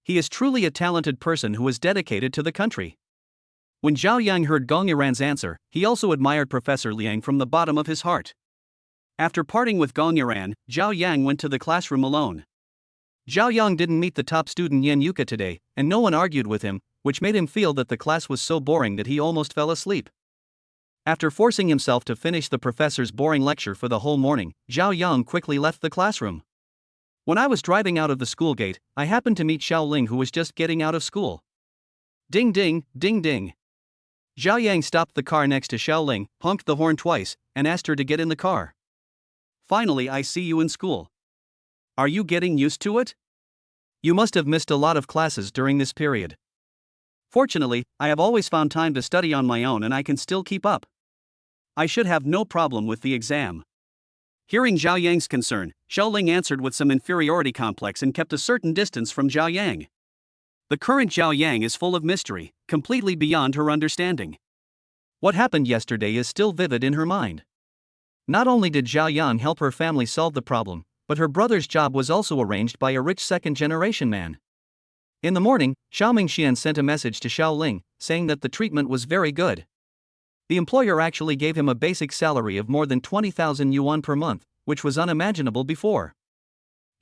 He is truly a talented person who is dedicated to the country. When Zhao Yang heard Gong Yaran's answer, he also admired Professor Liang from the bottom of his heart. After parting with Gong Yaran, Zhao Yang went to the classroom alone. Zhao Yang didn't meet the top student Yan Yuka today, and no one argued with him, which made him feel that the class was so boring that he almost fell asleep. After forcing himself to finish the professor's boring lecture for the whole morning, Zhao Yang quickly left the classroom. When I was driving out of the school gate, I happened to meet Shaoling, who was just getting out of school. Ding ding, ding ding. Zhao Yang stopped the car next to Shaoling, honked the horn twice, and asked her to get in the car. Finally, I see you in school. Are you getting used to it? You must have missed a lot of classes during this period. Fortunately, I have always found time to study on my own and I can still keep up. I should have no problem with the exam. Hearing Zhao Yang's concern, Shaoling answered with some inferiority complex and kept a certain distance from Zhao Yang. The current Zhao Yang is full of mystery, completely beyond her understanding. What happened yesterday is still vivid in her mind. Not only did Zhao Yang help her family solve the problem, but her brother's job was also arranged by a rich second-generation man. In the morning, Xiao Mingxian sent a message to Shaoling, saying that the treatment was very good. The employer actually gave him a basic salary of more than 20,000 yuan per month, which was unimaginable before.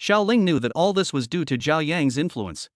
Shaoling knew that all this was due to Zhao Yang's influence.